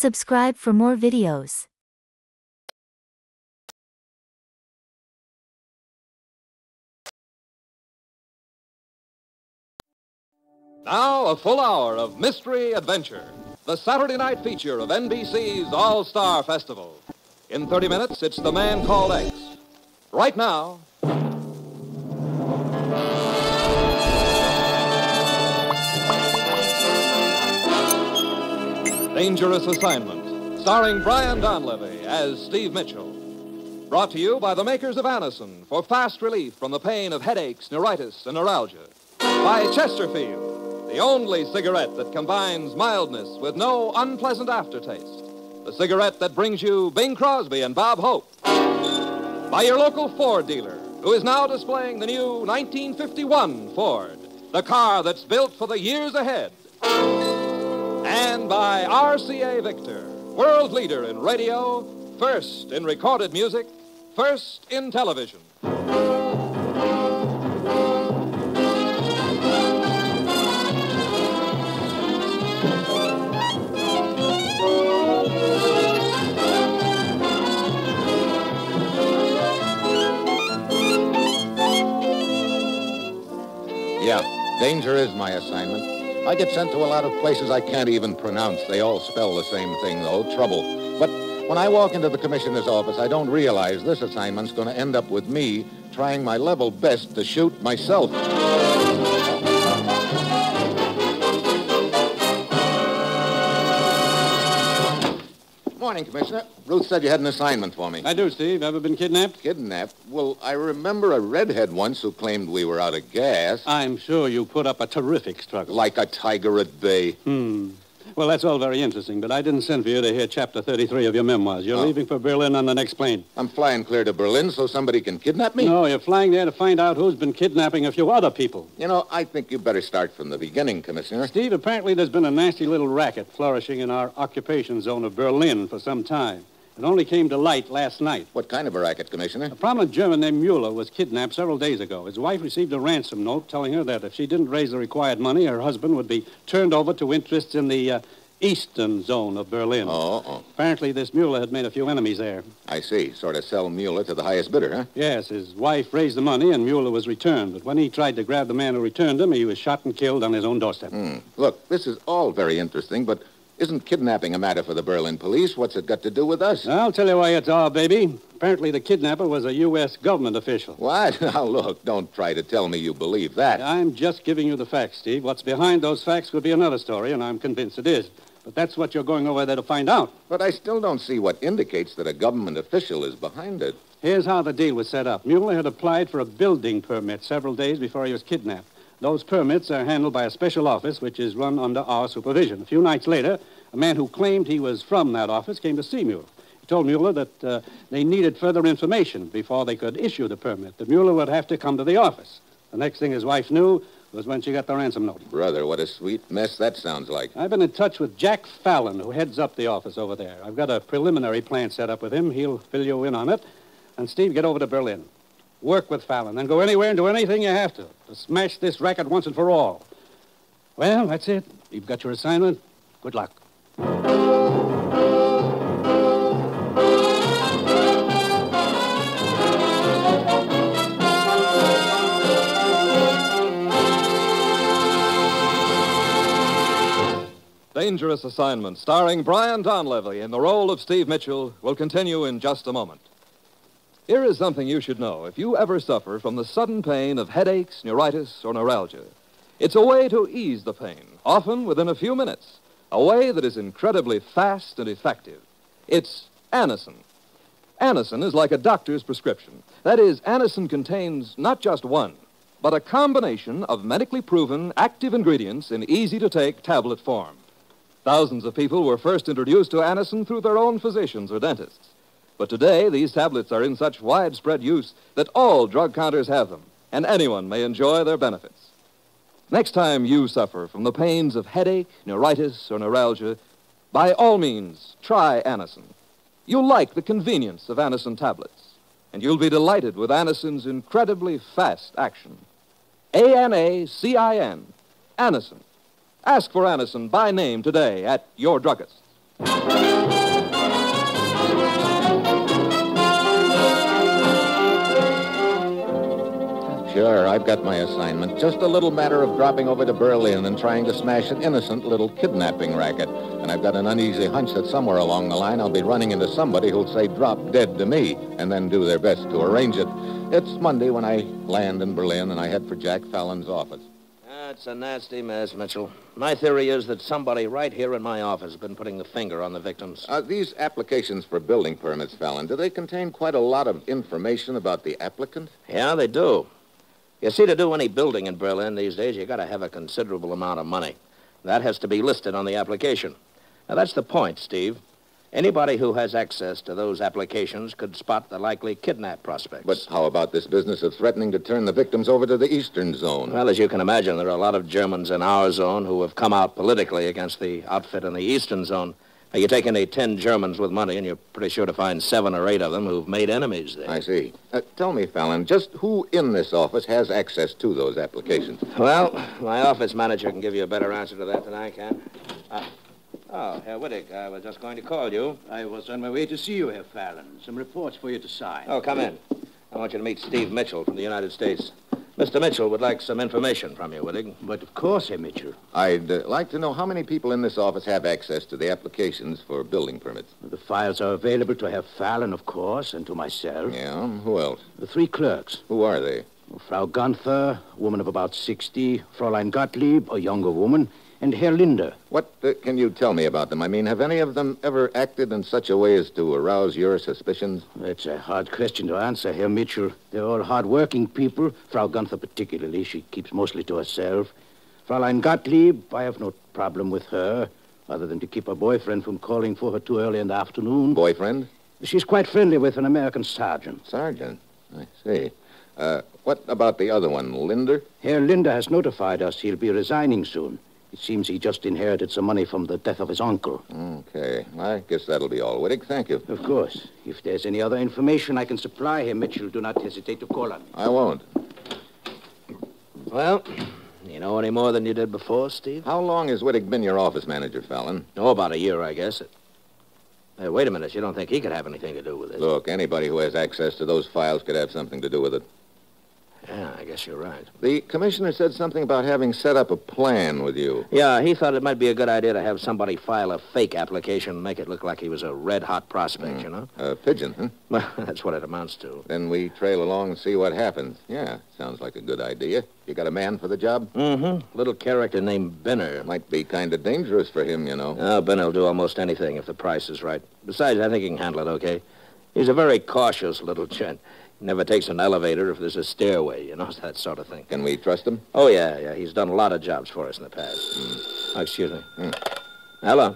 Subscribe for more videos. Now, a full hour of mystery adventure. The Saturday night feature of NBC's All-Star Festival. In 30 minutes, it's The Man Called X. Right now... Dangerous Assignment, starring Brian Donlevy as Steve Mitchell. Brought to you by the makers of Anacin for fast relief from the pain of headaches, neuritis, and neuralgia. By Chesterfield, the only cigarette that combines mildness with no unpleasant aftertaste. The cigarette that brings you Bing Crosby and Bob Hope. By your local Ford dealer, who is now displaying the new 1951 Ford, the car that's built for the years ahead. And by RCA Victor, world leader in radio, first in recorded music, first in television. Yeah, danger is my assignment. I get sent to a lot of places I can't even pronounce. They all spell the same thing, though, trouble. But when I walk into the commissioner's office, I don't realize this assignment's going to end up with me trying my level best to shoot myself. Morning, Commissioner. Ruth said you had an assignment for me. I do, Steve. Ever been kidnapped? Kidnapped? Well, I remember a redhead once who claimed we were out of gas. I'm sure you put up a terrific struggle. Like a tiger at bay. Well, that's all very interesting, but I didn't send for you to hear Chapter 33 of your memoirs. You're leaving for Berlin on the next plane. I'm flying clear to Berlin so somebody can kidnap me? No, you're flying there to find out who's been kidnapping a few other people. You know, I think you better start from the beginning, Commissioner. Steve, apparently there's been a nasty little racket flourishing in our occupation zone of Berlin for some time. It only came to light last night. What kind of a racket, Commissioner? A prominent German named Mueller was kidnapped several days ago. His wife received a ransom note telling her that if she didn't raise the required money, her husband would be turned over to interests in the eastern zone of Berlin. Apparently this Mueller had made a few enemies there. I see. Sort of sell Mueller to the highest bidder, huh? Yes, his wife raised the money and Mueller was returned. But when he tried to grab the man who returned him, he was shot and killed on his own doorstep. Look, this is all very interesting, but isn't kidnapping a matter for the Berlin police? What's it got to do with us? I'll tell you why it's our baby. Apparently the kidnapper was a U.S. government official. What? Now, look, don't try to tell me you believe that. I'm just giving you the facts, Steve. What's behind those facts could be another story, and I'm convinced it is. But that's what you're going over there to find out. But I still don't see what indicates that a government official is behind it. Here's how the deal was set up. Mueller had applied for a building permit several days before he was kidnapped. Those permits are handled by a special office, which is run under our supervision. A few nights later, a man who claimed he was from that office came to see Mueller. He told Mueller that they needed further information before they could issue the permit, that Mueller would have to come to the office. The next thing his wife knew was when she got the ransom note. Brother, what a sweet mess that sounds like. I've been in touch with Jack Fallon, who heads up the office over there. I've got a preliminary plan set up with him. He'll fill you in on it. And, Steve, get over to Berlin. Work with Fallon, then go anywhere and do anything you have to smash this racket once and for all. Well, that's it. You've got your assignment. Good luck. Dangerous Assignment, starring Brian Donlevy in the role of Steve Mitchell, will continue in just a moment. Here is something you should know if you ever suffer from the sudden pain of headaches, neuritis, or neuralgia. It's a way to ease the pain, often within a few minutes, a way that is incredibly fast and effective. It's Anacin. Anacin is like a doctor's prescription. That is, Anacin contains not just one, but a combination of medically proven active ingredients in easy-to-take tablet form. Thousands of people were first introduced to Anacin through their own physicians or dentists. But today, these tablets are in such widespread use that all drug counters have them, and anyone may enjoy their benefits. Next time you suffer from the pains of headache, neuritis, or neuralgia, by all means, try Anacin. You'll like the convenience of Anacin tablets, and you'll be delighted with Anacin's incredibly fast action. Anacin, Anacin. Ask for Anacin by name today at your druggist. Sure, I've got my assignment. Just a little matter of dropping over to Berlin and trying to smash an innocent little kidnapping racket. And I've got an uneasy hunch that somewhere along the line I'll be running into somebody who'll say drop dead to me and then do their best to arrange it. It's Monday when I land in Berlin and I head for Jack Fallon's office. It's a nasty mess, Mitchell. My theory is that somebody right here in my office has been putting the finger on the victims. These applications for building permits, Fallon, do they contain quite a lot of information about the applicant? Yeah, they do. You see, to do any building in Berlin these days, you got to have a considerable amount of money. That has to be listed on the application. Now, that's the point, Steve. Anybody who has access to those applications could spot the likely kidnap prospects. But how about this business of threatening to turn the victims over to the Eastern Zone? Well, as you can imagine, there are a lot of Germans in our zone who have come out politically against the outfit in the Eastern Zone. Now, you take any 10 Germans with money, and you're pretty sure to find 7 or 8 of them who've made enemies there. I see. Tell me, Fallon, just who in this office has access to those applications? Well, my office manager can give you a better answer to that than I can. Herr Wittig, I was just going to call you. I was on my way to see you, Herr Fallon. Some reports for you to sign. Oh, come in. I want you to meet Steve Mitchell from the United States. Mr. Mitchell would like some information from you, Wittig. But of course, Herr Mitchell. I'd like to know how many people in this office have access to the applications for building permits. The files are available to Herr Fallon, of course, and to myself. Yeah, who else? The 3 clerks. Who are they? Frau Gunther, a woman of about 60, Fräulein Gottlieb, a younger woman, and Herr Linder. What can you tell me about them? I mean, have any of them ever acted in such a way as to arouse your suspicions? That's a hard question to answer, Herr Mitchell. They're all hard-working people. Frau Gunther particularly. She keeps mostly to herself. Fräulein Gottlieb, I have no problem with her, other than to keep her boyfriend from calling for her too early in the afternoon. Boyfriend? She's quite friendly with an American sergeant. Sergeant? I see. What about the other one, Linder? Herr Linder has notified us he'll be resigning soon. It seems he just inherited some money from the death of his uncle. Okay. I guess that'll be all, Wittig. Thank you. Of course. If there's any other information I can supply, Herr Mitchell, do not hesitate to call on me. I won't. Well, you know any more than you did before, Steve? How long has Wittig been your office manager, Fallon? Oh, about a year, I guess. Hey, wait a minute. You don't think he could have anything to do with this? Look, anybody who has access to those files could have something to do with it. Yeah, I guess you're right. The commissioner said something about having set up a plan with you. Yeah, he thought it might be a good idea to have somebody file a fake application and make it look like he was a red-hot prospect, you know? A pigeon, huh? Well, that's what it amounts to. Then we trail along and see what happens. Yeah, sounds like a good idea. You got a man for the job? Mm-hmm. Little character named Benner. Might be kind of dangerous for him, you know. Oh, Benner will do almost anything if the price is right. Besides, I think he can handle it okay. He's a very cautious little gent. Never takes an elevator if there's a stairway, you know, that sort of thing. Can we trust him? Oh, yeah. He's done a lot of jobs for us in the past. Oh, excuse me. Hello.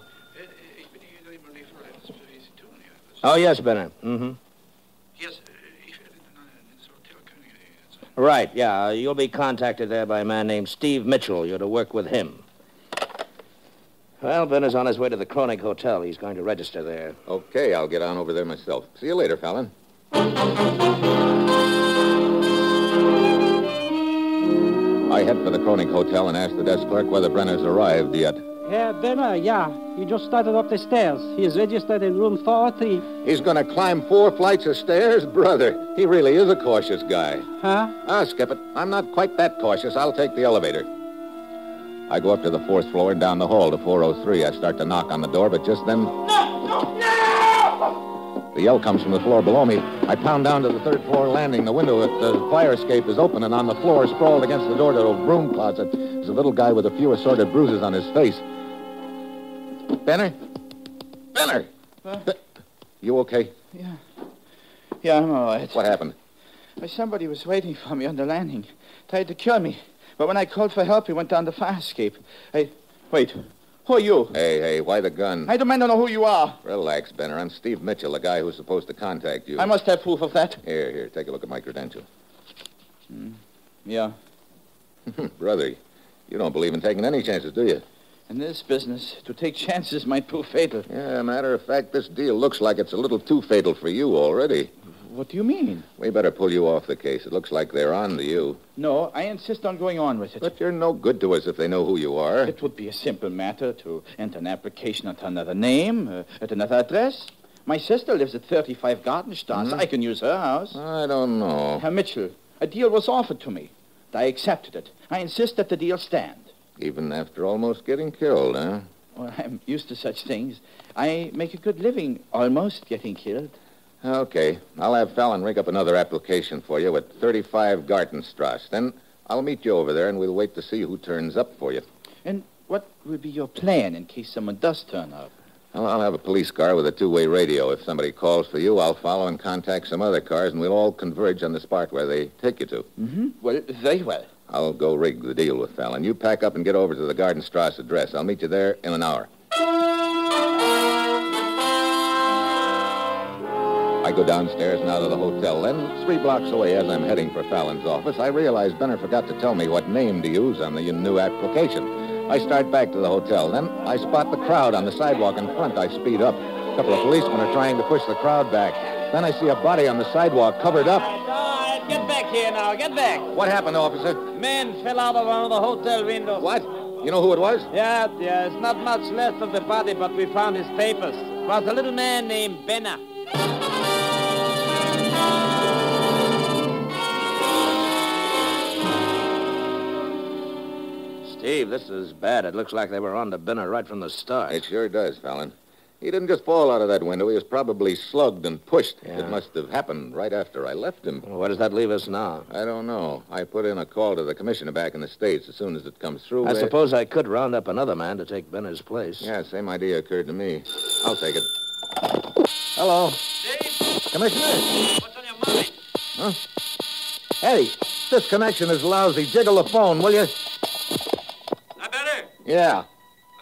Oh, yes, Benner. Mm-hmm. Right, yeah. You'll be contacted there by a man named Steve Mitchell. You're to work with him. Well, Benner's on his way to the Kronig Hotel. He's going to register there. Okay, I'll get on over there myself. See you later, Fallon. I head for the Kronig Hotel and ask the desk clerk whether Brenner's arrived yet. Herr Benner, yeah. He just started up the stairs. He is registered in room 403. He's going to climb 4 flights of stairs? Brother, he really is a cautious guy. Huh? Skip it. I'm not quite that cautious. I'll take the elevator. I go up to the 4th floor and down the hall to 403. I start to knock on the door, but just then... The yell comes from the floor below me. I pound down to the 3rd floor landing. The window at the fire escape is open, and on the floor, sprawled against the door to a broom closet, is a little guy with a few assorted bruises on his face. Benner? Benner! You okay? Yeah, I'm all right. What happened? Somebody was waiting for me on the landing. Tried to kill me. But when I called for help, he went down the fire escape. Wait. Who are you? Hey, why the gun? I demand to know who you are. Relax, Benner. I'm Steve Mitchell, the guy who's supposed to contact you. I must have proof of that. Here, take a look at my credentials. Yeah. Brother, you don't believe in taking any chances, do you? In this business, to take chances might prove fatal. Yeah, matter of fact, this deal looks like it's a little too fatal for you already. What do you mean? We better pull you off the case. It looks like they're on to you. No, I insist on going on with it. But you're no good to us if they know who you are. It would be a simple matter to enter an application at another name, at another address. My sister lives at 35 Gartenstrasse. I can use her house. I don't know. Herr Mitchell, a deal was offered to me. I accepted it. I insist that the deal stand. Even after almost getting killed, huh? Well, I'm used to such things. I make a good living almost getting killed. Okay. I'll have Fallon rig up another application for you at 35 Gartenstrasse. Then I'll meet you over there, and we'll wait to see who turns up for you. And what will be your plan in case someone does turn up? Well, I'll have a police car with a two-way radio. If somebody calls for you, I'll follow and contact some other cars, and we'll all converge on the spot where they take you to. Mm-hmm. Well, very well. I'll go rig the deal with Fallon. You pack up and get over to the Gartenstrasse address. I'll meet you there in an hour. I go downstairs and out of the hotel. Then, 3 blocks away, as I'm heading for Fallon's office, I realize Benner forgot to tell me what name to use on the new application. I start back to the hotel. Then I spot the crowd on the sidewalk in front. I speed up. A couple of policemen are trying to push the crowd back. Then I see a body on the sidewalk covered up. All right, get back here now. Get back. What happened, officer? Man fell out of one of the hotel windows. What? You know who it was? Yeah. It's not much left of the body, but we found his papers. It was a little man named Benner. Steve, this is bad. It looks like they were on to Benner right from the start. It sure does, Fallon. He didn't just fall out of that window. He was probably slugged and pushed. Yeah. It must have happened right after I left him. Well, where does that leave us now? I don't know. I put in a call to the commissioner back in the States. As soon as it comes through... I suppose I could round up another man to take Benner's place. Yeah, same idea occurred to me. I'll take it. Hello. Steve? Commissioner? What's on your mind? Huh? Hey, this connection is lousy. Jiggle the phone, will you? That better? Yeah.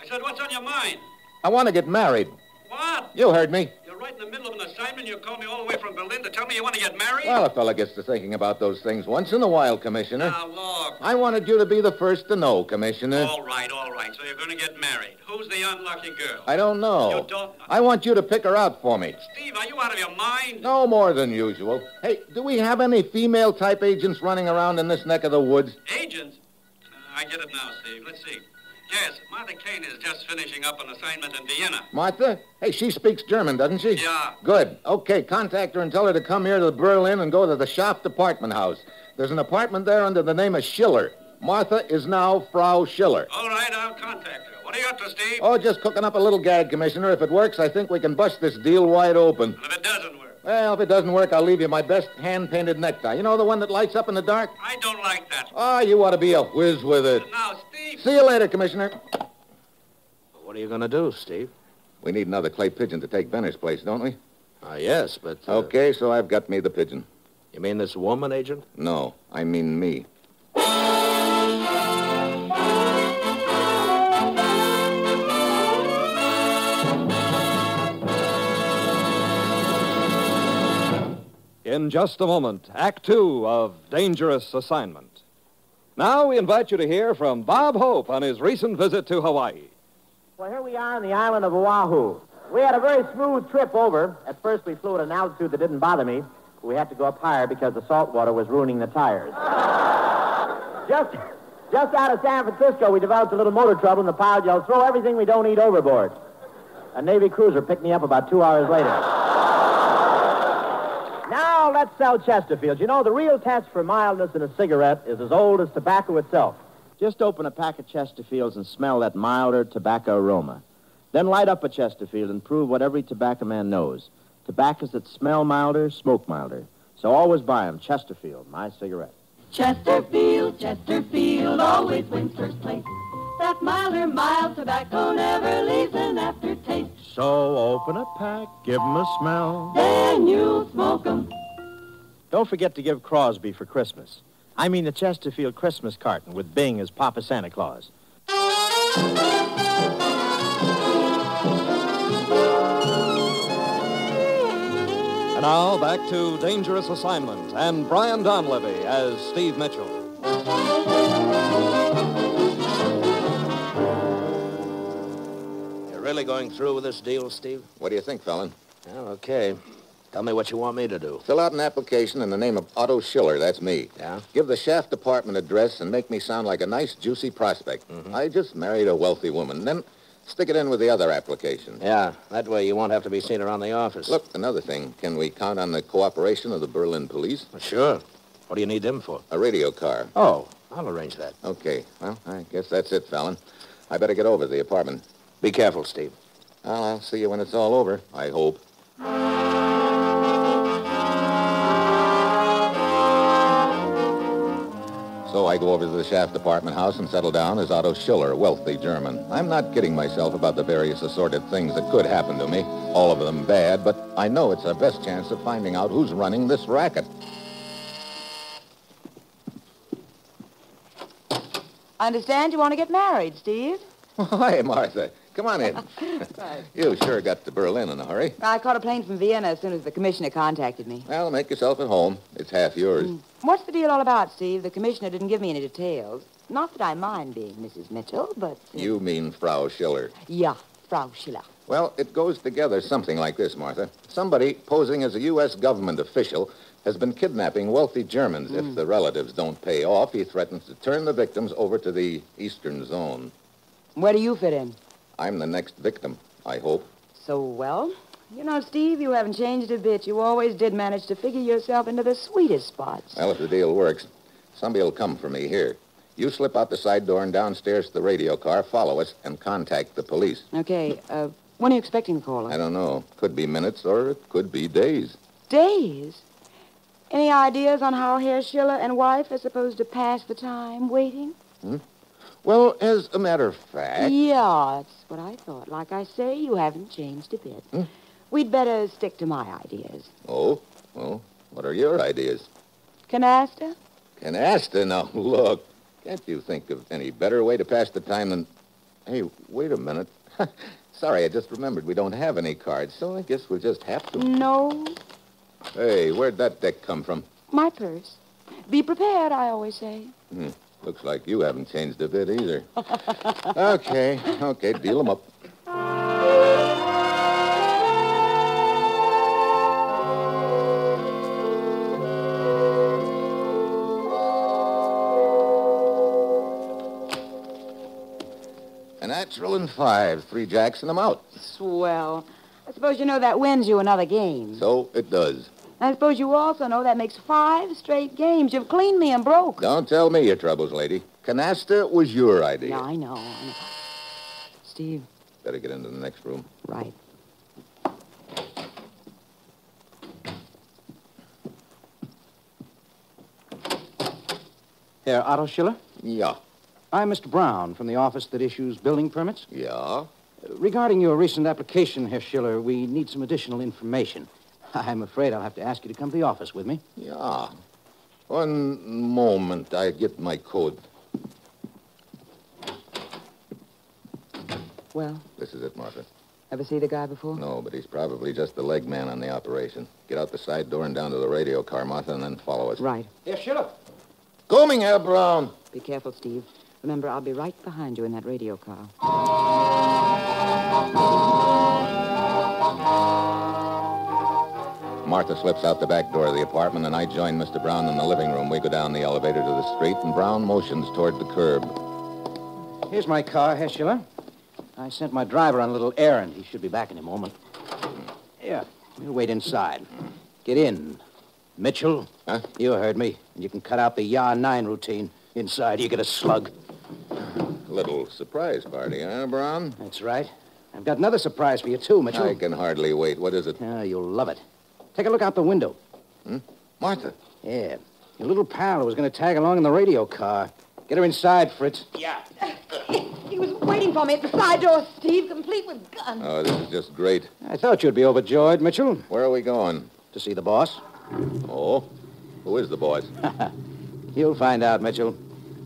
I said, what's on your mind? I want to get married. What? You heard me. You're right in the middle of an assignment. You called me all the way from Berlin to tell me you want to get married? Well, a fella gets to thinking about those things once in a while, Commissioner. Now, look. I wanted you to be the first to know, Commissioner. All right. So you're going to get married. Who's the unlucky girl? I don't know. You don't know? I want you to pick her out for me. Steve, are you out of your mind? No more than usual. Hey, do we have any female-type agents running around in this neck of the woods? Agents? I get it now, Steve. Let's see. Yes, Martha Kane is just finishing up an assignment in Vienna. Martha? Hey, she speaks German, doesn't she? Yeah. Good. Okay, contact her and tell her to come here to Berlin and go to the Schaft apartment house. There's an apartment there under the name of Schiller. Martha is now Frau Schiller. All right, I'll contact her. What are you up to, Steve? Oh, just cooking up a little gag, Commissioner. If it works, I think we can bust this deal wide open. Well, if it doesn't work. Well, if it doesn't work, I'll leave you my best hand-painted necktie. You know the one that lights up in the dark? I don't like that. Oh, you ought to be a whiz with it. Now, Steve. See you later, Commissioner. What are you going to do, Steve? We need another clay pigeon to take Benner's place, don't we? Yes, but... Okay, so I've got me the pigeon. You mean this woman, Agent? No, I mean me. In just a moment, Act 2 of Dangerous Assignment. Now we invite you to hear from Bob Hope on his recent visit to Hawaii. Well, here we are on the island of Oahu. We had a very smooth trip over. At first, we flew at an altitude that didn't bother me. But we had to go up higher because the salt water was ruining the tires. Just out of San Francisco, we developed a little motor trouble, and the pilot yelled, "Throw everything we don't eat overboard." A Navy cruiser picked me up about 2 hours later. Now let's sell Chesterfields. You know, the real test for mildness in a cigarette is as old as tobacco itself. Just open a pack of Chesterfields and smell that milder tobacco aroma. Then light up a Chesterfield and prove what every tobacco man knows. Tobaccos that smell milder, smoke milder. So always buy 'em. Chesterfield, my cigarette. Chesterfield, Chesterfield always wins first place. That milder, mild tobacco never leaves an aftertaste. So open a pack, give 'em a smell. Then you'll smoke 'em. Don't forget to give Crosby for Christmas. I mean the Chesterfield Christmas carton with Bing as Papa Santa Claus. And now back to Dangerous Assignment and Brian Donlevy as Steve Mitchell. You're really going through with this deal, Steve? What do you think, Fallon? Well, okay. Tell me what you want me to do. Fill out an application in the name of Otto Schiller. That's me. Yeah? Give the Shaft Department address and make me sound like a nice, juicy prospect. I just married a wealthy woman. Then stick it in with the other application. Yeah, that way you won't have to be seen around the office. Look, another thing. Can we count on the cooperation of the Berlin police? Sure. What do you need them for? A radio car. Oh, I'll arrange that. Okay. Well, I guess that's it, Fallon. I better get over to the apartment. Be careful, Steve. Well, I'll see you when it's all over, I hope. So I go over to the Shaft apartment house and settle down as Otto Schiller, a wealthy German. I'm not kidding myself about the various assorted things that could happen to me, all of them bad, but I know it's our best chance of finding out who's running this racket. I understand you want to get married, Steve. Hi, Martha. Come on in. You sure got to Berlin in a hurry. I caught a plane from Vienna as soon as the commissioner contacted me. Well, make yourself at home. It's half yours. What's the deal all about, Steve? The commissioner didn't give me any details. Not that I mind being Mrs. Mitchell, but... You mean Frau Schiller. Yeah, Frau Schiller. Well, it goes together something like this, Martha. Somebody posing as a U.S. government official has been kidnapping wealthy Germans. If the relatives don't pay off, he threatens to turn the victims over to the Eastern Zone. Where do you fit in? I'm the next victim, I hope. So, well, you know, Steve, you haven't changed a bit. You always did manage to figure yourself into the sweetest spots. Well, if the deal works, somebody will come for me here. You slip out the side door and downstairs to the radio car, follow us, and contact the police. Okay, when are you expecting the call? I don't know. Could be minutes or it could be days. Days? Any ideas on how Herr Schiller and wife are supposed to pass the time waiting? Well, as a matter of fact... Yeah, that's what I thought. Like I say, you haven't changed a bit. We'd better stick to my ideas. Oh? Well, what are your ideas? Canasta? Canasta? Now, look. Can't you think of any better way to pass the time than... Hey, wait a minute. Sorry, I just remembered we don't have any cards, so I guess we'll just have to... No. Hey, where'd that deck come from? My purse. Be prepared, I always say. Looks like you haven't changed a bit either. Okay, deal them up. A natural and 5, 3 jacks and I'm out. Swell. I suppose you know that wins you another game. So it does. I suppose you also know that makes 5 straight games. You've cleaned me and broke. Don't tell me your troubles, lady. Canasta was your idea. Yeah, I know. Steve. Better get into the next room. Right. Herr Otto Schiller? Yeah. I'm Mr. Brown from the office that issues building permits. Yeah? Regarding your recent application, Herr Schiller, we need some additional information. I'm afraid I'll have to ask you to come to the office with me. Yeah. One moment. I get my code. Well? This is it, Martha. Ever see the guy before? No, but he's probably just the leg man on the operation. Get out the side door and down to the radio car, Martha, and then follow us. Right. Herr Schiller. Coming, Herr Brown. Be careful, Steve. Remember, I'll be right behind you in that radio car. Martha slips out the back door of the apartment, and I join Mr. Brown in the living room. We go down the elevator to the street, and Brown motions toward the curb. Here's my car, Herr Schiller. I sent my driver on a little errand. He should be back in a moment. Here, we'll wait inside. Get in. Mitchell, huh? You heard me. You can cut out the Ya 9 routine. Inside, you get a slug. Little surprise party, huh, Brown? That's right. I've got another surprise for you, too, Mitchell. I can hardly wait. What is it? You'll love it. Take a look out the window. Martha. Yeah. Your little pal who was going to tag along in the radio car. Get her inside, Fritz. Yeah. He was waiting for me at the side door, Steve, complete with guns. Oh, this is just great. I thought you'd be overjoyed, Mitchell. Where are we going? To see the boss. Oh? Who is the boss? You'll find out, Mitchell.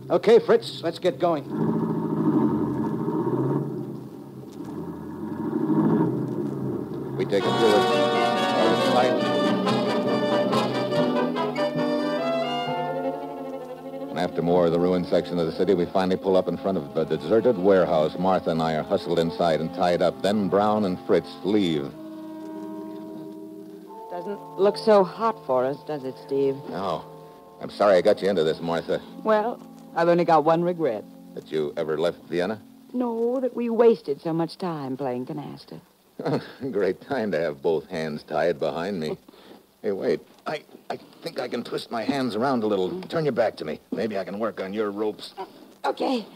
Okay, Fritz, let's get going. We take a few of light. And after more of the ruined section of the city, we finally pull up in front of a deserted warehouse. Martha and I are hustled inside and tied up. Then Brown and Fritz leave. Doesn't look so hot for us, does it, Steve? No. I'm sorry I got you into this, Martha. Well, I've only got one regret. That you ever left Vienna? No, that we wasted so much time playing canasta. Great time to have both hands tied behind me. Hey, wait. I think I can twist my hands around a little. Turn your back to me. Maybe I can work on your ropes. Okay.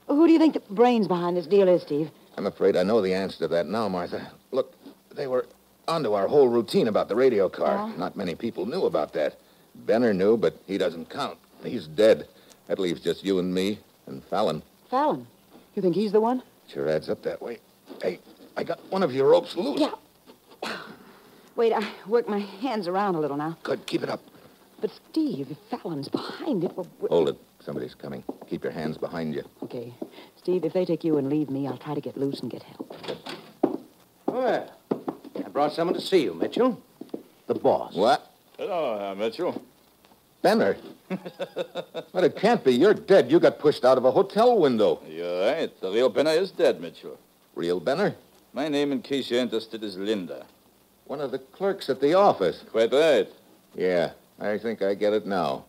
Who do you think the brains behind this deal is, Steve? I'm afraid I know the answer to that now, Martha. Look, they were onto our whole routine about the radio car. Not many people knew about that. Benner knew, but he doesn't count. He's dead. That leaves just you and me and Fallon. Fallon? You think he's the one? Sure adds up that way. Hey, I got one of your ropes loose. Yeah. Wait, I work my hands around a little now. Good, keep it up. But, Steve, if Fallon's behind it... Hold it. Somebody's coming. Keep your hands behind you. Okay. Steve, if they take you and leave me, I'll try to get loose and get help. Well, I brought someone to see you, Mitchell. The boss. What? Hello, Mitchell. Benner. But it can't be. You're dead. You got pushed out of a hotel window. You're right. The real Benner is dead, Mitchell. Real Benner? My name, in case you're interested, is Linda. One of the clerks at the office. Quite right. Yeah, I think I get it now.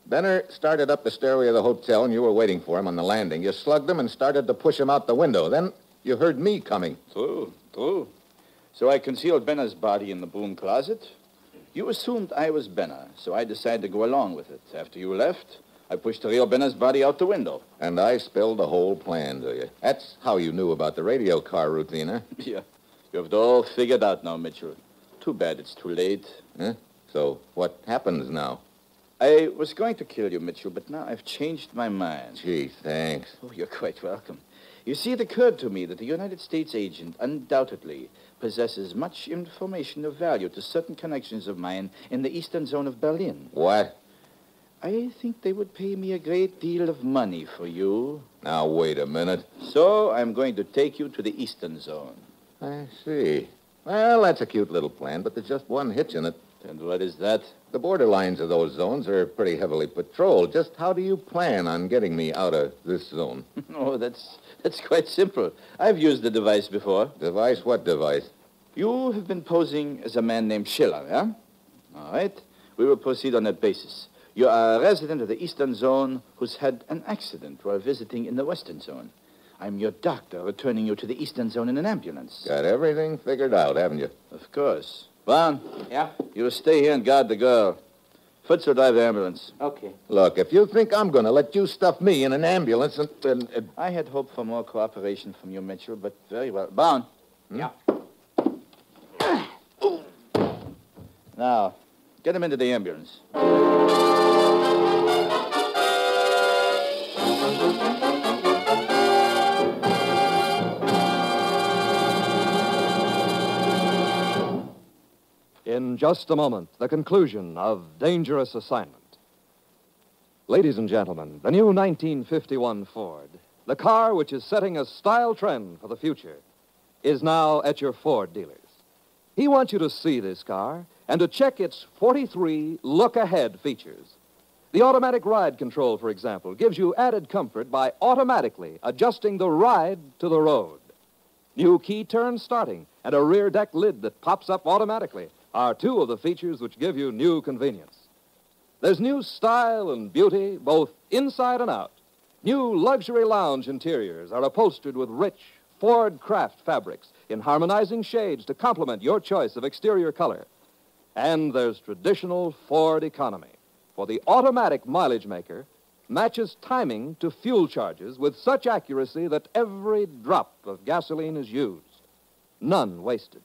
Benner started up the stairway of the hotel, and you were waiting for him on the landing. You slugged him and started to push him out the window. Then you heard me coming. True. So I concealed Benner's body in the broom closet. You assumed I was Benner, so I decided to go along with it. After you left, I pushed the real Benner's body out the window. And I spilled the whole plan to you. That's how you knew about the radio car routine, huh? Yeah. You have it all figured out now, Mitchell. Too bad it's too late. Huh? So what happens now? I was going to kill you, Mitchell, but now I've changed my mind. Gee, thanks. Oh, you're quite welcome. You see, it occurred to me that the United States agent undoubtedly possesses much information of value to certain connections of mine in the eastern zone of Berlin. What? I think they would pay me a great deal of money for you. Now, wait a minute. So I'm going to take you to the eastern zone. I see. Well, that's a cute little plan, but there's just one hitch in it. And what is that? The borderlines of those zones are pretty heavily patrolled. Just how do you plan on getting me out of this zone? Oh, that's quite simple. I've used the device before. Device? What device? You have been posing as a man named Schiller, yeah? All right. We will proceed on that basis. You are a resident of the eastern zone who's had an accident while visiting in the western zone. I'm your doctor returning you to the eastern zone in an ambulance. Got everything figured out, haven't you? Of course. Vaughn? Yeah? You stay here and guard the girl. Fritz will drive the ambulance. Okay. Look, if you think I'm going to let you stuff me in an ambulance and... I had hoped for more cooperation from you, Mitchell, but very well. Vaughn? Yeah. Now, get him into the ambulance. In just a moment, the conclusion of Dangerous Assignment. Ladies and gentlemen, the new 1951 Ford, the car which is setting a style trend for the future, is now at your Ford dealers. He wants you to see this car and to check its 43 look-ahead features. The automatic ride control, for example, gives you added comfort by automatically adjusting the ride to the road. New key turn starting and a rear deck lid that pops up automatically are two of the features which give you new convenience. There's new style and beauty both inside and out. New luxury lounge interiors are upholstered with rich Ford craft fabrics in harmonizing shades to complement your choice of exterior color. And there's traditional Ford economy, for the automatic mileage maker matches timing to fuel charges with such accuracy that every drop of gasoline is used, none wasted.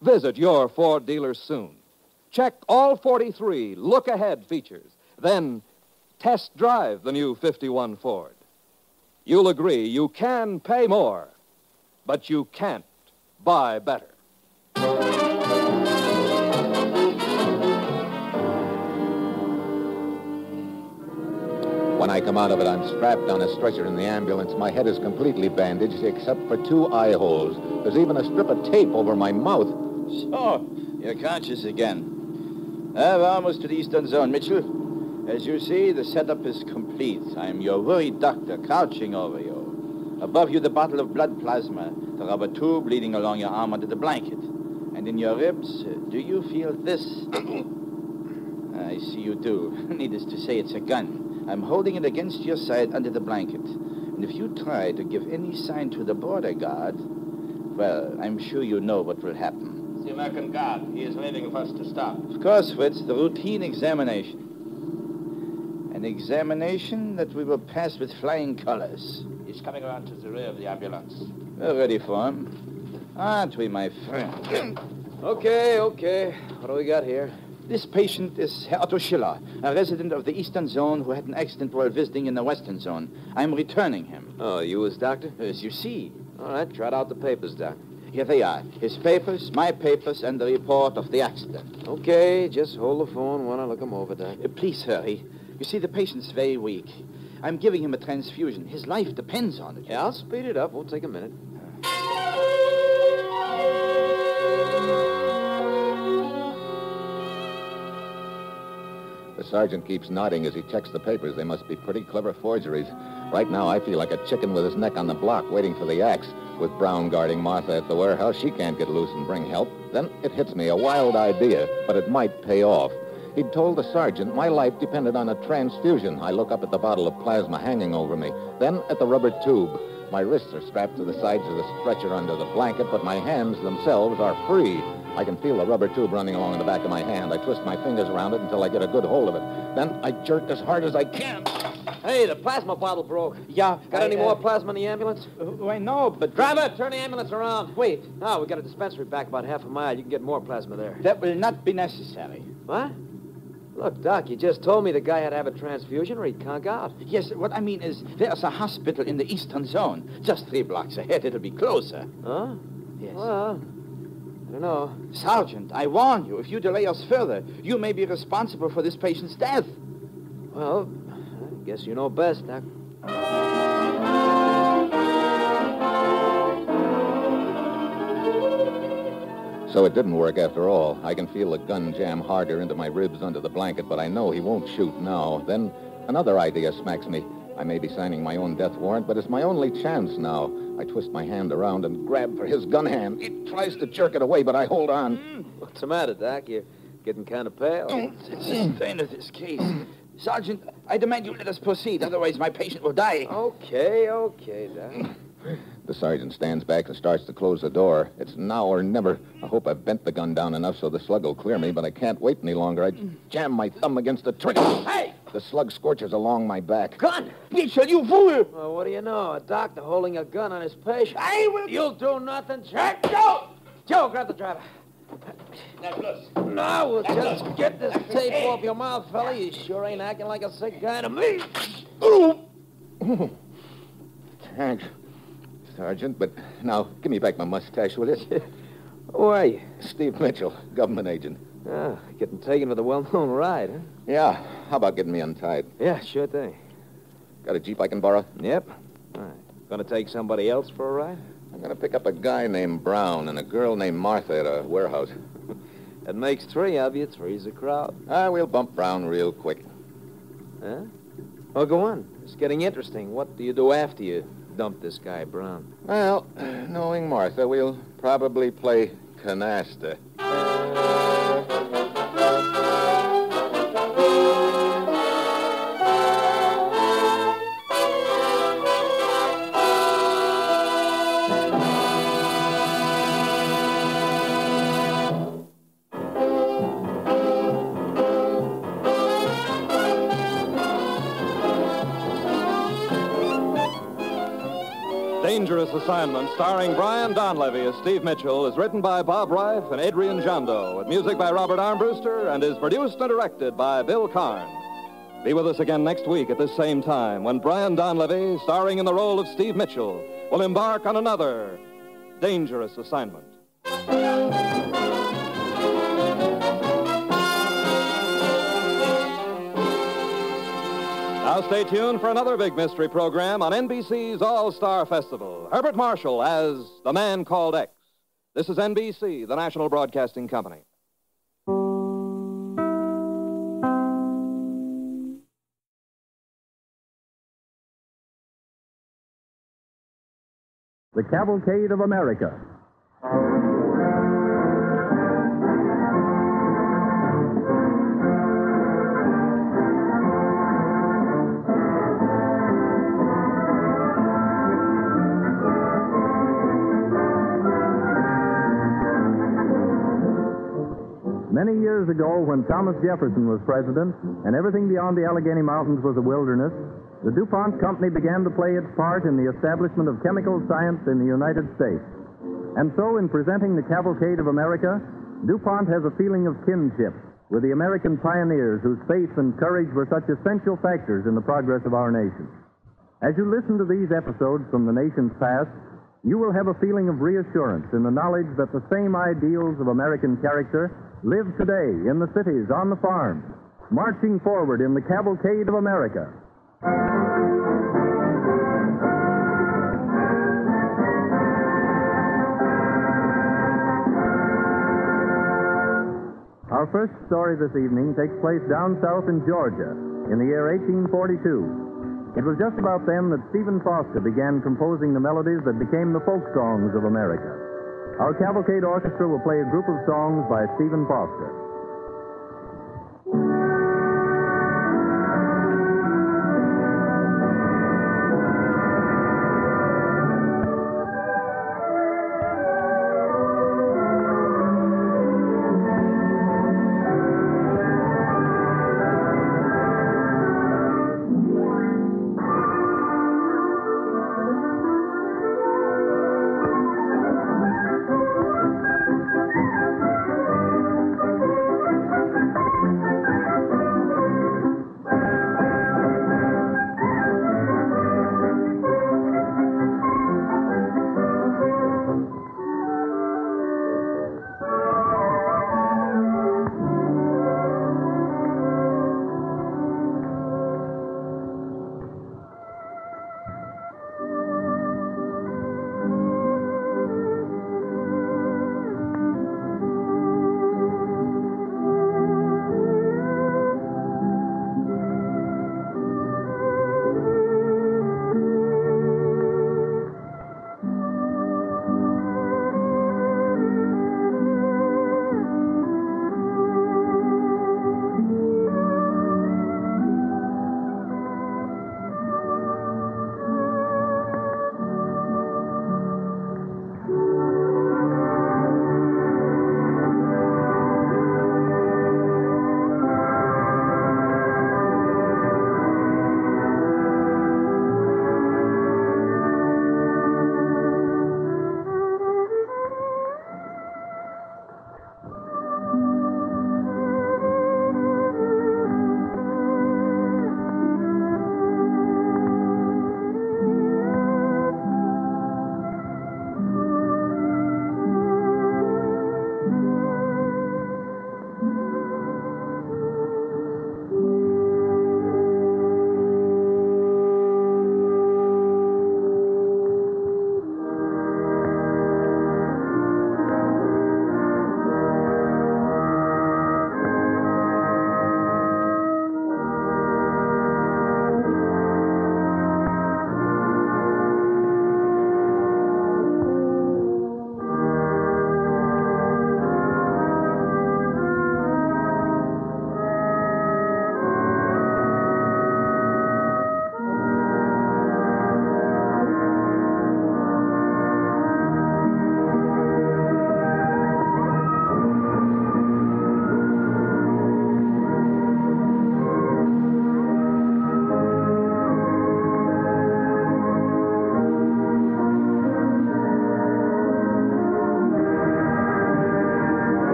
Visit your Ford dealer soon. Check all 43 look-ahead features. Then test drive the new 51 Ford. You'll agree you can pay more, but you can't buy better. When I come out of it, I'm strapped on a stretcher in the ambulance. My head is completely bandaged except for 2 eye holes. There's even a strip of tape over my mouth. So, you're conscious again. We're almost to the eastern zone, Mitchell. As you see, the setup is complete. I'm your worried doctor crouching over you. Above you, the bottle of blood plasma, the rubber tube leading along your arm under the blanket. And in your ribs, do you feel this? I see you do. Needless to say, it's a gun. I'm holding it against your side under the blanket. And if you try to give any sign to the border guard, well, I'm sure you know what will happen. It's the American guard. He is waving for us to stop. Of course, Fritz, the routine examination. An examination that we will pass with flying colors. He's coming around to the rear of the ambulance. We're ready for him. Aren't we, my friend? Okay. What do we got here? This patient is Herr Otto Schiller, a resident of the Eastern Zone who had an accident while visiting in the Western Zone. I'm returning him. Oh, you his doctor? As you see. All right, trot out the papers, Doc. Here they are. His papers, my papers, and the report of the accident. Okay, just hold the phone while I look them over, Doc. Please hurry. You see, the patient's very weak. I'm giving him a transfusion. His life depends on it. Yeah, I'll speed it up. Won't take a minute. The sergeant keeps nodding as he checks the papers. They must be pretty clever forgeries. Right now, I feel like a chicken with his neck on the block waiting for the axe. With Brown guarding Martha at the warehouse, she can't get loose and bring help. Then it hits me, a wild idea, but it might pay off. He'd told the sergeant my life depended on a transfusion. I look up at the bottle of plasma hanging over me, then at the rubber tube. My wrists are strapped to the sides of the stretcher under the blanket, but my hands themselves are free. I can feel the rubber tube running along in the back of my hand. I twist my fingers around it until I get a good hold of it. Then I jerk as hard as I can. Hey, the plasma bottle broke. Yeah. Got any more plasma in the ambulance? Why, no, but... Driver, turn the ambulance around. Wait. No, we got a dispensary back about half a mile. You can get more plasma there. That will not be necessary. What? Look, Doc, you just told me the guy had to have a transfusion or he'd conk out. Yes, what I mean is there's a hospital in the Eastern Zone. Just 3 blocks ahead. It'll be closer. Huh? Yes. Well, I don't know. Sergeant, I warn you, if you delay us further, you may be responsible for this patient's death. Well, I guess you know best, Doc. So it didn't work after all. I can feel the gun jam harder into my ribs under the blanket, but I know he won't shoot now. Then another idea smacks me. I may be signing my own death warrant, but it's my only chance now. I twist my hand around and grab for his gun hand. He tries to jerk it away, but I hold on. What's the matter, Doc? You're getting kind of pale. It's the strain of this case. Sergeant, I demand you let us proceed, otherwise my patient will die. Okay, Doc. The sergeant stands back and starts to close the door. It's now or never. I hope I've bent the gun down enough so the slug will clear me, but I can't wait any longer. I jam my thumb against the trigger. Hey! The slug scorches along my back. Gun! Mitchell, you fool! Well, what do you know? A doctor holding a gun on his patient. I will... You'll do nothing, Jack. Joe, grab the driver. That's loose. No, we'll just get this tape off your mouth, fella. You sure ain't acting like a sick guy to me. Thanks, Sergeant, but now give me back my mustache, will you? Who are you? Steve Mitchell, government agent. Ah, getting taken with a well-known ride, huh? Yeah, how about getting me untied? Yeah, sure thing. Got a Jeep I can borrow? Yep. All right. Gonna take somebody else for a ride? I'm gonna pick up a guy named Brown and a girl named Martha at a warehouse. That makes 3 of you. 3's a crowd. We'll bump Brown real quick. Huh? Well, go on. It's getting interesting. What do you do after you dump this guy, Brown? Well, knowing Martha, we'll probably play canasta. Dangerous Assignment, starring Brian Donlevy as Steve Mitchell, is written by Bob Reif and Adrian Jondo, with music by Robert Armbruster, and is produced and directed by Bill Karn. Be with us again next week at this same time when Brian Donlevy, starring in the role of Steve Mitchell, will embark on another Dangerous Assignment. Now stay tuned for another big mystery program on NBC's All-Star Festival. Herbert Marshall as The Man Called X. This is NBC, the National Broadcasting Company. The Cavalcade of America. Many years ago, when Thomas Jefferson was president and everything beyond the Allegheny Mountains was a wilderness, the DuPont Company began to play its part in the establishment of chemical science in the United States. And so, in presenting the Cavalcade of America, DuPont has a feeling of kinship with the American pioneers whose faith and courage were such essential factors in the progress of our nation. As you listen to these episodes from the nation's past, you will have a feeling of reassurance in the knowledge that the same ideals of American character live today in the cities, on the farms, marching forward in the Cavalcade of America. Our first story this evening takes place down south in Georgia in the year 1842. It was just about then that Stephen Foster began composing the melodies that became the folk songs of America. Our Cavalcade Orchestra will play a group of songs by Stephen Foster.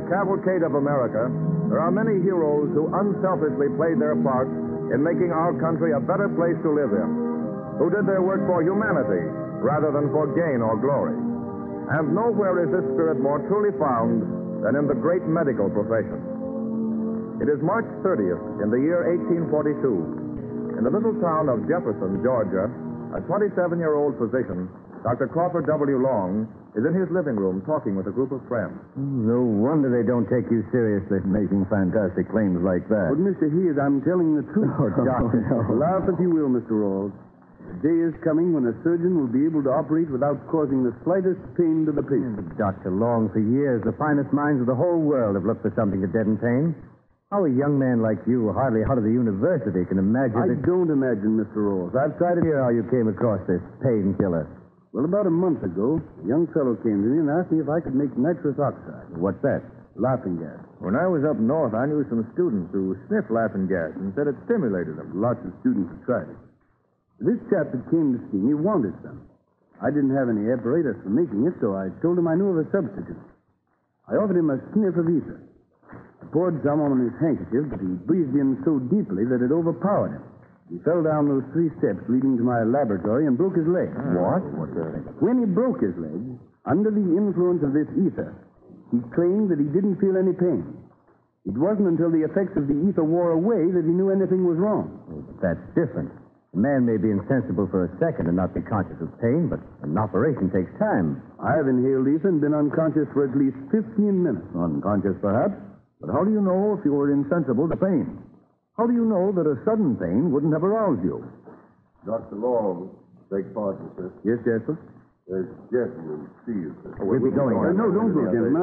Cavalcade of America, there are many heroes who unselfishly played their part in making our country a better place to live in, who did their work for humanity rather than for gain or glory. And nowhere is this spirit more truly found than in the great medical profession. It is March 30th in the year 1842. In the little town of Jefferson, Georgia, a 27-year-old physician, Dr. Crawford W. Long is in his living room talking with a group of friends. No wonder they don't take you seriously, making fantastic claims like that. But, Mr. Hayes, I'm telling the truth. Oh, Doctor, no. Laugh if you will, Mr. Rawls. The day is coming when a surgeon will be able to operate without causing the slightest pain to the patient. Dr. Long, for years, the finest minds of the whole world have looked for something to deaden pain. How a young man like you, hardly out of the university, can imagine I don't imagine, Mr. Rawls. I've tried it. Hear how you came across this painkiller. Well, about a month ago, a young fellow came to me and asked me if I could make nitrous oxide. What's that? Laughing gas. When I was up north, I knew some students who sniffed laughing gas and said it stimulated them. Lots of students have tried it. This chap that came to see me wanted some. I didn't have any apparatus for making it, so I told him I knew of a substitute. I offered him a sniff of ether. I poured some on his handkerchief, but he breathed in so deeply that it overpowered him. He fell down those 3 steps leading to my laboratory and broke his leg. What? When he broke his leg, under the influence of this ether, he claimed that he didn't feel any pain. It wasn't until the effects of the ether wore away that he knew anything was wrong. That's different. A man may be insensible for a second and not be conscious of pain, but an operation takes time. I've inhaled ether and been unconscious for at least 15 minutes. Unconscious, perhaps? But how do you know if you were insensible to pain? How do you know that a sudden pain wouldn't have aroused you? Dr. Long, beg pardon, sir. Yes, Jasper? There's gentlemen, see you, sir. We'll be going. No, don't go, gentlemen.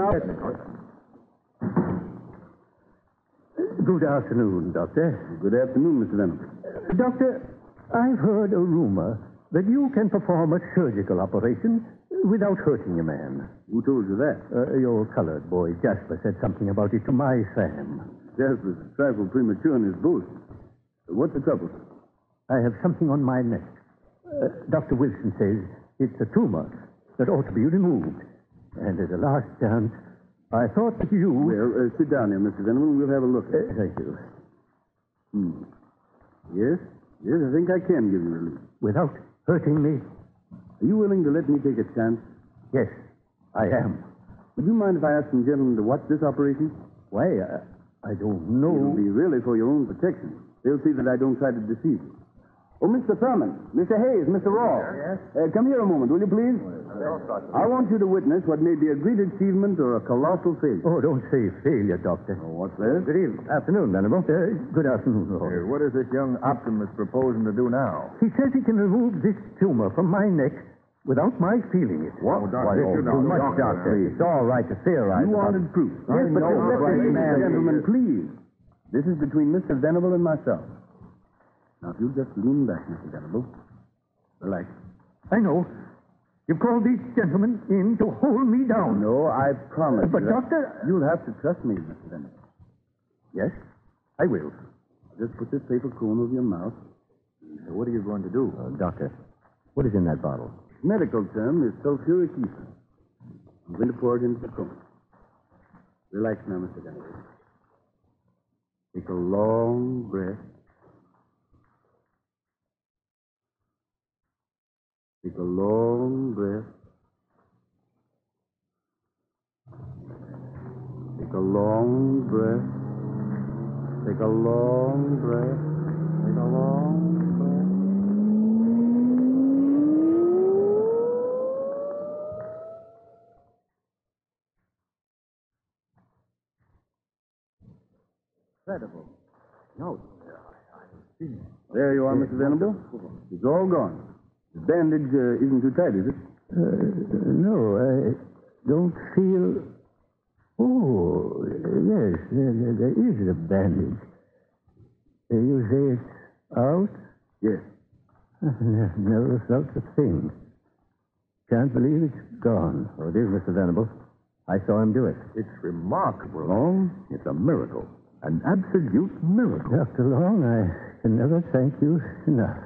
Good afternoon, Doctor. Good afternoon, Mr. Venable. Doctor, I've heard a rumor that you can perform a surgical operation without hurting a man. Who told you that? Your colored boy, Jasper, said something about it to my Sam. Jasper's a trifle premature in his boast. What's the trouble, sir? I have something on my neck. Dr. Wilson says it's a tumor that ought to be removed. And as a last chance, I thought that you... Well, sit down here, Mr. Venable. We'll have a look. Thank you. Yes, I think I can give you relief. Without hurting me? Are you willing to let me take a chance? Yes, I am. Would you mind if I ask some gentlemen to watch this operation? Why, I don't know. It'll be really for your own protection. They'll see that I don't try to deceive you. Oh, Mr. Thurman, Mr. Hayes, Mr. Rawls. Yes? Come here a moment, will you please? I want you to witness what may be a great achievement or a colossal failure. Oh, don't say failure, Doctor. Oh, what's that? Good afternoon, Venable. Good afternoon, Rawls. What is this young optimist proposing to do now? He says he can remove this tumor from my neck without my feeling it. What? Too much, Doctor. It's all right to theorize. You wanted proof. Yes, but Gentlemen, please. This is between Mr. Venable and myself. Now, if you'll just lean back, Mr. Venable. Relax. I know. You called these gentlemen in to hold me down. No, I promise. But, Doctor... You'll have to trust me, Mr. Venable. Yes, I will. Just put this paper cone over your mouth. So what are you going to do? Doctor, what is in that bottle? Medical term is sulfuric ether. I'm going to pour it into the cone. Relax now, Mr. Venable. Take a long breath. Take a long breath. Take a long breath. Take a long breath. Take a long breath. Incredible. No, There you are, Mr. Venable. It's all gone. The bandage isn't too tight, is it? No, I don't feel... Oh, yes, there is a bandage. You say it's out? Yes. I've never felt a thing. Can't believe it's gone. Oh, it is, Mr. Venable. I saw him do it. It's remarkable. Long? It's a miracle. An absolute miracle. Dr. Long, I can never thank you enough.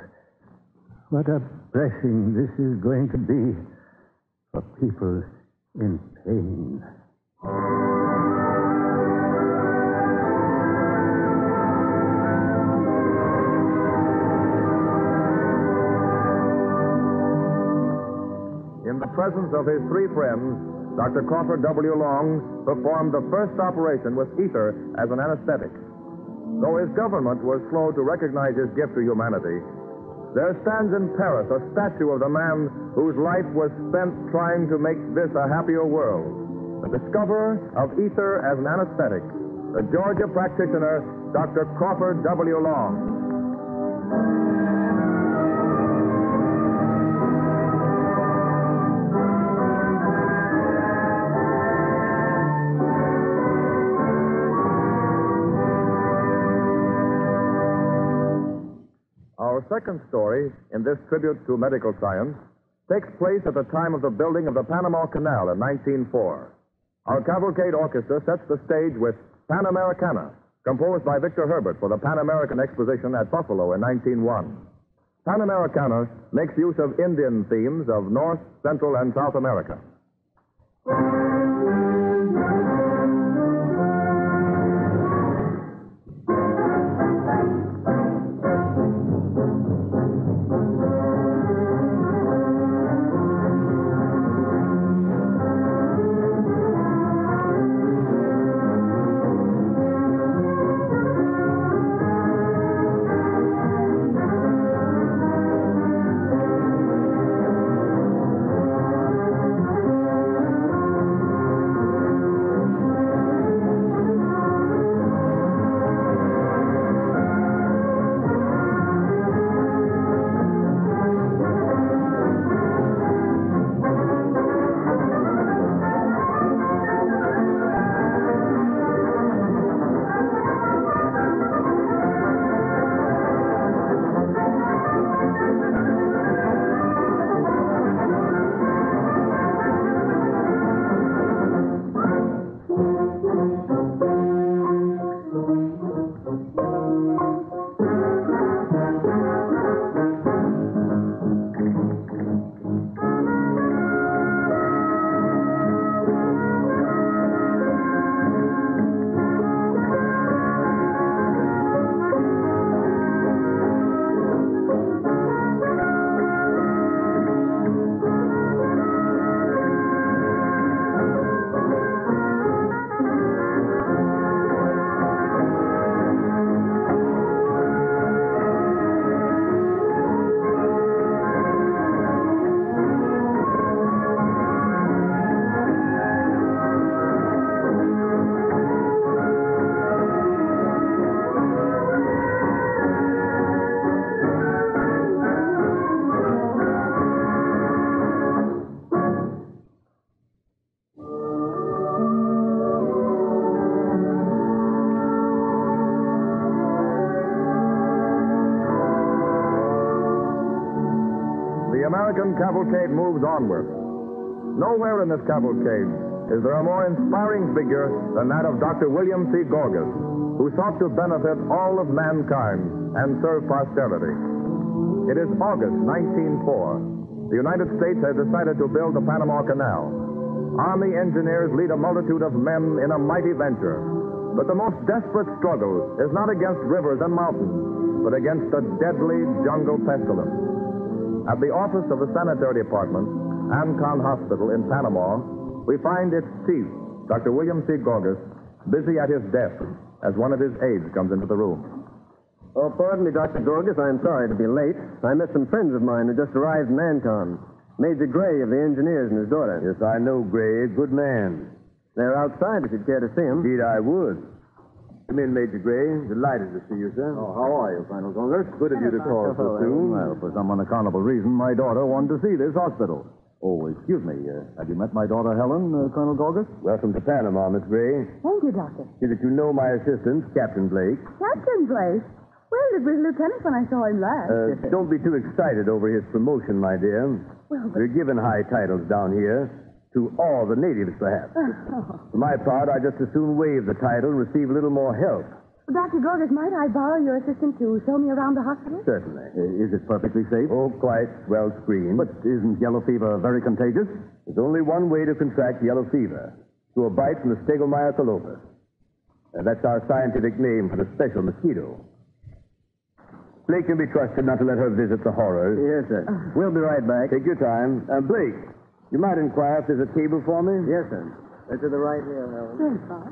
What a blessing this is going to be for people in pain. In the presence of his 3 friends, Dr. Crawford W. Long performed the first operation with ether as an anesthetic. Though his government was slow to recognize his gift to humanity, there stands in Paris a statue of the man whose life was spent trying to make this a happier world. The discoverer of ether as an anesthetic, the Georgia practitioner, Dr. Crawford W. Long. Our second story in this tribute to medical science takes place at the time of the building of the Panama Canal in 1904. Our cavalcade orchestra sets the stage with Pan Americana, composed by Victor Herbert for the Pan American Exposition at Buffalo in 1901. Pan Americana makes use of Indian themes of North, Central, and South America. American cavalcade moves onward. Nowhere in this cavalcade is there a more inspiring figure than that of Dr. William C. Gorgas, who sought to benefit all of mankind and serve posterity. It is August 1904. The United States has decided to build the Panama Canal. Army engineers lead a multitude of men in a mighty venture. But the most desperate struggle is not against rivers and mountains, but against a deadly jungle pestilence. At the office of the Sanitary Department, Ancon Hospital in Panama, we find its chief, Dr. William C. Gorgas, busy at his desk as one of his aides comes into the room. Oh, pardon me, Dr. Gorgas. I'm sorry to be late. I met some friends of mine who just arrived in Ancon. Major Gray of the engineers and his daughter. Yes, I know Gray. Good man. They're outside if you'd care to see them. Indeed, I would. Come in, Major Gray. Delighted to see you, sir. Oh, how are you, Colonel Gorgas? Good of you to call so soon. Well, for some unaccountable reason, my daughter wanted to see this hospital. Oh, excuse me. Have you met my daughter, Helen, Colonel Gorgas? Welcome to Panama, Miss Gray. Thank you, Doctor. See that you know my assistant, Captain Blake. Captain Blake? Well, it was Lieutenant when I saw him last. Don't be too excited over his promotion, my dear. Well, but... We're given high titles down here. To all the natives, perhaps. For my part, I just as soon waive the title and receive a little more help. Well, Dr. Gorgas, might I borrow your assistant to show me around the hospital? Certainly. Is it perfectly safe? Oh, quite well screened. But isn't yellow fever very contagious? There's only one way to contract yellow fever. Through a bite from the Stegomyia colobus. That's our scientific name for the special mosquito. Blake can be trusted not to let her visit the horrors. Yes, sir. We'll be right back. Take your time. Blake, you might inquire if there's a table for me? Yes, sir. To the right here, Helen. Yes, sir.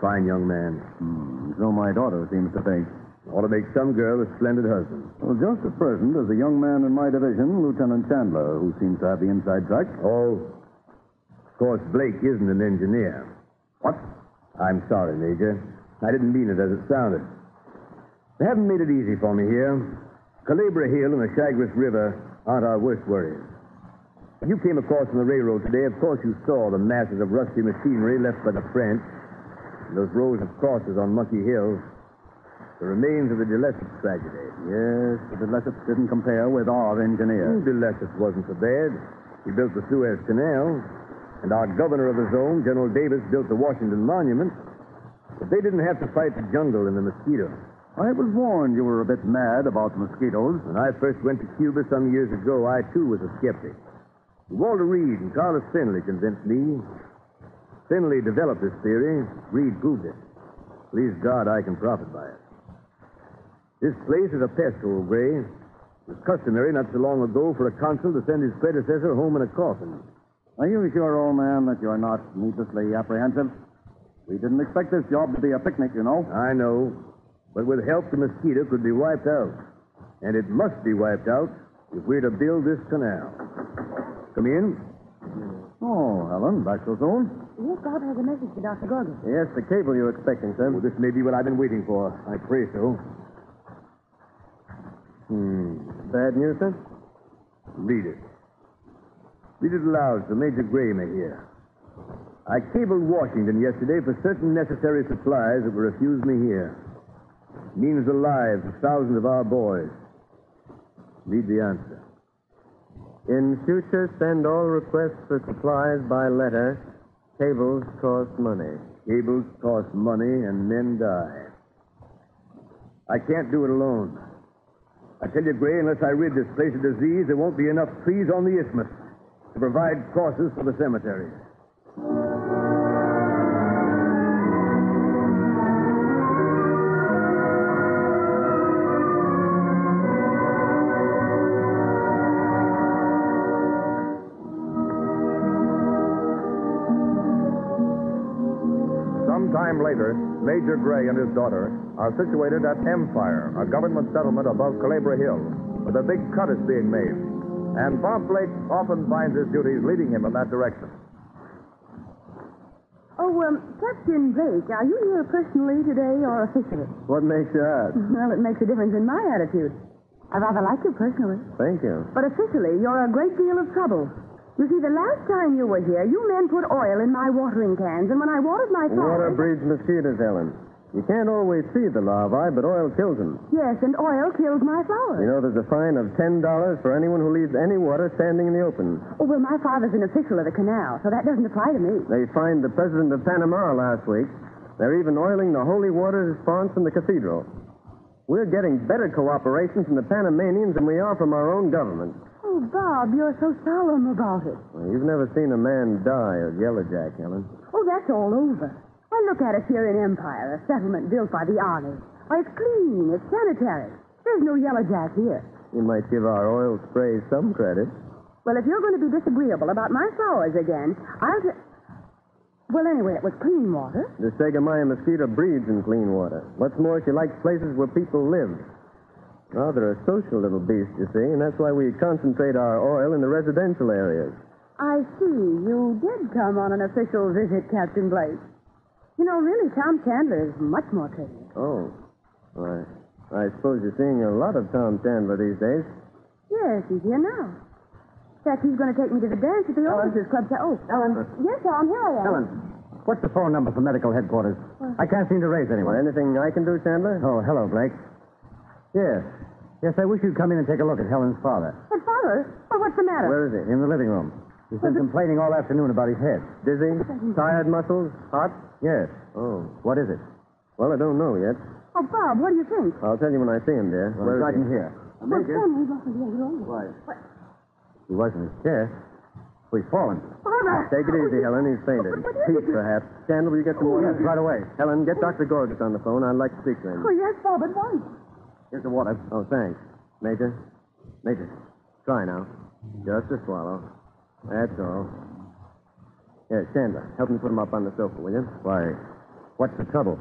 Fine young man. So my daughter seems to think. Ought to make some girl a splendid husband. Well, just at present, there's a young man in my division, Lieutenant Chandler, who seems to have the inside track. Oh, of course, Blake isn't an engineer. What? I'm sorry, Major. I didn't mean it as it sounded. They haven't made it easy for me here. Calabria Hill and the Chagres River aren't our worst worries. When you came across on the railroad today, of course you saw the masses of rusty machinery left by the French, and those rows of crosses on Monkey Hill, the remains of the de Lesseps tragedy. Yes, but de Lesseps didn't compare with our engineers. De Lesseps wasn't so bad. He built the Suez Canal, and our governor of the zone, General Davis, built the Washington Monument. But they didn't have to fight the jungle and the mosquitoes. I was warned you were a bit mad about mosquitoes. When I first went to Cuba some years ago, I, too, was a skeptic. Walter Reed and Carlos Finley convinced me. Finley developed this theory. Reed proved it. Please God, I can profit by it. This place is a pest hole, Gray. It was customary not so long ago for a consul to send his predecessor home in a coffin. Are you sure, old man, that you're not needlessly apprehensive? We didn't expect this job to be a picnic, you know. I know. But with help, the mosquito could be wiped out. And it must be wiped out if we're to build this canal. Come in. Oh, Helen, back so soon? Yes, Bob has a message for Dr. Gorgas. Yes, the cable you're expecting, sir. Well, this may be what I've been waiting for. I pray so. Bad news, sir? Read it. Read it aloud so Major Gray may hear. I cabled Washington yesterday for certain necessary supplies that were refused me here. It means the lives of thousands of our boys. Read the answer. In future, send all requests for supplies by letter. Cables cost money. Cables cost money and men die. I can't do it alone. I tell you, Gray, unless I rid this place of disease, there won't be enough trees on the isthmus to provide crosses for the cemeteries. Sometime later, Major Gray and his daughter are situated at Empire, a government settlement above Calabria Hill, where the big cut is being made. And Bob Blake often finds his duties leading him in that direction. Oh, Captain Blake, are you here personally today or officially? What makes you ask? Well, it makes a difference in my attitude. I rather like you personally. Thank you. But officially, you're a great deal of trouble. You see, the last time you were here, you men put oil in my watering cans, and when I watered my Water flowers... breeds mosquitoes, Ellen. You can't always see the larvae, but oil kills them. Yes, and oil kills my flowers. You know, there's a fine of $10 for anyone who leaves any water standing in the open. Oh, well, my father's an official of the canal, so that doesn't apply to me. They fined the president of Panama last week. They're even oiling the holy water response from the cathedral. We're getting better cooperation from the Panamanians than we are from our own government. Oh, Bob, you're so solemn about it. Well, you've never seen a man die of yellowjack, Helen. Oh, that's all over. Why, look at us here in Empire, a settlement built by the Army. Why, it's clean, it's sanitary. There's no yellowjack here. You might give our oil sprays some credit. Well, if you're going to be disagreeable about my flowers again, I'll just... Well, anyway, it was clean water. The Sagamaya mosquito breeds in clean water. What's more, she likes places where people live. Oh, they're a social little beast, you see, and that's why we concentrate our oil in the residential areas. I see. You did come on an official visit, Captain Blake. You know, really, Tom Chandler is much more courteous. Oh. Well, I suppose you're seeing a lot of Tom Chandler these days. Yes, he's here now. In fact, he's going to take me to the dance at the Officers Club. Ellen. Yes, Tom, here I am. Ellen, what's the phone number for medical headquarters? I can't seem to raise anyone. Anything I can do, Chandler? Oh, hello, Blake. Yes. Yes, I wish you'd come in and take a look at Helen's father. But, Father? Well, what's the matter? Where is he? In the living room. He's been complaining all afternoon about his head. Dizzy? Tired muscles? Hot? Yes. Oh. What is it? Well, I don't know yet. Oh, Bob, what do you think? I'll tell you when I see him, dear. Well, he's right in here. Well, Tom, he's off in here. Why? He was in his chair. Oh, he's fallen. Father! Take it easy, Helen. He's fainted. Heat, perhaps. Chandler, will you get some water? Yes, right away. Helen, get Dr. Gorgas on the phone. I'd like to speak to him. Oh, yes, Bob, at once. Here's the water. Oh, thanks. Major? Major, try now. Just a swallow. That's all. Here, Chandler, help me put him up on the sofa, will you? Why, what's the trouble?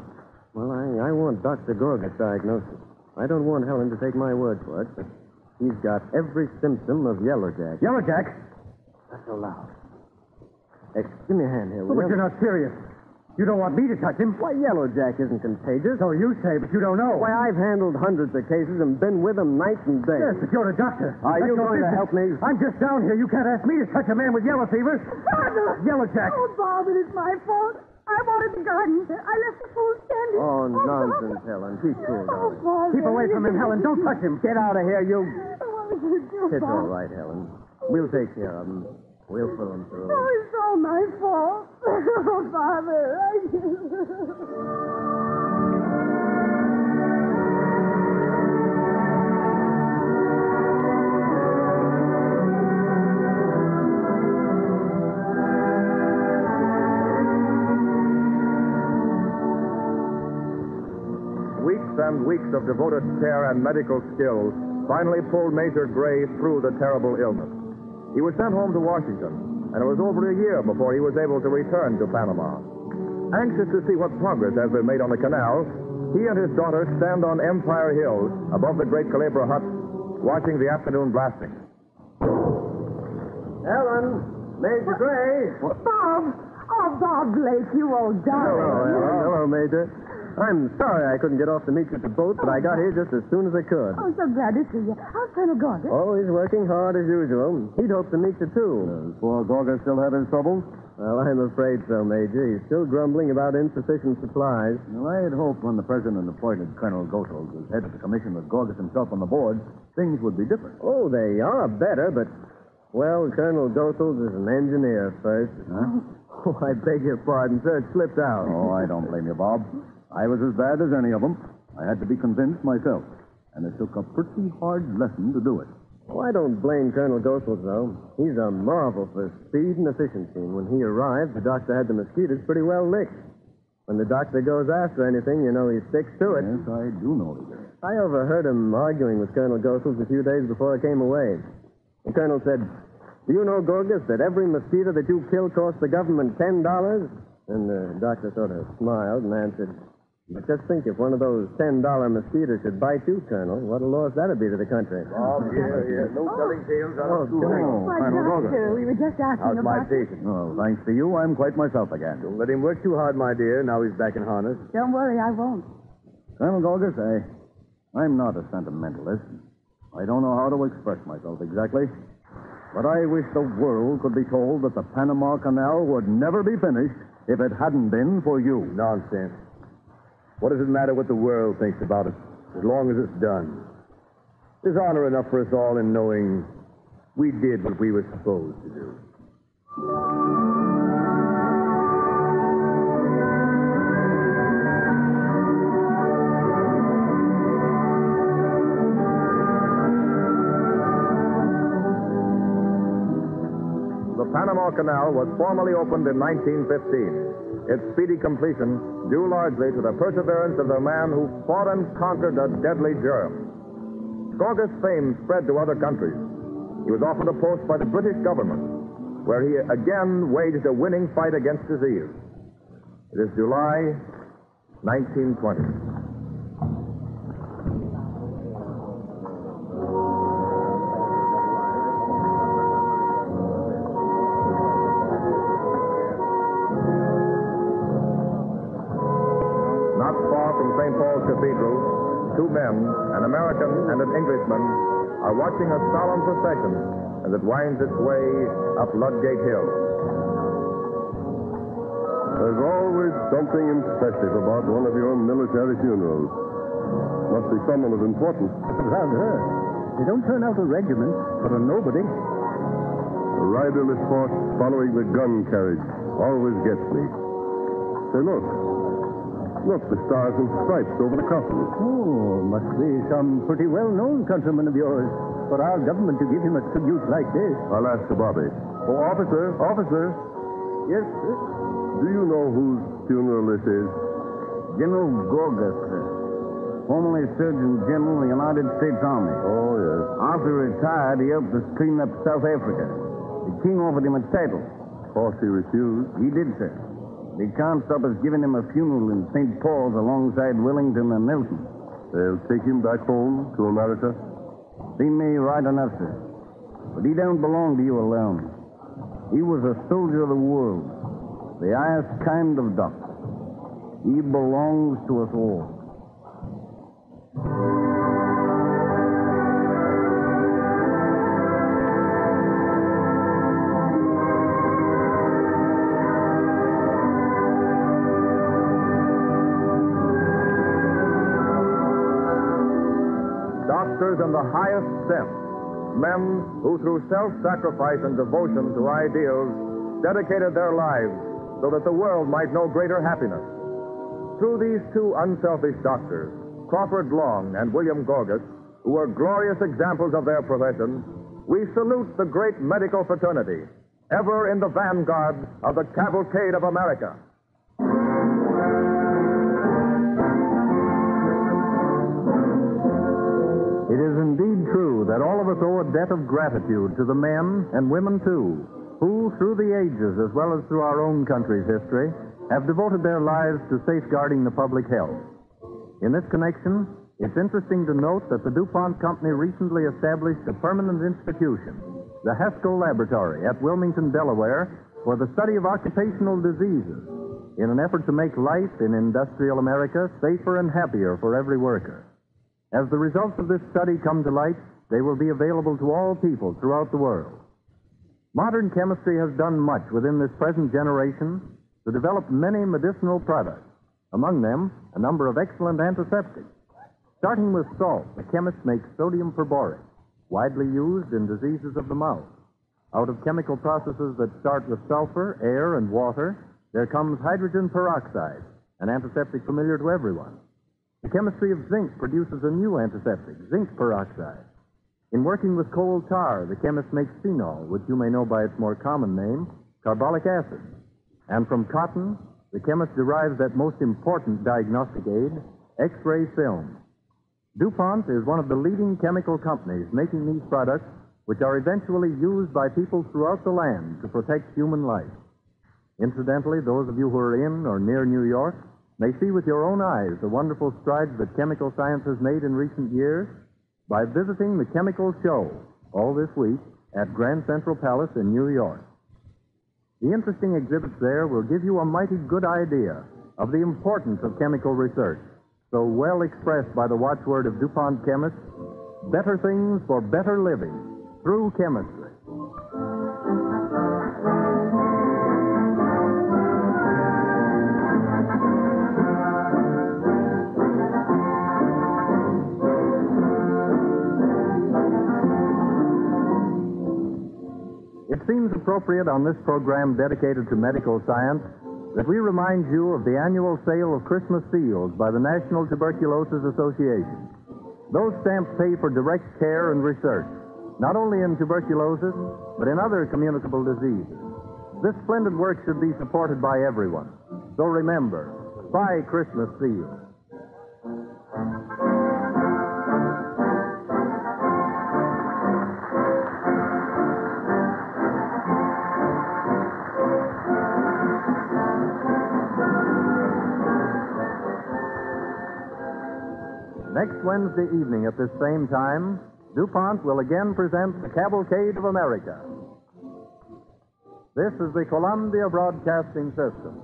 Well, I want Dr. Gorgas' diagnosis. I don't want Helen to take my word for it, but he's got every symptom of Yellow Jack. Yellow Jack? Not so loud. Give me a hand here, will But you? you're not serious. You don't want me to touch him? Why, Yellow Jack isn't contagious. So you say, but you don't know. Why, I've handled hundreds of cases and been with them night and day. Yes, but you're a doctor. Are That's you your going to business. help me? I'm just down here. You can't ask me to touch a man with yellow fever. Father! Yellow Jack. Oh, Bob, it is my fault. I wanted the garden. I left the food standing. Oh, nonsense, Helen. Keep cool, Oh, darling. Father. Keep away from him, Helen. Don't touch him. Get out of here, you... What did you do, It's Bob? all right, Helen. We'll take care of him. We'll put him through. Oh, it's all my fault. Oh, Father. Weeks and weeks of devoted care and medical skill finally pulled Major Gray through the terrible illness. He was sent home to Washington, and it was over a year before he was able to return to Panama. Anxious to see what progress has been made on the canal, he and his daughter stand on Empire Hill above the great Culebra hut, watching the afternoon blasting. Helen, Major Gray. Bob! Oh, Bob Blake, you old darling. Hello, Major. I'm sorry I couldn't get off to meet you at the boat, but I got here just as soon as I could. I'm so glad to see you. How's Colonel Gorgas? Oh, he's working hard as usual. He'd hoped to meet you, too. Poor Gorgas still have his troubles? Well, I'm afraid so, Major. He's still grumbling about insufficient supplies. Well, I had hoped when the president appointed Colonel Goethals as head of the commission with Gorgas himself on the board, things would be different. Oh, they are better, but... Well, Colonel Goethals is an engineer first. Huh? Oh, I beg your pardon, sir. It slipped out. Oh, I don't blame you, Bob. I was as bad as any of them. I had to be convinced myself. And it took a pretty hard lesson to do it. Oh, I don't blame Colonel Goethals, though. He's a marvel for speed and efficiency. And when he arrived, the doctor had the mosquitoes pretty well licked. When the doctor goes after anything, you know he sticks to it. Yes, I do know that. I overheard him arguing with Colonel Goethals a few days before I came away. The colonel said, "Do you know, Gorgas, that every mosquito that you kill costs the government $10? And the doctor sort of smiled and answered, "But just think, if one of those $10 mosquitoes should bite you, Colonel, what a loss that'd be to the country." Bob, here. No telling tales out of school. Why, Colonel Doctor, Gorgas. we were just asking How's my about... patient? Oh, thanks to you, I'm quite myself again. Don't let him work too hard, my dear. Now he's back in harness. Don't worry, I won't. Colonel Gorgas, I'm not a sentimentalist. I don't know how to express myself exactly. But I wish the world could be told that the Panama Canal would never be finished if it hadn't been for you. Nonsense. What does it matter what the world thinks about it, as long as it's done? There's honor enough for us all in knowing we did what we were supposed to do. The Panama Canal was formally opened in 1915. Its speedy completion due largely to the perseverance of the man who fought and conquered a deadly germ. Gorgas' fame spread to other countries. He was offered a post by the British government, where he again waged a winning fight against disease. It is July 1920. Not far from St. Paul's Cathedral, two men, an American and an Englishman, are watching a solemn procession as it winds its way up Ludgate Hill. There's always something impressive about one of your military funerals. Must be someone of importance. Rather. They don't turn out a regiment, but a nobody. The riderless horse following the gun carriage always gets me. Say, look. Look, the stars and stripes over the coffin. Oh, must be some pretty well-known countryman of yours for our government to give him a tribute like this. I'll ask the Bobby. Oh, officer. Yes, sir? Do you know whose funeral this is? General Gorgas, sir. Formerly Surgeon General of the United States Army. Oh, yes. After he retired, he helped us clean up South Africa. The king offered him a title. Of course he refused. He did, sir. He can't stop us giving him a funeral in St. Paul's alongside Wellington and Nelson. They'll take him back home to America? Seem me right enough, sir. But he don't belong to you alone. He was a soldier of the world, the highest kind of doctor. He belongs to us all. Doctors in the highest sense, men who through self-sacrifice and devotion to ideals dedicated their lives so that the world might know greater happiness. Through these two unselfish doctors, Crawford Long and William Gorgas, who were glorious examples of their profession, we salute the great medical fraternity, ever in the vanguard of the cavalcade of America. It is indeed true that all of us owe a debt of gratitude to the men and women, too, who, through the ages as well as through our own country's history, have devoted their lives to safeguarding the public health. In this connection, it's interesting to note that the DuPont Company recently established a permanent institution, the Haskell Laboratory at Wilmington, Delaware, for the study of occupational diseases, in an effort to make life in industrial America safer and happier for every worker. As the results of this study come to light, they will be available to all people throughout the world. Modern chemistry has done much within this present generation to develop many medicinal products, among them a number of excellent antiseptics. Starting with salt, the chemist makes sodium perborate, widely used in diseases of the mouth. Out of chemical processes that start with sulfur, air, and water, there comes hydrogen peroxide, an antiseptic familiar to everyone. The chemistry of zinc produces a new antiseptic, zinc peroxide. In working with coal tar, the chemist makes phenol, which you may know by its more common name, carbolic acid. And from cotton, the chemist derives that most important diagnostic aid, X-ray film. DuPont is one of the leading chemical companies making these products, which are eventually used by people throughout the land to protect human life. Incidentally, those of you who are in or near New York may see with your own eyes the wonderful strides that chemical science has made in recent years by visiting the Chemical Show all this week at Grand Central Palace in New York. The interesting exhibits there will give you a mighty good idea of the importance of chemical research, so well expressed by the watchword of DuPont chemists, better things for better living through chemistry. It seems appropriate on this program dedicated to medical science that we remind you of the annual sale of Christmas seals by the National Tuberculosis Association. Those stamps pay for direct care and research, not only in tuberculosis, but in other communicable diseases. This splendid work should be supported by everyone. So remember, buy Christmas seals. Next Wednesday evening at this same time, DuPont will again present the Cavalcade of America. This is the Columbia Broadcasting System.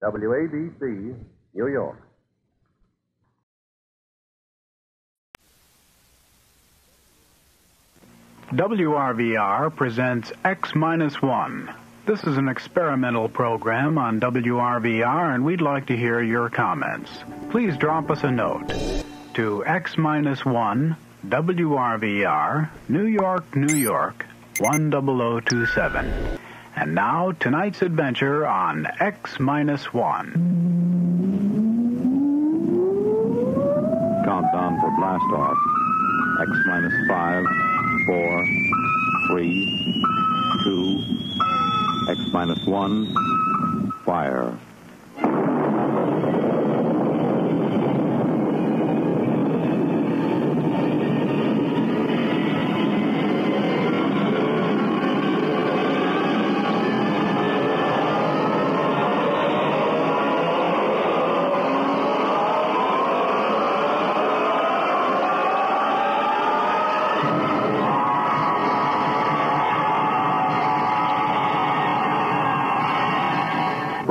WABC, New York. WRVR presents X-1. This is an experimental program on WRVR, and we'd like to hear your comments. Please drop us a note to X-1, WRVR, New York, New York, 10027. And now, tonight's adventure on X-1. Countdown for blast off. X-5, 4, 3, 2, X-1, fire.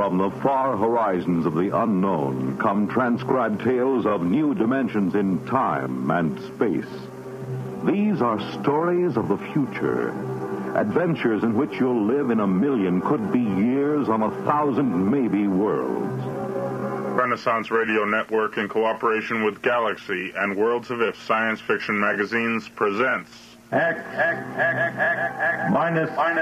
From the far horizons of the unknown come transcribed tales of new dimensions in time and space. These are stories of the future. Adventures in which you'll live in a million, could be years on 1,000 maybe worlds. Renaissance Radio Network, in cooperation with Galaxy and Worlds of If Science Fiction Magazines, presents X minus 1.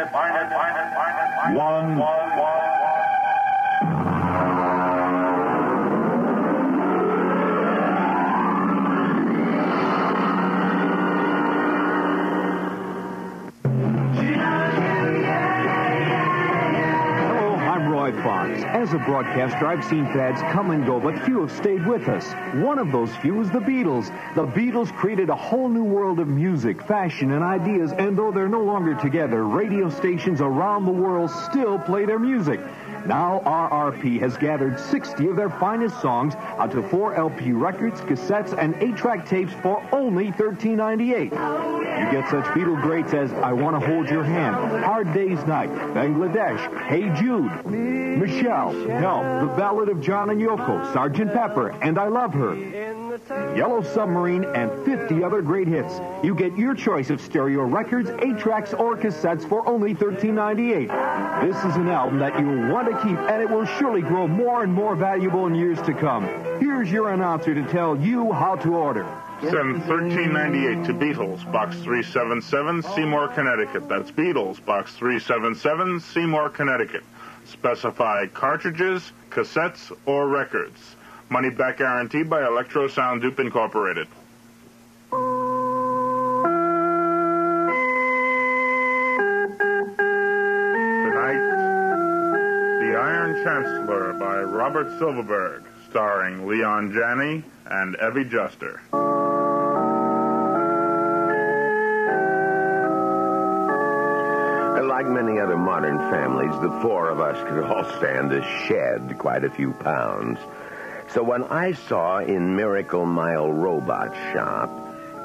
As a broadcaster, I've seen fads come and go, but few have stayed with us. One of those few is the Beatles. The Beatles created a whole new world of music, fashion, and ideas, and though they're no longer together, radio stations around the world still play their music. Now, RRP has gathered 60 of their finest songs onto 4 LP records, cassettes, and 8-track tapes for only $13.98. You get such Beatle greats as I Want to Hold Your Hand, Hard Day's Night, Bangladesh, Hey Jude, Michelle, Help, The Ballad of John and Yoko, Sgt. Pepper, and I Love Her, Yellow Submarine, and 50 other great hits. You get your choice of stereo records, 8-tracks, or cassettes for only $13.98. This is an album that you'll want to keep, and it will surely grow more and more valuable in years to come. Here's your announcer to tell you how to order. Send $13.98 to Beatles, Box 377, Seymour, Connecticut. That's Beatles, Box 377, Seymour, Connecticut. Specify cartridges, cassettes, or records. Money back guaranteed by Electro Sound Dupe Incorporated. Tonight, The Iron Chancellor by Robert Silverberg, starring Leon Janney and Evie Juster. Like many other modern families, the 4 of us could all stand to shed quite a few pounds. So when I saw in Miracle Mile Robot Shop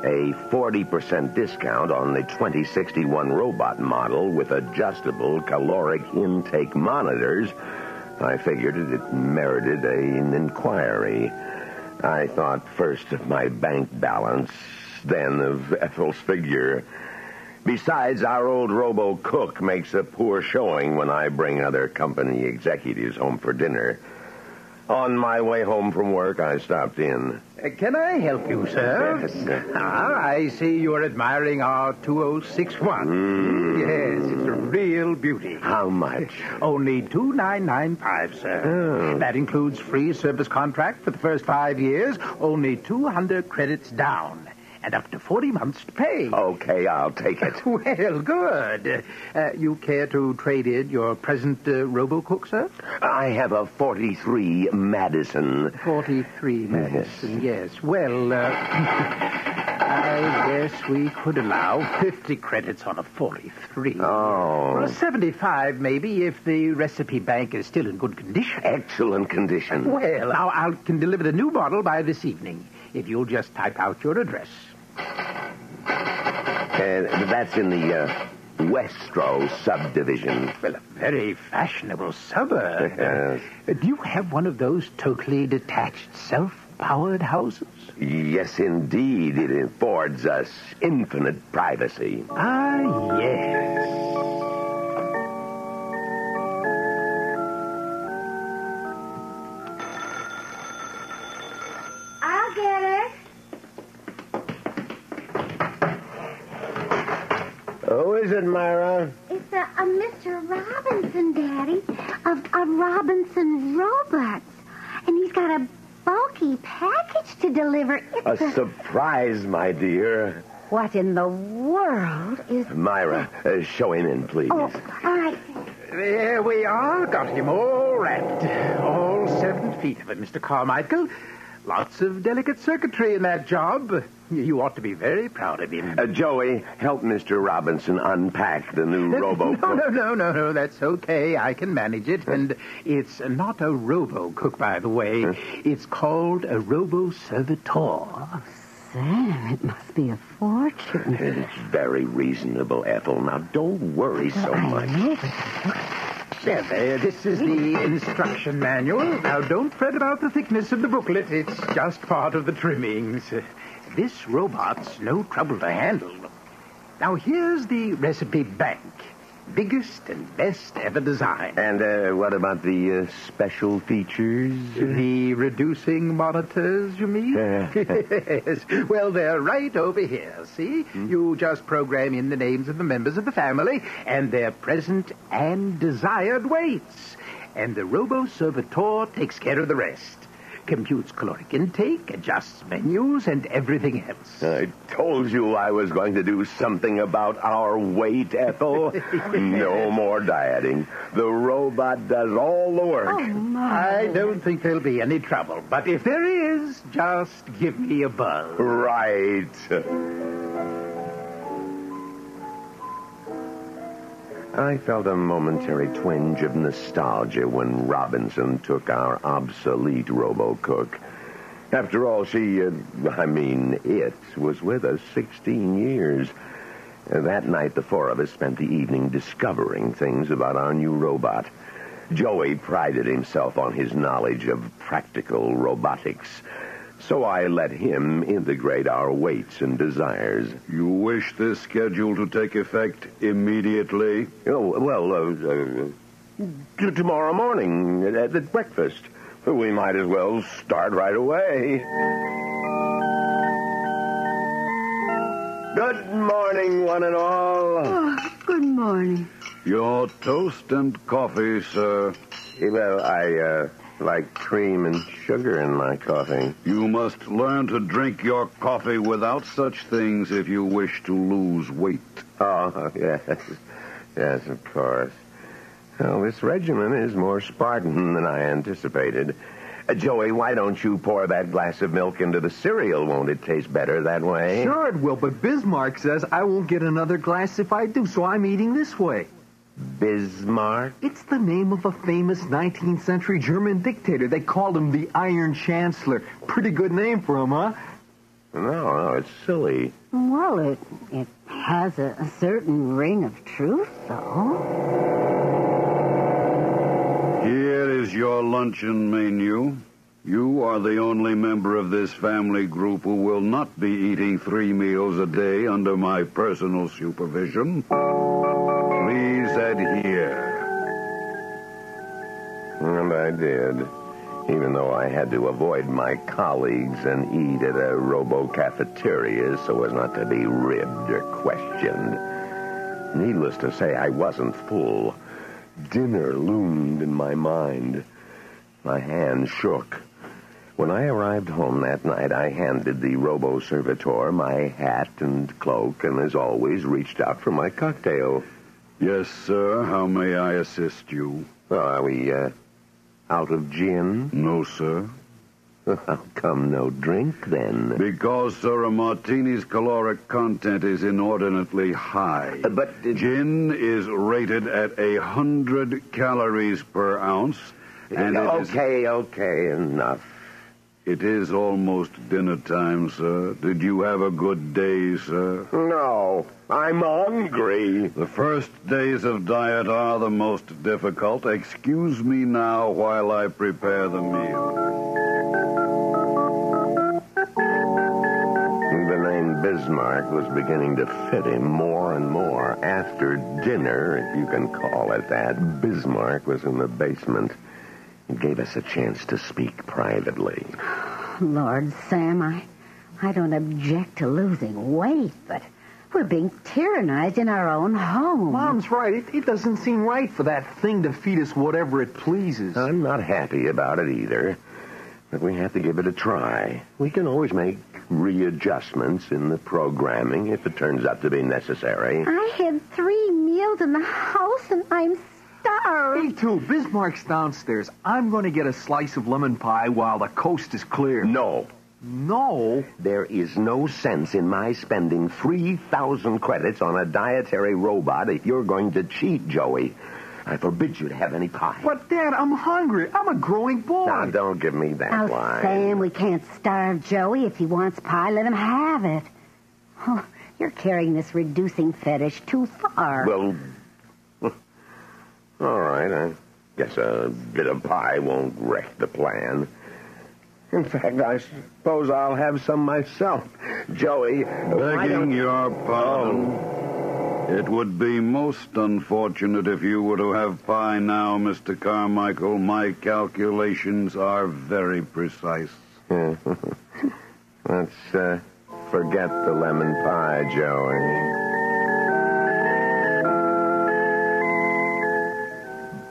a 40% discount on the 2061 robot model with adjustable caloric intake monitors, I figured it merited an inquiry. I thought first of my bank balance, then of Ethel's figure. Besides, our old robo-cook makes a poor showing when I bring other company executives home for dinner. On my way home from work, I stopped in. Can I help you, sir? Yes. I see you're admiring our 2061. Yes, it's a real beauty. How much? Only $2,995, sir. Oh. That includes free service contract for the first 5 years, only 200 credits down. And up to 40 months to pay. Okay, I'll take it. Well, good. You care to trade in your present RoboCook, sir? I have a 43 Madison. 43 Madison, yes. Well, I guess we could allow 50 credits on a 43. Oh. Or 75, maybe, if the recipe bank is still in good condition. Excellent condition. Well, I can deliver the new bottle by this evening, if you'll just type out your address. That's in the Westro subdivision. Well, a very fashionable suburb. Yes. Do you have one of those totally detached, self-powered houses? Yes, indeed. It affords us infinite privacy. Ah, yes. I'll get her. Who is it, Myra? It's a Mr. Robinson, Daddy, of Robinson Robots. And he's got a bulky package to deliver. It's A surprise, my dear. What in the world is... Myra, show him in, please. Oh, all right. There we are. Got him all wrapped. All 7 feet of it, Mr. Carmichael. Lots of delicate circuitry in that job. You ought to be very proud of him. Joey, help Mr. Robinson unpack the new RoboCook. No, that's okay. I can manage it. And it's not a RoboCook, by the way. It's called a RoboServitor. Sam, it must be a fortune. It's very reasonable, Ethel. Now, don't worry so much. There, this is the instruction manual. Now, don't fret about the thickness of the booklet. It's just part of the trimmings. This robot's no trouble to handle. Now, here's the recipe bank. Biggest and best ever designed. And what about the special features? The reducing monitors, you mean? Yes. Well, they're right over here, see? You just program in the names of the members of the family and their present and desired weights. And the Robo-Servitor takes care of the rest. Computes caloric intake, adjusts menus, and everything else. I told you I was going to do something about our weight, Ethel. No more dieting. The robot does all the work. Oh, my. I don't think there'll be any trouble. But if there is, just give me a buzz. Right. I felt a momentary twinge of nostalgia when Robinson took our obsolete robo-cook. After all, it was with us 16 years. That night, the four of us spent the evening discovering things about our new robot. Joey prided himself on his knowledge of practical robotics, so I let him integrate our weights and desires. You wish this schedule to take effect immediately? Oh, well, tomorrow morning at breakfast. We might as well start right away. Good morning, one and all. Oh, good morning. Your toast and coffee, sir. Well, I like cream and sugar in my coffee. You must learn to drink your coffee without such things if you wish to lose weight. Oh, yes. Yes, of course. Well, this regimen is more Spartan than I anticipated. Joey, why don't you pour that glass of milk into the cereal? Won't it taste better that way? Sure it will, but Bismarck says I won't get another glass if I do, so I'm eating this way. Bismarck? It's the name of a famous 19th century German dictator. They called him the Iron Chancellor. Pretty good name for him, huh? No, it's silly. Well, it has a certain ring of truth, though. Here is your luncheon menu. You are the only member of this family group who will not be eating 3 meals a day under my personal supervision. Please adhere. And I did, even though I had to avoid my colleagues and eat at a robo-cafeteria so as not to be ribbed or questioned. Needless to say, I wasn't full. Dinner loomed in my mind. My hand shook. When I arrived home that night, I handed the robo-servitor my hat and cloak and, as always, reached out for my cocktail. Yes, sir. How may I assist you? Are we, out of gin? No, sir. How come no drink, then? Because, sir, a martini's caloric content is inordinately high. But gin is rated at 100 calories per ounce. And Okay, enough. It is almost dinner time, sir. Did you have a good day, sir? No, I'm hungry. The first days of diet are the most difficult. Excuse me now while I prepare the meal. The name Bismarck was beginning to fit him more and more. After dinner, if you can call it that, Bismarck was in the basement. It gave us a chance to speak privately. Lord, Sam, I don't object to losing weight, but we're being tyrannized in our own home. Mom's right. It doesn't seem right for that thing to feed us whatever it pleases. I'm not happy about it either, but we have to give it a try. We can always make readjustments in the programming if it turns out to be necessary. I had 3 meals in the house, and I'm starved. Me too. Bismarck's downstairs. I'm going to get a slice of lemon pie while the coast is clear. No. No? There is no sense in my spending 3,000 credits on a dietary robot if you're going to cheat, Joey. I forbid you to have any pie. But, Dad, I'm hungry. I'm a growing boy. Now, don't give me that line. Sam, we can't starve Joey. If he wants pie, let him have it. Oh, you're carrying this reducing fetish too far. Well, All right, I guess a bit of pie won't wreck the plan. In fact, I suppose I'll have some myself. Joey, Begging your pardon. It would be most unfortunate if you were to have pie now, Mr. Carmichael. My calculations are very precise. Let's forget the lemon pie, Joey.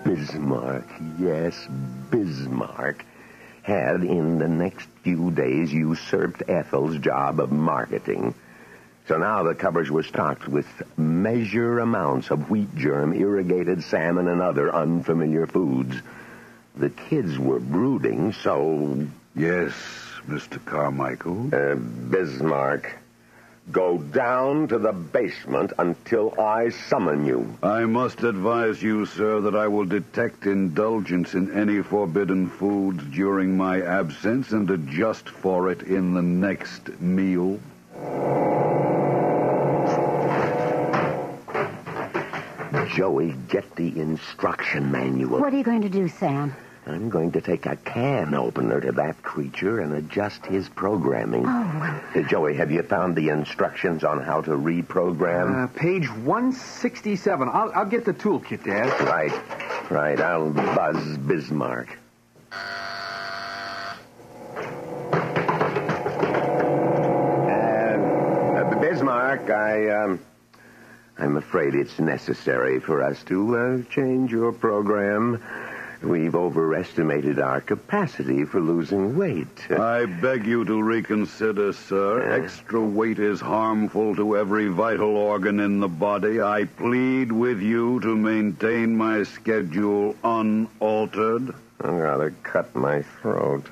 Bismarck, yes, Bismarck, had in the next few days usurped Ethel's job of marketing. So now the cupboards were stocked with measure amounts of wheat germ, irrigated salmon, and other unfamiliar foods. The kids were brooding, so... Yes, Mr. Carmichael? Bismarck, go down to the basement until I summon you. I must advise you, sir, that I will detect indulgence in any forbidden foods during my absence and adjust for it in the next meal. Joey, get the instruction manual. What are you going to do, Sam? I'm going to take a can opener to that creature and adjust his programming. Oh. Joey, have you found the instructions on how to reprogram? Page 167. I'll get the toolkit, Dad. Right. I'll buzz Bismarck. Bismarck, I'm afraid it's necessary for us to change your program. We've overestimated our capacity for losing weight. I beg you to reconsider, sir. Extra weight is harmful to every vital organ in the body. I plead with you to maintain my schedule unaltered. I'd rather cut my throat.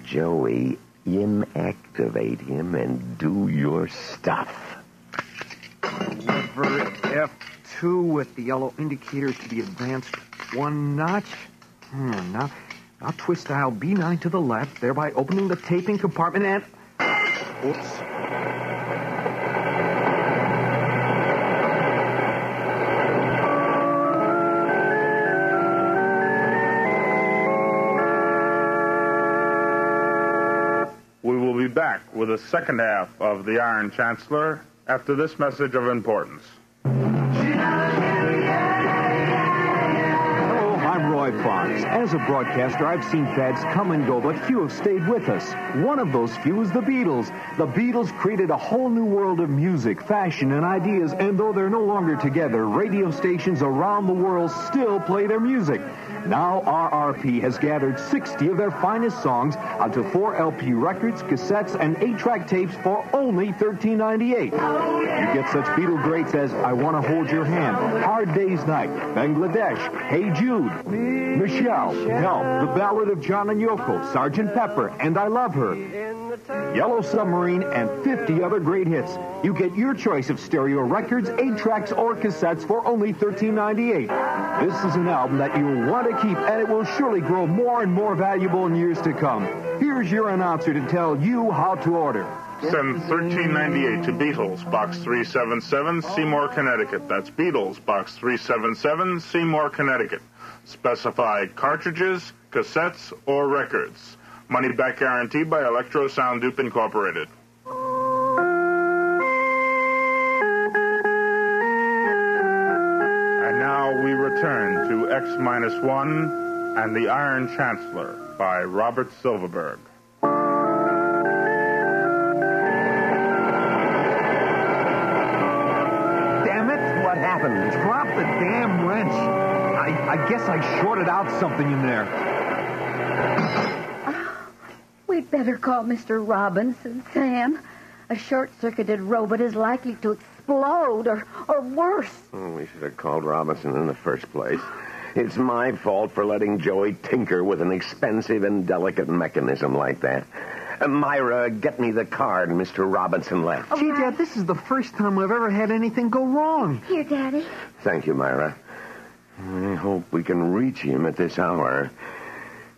Joey, inactivate him and do your stuff. Lever F2 with the yellow indicator to be advanced one notch. Now twist dial B9 to the left, thereby opening the taping compartment and... Oops. We will be back with the second half of The Iron Chancellor after this message of importance. Roy Fox. As a broadcaster, I've seen fads come and go, but few have stayed with us. One of those few is the Beatles. The Beatles created a whole new world of music, fashion, and ideas, and though they're no longer together, radio stations around the world still play their music. Now RRP has gathered 60 of their finest songs onto 4 LP records, cassettes, and 8-track tapes for only $13.98. You get such Beatle greats as I Want to Hold Your Hand, Hard Day's Night, Bangladesh, Hey Jude, Michelle, Help, The Ballad of John and Yoko, Sgt. Pepper, and I Love Her, Yellow Submarine, and 50 other great hits. You get your choice of stereo records, 8-tracks, or cassettes for only $13.98. This is an album that you'll want to keep, and it will surely grow more and more valuable in years to come. Here's your announcer to tell you how to order. Send $13.98 to Beatles, Box 377, Seymour, Connecticut. That's Beatles, Box 377, Seymour, Connecticut. Specify cartridges, cassettes, or records. Money back guarantee by Electro Sound Dupe Incorporated. And now we return to X-1 and the Iron Chancellor by Robert Silverberg. Damn it! What happened? Drop the damn wrench. I guess I shorted out something in there. We'd better call Mr. Robinson, Sam. A short-circuited robot is likely to explode or worse. We should have called Robinson in the first place. It's my fault for letting Joey tinker with an expensive and delicate mechanism like that. Myra, get me the card Mr. Robinson left. Gee, Dad, this is the first time I've ever had anything go wrong. Here, Daddy. Thank you, Myra. I hope we can reach him at this hour.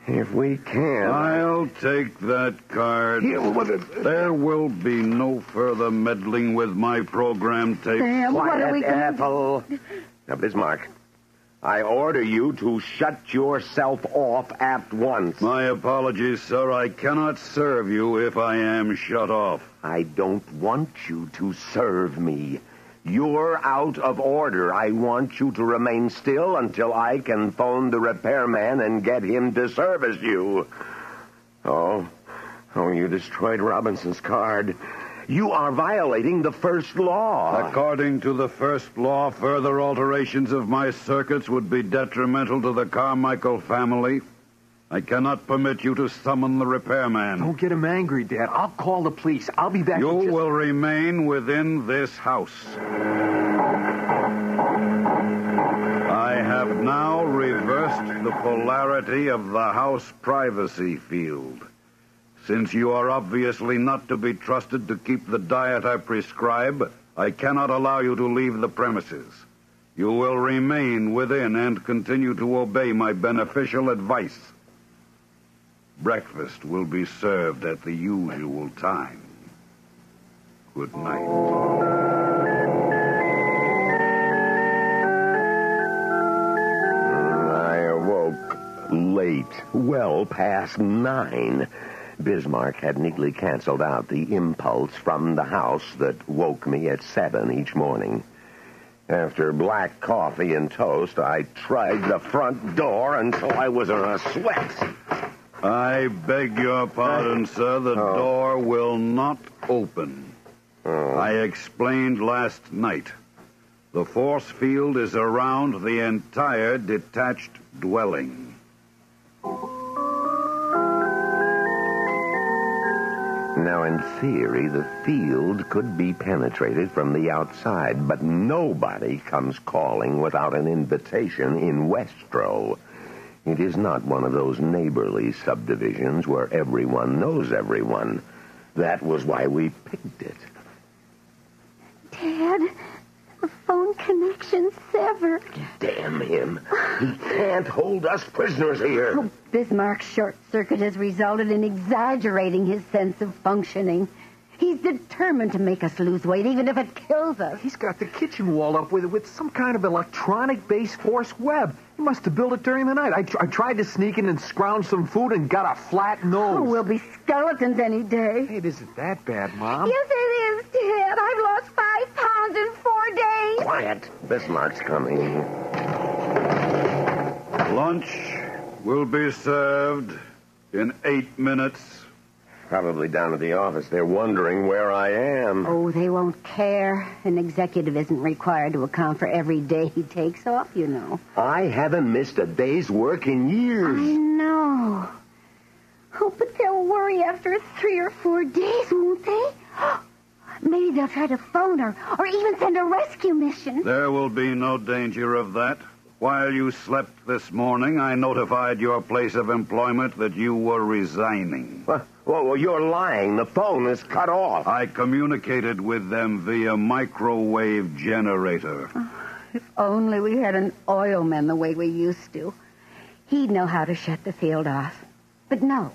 If we can... I'll take that card. There will be no further meddling with my program tape. Sam, what are we going Ethel. Now, Bismarck, I order you to shut yourself off at once. My apologies, sir. I cannot serve you if I am shut off. I don't want you to serve me. You're out of order. I want you to remain still until I can phone the repairman and get him to service you. Oh, you destroyed Robinson's card. You are violating the first law. According to the first law, further alterations of my circuits would be detrimental to the Carmichael family. I cannot permit you to summon the repairman. Don't get him angry, Dad. I'll call the police. I'll be back. You will remain within this house. I have now reversed the polarity of the house privacy field. Since you are obviously not to be trusted to keep the diet I prescribe, I cannot allow you to leave the premises. You will remain within and continue to obey my beneficial advice. Breakfast will be served at the usual time. Good night. I awoke late, well past 9. Bismarck had neatly canceled out the impulse from the house that woke me at 7 each morning. After black coffee and toast, I tried the front door until I was in a sweat. I beg your pardon, sir. The door will not open. I explained last night. The force field is around the entire detached dwelling. Now, in theory, the field could be penetrated from the outside, but nobody comes calling without an invitation in Westro. It is not one of those neighborly subdivisions where everyone knows everyone. That was why we picked it. Dad, the phone connection's severed. Damn him. He can't hold us prisoners here. Oh, Bismarck's short circuit has resulted in exaggerating his sense of functioning. He's determined to make us lose weight, even if it kills us. He's got the kitchen wall up with some kind of electronic-based force web. He must have built it during the night. I tried to sneak in and scrounge some food and got a flat nose. Oh, we'll be skeletons any day. Hey, it isn't that bad, Mom. Yes, it is, Dad. I've lost 5 pounds in 4 days. Quiet. Bismarck's coming. Lunch will be served in 8 minutes. Probably down at the office. They're wondering where I am. Oh, they won't care. An executive isn't required to account for every day he takes off, you know. I haven't missed a day's work in years. I know. Oh, but they'll worry after 3 or 4 days, won't they? Maybe they'll try to phone her or even send a rescue mission. There will be no danger of that. While you slept this morning, I notified your place of employment that you were resigning. Well, you're lying. The phone is cut off. I communicated with them via microwave generator. If only we had an oilman the way we used to. He'd know how to shut the field off. But no.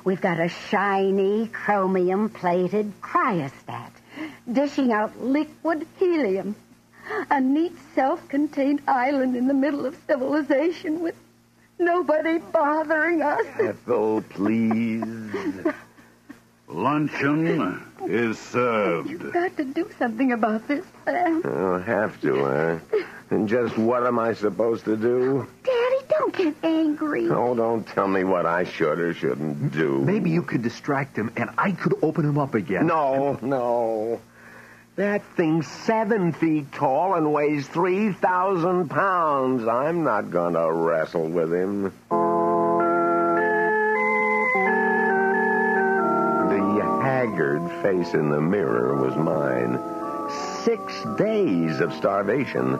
We've got a shiny, chromium-plated cryostat dishing out liquid helium. A neat, self-contained island in the middle of civilization with nobody bothering us. Ethel, please. Luncheon is served. You've got to do something about this, Sam. I'll have to, huh? And just what am I supposed to do? Daddy, don't get angry. Oh, don't tell me what I should or shouldn't do. Maybe you could distract him, and I could open him up again. No. That thing's 7 feet tall and weighs 3,000 pounds. I'm not going to wrestle with him. The haggard face in the mirror was mine. 6 days of starvation.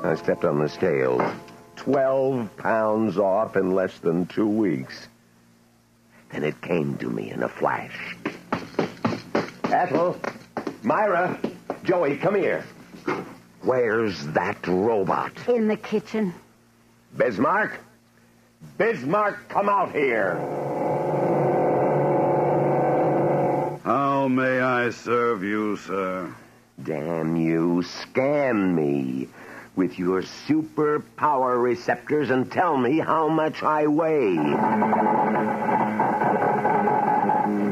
I stepped on the scale. 12 pounds off in less than 2 weeks. Then it came to me in a flash. Ethel, Myra, Joey, come here. Where's that robot? In the kitchen. Bismarck? Bismarck, come out here. How may I serve you, sir? Damn you, scan me. with your super power receptors and tell me how much I weigh.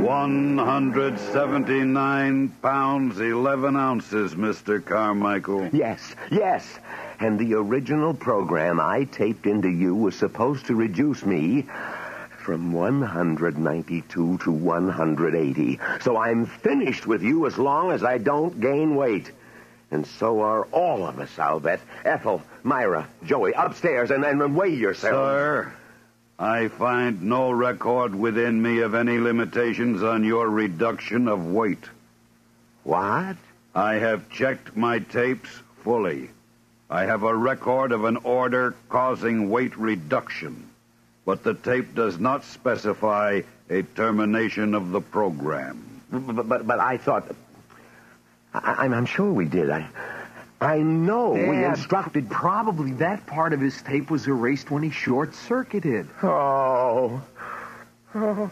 179 pounds, 11 ounces, Mr. Carmichael. Yes. And the original program I taped into you was supposed to reduce me from 192 to 180. So I'm finished with you as long as I don't gain weight. And so are all of us, I'll bet. Ethel, Myra, Joey, upstairs, and weigh yourselves. Sir, I find no record within me of any limitations on your reduction of weight. What? I have checked my tapes fully. I have a record of an order causing weight reduction, but the tape does not specify a termination of the program. But I thought... I'm sure we did. I know we instructed... Probably that part of his tape was erased when he short-circuited. Oh. Dear,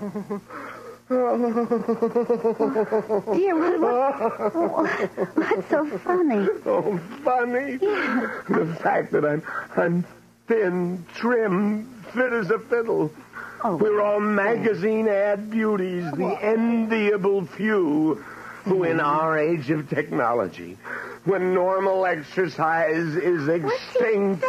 what's so funny? Oh, funny? Yeah. The fact that I'm thin, trim, fit as a fiddle. Oh. We're all magazine ad beauties, the enviable few who in our age of technology, when normal exercise is extinct,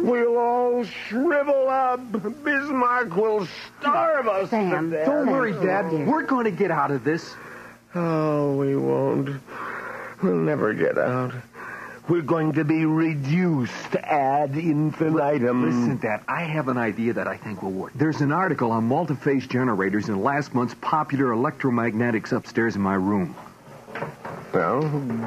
we'll all shrivel up. Bismarck will starve us to death. Don't worry, Dad. We're going to get out of this. Oh, we won't. We'll never get out. We're going to be reduced ad infinitum. Listen, Dad, I have an idea that I think will work. There's an article on multi-phase generators in last month's Popular Electromagnetics upstairs in my room. Well,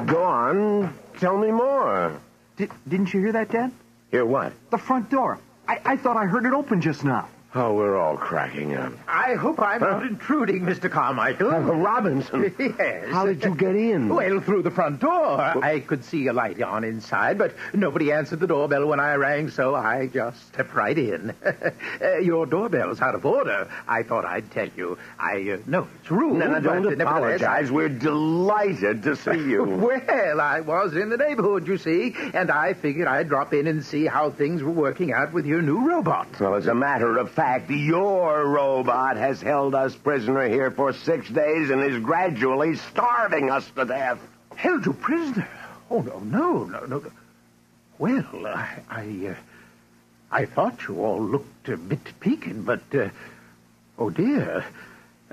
go on. Tell me more. Didn't you hear that, Dad? Hear what? The front door. I thought I heard it open just now. Oh, we're all cracking up. I hope I'm not intruding, Mr. Carmichael. Robinson. Yes. How did you get in? Well, through the front door. I could see a light on inside, but nobody answered the doorbell when I rang, so I just stepped right in. Your doorbell's out of order. I thought I'd tell you. I know it's rude. No, don't apologize. We're delighted to see you. Well, I was in the neighborhood, you see, and I figured I'd drop in and see how things were working out with your new robot. Well, as a matter of fact, your robot has held us prisoner here for 6 days and is gradually starving us to death. Held you prisoner? Oh, no. Well, I thought you all looked a bit peaking, but, oh, dear.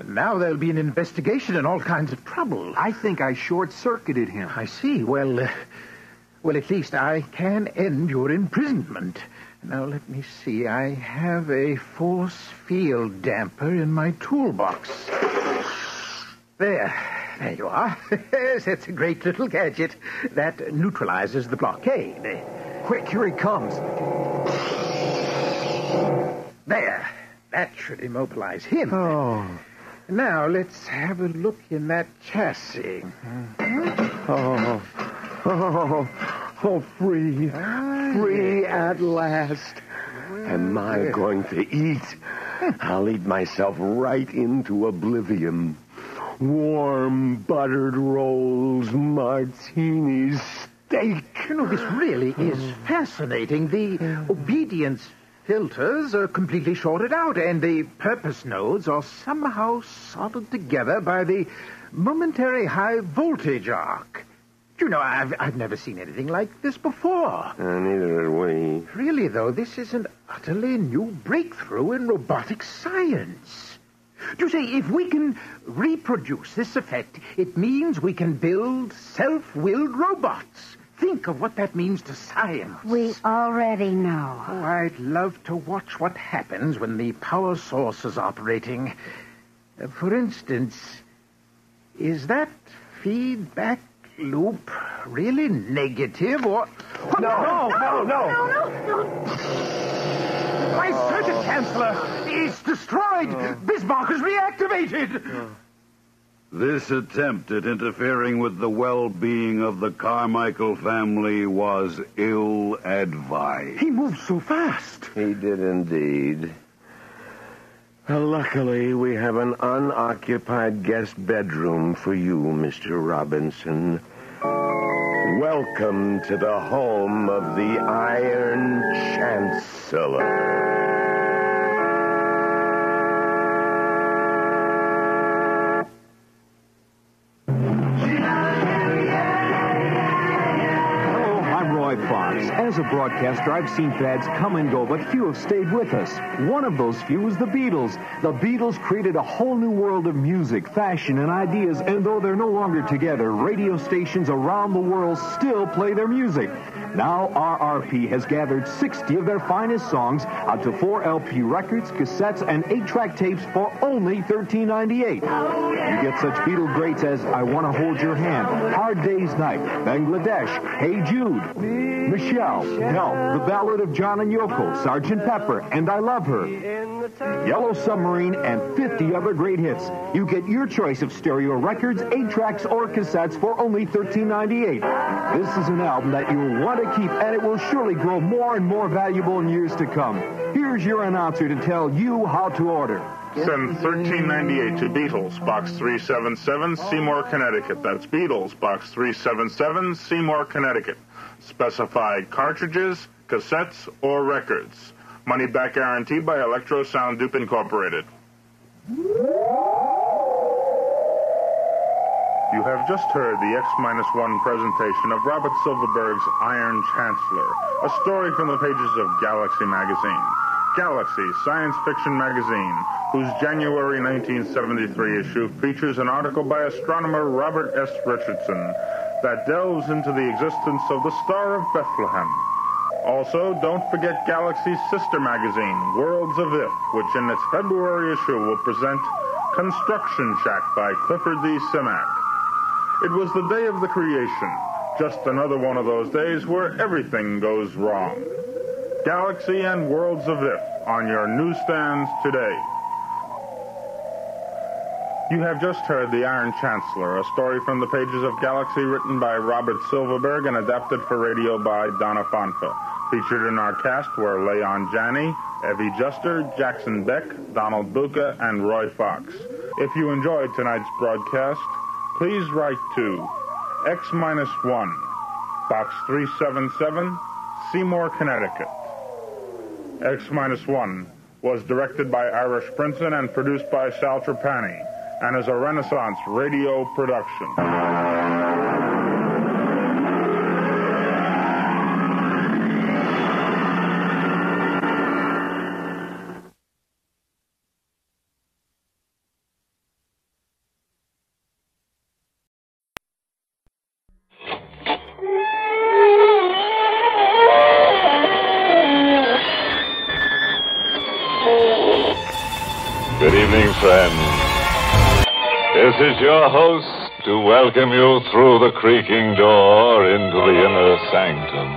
Now there'll be an investigation and all kinds of trouble. I think I short-circuited him. I see. Well, at least I can end your imprisonment. Now, let me see. I have a force field damper in my toolbox. There you are. Yes, that's a great little gadget. That neutralizes the blockade. Quick, here he comes. There. That should immobilize him. Oh. Now, let's have a look in that chassis. Oh, free. Free at last. Am I going to eat? I'll eat myself right into oblivion. Warm buttered rolls, martinis, steak. You know, this really is fascinating. The obedience filters are completely shorted out, and the purpose nodes are somehow soldered together by the momentary high voltage arc. You know, I've never seen anything like this before. Neither had we. Really, though, this is an utterly new breakthrough in robotic science. You see, if we can reproduce this effect, it means we can build self-willed robots. Think of what that means to science. We already know. Oh, I'd love to watch what happens when the power source is operating. For instance, is that feedback loop really negative or... No. My circuit canceller is destroyed. Bismarck is reactivated. This attempt at interfering with the well-being of the Carmichael family was ill-advised. He moved so fast. He did indeed. Well, luckily, we have an unoccupied guest bedroom for you, Mr. Robinson. Welcome to the home of the Iron Chancellor. As a broadcaster, I've seen fads come and go, but few have stayed with us. One of those few is the Beatles. The Beatles created a whole new world of music, fashion, and ideas, and though they're no longer together, radio stations around the world still play their music. Now, RRP has gathered 60 of their finest songs onto 4 LP records, cassettes, and 8-track tapes for only $13.98. You get such Beatle greats as I Want to Hold Your Hand, Hard Day's Night, Bangladesh, Hey Jude, Michelle, Help, The Ballad of John and Yoko, Sgt. Pepper, and I Love Her, Yellow Submarine, and 50 other great hits. You get your choice of stereo records, 8-tracks, or cassettes for only $13.98. This is an album that you'll want to keep, and it will surely grow more and more valuable in years to come. Here's your announcer to tell you how to order. Send $13.98 to Beatles, Box 377, Seymour, Connecticut. That's Beatles, Box 377, Seymour, Connecticut. Specify cartridges, cassettes, or records. Money back guarantee by Electro Sound Dupe Incorporated. You have just heard the X-1 presentation of Robert Silverberg's Iron Chancellor, a story from the pages of Galaxy magazine. Galaxy, science fiction magazine, whose January 1973 issue features an article by astronomer Robert S. Richardson that delves into the existence of the Star of Bethlehem. Also, don't forget Galaxy's sister magazine, Worlds of If, which in its February issue will present Construction Shack by Clifford D. Simak. It was the day of the creation, just another one of those days where everything goes wrong. Galaxy and Worlds of If on your newsstands today. You have just heard The Iron Chancellor, a story from the pages of Galaxy written by Robert Silverberg and adapted for radio by Donna Fonfa. Featured in our cast were Leon Janney, Evie Juster, Jackson Beck, Donald Buca, and Roy Fox. If you enjoyed tonight's broadcast, please write to X-1, Box 377, Seymour, Connecticut. X-1 was directed by Irish Princeton and produced by Sal Trapani, and is a Renaissance radio production. Good evening, friends. This is your host to welcome you through the creaking door into the inner sanctum.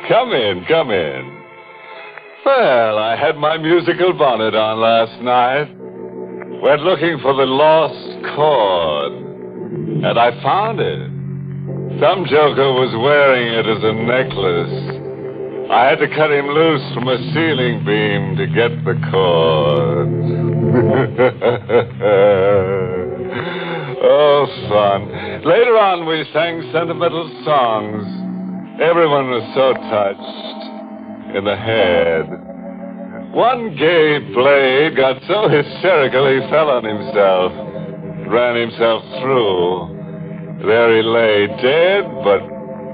Come in, come in. Well, I had my musical bonnet on last night. Went looking for the lost chord, and I found it. Some joker was wearing it as a necklace. I had to cut him loose from a ceiling beam to get the chord. Oh, fun. Later on, we sang sentimental songs. Everyone was so touched in the head. One gay blade got so hysterical he fell on himself, ran himself through. There he lay, dead, but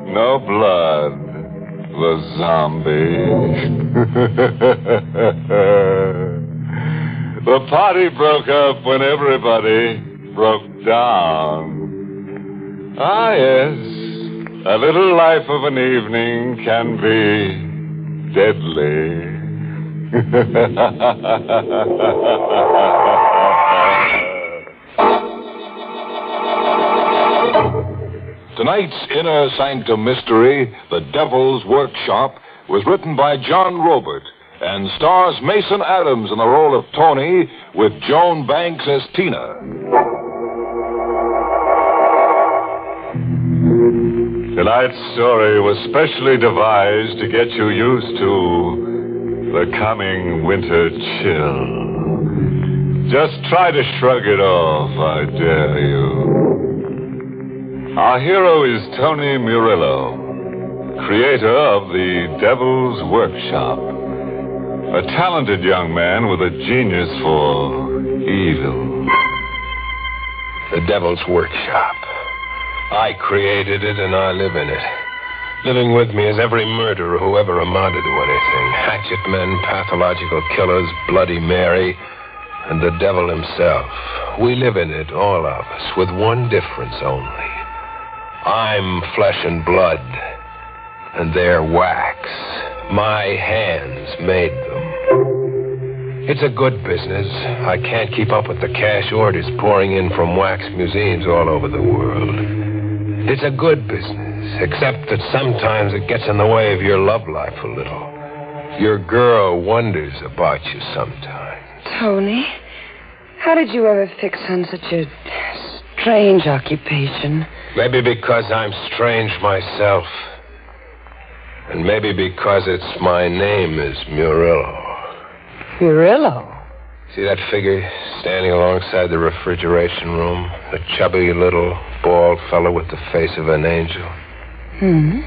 no blood. The zombie. The party broke up when everybody broke down. Ah, yes, a little life of an evening can be deadly. Tonight's Inner Sanctum Mystery, The Devil's Workshop, was written by John Robert and stars Mason Adams in the role of Tony with Joan Banks as Tina. Tonight's story was specially devised to get you used to the coming winter chill. Just try to shrug it off, I dare you. Our hero is Tony Murillo, creator of the Devil's Workshop. A talented young man with a genius for evil. The Devil's Workshop. I created it and I live in it. Living with me is every murderer who ever amounted to anything. Hatchet men, pathological killers, Bloody Mary, and the devil himself. We live in it, all of us, with one difference only. I'm flesh and blood, and they're wax. My hands made them. It's a good business. I can't keep up with the cash orders pouring in from wax museums all over the world. It's a good business, except that sometimes it gets in the way of your love life a little. Your girl wonders about you sometimes. Tony, how did you ever fix on such a strange occupation? Maybe because I'm strange myself. And maybe because it's my name is Murillo. Murillo? See that figure standing alongside the refrigeration room? A chubby little bald fellow with the face of an angel. Hmm?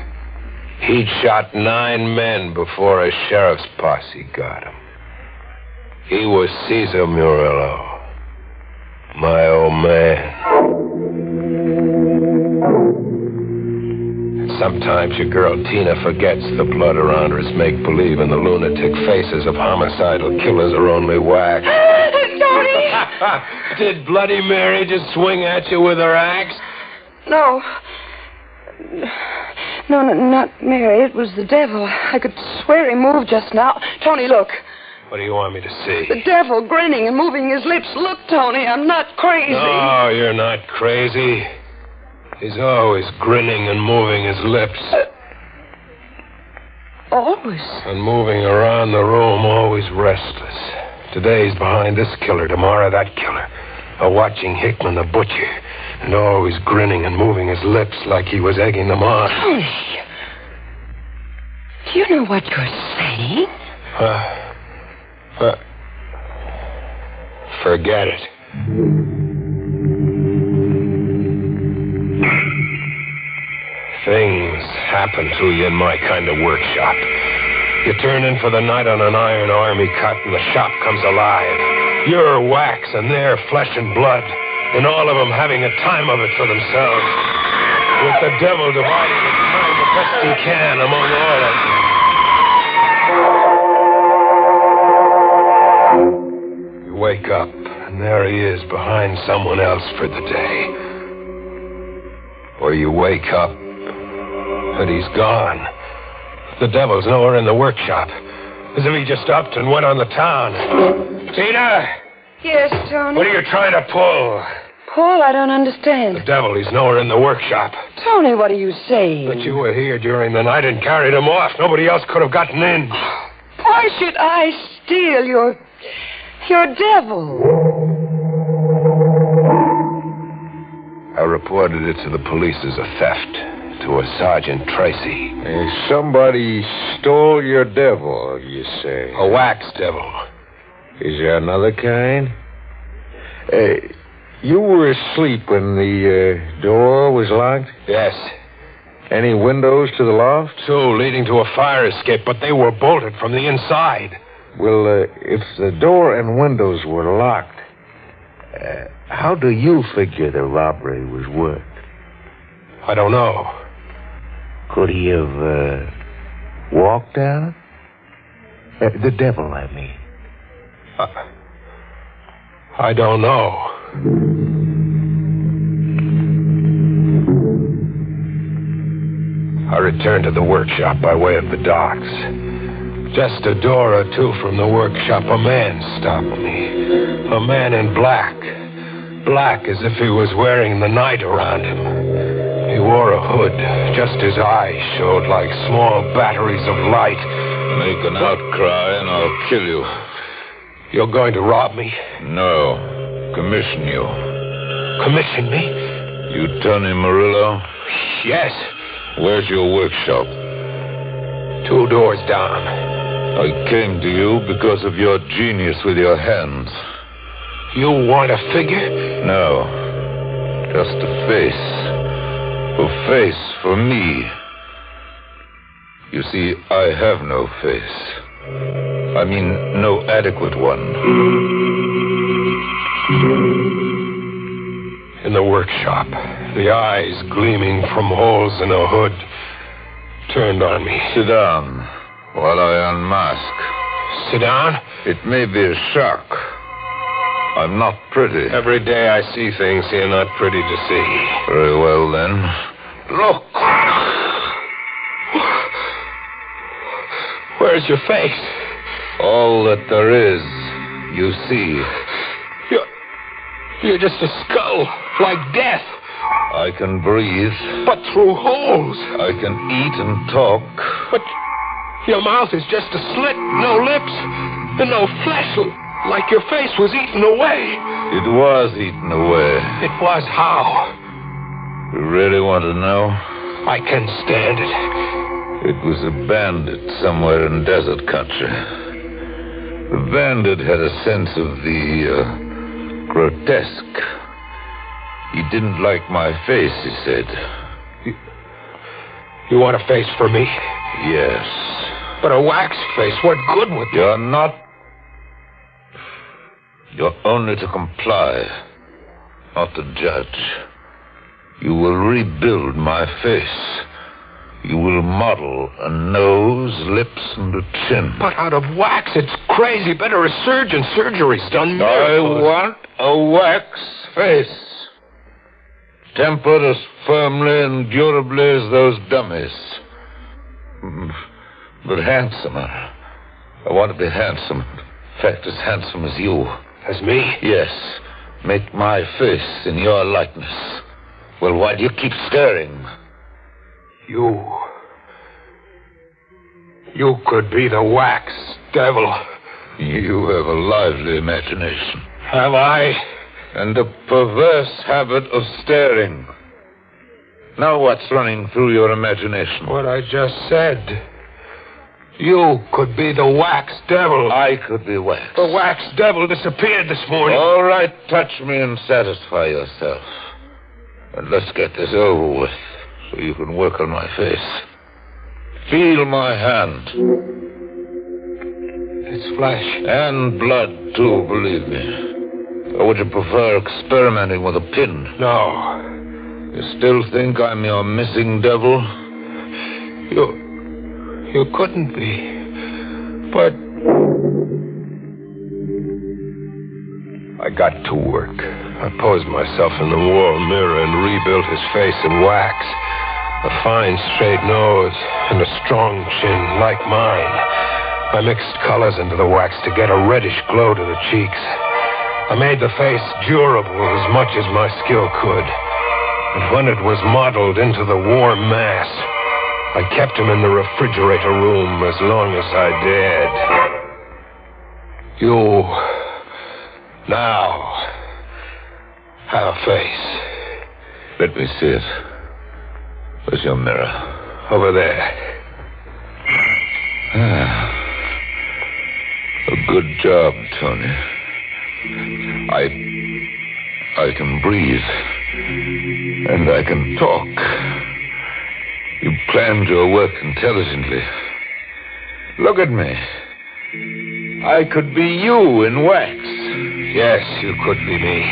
He'd shot 9 men before a sheriff's posse got him. He was Cesar Murillo, my old man. Sometimes your girl Tina forgets the blood around her is make-believe and the lunatic faces of homicidal killers are only wax. Tony! Did Bloody Mary just swing at you with her axe? No. No, not Mary. It was the devil. I could swear he moved just now. Tony, look. What do you want me to see? The devil grinning and moving his lips. Look, Tony, I'm not crazy. No, you're not crazy. He's always grinning and moving his lips. Always? And moving around the room, always restless. Today he's behind this killer, tomorrow that killer. Watching Hickman the butcher. And always grinning and moving his lips like he was egging them on. Tony, do you know what you're saying? Forget it. Things happen to you in my kind of workshop. You turn in for the night on an iron army cut and the shop comes alive. You're wax and they're flesh and blood, and all of them having a time of it for themselves. With the devil dividing his time the best he can among all of them. You wake up, and there he is behind someone else for the day. Or you wake up, and he's gone. The devil's nowhere in the workshop. As if he just upped and went on the town. Tina! Yes, Tony? What are you trying to pull? Paul, I don't understand. The devil, he's nowhere in the workshop. Tony, what are you saying? But you were here during the night and carried him off. Nobody else could have gotten in. Why should I steal your devil? I reported it to the police as a theft. To a Sergeant Tracy. Somebody stole your devil, you say? A wax devil. Is there another kind? You were asleep when the door was locked? Yes. Any windows to the loft? 2 leading to a fire escape, but they were bolted from the inside. Well, if the door and windows were locked, how do you figure the robbery was worked? I don't know. Could he have walked out? The devil, I mean. I don't know. I returned to the workshop by way of the docks. Just a door or 2 from the workshop, a man stopped me. A man in black. Black as if he was wearing the night around him. He wore a hood. Just his eyes showed like small batteries of light. Make an outcry and I'll kill you. You're going to rob me? No. Commission you. Commission me? You Tony Murillo? Yes. Where's your workshop? 2 doors down. I came to you because of your genius with your hands. You want a figure? No. Just a face. A face for me. You see, I have no face. I mean, no adequate one. In the workshop, the eyes gleaming from holes in a hood turned on me. Sit down while I unmask. Sit down? It may be a shock. I'm not pretty. Every day I see things you're not pretty to see. Very well, then. Look! Where's your face? All that there is, you see. You're just a skull, like death. I can breathe. But through holes. I can eat and talk. But your mouth is just a slit, no lips, and no flesh, like your face was eaten away. It was eaten away. It was how? You really want to know? I can stand it. It was a bandit somewhere in desert country. The bandit had a sense of the grotesque. He didn't like my face, he said. You want a face for me? Yes. But a wax face, what good would it? You're not. You're only to comply, not to judge. You will rebuild my face. You will model a nose, lips, and a chin. But out of wax, it's crazy. Better a surgeon. Surgery's done miracles. I want a wax face. Tempered as firmly and durably as those dummies. But handsomer. I want to be handsome. In fact, as handsome as you. As me? Yes. Make my face in your likeness. Well, why do you keep staring? You could be the wax devil. You have a lively imagination. Have I? And a perverse habit of staring. Now what's running through your imagination? What I just said. You could be the wax devil. I could be wax. The wax devil disappeared this morning. All right, touch me and satisfy yourself. And let's get this over with, so you can work on my face. Feel my hand. It's flesh. And blood, too, believe me. Or would you prefer experimenting with a pin? No. You still think I'm your missing devil? You couldn't be. But I got to work. I posed myself in the wall mirror and rebuilt his face in wax. A fine, straight nose and a strong chin like mine. I mixed colors into the wax to get a reddish glow to the cheeks. I made the face durable as much as my skill could. And when it was modeled into the warm mass, I kept him in the refrigerator room as long as I dared. You now have a face. Let me see it. Where's your mirror? Over there. A good job, Tony. I can breathe. And I can talk. You planned your work intelligently. Look at me. I could be you in wax. Yes, you could be me.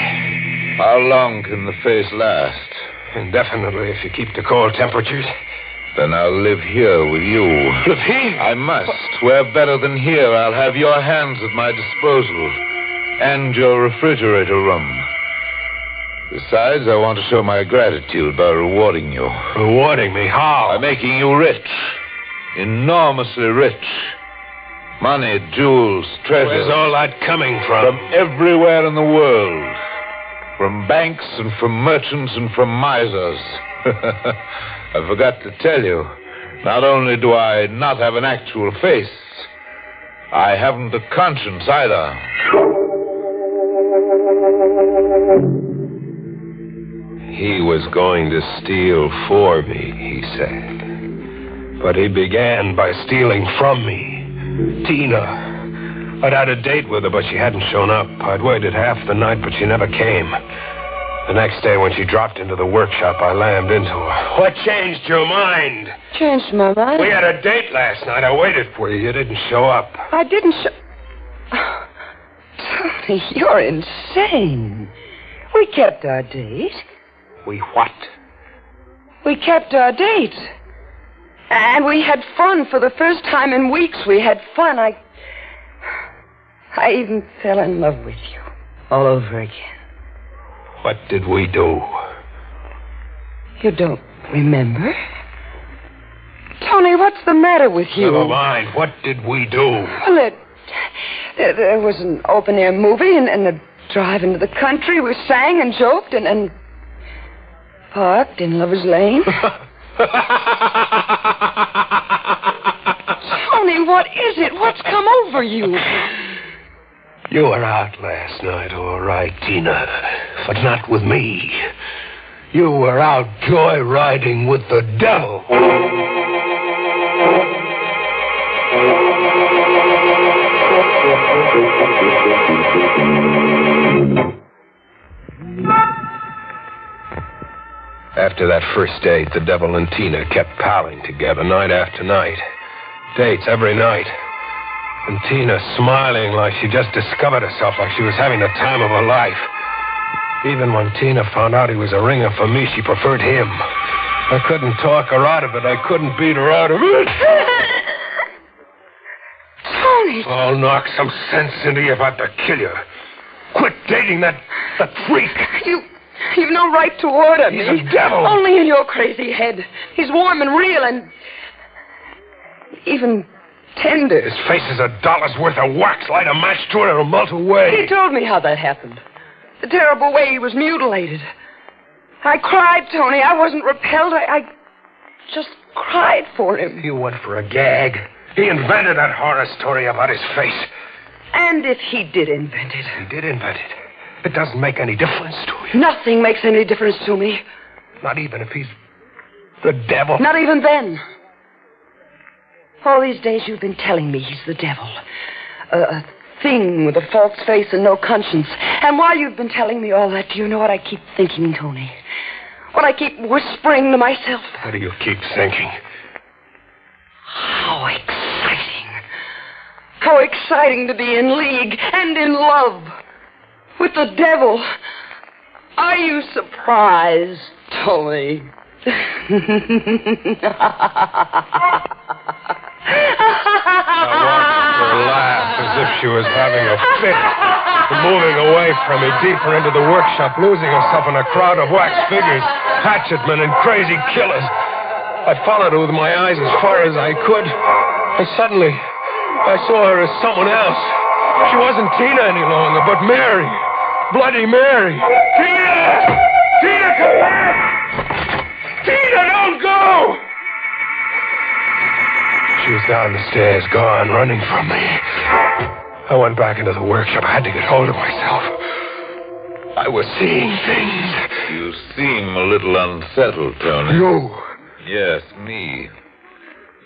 How long can the face last? Indefinitely, if you keep the cold temperatures. Then I'll live here with you. Live here? I must. Where better than here? I'll have your hands at my disposal. And your refrigerator room. Besides, I want to show my gratitude by rewarding you. Rewarding me? How? By making you rich. Enormously rich. Money, jewels, treasure. Where's all that coming from? From everywhere in the world. From banks and from merchants and from misers. I forgot to tell you. Not only do I not have an actual face, I haven't a conscience either. He was going to steal for me, he said. But he began by stealing from me. Tina. I'd had a date with her, but she hadn't shown up. I'd waited half the night, but she never came. The next day when she dropped into the workshop, I lammed into her. What changed your mind? Changed my mind? We had a date last night. I waited for you. You didn't show up. I didn't show... Tony, you're insane. We kept our date. We what? We kept our date. And we had fun for the first time in weeks. We had fun. I even fell in love with you all over again. What did we do? You don't remember? Tony, what's the matter with you? Never mind. What did we do? Well, there was an open-air movie and a drive into the country. We sang and joked and parked in Lover's Lane. Tony, what is it? What's come over you? You were out last night, all right, Tina. But not with me. You were out joyriding with the devil. After that first date, the devil and Tina kept palling together night after night. Dates every night. And Tina smiling like she just discovered herself, like she was having the time of her life. Even when Tina found out he was a ringer for me, she preferred him. I couldn't talk her out of it. I couldn't beat her out of it. Tony! I'll knock some sense into you if I have to kill you. Quit dating that freak. You've no right to order me. He's a devil. Only in your crazy head. He's warm and real and even tender. His face is $1 worth of wax. Light a match to it, it'll melt away. He told me how that happened. The terrible way he was mutilated. I cried, Tony. I wasn't repelled. I just cried for him. You went for a gag. He invented that horror story about his face. And if he did invent it. He did invent it. It doesn't make any difference to you. Nothing makes any difference to me. Not even if he's the devil. Not even then. All these days you've been telling me he's the devil. A thing with a false face and no conscience. And while you've been telling me all that, do you know what I keep thinking, Tony? What I keep whispering to myself? What do you keep thinking? How exciting. How exciting to be in league and in love with the devil. Are you surprised, Tony? I watched her laugh as if she was having a fit, moving away from me deeper into the workshop, losing herself in a crowd of wax figures, hatchetmen, and crazy killers. I followed her with my eyes as far as I could, and suddenly I saw her as someone else. She wasn't Tina any longer, but Mary. Bloody Mary. Tina! Tina, come back! Tina, don't go! She was down the stairs, gone, running from me. I went back into the workshop. I had to get hold of myself. I was seeing things. You seem a little unsettled, Tony. You? Yes, me.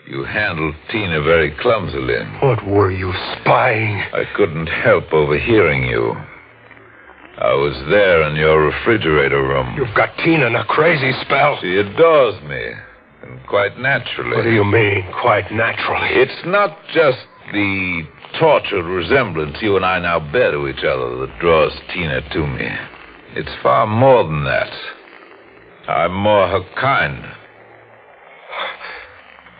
You handled Tina very clumsily. What were you, spying? I couldn't help overhearing you. I was there in your refrigerator room. You've got Tina in a crazy spell. She adores me, and quite naturally. What do you mean, quite naturally? It's not just the tortured resemblance you and I now bear to each other that draws Tina to me. It's far more than that. I'm more her kind.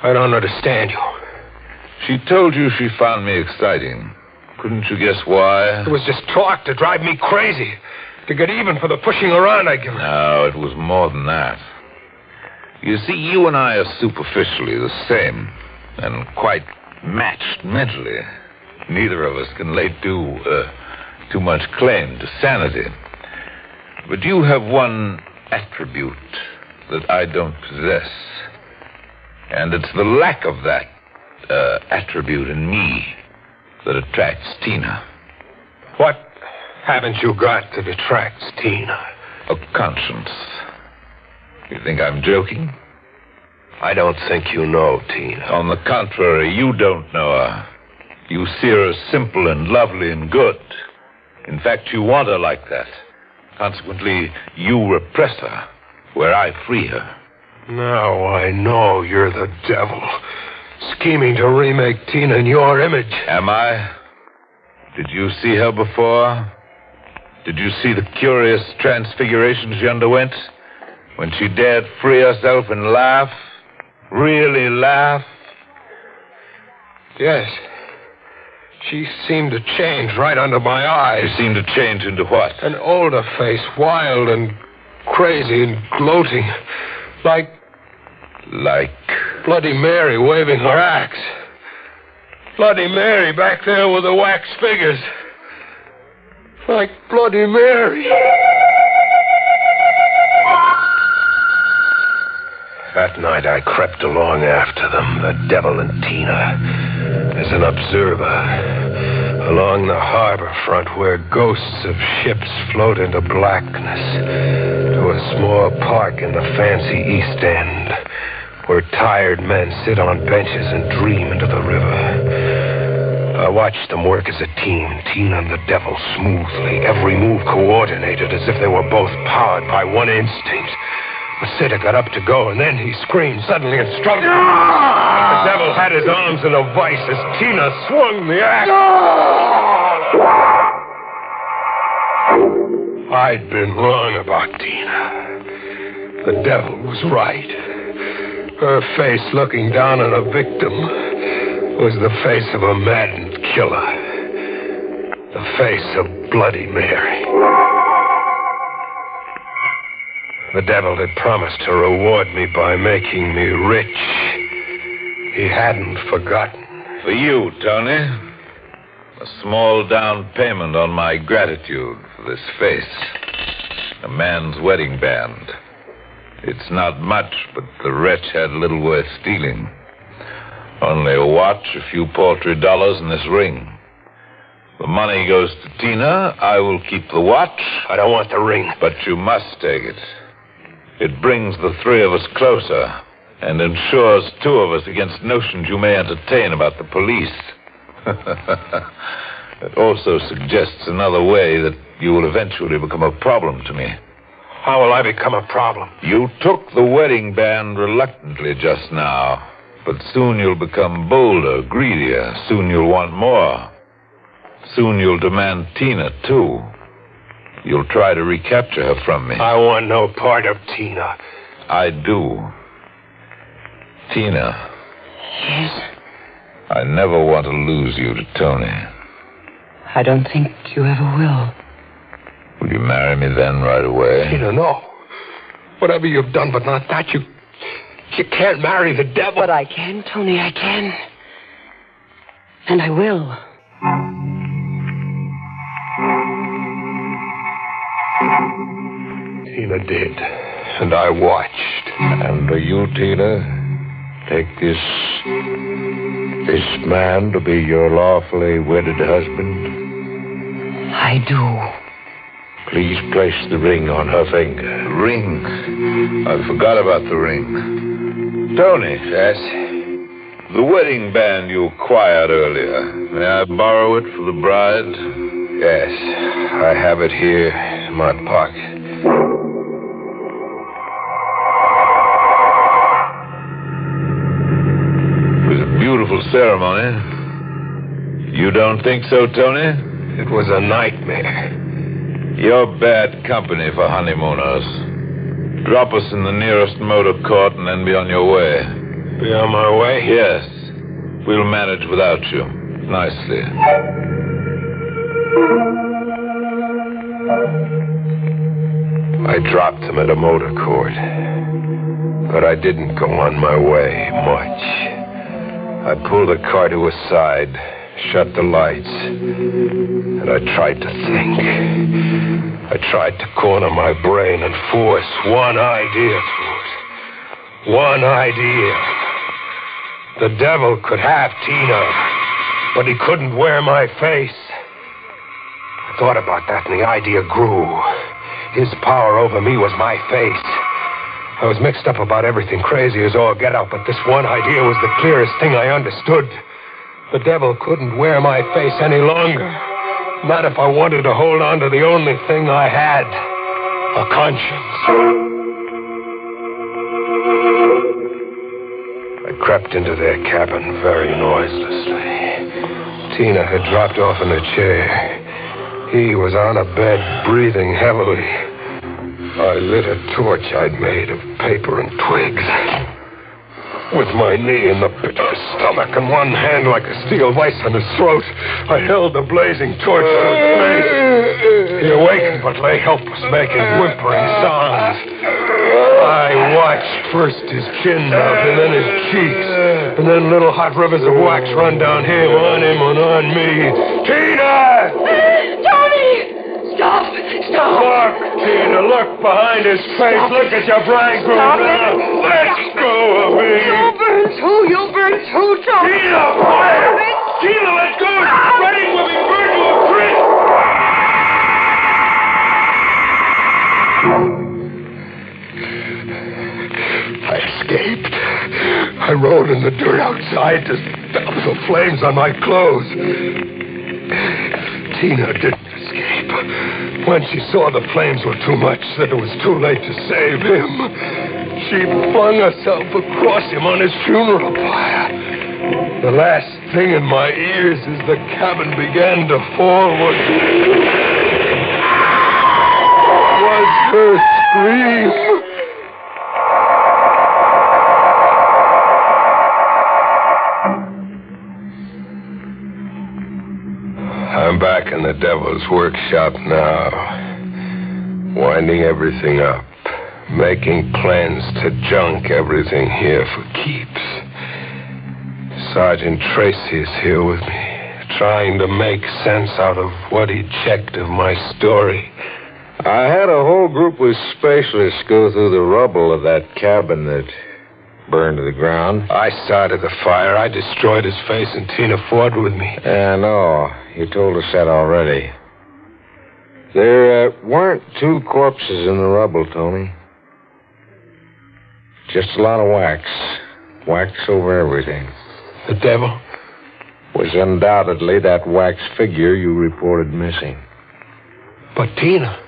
I don't understand you. She told you she found me exciting. Couldn't you guess why? It was just talk to drive me crazy. To get even for the pushing around I give her. No, it was more than that. You see, you and I are superficially the same. And quite matched mentally. Neither of us can lay too much claim to sanity. But you have one attribute that I don't possess. And it's the lack of that attribute in me that attracts Tina. What haven't you got that attracts Tina? A conscience. You think I'm joking? I don't think you know Tina. On the contrary, you don't know her. You see her as simple and lovely and good. In fact, you want her like that. Consequently, you repress her, where I free her. Now I know you're the devil, scheming to remake Tina in your image. Am I? Did you see her before? Did you see the curious transfiguration she underwent when she dared free herself and laugh? Really laugh? Yes. She seemed to change right under my eyes. She seemed to change into what? An older face, wild and crazy and gloating. Like Bloody Mary waving her axe. Bloody Mary back there with the wax figures. Like Bloody Mary. That night I crept along after them, the devil and Tina, as an observer, along the harbor front where ghosts of ships float into blackness, to a small park in the fancy East End, where tired men sit on benches and dream into the river. I watched them work as a team, Tina and the devil, smoothly, every move coordinated as if they were both powered by one instinct. Masita got up to go, and then he screamed suddenly and struck. The devil had his arms in a vice as Tina swung the axe. I'd been wrong about Tina. The devil was right. Her face looking down on a victim was the face of a maddened killer. The face of Bloody Mary. The devil had promised to reward me by making me rich. He hadn't forgotten. For you, Tony. A small down payment on my gratitude for this face. A man's wedding band. It's not much, but the wretch had little worth stealing. Only a watch, a few paltry dollars, and this ring. The money goes to Tina. I will keep the watch. I don't want the ring. But you must take it. It brings the three of us closer and ensures two of us against notions you may entertain about the police. It also suggests another way that you will eventually become a problem to me. How will I become a problem? You took the wedding band reluctantly just now, but soon you'll become bolder, greedier. Soon you'll want more. Soon you'll demand Tina, too. You'll try to recapture her from me. I want no part of Tina. I do. Tina. Yes? I never want to lose you to Tony. I don't think you ever will. Will you marry me then right away? Tina, no. Whatever you've done, but not that. You can't marry the devil. But I can, Tony, I can. And I will. Tina did, and I watched. And do you, Tina, take this man to be your lawfully wedded husband? I do. Please place the ring on her finger. Ring? I forgot about the ring. Tony. Yes? The wedding band you acquired earlier. May I borrow it for the bride? Yes. I have it here in my pocket. It was a beautiful ceremony. You don't think so, Tony? It was a nightmare. You're bad company for honeymooners. Drop us in the nearest motor court and then be on your way. Be on my way? Yes. We'll manage without you. Nicely. I dropped him at a motor court. But I didn't go on my way much. I pulled the car to a side, shut the lights, and I tried to think. I tried to corner my brain and force one idea through it. One idea. The devil could have Tina, but he couldn't wear my face. I thought about that, and the idea grew. His power over me was my face. I was mixed up about everything, crazy as all get out, but this one idea was the clearest thing I understood. The devil couldn't wear my face any longer. Not if I wanted to hold on to the only thing I had. a conscience. I crept into their cabin very noiselessly. Tina had dropped off in a chair. He was on a bed, breathing heavily. I lit a torch I'd made of paper and twigs. With my knee in the pit of his stomach and one hand like a steel vice on his throat, I held the blazing torch to his face. He awakened but lay helpless, making whimpering sounds. I watched first his chin mount and then his cheeks, and then little hot rivers of wax run down him and on me. Tina! Tony! Stop! Look, Tina, look behind his face. Look at your bridegroom now. Let go of me. You'll burn too. You'll burn too, Tony. Tina, fire! Tina, let go. Ready will be burned to a crisp. I escaped. I rolled in the dirt outside to stop the flames on my clothes. Tina didn't escape. When she saw the flames were too much, said it was too late to save him, she flung herself across him on his funeral pyre. The last thing in my ears as the cabin began to fall was her scream. I'm back in the devil's workshop now, winding everything up, making plans to junk everything here for keeps. Sergeant Tracy is here with me, trying to make sense out of what he checked of my story. I had a whole group of specialists go through the rubble of that cabin that burned to the ground. I started the fire. I destroyed his face, and Tina fought with me. I know. You told us that already. There weren't two corpses in the rubble, Tony. Just a lot of wax. Wax over everything. The devil? Was undoubtedly that wax figure you reported missing. But Tina...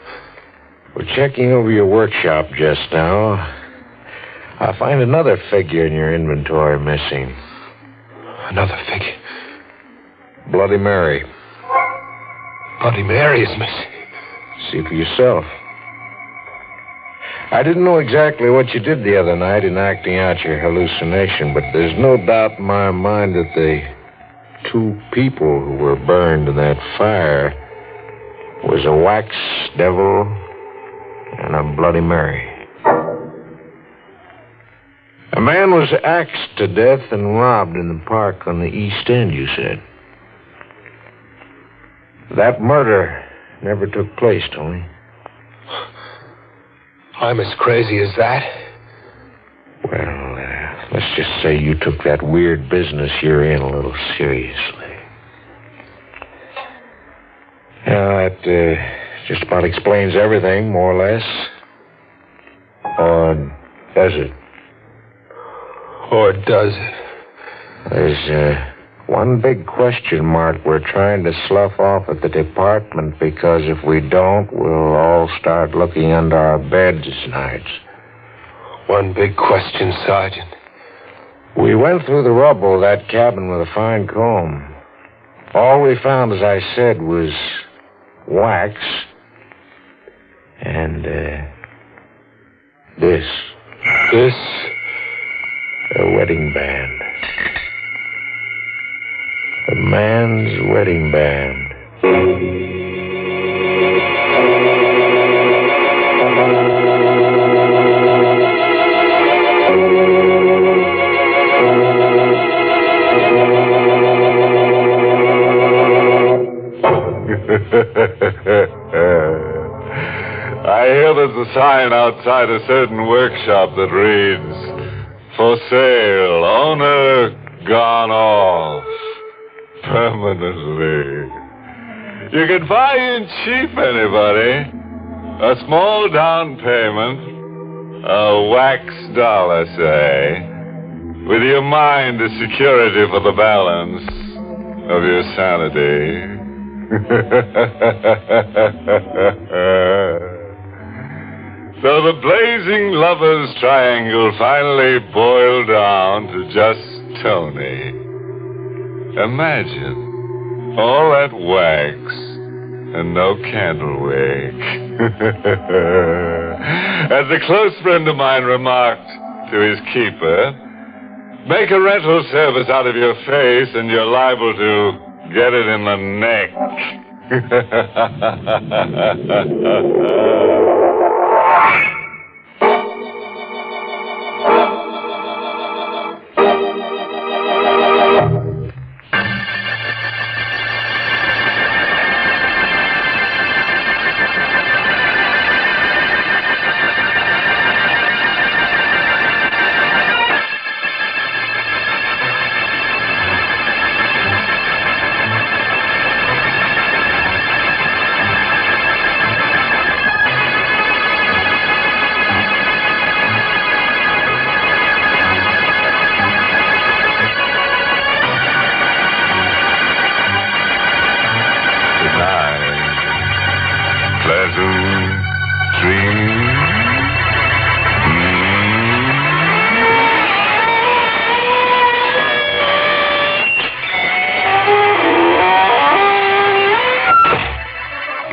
We're checking over your workshop just now. I find another figure in your inventory missing. Another figure? Bloody Mary. Bloody Mary is missing. See for yourself. I didn't know exactly what you did the other night in acting out your hallucination, but there's no doubt in my mind that the two people who were burned in that fire was a wax devil and a Bloody Mary. A man was axed to death and robbed in the park on the East End, you said. That murder never took place, Tony. I'm as crazy as that? Well, let's just say you took that weird business you're in a little seriously. Now, that just about explains everything, more or less. Or does it? Or does it? There's one big question mark we're trying to slough off at the department, because if we don't, we'll all start looking under our beds nights. One big question, Sergeant. We went through the rubble of that cabin with a fine comb. All we found, as I said, was wax and this. This? A wedding band. A man's wedding band. I hear there's a sign outside a certain workshop that reads, "For sale, owner gone off permanently." You can buy in cheap, anybody. A small down payment, a wax dollar, say, with your mind as security for the balance of your sanity. So the blazing lovers' triangle finally boiled down to just Tony. Imagine all that wax and no candle wick. As a close friend of mine remarked to his keeper, make a rental service out of your face and you're liable to get it in the neck.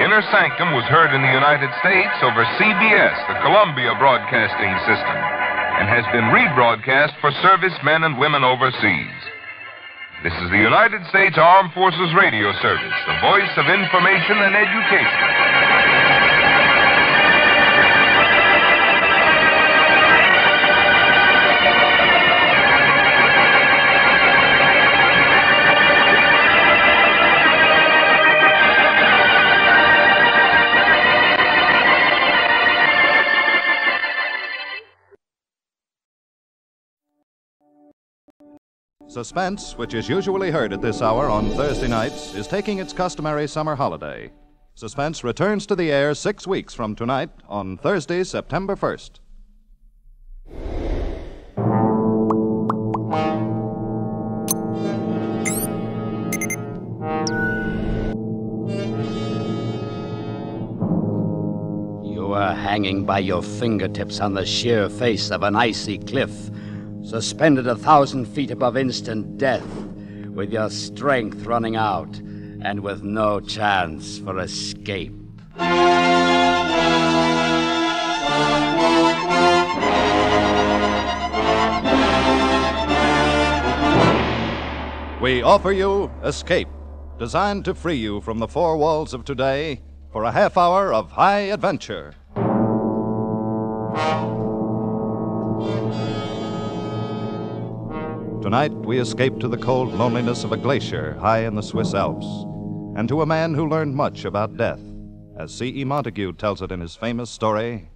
Inner Sanctum was heard in the United States over CBS, the Columbia Broadcasting System, and has been rebroadcast for servicemen and women overseas. This is the United States Armed Forces Radio Service, the voice of information and education. Suspense, which is usually heard at this hour on Thursday nights, is taking its customary summer holiday. Suspense returns to the air 6 weeks from tonight on Thursday, September 1st. You are hanging by your fingertips on the sheer face of an icy cliff, suspended 1,000 feet above instant death, with your strength running out and with no chance for escape. We offer you Escape, designed to free you from the four walls of today for a half hour of high adventure. Tonight, we escape to the cold loneliness of a glacier high in the Swiss Alps, and to a man who learned much about death, as C.E. Montague tells it in his famous story,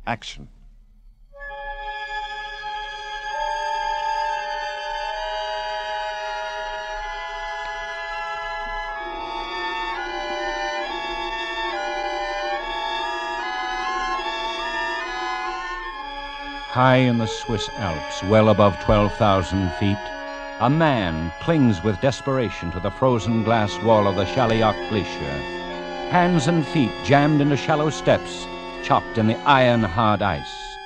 Action. High in the Swiss Alps, well above 12,000 feet, a man clings with desperation to the frozen glass wall of the Chaliac Glacier. Hands and feet jammed into shallow steps, chopped in the iron-hard ice.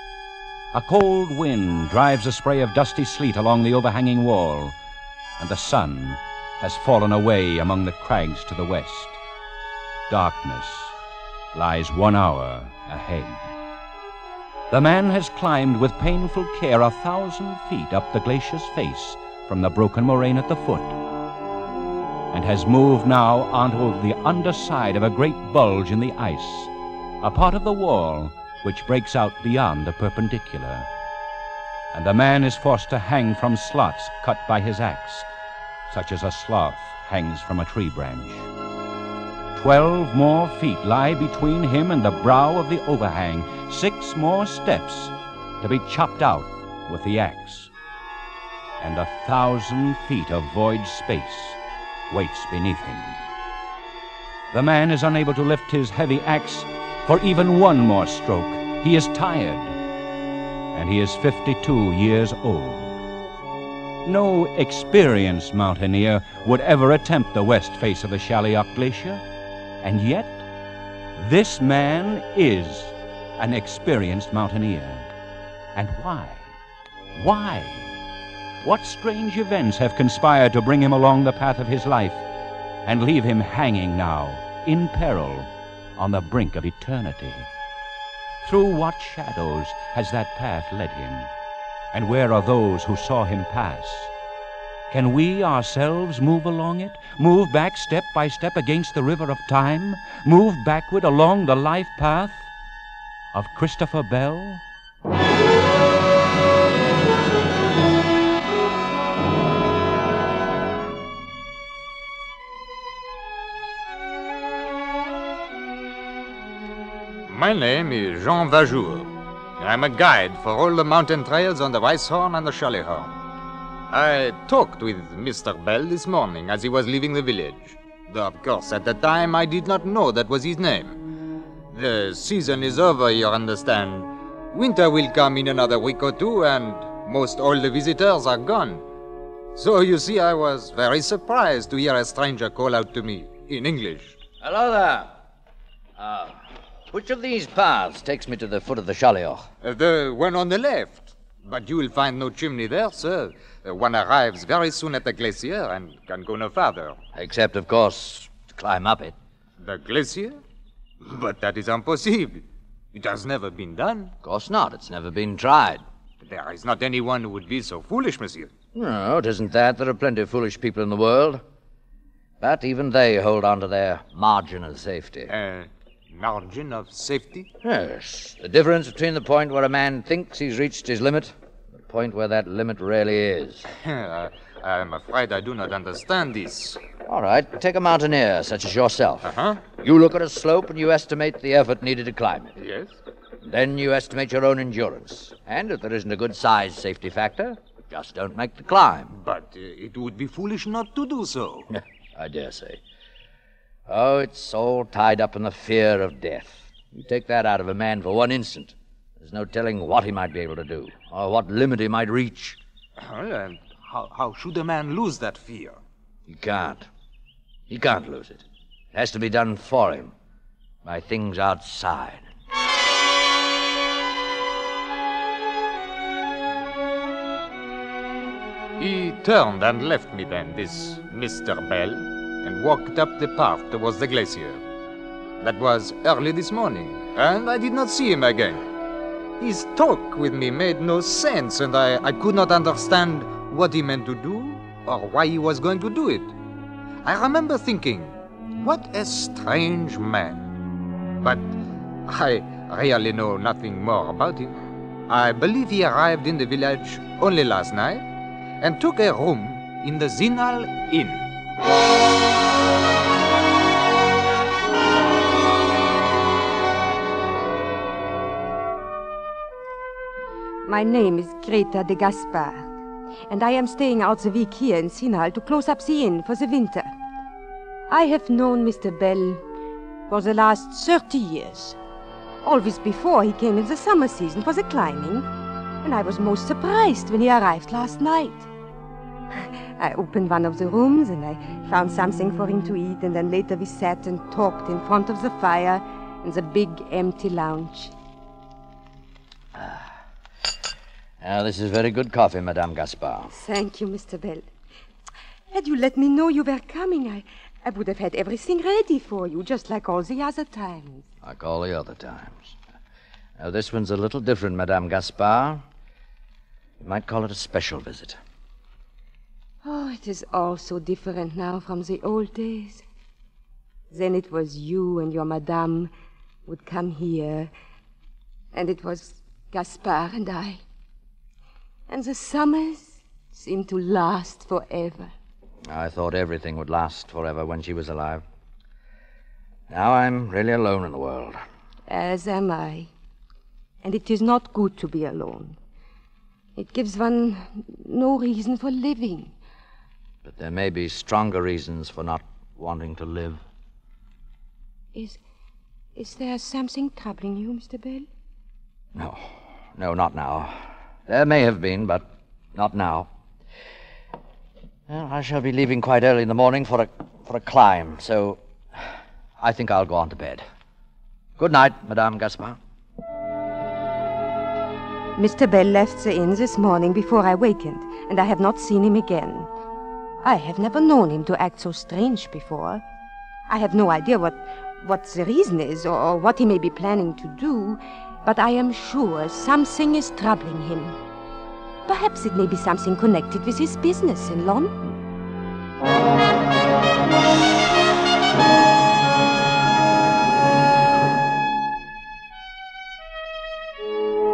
A cold wind drives a spray of dusty sleet along the overhanging wall, and the sun has fallen away among the crags to the west. Darkness lies 1 hour ahead. The man has climbed with painful care 1,000 feet up the glacier's face from the broken moraine at the foot, and has moved now onto the underside of a great bulge in the ice, a part of the wall which breaks out beyond the perpendicular. And the man is forced to hang from slots cut by his axe, such as a sloth hangs from a tree branch. 12 more feet lie between him and the brow of the overhang, 6 more steps to be chopped out with the axe. And 1,000 feet of void space waits beneath him. The man is unable to lift his heavy axe for even one more stroke. He is tired, and he is 52 years old. No experienced mountaineer would ever attempt the west face of the Chaliac Glacier, and yet this man is an experienced mountaineer. And why? Why? What strange events have conspired to bring him along the path of his life and leave him hanging now, in peril, on the brink of eternity? Through what shadows has that path led him? And where are those who saw him pass? Can we ourselves move along it? Move back step by step against the river of time? Move backward along the life path of Christopher Bell? My name is Jean Vajour. I'm a guide for all the mountain trails on the Weisshorn and the Schalichorn. I talked with Mr. Bell this morning as he was leaving the village. Though, of course, at the time I did not know that was his name. The season is over, you understand. Winter will come in another week or two, and most all the visitors are gone. So, you see, I was very surprised to hear a stranger call out to me in English. Hello there. Which of these paths takes me to the foot of the Schaliach? The one on the left. But you will find no chimney there, sir. One arrives very soon at the glacier and can go no farther. Except, of course, to climb up it. The glacier? But that is impossible. It has never been done. Of course not. It's never been tried. There is not anyone who would be so foolish, monsieur. No, it isn't that. There are plenty of foolish people in the world. But even they hold on to their margin of safety. Margin of safety? Yes. The difference between the point where a man thinks he's reached his limit and the point where that limit really is. I'm afraid I do not understand this. All right. Take a mountaineer such as yourself. Uh-huh. You look at a slope and you estimate the effort needed to climb it. Yes. Then you estimate your own endurance. And if there isn't a good size safety factor, just don't make the climb. But it would be foolish not to do so. I dare say. Oh, it's all tied up in the fear of death. You take that out of a man for one instant, there's no telling what he might be able to do, or what limit he might reach. And how should a man lose that fear? He can't. He can't lose it. It has to be done for him, by things outside. He turned and left me then, this Mr. Bell, and walked up the path towards the glacier. That was early this morning, and I did not see him again. His talk with me made no sense, and I could not understand what he meant to do or why he was going to do it. I remember thinking, what a strange man. But I really know nothing more about him. I believe he arrived in the village only last night and took a room in the Zinal Inn. My name is Greta de Gaspard, and I am staying out the week here in Zinal to close up the inn for the winter. I have known Mr. Bell for the last 30 years. Always before he came in the summer season for the climbing, and I was most surprised when he arrived last night. I opened one of the rooms and I found something for him to eat, and then later we sat and talked in front of the fire in the big empty lounge. Now, this is very good coffee, Madame Gaspard. Thank you, Mr. Bell. Had you let me know you were coming, I would have had everything ready for you, just like all the other times. Like all the other times. Now, this one's a little different, Madame Gaspard. You might call it a special visit. Oh, it is all so different now from the old days. Then it was you and your madame would come here, and it was Gaspard and I. And the summers seemed to last forever. I thought everything would last forever when she was alive. Now I'm really alone in the world. As am I. And it is not good to be alone. It gives one no reason for living. But there may be stronger reasons for not wanting to live. Is there something troubling you, Mr. Bell? No, not now. There may have been, but not now. Well, I shall be leaving quite early in the morning for a climb, so I think I'll go on to bed. Good night, Madame Gaspard. Mr. Bell left the inn this morning before I wakened, and I have not seen him again. I have never known him to act so strange before. I have no idea what the reason is, or what he may be planning to do, but I am sure something is troubling him. Perhaps it may be something connected with his business in London.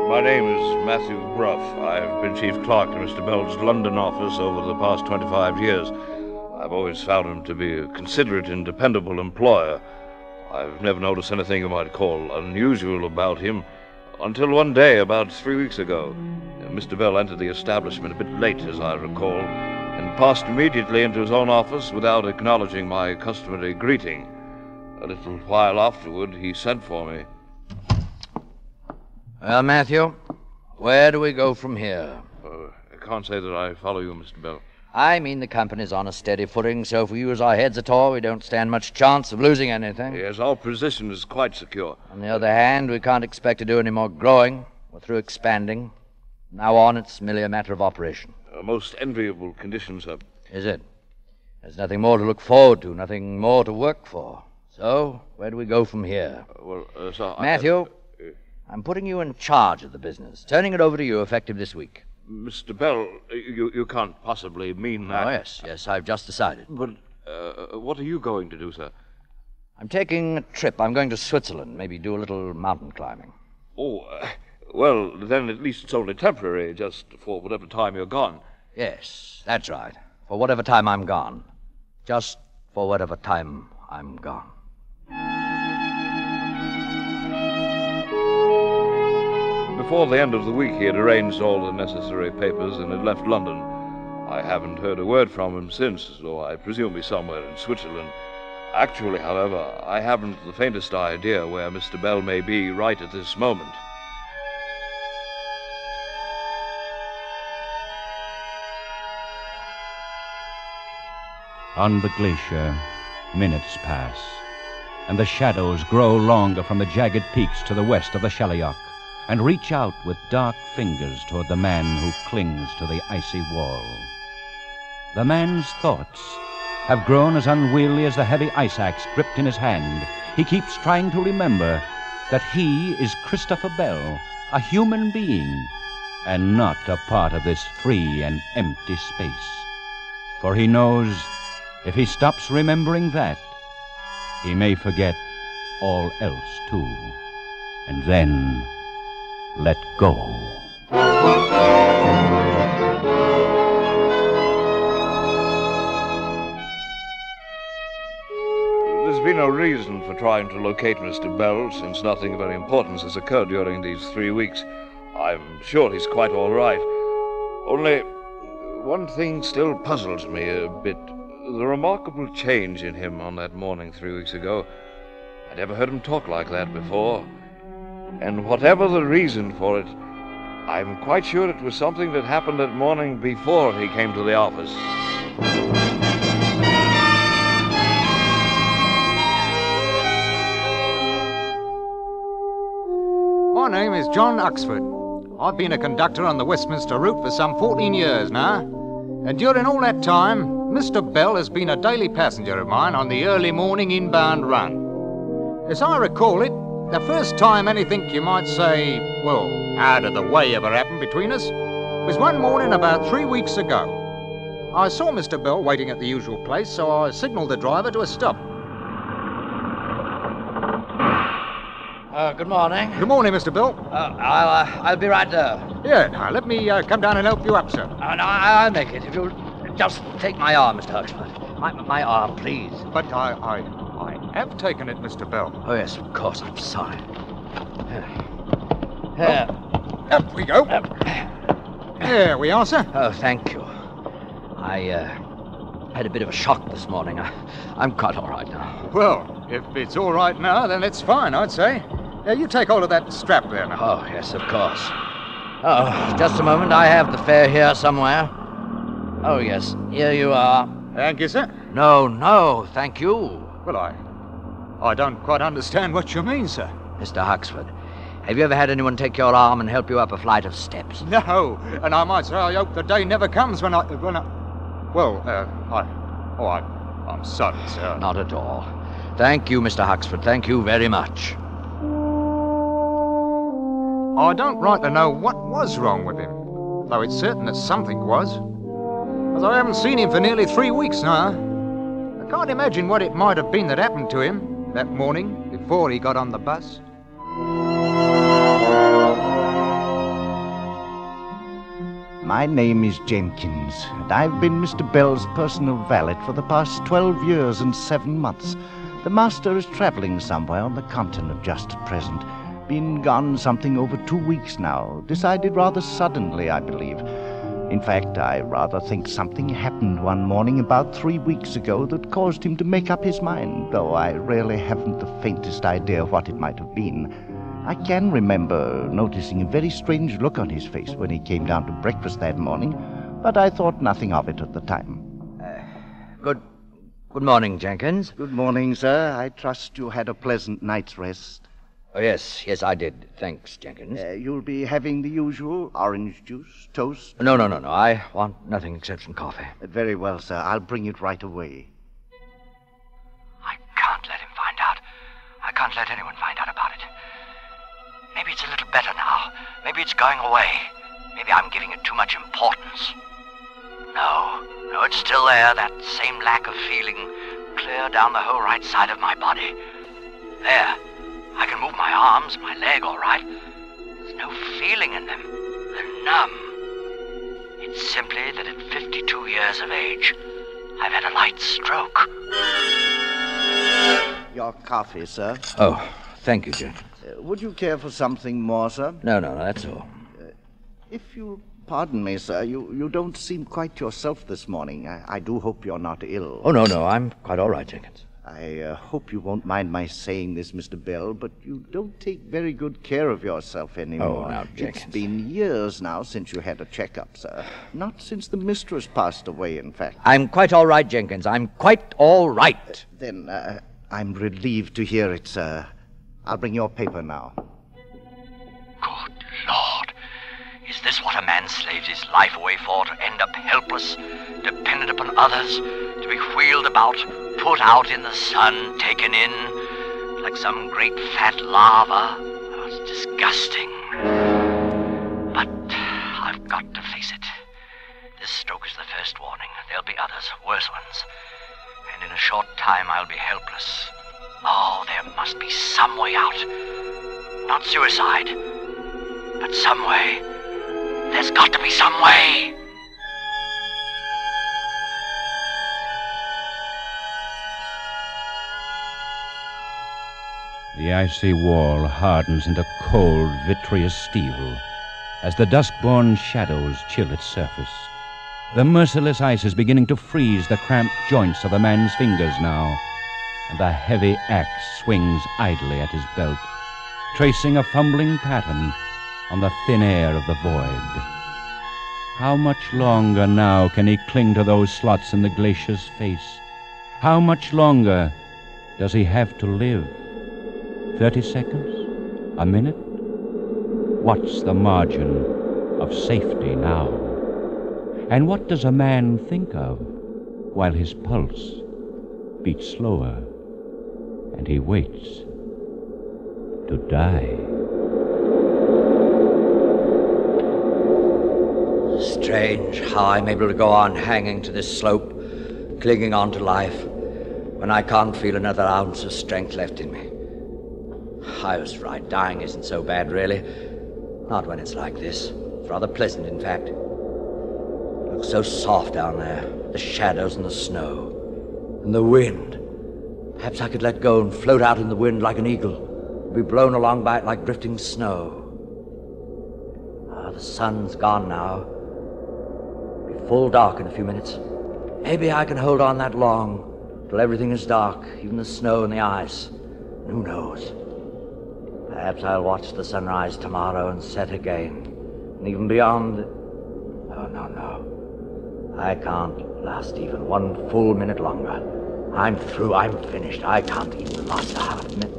My name is Matthew Bruff. I've been chief clerk to Mr. Bell's London office over the past 25 years. I've always found him to be a considerate and dependable employer. I've never noticed anything you might call unusual about him until one day, about 3 weeks ago. Mr. Bell entered the establishment a bit late, as I recall, and passed immediately into his own office without acknowledging my customary greeting. A little while afterward, he sent for me. Well, Matthew, where do we go from here? I can't say that I follow you, Mr. Bell. I mean the company's on a steady footing, so if we use our heads at all, we don't stand much chance of losing anything. Yes, our position is quite secure. On the other hand, we can't expect to do any more growing. We're through expanding. From now on, it's merely a matter of operation. Most enviable conditions, sir. Is it? There's nothing more to look forward to, nothing more to work for. So, where do we go from here? Sir, Matthew, I'm putting you in charge of the business, turning it over to you effective this week. Mr. Bell, you can't possibly mean that. Oh, yes, I've just decided. But what are you going to do, sir? I'm taking a trip. I'm going to Switzerland, maybe do a little mountain climbing. Oh, well, then at least it's only temporary, just for whatever time you're gone. Yes, that's right. For whatever time I'm gone. Just for whatever time I'm gone. Before the end of the week, he had arranged all the necessary papers and had left London. I haven't heard a word from him since, though I presume he's somewhere in Switzerland. Actually, however, I haven't the faintest idea where Mr. Bell may be right at this moment. On the glacier, minutes pass, and the shadows grow longer from the jagged peaks to the west of the Shaliok, and reach out with dark fingers toward the man who clings to the icy wall. The man's thoughts have grown as unwieldy as the heavy ice axe gripped in his hand. He keeps trying to remember that he is Christopher Bell, a human being, and not a part of this free and empty space. For he knows if he stops remembering that, he may forget all else too, and then let go. There's been no reason for trying to locate Mr. Bell, since nothing of any importance has occurred during these 3 weeks. I'm sure he's quite all right. Only one thing still puzzles me a bit. The remarkable change in him on that morning 3 weeks ago. I'd never heard him talk like that before. And whatever the reason for it, I'm quite sure it was something that happened that morning before he came to the office. My name is John Uxford. I've been a conductor on the Westminster route for some 14 years now. And during all that time, Mr. Bell has been a daily passenger of mine on the early morning inbound run. As I recall it, the first time anything you might say, well, out of the way ever happened between us was one morning about 3 weeks ago. I saw Mr. Bell waiting at the usual place, so I signaled the driver to a stop. Good morning. Good morning, Mr. Bell. I'll be right there. Yeah, now let me come down and help you up, sir. No, I'll make it. If you'll just take my arm, Mr. Huxford. My arm, please. But I have taken it, Mr. Bell. Oh, yes, of course. I'm sorry. Here. Up we go. There we are, sir. Oh, thank you. I had a bit of a shock this morning. I'm quite all right now. Well, if it's all right now, then it's fine, I'd say. You take hold of that strap there now. Oh, yes, of course. Oh, just a moment. I have the fare here somewhere. Oh, yes. Here you are. Thank you, sir. No, thank you. Well, I don't quite understand what you mean, sir. Mr. Huxford, Have you ever had anyone take your arm and help you up a flight of steps? No, and I might say I hope the day never comes when I... Well, I'm sorry, sir. Not at all. Thank you, Mr. Huxford. Thank you very much. I don't rightly know what was wrong with him, though it's certain that something was. As I haven't seen him for nearly 3 weeks now. I can't imagine what it might have been that happened to him that morning before he got on the bus. My name is Jenkins, and I've been Mr. Bell's personal valet for the past 12 years and 7 months. The master is traveling somewhere on the continent just at present. Been gone something over 2 weeks now. Decided rather suddenly, I believe. In fact, I rather think something happened one morning about 3 weeks ago that caused him to make up his mind, though I really haven't the faintest idea what it might have been. I can remember noticing a very strange look on his face when he came down to breakfast that morning, but I thought nothing of it at the time. Good morning, Jenkins. Good morning, sir. I trust you had a pleasant night's rest. Oh, yes, I did. Thanks, Jenkins. You'll be having the usual orange juice, toast? No. I want nothing except some coffee. Very well, sir. I'll bring it right away. I can't let him find out. I can't let anyone find out about it. Maybe it's a little better now. Maybe it's going away. Maybe I'm giving it too much importance. No, it's still there, that same lack of feeling, clear down the whole right side of my body. There. I can move my arms, my leg, all right. There's no feeling in them. They're numb. It's simply that at 52 years of age, I've had a light stroke. Your coffee, sir. Oh, thank you, Jenkins. Would you care for something more, sir? No, that's all. If you'll pardon me, sir, you don't seem quite yourself this morning. I do hope you're not ill. Oh, no, I'm quite all right, Jenkins. I hope you won't mind my saying this, Mr. Bell, but you don't take very good care of yourself anymore. Oh, now, Jenkins. It's been years now since you had a checkup, sir. Not since the mistress passed away, in fact. I'm quite all right, Jenkins. I'm quite all right. Then I'm relieved to hear it, sir. I'll bring your paper now. Good Lord. Is this what a man slaves his life away for, to end up helpless, dependent upon others, to be wheeled about, put out in the sun, taken in, like some great fat lava? Oh, it's disgusting. But I've got to face it. This stroke is the first warning. There'll be others, worse ones. And in a short time, I'll be helpless. Oh, there must be some way out. Not suicide, but some way. There's got to be some way. The icy wall hardens into cold, vitreous steel as the dusk-born shadows chill its surface. The merciless ice is beginning to freeze the cramped joints of a man's fingers now, and the heavy axe swings idly at his belt, tracing a fumbling pattern on the thin air of the void. How much longer now can he cling to those slots in the glacier's face? How much longer does he have to live? 30 seconds? A minute? What's the margin of safety now? And what does a man think of while his pulse beats slower and he waits to die? Strange how I'm able to go on hanging to this slope, clinging on to life, when I can't feel another ounce of strength left in me. I was right, dying isn't so bad, really. Not when it's like this. It's rather pleasant, in fact. It looks so soft down there, the shadows and the snow, and the wind. Perhaps I could let go and float out in the wind like an eagle, be blown along by it like drifting snow. The sun's gone now. It'll be full dark in a few minutes. Maybe I can hold on that long, till everything is dark, even the snow and the ice. And who knows? Perhaps I'll watch the sunrise tomorrow and set again. And even beyond... Oh, no. I can't last even one full minute longer. I'm through. I'm finished. I can't even last a half minute.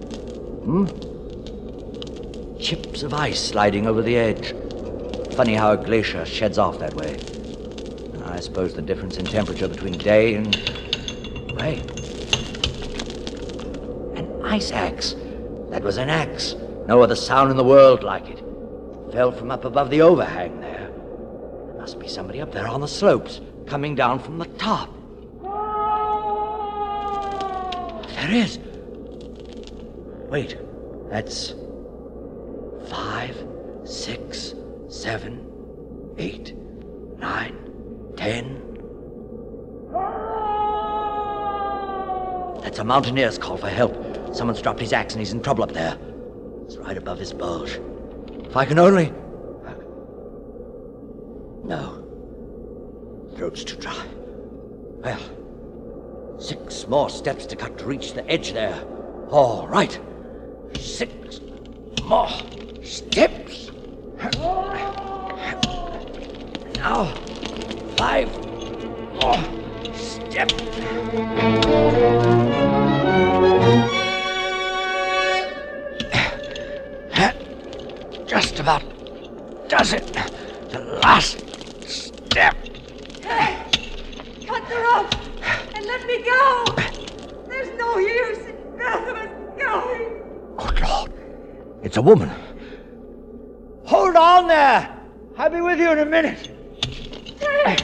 chips of ice sliding over the edge. Funny how a glacier sheds off that way. I suppose the difference in temperature between day and rain. An ice axe. That was an axe. No other sound in the world like it. Fell from up above the overhang there. There must be somebody up there on the slopes, coming down from the top. There is. Wait, that's 5, 6, 7, 8, 9, 10. That's a mountaineer's call for help. Someone's dropped his axe and he's in trouble up there. It's right above his bulge. If I can only... No. Throat's too dry. Well, 6 more steps to cut to reach the edge there. All right. 6 more steps. Now, 5 more steps. Just about does it. The last step. Cut the rope and let me go. There's no use in both of us going. Good Lord. It's a woman. Hold on there. I'll be with you in a minute. Hey,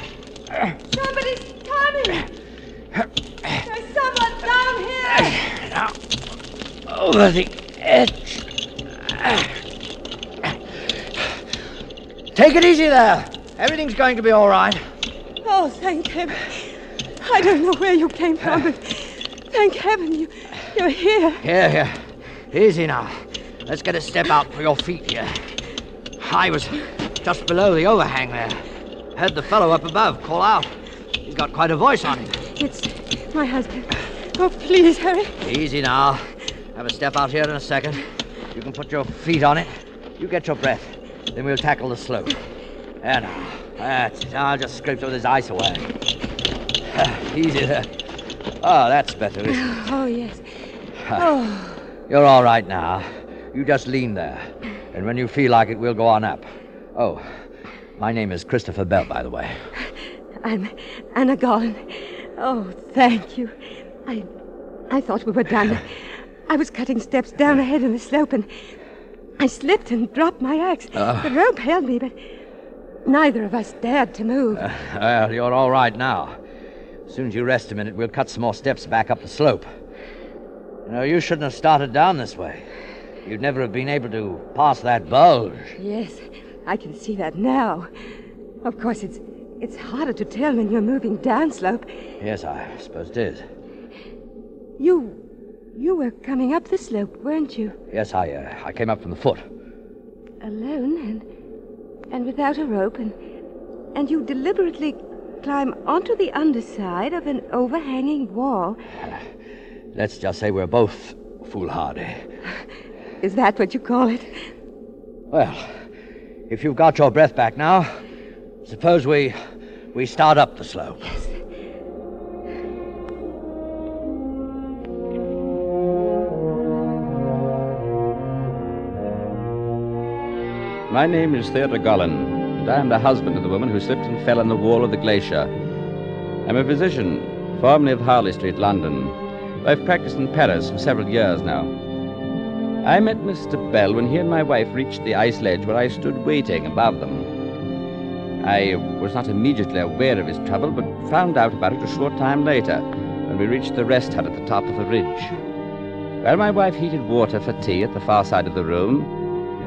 somebody's coming. There's someone down here. Now, over the edge. Take it easy there. Everything's going to be all right. Oh, thank heaven. I don't know where you came from, but thank heaven you're here. Here. Easy now. Let's get a step out for your feet here. I was just below the overhang there. Heard the fellow up above call out. He's got quite a voice on him. It's my husband. Oh, please, hurry. Easy now. Have a step out here in a second. You can put your feet on it. You get your breath. Then we'll tackle the slope. There now. That's it. I'll just scrape some of this ice away. Easy there. Oh, that's better, isn't it? Oh, yes. Oh. You're all right now. You just lean there. And when you feel like it, we'll go on up. Oh, my name is Christopher Bell, by the way. I'm Anna Garland. Oh, thank you. I thought we were done. I was cutting steps down ahead in the slope, and I slipped and dropped my axe. The rope held me, but neither of us dared to move. Well, you're all right now. As soon as you rest a minute, we'll cut some more steps back up the slope. You know, you shouldn't have started down this way. You'd never have been able to pass that bulge. Yes, I can see that now. Of course, it's harder to tell when you're moving downslope. Yes, I suppose it is. You were coming up the slope, weren't you? Yes, I came up from the foot. Alone and without a rope, and you deliberately climb onto the underside of an overhanging wall. Let's just say we're both foolhardy. Is that what you call it? Well, if you've got your breath back now, suppose we start up the slope. Yes. My name is Theodore Gollan, and I am the husband of the woman who slipped and fell on the wall of the glacier. I'm a physician, formerly of Harley Street, London. I've practiced in Paris for several years now. I met Mr. Bell when he and my wife reached the ice ledge where I stood waiting above them. I was not immediately aware of his trouble, but found out about it a short time later, when we reached the rest hut at the top of the ridge. While my wife heated water for tea at the far side of the room,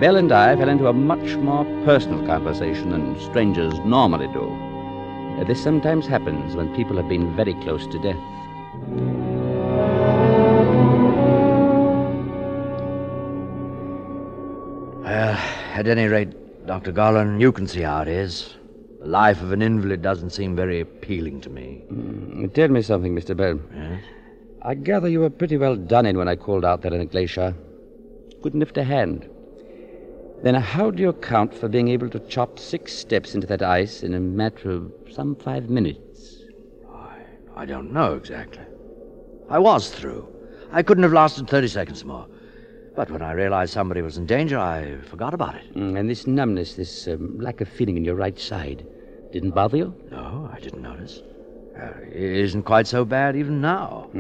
Bell and I fell into a much more personal conversation than strangers normally do. This sometimes happens when people have been very close to death. Well, at any rate, Dr. Garland, you can see how it is. The life of an invalid doesn't seem very appealing to me. Tell me something, Mr. Bell. Yes? I gather you were pretty well done in when I called out there in the glacier. Couldn't lift a hand. Then how do you account for being able to chop 6 steps into that ice in a matter of some 5 minutes? I don't know exactly. I was through. I couldn't have lasted 30 seconds more. But when I realized somebody was in danger, I forgot about it. And this numbness, this lack of feeling in your right side, didn't bother you? No, I didn't notice. It isn't quite so bad even now.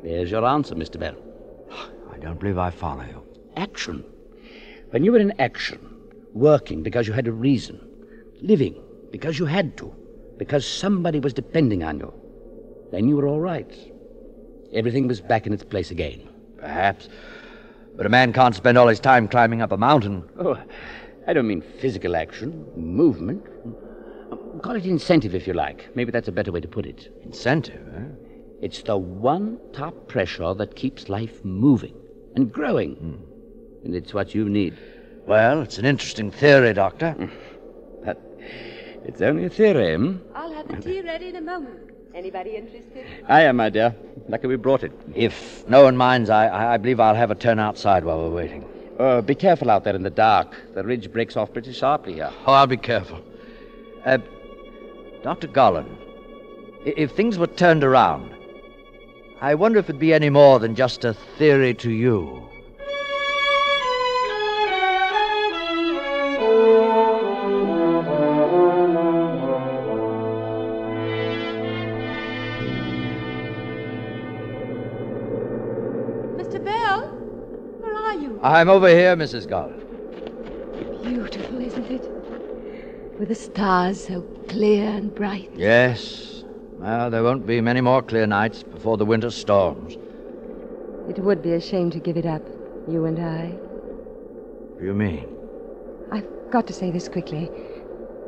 There's your answer, Mr. Bell. I don't believe I follow you. Action. When you were in action, working because you had a reason, living because you had to, because somebody was depending on you, then you were all right. Everything was back in its place again. Perhaps. But a man can't spend all his time climbing up a mountain. Oh, I don't mean physical action, movement. Call it incentive, if you like. Maybe that's a better way to put it. Incentive, eh? It's the one top pressure that keeps life moving and growing. And it's what you need. Well, it's an interesting theory, Doctor. But it's only a theory, hmm? I'll have the tea ready in a moment. Anybody interested? I am, my dear. Lucky we brought it. If no one minds, I believe I'll have a turn outside while we're waiting. Be careful out there in the dark. The ridge breaks off pretty sharply here. Oh, I'll be careful. Dr. Gollan, if things were turned around, I wonder if it'd be any more than just a theory to you. Mr. Bell, where are you? I'm over here, Mrs. Gollan. Beautiful, isn't it? With the stars so clear and bright. Yes. Well, there won't be many more clear nights before the winter storms. It would be a shame to give it up, you and I. What do you mean? I've got to say this quickly.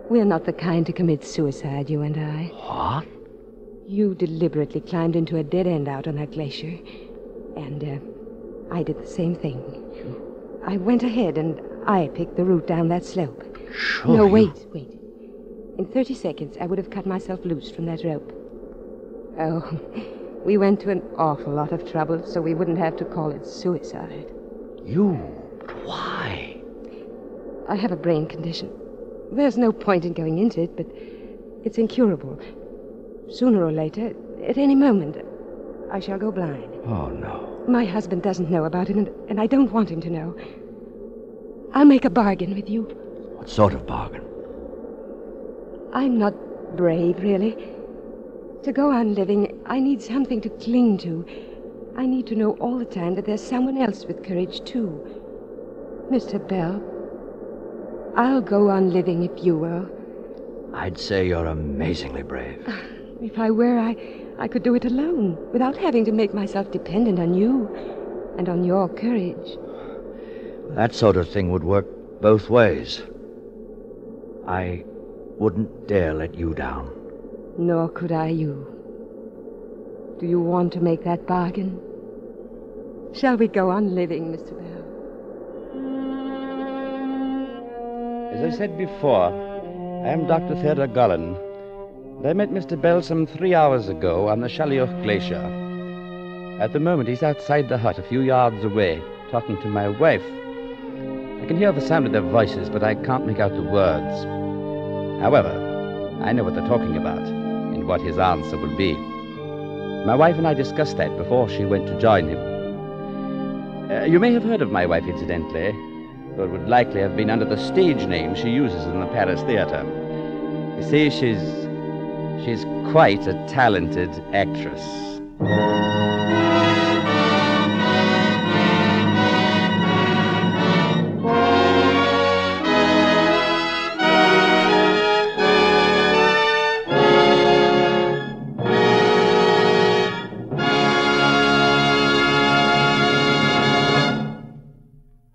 We're not the kind to commit suicide, you and I. What? You deliberately climbed into a dead end out on that glacier. And I did the same thing. I went ahead and I picked the route down that slope. Sure. No, wait. In 30 seconds, I would have cut myself loose from that rope. Oh, we went to an awful lot of trouble so we wouldn't have to call it suicide. You? Why? I have a brain condition. There's no point in going into it, but it's incurable. Sooner or later, at any moment, I shall go blind. Oh, no. My husband doesn't know about it, and I don't want him to know. I'll make a bargain with you. What sort of bargain? I'm not brave, really. To go on living, I need something to cling to. I need to know all the time that there's someone else with courage, too. Mr. Bell, I'll go on living if you will. I'd say you're amazingly brave. If I were, I could do it alone, without having to make myself dependent on you and on your courage. That sort of thing would work both ways. I wouldn't dare let you down. Nor could I you. Do you want to make that bargain? Shall we go on living, Mr. Bell? As I said before, I am Dr. Theodore Gollan. And I met Mr. Bell some 3 hours ago on the Shalioch Glacier. At the moment, he's outside the hut a few yards away, talking to my wife. I can hear the sound of their voices, but I can't make out the words. However, I know what they're talking about and what his answer will be. My wife and I discussed that before she went to join him. You may have heard of my wife, incidentally, though it would likely have been under the stage name she uses in the Paris theater. You see, she's quite a talented actress.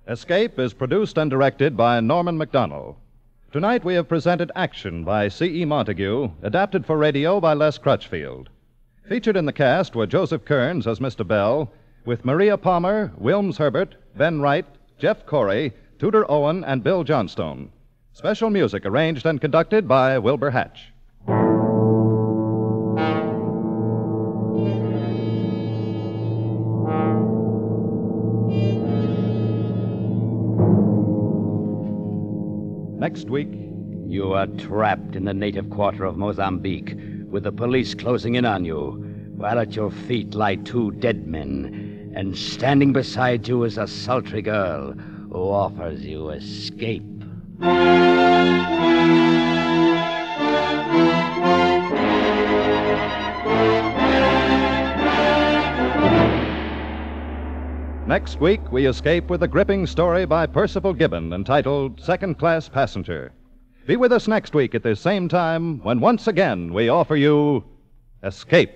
Escape is produced and directed by Norman MacDonald. Tonight we have presented Action by C.E. Montague, adapted for radio by Les Crutchfield. Featured in the cast were Joseph Kearns as Mr. Bell, with Maria Palmer, Wilms Herbert, Ben Wright, Jeff Corey, Tudor Owen, and Bill Johnstone. Special music arranged and conducted by Wilbur Hatch. Next week, you are trapped in the native quarter of Mozambique, with the police closing in on you, while at your feet lie 2 dead men, And standing beside you is a sultry girl who offers you escape. Next week, we escape with a gripping story by Percival Gibbon entitled Second Class Passenger. Be with us next week at this same time when once again we offer you Escape.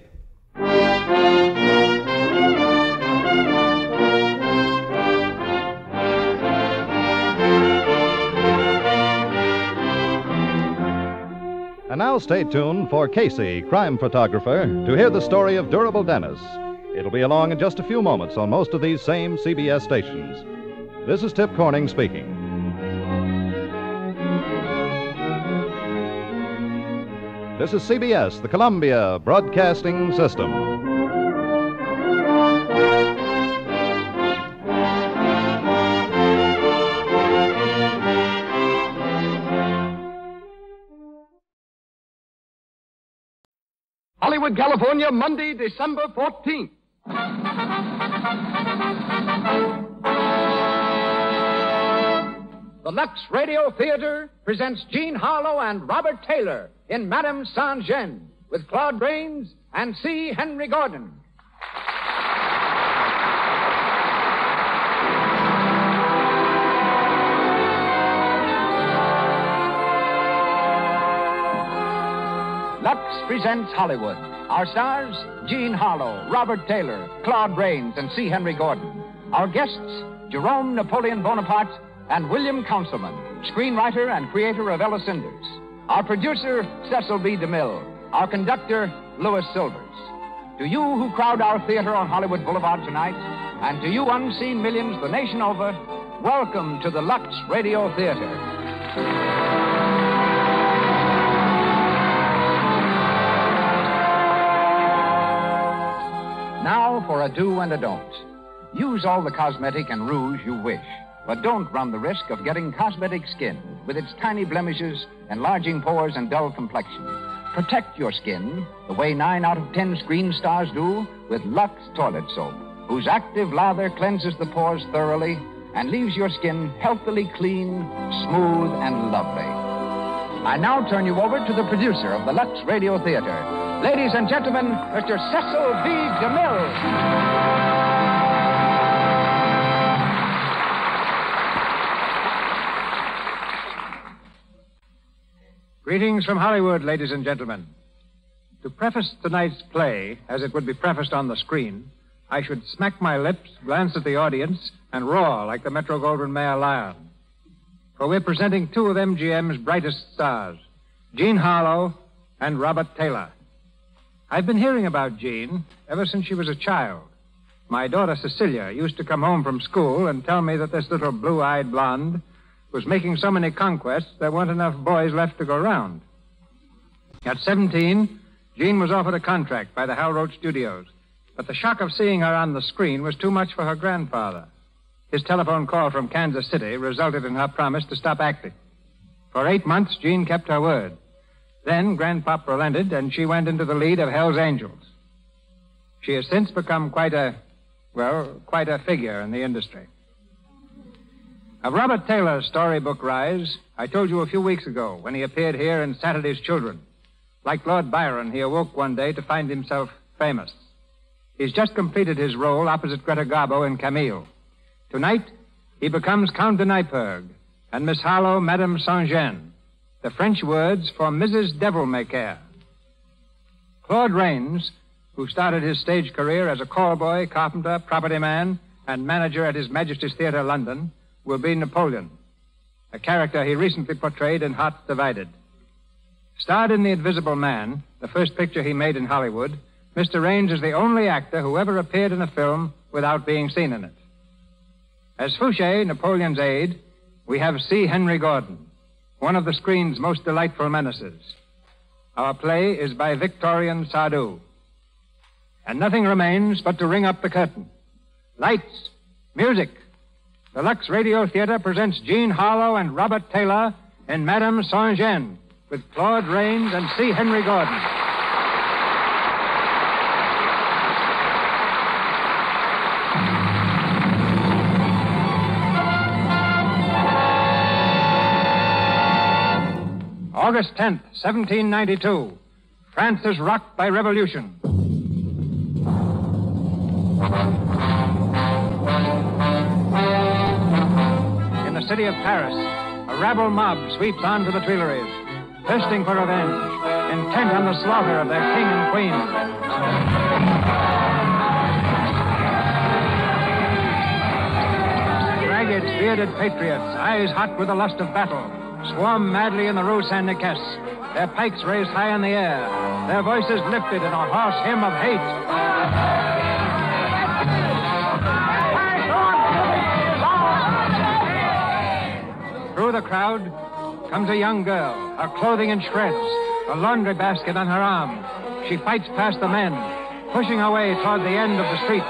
And now stay tuned for Casey, crime photographer, to hear the story of Durable Dennis. It'll be along in just a few moments on most of these same CBS stations. This is Tip Corning speaking. This is CBS, the Columbia Broadcasting System. Hollywood, California, Monday, December 14th. The Lux Radio Theater presents Jean Harlow and Robert Taylor in Madame Saint-Jean with Claude Rains and C. Henry Gordon. Lux presents Hollywood. Our stars, Jean Harlow, Robert Taylor, Claude Rains, and C. Henry Gordon. Our guests, Jerome Napoleon Bonaparte and William Councilman, screenwriter and creator of Ella Cinders. Our producer, Cecil B. DeMille. Our conductor, Louis Silvers. To you who crowd our theater on Hollywood Boulevard tonight, and to you unseen millions the nation over, welcome to the Lux Radio Theater. Now for a do and a don't. Use all the cosmetic and rouge you wish, but don't run the risk of getting cosmetic skin with its tiny blemishes, enlarging pores, and dull complexion. Protect your skin the way 9 out of 10 screen stars do with Lux Toilet Soap, whose active lather cleanses the pores thoroughly and leaves your skin healthily clean, smooth, and lovely. I now turn you over to the producer of the Lux Radio Theater. Ladies and gentlemen, Mr. Cecil B. DeMille. Greetings from Hollywood, ladies and gentlemen. To preface tonight's play, as it would be prefaced on the screen, I should smack my lips, glance at the audience, and roar like the Metro-Goldwyn-Mayer lion. For we're presenting two of MGM's brightest stars, Jean Harlow and Robert Taylor. I've been hearing about Jean ever since she was a child. My daughter Cecilia used to come home from school and tell me that this little blue-eyed blonde was making so many conquests there weren't enough boys left to go round. At 17, Jean was offered a contract by the Hal Roach Studios, but the shock of seeing her on the screen was too much for her grandfather. His telephone call from Kansas City resulted in her promise to stop acting. For 8 months, Jean kept her word. Then Grandpop relented, and she went into the lead of Hell's Angels. She has since become quite a figure in the industry. Of Robert Taylor's storybook rise, I told you a few weeks ago when he appeared here in Saturday's Children. Like Lord Byron, he awoke one day to find himself famous. He's just completed his role opposite Greta Garbo in Camille. Tonight, he becomes Count de Nyperg and Miss Harlow, Madame Saint-Jean, the French words for Mrs. Devil-May-Care. Claude Rains, who started his stage career as a callboy, carpenter, property man, and manager at His Majesty's Theatre, London, will be Napoleon, a character he recently portrayed in Hearts Divided. Starred in The Invisible Man, the first picture he made in Hollywood, Mr. Rains is the only actor who ever appeared in a film without being seen in it. As Fouché, Napoleon's aide, we have C. Henry Gordon, one of the screen's most delightful menaces. Our play is by Victorian Sardou. And nothing remains but to ring up the curtain. Lights, music. The Lux Radio Theater presents Jean Harlow and Robert Taylor in Madame Saint-Jean with Claude Rains and C. Henry Gordon. August 10th, 1792. France is rocked by revolution. In the city of Paris, a rabble mob sweeps on to the Tuileries, thirsting for revenge, intent on the slaughter of their king and queen. Ragged, bearded patriots, eyes hot with the lust of battle, swarm madly in the Rue Saint-Nicaise, their pikes raised high in the air, their voices lifted in a hoarse hymn of hate. Through the crowd comes a young girl, her clothing in shreds, a laundry basket on her arm. She fights past the men, pushing her way toward the end of the street.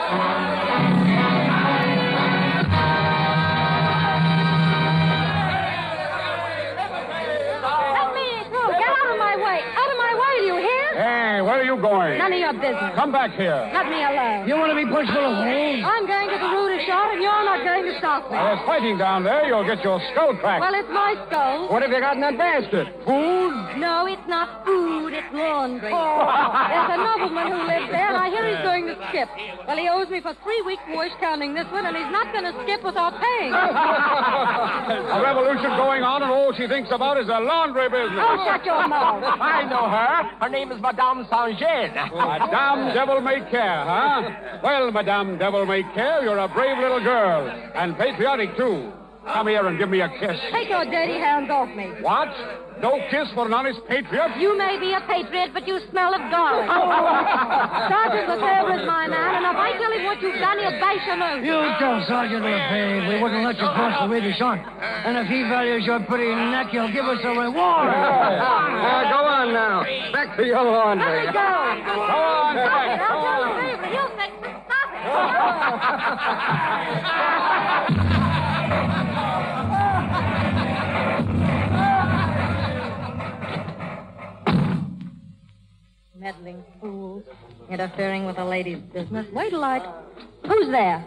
Hey, where are you going? None of your business. Come back here. Let me alone. You want to be pushed full of holes? I'm going to the Rue de Chartres, and you're not going to stop me. There's fighting down there. You'll get your skull cracked. Well, it's my skull. What have you got in that basket? Food? No, it's not food. It's laundry. There's a nobleman who lives there, and I hear he's going to skip. Well, he owes me for 3 weeks' wash counting this one, and he's not going to skip without paying. A revolution going on, and all she thinks about is the laundry business. Oh, shut your mouth. I know her. Her name is Madame Saint-Jean. Madame Devil-May-Care, huh? Well, Madame Devil-May-Care, you're a brave little girl. And patriotic, too. Come here and give me a kiss. Take your dirty hands off me. What? No kiss for an honest patriot? You may be a patriot, but you smell of garlic. Sergeant Lefebvre is my man, and if I tell him what you've done, he'll bash your nose. You tell Sergeant Lefebvre we wouldn't let you cross the Rue de Chartres. And if he values your pretty neck, he'll give us a reward. Go on now. Back to your laundry. Let me go. Go on, back. I'll tell Lefebvre. He'll fix it. Stop it. Meddling fools, interfering with a lady's business. Wait till I... Who's there?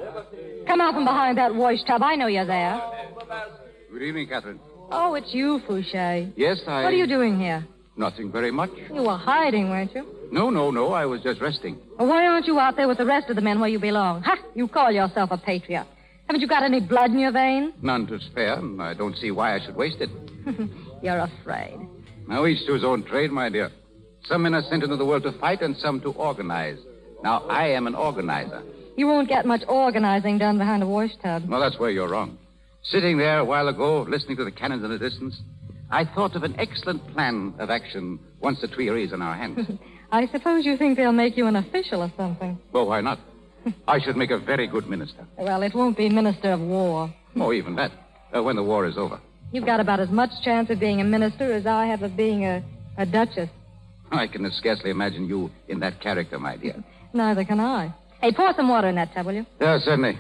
Come out from behind that wash tub. I know you're there. Good evening, Catherine. Oh, it's you, Fouché. Yes, I... What are you doing here? Nothing very much. You were hiding, weren't you? No. I was just resting. Well, why aren't you out there with the rest of the men where you belong? Ha! You call yourself a patriot. Haven't you got any blood in your veins? None to spare, and I don't see why I should waste it. You're afraid. Now, each to his own trade, my dear. Some men are sent into the world to fight and some to organize. Now, I am an organizer. You won't get much organizing done behind a wash tub. Well, that's where you're wrong. Sitting there a while ago, listening to the cannons in the distance, I thought of an excellent plan of action once the Tuileries in our hands. I suppose you think they'll make you an official or something. Well, why not? I should make a very good minister. Well, it won't be Minister of War. Oh, even that. When the war is over. You've got about as much chance of being a minister as I have of being a duchess. I can scarcely imagine you in that character, my dear. Neither can I. Hey, pour some water in that tub, will you? Yeah, certainly.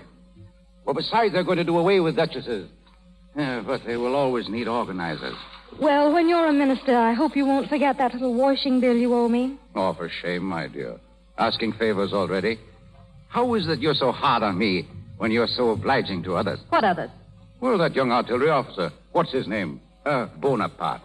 Well, besides, they're going to do away with duchesses. Yeah, but they will always need organizers. Well, when you're a minister, I hope you won't forget that little washing bill you owe me. Oh, for shame, my dear. Asking favors already. How is it you're so hard on me when you're so obliging to others? What others? Well, that young artillery officer. What's his name? Bonaparte.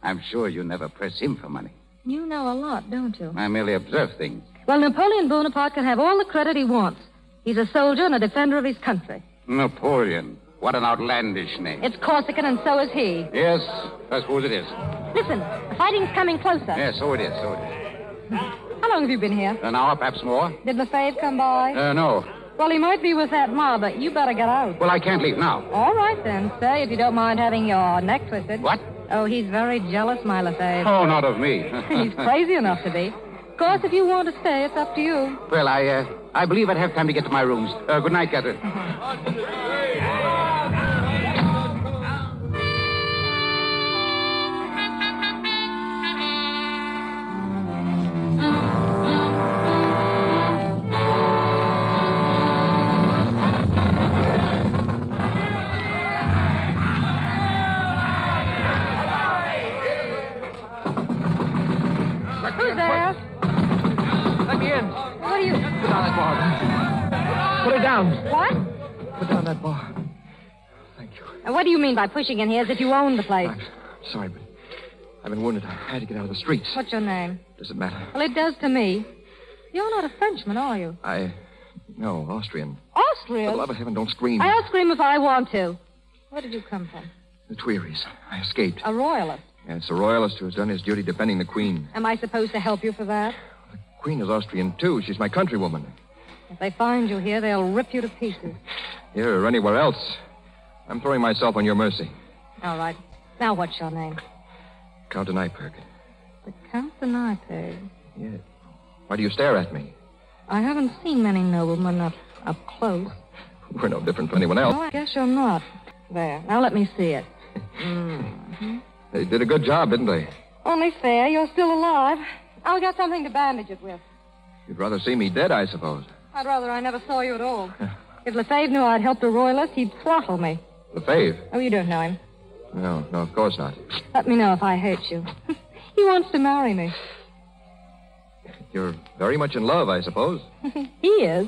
I'm sure you never press him for money. You know a lot, don't you? I merely observe things. Well, Napoleon Bonaparte can have all the credit he wants. He's a soldier and a defender of his country. Napoleon. What an outlandish name. It's Corsican, and so is he. Yes, I suppose it is. Listen, the fighting's coming closer. Yes, so it is. How long have you been here? An hour, perhaps more. Did Lefebvre come by? No. Well, he might be with that mob, but you better get out. Well, I can't leave now. All right, then. Stay if you don't mind having your neck twisted. What? Oh, he's very jealous, my Lefebvre. Oh, not of me. He's crazy enough to be. Of course, if you want to stay, it's up to you. Well, I believe I'd have time to get to my rooms. Good night, Catherine. Who's there? Let me in. What are you... Put down that bar. Put it down. What? Put down that bar. What do you mean by pushing in here as if you own the place? I'm sorry, but I've been wounded. I had to get out of the streets. What's your name? Does it matter? Well, it does to me. You're not a Frenchman, are you? No, Austrian. Austrian? For the love of heaven, don't scream. I'll scream if I want to. Where did you come from? The Tuileries. I escaped. A royalist. Yeah, it's a royalist who has done his duty defending the Queen. Am I supposed to help you for that? The Queen is Austrian, too. She's my countrywoman. If they find you here, they'll rip you to pieces. Here or anywhere else. I'm throwing myself on your mercy. All right. Now, what's your name? Count de Nyperg. The Count de Nyperg. Yeah. Why do you stare at me? I haven't seen many noblemen up close. We're no different from anyone else. No, I guess you're not. There. Now let me see it. Mm-hmm. They did a good job, didn't they? Only fair. You're still alive. I'll get something to bandage it with. You'd rather see me dead, I suppose. I'd rather I never saw you at all. If Lefebvre knew I'd helped a royalist, he'd throttle me. Lefebvre? Oh, you don't know him. No, of course not. Let me know if I hurt you. He wants to marry me. You're very much in love, I suppose. He is.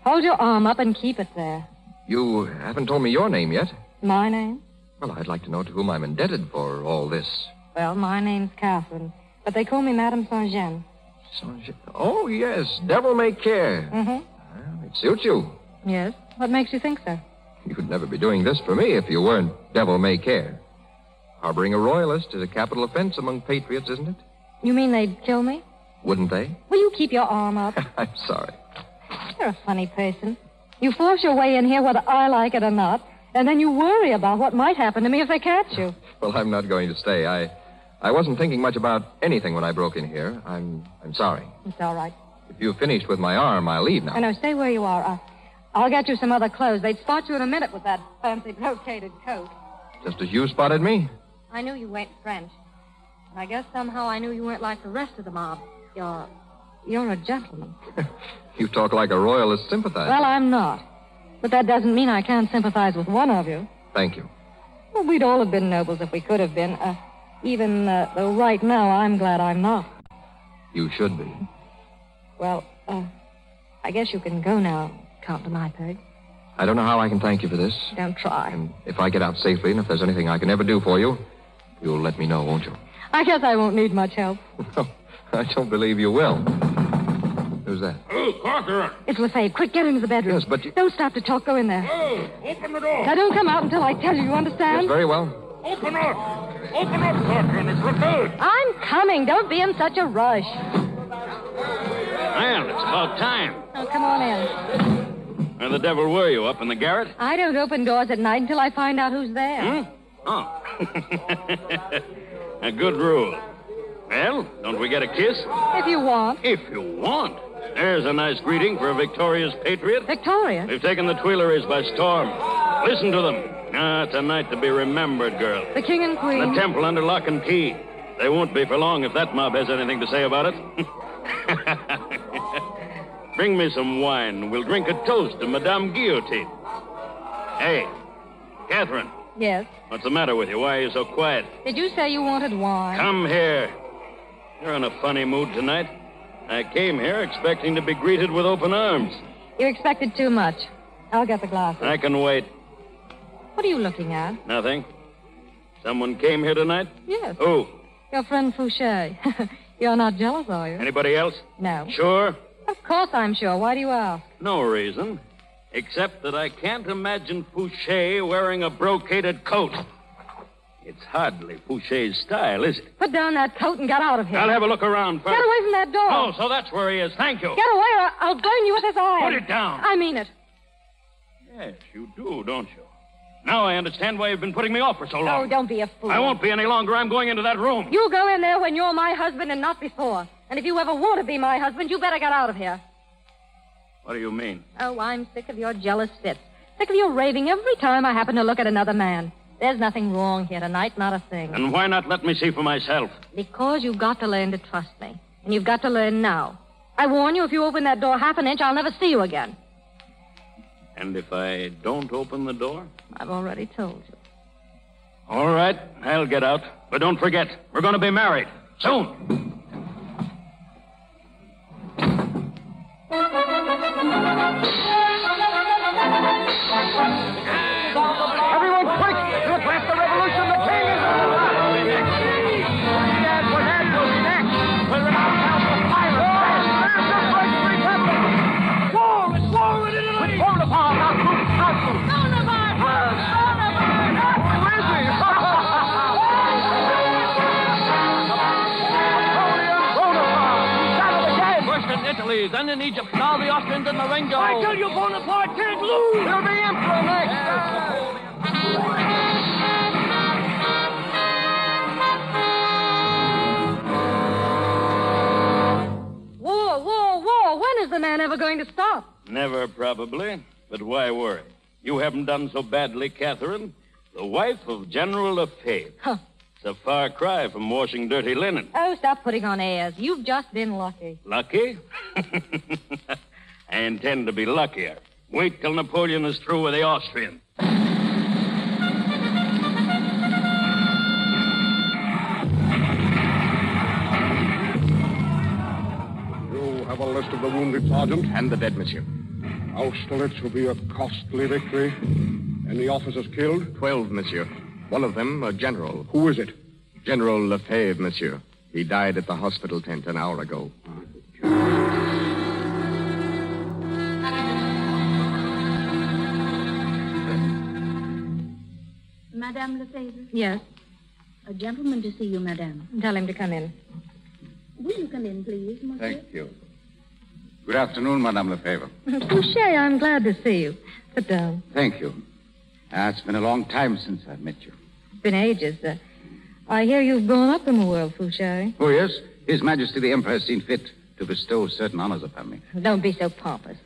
Hold your arm up and keep it there. You haven't told me your name yet. My name? Well, I'd like to know to whom I'm indebted for all this. Well, my name's Catherine, but they call me Madame Saint-Jean. Oh, yes, devil may care. Mm-hmm. Well, it suits you. Yes? What makes you think so? You'd never be doing this for me if you weren't devil may care. Harboring a royalist is a capital offense among patriots, isn't it? You mean they'd kill me? Wouldn't they? Will you keep your arm up? I'm sorry. You're a funny person. You force your way in here whether I like it or not, and then you worry about what might happen to me if they catch you. Well, I'm not going to stay. I wasn't thinking much about anything when I broke in here. I'm sorry. It's all right. If you've finished with my arm, I'll leave now. I know. Stay where you are. I'll get you some other clothes. They'd spot you in a minute with that fancy brocaded coat. Just as you spotted me? I knew you weren't French. I guess somehow I knew you weren't like the rest of the mob. You're a gentleman. You talk like a royalist sympathizer. Well, I'm not. But that doesn't mean I can't sympathize with one of you. Thank you. Well, we'd all have been nobles if we could have been. Though right now, I'm glad I'm not. You should be. Well, I guess you can go now, Count de Nyperg. I don't know how I can thank you for this. Don't try. And if I get out safely, and if there's anything I can ever do for you, you'll let me know, won't you? I guess I won't need much help. I don't believe you will. Who's that? Oh, Corcoran. It's Lefebvre. Quick, get into the bedroom. Yes, but you... Don't stop to talk. Go in there. Oh, open the door. Now, don't come out until I tell you. You understand? Yes, very well. Open up. Open up, Corcoran. It's Lefebvre. I'm coming. Don't be in such a rush. Well, it's about time. Oh, come on in. Where the devil were you, up in the garret? I don't open doors at night until I find out who's there. Oh. A good rule. Well, don't we get a kiss? If you want. If you want. There's a nice greeting for a victorious patriot. Victorious? They've taken the Tuileries by storm. Listen to them. It's a night to be remembered, girl. The king and queen. The temple under lock and key. They won't be for long if that mob has anything to say about it. Bring me some wine. We'll drink a toast to Madame Guillotine. Hey, Catherine. Yes? What's the matter with you? Why are you so quiet? Did you say you wanted wine? Come here. You're in a funny mood tonight. I came here expecting to be greeted with open arms. You expected too much. I'll get the glasses. I can wait. What are you looking at? Nothing. Someone came here tonight? Yes. Who? Your friend Fouché. You're not jealous, are you? Anybody else? No. Sure? Of course I'm sure. Why do you ask? No reason. Except that I can't imagine Fouché wearing a brocaded coat. It's hardly Fouché's style, is it? Put down that coat and get out of here. I'll have a look around first. Get away from that door. Oh, so that's where he is. Thank you. Get away or I'll burn you with this iron. Put it down. I mean it. Yes, you do, don't you? Now I understand why you've been putting me off for so long. Oh, don't be a fool. I won't be any longer. I'm going into that room. You go in there when you're my husband and not before. And if you ever want to be my husband, you better get out of here. What do you mean? Oh, I'm sick of your jealous fits. Sick of your raving every time I happen to look at another man. There's nothing wrong here tonight, not a thing. And why not let me see for myself? Because you've got to learn to trust me. And you've got to learn now. I warn you, if you open that door half an inch, I'll never see you again. And if I don't open the door? I've already told you. All right, I'll get out. But don't forget, we're going to be married. Soon. Everyone quick! Look, after the revolution, the king is alive! in Egypt. Now the Austrians in Marengo. I tell you, Bonaparte can't lose. He'll be emperor next. War. When is the man ever going to stop? Never, probably. But why worry? You haven't done so badly, Catherine. The wife of General Lefebvre. Huh. It's a far cry from washing dirty linen. Oh, stop putting on airs. You've just been lucky. Lucky? I intend to be luckier. Wait till Napoleon is through with the Austrians. You have a list of the wounded, Sergeant? And the dead, monsieur. Austerlitz will be a costly victory. Any officers killed? 12, monsieur. One of them a general. Who is it? General Lefebvre, monsieur. He died at the hospital tent an hour ago. Madame Lefebvre? Yes? A gentleman to see you, madame. Tell him to come in. Will you come in, please, monsieur? Thank you. Good afternoon, Madame Lefebvre. Fouché, I'm glad to see you. Sit down. Thank you. It's been a long time since I've met you. It's been ages. I hear you've grown up in the world, Fouché. Oh, yes? His Majesty the Emperor has seen fit to bestow certain honors upon me. Don't be so pompous.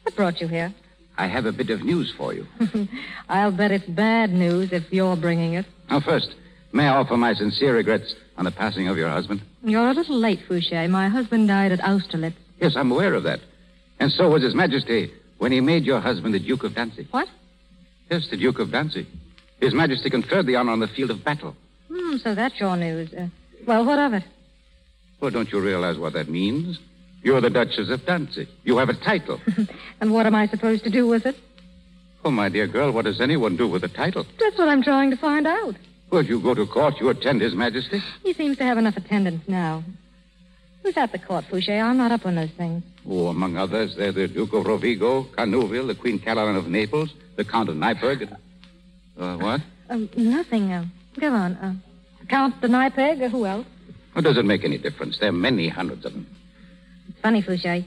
What brought you here? I have a bit of news for you. I'll bet it's bad news if you're bringing it. Now, first, may I offer my sincere regrets on the passing of your husband? You're a little late, Fouché. My husband died at Austerlitz. Yes, I'm aware of that. And so was His Majesty when he made your husband the Duke of Danzig. What? Yes, the Duke of Danzig. His Majesty conferred the honor on the field of battle. So that's your news. Well, what of it? Well, don't you realize what that means? You're the Duchess of Danzig. You have a title. And what am I supposed to do with it? Oh, my dear girl, what does anyone do with a title? That's what I'm trying to find out. Well, you go to court, you attend His Majesty. He seems to have enough attendance now. Who's at the court, Fouché? I'm not up on those things. Oh, among others, they're the Duke of Rovigo, Carnouville, the Queen Caroline of Naples, the Count of Nyberg. What? Nothing. Go on. Count de Nyberg, who else? Well, does it make any difference? There are many hundreds of them. It's funny, Fouché.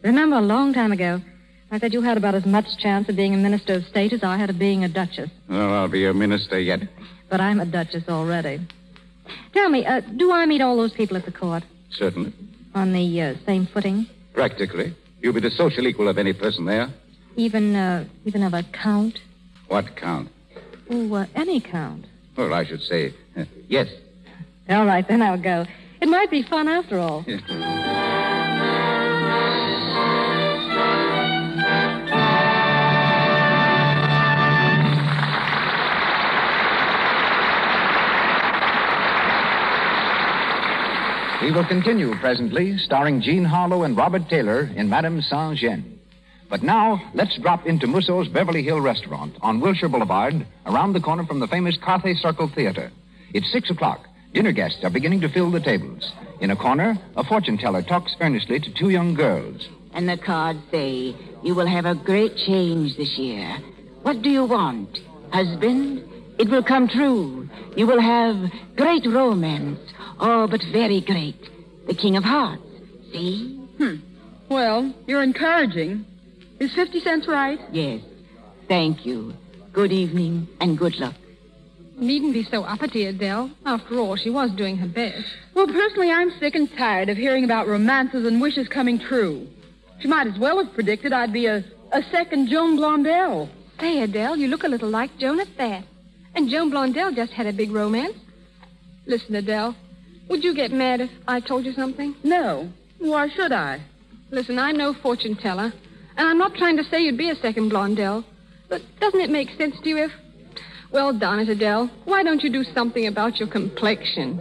Remember a long time ago, I said you had about as much chance of being a minister of state as I had of being a duchess. Well, I'll be a minister yet. But I'm a duchess already. Tell me, do I meet all those people at the court? Certainly. On the same footing? Practically. You'll be the social equal of any person there. Even of a count? What count? Oh, any count. Well, I should say, yes. All right, then I'll go. It might be fun after all. Yes. We will continue presently, starring Jean Harlow and Robert Taylor in Madame Saint-Jean. But now, let's drop into Musso's Beverly Hill Restaurant on Wilshire Boulevard, around the corner from the famous Carthay Circle Theater. It's 6 o'clock. Dinner guests are beginning to fill the tables. In a corner, a fortune teller talks earnestly to two young girls. And the cards say, you will have a great change this year. What do you want? Husband? It will come true. You will have great romance. Oh, but very great. The King of Hearts. See? Well, you're encouraging. Is 50 cents right? Yes. Thank you. Good evening and good luck. Needn't be so uppity, Adele. After all, she was doing her best. Well, personally, I'm sick and tired of hearing about romances and wishes coming true. She might as well have predicted I'd be a second Joan Blondell. Say, Adele, you look a little like Joan at that. And Joan Blondell just had a big romance. Listen, Adele, would you get mad if I told you something? No. Why should I? Listen, I'm no fortune teller, and I'm not trying to say you'd be a second Blondell. But doesn't it make sense to you if... Well, darn it, Adele, why don't you do something about your complexion?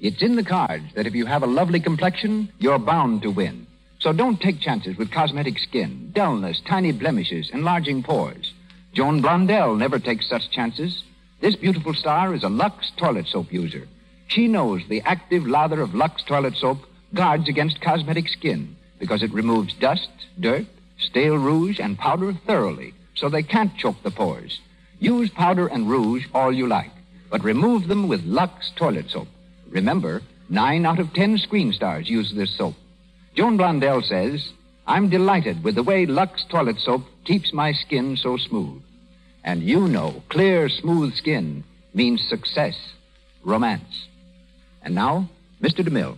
It's in the cards that if you have a lovely complexion, you're bound to win. So don't take chances with cosmetic skin, dullness, tiny blemishes, enlarging pores. Joan Blondell never takes such chances. This beautiful star is a Lux toilet soap user. She knows the active lather of Lux toilet soap guards against cosmetic skin because it removes dust, dirt, stale rouge, and powder thoroughly, so they can't choke the pores. Use powder and rouge all you like, but remove them with Lux toilet soap. Remember, 9 out of 10 screen stars use this soap. Joan Blondell says, I'm delighted with the way Lux toilet soap keeps my skin so smooth. And you know, clear, smooth skin means success, romance. And now, Mr. DeMille.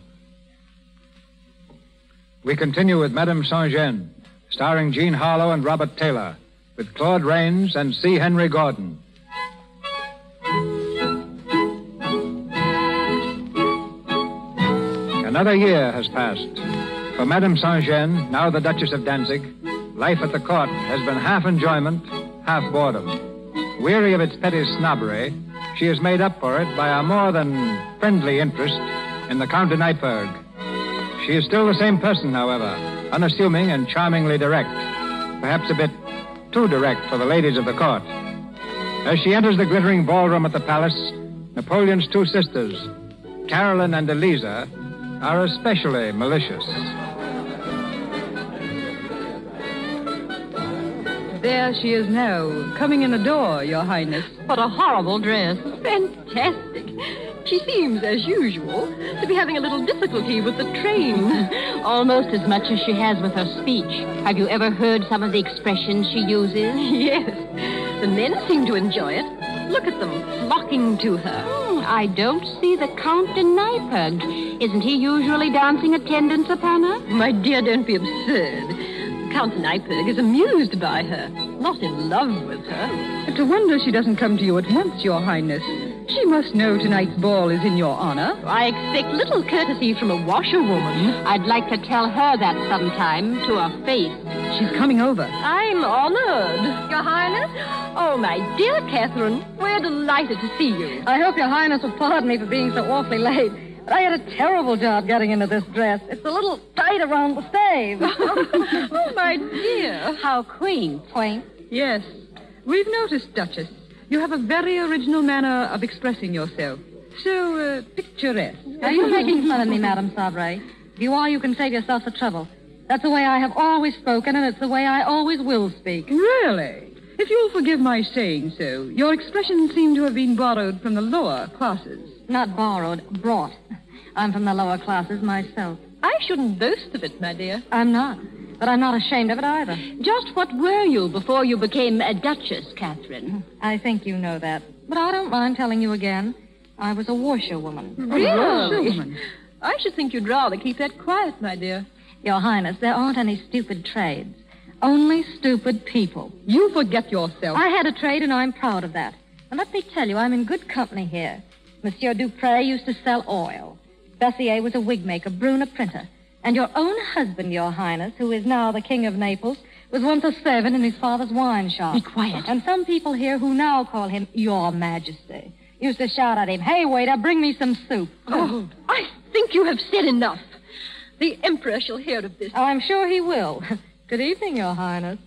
We continue with Madame Saint-Jean, starring Jean Harlow and Robert Taylor, with Claude Rains and C. Henry Gordon. Another year has passed. For Madame Saint-Jean, now the Duchess of Danzig, life at the court has been half enjoyment, half boredom. Weary of its petty snobbery, she has made up for it by a more than friendly interest in the Count de Neipperg. She is still the same person, however, unassuming and charmingly direct, perhaps a bit too direct for the ladies of the court. As she enters the glittering ballroom at the palace, Napoleon's two sisters, Caroline and Eliza, are especially malicious. There she is now, coming in the door, Your Highness. What a horrible dress. Fantastic. She seems, as usual, to be having a little difficulty with the train. Almost as much as she has with her speech. Have you ever heard some of the expressions she uses? Yes. The men seem to enjoy it. Look at them, flocking to her. I don't see the Count de Neipperg. Isn't he usually dancing attendance upon her? My dear, don't be absurd. Count Neipperg is amused by her, not in love with her. It's a wonder she doesn't come to you at once, Your Highness. She must know tonight's ball is in your honor. I expect little courtesy from a washerwoman. I'd like to tell her that sometime to her face. She's coming over. I'm honored. Your Highness? Oh, my dear Catherine, we're delighted to see you. I hope Your Highness will pardon me for being so awfully late. But I had a terrible job getting into this dress. It's a little tight around the stave. Oh, my dear. How quaint. Quaint? Yes. We've noticed, Duchess. You have a very original manner of expressing yourself. So, picturesque. Are you making fun of me, Madame Sabre? If you are, you can save yourself the trouble. That's the way I have always spoken, and it's the way I always will speak. Really? If you'll forgive my saying so, your expressions seem to have been borrowed from the lower classes. Not borrowed, brought. I'm from the lower classes myself. I shouldn't boast of it, my dear. I'm not. But I'm not ashamed of it either. Just what were you before you became a duchess, Catherine? I think you know that. But I don't mind telling you again. I was a washerwoman. Really? I should think you'd rather keep that quiet, my dear. Your Highness, there aren't any stupid trades. Only stupid people. You forget yourself. I had a trade, and I'm proud of that. And let me tell you, I'm in good company here. Monsieur Dupré used to sell oil. Bessier was a wig maker, Brune a printer. And your own husband, Your Highness, who is now the King of Naples, was once a servant in his father's wine shop. Be quiet. And some people here who now call him Your Majesty used to shout at him, "Hey, waiter, bring me some soup." Oh, I think you have said enough. The Emperor shall hear of this. Oh, I'm sure he will. Good evening, Your Highness.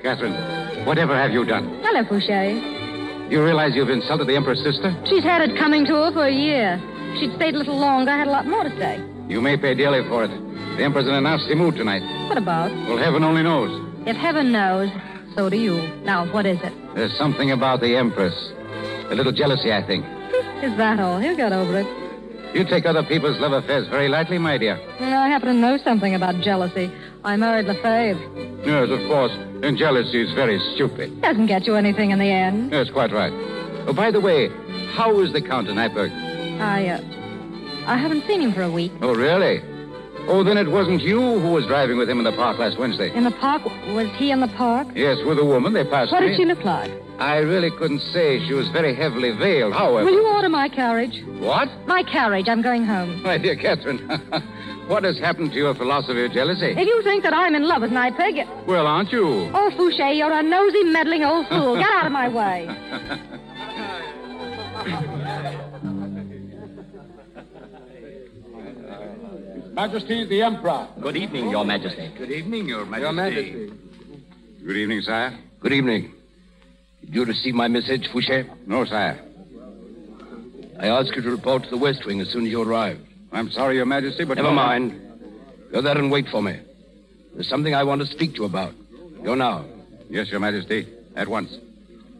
Catherine, whatever have you done? Hello, Fouché. You realize you've insulted the Emperor's sister? She's had it coming to her for a year. If she'd stayed a little longer, I had a lot more to say. You may pay dearly for it. The Emperor's in a nasty mood tonight. What about? Well, heaven only knows. If heaven knows, so do you. Now, what is it? There's something about the Empress. A little jealousy, I think. Is that all? He'll get over it. You take other people's love affairs very lightly, my dear. I happen to know something about jealousy. I married Lefebvre. Yes, of course. And jealousy is very stupid. Doesn't get you anything in the end. Yes, quite right. Oh, by the way, how is the Count de Neipperg? I haven't seen him for a week. Oh, really? Oh, then it wasn't you who was driving with him in the park last Wednesday. In the park? Was he in the park? Yes, with a woman. They passed What me. did she look like? I really couldn't say. She was very heavily veiled, however. Will you order my carriage? What? My carriage. I'm going home. My dear Catherine, what has happened to your philosophy of jealousy? If you think that I'm in love with Neipperg... Well, aren't you? Oh, Fouché, you're a nosy, meddling old fool. Get out of my way. Majesty, the Emperor. Good evening, Your Majesty. Good evening, Your Majesty. Your Majesty. Good evening, sire. Good evening. Did you receive my message, Fouché? No, sire. I asked you to report to the West Wing as soon as you arrived. I'm sorry, Your Majesty, but... Never mind. Go there and wait for me. There's something I want to speak to you about. Go now. Yes, Your Majesty. At once.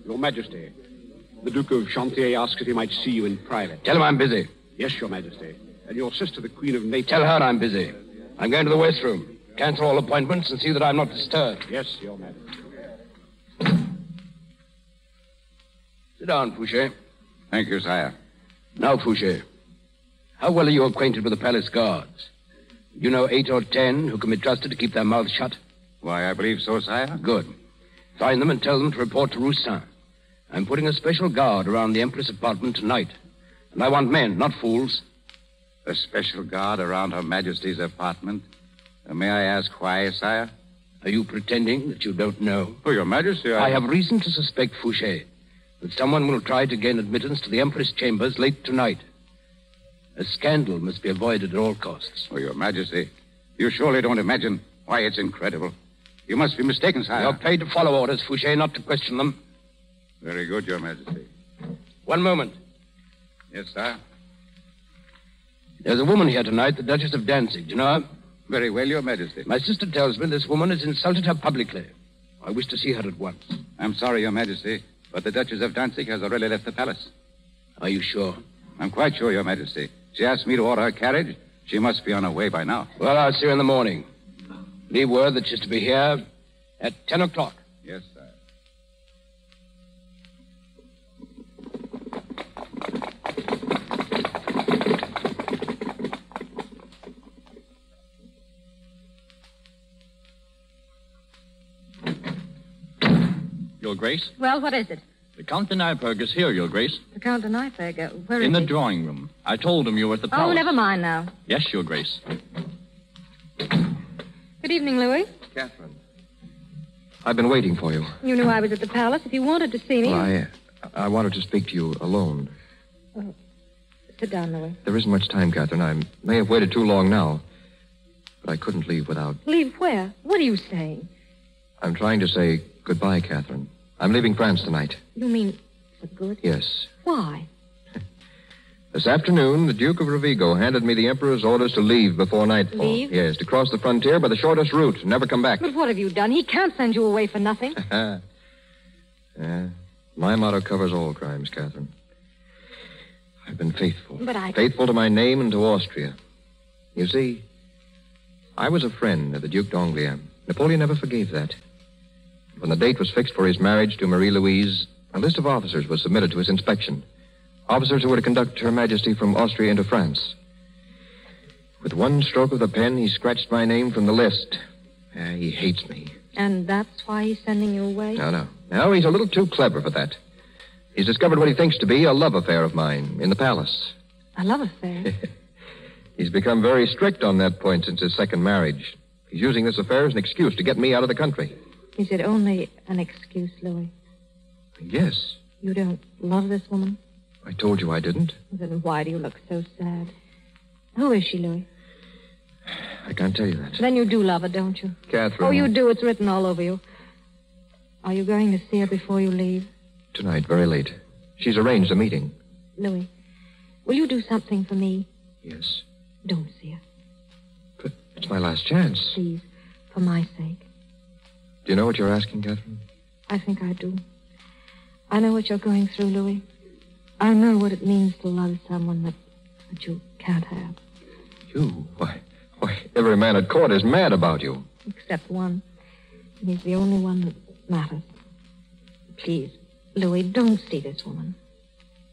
Your Majesty, the Duke of Chantier asks if he might see you in private. Tell him I'm busy. Yes, Your Majesty. And your sister, the Queen of Naples. Tell her I'm busy. I'm going to the West Room. Cancel all appointments and see that I'm not disturbed. Yes, Your Majesty. Sit down, Fouché. Thank you, sire. Now, Fouché, how well are you acquainted with the palace guards? You know 8 or 10 who can be trusted to keep their mouths shut? Why, I believe so, sire. Good. Find them and tell them to report to Roussin. I'm putting a special guard around the Empress' apartment tonight. And I want men, not fools. A special guard around Her Majesty's apartment? May I ask why, sire? Are you pretending that you don't know? Oh, Your Majesty, I have reason to suspect, Fouché, that someone will try to gain admittance to the Empress' chambers late tonight. A scandal must be avoided at all costs. Oh, Your Majesty, you surely don't imagine why it's incredible. You must be mistaken, sire. You're paid to follow orders, Fouché, not to question them. Very good, Your Majesty. One moment. Yes, sir. There's a woman here tonight, the Duchess of Danzig. Do you know her? Very well, Your Majesty. My sister tells me this woman has insulted her publicly. I wish to see her at once. I'm sorry, Your Majesty, but the Duchess of Danzig has already left the palace. Are you sure? I'm quite sure, Your Majesty. She asked me to order her carriage. She must be on her way by now. Well, I'll see her in the morning. Leave word that she's to be here at 10 o'clock. Yes, sir. Your Grace? Well, what is it? The Count de Nyberg is here, Your Grace. The Count de Nyberg. Where is In the he? drawing room. I told him you were at the palace. Oh, never mind now. Yes, Your Grace. Good evening, Louis. Catherine. I've been waiting for you. You knew I was at the palace. If you wanted to see me... Well, I wanted to speak to you alone. Oh, sit down, Louis. There isn't much time, Catherine. I may have waited too long now. But I couldn't leave without... Leave where? What are you saying? I'm trying to say goodbye, Catherine. I'm leaving France tonight. You mean for good? Yes. Why? This afternoon, the Duke of Rovigo handed me the Emperor's orders to leave before nightfall. Leave? Yes, to cross the frontier by the shortest route and never come back. But what have you done? He can't send you away for nothing. My motto covers all crimes, Catherine. I've been faithful. But Faithful to my name and to Austria. You see, I was a friend of the Duc d'Angoulême. Napoleon never forgave that. When the date was fixed for his marriage to Marie-Louise, a list of officers was submitted to his inspection. Officers who were to conduct Her Majesty from Austria into France. With one stroke of the pen, he scratched my name from the list. He hates me. And that's why he's sending you away? No, he's a little too clever for that. He's discovered what he thinks to be a love affair of mine in the palace. A love affair? He's become very strict on that point since his second marriage. He's using this affair as an excuse to get me out of the country. Is it only an excuse, Louis? Yes. You don't love this woman? I told you I didn't. Then why do you look so sad? Who is she, Louis? I can't tell you that. Then you do love her, don't you? Catherine. Oh, you do. It's written all over you. Are you going to see her before you leave? Tonight, very late. She's arranged a meeting. Louis, will you do something for me? Yes. Don't see her. But it's my last chance. Please, for my sake. Do you know what you're asking, Catherine? I think I do. I know what you're going through, Louis. I know what it means to love someone that you can't have. You? Why, every man at court is mad about you. Except one. And he's the only one that matters. Please, Louis, don't see this woman.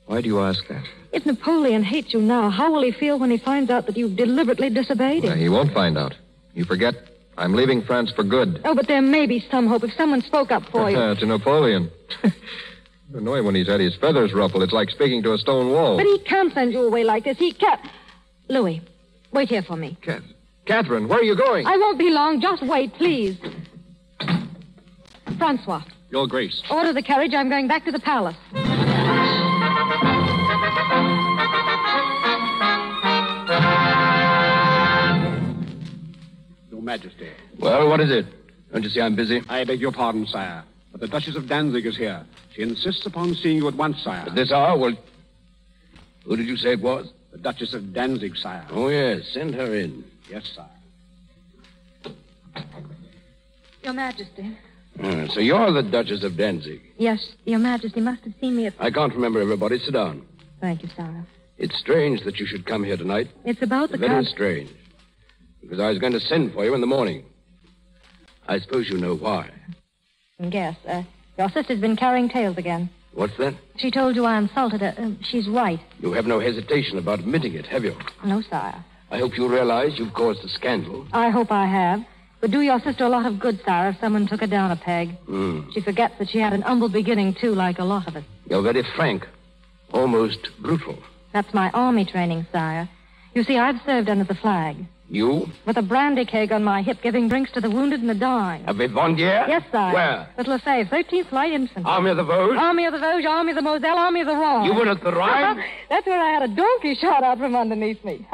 Why do you ask that? If Napoleon hates you now, how will he feel when he finds out that you've deliberately disobeyed him? He won't find out. You forget, I'm leaving France for good. Oh, but there may be some hope if someone spoke up for you. To Napoleon. I know him when he's had his feathers ruffled. It's like speaking to a stone wall. But he can't send you away like this. He can't. Louis, wait here for me. Catherine, where are you going? I won't be long. Just wait, please. Francois. Your Grace. Order the carriage. I'm going back to the palace. Your Majesty. Well, what is it? Don't you see I'm busy? I beg your pardon, sire. But the Duchess of Danzig is here. She insists upon seeing you at once, sire. At this hour? Well, who did you say it was? The Duchess of Danzig, sire. Oh, yes. Send her in. Yes, sire. Your Majesty. So you're the Duchess of Danzig. Yes, Your Majesty must have seen me at... I can't remember everybody. Sit down. Thank you, sire. It's strange that you should come here tonight. It's about the Very strange. Because I was going to send for you in the morning. I suppose you know why. Yes, your sister's been carrying tales again. What's that? She told you I insulted her. She's right. You have no hesitation about admitting it, have you? No, sire. I hope you realize you've caused a scandal. I hope I have. Would do your sister a lot of good, sire, if someone took her down a peg. She forgets that she had an humble beginning, too, like a lot of us. You're very frank. Almost brutal. That's my army training, sire. You see, I've served under the flag. You? With a brandy keg on my hip, giving drinks to the wounded and the dying. A Vivandière? Yes, sire. Where? At Lefebvre, 13th Light Infantry. Army of the Vosges? Army of the Vosges, Army of the Moselle, Army of the Rhine. You were at the Rhine? That's where I had a donkey shot out from underneath me.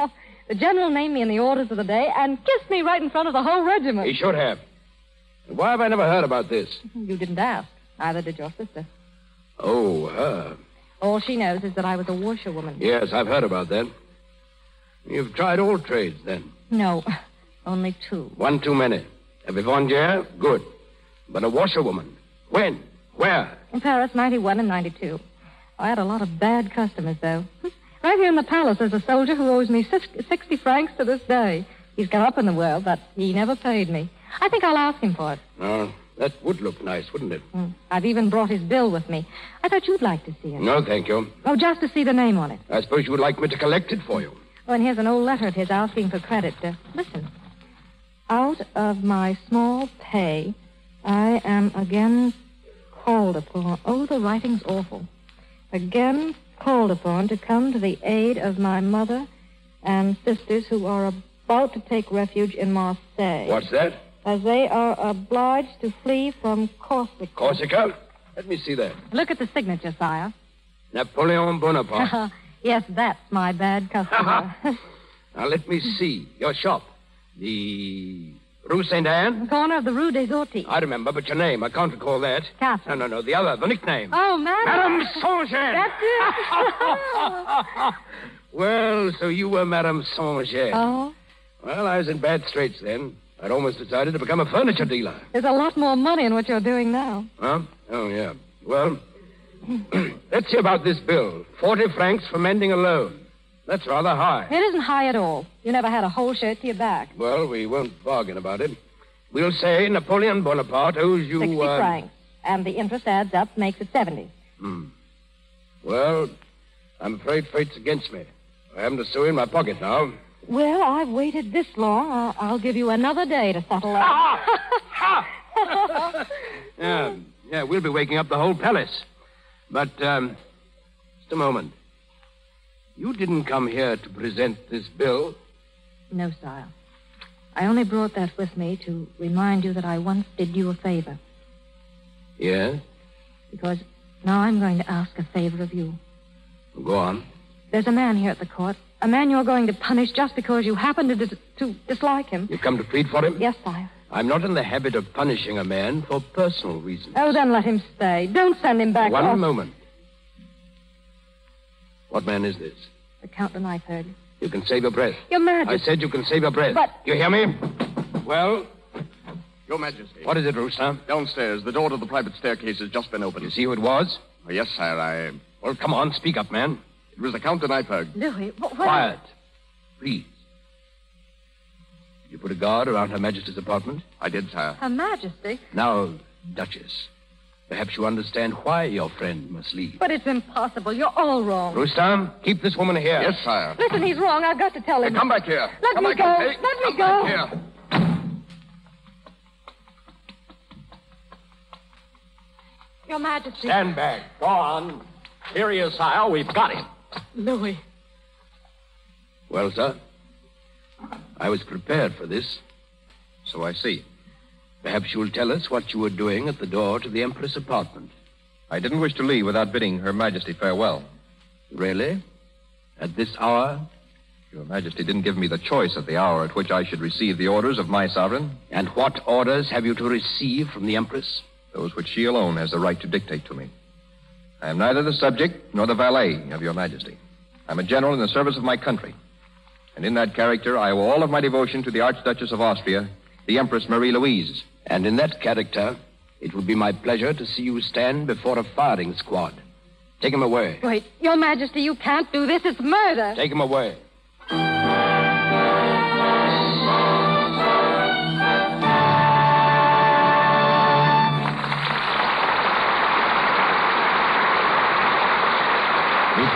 The general named me in the orders of the day and kissed me right in front of the whole regiment. He should have. Why have I never heard about this? You didn't ask. Neither did your sister. Oh, her. All she knows is that I was a washerwoman. Yes, I've heard about that. You've tried all trades, then? No, only two. One too many. A Vivandière? Good. But a washerwoman? When? Where? In Paris, 91 and 92. I had a lot of bad customers, though. Right here in the palace, there's a soldier who owes me 60 francs to this day. He's come up in the world, but he never paid me. I think I'll ask him for it. Oh, that would look nice, wouldn't it? I've even brought his bill with me. I thought you'd like to see it. No, thank you. Oh, just to see the name on it. I suppose you would like me to collect it for you. Oh, and here's an old letter of his asking for credit. Listen. Out of my small pay, I am again called upon. Oh, the writing's awful. Again called upon to come to the aid of my mother and sisters who are about to take refuge in Marseille. What's that? As they are obliged to flee from Corsica. Corsica? Let me see that. Look at the signature, sire. Napoleon Bonaparte. Yes, that's my bad customer. Now, let me see. Your shop. The Rue Saint-Anne? Corner of the Rue des Orties. I remember, but your name, I can't recall that. Catherine. No, the other, the nickname. Oh, Madame. Madame Saint-Jean. That's it. Well, so you were Madame Saint-Jean. Oh? Well, I was in bad straits then. I'd almost decided to become a furniture dealer. There's a lot more money in what you're doing now. Huh? Oh, yeah. Well, let's see about this bill. 40 francs for mending a loan. That's rather high. It isn't high at all. You never had a whole shirt to your back. Well, we won't bargain about it. We'll say Napoleon Bonaparte owes you... 60 francs. And the interest adds up, makes it 70. Well, I'm afraid fate's against me. I haven't a sou in my pocket now. Well, I've waited this long. I'll give you another day to settle that. Yeah, we'll be waking up the whole palace. But, just a moment. You didn't come here to present this bill? No, sire. I only brought that with me to remind you that I once did you a favor. Yes? Because now I'm going to ask a favor of you. Go on. There's a man here at the court. A man you're going to punish just because you happen to dislike him. You've come to plead for him? Yes, sire. I'm not in the habit of punishing a man for personal reasons. Oh, then let him stay. Don't send him back. One moment. What man is this? The Count de Nyford. You can save your breath. Your Majesty. I said you can save your breath. But... You hear me? Well? Your Majesty. What is it, Roustan? Downstairs. The door to the private staircase has just been opened. You see who it was? Oh, yes, sire, Well, come on, speak up, man. It was the Count de Nyford. Louis, what... Quiet. Please. Did you put a guard around Her Majesty's apartment? I did, sire. Her Majesty? Now, Duchess, perhaps you understand why your friend must leave. But it's impossible. You're all wrong. Roustan, keep this woman here. Yes, sire. Listen, he's wrong. I've got to tell him. Hey, come back here. Let me go. Let me go. Back here. Your Majesty. Stand back. Go on. Here he is, sire. We've got him. Louis. Well, sir, I was prepared for this. So I see. Perhaps you'll tell us what you were doing at the door to the Empress' apartment. I didn't wish to leave without bidding Her Majesty farewell. Really? At this hour? Your Majesty didn't give me the choice at the hour at which I should receive the orders of my sovereign. And what orders have you to receive from the Empress? Those which she alone has the right to dictate to me. I am neither the subject nor the valet of Your Majesty. I'm a general in the service of my country. And in that character, I owe all of my devotion to the Archduchess of Austria, the Empress Marie-Louise. And in that character, it would be my pleasure to see you stand before a firing squad. Take him away. Wait, Your Majesty, you can't do this. It's murder. Take him away. We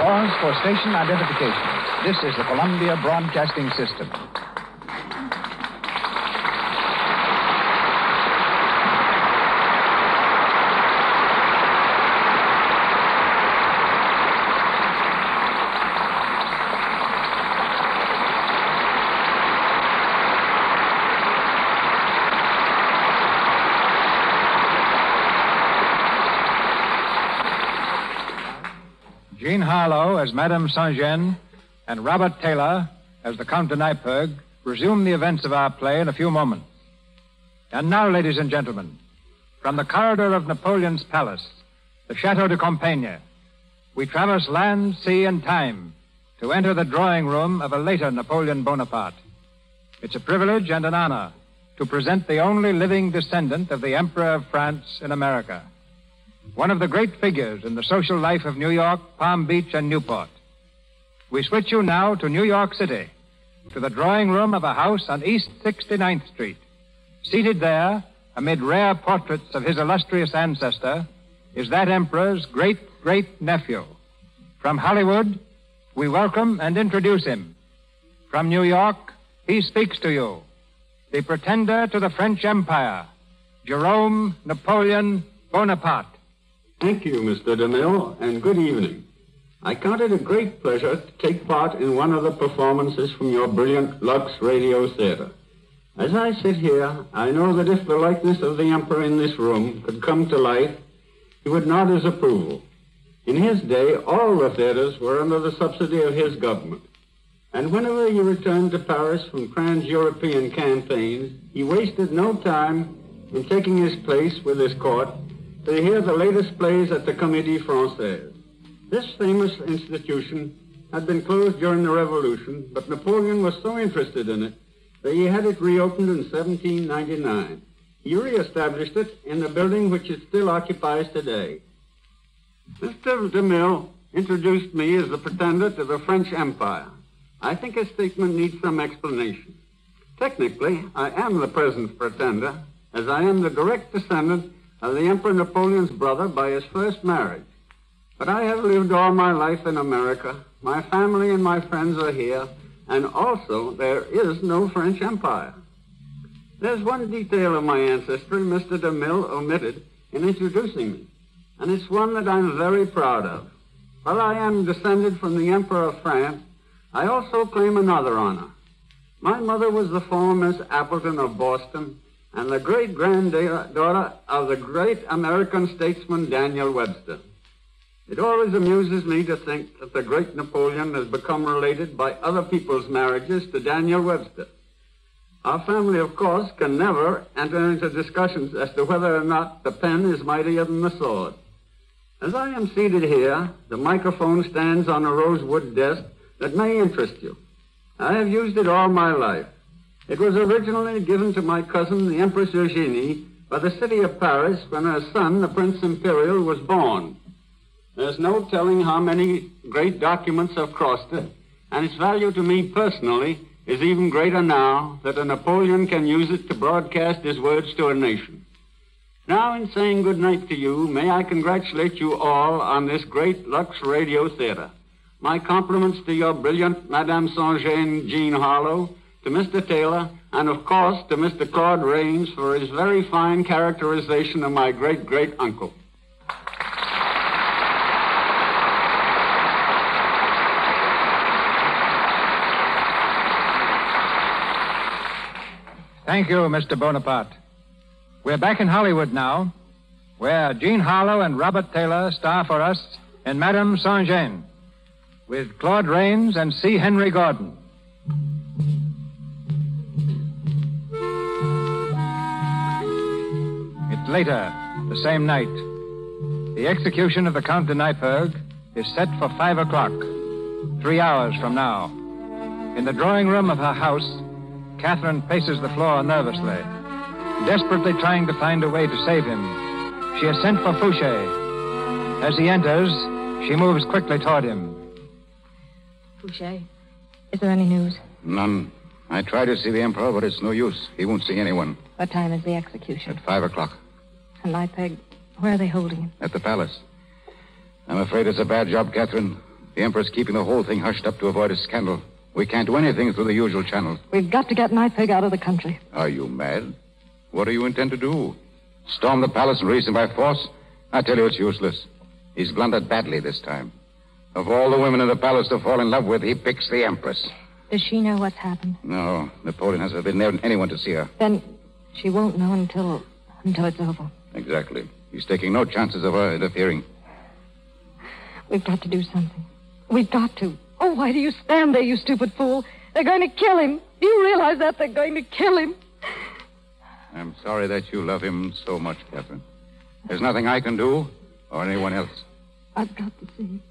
pause for station identification. This is the Columbia Broadcasting System. Jean Harlow as Madame Saint-Jean and Robert Taylor as the Count de Nyperg resume the events of our play in a few moments. And now, ladies and gentlemen, from the corridor of Napoleon's palace, the Chateau de Compiègne, we traverse land, sea, and time to enter the drawing room of a later Napoleon Bonaparte. It's a privilege and an honor to present the only living descendant of the Emperor of France in America. One of the great figures in the social life of New York, Palm Beach, and Newport. We switch you now to New York City, to the drawing room of a house on East 69th Street. Seated there, amid rare portraits of his illustrious ancestor, is that emperor's great-great-nephew. From Hollywood, we welcome and introduce him. From New York, he speaks to you. The pretender to the French Empire, Jerome Napoleon Bonaparte. Thank you, Mr. DeMille, and good evening. I count it a great pleasure to take part in one of the performances from your brilliant Lux Radio Theater. As I sit here, I know that if the likeness of the Emperor in this room could come to life, he would nod his approval. In his day, all the theaters were under the subsidy of his government. And whenever he returned to Paris from trans-European campaigns, he wasted no time in taking his place with his court to hear the latest plays at the Comédie Française. This famous institution had been closed during the Revolution, but Napoleon was so interested in it that he had it reopened in 1799. He reestablished it in the building which it still occupies today. Mr. DeMille introduced me as the pretender to the French Empire. I think his statement needs some explanation. Technically, I am the present pretender, as I am the direct descendant of the Emperor Napoleon's brother by his first marriage. But I have lived all my life in America. My family and my friends are here, and also there is no French Empire. There's one detail of my ancestry Mr. DeMille omitted in introducing me, and it's one that I'm very proud of. While I am descended from the Emperor of France, I also claim another honor. My mother was the former Miss Appleton of Boston, and the great-granddaughter of the great American statesman Daniel Webster. It always amuses me to think that the great Napoleon has become related by other people's marriages to Daniel Webster. Our family, of course, can never enter into discussions as to whether or not the pen is mightier than the sword. As I am seated here, the microphone stands on a rosewood desk that may interest you. I have used it all my life. It was originally given to my cousin, the Empress Eugénie, by the city of Paris when her son, the Prince Imperial, was born. There's no telling how many great documents have crossed it, and its value to me personally is even greater now that a Napoleon can use it to broadcast his words to a nation. Now, in saying good night to you, may I congratulate you all on this great Lux Radio Theater. My compliments to your brilliant Madame Saint-Jean Jean Harlow, to Mr. Taylor, and of course to Mr. Claude Rains for his very fine characterization of my great-great-uncle. Thank you, Mr. Bonaparte. We're back in Hollywood now, where Jean Harlow and Robert Taylor star for us in Madame Saint-Jean, with Claude Rains and C. Henry Gordon. It's later, the same night. The execution of the Count de Nyperg is set for 5 o'clock, 3 hours from now. In the drawing room of her house, Catherine paces the floor nervously, desperately trying to find a way to save him She has sent for Fouché. As he enters, she moves quickly toward him. Fouché, is there any news? None. I tried to see the Emperor, but it's no use. He won't see anyone. What time is the execution? At 5 o'clock. And Nightpeg, where are they holding him? At the palace. I'm afraid it's a bad job, Catherine. The Emperor's keeping the whole thing hushed up to avoid a scandal. We can't do anything through the usual channels. We've got to get Nightpeg out of the country. Are you mad? What do you intend to do? Storm the palace and release him by force? I tell you it's useless. He's blundered badly this time. Of all the women in the palace to fall in love with, he picks the Empress. Does she know what's happened? No, Napoleon has forbidden anyone to see her. Then she won't know until it's over. Exactly. He's taking no chances of her interfering. We've got to do something. We've got to. Oh, why do you stand there, you stupid fool? They're going to kill him. Do you realize that? They're going to kill him. I'm sorry that you love him so much, Catherine. There's nothing I can do, or anyone else. I've got to see him.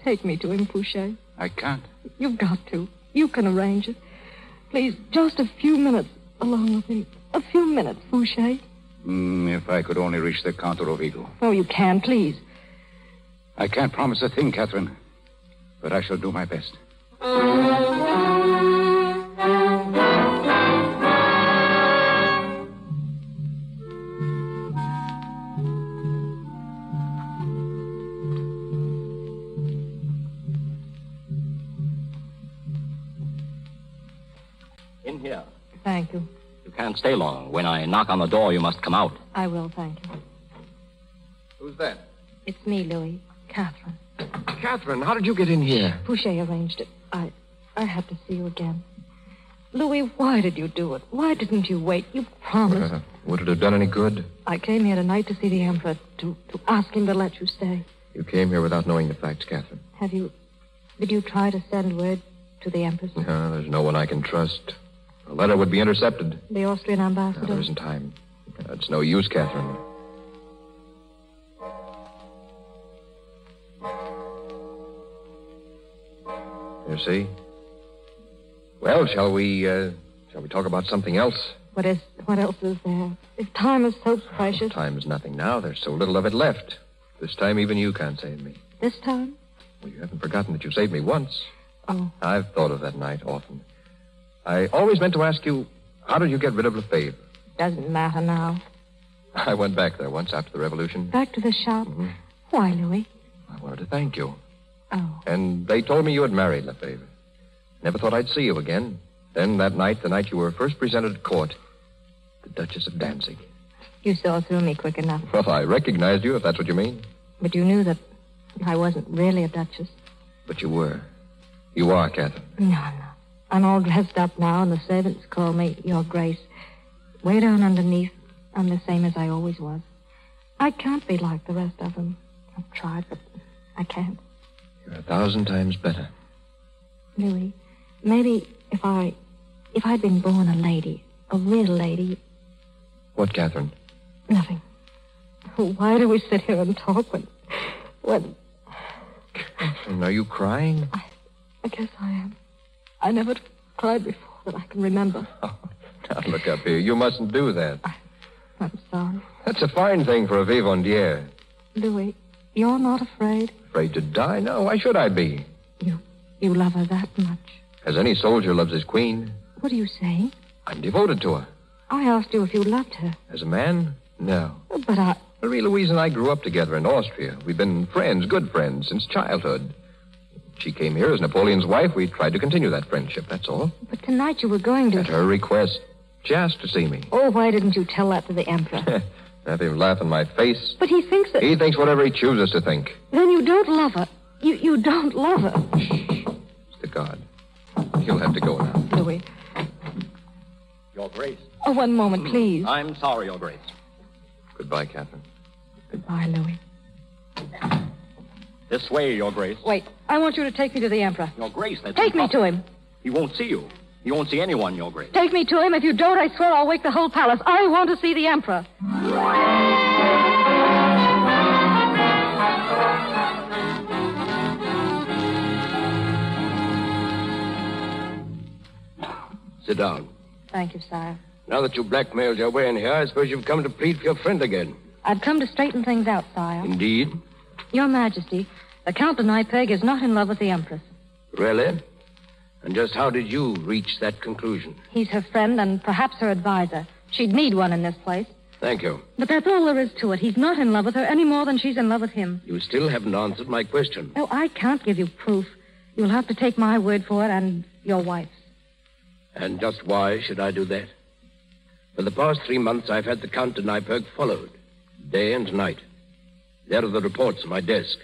Take me to him, Fouché. I can't. You've got to. You can arrange it. Please, just a few minutes alone with him. A few minutes, Fouché. If I could only reach the Count of Rovigo. Oh, you can, please. I can't promise a thing, Catherine, but I shall do my best. In here. Thank you. You can't stay long. When I knock on the door, you must come out. I will, thank you. Who's that? It's me, Louis. Catherine. Catherine, how did you get in here? Fouché arranged it. I had to see you again. Louis, why did you do it? Why didn't you wait? You promised. Would it have done any good? I came here tonight to see the Emperor, to ask him to let you stay. You came here without knowing the facts, Catherine. Did you try to send word to the Empress? No, there's no one I can trust. A letter would be intercepted. The Austrian ambassador? No, there isn't time. It's no use, Catherine. You see? Well, shall we talk about something else? What else is there? If time is so precious. Time is nothing now. There's so little of it left. This time, even you can't save me. This time? Well, you haven't forgotten that you saved me once. Oh. I've thought of that night often. I always meant to ask you, how did you get rid of Lefebvre? Doesn't matter now. I went back there once after the revolution. Back to the shop? Mm-hmm. Why, Louis? I wanted to thank you. Oh. And they told me you had married Lefebvre. Never thought I'd see you again. Then that night, the night you were first presented at court, the Duchess of Danzig. You saw through me quick enough. Well, I recognized you, if that's what you mean. But you knew that I wasn't really a duchess. But you were. You are, Catherine. No. I'm all dressed up now, and the servants call me Your Grace. Way down underneath, I'm the same as I always was. I can't be like the rest of them. I've tried, but I can't. You're 1,000 times better. Louis, maybe if I'd been born a lady, a real lady... What, Catherine? Nothing. Why do we sit here and talk when... Catherine, are you crying? I guess I am. I never cried before that I can remember. Oh, now look up here. You mustn't do that. I'm sorry. That's a fine thing for a vivandière. Louis, you're not afraid? Afraid to die? No, why should I be? You love her that much? As any soldier loves his queen. What are you saying? I'm devoted to her. I asked you if you loved her. As a man? No. But Marie-Louise and I grew up together in Austria. We've been friends, good friends, since childhood. She came here as Napoleon's wife. We tried to continue that friendship, that's all. But tonight you were going to... At her request. She asked to see me. Oh, why didn't you tell that to the Emperor? Have him laugh in my face. But he thinks that... He thinks whatever he chooses to think. Then you don't love her. You don't love her. It's the guard. He'll have to go now. Louis. Your Grace. Oh, one moment, please. I'm sorry, Your Grace. Goodbye, Catherine. Goodbye, Louis. This way, Your Grace. Wait. I want you to take me to the Emperor. Your Grace, that's Take me to impossible. him. He won't see you. He won't see anyone, Your Grace. Take me to him. If you don't, I swear I'll wake the whole palace. I want to see the Emperor. Sit down. Thank you, sire. Now that you blackmailed your way in here, I suppose you've come to plead for your friend again. I've come to straighten things out, sire. Indeed? Your Majesty, the Count de Neipperg is not in love with the Empress. Really? And just how did you reach that conclusion? He's her friend and perhaps her advisor. She'd need one in this place. Thank you. But that's all there is to it. He's not in love with her any more than she's in love with him. You still haven't answered my question. Oh, I can't give you proof. You'll have to take my word for it and your wife's. And just why should I do that? For the past 3 months, I've had the Count de Neipperg followed, day and night. There are the reports on my desk.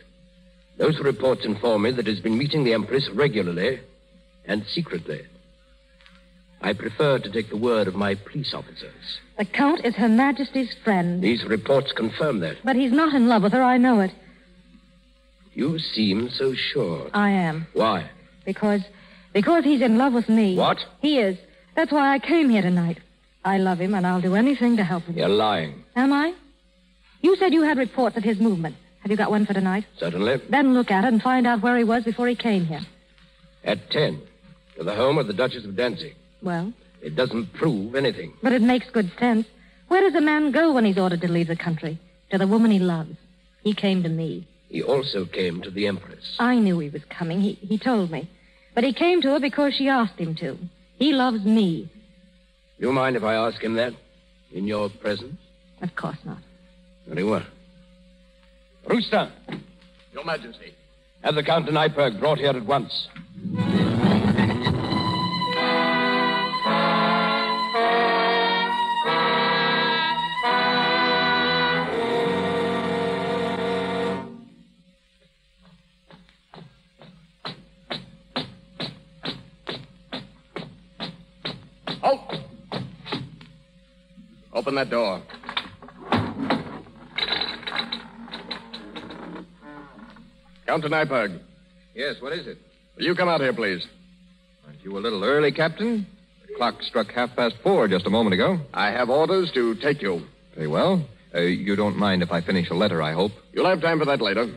Those reports inform me that he's been meeting the Empress regularly and secretly. I prefer to take the word of my police officers. The Count is Her Majesty's friend. These reports confirm that. But he's not in love with her, I know it. You seem so sure. I am. Why? Because he's in love with me. What? He is. That's why I came here tonight. I love him, and I'll do anything to help him. You're lying. Am I? You said you had reports of his movement. Have you got one for tonight? Certainly. Then look at it and find out where he was before he came here. At 10, to the home of the Duchess of Danzig. Well? It doesn't prove anything. But it makes good sense. Where does a man go when he's ordered to leave the country? To the woman he loves. He came to me. He also came to the Empress. I knew he was coming. He told me. But he came to her because she asked him to. He loves me. You mind if I ask him that? In your presence? Of course not. Very well. Rooster! Your Majesty. Have the Count de Neipperg brought here at once. Halt! Open that door. Count de Neipperg. Yes, what is it? Will you come out here, please? Aren't you a little early, Captain? The clock struck 4:30 just a moment ago. I have orders to take you. Very well. You don't mind if I finish a letter, I hope? You'll have time for that later.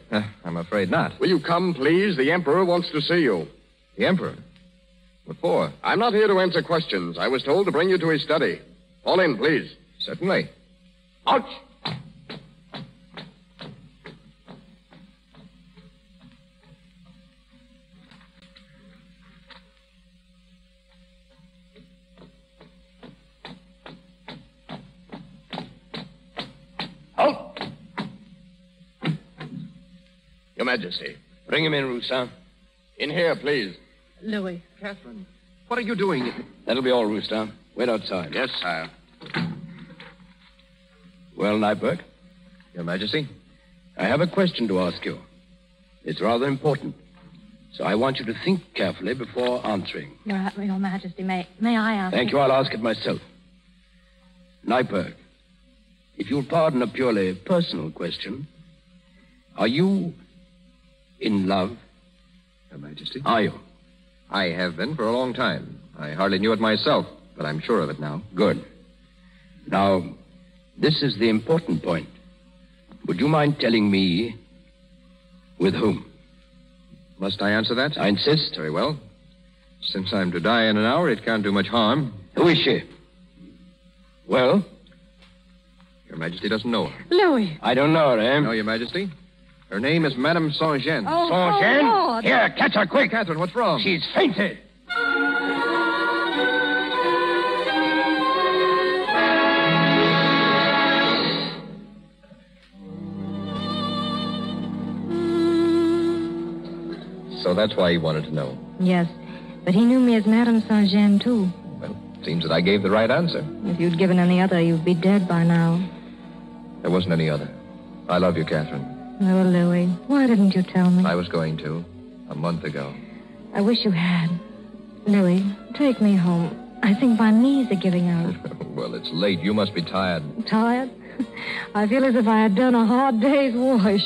I'm afraid not. Will you come, please? The Emperor wants to see you. The Emperor? What for? I'm not here to answer questions. I was told to bring you to his study. Fall in, please. Certainly. Ouch! Halt! Your Majesty. Bring him in, Roussin. In here, please. Louis. Catherine, what are you doing? That'll be all, Roustin. Wait outside. Yes, sire. Well, Neipperg? Your Majesty? I have a question to ask you. It's rather important. So I want you to think carefully before answering. Your Majesty, may I ask? Thank you. I'll ask it myself. Neipperg, if you'll pardon a purely personal question, are you in love? Your Majesty? Are you? I have been for a long time. I hardly knew it myself, but I'm sure of it now. Good. Now, this is the important point. Would you mind telling me with whom? Must I answer that? I insist. Very well. Since I'm to die in an hour, it can't do much harm. Who is she? Well? Your Majesty doesn't know her. Louis. I don't know her, eh? No, Your Majesty. Her name is Madame Saint-Jean. Oh, Saint-Jean? Lord. Here, catch her quick. Catherine, what's wrong? She's fainted. So that's why he wanted to know. Yes, but he knew me as Madame Saint-Jean, too. Well, seems that I gave the right answer. If you'd given any other, you'd be dead by now. There wasn't any other. I love you, Catherine. Oh, Louis, why didn't you tell me? I was going to, a month ago. I wish you had. Louis, take me home. I think my knees are giving out. Well, it's late. You must be tired. Tired? I feel as if I had done a hard day's wash.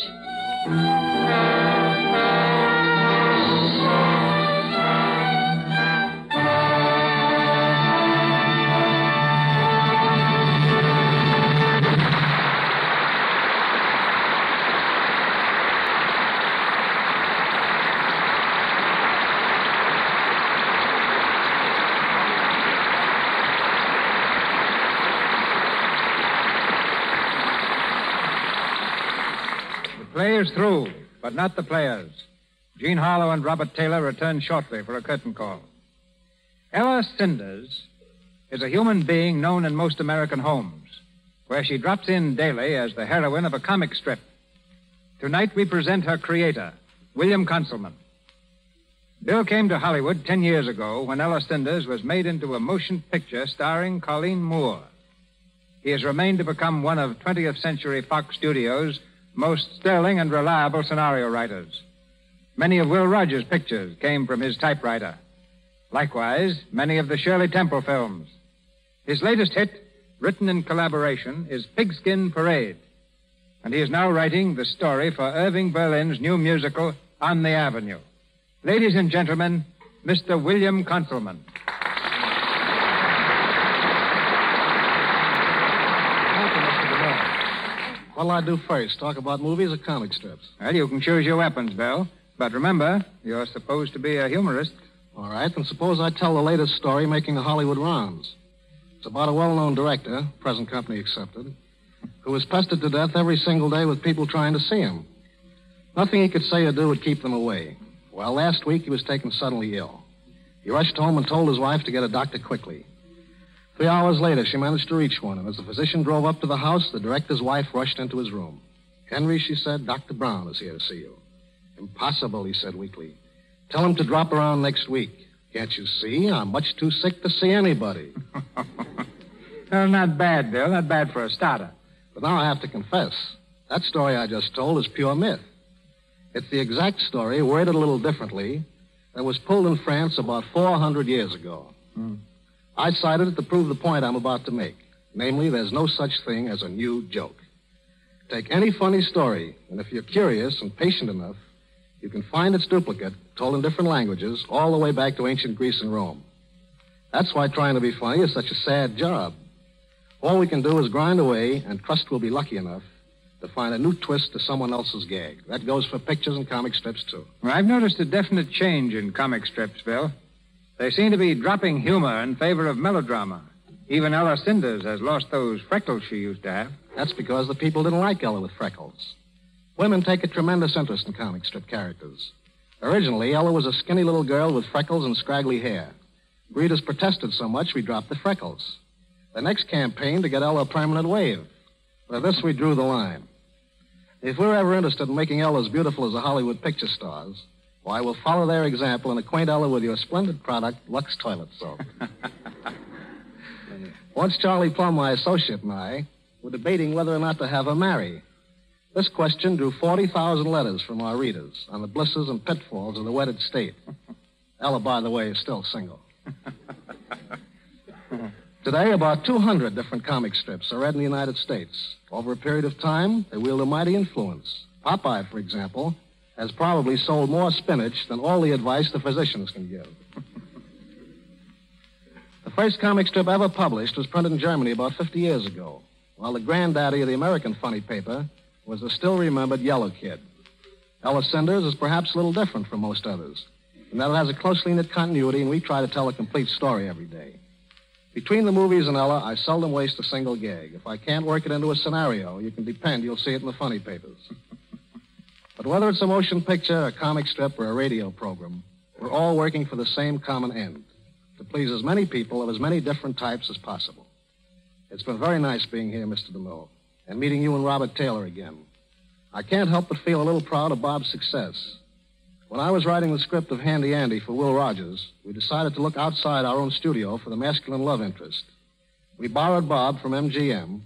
play is through, but not the players. Jean Harlow and Robert Taylor return shortly for a curtain call. Ella Cinders is a human being known in most American homes, where she drops in daily as the heroine of a comic strip. Tonight we present her creator, William Conselman. Bill came to Hollywood 10 years ago when Ella Cinders was made into a motion picture starring Colleen Moore. He has remained to become one of 20th Century Fox Studios' most sterling and reliable scenario writers. Many of Will Rogers' pictures came from his typewriter. Likewise, many of the Shirley Temple films. His latest hit, written in collaboration, is Pigskin Parade. And he is now writing the story for Irving Berlin's new musical, On the Avenue. Ladies and gentlemen, Mr. William Conselman. What'll I do first? Talk about movies or comic strips? Well, you can choose your weapons, Bill. But remember, you're supposed to be a humorist. All right, then suppose I tell the latest story making the Hollywood rounds. It's about a well-known director, present company accepted, who was pestered to death every single day with people trying to see him. Nothing he could say or do would keep them away. Well, last week he was taken suddenly ill. He rushed home and told his wife to get a doctor quickly. 3 hours later, she managed to reach one, and as the physician drove up to the house, the director's wife rushed into his room. "Henry," she said, "Dr. Brown is here to see you." "Impossible," he said weakly. "Tell him to drop around next week. Can't you see? I'm much too sick to see anybody." Well, not bad, Bill. Not bad for a starter. But now I have to confess, that story I just told is pure myth. It's the exact story, worded a little differently, that was pulled in France about 400 years ago. I cited it to prove the point I'm about to make. Namely, there's no such thing as a new joke. Take any funny story, and if you're curious and patient enough, you can find its duplicate, told in different languages, all the way back to ancient Greece and Rome. That's why trying to be funny is such a sad job. All we can do is grind away and trust we'll be lucky enough to find a new twist to someone else's gag. That goes for pictures and comic strips, too. Well, I've noticed a definite change in comic strips, Bill. They seem to be dropping humor in favor of melodrama. Even Ella Cinders has lost those freckles she used to have. That's because the people didn't like Ella with freckles. Women take a tremendous interest in comic strip characters. Originally, Ella was a skinny little girl with freckles and scraggly hair. Readers protested so much we dropped the freckles. The next campaign to get Ella a permanent wave. By this, we drew the line. If we're ever interested in making Ella as beautiful as the Hollywood picture stars, why, we'll follow their example and acquaint Ella with your splendid product, Lux Toilet Soap. Once Charlie Plum, my associate, and I were debating whether or not to have her marry. This question drew 40,000 letters from our readers on the blisses and pitfalls of the wedded state. Ella, by the way, is still single. Today, about 200 different comic strips are read in the United States. Over a period of time, they wield a mighty influence. Popeye, for example, has probably sold more spinach than all the advice the physicians can give. The first comic strip ever published was printed in Germany about 50 years ago, while the granddaddy of the American funny paper was the still-remembered Yellow Kid. Ella Cinders is perhaps a little different from most others, in that it has a closely knit continuity, and we try to tell a complete story every day. Between the movies and Ella, I seldom waste a single gag. If I can't work it into a scenario, you can depend you'll see it in the funny papers. But whether it's a motion picture, a comic strip, or a radio program, we're all working for the same common end, to please as many people of as many different types as possible. It's been very nice being here, Mr. DeMille, and meeting you and Robert Taylor again. I can't help but feel a little proud of Bob's success. When I was writing the script of Handy Andy for Will Rogers, we decided to look outside our own studio for the masculine love interest. We borrowed Bob from MGM,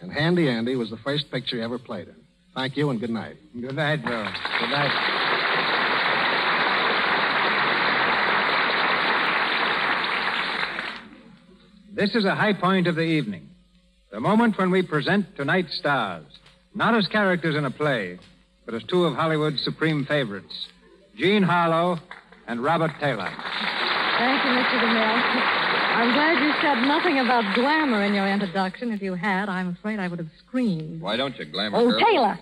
and Handy Andy was the first picture he ever played in. Thank you, and good night. Good night, Bill. Good night. This is a high point of the evening. The moment when we present tonight's stars. Not as characters in a play, but as two of Hollywood's supreme favorites. Jean Harlow and Robert Taylor. Thank you, Mr. DeMille. I'm glad you said nothing about glamour in your introduction. If you had, I'm afraid I would have screamed. Why don't you, glamour Oh, girl? Taylor!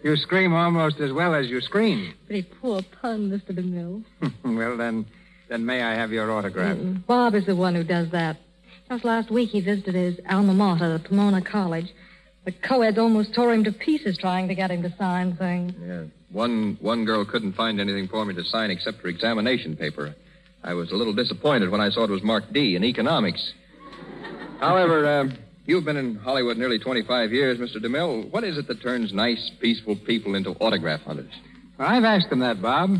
You scream almost as well as you scream. Pretty poor pun, Mr. DeMille. Well, then may I have your autograph? Bob is the one who does that. Just last week he visited his alma mater, the Pomona College. The co-eds almost tore him to pieces trying to get him to sign things. Yeah. One girl couldn't find anything for me to sign except for examination paper. I was a little disappointed when I saw it was marked D in economics. However, you've been in Hollywood nearly 25 years, Mr. DeMille. What is it that turns nice, peaceful people into autograph hunters? I've asked them that, Bob.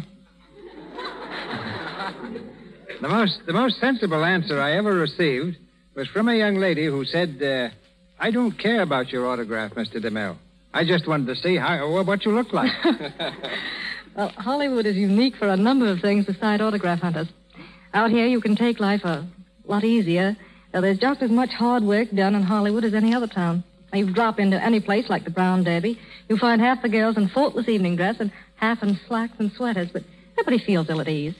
The most sensible answer I ever received was from a young lady who said, I don't care about your autograph, Mr. DeMille. I just wanted to see what you look like. Well, Hollywood is unique for a number of things beside autograph hunters. Out here, you can take life a lot easier. There's just as much hard work done in Hollywood as any other town. Now, you drop into any place like the Brown Derby, you'll find half the girls in faultless evening dress and half in slacks and sweaters, but nobody feels ill at ease.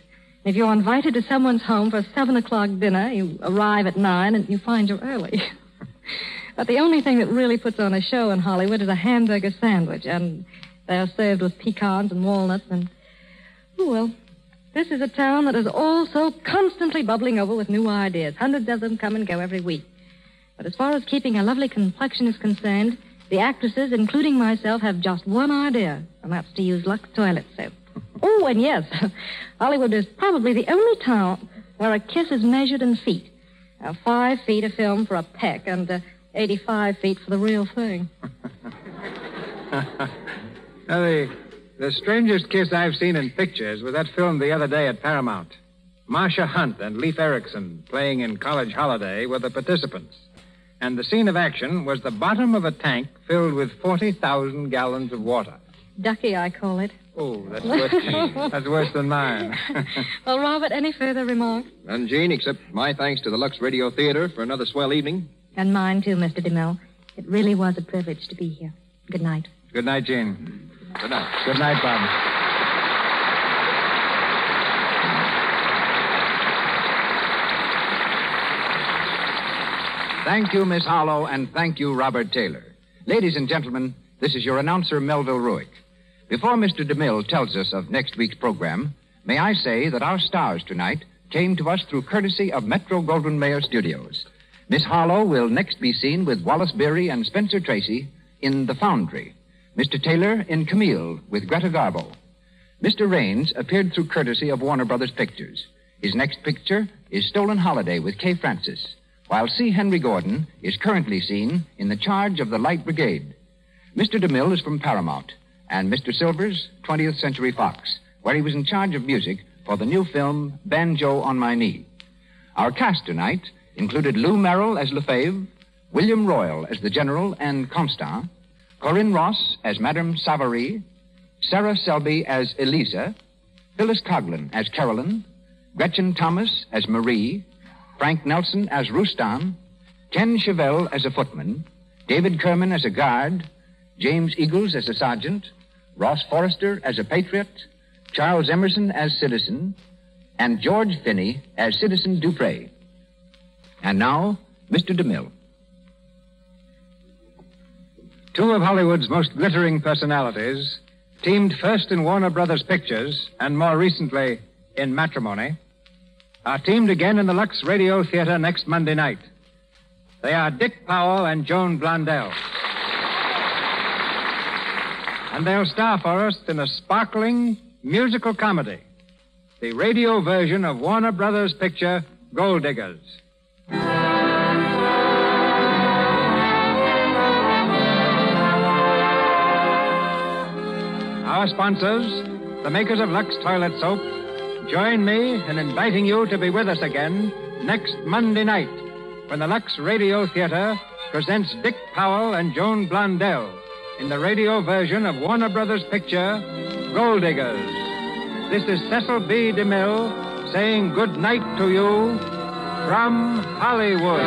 If you're invited to someone's home for a 7 o'clock dinner, you arrive at 9 and you find you're early. But the only thing that really puts on a show in Hollywood is a hamburger sandwich, and they're served with pecans and walnuts, and, oh, well, this is a town that is all so constantly bubbling over with new ideas. Hundreds of them come and go every week. But as far as keeping a lovely complexion is concerned, the actresses, including myself, have just one idea, and that's to use Lux toilet soap. Oh, and yes, Hollywood is probably the only town where a kiss is measured in feet. 5 feet of film for a peck, and 85 feet for the real thing. Now, the strangest kiss I've seen in pictures was that film the other day at Paramount. Marcia Hunt and Leif Erikson playing in College Holiday were the participants. And the scene of action was the bottom of a tank filled with 40,000 gallons of water. Ducky, I call it. Oh, that's worse than mine. Well, Robert, any further remarks? None, Gene, except my thanks to the Lux Radio Theater for another swell evening. And mine, too, Mr. DeMille. It really was a privilege to be here. Good night. Good night, Gene. Good night. Good night, Bob. Thank you, Miss Harlow, and thank you, Robert Taylor. Ladies and gentlemen, this is your announcer, Melville Ruick. Before Mr. DeMille tells us of next week's program, may I say that our stars tonight came to us through courtesy of Metro-Goldwyn-Mayer Studios. Miss Harlow will next be seen with Wallace Beery and Spencer Tracy in The Foundry. Mr. Taylor in Camille with Greta Garbo. Mr. Raines appeared through courtesy of Warner Brothers Pictures. His next picture is Stolen Holiday with Kay Francis, while C. Henry Gordon is currently seen in the charge of the Light Brigade. Mr. DeMille is from Paramount, and Mr. Silvers, 20th Century Fox, where he was in charge of music for the new film Banjo on My Knee. Our cast tonight included Lou Merrill as Lefebvre, William Royal as the General and Constant, Corinne Ross as Madame Savary, Sarah Selby as Elisa, Phyllis Coughlin as Carolyn, Gretchen Thomas as Marie, Frank Nelson as Rustam, Ken Chevelle as a footman, David Kerman as a guard, James Eagles as a sergeant, Ross Forrester as a patriot, Charles Emerson as citizen, and George Finney as Citizen Dupre. And now, Mr. DeMille. Two of Hollywood's most glittering personalities, teamed first in Warner Brothers Pictures and more recently in Matrimony, are teamed again in the Lux Radio Theater next Monday night. They are Dick Powell and Joan Blondell. And they'll star for us in a sparkling musical comedy, the radio version of Warner Brothers' picture Gold Diggers. Our sponsors, the makers of Lux Toilet Soap, join me in inviting you to be with us again next Monday night when the Lux Radio Theater presents Dick Powell and Joan Blondell in the radio version of Warner Brothers' picture Gold Diggers. This is Cecil B. DeMille saying good night to you from Hollywood.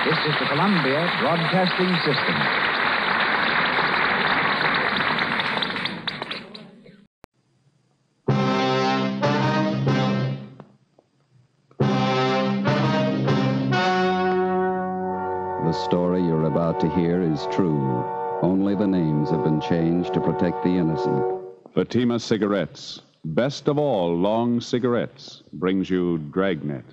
This is the Columbia Broadcasting System. The story you're about to hear is true. Only the names have been changed to protect the innocent. Fatima Cigarettes, best of all long cigarettes, brings you Dragnet.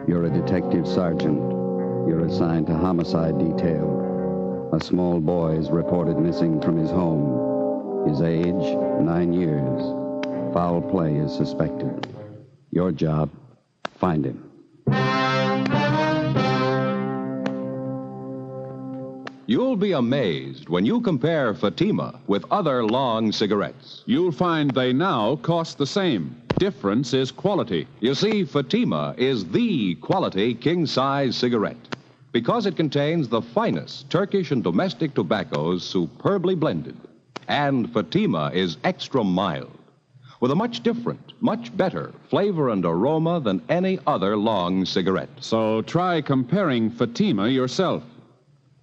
You're a detective sergeant. You're assigned to homicide detail. A small boy is reported missing from his home. His age, 9 years. Foul play is suspected. Your job, find him. You'll be amazed when you compare Fatima with other long cigarettes. You'll find they now cost the same. Difference is quality. You see, Fatima is the quality king-size cigarette because it contains the finest Turkish and domestic tobaccos superbly blended. And Fatima is extra mild, with a much different, much better flavor and aroma than any other long cigarette. So try comparing Fatima yourself.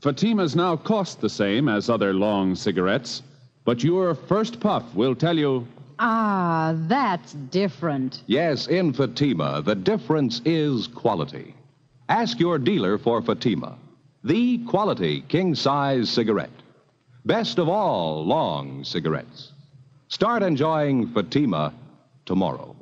Fatimas now cost the same as other long cigarettes, but your first puff will tell you... Ah, that's different. Yes, in Fatima, the difference is quality. Ask your dealer for Fatima, the quality king-size cigarette. Best of all long cigarettes. Start enjoying Fatima tomorrow.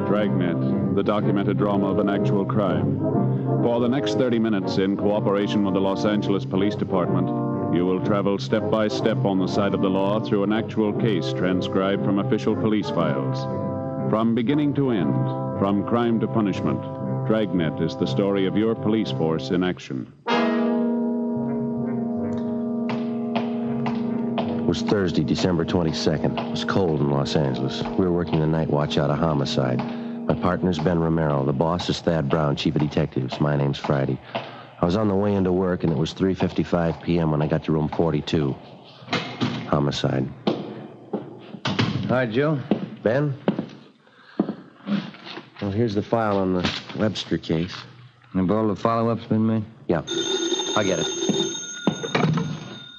Dragnet, the documented drama of an actual crime. For the next 30 minutes, in cooperation with the Los Angeles Police Department, you will travel step by step on the side of the law through an actual case transcribed from official police files. From beginning to end, from crime to punishment, Dragnet is the story of your police force in action. It was Thursday, December 22nd. It was cold in Los Angeles. We were working the night watch out of homicide. My partner's Ben Romero. The boss is Thad Brown, chief of detectives. My name's Friday. I was on the way into work, and it was 3:55 p.m. when I got to room 42. Homicide. Hi, Joe. Ben? Well, here's the file on the Webster case. Have all the follow-ups been made? Yeah. I'll get it.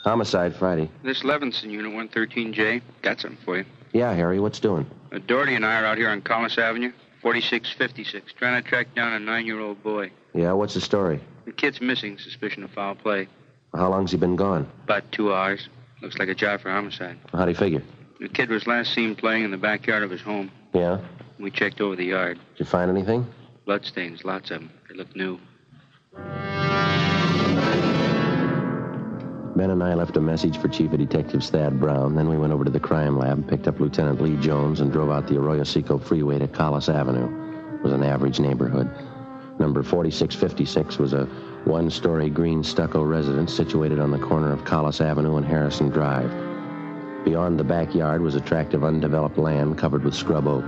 Homicide, Friday. This Levinson unit, 113J. Got something for you. Yeah, Harry, what's doing? Doherty and I are out here on Collis Avenue, 4656, trying to track down a 9-year-old boy. Yeah, what's the story? The kid's missing, suspicion of foul play. How long's he been gone? About 2 hours. Looks like a job for homicide. How do you figure? The kid was last seen playing in the backyard of his home. Yeah? We checked over the yard. Did you find anything? Bloodstains, lots of them. They look new. Ben and I left a message for Chief of Detectives Thad Brown. Then we went over to the crime lab, picked up Lieutenant Lee Jones, and drove out the Arroyo Seco freeway to Collis Avenue. It was an average neighborhood. Number 4656 was a one-story green stucco residence situated on the corner of Collis Avenue and Harrison Drive. Beyond the backyard was a tract of undeveloped land covered with scrub oak.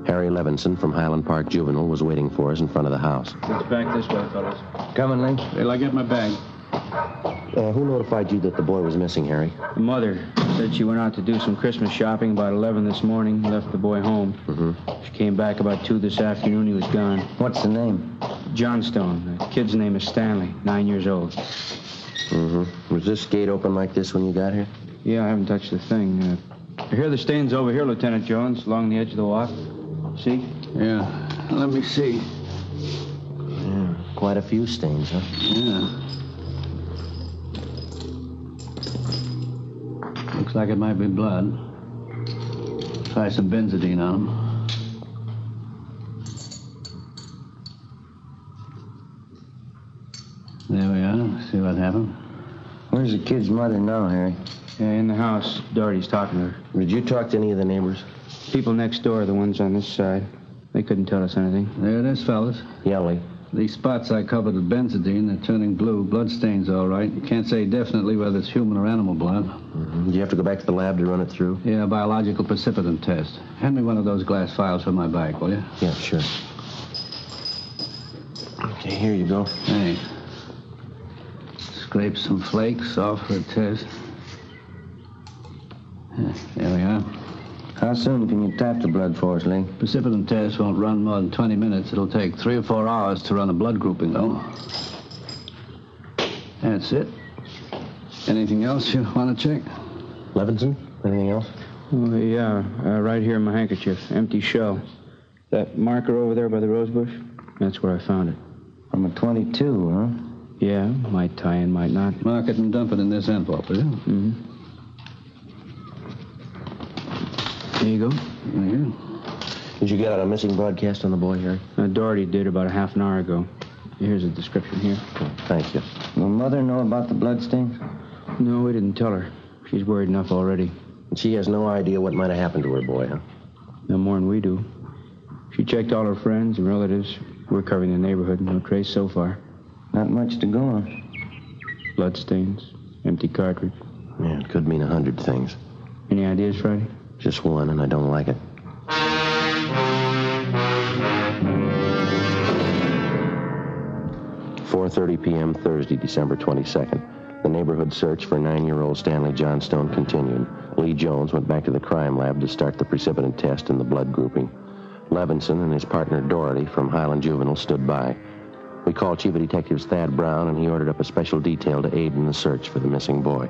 Harry Levinson from Highland Park Juvenile was waiting for us in front of the house. Let's back this way, fellas. Coming, Lee? Till I get my bag. Who notified you that the boy was missing, Harry? The mother said she went out to do some Christmas shopping about 11 this morning, left the boy home. Mm-hmm. She came back about 2 this afternoon. He was gone. What's the name? Johnstone. The kid's name is Stanley, 9 years old. Mm-hmm. Was this gate open like this when you got here? Yeah, I haven't touched the thing. You hear the stains over here, Lieutenant Jones, along the edge of the walk? See? Yeah. Let me see. Yeah, quite a few stains, huh? Yeah. Looks like it might be blood. Try some benzodine on them. There we are. See what happened. Where's the kid's mother now, Harry? Yeah, in the house. Doherty's talking to her. Did you talk to any of the neighbors? People next door, the ones on this side. They couldn't tell us anything. There it is, fellas. Yeah, Lee. These spots I covered with benzodine, they're turning blue. Bloodstains, all right. You can't say definitely whether it's human or animal blood. Mm-hmm. Do you have to go back to the lab to run it through? Yeah, biological precipitant test. Hand me one of those glass files for my bag, will you? Yeah, sure. Okay, here you go. Hey. Scrape some flakes off for a test. Yeah, there we are. How soon can you tap the blood for us, Lee? Precipitant test won't run more than 20 minutes. It'll take 3 or 4 hours to run a blood grouping, though. That's it. Anything else you want to check? Levinson, anything else? Oh, yeah, right here in my handkerchief. Empty shell. That marker over there by the rose bush? That's where I found it. From a .22, huh? Yeah, might tie in, might not. Mark it and dump it in this envelope, will you? Mm-hmm. There you go. Thank you. Did you get out a missing broadcast on the boy, Harry? Doherty did about a half an hour ago. Here's a description here. Thank you. Will Mother know about the bloodstains? No, we didn't tell her. She's worried enough already. She has no idea what might have happened to her boy, huh? No more than we do. She checked all her friends and relatives. We're covering the neighborhood. No trace so far. Not much to go on. Bloodstains, empty cartridge. Yeah, it could mean 100 things. Any ideas, Friday? Just one, and I don't like it. 4:30 p.m. Thursday, December 22nd. The neighborhood search for 9-year-old Stanley Johnstone continued. Lee Jones went back to the crime lab to start the precipitant test and the blood grouping. Levinson and his partner Doherty from Highland Juvenile stood by. We called Chief of Detectives Thad Brown, and he ordered up a special detail to aid in the search for the missing boy.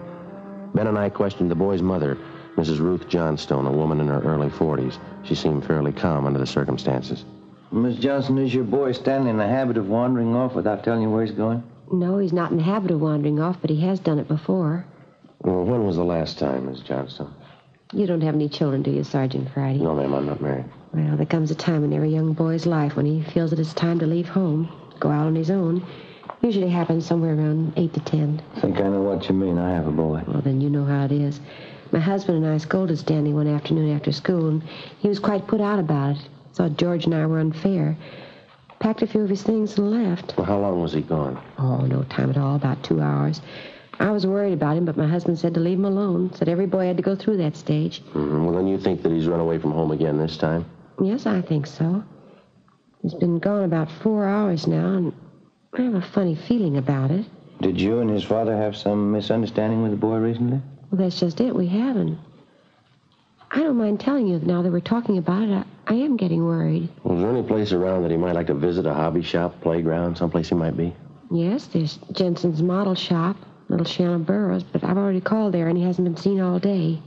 Ben and I questioned the boy's mother, Mrs. Ruth Johnstone, a woman in her early 40s. She seemed fairly calm under the circumstances. Miss Johnson, is your boy Stanley in the habit of wandering off without telling you where he's going? No, he's not in the habit of wandering off, but he has done it before. Well, when was the last time, Miss Johnstone? You don't have any children, do you, Sergeant Friday? No, ma'am, I'm not married. Well, there comes a time in every young boy's life when he feels that it's time to leave home, go out on his own. Usually happens somewhere around 8 to 10. I think I know what you mean. I have a boy. Well, then you know how it is. My husband and I scolded Stanley one afternoon after school, and he was quite put out about it. Thought George and I were unfair. Packed a few of his things and left. Well, how long was he gone? Oh, no time at all, about 2 hours. I was worried about him, but my husband said to leave him alone. Said every boy had to go through that stage. Mm-hmm. Well, then you think that he's run away from home again this time? Yes, I think so. He's been gone about 4 hours now, and I have a funny feeling about it. Did you and his father have some misunderstanding with the boy recently? Well, that's just it. We haven't. I don't mind telling you now that we're talking about it. I am getting worried. Well, is there any place around that he might like to visit, a hobby shop, playground, someplace he might be? Yes, there's Jensen's model shop, Little Shannon Burroughs, but I've already called there, and he hasn't been seen all day.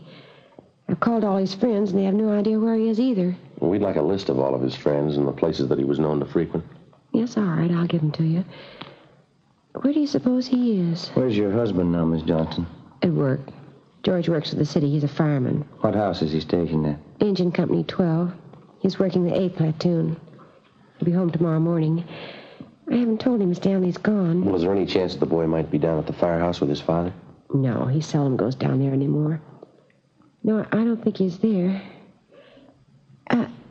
I've called all his friends, and they have no idea where he is either. Well, we'd like a list of all of his friends and the places that he was known to frequent. Yes, all right, I'll give them to you. Where do you suppose he is? Where's your husband now, Miss Johnson? At work. George works for the city. He's a fireman. What house is he stationed at? Engine Company 12. He's working the A platoon. He'll be home tomorrow morning. I haven't told him Stanley's gone. Well, is there any chance that the boy might be down at the firehouse with his father? No, he seldom goes down there anymore. No, I don't think he's there.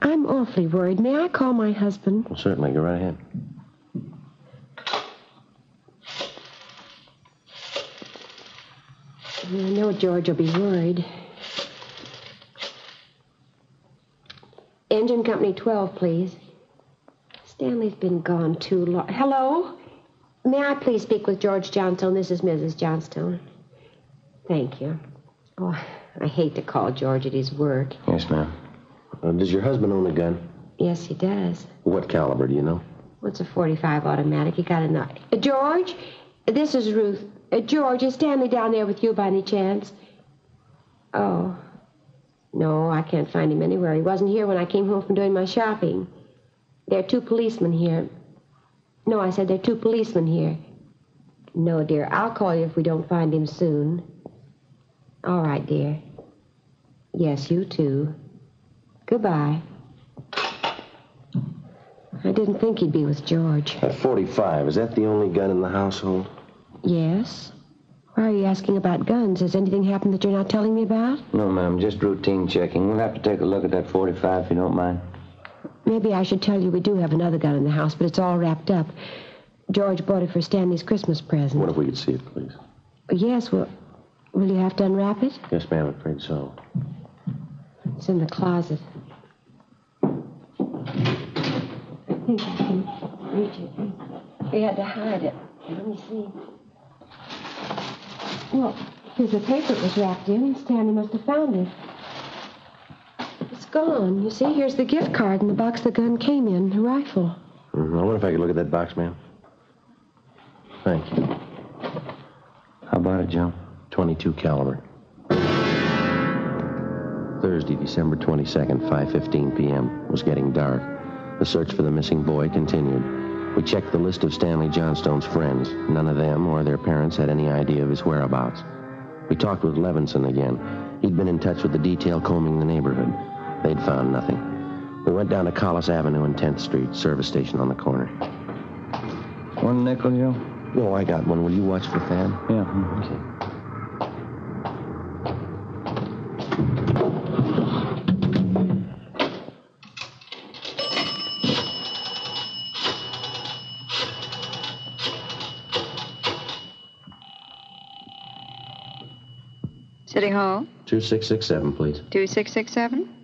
I'm awfully worried. May I call my husband? Well, certainly. Go right ahead. I know George will be worried. Engine Company 12, please. Stanley's been gone too long. Hello? May I please speak with George Johnstone? This is Mrs. Johnstone. Thank you. Oh, I hate to call George at his work. Yes, ma'am. Does your husband own a gun? Yes, he does. What caliber, do you know? What's a .45 automatic? He got a knife. George? This is Ruth. George, is Stanley down there with you by any chance? Oh. No, I can't find him anywhere. He wasn't here when I came home from doing my shopping. There are 2 policemen here. No, I said there are 2 policemen here. No, dear, I'll call you if we don't find him soon. All right, dear. Yes, you too. Goodbye. I didn't think he'd be with George. At 45, is that the only gun in the household? Yes. Why are you asking about guns? Has anything happened that you're not telling me about? No, ma'am, just routine checking. We'll have to take a look at that .45 if you don't mind. Maybe I should tell you we do have another gun in the house, but it's all wrapped up. George bought it for Stanley's Christmas present. What if we could see it, please? Yes, well, will you have to unwrap it? Yes, ma'am, I'm afraid so. It's in the closet. I think I can reach it. We had to hide it. Let me see. Well, here's the paper it was wrapped in, and Stanley must have found it. It's gone. You see, here's the gift card and the box the gun came in, the rifle. I wonder if I could look at that box, ma'am. Thank you. How about it, Joe? .22 caliber. Thursday, December 22nd, 5:15 p.m. It was getting dark. The search for the missing boy continued. We checked the list of Stanley Johnstone's friends. None of them or their parents had any idea of his whereabouts. We talked with Levinson again. He'd been in touch with the detail combing the neighborhood. They'd found nothing. We went down to Collis Avenue and 10th Street, service station on the corner. 1 nickel, Joe? No, I got one. Will you watch for Thad? Yeah. Okay. City Hall? 2667, please. 2667?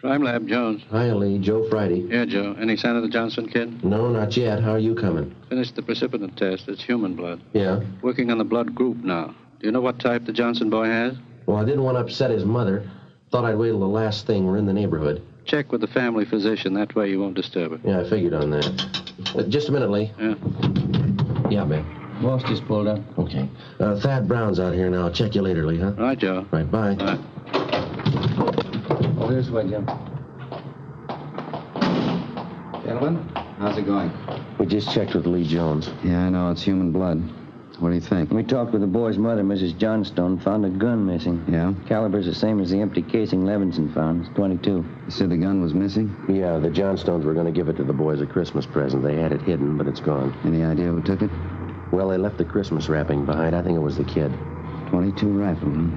Crime Lab, Jones. Hi, Lee. Joe Friday. Yeah, Joe. Any sign of the Johnson kid? No, not yet. How are you coming? Finished the precipitant test. It's human blood. Yeah? Working on the blood group now. Do you know what type the Johnson boy has? Well, I didn't want to upset his mother. Thought I'd wait till the last thing. We're in the neighborhood. Check with the family physician. That way you won't disturb her. Yeah, I figured on that. Just a minute, Lee. Yeah. Yeah, babe. Most just pulled up. Okay. Thad Brown's out here now. I'll check you later, Lee, huh? All right, Joe. Right, bye. All right. Oh, this way, Jim. Gentlemen, how's it going? We just checked with Lee Jones. Yeah, I know. It's human blood. What do you think? We talked with the boy's mother, Mrs. Johnstone. Found a gun missing. Yeah? Caliber's the same as the empty casing Levinson found. It's 22. You said the gun was missing? Yeah, the Johnstones were going to give it to the boys as a Christmas present. They had it hidden, but it's gone. Any idea who took it? Well, they left the Christmas wrapping behind. I think it was the kid. 22 rifle, huh?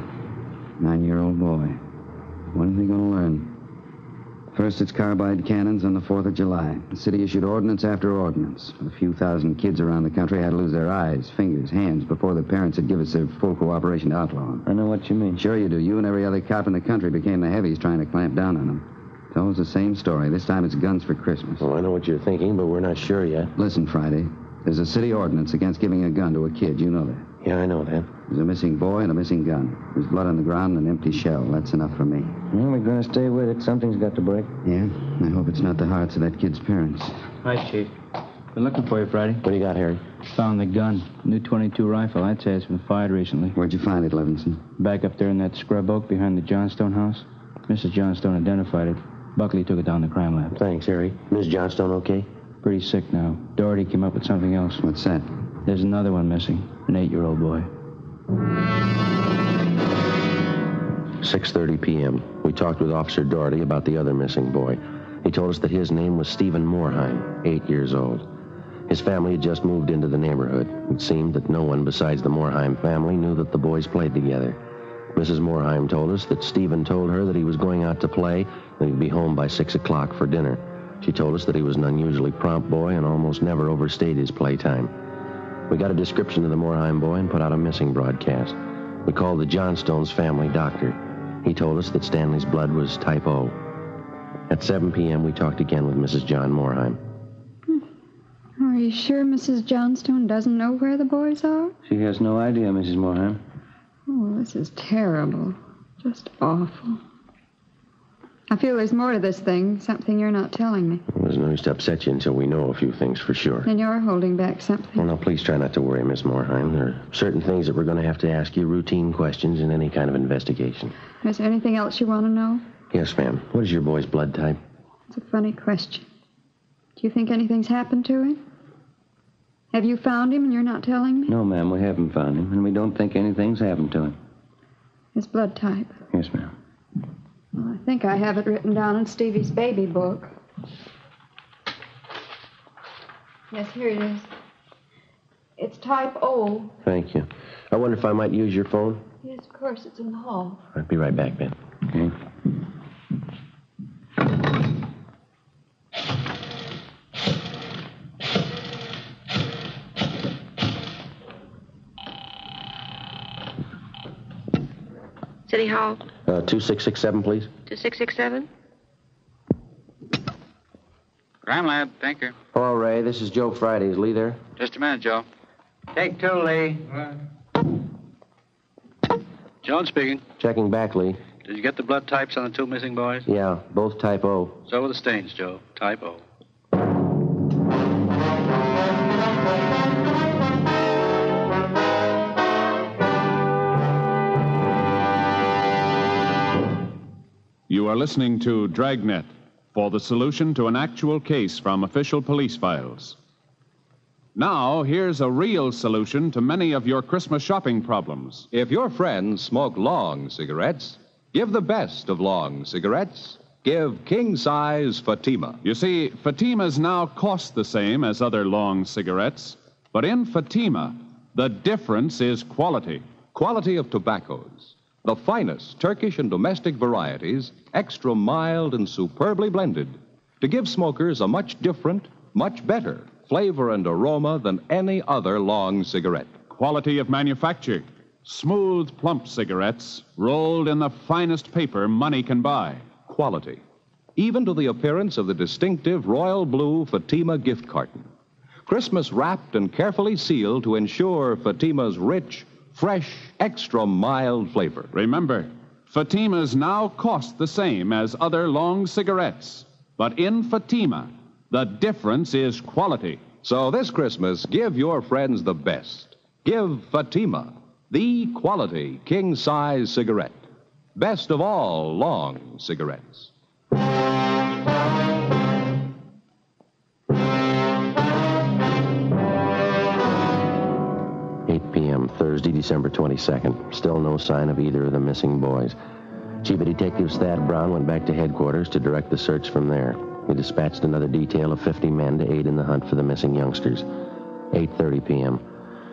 9-year-old boy. When are they going to learn? First, it's carbide cannons on the 4th of July. The city issued ordinance after ordinance. A few thousand kids around the country had to lose their eyes, fingers, hands before the parents would give us their full cooperation to outlaw them. I know what you mean. Sure you do. You and every other cop in the country became the heavies trying to clamp down on them. It's always the same story. This time it's guns for Christmas. Well, I know what you're thinking, but we're not sure yet. Listen, Friday. There's a city ordinance against giving a gun to a kid. You know that. Yeah, I know that. There's a missing boy and a missing gun. There's blood on the ground and an empty shell. That's enough for me. Well, we're going to stay with it. Something's got to break. Yeah? I hope it's not the hearts of that kid's parents. Hi, Chief. Been looking for you, Friday. What do you got, Harry? Found the gun. New 22 rifle. I'd say it's been fired recently. Where'd you find it, Levinson? Back up there in that scrub oak behind the Johnstone house. Mrs. Johnstone identified it. Buckley took it down to the crime lab. Thanks, Harry. Miss Johnstone okay? Pretty sick now. Doherty came up with something else. What's that? There's another one missing. An 8-year-old boy. 6:30 p.m. We talked with Officer Doherty about the other missing boy. He told us that his name was Stephen Moorheim, 8 years old. His family had just moved into the neighborhood. It seemed that no one besides the Moorheim family knew that the boys played together. Mrs. Moorheim told us that Stephen told her that he was going out to play, that he'd be home by 6 o'clock for dinner. She told us that he was an unusually prompt boy and almost never overstayed his playtime. We got a description of the Moorheim boy and put out a missing broadcast. We called the Johnstones' family doctor. He told us that Stanley's blood was type O. At 7 p.m., we talked again with Mrs. John Moorheim. Are you sure Mrs. Johnstone doesn't know where the boys are? She has no idea, Mrs. Moorheim. Oh, this is terrible. Just awful. I feel there's more to this thing, something you're not telling me. Well, there's no use to upset you until we know a few things for sure. Then you're holding back something. Well, now, please try not to worry, Miss Moorheim. There are certain things that we're going to have to ask you, routine questions in any kind of investigation. Is there anything else you want to know? Yes, ma'am. What is your boy's blood type? It's a funny question. Do you think anything's happened to him? Have you found him and you're not telling me? No, ma'am, we haven't found him, and we don't think anything's happened to him. His blood type? Yes, ma'am. Well, I think I have it written down in Stevie's baby book. Yes, here it is. It's type O. Thank you. I wonder if I might use your phone? Yes, of course, it's in the hall. I'll be right back, Ben. Okay. City Hall. 2667, please. 2667? Crime Lab, thank you. Hello, Ray. This is Joe Friday. Is Lee there? Just a minute, Joe. Take 2, Lee. John speaking. Checking back, Lee. Did you get the blood types on the 2 missing boys? Yeah, both type O. So were the stains, Joe. Type O. You are listening to Dragnet for the solution to an actual case from official police files. Now, here's a real solution to many of your Christmas shopping problems. If your friends smoke long cigarettes, give the best of long cigarettes. Give king-size Fatima. You see, Fatimas now cost the same as other long cigarettes, but in Fatima, the difference is quality. Quality of tobaccos. The finest Turkish and domestic varieties, extra mild and superbly blended, to give smokers a much different, much better flavor and aroma than any other long cigarette. Quality of manufacture. Smooth, plump cigarettes rolled in the finest paper money can buy. Quality. Even to the appearance of the distinctive royal blue Fatima gift carton. Christmas wrapped and carefully sealed to ensure Fatima's rich, fresh, extra mild flavor. Remember, Fatimas now cost the same as other long cigarettes. But in Fatima, the difference is quality. So this Christmas, give your friends the best. Give Fatima, the quality king-size cigarette. Best of all long cigarettes. 8 p.m., Thursday, December 22nd. Still no sign of either of the missing boys. Chief of Detectives Thad Brown went back to headquarters to direct the search from there. He dispatched another detail of 50 men to aid in the hunt for the missing youngsters. 8:30 p.m.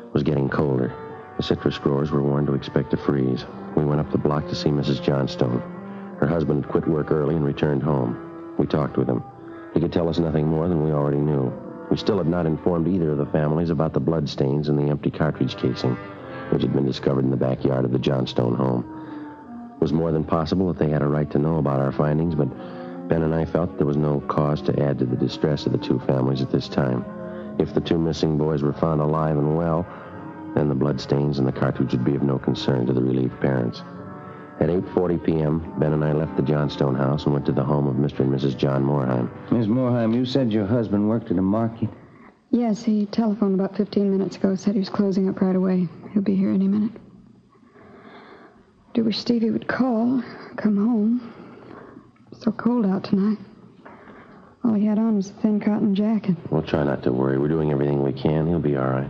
It was getting colder. The citrus growers were warned to expect a freeze. We went up the block to see Mrs. Johnstone. Her husband had quit work early and returned home. We talked with him. He could tell us nothing more than we already knew. We still had not informed either of the families about the bloodstains in the empty cartridge casing, which had been discovered in the backyard of the Johnstone home. It was more than possible that they had a right to know about our findings, but Ben and I felt there was no cause to add to the distress of the two families at this time. If the two missing boys were found alive and well, then the bloodstains in the cartridge would be of no concern to the relieved parents. At 8:40 p.m., Ben and I left the Johnstone house and went to the home of Mr. and Mrs. John Moorheim. Miss Moorheim, you said your husband worked at a market? Yes, he telephoned about 15 minutes ago, said he was closing up right away. He'll be here any minute. Do wish Stevie would call, come home. It's so cold out tonight. All he had on was a thin cotton jacket. We'll try not to worry. We're doing everything we can. He'll be all right.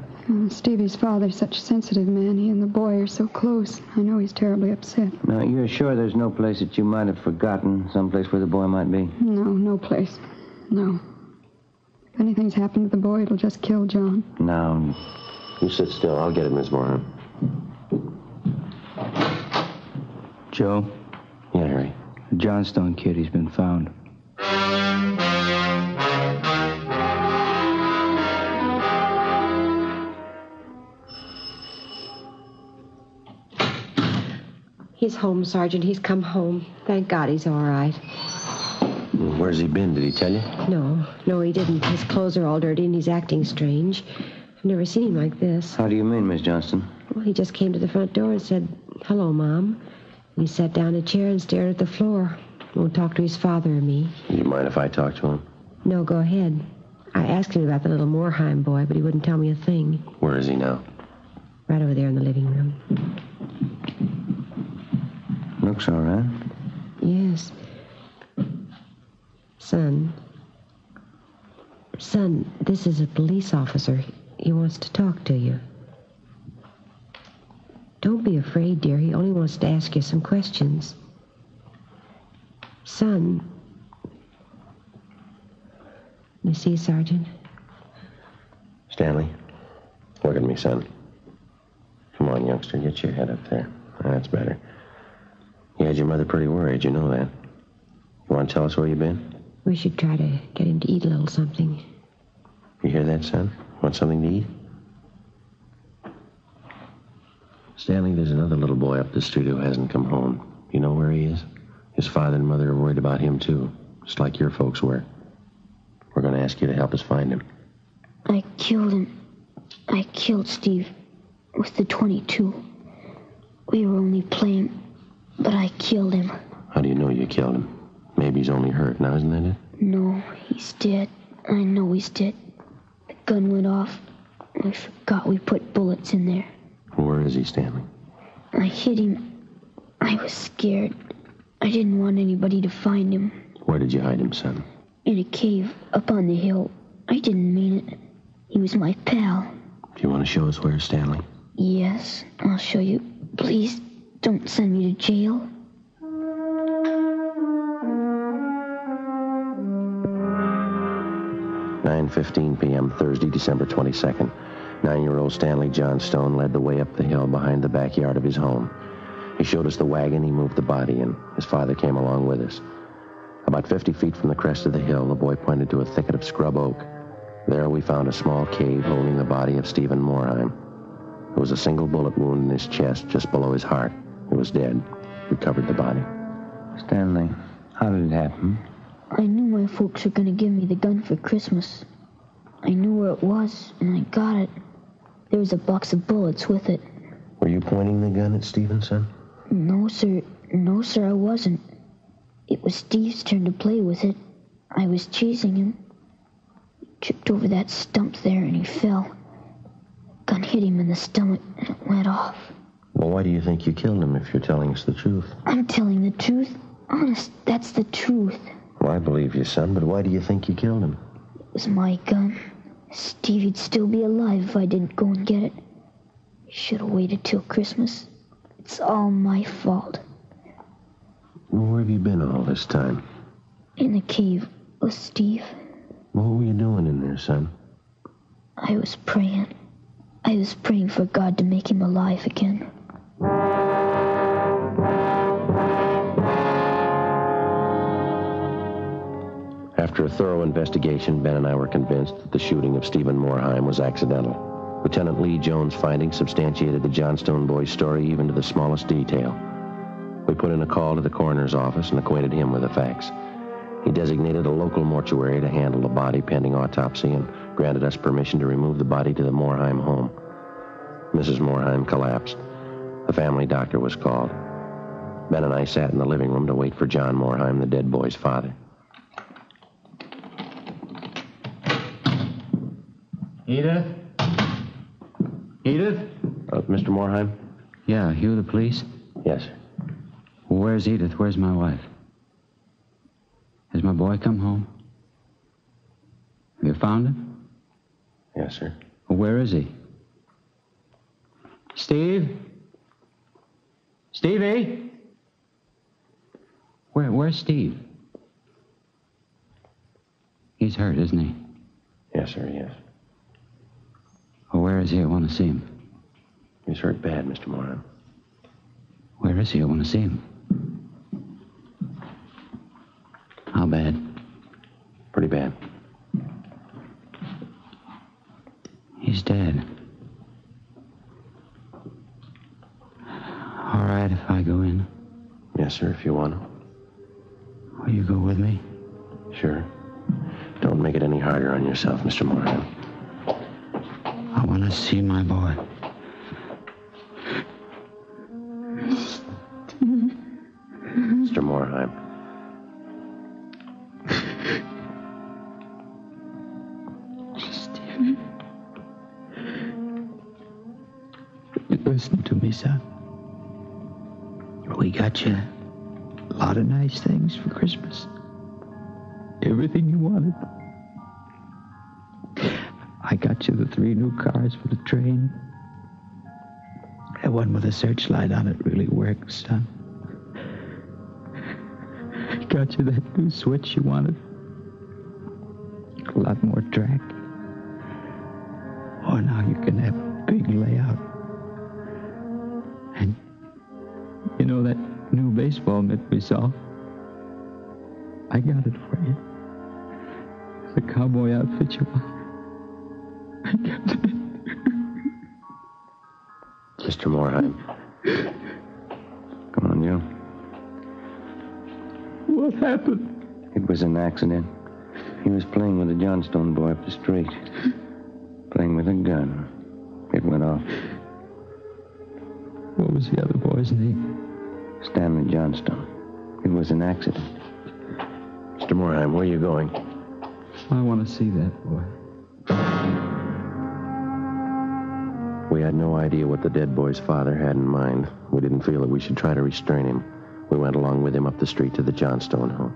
Stevie's father's such a sensitive man. He and the boy are so close. I know he's terribly upset. Now, you're sure there's no place that you might have forgotten, someplace where the boy might be? No place. No. If anything's happened to the boy, it'll just kill John. Now, you sit still. I'll get it, Miss Moorheim. Joe? Yeah, Harry. The Johnstone kid, he's been found. He's home, Sergeant. He's come home. Thank God he's all right. Where's he been? Did he tell you? No, he didn't. His clothes are all dirty and he's acting strange. I've never seen him like this. How do you mean, Miss Johnston? Well, he just came to the front door and said, "Hello, Mom." And he sat down in a chair and stared at the floor. Won't talk to his father or me. Do you mind if I talk to him? No, go ahead. I asked him about the little Moorheim boy, but he wouldn't tell me a thing. Where is he now? Right over there in the living room. Looks all right. Yes. Son, this is a police officer. He wants to talk to you. Don't be afraid, dear. He only wants to ask you some questions. Son. You see, Sergeant? Stanley, look at me, son. Come on, youngster, get your head up there. That's better. You had your mother pretty worried, you know that. You want to tell us where you've been? We should try to get him to eat a little something. You hear that, son? Want something to eat? Stanley, there's another little boy up the street who hasn't come home. You know where he is? His father and mother are worried about him, too. Just like your folks were. We're going to ask you to help us find him. I killed him. I killed Steve with the .22. We were only playing, but I killed him. How do you know you killed him? Maybe he's only hurt now, isn't that it? No, he's dead. I know he's dead. The gun went off. I forgot we put bullets in there. Where is he, Stanley? I hit him. I was scared. I didn't want anybody to find him. Where did you hide him, son? In a cave up on the hill. I didn't mean it. He was my pal. Do you want to show us where, Stanley? Yes, I'll show you. Please, don't send me to jail. "9:15 p.m., Thursday, December 22nd. 9-year-old Stanley Johnstone led the way up the hill behind the backyard of his home. He showed us the wagon, he moved the body, and his father came along with us. About 50 feet from the crest of the hill, the boy pointed to a thicket of scrub oak. There we found a small cave holding the body of Stephen Morheim. There was a single bullet wound in his chest just below his heart. He was dead. We covered the body. Stanley, how did it happen? I knew my folks were going to give me the gun for Christmas. I knew where it was, and I got it. There was a box of bullets with it. Were you pointing the gun at Stevenson? No, sir. No, sir, I wasn't. It was Steve's turn to play with it. I was chasing him. He tripped over that stump there, and he fell. Gun hit him in the stomach, and it went off. Well, why do you think you killed him if you're telling us the truth? I'm telling the truth. Honest, that's the truth. Well, I believe you, son, but why do you think you killed him? It was my gun. Stevie'd still be alive if I didn't go and get it. He should have waited till Christmas. It's all my fault. Well, where have you been all this time? In the cave with Steve. What were you doing in there, son? I was praying. I was praying for God to make him alive again. After a thorough investigation, Ben and I were convinced that the shooting of Stephen Morheim was accidental. Lieutenant Lee Jones' findings substantiated the Johnstone boy's story even to the smallest detail. We put in a call to the coroner's office and acquainted him with the facts. He designated a local mortuary to handle the body pending autopsy and granted us permission to remove the body to the Morheim home. Mrs. Morheim collapsed. The family doctor was called. Ben and I sat in the living room to wait for John Morheim, the dead boy's father. Edith? Edith? Mr. Morheim? Yeah, you the police? Yes, sir. Where's Edith? Where's my wife? Has my boy come home? Have you found him? Yes, sir. Well, where is he? Steve? Stevie? Where's Steve? He's hurt, isn't he? Yes, sir, yes. Well, where is he? I want to see him. He's hurt bad, Mr. Morheim. Where is he? I want to see him. How bad? Pretty bad. He's dead. All right if I go in? Yes, sir, if you want to. Will you go with me? Sure. Don't make it any harder on yourself, Mr. Morheim. I want to see my boy. Mr. Morheim. Stephen. Listen to me, son. We got you a lot of nice things for Christmas. Everything you wanted. I got you the 3 new cars for the train. That one with a searchlight on it really works, son. I got you that new switch you wanted. A lot more track. Oh, now you can have a big layout. And you know that new baseball mitt we saw? I got it for you. The cowboy outfit you want. I got it. Mr. Morheim. Come on, Joe. What happened? It was an accident. He was playing with a Johnstone boy up the street. Playing with a gun. It went off. What was the other boy's name? Stanley Johnstone. It was an accident. Mr. Morheim, where are you going? I want to see that boy. We had no idea what the dead boy's father had in mind. We didn't feel that we should try to restrain him. We went along with him up the street to the Johnstone home.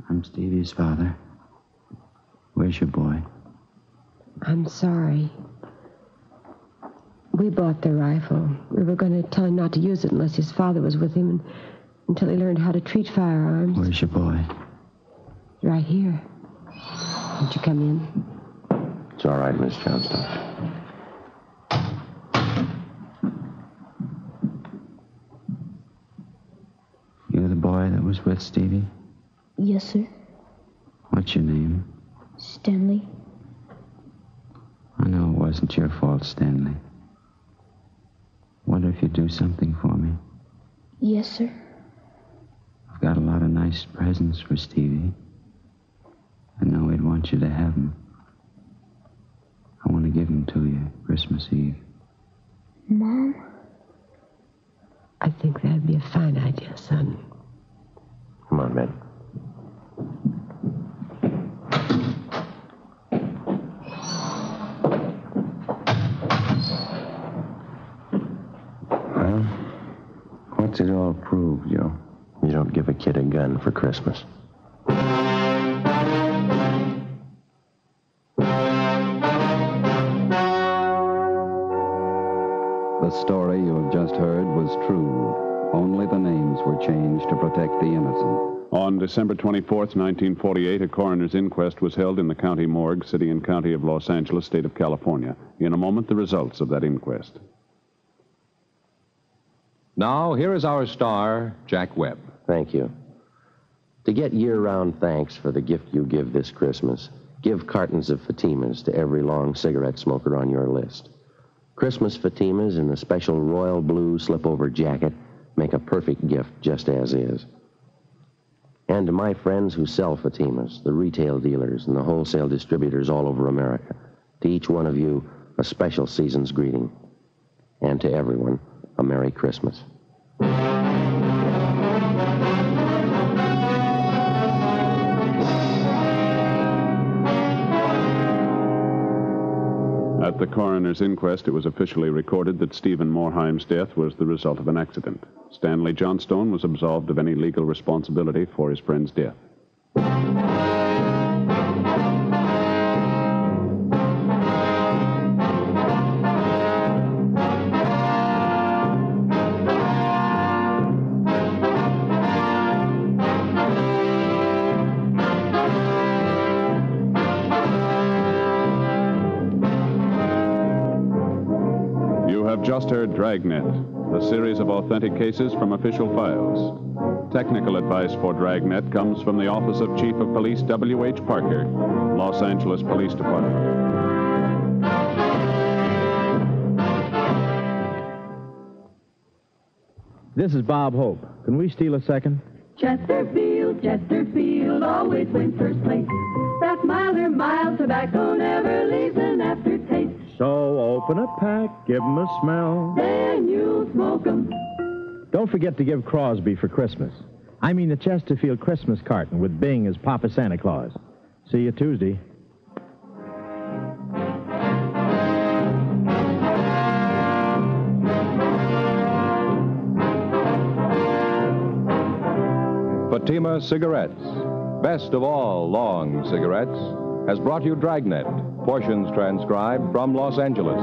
I'm Stevie's father. Where's your boy? I'm sorry. We bought the rifle. We were going to tell him not to use it unless his father was with him until he learned how to treat firearms. Where's your boy? Right here. Won't you come in? It's all right, Miss Johnstone. You're the boy that was with Stevie? Yes, sir. What's your name? Stanley. I know it wasn't your fault, Stanley. Wonder if you'd do something for me. Yes, sir. I've got a lot of nice presents for Stevie. I know he'd want you to have them. I want to give them to you Christmas Eve. Mom? I think that'd be a fine idea, son. Come on, Ben. Well, what's it all prove, Joe? You don't give a kid a gun for Christmas. The story you have just heard was true. Only the names were changed to protect the innocent. On December 24th, 1948, a coroner's inquest was held in the county morgue, city and county of Los Angeles, state of California. In a moment, the results of that inquest. Now, here is our star, Jack Webb. Thank you. To get year-round thanks for the gift you give this Christmas, give cartons of Fatimas to every long cigarette smoker on your list. Christmas Fatimas in the special royal blue slip-over jacket make a perfect gift just as is. And to my friends who sell Fatimas, the retail dealers and the wholesale distributors all over America, to each one of you, a special season's greeting. And to everyone, a Merry Christmas. At the coroner's inquest, it was officially recorded that Stephen Morheim's death was the result of an accident. Stanley Johnstone was absolved of any legal responsibility for his friend's death. Just heard Dragnet, a series of authentic cases from official files. Technical advice for Dragnet comes from the Office of Chief of Police W.H. Parker, Los Angeles Police Department. This is Bob Hope. Can we steal a second? Chesterfield, Chesterfield always wins first place. That milder, mild tobacco never leaves an aftertaste. So open a pack, give 'em a smell. Then you'll smoke 'em. Don't forget to give Crosby for Christmas. I mean the Chesterfield Christmas carton with Bing as Papa Santa Claus. See you Tuesday. Fatima Cigarettes, best of all long cigarettes, has brought you Dragnet, portions transcribed from Los Angeles.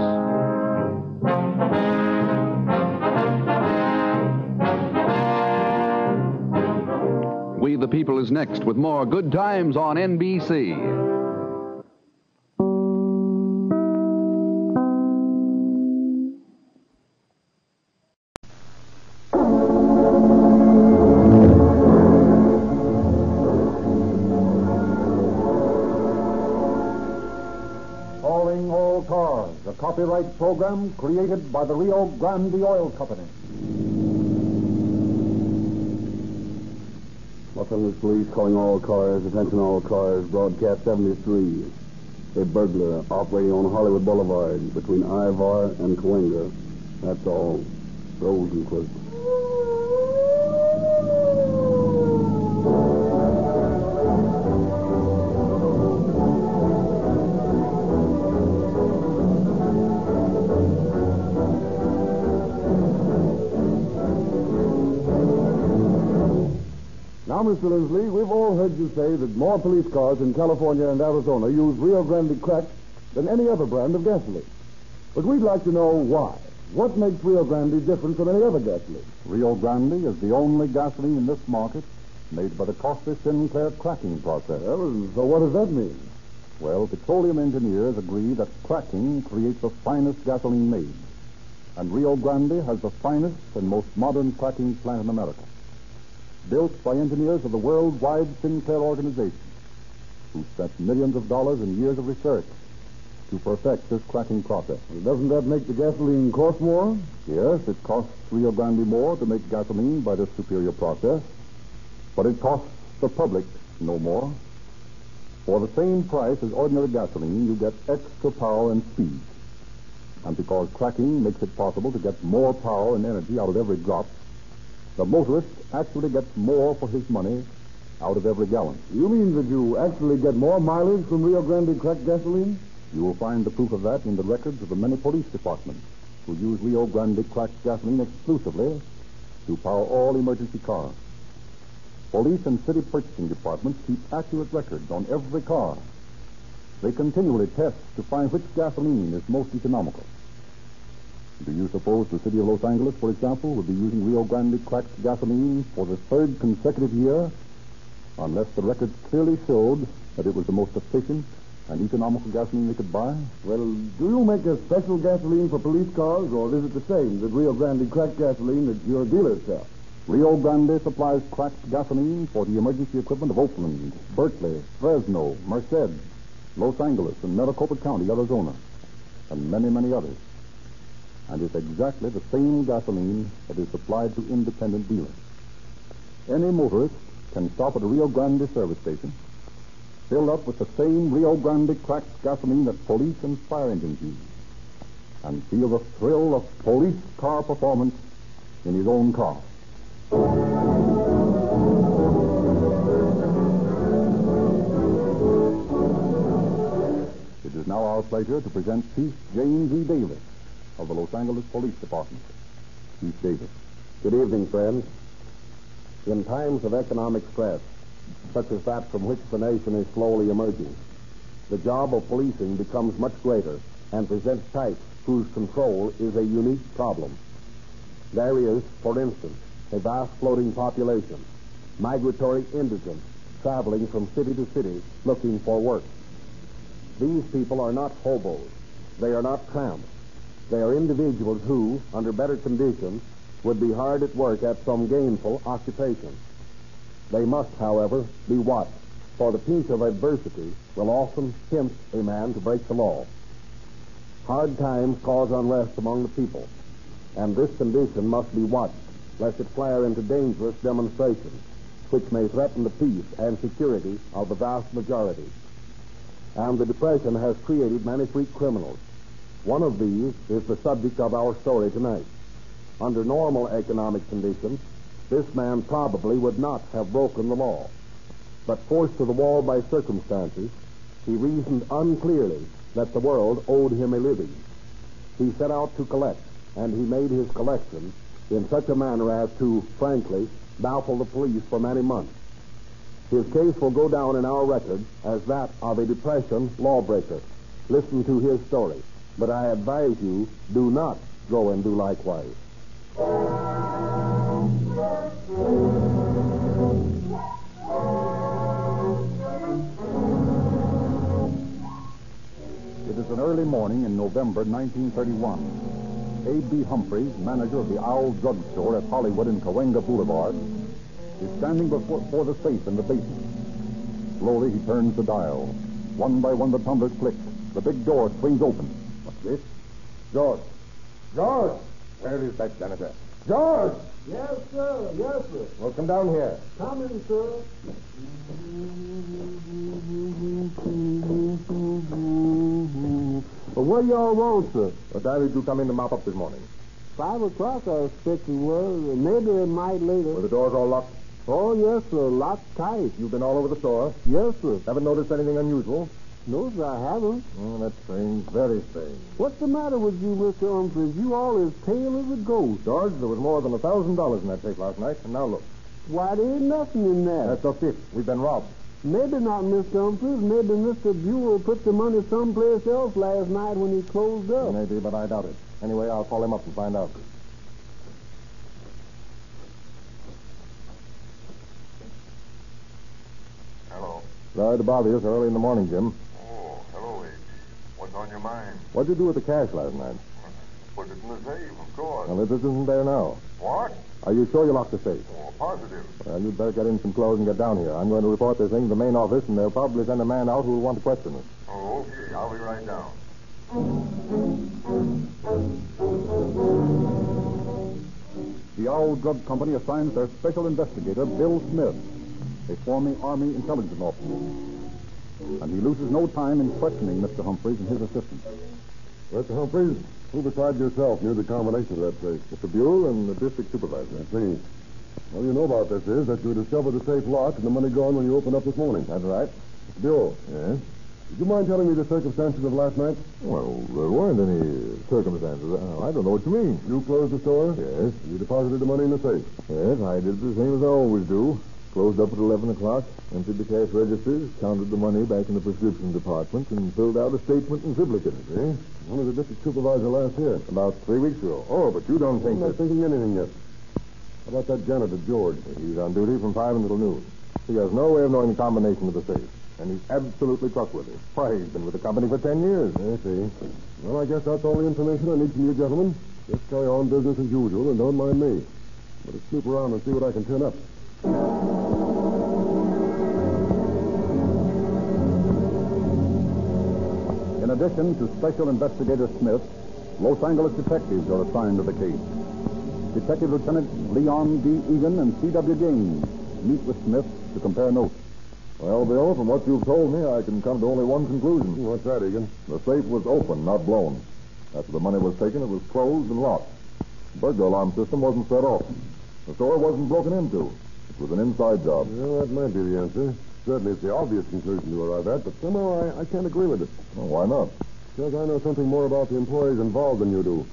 We the People is next with more Good Times on NBC. Copyright program created by the Rio Grande Oil Company. Los Angeles Police calling all cars, attention all cars, broadcast 73. A burglar operating on Hollywood Boulevard between Ivar and Cahuenga. That's all. Rosenquist. Now, Mr. Lindsley, we've all heard you say that more police cars in California and Arizona use Rio Grande Cracked than any other brand of gasoline. But we'd like to know why. What makes Rio Grande different from any other gasoline? Rio Grande is the only gasoline in this market made by the costly Sinclair cracking process. Well, so what does that mean? Well, petroleum engineers agree that cracking creates the finest gasoline made. And Rio Grande has the finest and most modern cracking plant in America. Built by engineers of the worldwide Sinclair organization, who spent millions of dollars and years of research to perfect this cracking process. Well, doesn't that make the gasoline cost more? Yes, it costs Rio Grande more to make gasoline by this superior process, but it costs the public no more. For the same price as ordinary gasoline, you get extra power and speed. And because cracking makes it possible to get more power and energy out of every drop, the motorist actually gets more for his money out of every gallon. You mean that you actually get more mileage from Rio Grande Cracked gasoline? You will find the proof of that in the records of the many police departments who use Rio Grande Cracked gasoline exclusively to power all emergency cars. Police and city purchasing departments keep accurate records on every car. They continually test to find which gasoline is most economical. Do you suppose the city of Los Angeles, for example, would be using Rio Grande Cracked gasoline for the third consecutive year unless the records clearly showed that it was the most efficient and economical gasoline they could buy? Well, do you make a special gasoline for police cars, or is it the same that Rio Grande Cracked gasoline that your dealers sell? Rio Grande supplies cracked gasoline for the emergency equipment of Oakland, Berkeley, Fresno, Merced, Los Angeles, and Maricopa County, Arizona, and many, many others. And it's exactly the same gasoline that is supplied to independent dealers. Any motorist can stop at a Rio Grande service station, fill up with the same Rio Grande Cracked gasoline that police and fire engines use, and feel the thrill of police car performance in his own car. It is now our pleasure to present Chief James E. Davis of the Los Angeles Police Department. Chief Davis. Good evening, friends. In times of economic stress, such as that from which the nation is slowly emerging, the job of policing becomes much greater and presents types whose control is a unique problem. There is, for instance, a vast floating population, migratory indigents traveling from city to city looking for work. These people are not hobos. They are not tramps. They are individuals who, under better conditions, would be hard at work at some gainful occupation. They must, however, be watched, for the pinch of adversity will often tempt a man to break the law. Hard times cause unrest among the people, and this condition must be watched, lest it flare into dangerous demonstrations, which may threaten the peace and security of the vast majority. And the Depression has created many freak criminals. One of these is the subject of our story tonight. Under normal economic conditions, this man probably would not have broken the law. But forced to the wall by circumstances, he reasoned unclearly that the world owed him a living. He set out to collect, and he made his collection in such a manner as to, frankly, baffle the police for many months. His case will go down in our record as that of a Depression lawbreaker. Listen to his story. But I advise you, do not go and do likewise. It is an early morning in November 1931. A.B. Humphreys, manager of the Owl Drug Store at Hollywood and Cahuenga Boulevard, is standing before the safe in the basement. Slowly he turns the dial. One by one the tumblers click. The big door swings open. What's this? George. George! Where is that janitor? George! Yes, sir. Yes, sir. Well, come down here. Coming, sir. Well, what do y'all want, sir? What time did you come in to mop up this morning? 5 o'clock, I expect it was. Maybe a mite later. Were the doors all locked? Oh, yes, sir. Locked tight. You've been all over the store? Yes, sir. Haven't noticed anything unusual? No, sir, I haven't. Oh, that's strange. Very strange. What's the matter with you, Mr. Humphreys? You all as pale as a ghost. George, there was more than $1,000 in that safe last night, and now look. Why, there ain't nothing in there. That's a fifth. We've been robbed. Maybe not, Mr. Humphreys. Maybe Mr. Buell put the money someplace else last night when he closed up. Maybe, but I doubt it. Anyway, I'll call him up and find out. Hello. Sorry to bother you so early in the morning, Jim. Oh, hello, H. What's on your mind? What'd you do with the cash last night? Put it in the safe, of course. Well, it isn't there now. What? Are you sure you locked the safe? Oh, positive. Well, you'd better get in some clothes and get down here. I'm going to report this thing to the main office, and they'll probably send a man out who will want to question us. Oh, okay. I'll be right down. The Owl Drug Company assigns their special investigator, Bill Smith, a former Army intelligence officer. And he loses no time in questioning Mr. Humphreys and his assistants. Mr. Humphreys, who besides yourself knew the combination of that safe? Mr. Buell and the district supervisor. I see. All you know about this is that you discovered the safe locked and the money gone when you opened up this morning. That's right. Mr. Buell. Yes? Would you mind telling me the circumstances of last night? Well, there weren't any circumstances. I don't know what you mean. You closed the store? Yes. And you deposited the money in the safe? Yes, I did the same as I always do. Closed up at 11 o'clock, emptied the cash registers, counted the money back in the prescription department, and filled out a statement and triplicate. See? When was the district supervisor last here? About 3 weeks ago. Oh, but you don't think I'm not thinking anything yet. How about that janitor, George? He's on duty from 5 until noon. He has no way of knowing the combination of the safe. And he's absolutely trustworthy. Why, he's been with the company for 10 years. I see. Well, I guess that's all the information I need from you, gentlemen. Just carry on business as usual and don't mind me. Better snoop around and see what I can turn up. In addition to Special Investigator Smith, Los Angeles detectives are assigned to the case. Detective Lieutenant Leon D. Egan and C.W. Gaines meet with Smith to compare notes. Well, Bill, from what you've told me, I can come to only one conclusion. What's that, Egan? The safe was open, not blown. After the money was taken, it was closed and locked. The burglar alarm system wasn't set off. The store wasn't broken into. It was an inside job. Well, that might be the answer. Certainly it's the obvious conclusion to arrive at, but somehow I can't agree with it. Well, why not? Because I know something more about the employees involved than you do.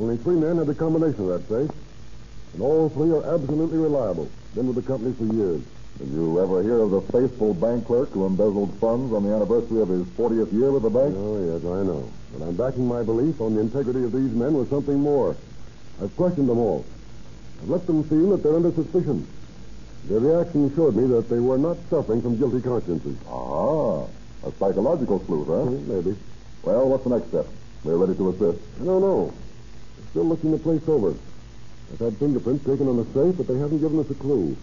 Only 3 men had the combination of that safe, and all 3 are absolutely reliable. Been with the company for years. Did you ever hear of the faithful bank clerk who embezzled funds on the anniversary of his 40th year with the bank? Oh, yes, I know. But I'm backing my belief on the integrity of these men with something more. I've questioned them all. I've let them feel that they're under suspicion. Their reaction showed me that they were not suffering from guilty consciences. Ah, a psychological sleuth, huh? Maybe. Well, what's the next step? We're ready to assist. I don't know. They're still looking the place over. I've had fingerprints taken on the safe, but they haven't given us a clue.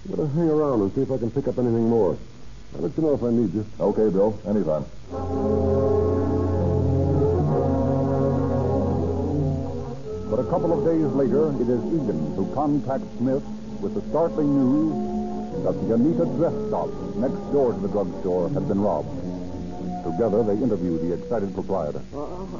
I'm going to hang around and see if I can pick up anything more. I'll let you know if I need you. Okay, Bill. Anytime. But a couple of days later, it is Egan who contacts Smith with the startling news that the Anita dress shop next door to the drugstore had been robbed. Together, they interview the excited proprietor.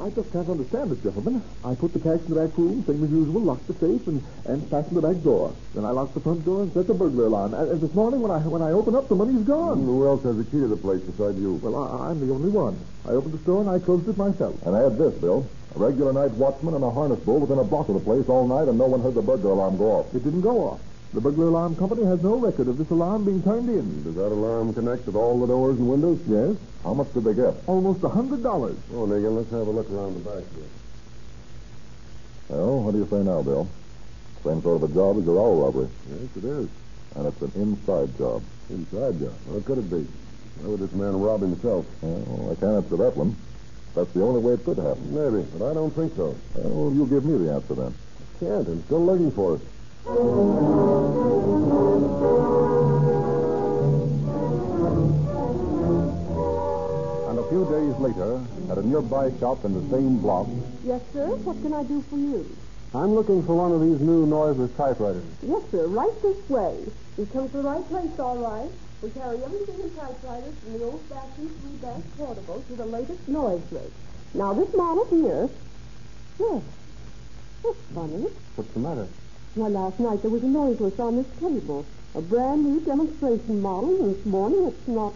I just can't understand it, gentlemen. I put the cash in the back room, same as usual, locked the safe, and fastened the back door. Then I locked the front door and set the burglar alarm. And this morning, when I open up, the money's gone. Who else has the key to the place besides you? Well, I'm the only one. I opened the store and I closed it myself. And add this, Bill. A regular night watchman and a harness bull within a block of the place all night, and no one heard the burglar alarm go off. It didn't go off. The burglar alarm company has no record of this alarm being turned in. Does that alarm connect with all the doors and windows? Yes. How much did they get? Almost $100. Oh, Negan, let's have a look around the back here. Well, what do you say now, Bill? Same sort of a job as your owl robbery. Yes, it is. And it's an inside job. Inside job? What could it be? Why would this man rob himself? Well, I can't answer that one. That's the only way it could happen. Maybe, but I don't think so. Well, you give me the answer then. I can't. I'm still looking for it. And a few days later, at a nearby shop in the same block... Yes, sir? What can I do for you? I'm looking for one of these new noiseless typewriters. Yes, sir. Right this way. You come to the right place, all right. We carry everything in typewriters from the old-fashioned 3-bank portable to the latest noise rate. Now, this model here... Yes. That's funny. What's the matter? Why, last night there was a noiseless on this table. A brand new demonstration model, and this morning it's not...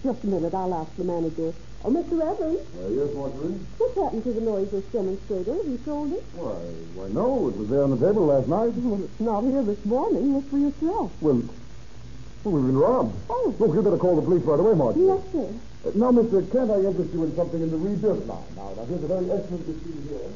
Just a minute, I'll ask the manager. Oh, Mr. Evans, Yes, Marjorie? what happened to the noiseless demonstrator? Have you sold it? Why, no. It was there on the table last night. Well, it's not here this morning. Look for yourself. Well, we've been robbed. Oh. Look, you better call the police right away, Marjorie. Yes, sir. Now, Mr. Kent, I interest you in something in the rebuilt line. Now, here's a very excellent machine here.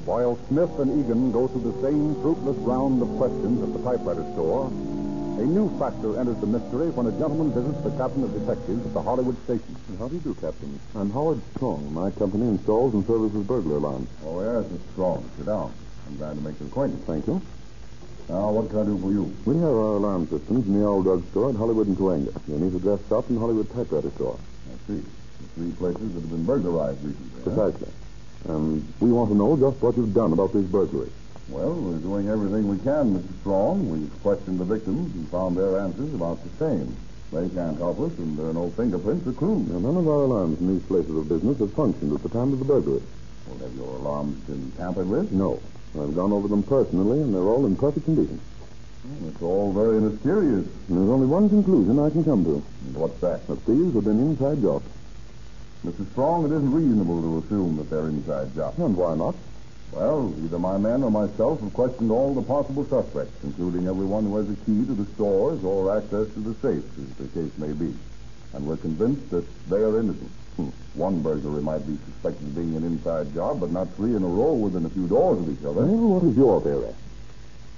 While Smith and Egan go through the same fruitless round of questions at the typewriter store, a new factor enters the mystery when a gentleman visits the captain of detectives at the Hollywood station. How do you do, Captain? I'm Howard Strong. My company installs and services burglar alarms. Oh, yes, Mr. Strong. Sit down. I'm glad to make your acquaintance. Thank you. Now, what can I do for you? We have our alarm systems in the old drug store at Hollywood and Cahuenga. Your niece address shop in Hollywood typewriter store. I see. The three places that have been burglarized recently. Precisely. We want to know just what you've done about this burglary. Well, we're doing everything we can, Mr. Strong. We've questioned the victims and found their answers about the same. They can't help us, and there are no fingerprints or clues. Now, none of our alarms in these places of business have functioned at the time of the burglary. Well, have your alarms been tampered with? No. I've gone over them personally, and they're all in perfect condition. Well, it's all very mysterious. And there's only one conclusion I can come to. And what's that? The thieves have been inside jobs. Mr. Strong, it isn't reasonable to assume that they're inside jobs. And why not? Well, either my men or myself have questioned all the possible suspects, including everyone who has a key to the stores or access to the safes, as the case may be. And we're convinced that they are innocent. One burglary might be suspected of being an inside job, but not three in a row within a few doors of each other. Well, what is your theory?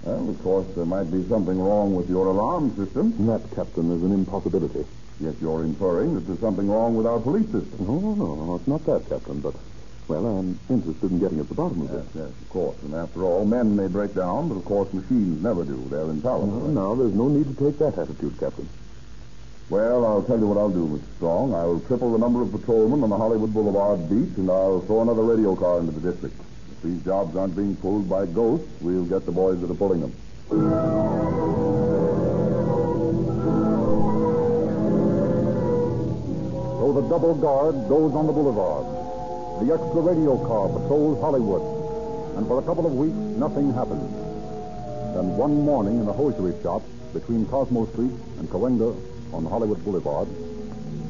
Well, of course, there might be something wrong with your alarm system. That, Captain, is an impossibility. Yet you're inferring that there's something wrong with our police system. No, it's not that, Captain, but, well, I'm interested in getting at the bottom of this. Yes, of course. And after all, men may break down, but of course machines never do. They're infallible. Now, there's no need to take that attitude, Captain. Well, I'll tell you what I'll do, Mr. Strong. I'll triple the number of patrolmen on the Hollywood Boulevard beat, and I'll throw another radio car into the district. If these jobs aren't being pulled by ghosts, we'll get the boys that are pulling them. So the double guard goes on the boulevard. The extra radio car patrols Hollywood. And for a couple of weeks, nothing happens. Then one morning in the hosiery shop between Cosmo Street and Cahuenga on Hollywood Boulevard.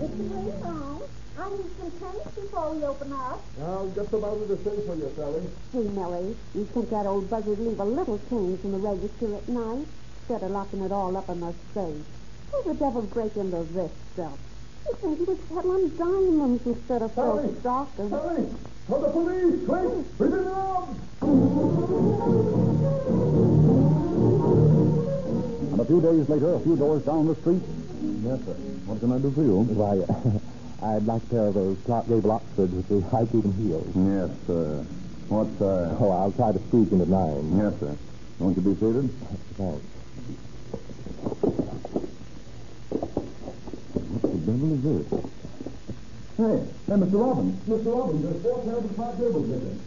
It's the way home. I need some change before we open up. I'll get some out of the safe for you, Sally. Hey, Millie, you think that old buzzard leave a little change in the register at night instead of locking it all up in the safe? Who the devil break into this stuff? You think he was peddling diamonds instead of filthy stockings. Sally! Call the police! Quick! Bring it up! And a few days later, a few doors down the street. Yes, sir. What can I do for you? Why, I'd like a pair of those Clark Gable Oxfords with the high-keeping heels. Yes, sir. What size? Oh, I'll try to squeak in at 9. Yes, sir. Won't you be seated? Thanks. What the devil is this? Hey, Mr. Robbins. Mr. Robbins, there's 4 pairs of Clark Gables missing.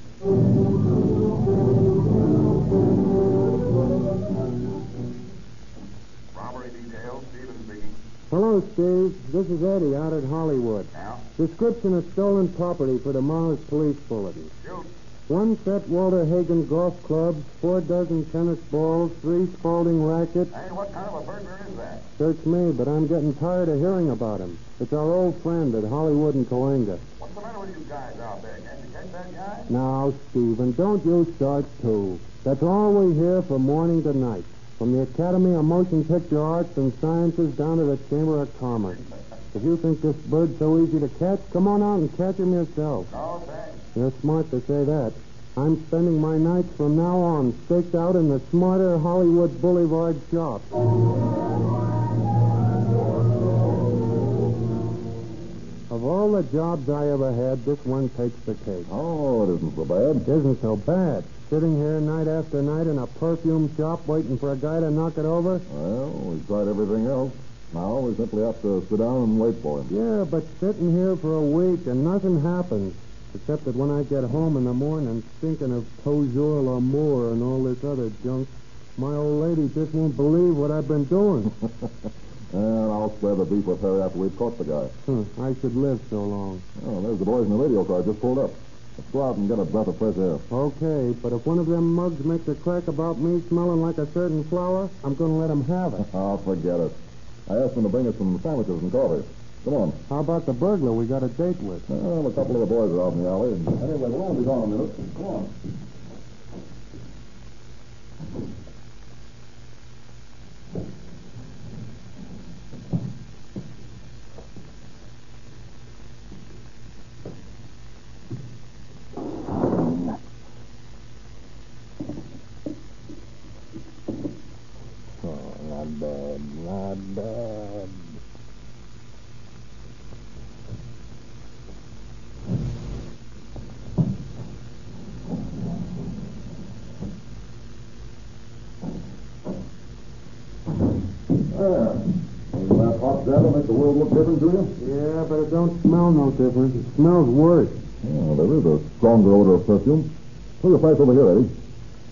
Robbery detail, Stephen speaking. Hello, Steve. This is Eddie out at Hollywood. Yeah? Description of stolen property for tomorrow's police bulletin. Shoot. 1 set Walter Hagen golf clubs, 4 dozen tennis balls, 3 Spalding rackets. Hey, what kind of a burglar is that? Search me, but I'm getting tired of hearing about him. It's our old friend at Hollywood and Cahuenga. What's the matter with you guys out there? Can't you catch that guy? Now, Stephen, don't you start, too. That's all we hear from morning to night. From the Academy of Motion Picture Arts and Sciences down to the Chamber of Commerce. If you think this bird's so easy to catch, come on out and catch him yourself. No, thanks. You're smart to say that. I'm spending my nights from now on staked out in the smarter Hollywood Boulevard shop. Of all the jobs I ever had, this one takes the cake. Oh, it isn't so bad. It isn't so bad. Sitting here night after night in a perfume shop waiting for a guy to knock it over. Well, we've tried everything else. Now we simply have to sit down and wait for him. Yeah, but sitting here for a week and nothing happens. Except that when I get home in the morning thinking of Toujours l'Amour and all this other junk, my old lady just won't believe what I've been doing. And I'll spare the beef with her after we've caught the guy. I should live so long. Oh, there's the boys in the radio car just pulled up. Let's go out and get a breath of fresh air. Okay, but if one of them mugs makes a crack about me smelling like a certain flower, I'm going to let him have it. Oh, forget it. I asked him to bring us some sandwiches and coffee. Come on. How about the burglar we got a date with? Well, a couple of the boys are out in the alley. Anyway, we'll only be gone a minute. Come on. Not bad, not bad. There. Doesn't that hot data make the world look different to you? Yeah, but it don't smell no different. It smells worse. Oh, there is a stronger odor of perfume. Pull your face over here, Eddie.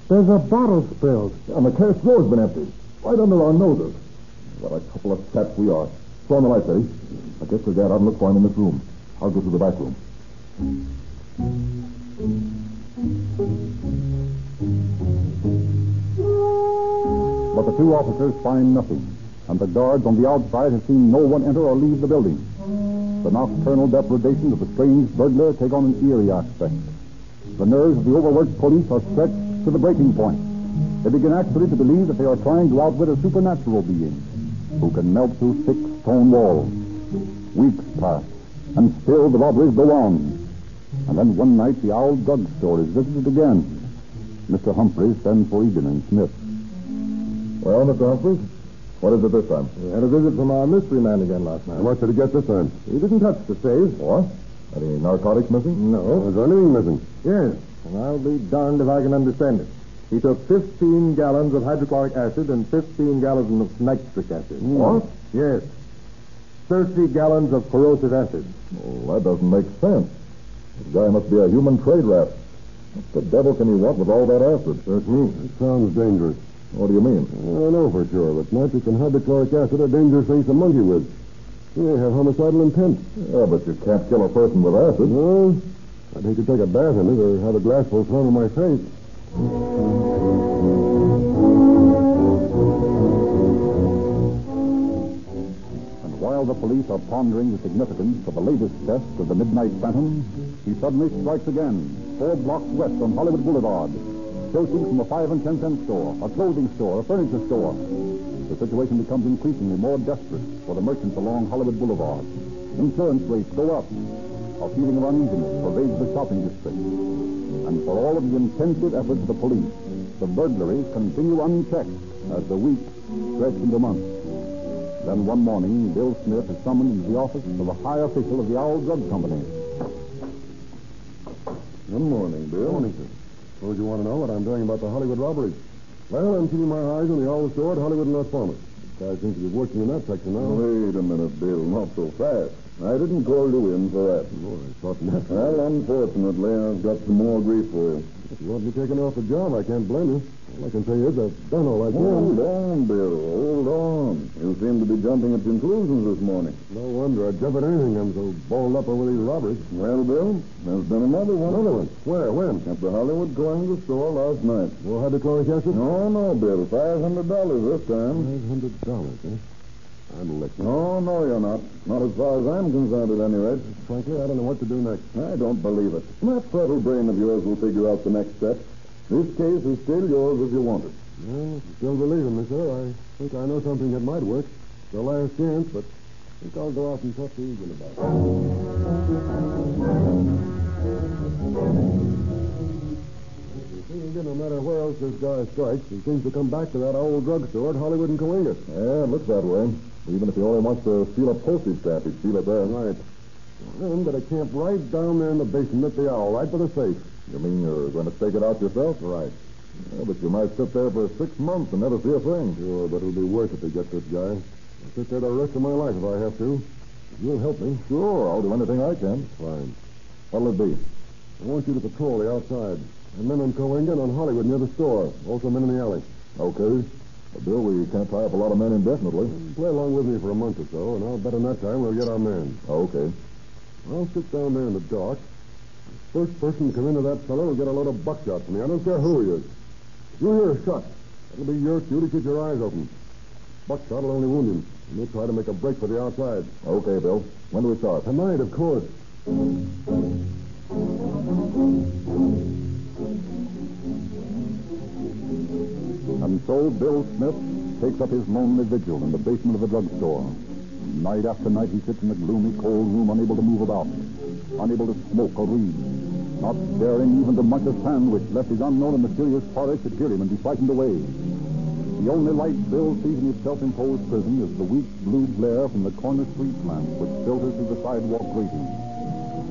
There's a bottle spilled. Yeah, and the cash drawer's been emptied. Right under our noses. What a couple of chaps we are. Throw on the lights, Eddie. I guess we'll get out and look for him in this room. I'll go to the back room. But the two officers find nothing, and the guards on the outside have seen no one enter or leave the building. The nocturnal depredations of the strange burglar take on an eerie aspect. The nerves of the overworked police are stretched to the breaking point. They begin actually to believe that they are trying to outwit a supernatural being who can melt through thick stone walls. Weeks pass, and still the robberies go on. And then one night the Owl Drug Store is visited again. Mr. Humphreys sends for Egan and Smith. Well, Mr. Humphreys, what is it this time? We had a visit from our mystery man again last night. What did he get this time? He didn't touch the safe. What? Any narcotics missing? No. Is there anything missing? Yes, and I'll be darned if I can understand it. He took 15 gallons of hydrochloric acid and 15 gallons of nitric acid. What? Yes. 30 gallons of corrosive acid. Well, that doesn't make sense. This guy must be a human trade rat. What the devil can he want with all that acid? Search me. It sounds dangerous. What do you mean? I don't know for sure, but nitric and hydrochloric acid are dangerous things to monkey with. They have homicidal intent. Yeah, but you can't kill a person with acid. No. I'd hate to take a bath in it or have a glassful thrown in my face. And while the police are pondering the significance of the latest test of the Midnight Phantom, he suddenly strikes again, 4 blocks west on Hollywood Boulevard. Proceeds from a 5 and 10 cent store, a clothing store, a furniture store. The situation becomes increasingly more desperate for the merchants along Hollywood Boulevard. Insurance rates go up. A feeling of uneasiness pervades the shopping district. And for all of the intensive efforts of the police, the burglaries continue unchecked as the weeks stretch into months. Then one morning, Bill Smith is summoned into the office of a high official of the Owl Drug Company. Good morning, Bill. Morning, sir. Suppose you want to know what I'm doing about the Hollywood robberies. Well, I'm keeping my eyes on the Owl store at Hollywood and Las Palmas. The guy seems to be working in that section now. Wait a minute, Bill. Not so fast. I didn't call you in for that. Oh, I thought not. Well, unfortunately, I've got some more grief for you. If you want me taken off the job, I can't blame you. All I can say is I've done all I can. Hold on, Bill. Hold on. You seem to be jumping at conclusions this morning. No wonder. I'd jump at anything. I'm so balled up over these robberies. Well, Bill, there's been another one. Another one? Where? When? At the Hollywood Coinger store last night. More hydrochloric acid? No, Bill. $500 this time. $500, eh? I'm licked. No, you're not. Not as far as I'm concerned, at any rate. Frankly, I don't know what to do next. I don't believe it. That fertile brain of yours will figure out the next step. This case is still yours if you want it. Well, if you still believe in me, sir, I think I know something that might work. It's the last chance, but I think I'll go out and talk to Egan about it. No matter where else this guy strikes, he seems to come back to that old drugstore at Hollywood and Coingus. Yeah, it looks that way. Even if he only wants to steal a postage stamp, he'd steal it there. Right. I'm going to camp right down there in the basement at the Owl, right by the safe. You mean you're going to stake it out yourself? Right. Yeah, but you might sit there for 6 months and never see a thing. Sure, but it'll be worth it to get this guy. I'll sit there the rest of my life if I have to. You'll help me. Sure, I'll do anything I can. Fine. What'll it be? I want you to patrol the outside. And men on Coinga and on Hollywood near the store. Also men in the alley. Okay. But Bill, we can't tie up a lot of men indefinitely. Play along with me for a month or so, and I'll bet in that time we'll get our man. Okay. I'll sit down there in the dark. First person to come into that cellar will get a load of buckshot from me. I don't care who he is. If you hear a shot, it'll be your cue to keep your eyes open. Buckshot will only wound him. And we'll try to make a break for the outside. Okay, Bill. When do we start? Tonight, of course. And so Bill Smith takes up his lonely vigil in the basement of the drugstore. Night after night he sits in the gloomy, cold room, unable to move about, unable to smoke or read, not daring even to munch a sandwich lest his unknown and mysterious father should hear him and be frightened away. The only light Bill sees in his self-imposed prison is the weak blue glare from the corner street lamp which filters through the sidewalk grating.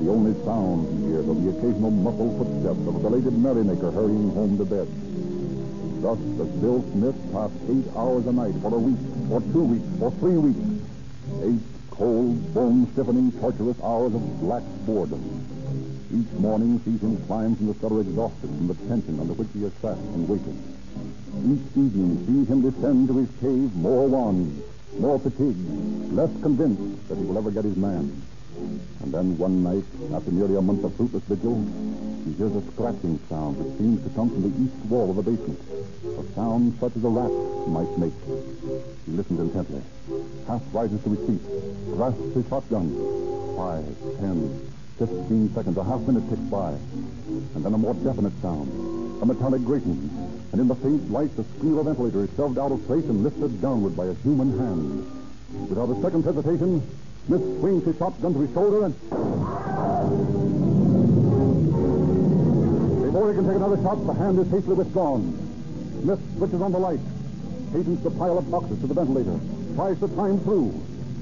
The only sound he hears are the occasional muffled footsteps of a belated merrymaker hurrying home to bed. Thus does Bill Smith pass 8 hours a night for a week, or 2 weeks, or 3 weeks. 8 cold, bone-stiffening, torturous hours of black boredom. Each morning sees him climb from the cellar exhausted from the tension under which he has sat and waited. Each evening sees him descend to his cave more wan, more fatigued, less convinced that he will ever get his man. And then one night, after nearly a month of fruitless vigil, he hears a scratching sound that seems to come from the east wall of the basement. A sound such as a rat might make. He listens intently, half rises to his feet, grasps his shotgun. 5, 10, 15 seconds, a half minute ticks by. And then a more definite sound, a metallic grating. And in the faint light, the screw of a ventilator is shoved out of place and lifted downward by a human hand. Without a second's hesitation, Smith swings his shotgun to his shoulder and... Before he can take another shot, the hand is hastily withdrawn. Smith switches on the light, hastens the pile of boxes to the ventilator, tries to climb through.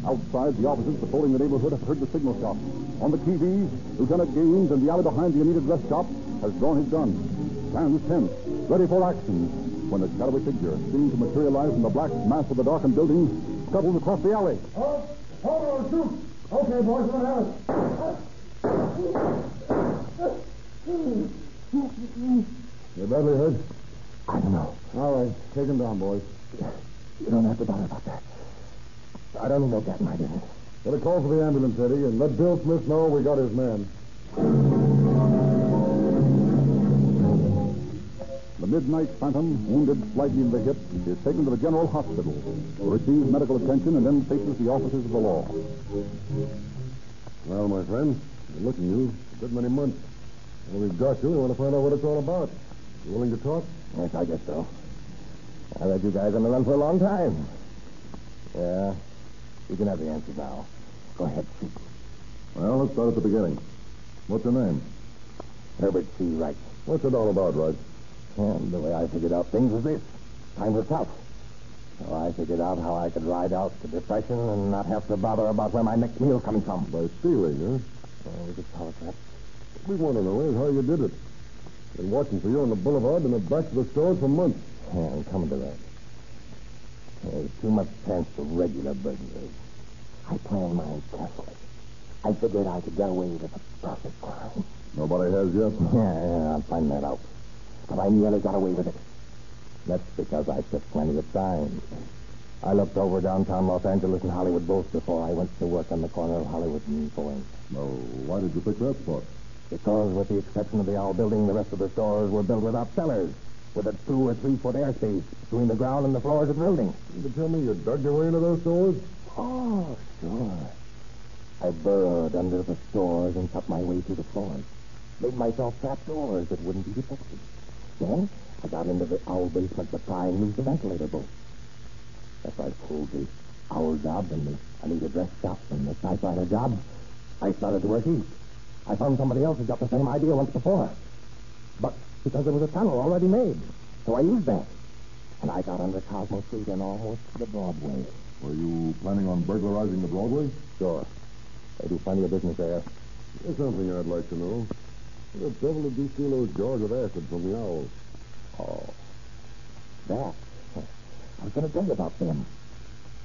Outside, the officers patrolling the neighborhood have heard the signal shot. On the TV, Lieutenant Gaines in the alley behind the immediate rest shop has drawn his gun, stands tense, ready for action, when a shadowy figure, seen to materialize in the black mass of the darkened building, scuttles across the alley. Hold on, shoot. Okay, boys, what else? You badly hurt? I don't know. All right, take him down, boys. You don't have to bother about that. I don't need no gas in my business. Get a call for the ambulance, Eddie, and let Bill Smith know we got his man. The midnight phantom, wounded slightly in the hip, is taken to the general hospital to receive medical attention and then faces the officers of the law. Well, my friend, been looking you a good many months. Well, we've got you. We want to find out what it's all about. You willing to talk? Yes, I guess so. I've had you guys on the run for a long time. Yeah, you can have the answers now. Go ahead, shoot. Well, let's start at the beginning. What's your name? Herbert C. Wright. What's it all about, Wright? And the way I figured out things was this. Times were tough. So I figured out how I could ride out the depression and not have to bother about where my next meal's coming from. By stealing, huh? Well, we could call it that. What we want to know is how you did it. Been watching for you on the boulevard and the back of the stores for months. Yeah, I'm coming to that. There's too much chance for regular burglars. I planned mine carefully. I figured I could get away with a perfect crime. Nobody has yet? Yeah, I'll find that out. But I nearly got away with it. That's because I took plenty of time. I looked over downtown Los Angeles and Hollywood both before I went to work on the corner of Hollywood and Boeing. No, why did you pick that spot? Because with the exception of the owl building, the rest of the stores were built without cellars, with a 2 or 3 foot airspace between the ground and the floors of the building. You can tell me you dug your way into those stores? Oh, sure. I burrowed under the stores and cut my way through the floors. Made myself trap doors that wouldn't be detected. Then I got into the owl basement to try and use the ventilator boat. After I pulled the owl job and the Anita dress shop and the typewriter job, I started to work east. I found somebody else who got the same idea once before. But because there was a tunnel already made, so I used that. And I got under Cosmo Street and almost to the Broadway. Were you planning on burglarizing the Broadway? Sure. I do plenty of business there. There's something I'd like to know. What the devil did you steal those jars of acid from the owls? Oh, that. I was going to tell you about them.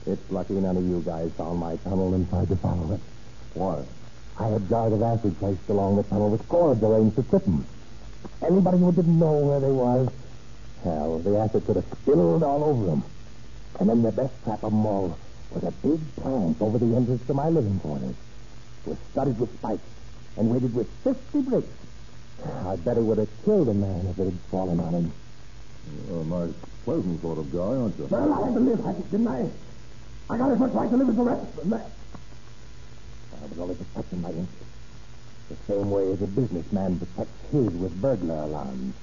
It's lucky none of you guys found my tunnel and tried to follow it. Why? I had jars of acid placed along the tunnel with cords arranged to trip them. Anybody who didn't know where they was, hell, the acid could have spilled all over them. And then the best trap of them all was a big plant over the entrance to my living quarters. It was studded with spikes, and weighted with 50 bricks. I bet he would have killed a man if it had fallen on him. You're a nice, pleasant sort of guy, aren't you? Well, I had to live, didn't I? I got as much right to live as the rest of that. I was only protecting my interests. The same way as a businessman protects his with burglar alarms.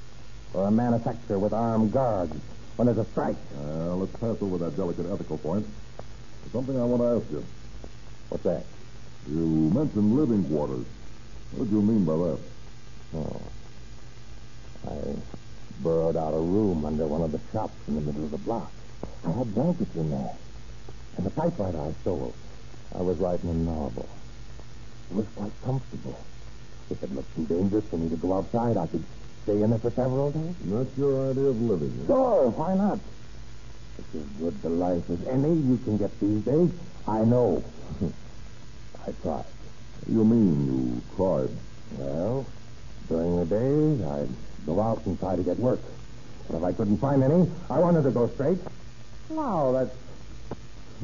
Or a manufacturer with armed guards when there's a strike. Let's pass over that delicate ethical point. There's something I want to ask you. What's that? You mentioned living quarters. What do you mean by that? Oh. I burrowed out a room under one of the shops in the middle of the block. I had blankets in there. And the typewriter I stole. I was writing a novel. It was quite comfortable. If it looked too dangerous for me to go outside, I could stay in there for several days. That's your idea of living. Sure, why not? It's as good a life as any you can get these days. I know. I tried. You mean you tried? Well, during the day, I'd go out and try to get work. But if I couldn't find any, I wanted to go straight. Now, that's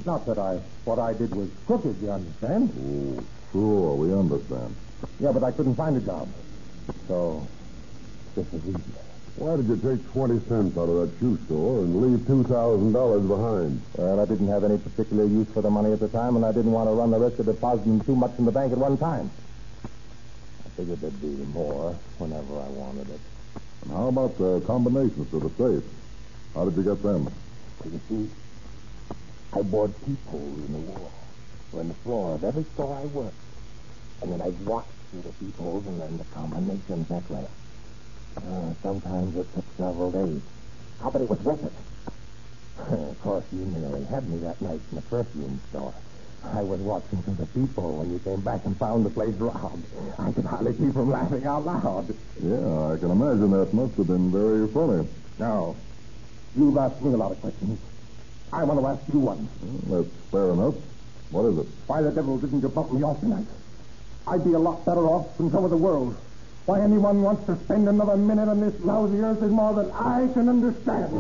not that what I did was crooked, you understand? Oh, sure, we understand. Yeah, but I couldn't find a job. So, this is easier. Why did you take 20 cents out of that shoe store and leave $2,000 behind? Well, I didn't have any particular use for the money at the time, and I didn't want to run the risk of depositing too much in the bank at one time. I figured there'd be more whenever I wanted it. And how about the combinations to the safe? How did you get them? Well, you see, I bored peepholes in the wall or in the floor of every store I worked. And then I'd watch through the peepholes and learn the combinations that way. Sometimes it took several days. But it was worth it. Of course, you nearly had me that night in the perfume store. I was watching through the peephole when you came back and found the place robbed. I could hardly keep from laughing out loud. Yeah, I can imagine that must have been very funny. Now, you've asked me a lot of questions. I want to ask you one. That's fair enough. What is it? Why the devil didn't you bump me off tonight? I'd be a lot better off than some of the world. Why anyone wants to spend another minute on this lousy earth is more than I can understand.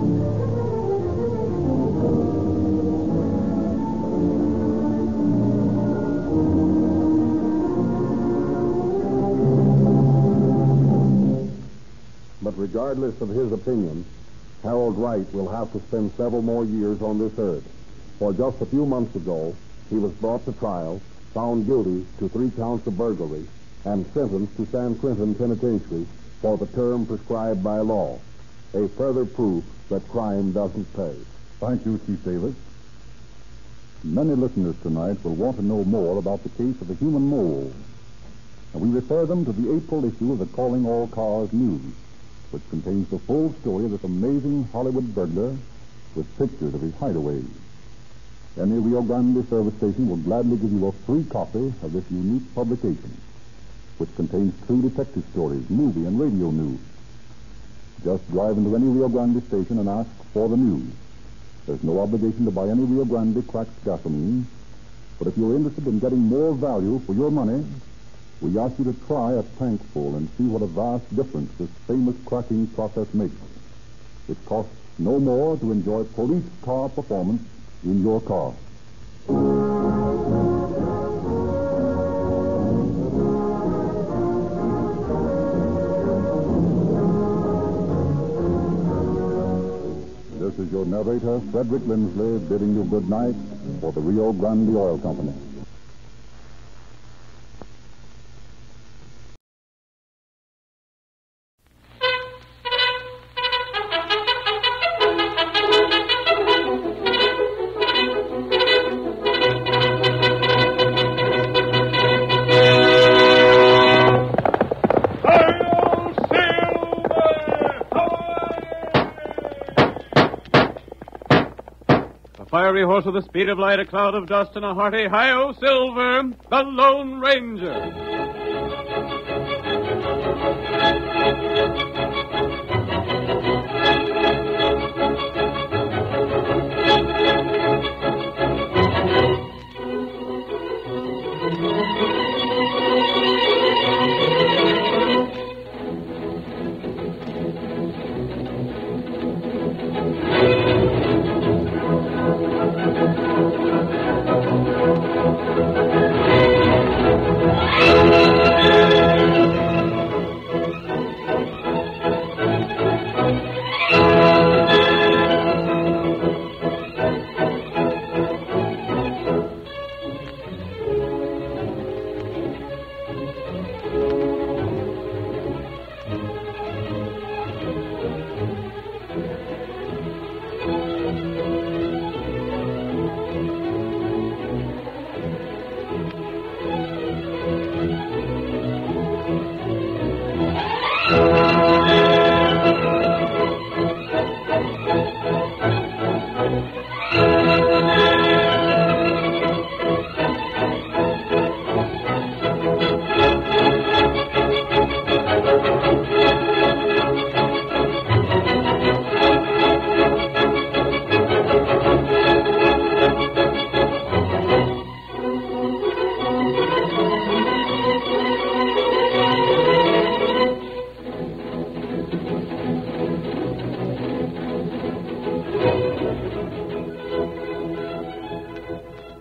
But regardless of his opinion, Harold Wright will have to spend several more years on this earth. For just a few months ago, he was brought to trial, found guilty to 3 counts of burglary, and sentenced to San Quentin Penitentiary for the term prescribed by law. A further proof that crime doesn't pay. Thank you, Chief Davis. Many listeners tonight will want to know more about the case of the human mole. And we refer them to the April issue of the Calling All Cars News, which contains the full story of this amazing Hollywood burglar with pictures of his hideaways. Any Rio Grande service station will gladly give you a free copy of this unique publication, which contains true detective stories, movie and radio news. Just drive into any Rio Grande station and ask for the news. There's no obligation to buy any Rio Grande cracked gasoline, but if you're interested in getting more value for your money, we ask you to try a tankful and see what a vast difference this famous cracking process makes. It costs no more to enjoy police car performance in your car. This is your narrator, Frederick Lindsley, bidding you good night for the Rio Grande Oil Company. Fiery horse with the speed of light, a cloud of dust, and a hearty hi-yo Silver, the Lone Ranger. Yeah.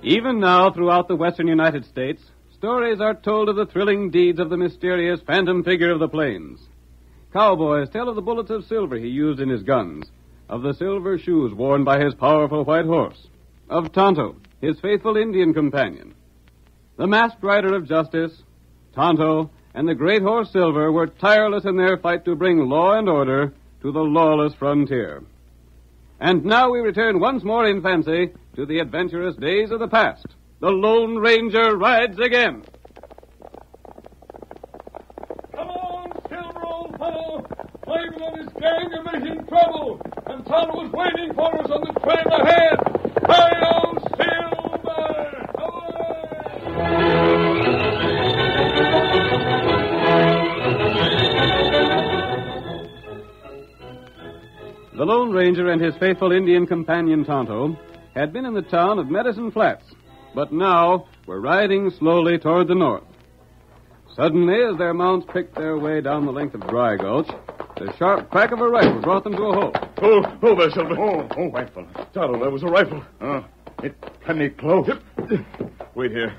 Even now, throughout the western United States, stories are told of the thrilling deeds of the mysterious phantom figure of the plains. Cowboys tell of the bullets of silver he used in his guns, of the silver shoes worn by his powerful white horse, of Tonto, his faithful Indian companion. The masked rider of justice, Tonto, and the great horse Silver were tireless in their fight to bring law and order to the lawless frontier. And now we return once more in fancy to the adventurous days of the past. The Lone Ranger rides again. Come on, Silver, old fellow. Flavin and his gang are making trouble, and Tonto is waiting for us on the trail ahead. Hi-yo, Silver! The Lone Ranger and his faithful Indian companion Tonto had been in the town of Medicine Flats, but now were riding slowly toward the north. Suddenly, as their mounts picked their way down the length of Dry Gulch, the sharp crack of a rifle brought them to a halt. Oh, there, Silver. Oh, rifle. Tonto, there was a rifle. It plenty close. Wait here.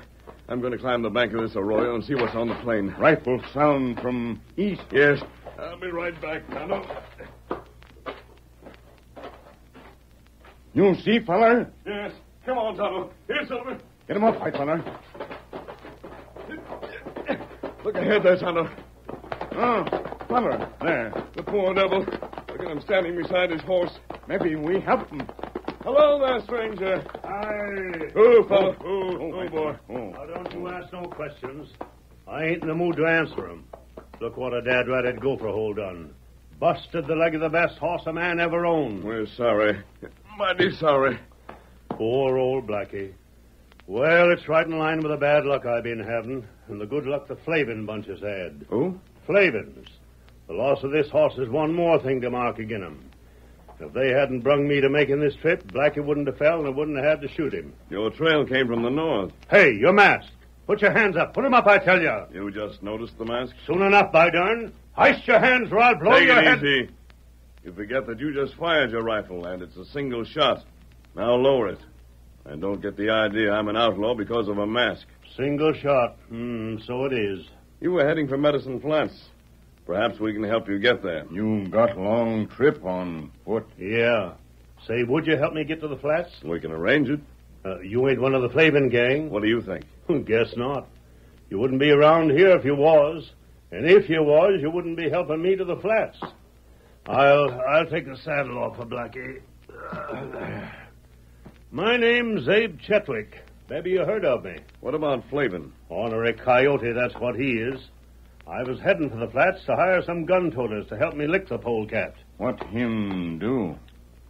I'm going to climb the bank of this arroyo and see what's on the plain. Rifle sound from east. Yes. I'll be right back, Tonto. You see, feller? Yes. Come on, Tonto. Here, Silver. Get him up, white feller. Look ahead there, Tonto. Feller. There. The poor devil. Look at him standing beside his horse. Maybe we help him. Hello there, stranger. Aye. Oh, fella. Oh, boy. Now, don't you ask no questions. I ain't in the mood to answer 'em. Look what a dad-ratted gopher hole done. Busted the leg of the best horse a man ever owned. We're sorry. Mighty sorry. Poor old Blackie. Well, it's right in line with the bad luck I've been having and the good luck the Flavin bunch has had. Who? Flavins. The loss of this horse is one more thing to mark agin 'em. If they hadn't brung me to making this trip, Blackie wouldn't have fell and I wouldn't have had to shoot him. Your trail came from the north. Hey, you're masked. Put your hands up. Put 'em up, I tell you. You just noticed the mask? Soon enough, by darn. Heist your hands or I'll blow Take your it head. easy. You forget that you just fired your rifle, and it's a single shot. Now lower it. And don't get the idea I'm an outlaw because of a mask. Single shot. So it is. You were heading for Medicine Flats. Perhaps we can help you get there. You got a long trip on foot. Yeah. Say, would you help me get to the flats? We can arrange it. You ain't one of the Flavin gang? What do you think? Guess not. You wouldn't be around here if you was. And if you was, you wouldn't be helping me to the flats. I'll take the saddle off of Blackie. My name's Abe Chetwick. Maybe you heard of me. What about Flavin? Ornery coyote, that's what he is. I was heading for the flats to hire some gun toters to help me lick the polecat. What him do?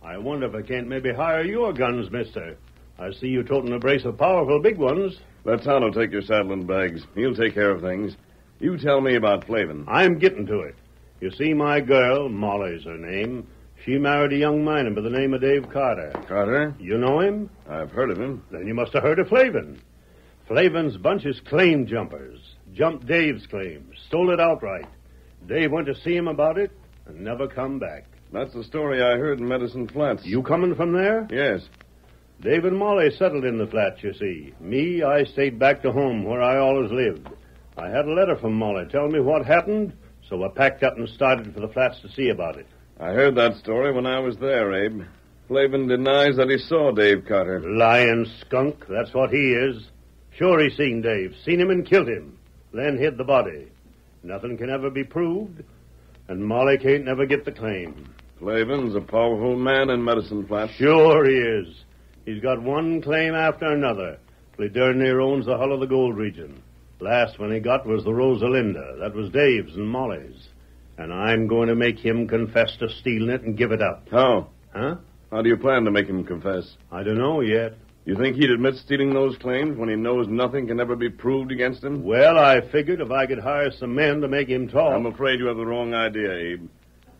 I wonder if I can't maybe hire your guns, mister. I see you toting a brace of powerful big ones. Let Tonto take your saddle and bags. He'll take care of things. You tell me about Flavin. I'm getting to it. You see, my girl, Molly's her name, she married a young miner by the name of Dave Carter. Carter? You know him? I've heard of him. Then you must have heard of Flavin. Flavin's bunch is claim jumpers. Jumped Dave's claim. Stole it outright. Dave went to see him about it and never come back. That's the story I heard in Medicine Flats. You coming from there? Yes. Dave and Molly settled in the flats, you see. Me, I stayed back to home where I always lived. I had a letter from Molly telling me what happened, so I packed up and started for the flats to see about it. I heard that story when I was there, Abe. Flavin denies that he saw Dave Carter. Lying skunk, that's what he is. Sure he seen Dave, seen him and killed him, then hid the body. Nothing can ever be proved, and Molly can't never get the claim. Flavin's a powerful man in Medicine Flats. Sure he is. He's got one claim after another. He darn near owns the hull of the gold region. Last one he got was the Rosalinda. That was Dave's and Molly's. And I'm going to make him confess to stealing it and give it up. How? Huh? How do you plan to make him confess? I don't know yet. You think he'd admit stealing those claims when he knows nothing can ever be proved against him? Well, I figured if I could hire some men to make him talk. I'm afraid you have the wrong idea, Abe.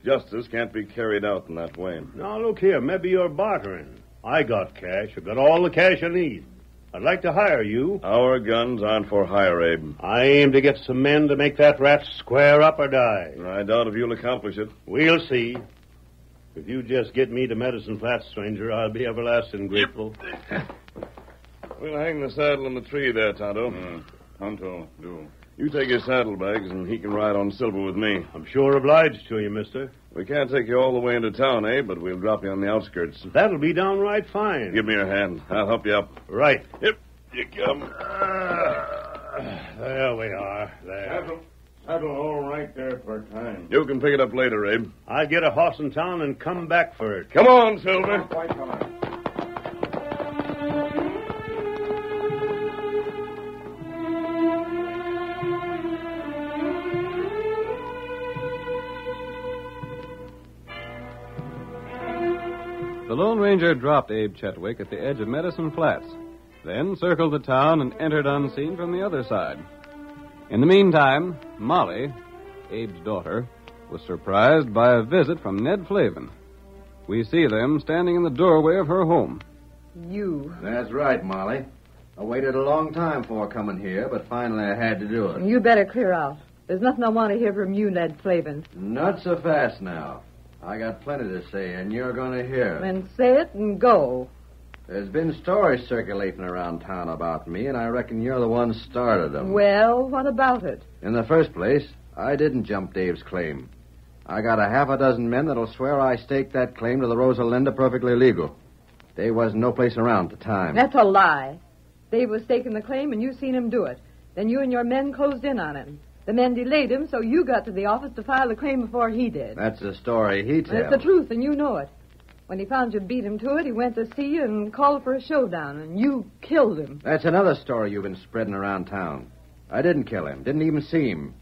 Justice can't be carried out in that way. Now, look here. Maybe you're bartering. I got cash. I've got all the cash I need. I'd like to hire you. Our guns aren't for hire, Abe. I aim to get some men to make that rat square up or die. I doubt if you'll accomplish it. We'll see. If you just get me to Medicine Flats, stranger, I'll be everlasting grateful. We'll hang the saddle in the tree there, Tonto. Tonto, do. You take his saddlebags, and he can ride on Silver with me. I'm sure obliged to you, mister. We can't take you all the way into town, but we'll drop you on the outskirts. That'll be downright fine. Give me your hand. I'll help you up. Right. Yep, you come. There we are. There. Saddle all right there for time. You can pick it up later, Abe. I'll get a horse in town and come back for it. Come on, Silver. Quite all right. The Lone Ranger dropped Abe Chetwick at the edge of Medicine Flats, then circled the town and entered unseen from the other side. In the meantime, Molly, Abe's daughter, was surprised by a visit from Ned Flavin. We see them standing in the doorway of her home. You. That's right, Molly. I waited a long time before coming here, but finally I had to do it. You better clear out. There's nothing I want to hear from you, Ned Flavin. Not so fast now. I got plenty to say, and you're going to hear. Then say it and go. There's been stories circulating around town about me, and I reckon you're the one started them. Well, what about it? In the first place, I didn't jump Dave's claim. I got a half a dozen men that'll swear I staked that claim to the Rosalinda perfectly legal. Dave wasn't no place around at the time. That's a lie. Dave was staking the claim, and you seen him do it. Then you and your men closed in on him. The men delayed him, so you got to the office to file the claim before he did. That's the story he tells. It's the truth, and you know it. When he found you beat him to it, he went to see you and called for a showdown, and you killed him. That's another story you've been spreading around town. I didn't kill him. Didn't even see him.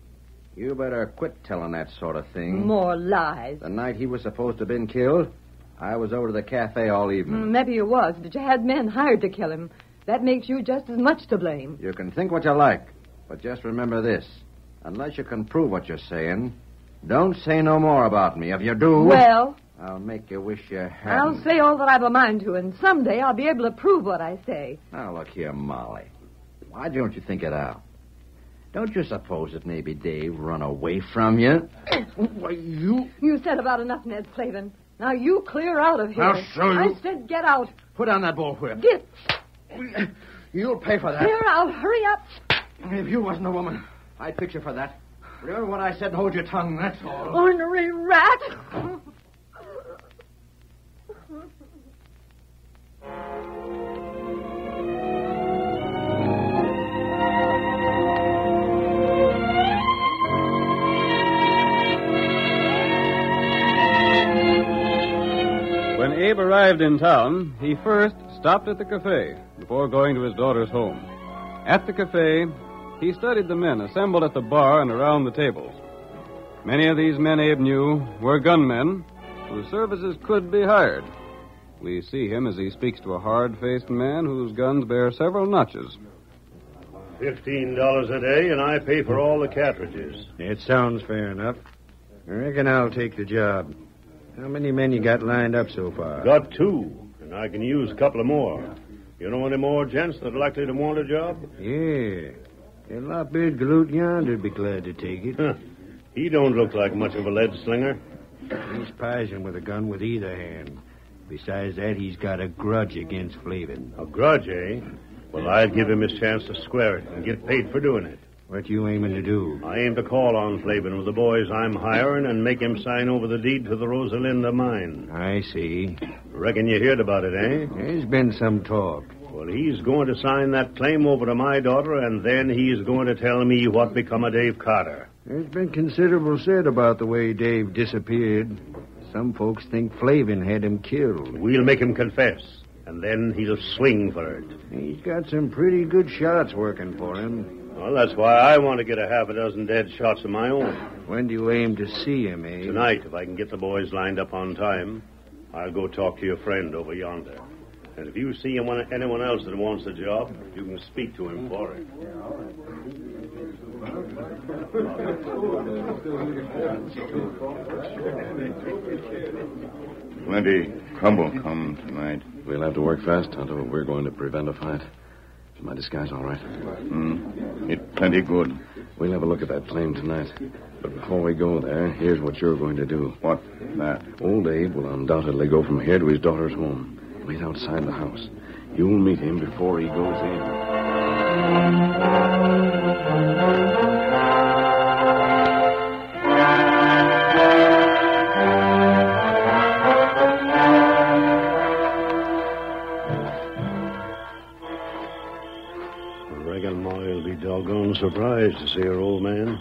You better quit telling that sort of thing. More lies. The night he was supposed to have been killed, I was over to the cafe all evening. Maybe you was, but you had men hired to kill him. That makes you just as much to blame. You can think what you like, but just remember this. Unless you can prove what you're saying, don't say no more about me. If you do... Well... I'll make you wish you hadn't. I'll say all that I've a mind to, and someday I'll be able to prove what I say. Now, look here, Molly. Why don't you think it out? Don't you suppose that maybe Dave run away from you? Why, you... You said about enough, Ned Flavin. Now you clear out of here. I'll show you. I said get out. Put on that bullwhip. Get... You'll pay for that. Clear out. Hurry up. If you wasn't a woman, I'd fix you for that. Remember what I said and hold your tongue, that's all. Ornery rat. When Abe arrived in town, he first stopped at the cafe before going to his daughter's home. At the cafe, he studied the men assembled at the bar and around the tables. Many of these men Abe knew were gunmen whose services could be hired. We see him as he speaks to a hard-faced man whose guns bear several notches. $15 a day, and I pay for all the cartridges. It sounds fair enough. I reckon I'll take the job. How many men you got lined up so far? Got 2, and I can use a couple of more. You know any more gents that are likely to want a job? Yeah. That lop-eared galoot yonder'd be glad to take it. Huh. He don't look like much of a lead slinger. He's pizing with a gun with either hand. Besides that, he's got a grudge against Flavin. A grudge, eh? Well, I'd give him his chance to square it and get paid for doing it. What you aiming to do? I aim to call on Flavin with the boys I'm hiring and make him sign over the deed to the Rosalinda mine. I see. Reckon you heard about it, eh? There's been some talk. Well, he's going to sign that claim over to my daughter, and then he's going to tell me what become of Dave Carter. There's been considerable said about the way Dave disappeared. Some folks think Flavin had him killed. We'll make him confess, and then he'll swing for it. He's got some pretty good shots working for him. Well, that's why I want to get a half a dozen dead shots of my own. When do you aim to see him, Abe? Tonight, if I can get the boys lined up on time, I'll go talk to your friend over yonder. And if you see anyone else that wants the job, you can speak to him for it. Plenty trouble come tonight. We'll have to work fast, Tonto. We're going to prevent a fight. Is my disguise all right? It plenty good. We'll have a look at that claim tonight. But before we go there, here's what you're going to do. What? That? Old Abe will undoubtedly go from here to his daughter's home. Wait outside the house. You'll meet him before he goes in. Doggone surprised to see her, old man.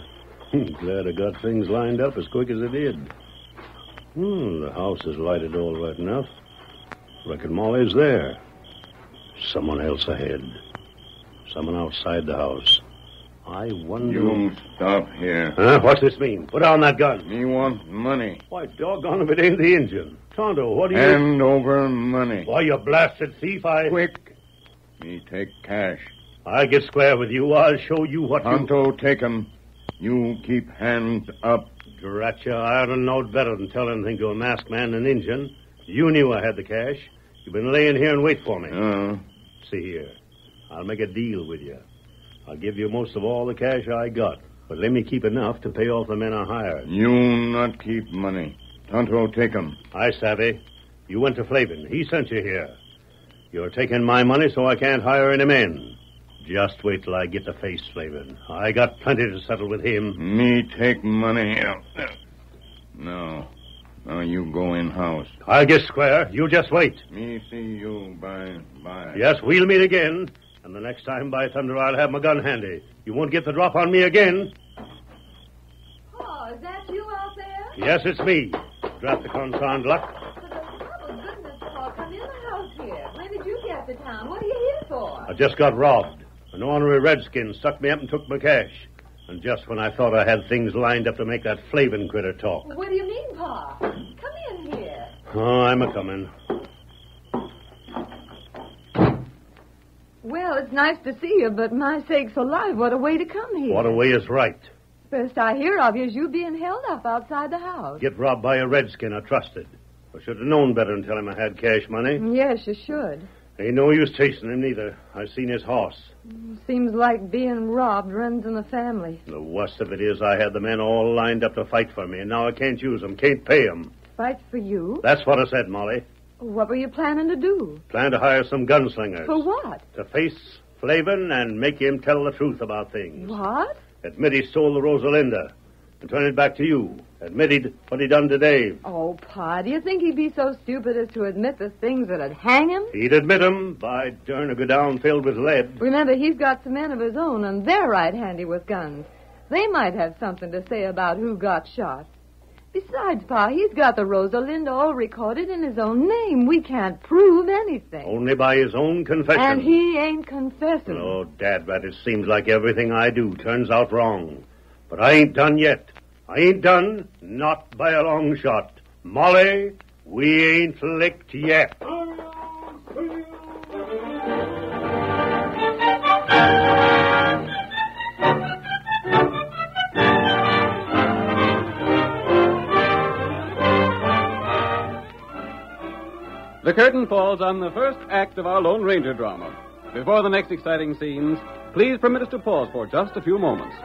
Glad I got things lined up as quick as I did. The house is lighted all right enough. Reckon Molly's there. Someone else ahead. Someone outside the house. I wonder... You stop here. Huh? What's this mean? Put down that gun. Me want money. Why, doggone if it ain't the engine. Tonto, what do you... Hand over money. Why, you blasted thief, Quick. Me take cash. I'll get square with you. I'll show you what Tonto, take 'em. You keep hands up. Drat you, I ought to know better than tell anything to a masked man and Injun. You knew I had the cash. You've been laying here and wait for me. See here. I'll make a deal with you. I'll give you most of all the cash I got, but let me keep enough to pay off the men I hired. You not keep money. Tonto, take 'em. I savvy. You went to Flavin. He sent you here. You're taking my money so I can't hire any men. Just wait till I get to face Flavin. I got plenty to settle with him. Me take money. No. Now you go in house. I'll get square. You just wait. Me see you by. Yes, we'll meet again. And the next time, by thunder, I'll have my gun handy. You won't get the drop on me again. Oh, is that you out there? Yes, it's me. Drop the concerned luck. Oh, goodness, Paul, come in the house here. When did you get to town? What are you here for? I just got robbed. An ornery redskin stuck me up and took my cash. And just when I thought I had things lined up to make that Flavin critter talk. What do you mean, Pa? Come in here. Oh, I'm a-coming. Well, it's nice to see you, but my sakes alive, what a way to come here. What a way is right. First I hear of you is you being held up outside the house. Get robbed by a redskin I trusted. I should have known better and tell him I had cash money. Yes, you should. Ain't no use chasing him, neither. I seen his horse. Seems like being robbed runs in the family. The worst of it is I had the men all lined up to fight for me, and now I can't use them, can't pay them. Fight for you? That's what I said, Molly. What were you planning to do? Plan to hire some gunslingers. For what? To face Flavin and make him tell the truth about things. What? Admit he stole the Rosalinda and turn it back to you. Admitted what he done to Dave. Oh, Pa, do you think he'd be so stupid as to admit the things that'd hang him? He'd admit 'em. By darn, a go down filled with lead. Remember, he's got some men of his own, and they're right handy with guns. They might have something to say about who got shot. Besides, Pa, he's got the Rosalinda all recorded in his own name. We can't prove anything. Only by his own confession. And he ain't confessing. Oh, Dadrat, it seems like everything I do turns out wrong. But I ain't done yet. I ain't done, not by a long shot. Molly, we ain't licked yet. The curtain falls on the first act of our Lone Ranger drama. Before the next exciting scenes, please permit us to pause for just a few moments.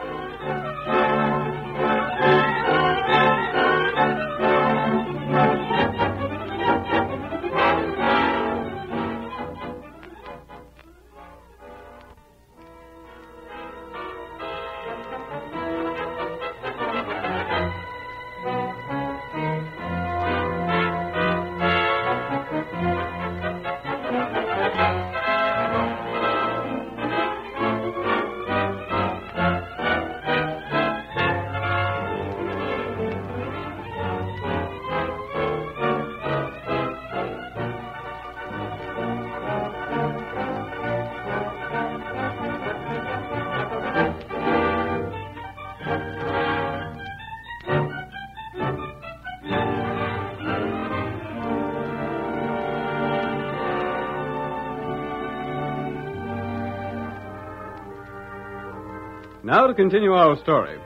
Now to continue our story.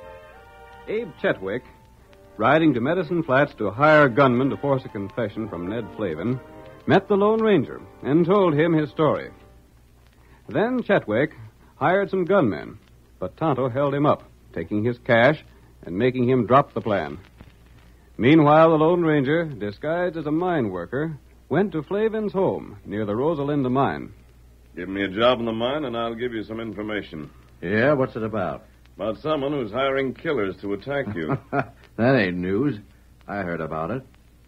Abe Chetwick, riding to Medicine Flats to hire a gunman to force a confession from Ned Flavin, met the Lone Ranger and told him his story. Then Chetwick hired some gunmen, but Tonto held him up, taking his cash and making him drop the plan. Meanwhile, the Lone Ranger, disguised as a mine worker, went to Flavin's home near the Rosalinda mine. Give me a job in the mine, and I'll give you some information. Yeah, what's it about? About someone who's hiring killers to attack you. That ain't news. I heard about it.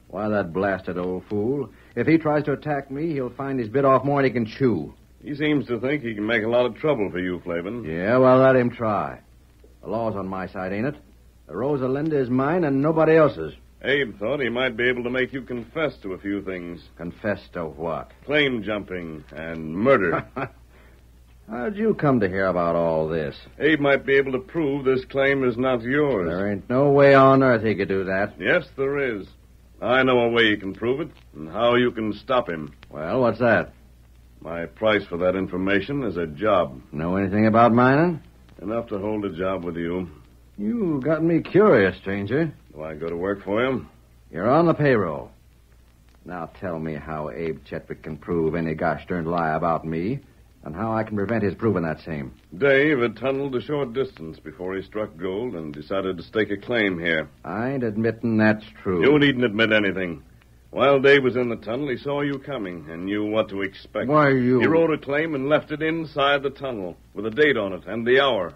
Why, that blasted old fool. If he tries to attack me, he'll find he's bit off more than he can chew. He seems to think he can make a lot of trouble for you, Flavin. Yeah, well, let him try. The law's on my side, ain't it? The Rosalinda is mine and nobody else's. Abe thought he might be able to make you confess to a few things. Confess to what? Claim jumping and murder. How'd you come to hear about all this? Abe might be able to prove this claim is not yours. There ain't no way on earth he could do that. Yes, there is. I know a way you can prove it, and how you can stop him. Well, what's that? My price for that information is a job. Know anything about mining? Enough to hold a job with you. You got me curious, stranger. Do I go to work for him? You're on the payroll. Now tell me how Abe Chetwick can prove any gosh-darned lie about me, and how I can prevent his proving that same. Dave had tunneled a short distance before he struck gold and decided to stake a claim here. I ain't admitting that's true. You needn't admit anything. While Dave was in the tunnel, he saw you coming and knew what to expect. Why, you... He wrote a claim and left it inside the tunnel with a date on it and the hour.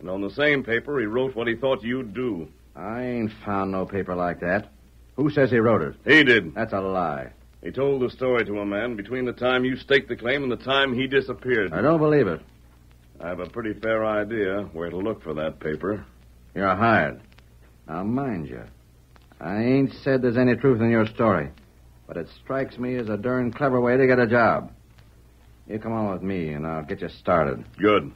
And on the same paper, he wrote what he thought you'd do. I ain't found no paper like that. Who says he wrote it? He did. That's a lie. He told the story to a man between the time you staked the claim and the time he disappeared. I don't believe it. I have a pretty fair idea where to look for that paper. You're hired. Now, mind you, I ain't said there's any truth in your story, but it strikes me as a darn clever way to get a job. You come on with me, and I'll get you started. Good.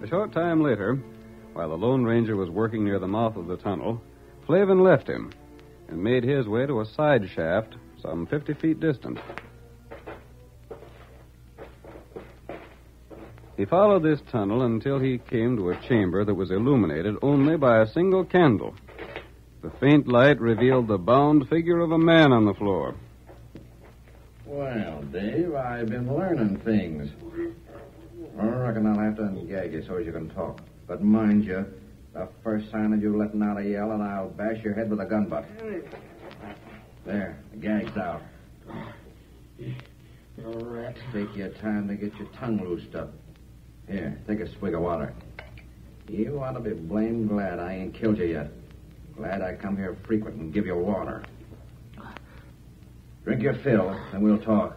A short time later, while the Lone Ranger was working near the mouth of the tunnel, Flavin left him and made his way to a side shaft some 50 feet distant. He followed this tunnel until he came to a chamber that was illuminated only by a single candle. The faint light revealed the bound figure of a man on the floor. Well, Dave, I've been learning things. I reckon I'll have to ungag you so as you can talk. But mind you, the first sign of you letting out a yell, and I'll bash your head with a gun butt. There, the gag's out. You're a rat. Take your time to get your tongue loosed up. Here, take a swig of water. You ought to be blamed glad I ain't killed you yet. Glad I come here frequent and give you water. Drink your fill, and we'll talk.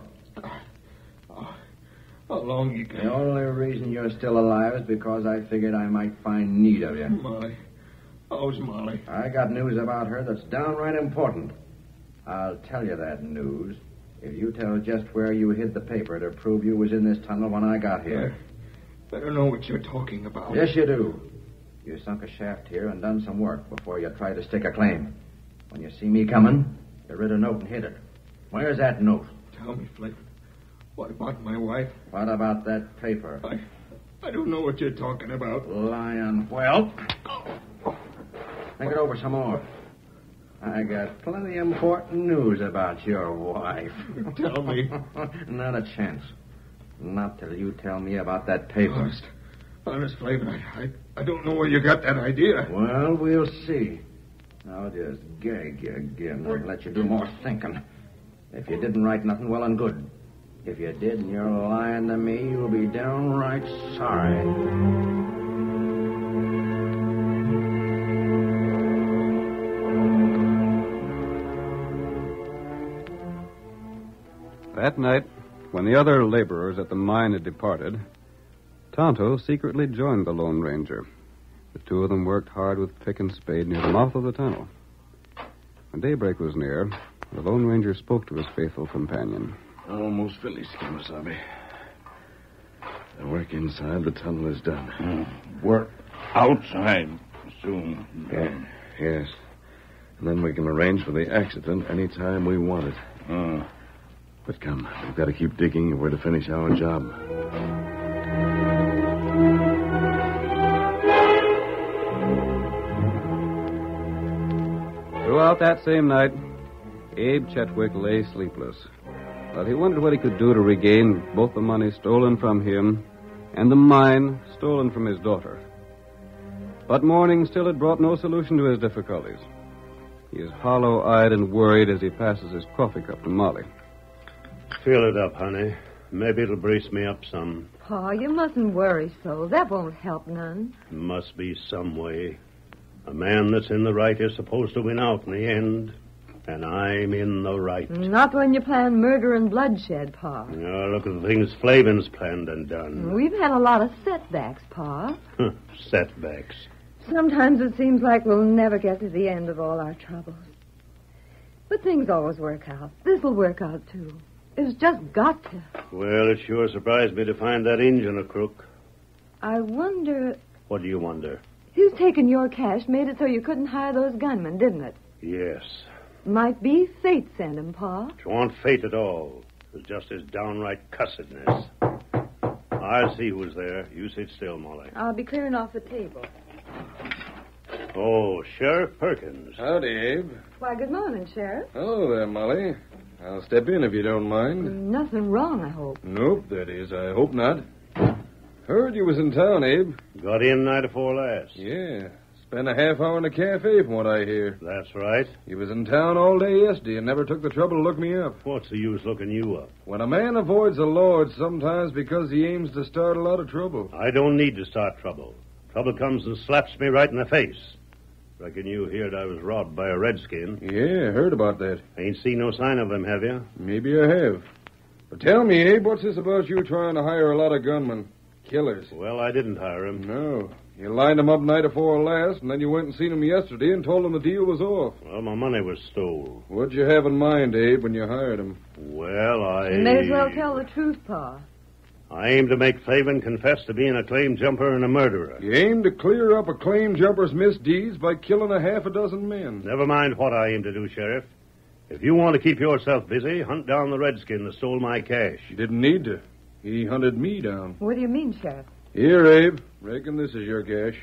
How long you got? The only reason you're still alive is because I figured I might find need of you. Molly. How's Molly? I got news about her that's downright important. I'll tell you that news if you tell just where you hid the paper to prove you was in this tunnel when I got here. I don't know what you're talking about. Yes, you do. You sunk a shaft here and done some work before you tried to stake a claim. When you see me coming, you writ a note and hid it. Where's that note? Tell me, Flavin. What about my wife? What about that paper? I don't know what you're talking about. Lion. Well, think it over some more. I got plenty important news about your wife. Tell me. Not a chance. Not till you tell me about that paper. Honest, Flavin, I don't know where you got that idea. Well, we'll see. I'll just gag you again and let you do more thinking. If you didn't write nothing, well and good. If you did and you're lying to me, you'll be downright sorry. That night, when the other laborers at the mine had departed, Tonto secretly joined the Lone Ranger. The two of them worked hard with pick and spade near the mouth of the tunnel. When daybreak was near, the Lone Ranger spoke to his faithful companion. Almost finished, Kemosabe. The work inside the tunnel is done. Work outside soon. Yes. And then we can arrange for the accident any time we want it. But come, we've got to keep digging if we're to finish our job. Throughout that same night, Abe Chetwick lay sleepless. But he wondered what he could do to regain both the money stolen from him and the mine stolen from his daughter. But morning still had brought no solution to his difficulties. He is hollow-eyed and worried as he passes his coffee cup to Molly. Fill it up, honey. Maybe it'll brace me up some. Pa, you mustn't worry so. That won't help none. Must be some way. A man that's in the right is supposed to win out in the end. And I'm in the right. Not when you plan murder and bloodshed, Pa. Oh, look at the things Flavin's planned and done. We've had a lot of setbacks, Pa. Setbacks. Sometimes it seems like we'll never get to the end of all our troubles. But things always work out. This'll work out, too. It's just got to. Well, it sure surprised me to find that Injun a crook. I wonder... What do you wonder? His taking your cash made it so you couldn't hire those gunmen, didn't it? Yes. Might be fate sent him, Pa. It wasn't fate at all. It was just his downright cussedness. I'll see who's there. You sit still, Molly. I'll be clearing off the table. Oh, Sheriff Perkins. Howdy, Abe. Why, good morning, Sheriff. Hello there, Molly. I'll step in if you don't mind. Nothing wrong, I hope. Nope, that is, I hope not. Heard you was in town, Abe. Got in night before last. Yeah. Spent a half hour in the cafe, from what I hear. That's right. You was in town all day yesterday and never took the trouble to look me up. What's the use looking you up? When a man avoids the law, it's sometimes because he aims to start a lot of trouble. I don't need to start trouble. Trouble comes and slaps me right in the face. Reckon you heard I was robbed by a redskin. Yeah, heard about that. Ain't seen no sign of him, have you? Maybe I have. But tell me, Abe, what's this about you trying to hire a lot of gunmen? Killers. Well, I didn't hire him. No. You lined them up night before last, and then you went and seen them yesterday and told them the deal was off. Well, my money was stole. What'd you have in mind, Abe, when you hired them? Well, You may as well tell the truth, Pa. I aim to make Flavin confess to being a claim jumper and a murderer. You aim to clear up a claim jumper's misdeeds by killing a half a dozen men. Never mind what I aim to do, Sheriff. If you want to keep yourself busy, hunt down the redskin that stole my cash. You didn't need to. He hunted me down. What do you mean, Sheriff? Here, Abe. Reckon this is your cash.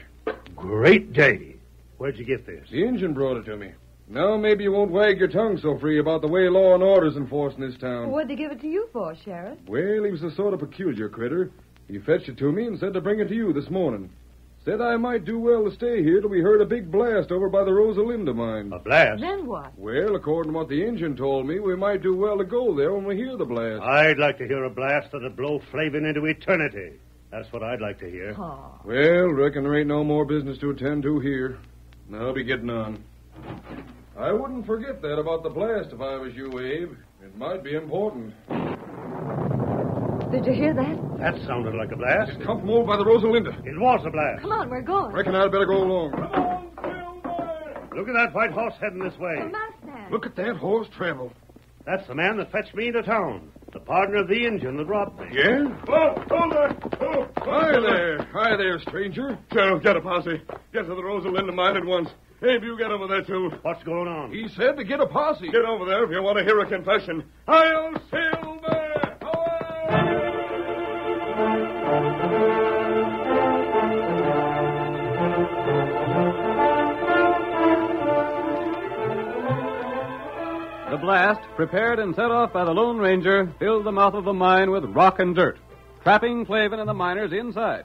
Great day. Where'd you get this? The engine brought it to me. Now maybe you won't wag your tongue so free about the way law and order's enforced in this town. What'd they give it to you for, Sheriff? Well, he was a sort of peculiar critter. He fetched it to me and said to bring it to you this morning. Said I might do well to stay here till we heard a big blast over by the Rosalinda mine. A blast? Then what? Well, according to what the engine told me, we might do well to go there when we hear the blast. I'd like to hear a blast that'd blow Flavin into eternity. That's what I'd like to hear. Oh. Well, reckon there ain't no more business to attend to here. I'll be getting on. I wouldn't forget that about the blast if I was you, Abe. It might be important. Did you hear that? That sounded like a blast. It come from over by the Rosalinda. It was a blast. Come on, we're going. Reckon I'd better go along. Look at that white horse heading this way. The masked man. Look at that horse travel. That's the man that fetched me into town. The partner of the engine that robbed me. Yeah? Oh, hold on. Oh, Hi there. Hi there, stranger. Sheriff, get a posse. Get to the Rosalinda mine at once. Abe, you get over there, too. What's going on? He said to get a posse. Get over there if you want to hear a confession. I'll Silver! The blast, prepared and set off by the Lone Ranger, filled the mouth of the mine with rock and dirt, trapping Flavin and the miners inside.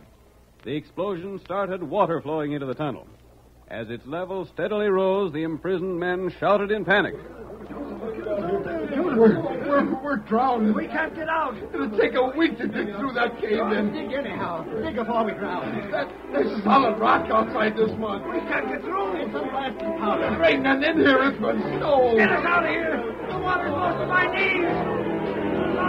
The explosion started water flowing into the tunnel. As its level steadily rose, the imprisoned men shouted in panic. We're drowned. We can't get out. It'll take a week to dig through that cave in. Dig anyhow. Dig before we drown. There's solid rock outside this mud. We can't get through. It's some blasted powder. It's raining in here. It's been snow. Get us out of here. The water goes to my knees.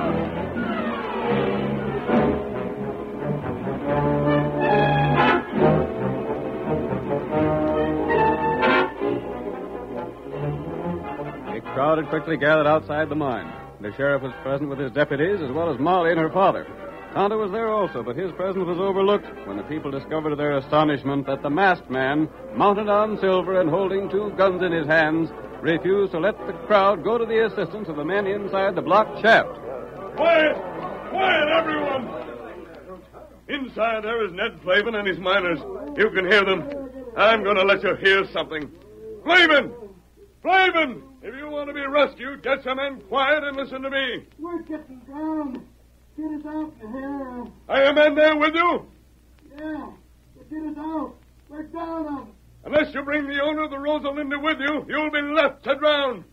A crowd had quickly gathered outside the mine. The sheriff was present with his deputies, as well as Molly and her father. Tonto was there also, but his presence was overlooked when the people discovered to their astonishment that the masked man, mounted on Silver and holding 2 guns in his hands, refused to let the crowd go to the assistance of the men inside the blocked shaft. Quiet! Quiet, everyone! Inside there is Ned Flavin and his miners. You can hear them. I'm going to let you hear something. Flavin! Flavin! If you want to be rescued, get your men quiet and listen to me. We're getting drowned. Get us out of here. Are your men there with you? Yeah. Get us out. We're down them. Unless you bring the owner of the Rosalinda with you, you'll be left to drown.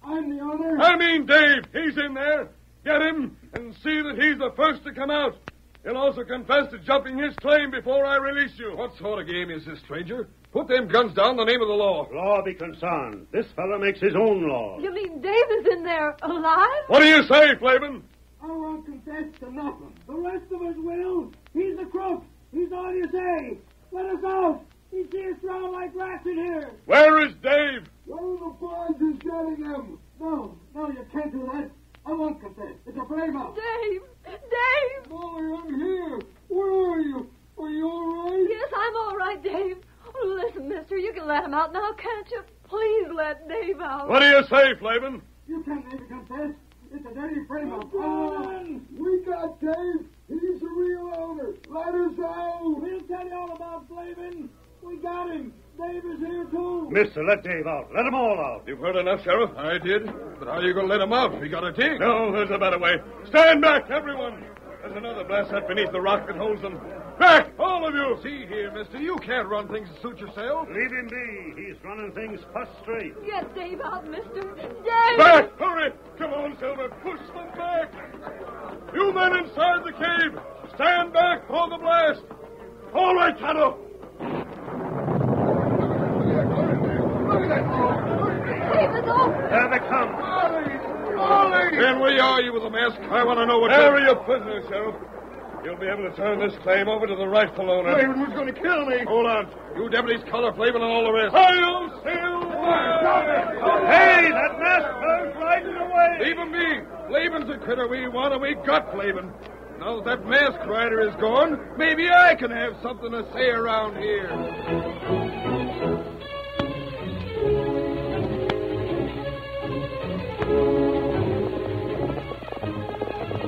I'm the owner. I mean Dave. He's in there. Get him and see that he's the first to come out. He'll also confess to jumping his claim before I release you. What sort of game is this, stranger? Put them guns down in the name of the law. Law be concerned. This fellow makes his own law. You mean Dave is in there alive? What do you say, Flavin? I won't confess to nothing. The rest of us will. He's a crook. He's all you say. Let us out. He sees us drown like rats in here. Where is Dave? One of the boys is getting him. No, you can't do that. I won't confess. It's a frame-up. Dave! Dave! Molly, I'm here. Where are you? Are you all right? Yes, I'm all right, Dave. Oh, listen, mister, you can let him out now, can't you? Please let Dave out. What do you say, Flavin? You can't even confess. It's a dirty frame-up. We got Dave. He's the real owner. Let us out. We'll tell you all about Flavin. We got him. Dave is here, too. Mister, let Dave out. Let them all out. You've heard enough, Sheriff. I did. But how are you going to let him out? He got a dig. No, there's a better way. Stand back, everyone. There's another blast hut beneath the rock that holds them. Back, all of you. See here, mister, you can't run things to suit yourself. Leave him be. He's running things first straight. Get Dave out, mister. Dave! Back! Hurry! Come on, Silver. Push them back. You men inside the cave, stand back for the blast. All right, Tonto. There they come. Molly! And where are you with the mask? I want to know what... There are your prisoners, Sheriff. You'll be able to turn this claim over to the rightful owner. Flavin was going to kill me. Hold on. You deputies, color Flavin and all the rest. Hail, Silver! Hey, that masked fellow's riding away. Leave him be. Flavin's the critter we want, and we got Flavin. Now that masked rider is gone, maybe I can have something to say around here.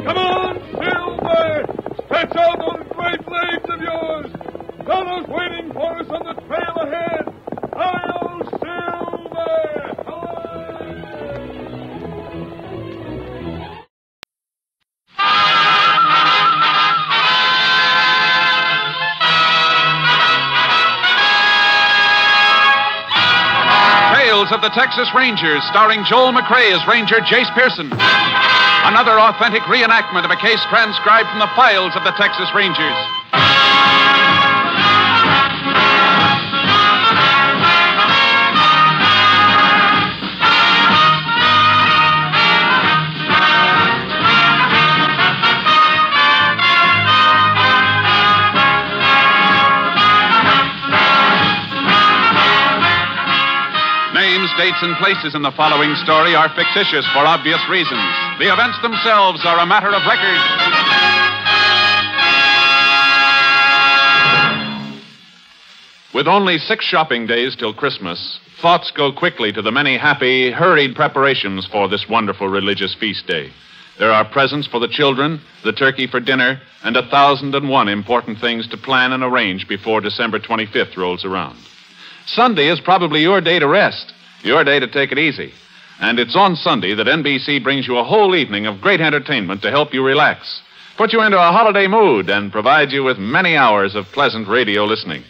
Come on, Silver! Stretch out those great legs of yours! Donald's waiting for us on the trail ahead! Hi-yo, Silver! Tales of the Texas Rangers, starring Joel McRae as Ranger Jace Pearson. Another authentic reenactment of a case transcribed from the files of the Texas Rangers. Names, dates, and places in the following story are fictitious for obvious reasons. The events themselves are a matter of record. With only 6 shopping days till Christmas, thoughts go quickly to the many happy, hurried preparations for this wonderful religious feast day. There are presents for the children, the turkey for dinner, and 1,001 important things to plan and arrange before December 25th rolls around. Sunday is probably your day to rest, your day to take it easy. And it's on Sunday that NBC brings you a whole evening of great entertainment to help you relax, put you into a holiday mood, and provide you with many hours of pleasant radio listening.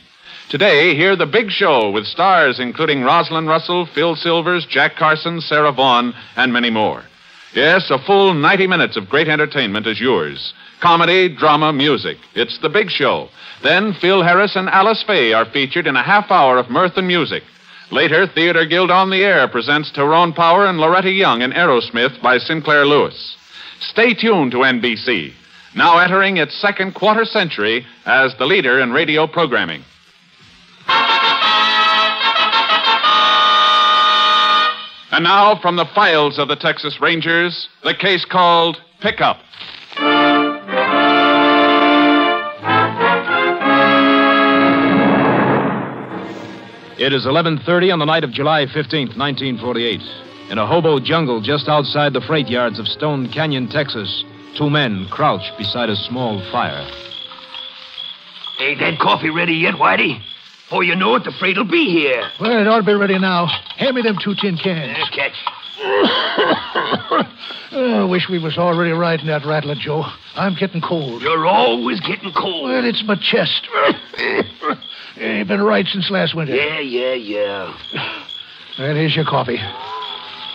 Today, hear The Big Show with stars including Rosalind Russell, Phil Silvers, Jack Carson, Sarah Vaughan, and many more. Yes, a full 90 minutes of great entertainment is yours. Comedy, drama, music. It's The Big Show. Then Phil Harris and Alice Faye are featured in a half hour of mirth and music. Later, Theater Guild on the Air presents Tyrone Power and Loretta Young in Aerosmith by Sinclair Lewis. Stay tuned to NBC, now entering its second quarter century as the leader in radio programming. And now, from the files of the Texas Rangers, the case called Pickup. It is 11:30 on the night of July 15th, 1948. In a hobo jungle just outside the freight yards of Stone Canyon, Texas, two men crouch beside a small fire. Ain't that coffee ready yet, Whitey? Before you know it, the freight'll be here. Well, it ought to be ready now. Hand me them 2 tin cans. Catch. I wish we was already riding that rattler, Joe. I'm getting cold. You're always getting cold. Well, it's my chest. Ain't been right since last winter. Yeah. Well, here's your coffee.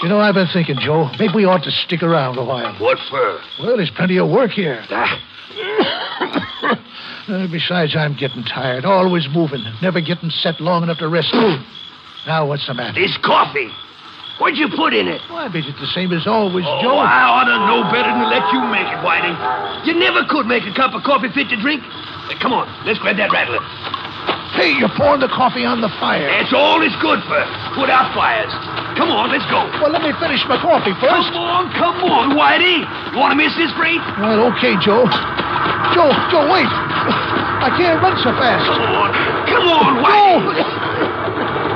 You know, I've been thinking, Joe, maybe we ought to stick around a while. What for? Well, there's plenty of work here. Besides, I'm getting tired. Always moving. Never getting set long enough to rest. Now, what's the matter? This coffee. What'd you put in it? Why, it's the same as always, Joe. I ought to know better than to let you make it, Whitey. You never could make a cup of coffee fit to drink. Come on, let's grab that rattler. Hey, you're pouring the coffee on the fire. That's all it's good for. Put out fires. Come on, let's go. Well, let me finish my coffee first. Come on, Whitey. You want to miss this freight? Well, okay, Joe. Joe, wait. I can't run so fast. Come on, Whitey.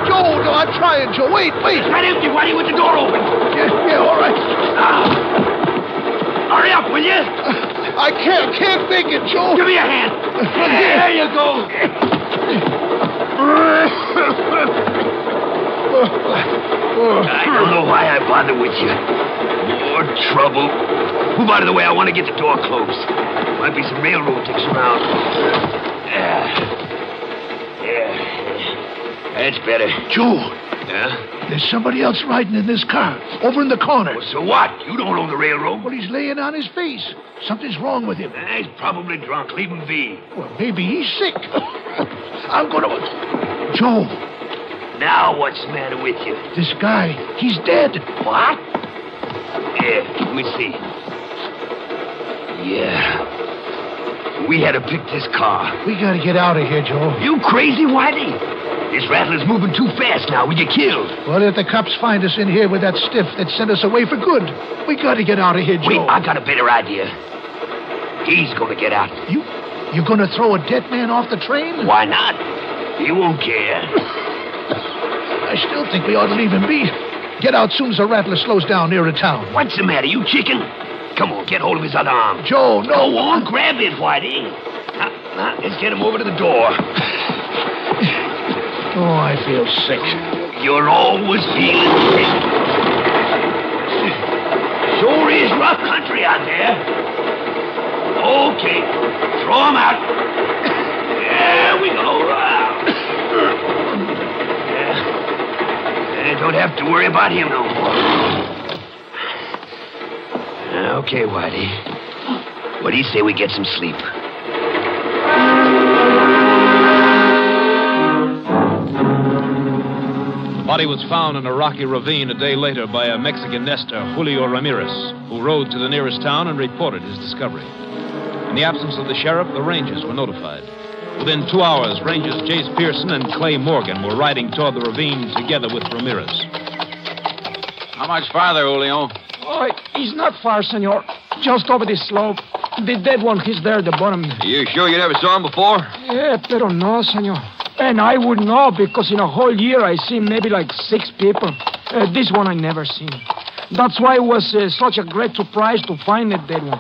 Joe, no, I'm trying, Joe. Wait. It's not empty, Whitey, with the door open. Yeah, all right. Hurry up, will you? I can't make it, Joe. Give me a hand. There you go. I don't know why I bother with you. More trouble. Move out of the way. I want to get the door closed. Might be some railroad ticks around. Yeah. That's better. Joe. Yeah? There's somebody else riding in this car, over in the corner. Well, so what? You don't own the railroad. Well, he's laying on his face. Something's wrong with him. He's probably drunk. Leave him be. Well, maybe he's sick. I'm going to... Joe. Now what's the matter with you? This guy, he's dead. What? Yeah, let me see. Yeah. We had to pick this car. We got to get out of here, Joe. You crazy, Whitey? This rattler's moving too fast now. We get killed. Well, if the cops find us in here with that stiff, they'd send us away for good. We got to get out of here, Joe. Wait, I got a better idea. He's going to get out. You going to throw a dead man off the train? Why not? He won't care. I still think we ought to leave him be. Get out soon as the rattler slows down near the town. What's the matter, you chicken? Come on, get hold of his other arm. Joe, no. Go on, grab it, Whitey. Now, let's get him over to the door. Oh, I feel sick. You're always feeling sick. Sure is rough country out there. Okay, throw him out. There we go. Don't have to worry about him no more. Okay, Whitey. What do you say we get some sleep? The body was found in a rocky ravine a day later by a Mexican nester, Julio Ramirez, who rode to the nearest town and reported his discovery. In the absence of the sheriff, the Rangers were notified. Within 2 hours, Rangers Jace Pearson and Clay Morgan were riding toward the ravine together with Ramirez. How much farther, Julio? Oh, he's not far, senor. Just over this slope. The dead one, he's there at the bottom. Are you sure you never saw him before? Yeah, pero no, senor. And I would know because in a whole year I seen maybe like 6 people. This one I never seen. That's why it was such a great surprise to find the dead one.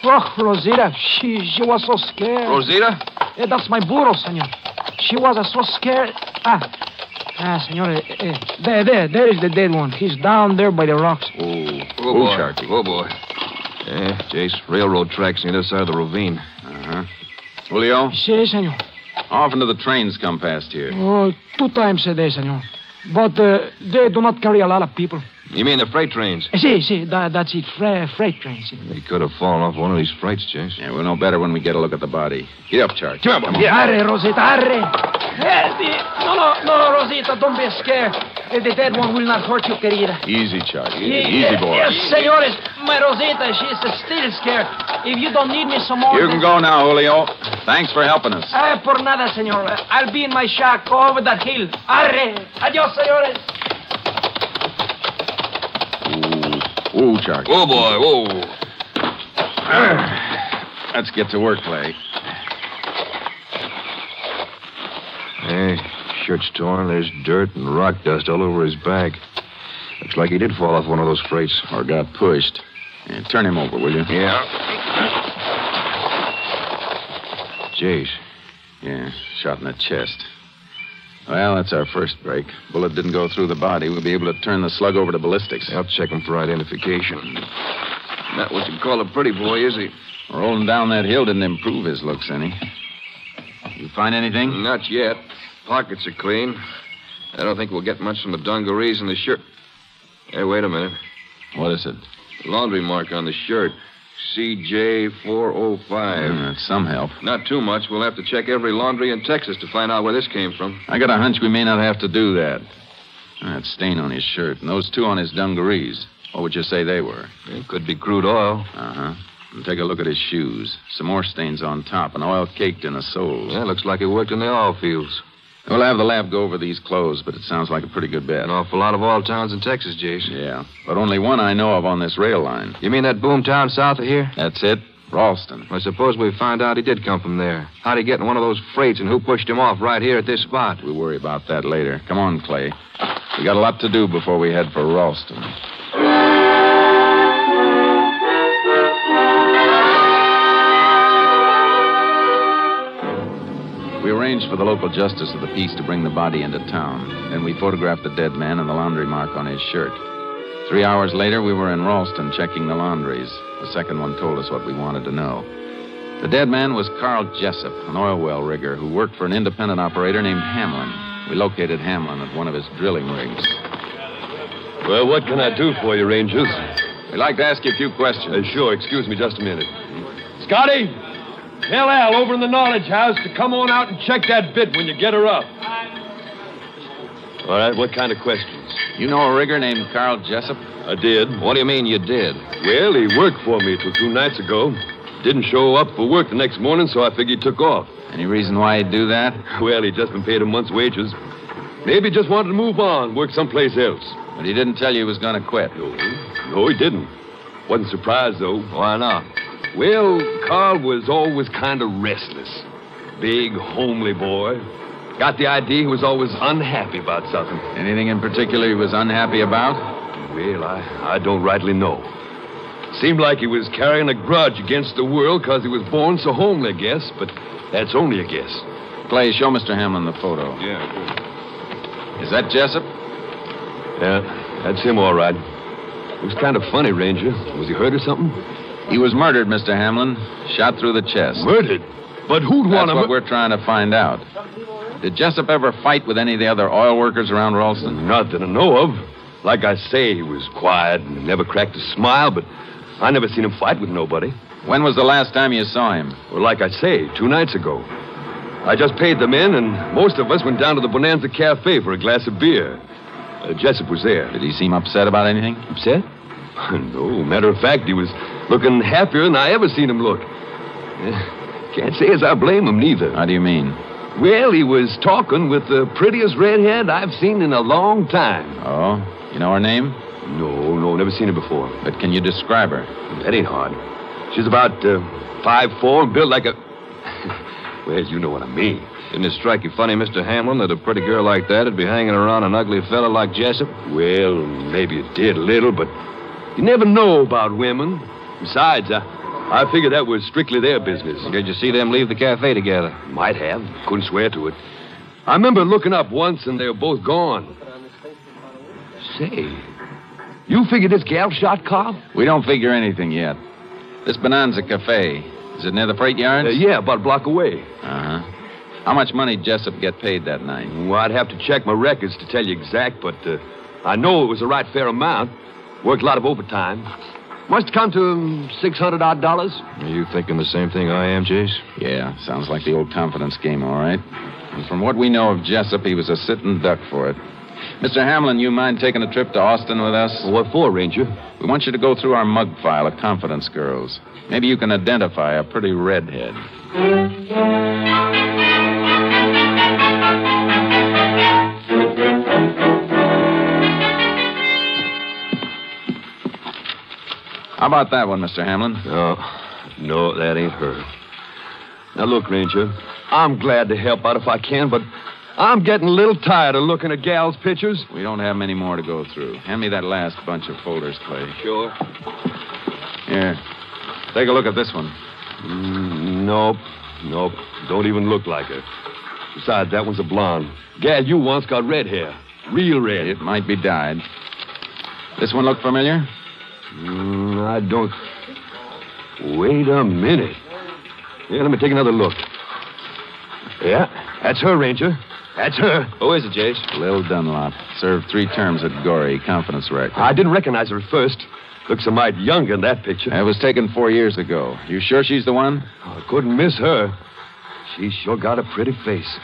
Oh, Rosita, she was so scared. Rosita? Yeah, that's my burro, senor. She was so scared. Senor, there is the dead one. He's down there by the rocks. Oh, boy. Sharky. Oh, boy. Yeah, Jace, railroad tracks on the other side of the ravine. Uh-huh. Julio? Si, senor. How often do the trains come past here? Oh, 2 times a day, senor. But they do not carry a lot of people. You mean the freight trains? Si, that's it. Freight trains. He could have fallen off one of these freights, Jace. Yeah, we'll know better when we get a look at the body. Get up, Charge. Come on. Yeah, arre, Rosita, arre. No, Rosita, don't be scared. The dead one will not hurt you, querida. Easy, Charge. Easy, boy. Yes, senores. My Rosita, she's still scared. If you don't need me some more... You can go now, Julio. Thanks for helping us. Por nada, senor. I'll be in my shack over that hill. Arre. Adios, senores. Whoa, Charge. Whoa, boy, whoa. Let's get to work, Clay. shirt's torn. There's dirt and rock dust all over his back. Looks like he did fall off one of those freights. Or got pushed. Yeah, turn him over, will you? Yeah. Jace. Yeah, shot in the chest. Well, that's our first break. Bullet didn't go through the body. We'll be able to turn the slug over to ballistics. I'll check him for identification. Not what you'd call a pretty boy, is he? Rolling down that hill didn't improve his looks any. You find anything? Not yet. Pockets are clean. I don't think we'll get much from the dungarees and the shirt. Hey, wait a minute. What is it? Laundry mark on the shirt. CJ405. That's some help. Not too much. We'll have to check every laundry in Texas to find out where this came from. I got a hunch we may not have to do that. That stain on his shirt and those two on his dungarees. What would you say they were? It could be crude oil. Uh-huh. And take a look at his shoes. Some more stains on top and oil caked in the soles. Yeah, looks like he worked in the oil fields. We'll have the lab go over these clothes, but it sounds like a pretty good bet. An awful lot of oil towns in Texas, Jason. Yeah, but only one I know of on this rail line. You mean that boom town south of here? That's it. Ralston. I suppose we find out he did come from there. How'd he get in one of those freights and who pushed him off right here at this spot? We'll worry about that later. Come on, Clay. We got a lot to do before we head for Ralston. We arranged for the local justice of the peace to bring the body into town. Then we photographed the dead man and the laundry mark on his shirt. 3 hours later, we were in Ralston checking the laundries. The second one told us what we wanted to know. The dead man was Carl Jessup, an oil well rigger who worked for an independent operator named Hamlin. We located Hamlin at one of his drilling rigs. Well, what can I do for you, Rangers? We'd like to ask you a few questions. Sure. Excuse me just a minute. Scotty, tell Al over in the Knowledge House to come on out and check that bit when you get her up. All right, what kind of questions? You know a rigger named Carl Jessup? I did. What do you mean you did? Well, he worked for me till 2 nights ago. Didn't show up for work the next morning, so I figured he took off. Any reason why he'd do that? Well, he'd just been paid a month's wages. Maybe he just wanted to move on, work someplace else. But he didn't tell you he was going to quit. No, he didn't. Wasn't surprised, though. Why not? Well, Carl was always kind of restless. Big, homely boy. Got the idea he was always unhappy about something. Anything in particular he was unhappy about? Well, I don't rightly know. Seemed like he was carrying a grudge against the world because he was born so homely, I guess. But that's only a guess. Clay, show Mr. Hamlin the photo. Yeah. Is that Jessup? Yeah, that's him, all right. It was kind of funny, Ranger. Was he hurt or something? He was murdered, Mr. Hamlin. Shot through the chest. Murdered? But who'd want to... That's what we're trying to find out. Did Jessup ever fight with any of the other oil workers around Ralston? Not that I know of. Like I say, he was quiet and never cracked a smile, but I never seen him fight with nobody. When was the last time you saw him? Well, like I say, 2 nights ago. I just paid the men, and most of us went down to the Bonanza Cafe for a glass of beer. Jessup was there. Did he seem upset about anything? Upset? No. Matter of fact, he was looking happier than I ever seen him look. Can't say as I blame him, neither. How do you mean? Well, he was talking with the prettiest redhead I've seen in a long time. Oh? You know her name? No, never seen her before. But can you describe her? That ain't hard. She's about 5'4" and built like a... Well, you know what I mean. Didn't it strike you funny, Mr. Hamlin, that a pretty girl like that would be hanging around an ugly fella like Jessup? Well, maybe it did a little, but you never know about women. Besides, I figured that was strictly their business. Did you see them leave the cafe together? Might have. Couldn't swear to it. I remember looking up once and they were both gone. Say, you figure this gal shot Cobb? We don't figure anything yet. This Bonanza Cafe, is it near the freight yards? Yeah, about a block away. Uh-huh. How much money did Jessup get paid that night? Well, I'd have to check my records to tell you exact, but I know it was a right fair amount. Worked a lot of overtime. Must come to $600-odd. Are you thinking the same thing I am, Jace? Yeah, sounds like the old confidence game, all right. And from what we know of Jessup, he was a sitting duck for it. Mr. Hamlin, you mind taking a trip to Austin with us? What for, Ranger? We want you to go through our mug file of confidence girls. Maybe you can identify a pretty redhead. How about that one, Mr. Hamlin? No, that ain't her. Now, look, Ranger, I'm glad to help out if I can, but I'm getting a little tired of looking at gals' pictures. We don't have many more to go through. Hand me that last bunch of folders, Clay. Sure. Here. Take a look at this one. Nope. Don't even look like her. Besides, that one's a blonde. Gal you once got red hair. Real red. It might be dyed. This one look familiar? I don't... Wait a minute. Yeah, let me take another look. Yeah, that's her, Ranger. That's her. Who is it, Jace? Lil Dunlop. Served 3 terms at Gorey. Confidence record. I didn't recognize her at first. Looks a mite younger in that picture. It was taken 4 years ago. You sure she's the one? I couldn't miss her. She's sure got a pretty face.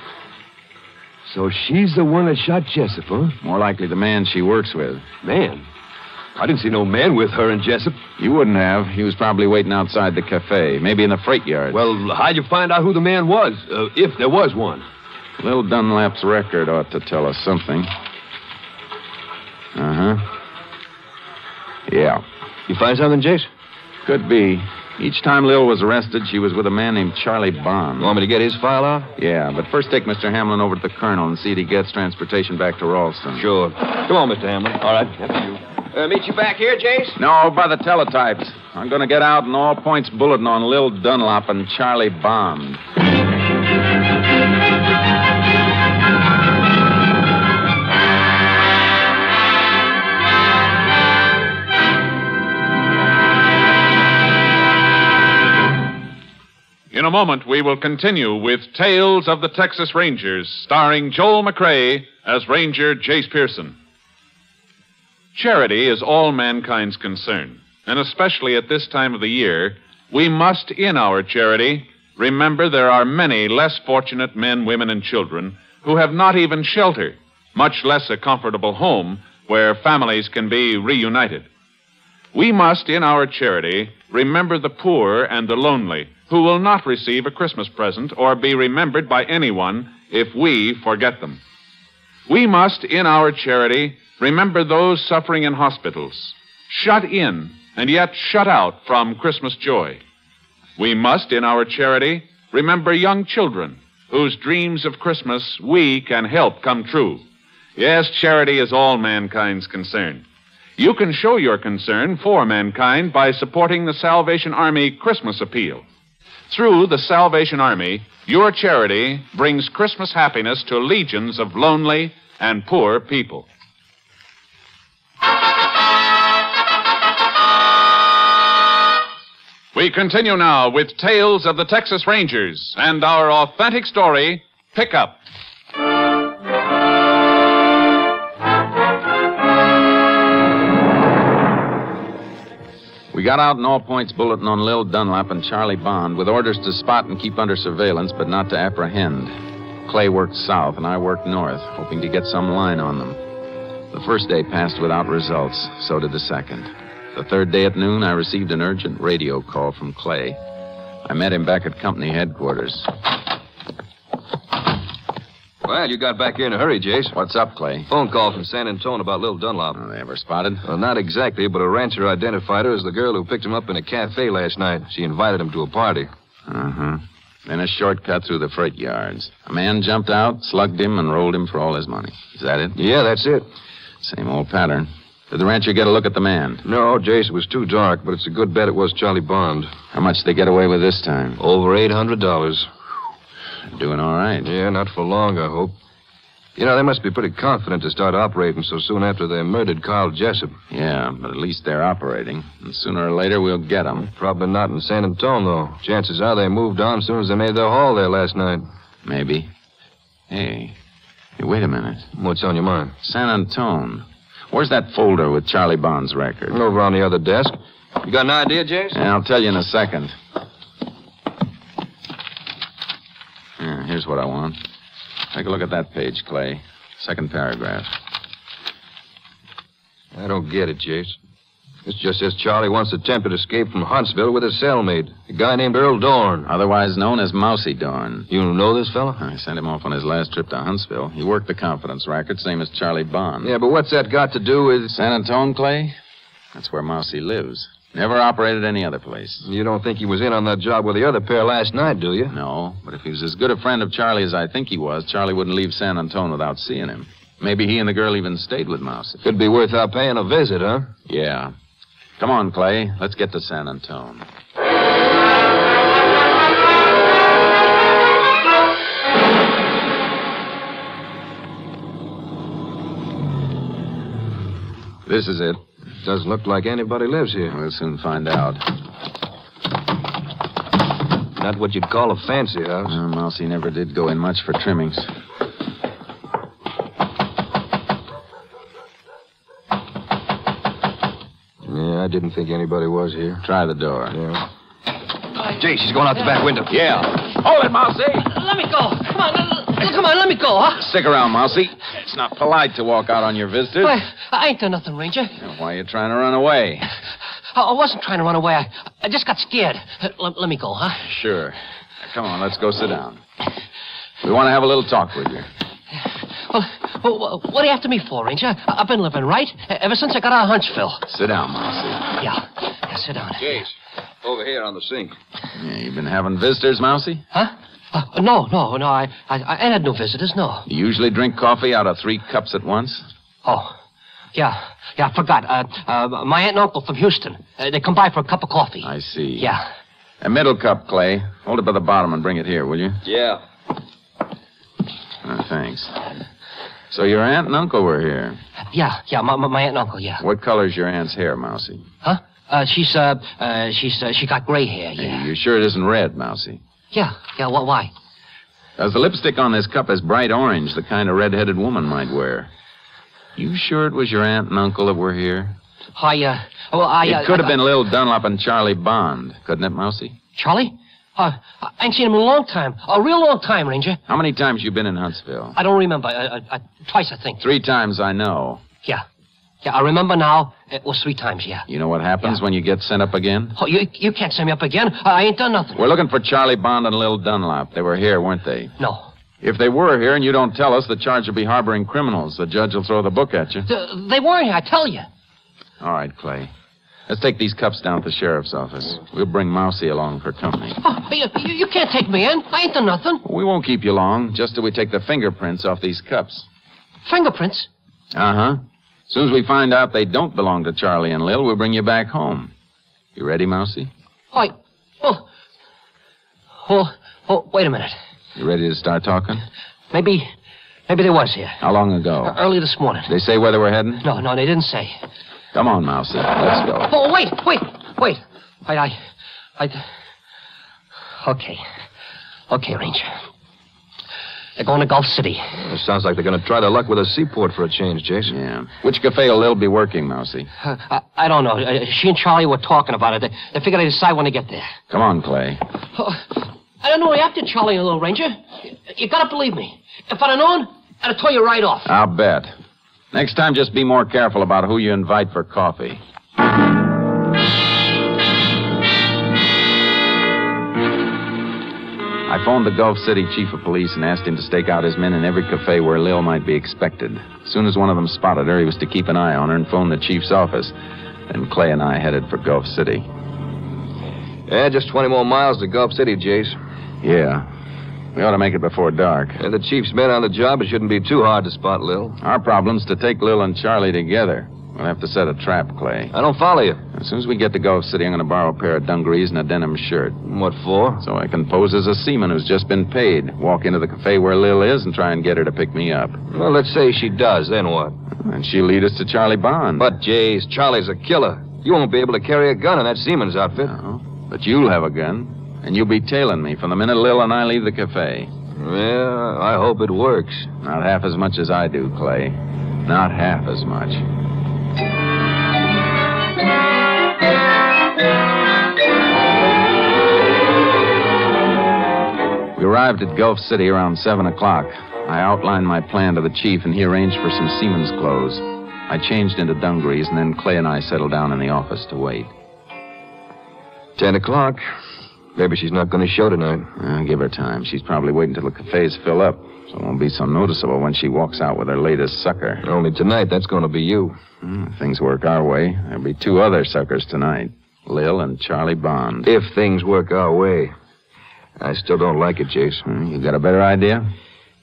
So she's the one that shot Jessup, huh? More likely the man she works with. Man? I didn't see no man with her and Jessup. You wouldn't have. He was probably waiting outside the cafe, maybe in the freight yard. Well, how'd you find out who the man was, if there was one? Lil Dunlap's record ought to tell us something. Yeah. You find something, Jace? Could be. Each time Lil was arrested, she was with a man named Charlie Bond. You want me to get his file out? Yeah, but first take Mr. Hamlin over to the Colonel and see if he gets transportation back to Ralston. Sure. Come on, Mr. Hamlin. All right, after you. Meet you back here, Jace? No, by the teletypes. I'm going to get out an all-points bulletin on Lil Dunlop and Charlie Bond. In a moment, we will continue with Tales of the Texas Rangers, starring Joel McCrea as Ranger Jace Pearson. Charity is all mankind's concern, and especially at this time of the year, we must, in our charity, remember there are many less fortunate men, women, and children who have not even shelter, much less a comfortable home where families can be reunited. We must, in our charity, remember the poor and the lonely who will not receive a Christmas present or be remembered by anyone if we forget them. We must, in our charity, remember those suffering in hospitals, shut in and yet shut out from Christmas joy. We must, in our charity, remember young children whose dreams of Christmas we can help come true. Yes, charity is all mankind's concern. You can show your concern for mankind by supporting the Salvation Army Christmas Appeal. Through the Salvation Army, your charity brings Christmas happiness to legions of lonely and poor people. We continue now with Tales of the Texas Rangers and our authentic story, Pickup. We got out an all-points bulletin on Lil Dunlap and Charlie Bond with orders to spot and keep under surveillance, but not to apprehend. Clay worked south and I worked north, hoping to get some line on them. The first day passed without results. So did the second. The third day at noon, I received an urgent radio call from Clay. I met him back at company headquarters. Well, you got back here in a hurry, Jace. What's up, Clay? Phone call from San Antone about Lil Dunlop. They ever spotted? Well, not exactly, but a rancher identified her as the girl who picked him up in a cafe last night. She invited him to a party. Then a shortcut through the freight yards. A man jumped out, slugged him, and rolled him for all his money. Is that it? Yeah, that's it. Same old pattern. Did the rancher get a look at the man? No, Jace, it was too dark, but it's a good bet it was Charlie Bond. How much did they get away with this time? Over $800. Doing all right. Yeah, not for long, I hope. You know, they must be pretty confident to start operating so soon after they murdered Carl Jessup. Yeah, but at least they're operating. And sooner or later, we'll get them. Probably not in San Antone, though. Chances are they moved on as soon as they made their haul there last night. Maybe. Hey, wait a minute. What's on your mind? San Antone. Where's that folder with Charlie Bond's record? Over on the other desk. You got an idea, Jace? Yeah, I'll tell you in a second. Here's what I want. Take a look at that page, Clay. Second paragraph. I don't get it, Jace. This just says Charlie once attempted escape from Huntsville with his cellmate, a guy named Earl Dorn. Otherwise known as Mousy Dorn. You know this fella? I sent him off on his last trip to Huntsville. He worked the confidence racket, same as Charlie Bond. Yeah, but what's that got to do with... San Antone, Clay? That's where Mousy lives. Never operated any other place. You don't think he was in on that job with the other pair last night, do you? No, but if he was as good a friend of Charlie as I think he was, Charlie wouldn't leave San Antone without seeing him. Maybe he and the girl even stayed with Mousy. Could be worth our paying a visit, huh? Yeah. Come on, Clay. Let's get to San Antone. This is it. Doesn't look like anybody lives here. We'll soon find out. Not what you'd call a fancy house. Mousy never did go in much for trimmings. Yeah, I didn't think anybody was here. Try the door. Yeah. Jay, she's going out the back window. Yeah. Hold it, Mousy. Let me go. Come on, let me go, huh? Stick around, Mousy. It's not polite to walk out on your visitors. Why, I ain't done nothing, Ranger. Why are you trying to run away? I wasn't trying to run away. I just got scared. Let me go, huh? Sure. Now, come on, let's go sit down. We want to have a little talk with you. Well, what are you after me for, Ranger? I've been living right ever since I got out of Huntsville. Sit down, Mousy. Yeah, sit down. Jace, over here on the sink. Yeah, you been having visitors, Mousy? Huh? No. I ain't had no visitors, no. You usually drink coffee out of 3 cups at once? Oh, yeah, I forgot. My aunt and uncle from Houston. They come by for a cup of coffee. I see. Yeah. A middle cup, Clay. Hold it by the bottom and bring it here, will you? Yeah. Thanks. So your aunt and uncle were here? Yeah, my aunt and uncle, yeah. What color's your aunt's hair, Mousy? Huh? She got gray hair, yeah. You sure it isn't red, Mousy? Yeah, why? Because the lipstick on this cup is bright orange, the kind a red-headed woman might wear. You sure it was your aunt and uncle that were here? It could have been Lil Dunlop and Charlie Bond, couldn't it, Mousy? Charlie? I ain't seen him in a long time. A real long time, Ranger. How many times you been in Huntsville? I don't remember. Twice, I think. 3 times, I know. Yeah, I remember now. It was 3 times, yeah. You know what happens when you get sent up again? Oh, you can't send me up again. I ain't done nothing. We're looking for Charlie Bond and Lil Dunlop. They were here, weren't they? No. If they were here and you don't tell us, the charge will be harboring criminals. The judge will throw the book at you. They weren't here, I tell you. All right, Clay. Let's take these cups down to the sheriff's office. We'll bring Mousy along for company. Oh, you can't take me in. I ain't done nothing. We won't keep you long, just till we take the fingerprints off these cups. Fingerprints? Uh-huh. As soon as we find out they don't belong to Charlie and Lil, we'll bring you back home. You ready, Mousy? Well, wait a minute. You ready to start talking? Maybe they was here. How long ago? Early this morning. Did they say where they were heading? No, they didn't say. Come on, Mousy. Let's go. Oh, wait. Okay, Ranger. They're going to Gulf City. It sounds like they're going to try their luck with a seaport for a change, Jason. Yeah. Which cafe will Lil be working, Mousy? I don't know. She and Charlie were talking about it. They figured they'd decide when they get there. Come on, Clay. I don't know what after Charlie and Little Ranger. You gotta believe me. If I'd have known, I'd have told you right off. I'll bet. Next time, just be more careful about who you invite for coffee. I phoned the Gulf City chief of police and asked him to stake out his men in every cafe where Lil might be expected. As soon as one of them spotted her, he was to keep an eye on her and phone the chief's office. Then Clay and I headed for Gulf City. Yeah, just 20 more miles to Gulf City, Jace. Yeah. We ought to make it before dark. And the chief's men on the job, it shouldn't be too hard to spot Lil. Our problem's to take Lil and Charlie together. We'll have to set a trap, Clay. I don't follow you. As soon as we get to Gulf City, I'm going to borrow a pair of dungarees and a denim shirt. What for? So I can pose as a seaman who's just been paid, walk into the cafe where Lil is, and try and get her to pick me up. Well, let's say she does, then what? And she'll lead us to Charlie Bond. But, Jace, Charlie's a killer. You won't be able to carry a gun in that seaman's outfit. No, but you'll have a gun. And you'll be tailing me from the minute Lil and I leave the cafe. Yeah, I hope it works. Not half as much as I do, Clay. Not half as much. We arrived at Gulf City around 7 o'clock. I outlined my plan to the chief, and he arranged for some seaman's clothes. I changed into dungarees, and then Clay and I settled down in the office to wait. 10 o'clock. Maybe she's not going to show tonight. Give her time. She's probably waiting till the cafes fill up, so it won't be so noticeable when she walks out with her latest sucker. Only tonight, that's going to be you. If things work our way, there'll be 2 other suckers tonight. Lil and Charlie Bond. If things work our way. I still don't like it, Jace. You got a better idea?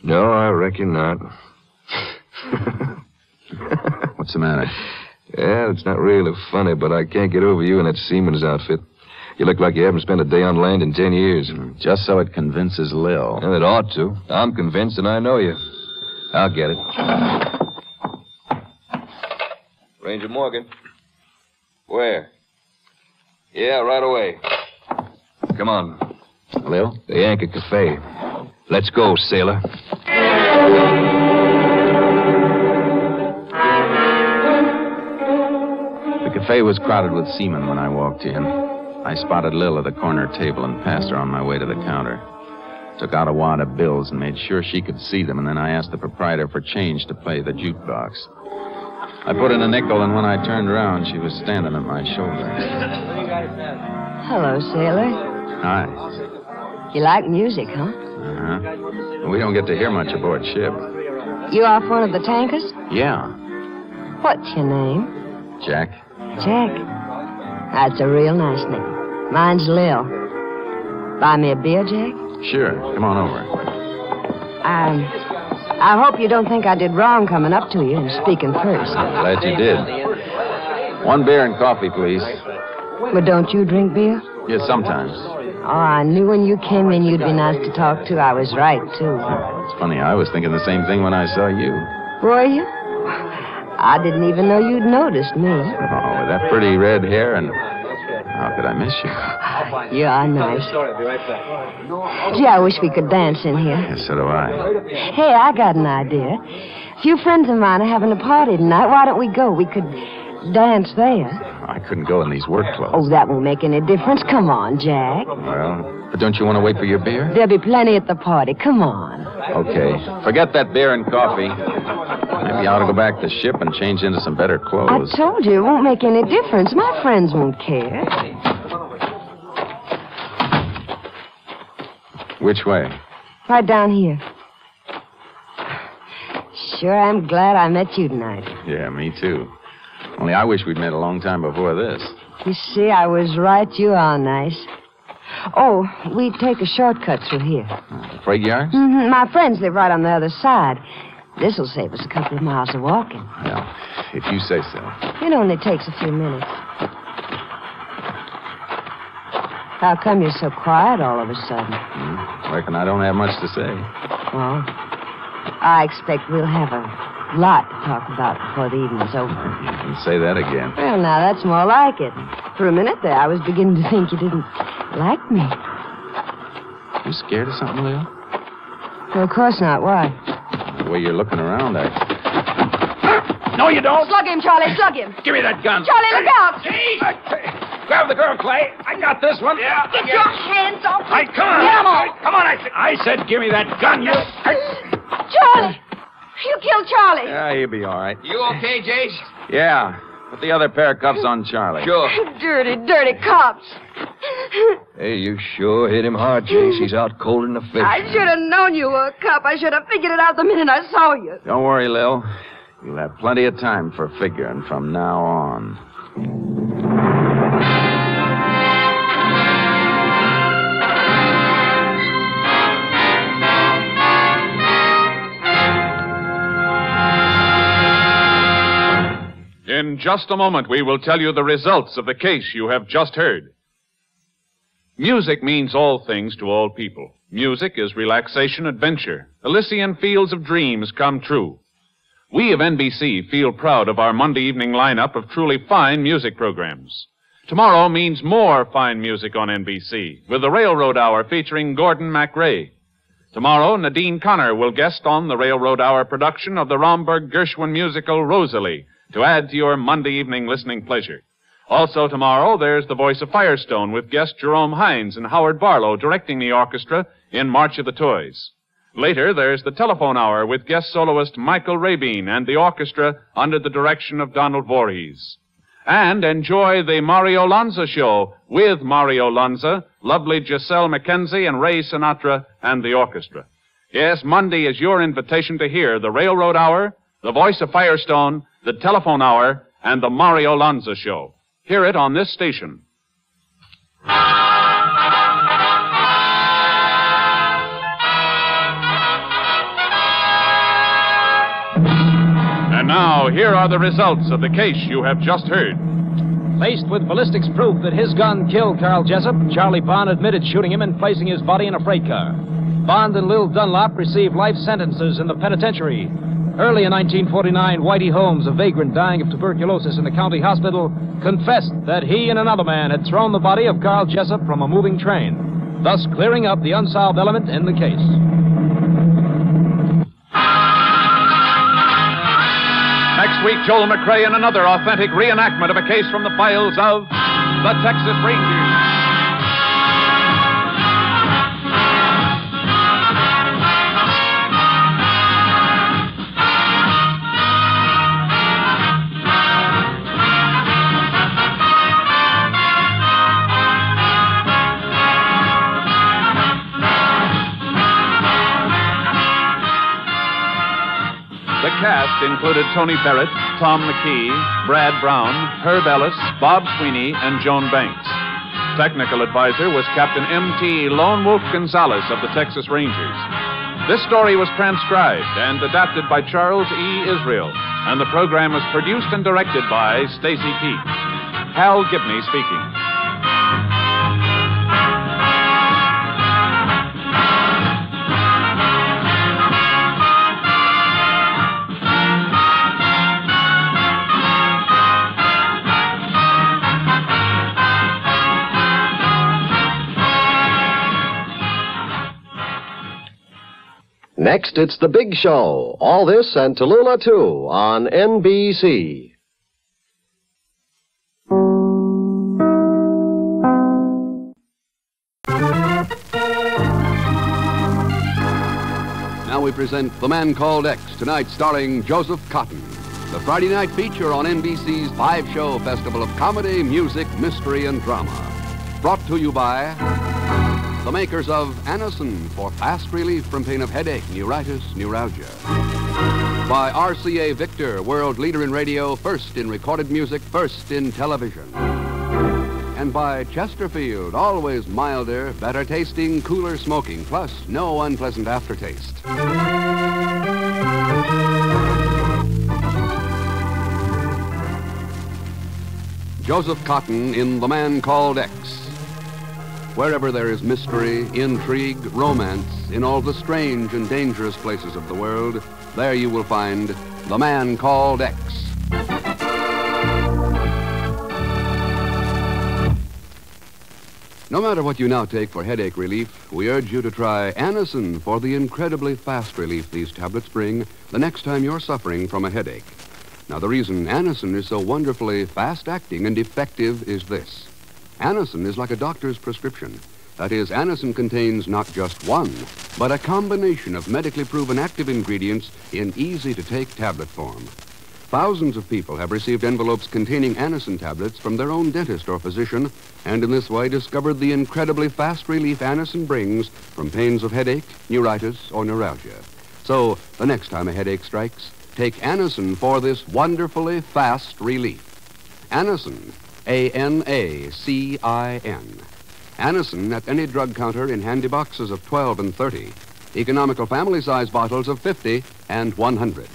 No, I reckon not. What's the matter? Yeah, it's not really funny, but I can't get over you in that seaman's outfit. You look like you haven't spent a day on land in 10 years. Just so it convinces Lil. And it ought to. I'm convinced, and I know you. I'll get it. Ranger Morgan. Where? Yeah, right away. Come on. Lil? The Anchor Cafe. Let's go, sailor. The cafe was crowded with seamen when I walked in. I spotted Lil at a corner table and passed her on my way to the counter. Took out a wad of bills and made sure she could see them, and then I asked the proprietor for change to play the jukebox. I put in a nickel, and when I turned around, she was standing at my shoulder. Hello, sailor. Hi. You like music, huh? Uh-huh. We don't get to hear much aboard ship. You off one of the tankers? Yeah. What's your name? Jack. Jack. That's a real nice name. Mine's Lil. Buy me a beer, Jack? Sure. Come on over. I hope you don't think I did wrong coming up to you and speaking first. Glad you did. One beer and coffee, please. But don't you drink beer? Yes, sometimes. Oh, I knew when you came in you'd be nice to talk to. I was right, too. It's funny, I was thinking the same thing when I saw you. Were you? I didn't even know you'd noticed me. Oh, with that pretty red hair and... How could I miss you? You are nice. Gee, I wish we could dance in here. Yes, so do I. Hey, I got an idea. A few friends of mine are having a party tonight. Why don't we go? We could dance there. I couldn't go in these work clothes. Oh, that won't make any difference. Come on, Jack. Well, but don't you want to wait for your beer? There'll be plenty at the party. Come on. Okay. Forget that beer and coffee. Maybe I ought to go back to the ship and change into some better clothes. I told you it won't make any difference. My friends won't care. Which way? Right down here. Sure, I'm glad I met you tonight. Yeah, me too. Only I wish we'd met a long time before this. You see, I was right. You are nice. Oh, we take a shortcut through here. The freight yards? Mm-hmm. My friends live right on the other side. This'll save us a couple of miles of walking. Well, if you say so. It only takes a few minutes. How come you're so quiet all of a sudden? Reckon I don't have much to say. Oh, I expect we'll have a lot to talk about before the evening's over. You can say that again. Well, now, that's more like it. For a minute there, I was beginning to think you didn't like me. You scared of something, Lil? Well, of course not. Why? The way you're looking around, No, you don't. Slug him, Charlie. Slug him. Give me that gun. Charlie, look out. Grab the girl, Clay. I got this one. Yeah. Get your hands off me. Hey, come on. Get 'em off. Come on, I said give me that gun, you... Charlie. You killed Charlie. Yeah, he'll be all right. You okay, Jace? Yeah. Put the other pair of cuffs on Charlie. Sure. Dirty, dirty cops. Hey, you sure hit him hard, Jace. He's out cold in the fish. I should have known you were a cop. I should have figured it out the minute I saw you. Don't worry, Lil. You'll have plenty of time for figuring from now on. In just a moment, we will tell you the results of the case you have just heard. Music means all things to all people. Music is relaxation, adventure, Elysian fields of dreams come true. We of NBC feel proud of our Monday evening lineup of truly fine music programs. Tomorrow means more fine music on NBC, with the Railroad Hour featuring Gordon MacRae. Tomorrow, Nadine Connor will guest on the Railroad Hour production of the Romberg Gershwin musical Rosalie, to add to your Monday evening listening pleasure. Also tomorrow, there's The Voice of Firestone with guest Jerome Hines and Howard Barlow directing the orchestra in March of the Toys. Later, there's the Telephone Hour with guest soloist Michael Rabin and the orchestra under the direction of Donald Voorhees. And enjoy the Mario Lanza Show with Mario Lanza, lovely Giselle McKenzie and Ray Sinatra and the orchestra. Yes, Monday is your invitation to hear the Railroad Hour, The Voice of Firestone, the Telephone Hour, and the Mario Lanza Show. Hear it on this station. And now, here are the results of the case you have just heard. Faced with ballistics proof that his gun killed Carl Jessup, Charlie Bond admitted shooting him and placing his body in a freight car. Bond and Lil Dunlop received life sentences in the penitentiary. Early in 1949, Whitey Holmes, a vagrant dying of tuberculosis in the county hospital, confessed that he and another man had thrown the body of Carl Jessup from a moving train, thus clearing up the unsolved element in the case. Next week, Joel McRae in another authentic reenactment of a case from the files of the Texas Rangers. The cast included Tony Barrett, Tom McKee, Brad Brown, Herb Ellis, Bob Sweeney, and Joan Banks. Technical advisor was Captain M.T. Lone Wolf Gonzalez of the Texas Rangers. This story was transcribed and adapted by Charles E. Israel, and the program was produced and directed by Stacy Peet. Hal Gibney speaking. Next, it's The Big Show. All this and Tallulah, too, on NBC. Now we present The Man Called X, tonight starring Joseph Cotton. The Friday night feature on NBC's 5-show festival of comedy, music, mystery, and drama. Brought to you by the makers of Anacin for fast relief from pain of headache, neuritis, neuralgia. By RCA Victor, world leader in radio, first in recorded music, first in television. And by Chesterfield, always milder, better tasting, cooler smoking, plus no unpleasant aftertaste. Joseph Cotton in The Man Called X. Wherever there is mystery, intrigue, romance, in all the strange and dangerous places of the world, there you will find The Man Called X. No matter what you now take for headache relief, we urge you to try Anacin for the incredibly fast relief these tablets bring the next time you're suffering from a headache. Now, the reason Anacin is so wonderfully fast-acting and effective is this. Anacin is like a doctor's prescription. That is, Anacin contains not just one, but a combination of medically proven active ingredients in easy-to-take tablet form. Thousands of people have received envelopes containing Anacin tablets from their own dentist or physician, and in this way discovered the incredibly fast relief Anacin brings from pains of headache, neuritis, or neuralgia. So, the next time a headache strikes, take Anacin for this wonderfully fast relief. Anacin. A-N-A-C-I-N. Anacin at any drug counter in handy boxes of 12 and 30. Economical family-size bottles of 50 and 100.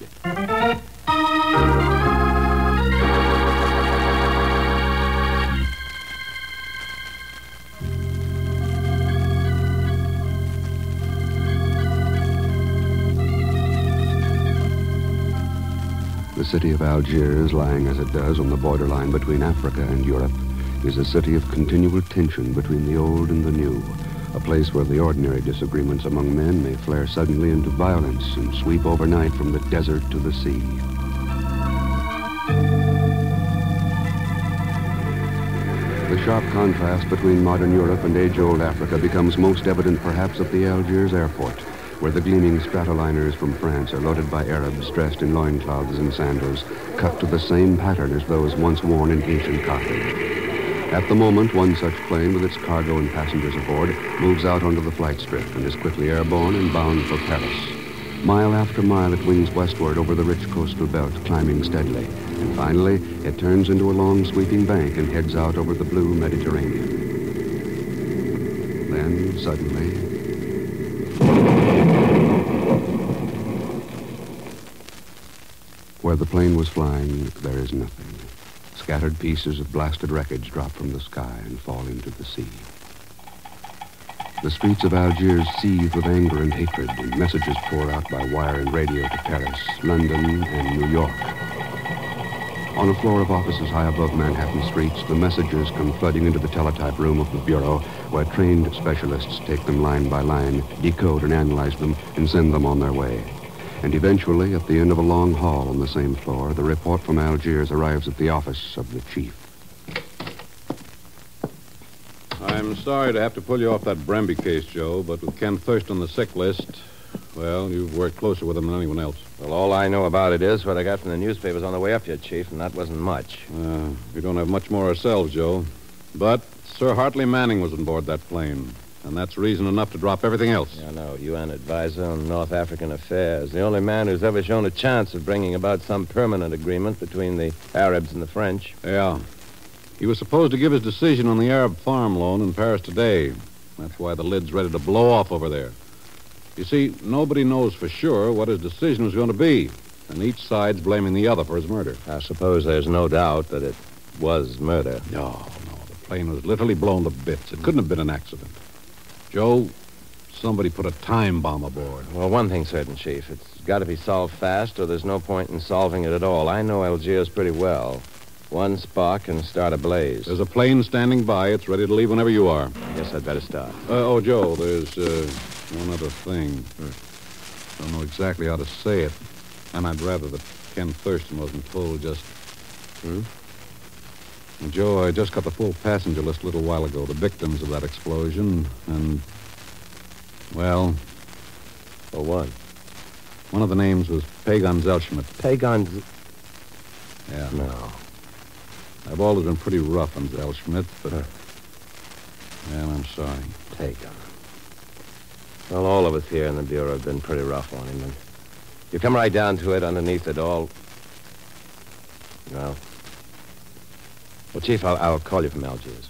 The city of Algiers, lying as it does on the borderline between Africa and Europe, is a city of continual tension between the old and the new, a place where the ordinary disagreements among men may flare suddenly into violence and sweep overnight from the desert to the sea. The sharp contrast between modern Europe and age-old Africa becomes most evident perhaps at the Algiers airport, where the gleaming stratoliners from France are loaded by Arabs dressed in loincloths and sandals, cut to the same pattern as those once worn in ancient Carthage. At the moment, one such plane with its cargo and passengers aboard moves out onto the flight strip and is quickly airborne and bound for Paris. Mile after mile, it wings westward over the rich coastal belt, climbing steadily. And finally, it turns into a long sweeping bank and heads out over the blue Mediterranean. suddenly. Where the plane was flying, there is nothing. Scattered pieces of blasted wreckage drop from the sky and fall into the sea. The streets of Algiers seethe with anger and hatred, and messages pour out by wire and radio to Paris, London, and New York. On a floor of offices high above Manhattan streets, the messages come flooding into the teletype room of the Bureau, where trained specialists take them line by line, decode and analyze them, and send them on their way. And eventually, at the end of a long hall on the same floor, the report from Algiers arrives at the office of the chief. I'm sorry to have to pull you off that Bramby case, Joe, but with Ken Thirst on the sick list, well, you've worked closer with him than anyone else. Well, all I know about it is what I got from the newspapers on the way up here, Chief, and that wasn't much. We don't have much more ourselves, Joe. But Sir Hartley Manning was on board that plane, and that's reason enough to drop everything else. Yeah, I know. UN advisor on North African affairs. The only man who's ever shown a chance of bringing about some permanent agreement between the Arabs and the French. Yeah. He was supposed to give his decision on the Arab farm loan in Paris today. That's why the lid's ready to blow off over there. You see, nobody knows for sure what his decision was going to be, and each side's blaming the other for his murder. I suppose there's no doubt that it was murder. No. The plane was literally blown to bits. It couldn't have been an accident. Joe, somebody put a time bomb aboard. Well, one thing's certain, Chief. It's got to be solved fast, or there's no point in solving it at all. I know Algiers pretty well. One spark can start a blaze. There's a plane standing by. It's ready to leave whenever you are. I guess I'd better start. Joe, there's one other thing. Don't know exactly how to say it, and I'd rather that Ken Thurston wasn't told just... Well, Joe, I just got the full passenger list a little while ago, the victims of that explosion, and... Well... Oh, what? One of the names was Pagan Zellschmidt. Pagan... Yeah. No. I've always been pretty rough on Zellschmidt, but... Well, I'm sorry. Pagan. Well, all of us here in the Bureau have been pretty rough on him, and you come right down to it, underneath it all... Well, Chief, I'll call you from Algiers.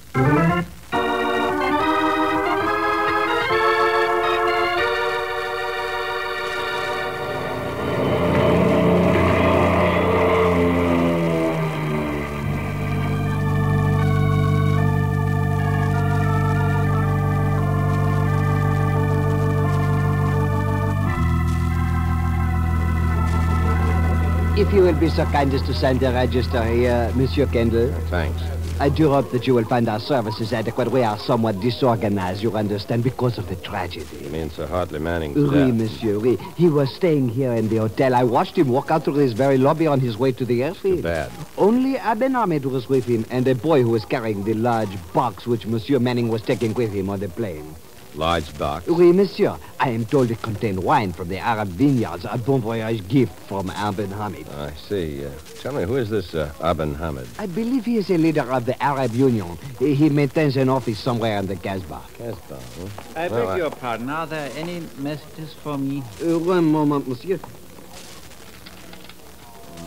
If you will be so kind as to sign the register here, Monsieur Kendall. Thanks. I do hope that you will find our services adequate. We are somewhat disorganized, you understand, because of the tragedy. You mean Sir Hartley Manning's Oui, death? monsieur, oui. He was staying here in the hotel. I watched him walk out through this very lobby on his way to the airfield. Too bad. Only Aben Ahmed was with him, and a boy who was carrying the large box which Monsieur Manning was taking with him on the plane. Large box? Oui, monsieur. I am told it contained wine from the Arab vineyards, a bon voyage gift from Aben Hamid. I see. Tell me, who is this Aben Hamid? I believe he is a leader of the Arab Union. He maintains an office somewhere in the Casbah. Casbah, huh? I beg your pardon. Are there any messages for me? One moment, monsieur.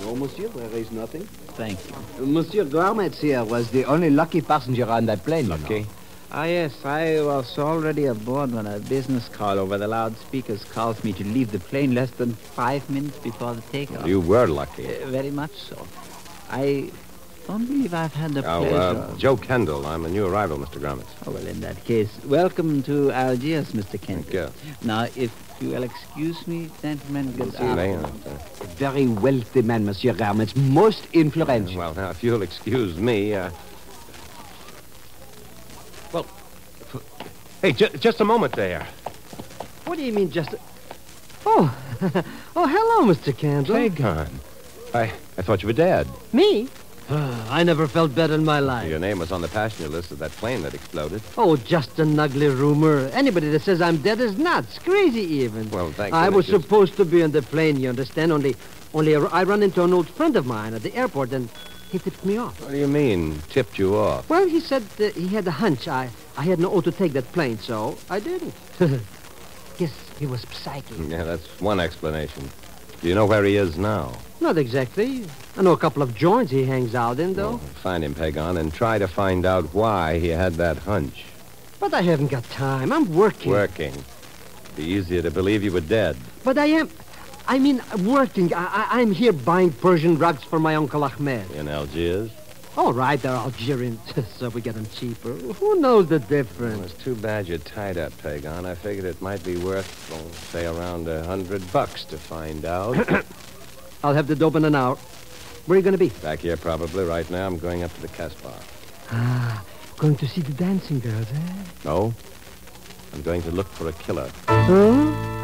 No, monsieur, there is nothing. Thank you. Monsieur Garmetz here was the only lucky passenger on that plane. Lucky? Ah, yes, I was already aboard when a business call over the loudspeakers calls me to leave the plane less than 5 minutes before the takeoff. You were lucky. Very much so. I don't believe I've had the pleasure. Joe Kendall. I'm a new arrival, Mr. Gromitz. Oh, well, in that case, welcome to Algiers, Mr. Kendall. Thank you. Now, if you will excuse me, gentlemen, good Very wealthy man, Monsieur Garmetz. Most influential. Well, now, if you'll excuse me, Hey, just a moment there. What do you mean, just... Oh, hello, Mr. Kendall. Pagan. I thought you were dead. Me? I never felt better in my life. Your name was on the passenger list of that plane that exploded. Oh, just an ugly rumor. Anybody that says I'm dead is nuts. Crazy, even. Well, thanks. I was supposed to be on the plane, you understand? Only I ran into an old friend of mine at the airport, and he tipped me off. What do you mean, tipped you off? Well, he said he had a hunch. I had no ought to take that plane, so I didn't. Guess he was psychic. Yeah, that's one explanation. Do you know where he is now? Not exactly. I know a couple of joints he hangs out in, though. Well, find him, Pagan, and try to find out why he had that hunch. But I haven't got time. I'm working. Working. Be easier to believe you were dead. But I am. I mean, working. I'm here buying Persian rugs for my Uncle Ahmed. In Algiers? All right, they're Algerians, so we get them cheaper. Who knows the difference? Well, it's too bad you're tied up, Pagon. I figured it might be worth, well, say, around $100 to find out. I'll have the dope in an hour. Where are you going to be? Back here, probably. Right now, I'm going up to the Casbah. Ah, going to see the dancing girls, eh? No. I'm going to look for a killer. Huh?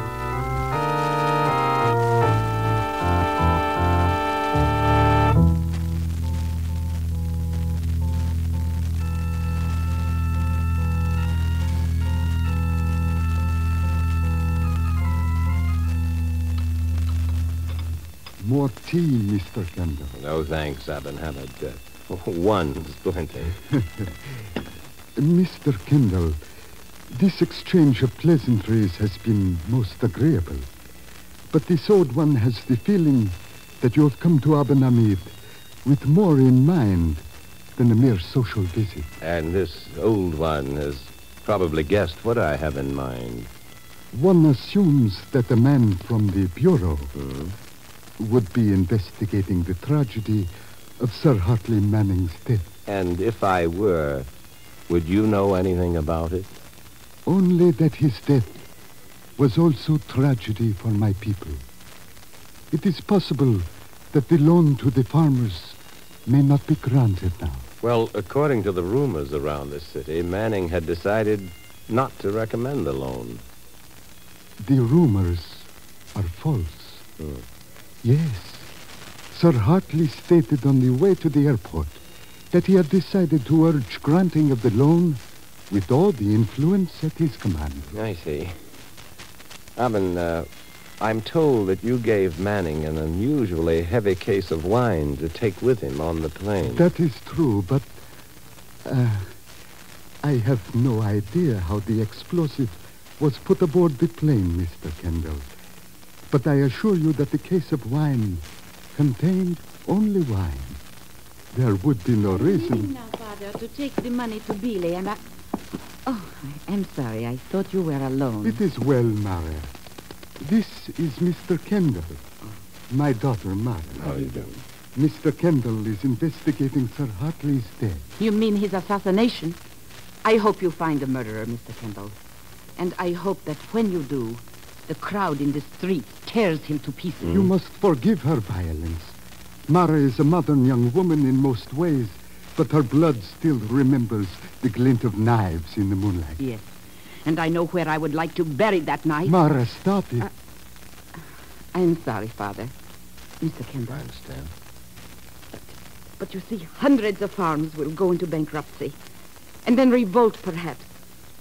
More tea, Mr. Kendall. No, thanks, Aben Hamid. One's plenty. Mr. Kendall, this exchange of pleasantries has been most agreeable. But this old one has the feeling that you have come to Aben Hamid with more in mind than a mere social visit. And this old one has probably guessed what I have in mind. One assumes that a man from the Bureau would be investigating the tragedy of Sir Hartley Manning's death. And if I were, would you know anything about it? Only that his death was also tragedy for my people. It is possible that the loan to the farmers may not be granted now. Well, according to the rumors around the city, Manning had decided not to recommend the loan. The rumors are false. Yes. Sir Hartley stated on the way to the airport that he had decided to urge granting of the loan with all the influence at his command. I see. Aben, I'm told that you gave Manning an unusually heavy case of wine to take with him on the plane. That is true, but I have no idea how the explosive was put aboard the plane, Mr. Kendall. But I assure you that the case of wine contained only wine. There would be no reason. Now, Father, to take the money to Billy and I... Oh, I'm sorry. I thought you were alone. It is well, Maria. This is Mr. Kendall, my daughter, Maria. How do you do? Mr. Kendall is investigating Sir Hartley's death. You mean his assassination? I hope you find the murderer, Mr. Kendall. And I hope that when you do, the crowd in the street tears him to pieces. You must forgive her violence. Mara is a modern young woman in most ways, but her blood still remembers the glint of knives in the moonlight. Yes, and I know where I would like to bury that knife. Mara, stop it. I'm sorry, Father. Mr. Kendall. I understand. But you see, hundreds of farms will go into bankruptcy. And then revolt, perhaps.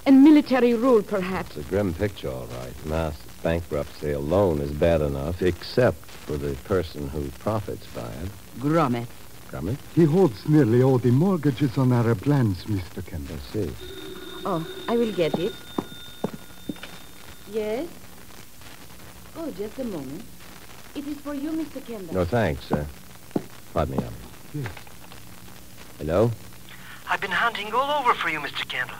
And military rule, perhaps. It's a grim picture, all right. Mass bankruptcy alone is bad enough, except for the person who profits by it. Grommet. Grommet? He holds nearly all the mortgages on Arab lands, Mr. Kendall. I see. Oh, I will get it. Yes? Oh, just a moment. It is for you, Mr. Kendall. No, thanks. Pardon me, Alan. Yes. Hello? I've been hunting all over for you, Mr. Kendall.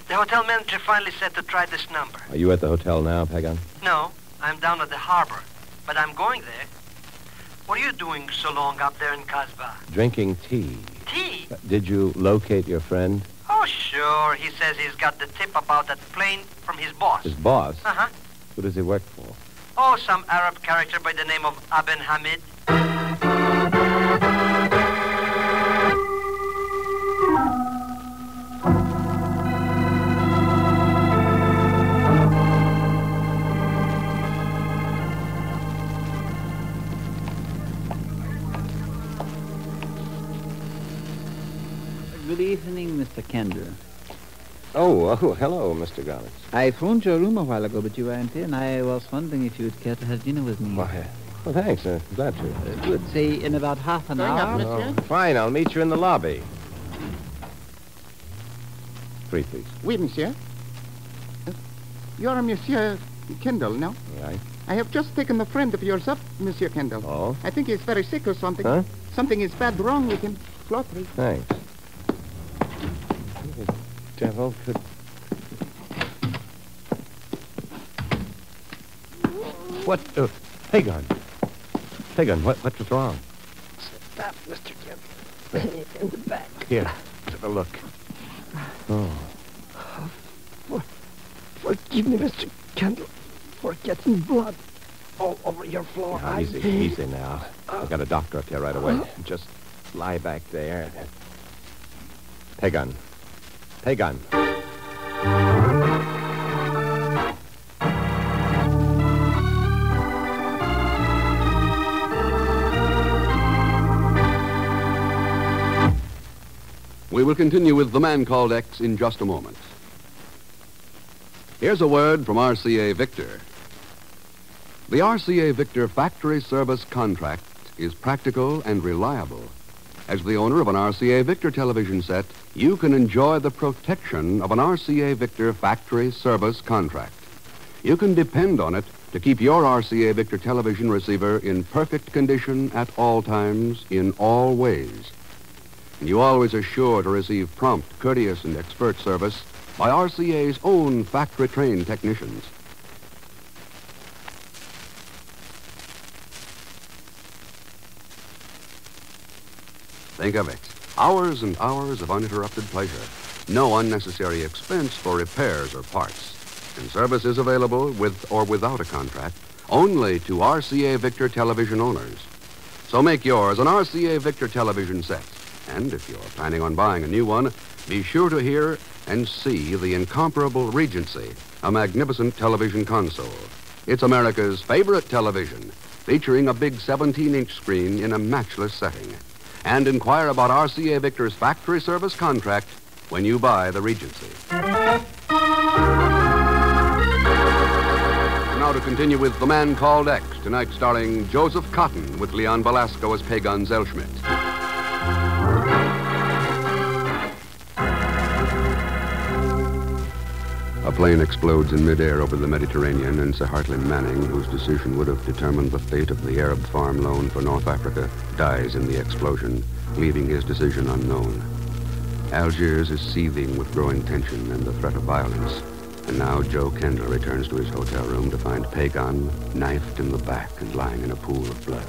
The hotel manager finally said to try this number. Are you at the hotel now, Pagan? No, I'm down at the harbor, but I'm going there. What are you doing so long up there in Casbah? Drinking tea. Tea? Did you locate your friend? Oh, sure. He says he's got the tip about that plane from his boss. His boss? Uh-huh. Who does he work for? Oh, some Arab character by the name of Aben Hamid. Good evening, Mr. Kendall. Oh, hello, Mr. Garnett. I phoned your room a while ago, but you weren't in. I was wondering if you'd care to have dinner with me. Why, well, thanks. Glad to. Good. Say, in about half an hour. Oh, fine, I'll meet you in the lobby. 3, please. Oui, monsieur. You're Monsieur Kendall, no? Right. I have just taken a friend of yours up, Monsieur Kendall. Oh? I think he's very sick or something. Huh? Something is bad wrong with him. Floor 3. Thanks. The devil could What? Pagan. Pagan, what's wrong? Stop, Mr. Kendall. In the back. Here, have a look. Oh. Forgive me, Mr. Kendall, for getting blood all over your floor. Now, easy now. I've got a doctor up here right away. Just lie back there. Pagan. Pagan. We will continue with The Man Called X in just a moment. Here's a word from RCA Victor. The RCA Victor factory service contract is practical and reliable. As the owner of an RCA Victor television set, you can enjoy the protection of an RCA Victor factory service contract. You can depend on it to keep your RCA Victor television receiver in perfect condition at all times, in all ways. And you always are sure to receive prompt, courteous, and expert service by RCA's own factory-trained technicians. Think of it. Hours and hours of uninterrupted pleasure. No unnecessary expense for repairs or parts. And service is available with or without a contract only to RCA Victor television owners. So make yours an RCA Victor television set. And if you're planning on buying a new one, be sure to hear and see the incomparable Regency, a magnificent television console. It's America's favorite television, featuring a big 17-inch screen in a matchless setting. And inquire about RCA Victor's factory service contract when you buy the Regency. Now to continue with The Man Called X, tonight starring Joseph Cotton with Leon Velasco as Pagan Zellschmidt. A plane explodes in midair over the Mediterranean, and Sir Hartley Manning, whose decision would have determined the fate of the Arab farm loan for North Africa, dies in the explosion, leaving his decision unknown. Algiers is seething with growing tension and the threat of violence. And now Joe Kendall returns to his hotel room to find Pagan knifed in the back and lying in a pool of blood.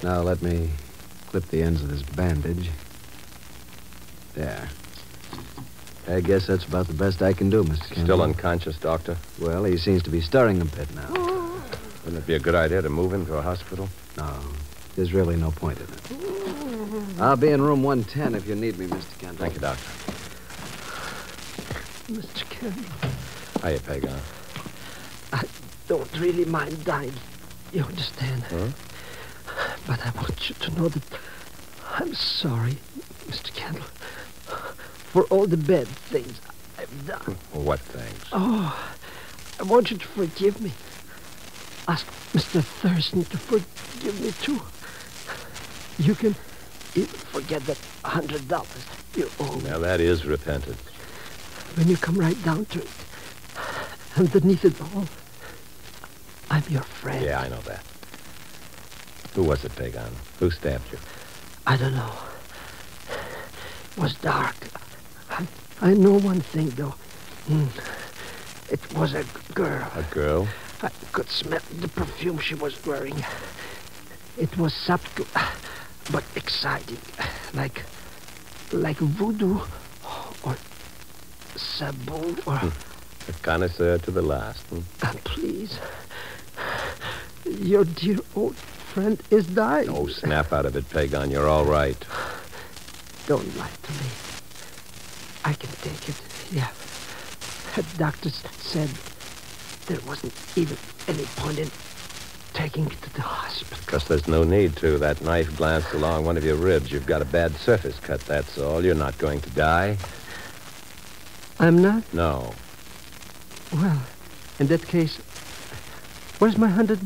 Now let me clip the ends of this bandage. There. I guess that's about the best I can do, Mr. Kendall. Still unconscious, Doctor? Well, he seems to be stirring a bit now. Wouldn't it be a good idea to move him to a hospital? No. There's really no point in it. I'll be in room 110 if you need me, Mr. Kendall. Thank you, Doctor. Mr. Kendall. Hiya, Pagan. I don't really mind dying. You understand? Huh? But I want you to know that I'm sorry, Mr. Kendall, for all the bad things I've done. What things? Oh, I want you to forgive me. Ask Mr. Thurston to forgive me, too. You can even forget that $100 you owe me. Now, that is repentant. When you come right down to it, underneath it all, I'm your friend. Yeah, I know that. Who was it, Pagan? Who stabbed you? I don't know. It was dark. I know one thing, though. It was a girl. A girl? I could smell the perfume she was wearing. It was subtle, but exciting. Like voodoo or sabon or... A connoisseur to the last. Please. Your dear old friend is dying. Oh, snap out of it, Pagan. You're all right. Don't lie to me. I can take it, yeah. The doctors said there wasn't even any point in taking me to the hospital. Because there's no need to. That knife glanced along one of your ribs. You've got a bad surface cut, that's all. You're not going to die. I'm not? No. Well, in that case, where's my $100?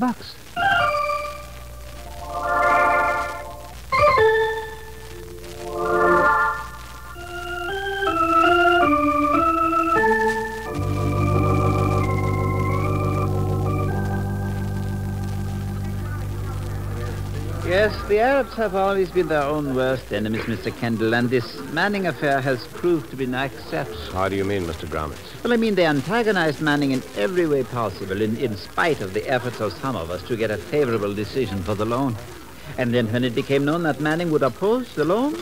Yes, the Arabs have always been their own worst enemies, Mr. Kendall, and this Manning affair has proved to be no exception. How do you mean, Mr. Gromitz? Well, I mean they antagonized Manning in every way possible, in spite of the efforts of some of us to get a favorable decision for the loan. And then when it became known that Manning would oppose the loan,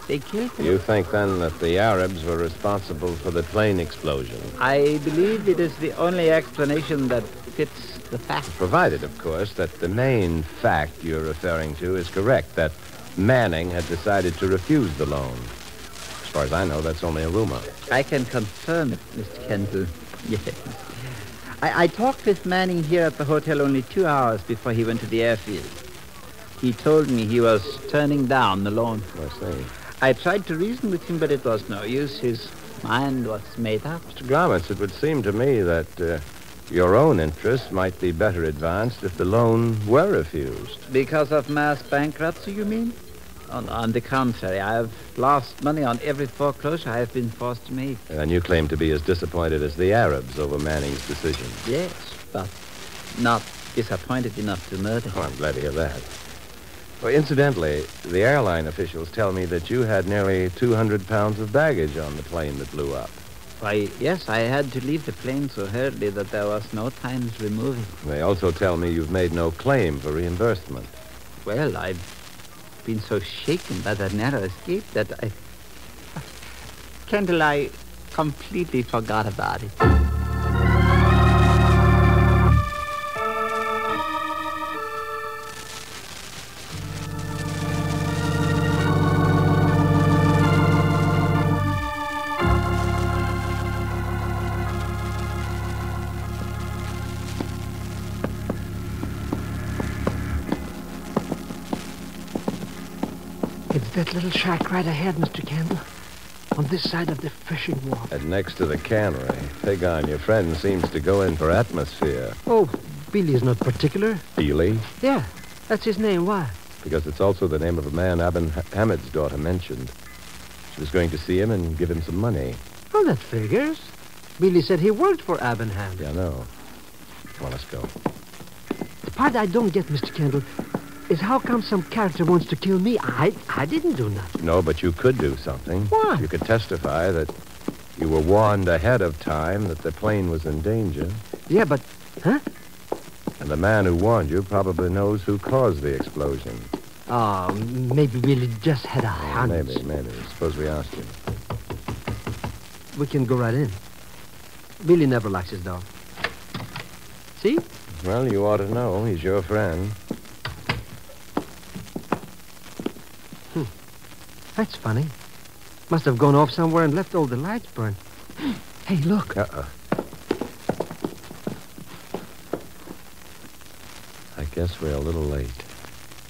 they killed him. You think, then, that the Arabs were responsible for the plane explosion? I believe it is the only explanation that fits the fact. Provided, of course, that the main fact you're referring to is correct, that Manning had decided to refuse the loan. As far as I know, that's only a rumor. I can confirm it, Mr. Kendall. Yes. I talked with Manning here at the hotel only 2 hours before he went to the airfield. He told me he was turning down the loan. I see. I tried to reason with him, but it was no use. His mind was made up. Mr. Gromitz, it would seem to me that your own interests might be better advanced if the loan were refused. Because of mass bankruptcy, you mean? On the contrary, I have lost money on every foreclosure I have been forced to make. And you claim to be as disappointed as the Arabs over Manning's decision. Yes, but not disappointed enough to murder him. Oh, I'm glad to hear that. Well, incidentally, the airline officials tell me that you had nearly 200 pounds of baggage on the plane that blew up. Why, yes, I had to leave the plane so hurriedly that there was no time to remove it. They also tell me you've made no claim for reimbursement. Well, I've been so shaken by that narrow escape that Kendall, I completely forgot about it. It's that little shack right ahead, Mr. Kendall. On this side of the fishing wharf. And next to the cannery. Pagon, your friend seems to go in for atmosphere. Oh, Billy is not particular. Billy? Yeah, that's his name. Why? Because it's also the name of a man Aben Hamid's daughter mentioned. She was going to see him and give him some money. Oh, that figures. Billy said he worked for Aben Hamid. Yeah, I know. Come on, let's go. The part I don't get, Mr. Kendall, is how come some character wants to kill me? I didn't do nothing. No, but you could do something. What? You could testify that you were warned ahead of time that the plane was in danger. Yeah, but... Huh? And the man who warned you probably knows who caused the explosion. Oh, maybe Billy just had a hunch. Maybe. Suppose we ask him. We can go right in. Billy never likes his dog. See? Well, you ought to know. He's your friend. That's funny. Must have gone off somewhere and left all the lights burned. Hey, look. Uh-oh. I guess we're a little late.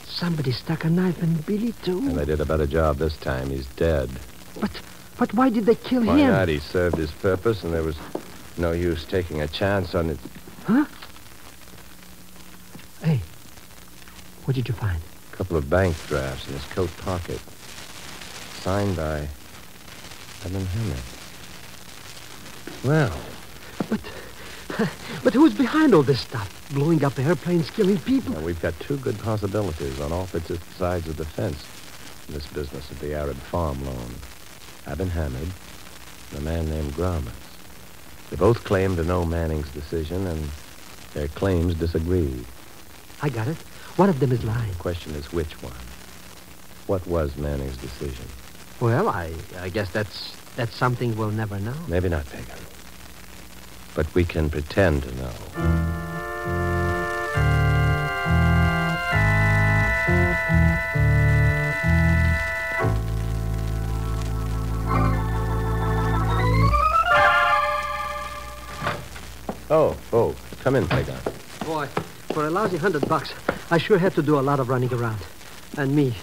Somebody stuck a knife in Billy, too. And they did a better job this time. He's dead. But why did they kill him? Why not? He served his purpose, and there was no use taking a chance on it. Huh? Hey, what did you find? A couple of bank drafts in his coat pocket. Signed by Aben Hamid. Well. But who's behind all this stuff? Blowing up airplanes, killing people? Well, we've got two good possibilities on opposite sides of the fence in this business of the Arab farm loan. Aben Hamid and a man named Gromitz. They both claim to know Manning's decision, and their claims disagree. I got it. One of them is lying. The question is which one? What was Manning's decision? Well, I guess that's something we'll never know. Maybe not, Pagan. But we can pretend to know. Oh, come in, Pagan. Boy, for a lousy $100, I sure had to do a lot of running around. And me,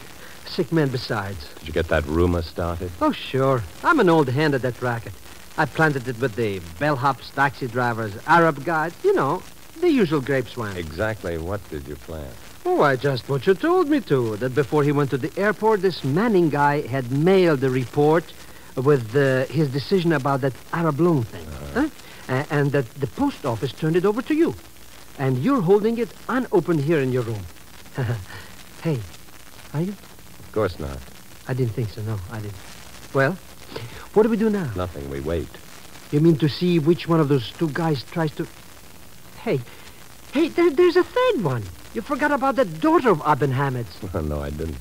sick man besides. Did you get that rumor started? Oh, sure. I'm an old hand at that racket. I planted it with the bellhops, taxi drivers, Arab guides. You know, the usual grape swine. Exactly what did you plant? Oh, just what you told me to. That before he went to the airport, this Manning guy had mailed the report with his decision about that Arab loan thing. Huh? And that the post office turned it over to you. And you're holding it unopened here in your room. Hey, are you? Of course not. I didn't think so, no, I didn't. Well, what do we do now? Nothing. We wait. You mean to see which one of those two guys tries to... Hey, there's a third one. You forgot about the daughter of Aben Hamed's. No, I didn't.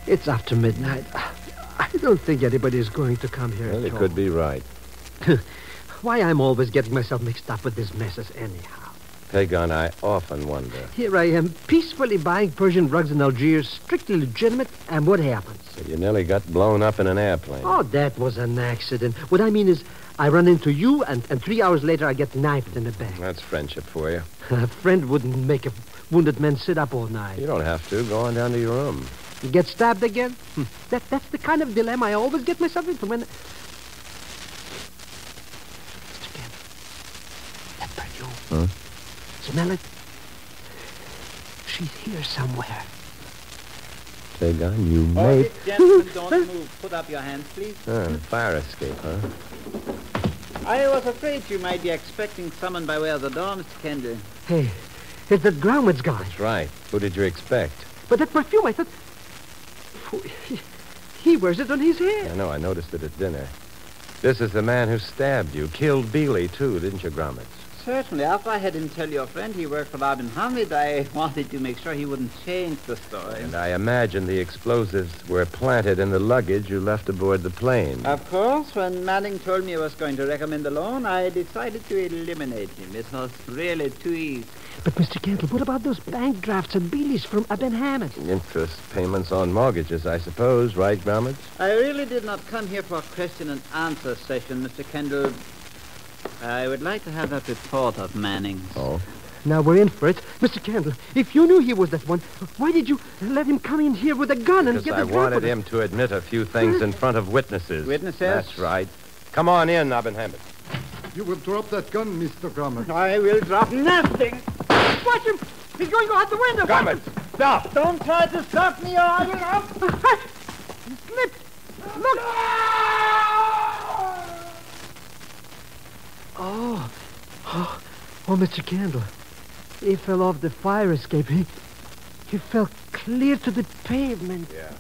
It's after midnight. I don't think anybody is going to come here Well, at you all. could be right. Why I'm always getting myself mixed up with these messes anyhow. Pagan, I often wonder. Here I am, peacefully buying Persian rugs in Algiers, strictly legitimate, and what happens? You nearly got blown up in an airplane. Oh, that was an accident. What I mean is, I run into you, and 3 hours later I get knifed in the back. That's friendship for you. A friend wouldn't make a wounded man sit up all night. You don't have to. Go on down to your room. You get stabbed again? That's the kind of dilemma I always get myself into when... Mr. Kent, that perfume. Huh? Smell it? She's here somewhere. Pagan, you All made... right, gentlemen, don't move. Put up your hands, please. Fire escape, huh? I was afraid you might be expecting someone by way of the door, Mr. Kendall. Hey, it's that Groundwood's guy. That's right. Who did you expect? But that perfume, I thought... He wears it on his hair. I know. I noticed it at dinner. This is the man who stabbed you. Killed Bealey, too, didn't you, Gromit? Certainly. After I had him tell your friend he worked for Aben Hamed, I wanted to make sure he wouldn't change the story. And I imagine the explosives were planted in the luggage you left aboard the plane. Of course, when Manning told me I was going to recommend a loan, I decided to eliminate him. It was really too easy. But, Mr. Kendall, what about those bank drafts and Bealeys from Aben Hamed? Interest payments on mortgages, I suppose, right, Gromit? I really did not come here for a question and answer session, Mr. Kendall. I would like to have that report of Manning's. Oh? Now we're in for it. Mr. Kendall, if you knew he was that one, why did you let him come in here with a gun and Because get I the drop wanted of it? him to admit a few things in front of witnesses. Witnesses? That's right. Come on in, Aben Hamed. You will drop that gun, Mr. Gromit. I will drop nothing. Watch him! He's going to go out the window! Gromit, stop! Don't try to stop me or I will... He slipped! Look! Oh, Mr. Kendall. He fell off the fire escape. He fell clear to the pavement. Yeah.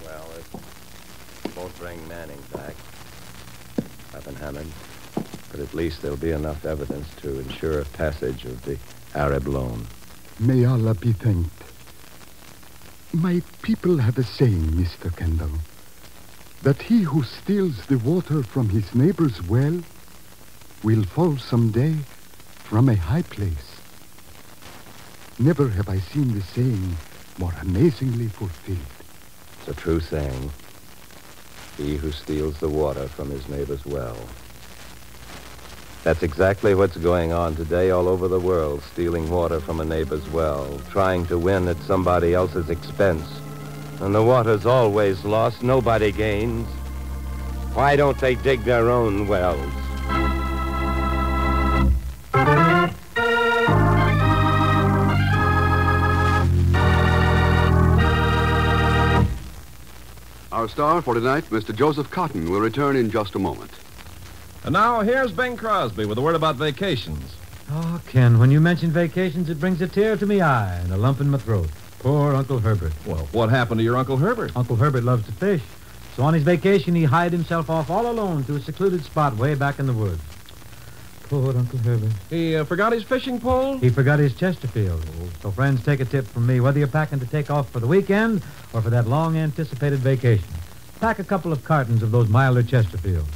Well, it won't bring Manning back, Aben Hamed. But at least there'll be enough evidence to ensure a passage of the Arab loan. May Allah be thanked. My people have a saying, Mr. Kendall, that he who steals the water from his neighbor's well will fall someday from a high place. Never have I seen the saying more amazingly fulfilled. It's a true saying. He who steals the water from his neighbor's well. That's exactly what's going on today all over the world, stealing water from a neighbor's well, trying to win at somebody else's expense. And the water's always lost. Nobody gains. Why don't they dig their own wells? Our star for tonight, Mr. Joseph Cotton, will return in just a moment. And now here's Bing Crosby with a word about vacations. Oh, Ken, when you mention vacations, it brings a tear to me eye and a lump in my throat. Poor Uncle Herbert. Well, what happened to your Uncle Herbert? Uncle Herbert loves to fish. So on his vacation, he hied himself off all alone to a secluded spot way back in the woods. Poor Uncle Herbert. He forgot his fishing pole? He forgot his Chesterfield. So friends, take a tip from me. Whether you're packing to take off for the weekend or for that long-anticipated vacation, pack a couple of cartons of those milder Chesterfields.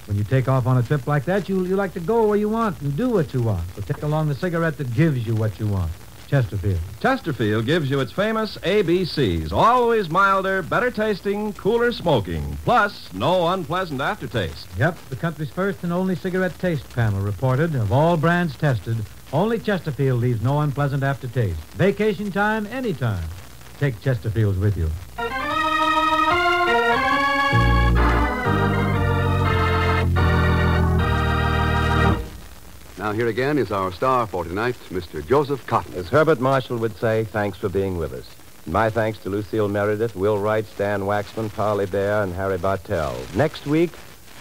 When you take off on a trip like that, you like to go where you want and do what you want. So take along the cigarette that gives you what you want. Chesterfield. Chesterfield gives you its famous ABCs. Always milder, better tasting, cooler smoking. Plus, no unpleasant aftertaste. Yep, the country's first and only cigarette taste panel reported, of all brands tested, only Chesterfield leaves no unpleasant aftertaste. Vacation time, anytime. Take Chesterfields with you. Now, here again is our star for tonight, Mr. Joseph Cotton. As Herbert Marshall would say, thanks for being with us. My thanks to Lucille Meredith, Will Wright, Stan Waxman, Polly Bear, and Harry Bartell. Next week,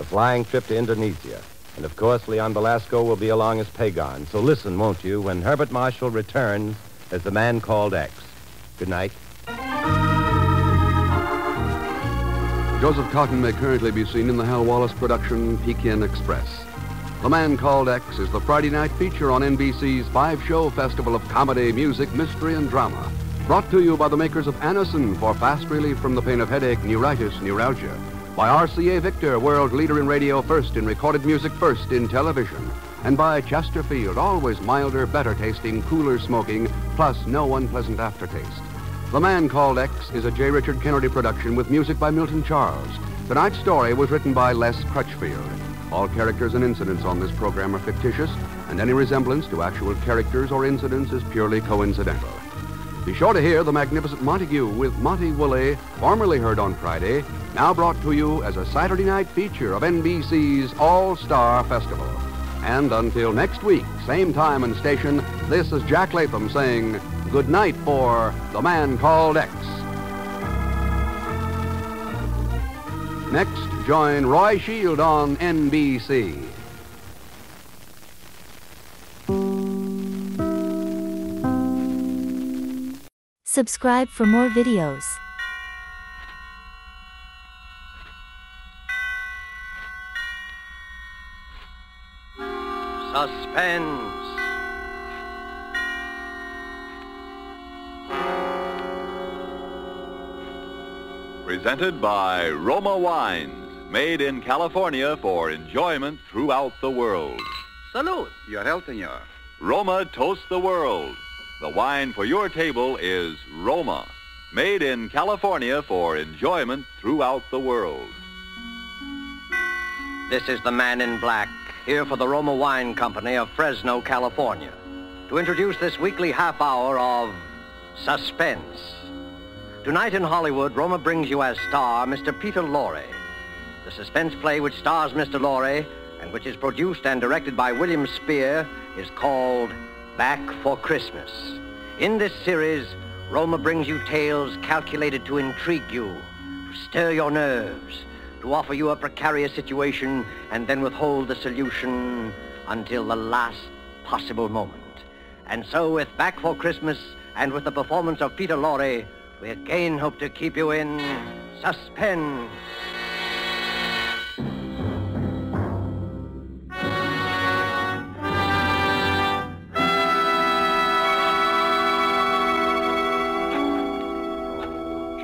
a flying trip to Indonesia. And, of course, Leon Belasco will be along as Pagon. So listen, won't you, when Herbert Marshall returns as the man called X. Good night. Joseph Cotton may currently be seen in the Hal Wallace production Pekin Express. The Man Called X is the Friday night feature on NBC's 5-show festival of comedy, music, mystery, and drama. Brought to you by the makers of Anacin for fast relief from the pain of headache, neuritis, neuralgia. By RCA Victor, world leader in radio, first in recorded music, first in television. And by Chesterfield, always milder, better tasting, cooler smoking, plus no unpleasant aftertaste. The Man Called X is a J. Richard Kennedy production with music by Milton Charles. Tonight's story was written by Les Crutchfield. All characters and incidents on this program are fictitious, and any resemblance to actual characters or incidents is purely coincidental. Be sure to hear The Magnificent Montague with Monty Woolley, formerly heard on Friday, now brought to you as a Saturday night feature of NBC's All-Star Festival. And until next week, same time and station, this is Jack Latham saying good night for The Man Called X. Next, join Roy Shield on NBC. Subscribe for more videos. Suspense. Presented by Roma Wines, made in California for enjoyment throughout the world. Salud. Your health, senor. Roma toasts the world. The wine for your table is Roma, made in California for enjoyment throughout the world. This is the Man in Black, here for the Roma Wine Company of Fresno, California, to introduce this weekly half hour of Suspense. Tonight in Hollywood, Roma brings you as star Mr. Peter Lorre. The suspense play which stars Mr. Lorre and which is produced and directed by William Spear is called Back for Christmas. In this series, Roma brings you tales calculated to intrigue you, to stir your nerves, to offer you a precarious situation and then withhold the solution until the last possible moment. And so with Back for Christmas and with the performance of Peter Lorre, we again hope to keep you in suspense.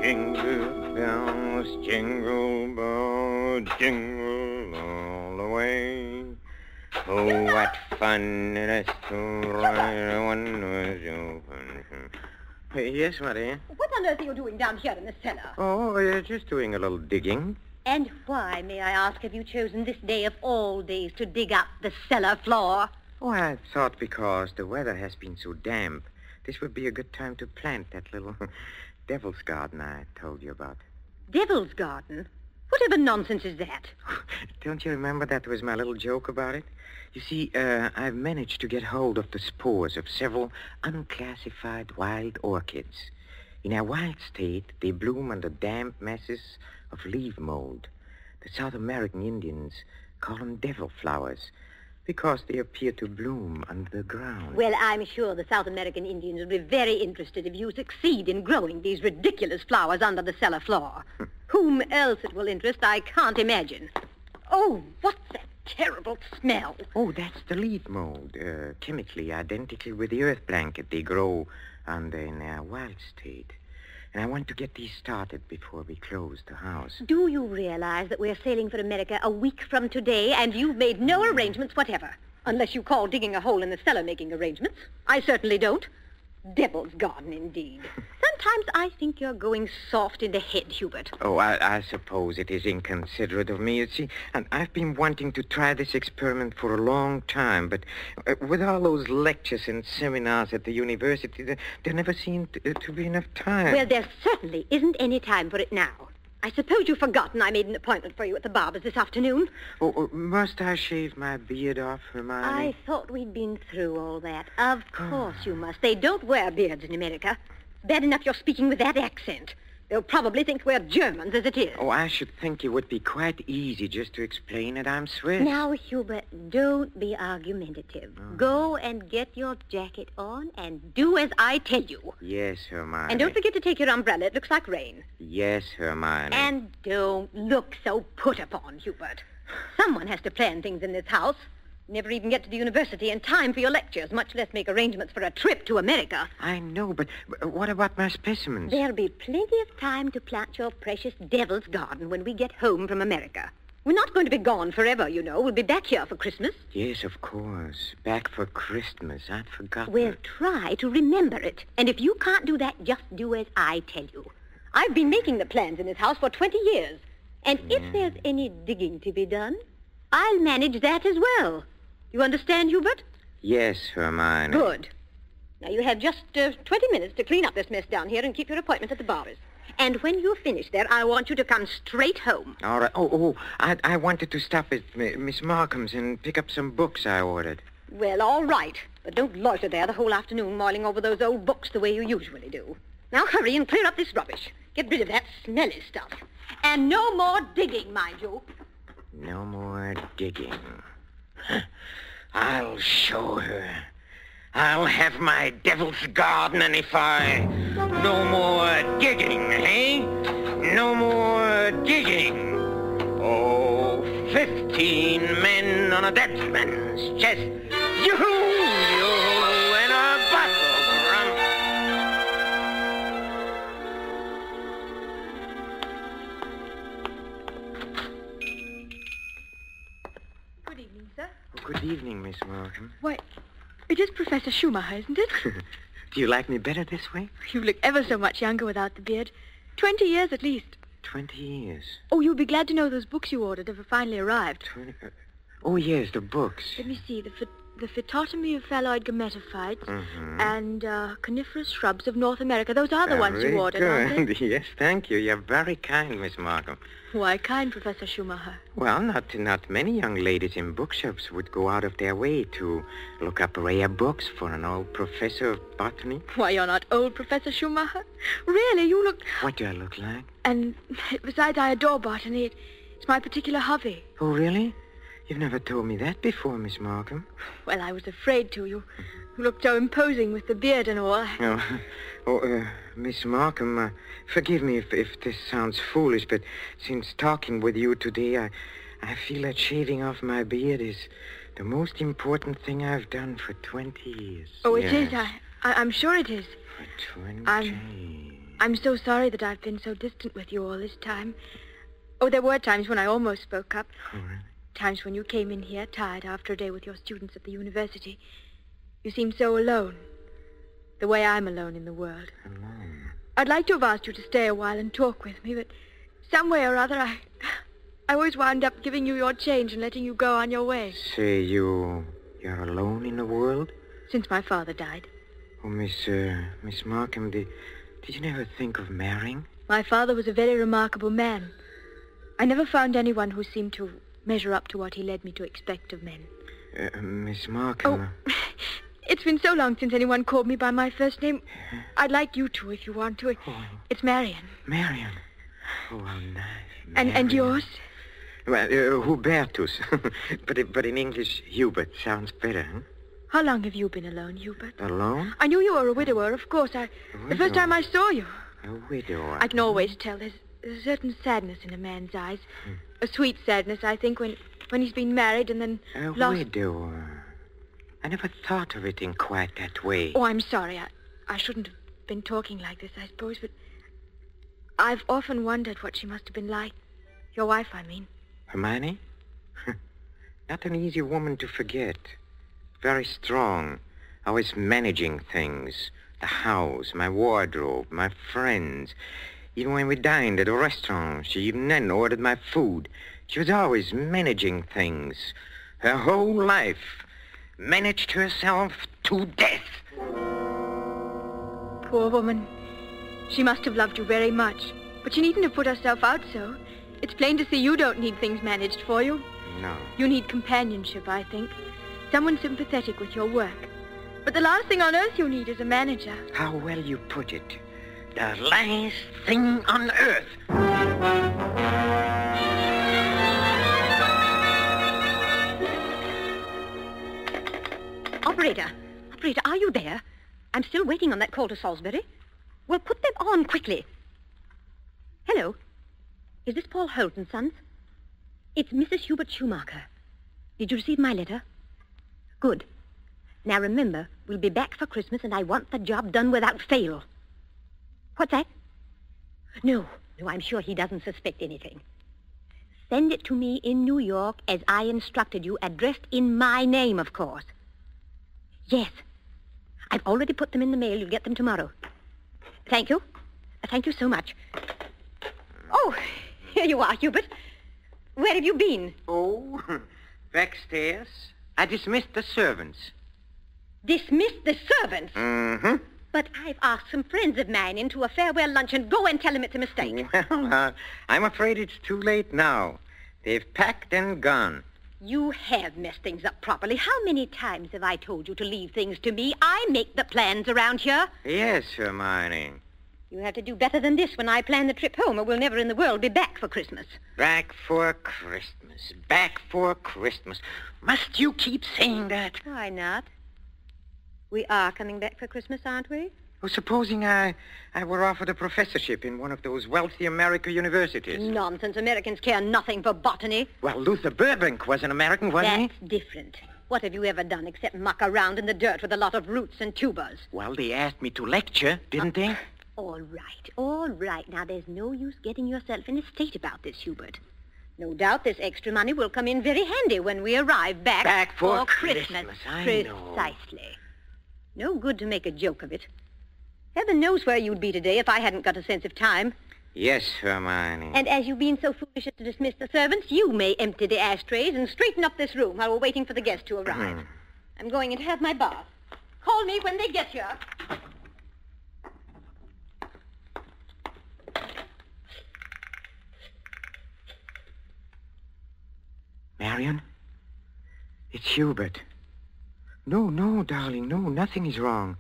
Jingle bells, jingle bells, jingle all the way. Oh, what fun it is to ride a one-horse open. Yes, Marie? What on earth are you doing down here in the cellar? Oh, just doing a little digging. And why, may I ask, have you chosen this day of all days to dig up the cellar floor? Oh, I thought because the weather has been so damp, this would be a good time to plant that little devil's garden I told you about. Devil's garden? Whatever nonsense is that? Don't you remember that was my little joke about it? You see, I've managed to get hold of the spores of several unclassified wild orchids. In our wild state, they bloom under damp masses of leaf mold. The South American Indians call them devil flowers because they appear to bloom under the ground. Well, I'm sure the South American Indians will be very interested if you succeed in growing these ridiculous flowers under the cellar floor. Whom else it will interest, I can't imagine. Oh, what's that terrible smell? Oh, that's the leaf mold, chemically identical with the earth blanket they grow under in our wild state. And I want to get these started before we close the house. Do you realize that we're sailing for America a week from today, and you've made no arrangements whatever? Unless you call digging a hole in the cellar making arrangements. I certainly don't. Devil's garden, indeed. Sometimes I think you're going soft in the head, Hubert. Oh, I suppose it is inconsiderate of me. You see, and I've been wanting to try this experiment for a long time, but with all those lectures and seminars at the university, there never seemed to be enough time. Well, there certainly isn't any time for it now. I suppose you've forgotten I made an appointment for you at the barber's this afternoon. Oh, must I shave my beard off, Hermione? I thought we'd been through all that. Of course you must. They don't wear beards in America. It's bad enough you're speaking with that accent. They'll probably think we're Germans as it is. Oh, I should think it would be quite easy just to explain that I'm Swiss. Now, Hubert, don't be argumentative. Go and get your jacket on and do as I tell you. Yes, Hermione. And don't forget to take your umbrella. It looks like rain. Yes, Hermione. And don't look so put upon, Hubert. Someone has to plan things in this house. Never even get to the university in time for your lectures, much less make arrangements for a trip to America. I know, but what about my specimens? There'll be plenty of time to plant your precious devil's garden when we get home from America. We're not going to be gone forever, you know. We'll be back here for Christmas. Yes, of course. Back for Christmas. I'd forgotten. We'll try to remember it. And if you can't do that, just do as I tell you. I've been making the plans in this house for 20 years. And if there's any digging to be done, I'll manage that as well. You understand, Hubert? Yes, Hermione. Good. Now, you have just 20 minutes to clean up this mess down here and keep your appointment at the barber's. And when you're finished there, I want you to come straight home. All right. I wanted to stop at Miss Markham's and pick up some books I ordered. Well, all right. But don't loiter there the whole afternoon mulling over those old books the way you usually do. Now, hurry and clear up this rubbish. Get rid of that smelly stuff. And no more digging, mind you. No more digging. I'll show her. I'll have my devil's garden, and if I... No more digging, eh? No more digging. Oh, 15 men on a dead man's chest. Yoo-hoo, yoo-hoo, and a bottle of rum. Good evening, sir. Good evening, Miss Markham. Why, it is Professor Schumacher, isn't it? Do you like me better this way? You look ever so much younger without the beard. 20 years at least. 20 years. Oh, you'll be glad to know those books you ordered have finally arrived. Oh, yes, the books. Let me see. The Phytotomy of Phalloid Gametophytes and Coniferous Shrubs of North America. Those are the ones you ordered, aren't they? Yes, thank you. You're very kind, Miss Markham. Why kind, Professor Schumacher? Well, not many young ladies in bookshops would go out of their way to look up rare books for an old professor of botany. Why, you're not old, Professor Schumacher. Really, you look... What do I look like? And besides, I adore botany. It's my particular hobby. Oh, really? You've never told me that before, Miss Markham. Well, I was afraid to. You looked so imposing with the beard and all. Miss Markham, forgive me if this sounds foolish, but since talking with you today, I feel that shaving off my beard is the most important thing I've done for 20 years. Oh, it is? I'm sure it is. For 20. I'm so sorry that I've been so distant with you all this time. Oh, there were times when I almost spoke up. Oh, really? Times when you came in here tired after a day with your students at the university. You seemed so alone. The way I'm alone in the world. Alone? I'd like to have asked you to stay a while and talk with me, but some way or other I always wound up giving you your change and letting you go on your way. Say you're alone in the world? Since my father died. Oh, Miss Markham, did you never think of marrying? My father was a very remarkable man. I never found anyone who seemed to measure up to what he led me to expect of men. Miss Markham... Oh, it's been so long since anyone called me by my first name. I'd like you to, if you want to. It's Marion. Marion? Oh, how nice. And yours? Well, Hubertus. but in English, Hubert sounds better, huh? How long have you been alone, Hubert? Alone? I knew you were a widower, of course. The first time I saw you. A widower? I can always tell. There's a certain sadness in a man's eyes. A sweet sadness, I think, when he's been married and then lost... A widower. I never thought of it in quite that way. Oh, I'm sorry. I shouldn't have been talking like this, I suppose, but I've often wondered what she must have been like. Your wife, I mean. Hermione? Not an easy woman to forget. Very strong. Always managing things. The house, my wardrobe, my friends. Even when we dined at a restaurant, she even then ordered my food. She was always managing things. Her whole life. Managed herself to death. Poor woman. She must have loved you very much. But you needn't have put herself out so. It's plain to see you don't need things managed for you. No. You need companionship, I think. Someone sympathetic with your work. But the last thing on earth you need is a manager. How well you put it. The last thing on earth. Operator, are you there? I'm still waiting on that call to Salisbury. Well, put them on quickly. Hello. Is this Paul Holt and Sons? It's Mrs. Hubert Schumacher. Did you receive my letter? Good. Now remember, we'll be back for Christmas and I want the job done without fail. What's that? No, I'm sure he doesn't suspect anything. Send it to me in New York as I instructed you, addressed in my name, of course. Yes. I've already put them in the mail. You'll get them tomorrow. Thank you. Thank you so much. Oh, here you are, Hubert. Where have you been? Oh, backstairs. I dismissed the servants. Dismissed the servants? Mm-hmm. But I've asked some friends of mine into a farewell luncheon. Go and tell them it's a mistake. Well, I'm afraid it's too late now. They've packed and gone. You have messed things up properly. How many times have I told you to leave things to me? I make the plans around here. Yes, Hermione. You have to do better than this when I plan the trip home, or we'll never in the world be back for Christmas. Back for Christmas. Back for Christmas. Must you keep saying that? Why not? We are coming back for Christmas, aren't we? Well, supposing I were offered a professorship in one of those wealthy American universities. Nonsense. Americans care nothing for botany. Well, Luther Burbank was an American, wasn't he? That's different. What have you ever done except muck around in the dirt with a lot of roots and tubers? Well, they asked me to lecture, didn't they? All right. Now, there's no use getting yourself in a state about this, Hubert. No doubt this extra money will come in very handy when we arrive back... Back for Christmas. I know. Precisely. No good to make a joke of it. Heaven knows where you'd be today if I hadn't got a sense of time. Yes, Hermione. And as you've been so foolish as to dismiss the servants, you may empty the ashtrays and straighten up this room while we're waiting for the guests to arrive. I'm going in to have my bath. Call me when they get here. Marion? It's Hubert. No, darling, no, nothing is wrong.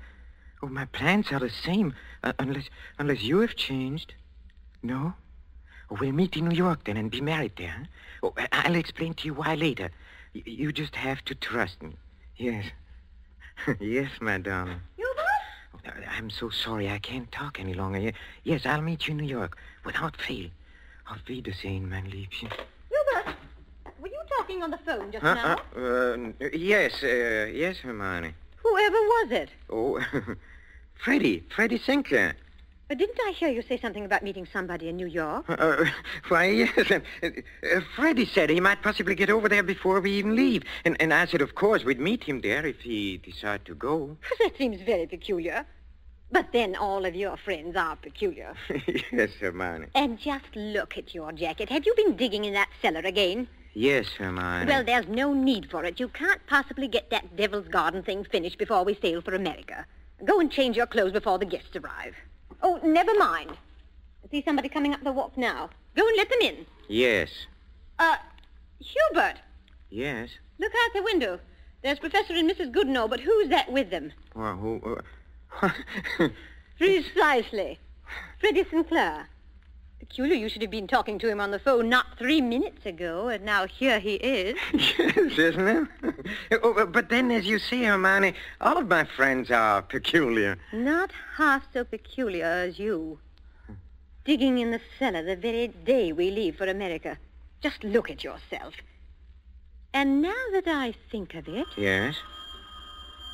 Oh, my plans are the same, unless you have changed. No? Oh, we'll meet in New York then and be married there. Huh? Oh, I'll explain to you why later. You just have to trust me. Yes. Yes, my darling. Hubert? Oh, I'm so sorry I can't talk any longer. Yes, I'll meet you in New York without fail. Auf Wiedersehen, mein Liebchen. Hubert, were you talking on the phone just now? Yes, Hermione. Whoever was it? Oh, Freddie Sinclair. Didn't I hear you say something about meeting somebody in New York? Why, yes. Freddie said he might possibly get over there before we even leave. And I said, of course, we'd meet him there if he decided to go. That seems very peculiar. But then all of your friends are peculiar. Yes, Hermione. And just look at your jacket. Have you been digging in that cellar again? Yes, Hermione. Well, there's no need for it. You can't possibly get that Devil's Garden thing finished before we sail for America. Go and change your clothes before the guests arrive. Oh, never mind. I see somebody coming up the walk now. Go and let them in. Yes. Hubert. Yes? Look out the window. There's Professor and Mrs. Goodenough, but who's that with them? Well, who... Precisely. Freddie Sinclair. Peculiar you should have been talking to him on the phone not 3 minutes ago, and now here he is. Yes, isn't it? But then, as you see, Hermione, all of my friends are peculiar. Not half so peculiar as you. Digging in the cellar the very day we leave for America. Just look at yourself. And now that I think of it... Yes?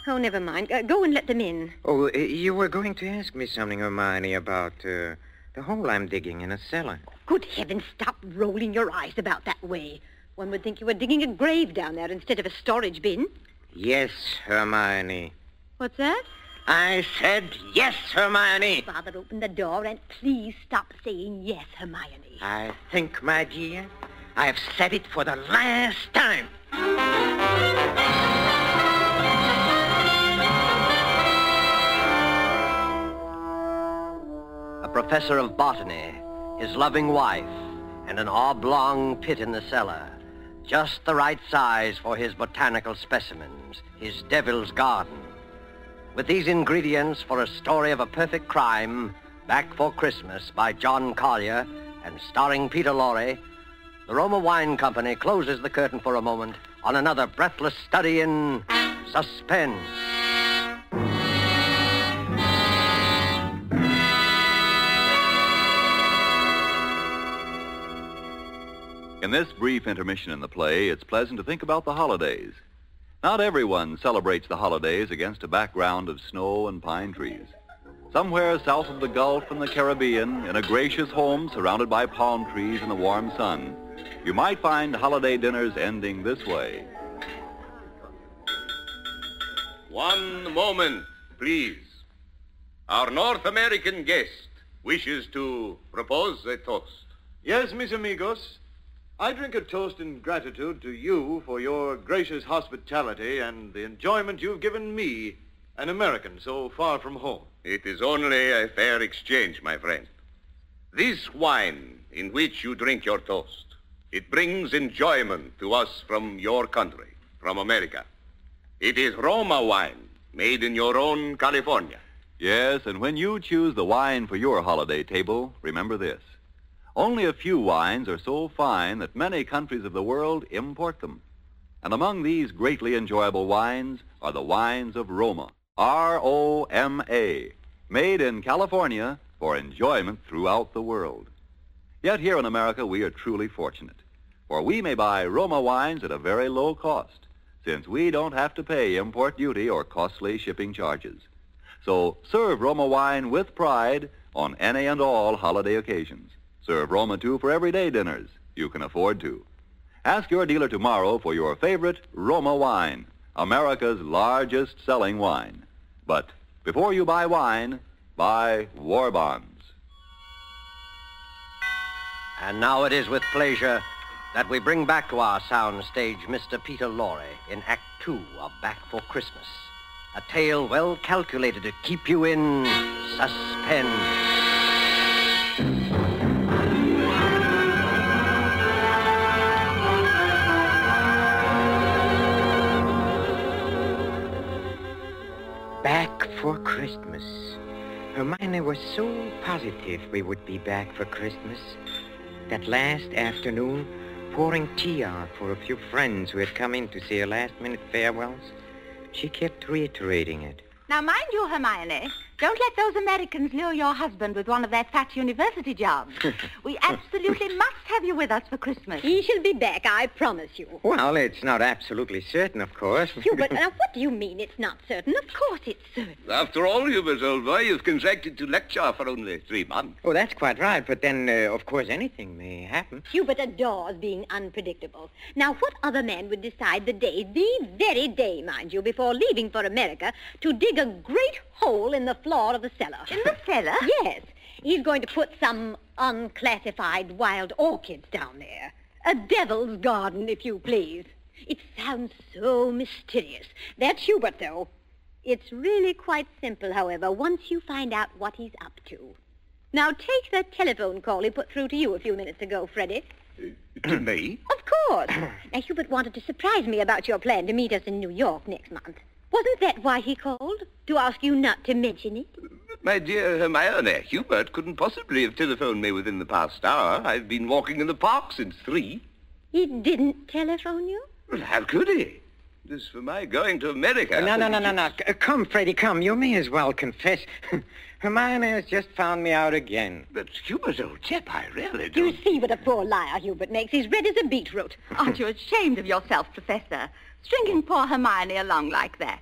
Oh, never mind. Go and let them in. Oh, you were going to ask me something, Hermione, about... the hole I'm digging in a cellar. Good heavens, stop rolling your eyes about that way. One would think you were digging a grave down there instead of a storage bin. Yes, Hermione. What's that? I said yes, Hermione. Father, open the door and please stop saying yes, Hermione. I think, my dear, I've said it for the last time. A professor of botany his loving wife, and an oblong pit in the cellar. Just the right size for his botanical specimens, his devil's garden. With these ingredients for a story of a perfect crime, Back for Christmas by John Collier and starring Peter Lorre, the Roma Wine Company closes the curtain for a moment on another breathless study in suspense. In this brief intermission in the play, it's pleasant to think about the holidays. Not everyone celebrates the holidays against a background of snow and pine trees. Somewhere south of the Gulf and the Caribbean, in a gracious home surrounded by palm trees in the warm sun, you might find holiday dinners ending this way. One moment, please. Our North American guest wishes to propose a toast. Yes, mis amigos. I drink a toast in gratitude to you for your gracious hospitality and the enjoyment you've given me, an American so far from home. It is only a fair exchange, my friend. This wine in which you drink your toast, it brings enjoyment to us from your country, from America. It is Roma wine, made in your own California. Yes, and when you choose the wine for your holiday table, remember this. Only a few wines are so fine that many countries of the world import them. And among these greatly enjoyable wines are the wines of Roma, R-O-M-A, made in California for enjoyment throughout the world. Yet here in America we are truly fortunate, for we may buy Roma wines at a very low cost, since we don't have to pay import duty or costly shipping charges. So serve Roma wine with pride on any and all holiday occasions. Serve Roma, too, for everyday dinners you can afford to. Ask your dealer tomorrow for your favorite Roma wine, America's largest selling wine. But before you buy wine, buy war bonds. And now it is with pleasure that we bring back to our sound stage Mr. Peter Lorre in Act 2 of Back for Christmas. A tale well calculated to keep you in suspense. Back for Christmas. Hermione was so positive we would be back for Christmas. That last afternoon, pouring tea out for a few friends who had come in to say her last-minute farewells, she kept reiterating it. Now, mind you, Hermione, don't let those Americans lure your husband with one of their fat university jobs. We absolutely must have you with us for Christmas. He shall be back, I promise you. Well, it's not absolutely certain, of course. Hubert, now what do you mean it's not certain? Of course it's certain. After all, Hubert, old boy, you've contracted to lecture for only 3 months. Oh, that's quite right, but then, of course, anything may happen. Hubert adores being unpredictable. Now, what other man would decide the very day, mind you, before leaving for America, to dig a great hole in the floor of the cellar? In the cellar? Yes. He's going to put some unclassified wild orchids down there. A devil's garden, if you please. It sounds so mysterious. That's Hubert, though. It's really quite simple, however, once you find out what he's up to. Now, take that telephone call he put through to you a few minutes ago, Freddie. To me? Of course. Now, Hubert wanted to surprise me about your plan to meet us in New York next month. Wasn't that why he called? To ask you not to mention it? My dear Hermione, Hubert couldn't possibly have telephoned me within the past hour. I've been walking in the park since 3. He didn't telephone you? Well, how could he? As for my going to America... No. Come, Freddie, come. You may as well confess. Hermione has just found me out again. But, Hubert, old chap, I really Do you see what a poor liar Hubert makes? He's red as a beetroot. Aren't you ashamed of yourself, Professor? Stringing poor Hermione along like that.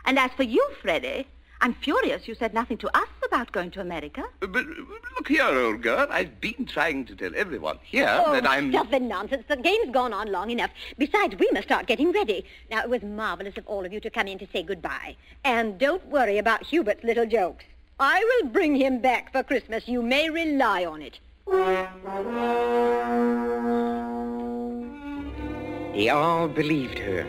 And as for you, Freddie, I'm furious you said nothing to us about going to America. But look here, old girl. I've been trying to tell everyone here that I'm... Stuff and nonsense. The game's gone on long enough. Besides, we must start getting ready. Now, it was marvelous of all of you to come in to say goodbye. And don't worry about Hubert's little jokes. I will bring him back for Christmas. You may rely on it. They all believed her.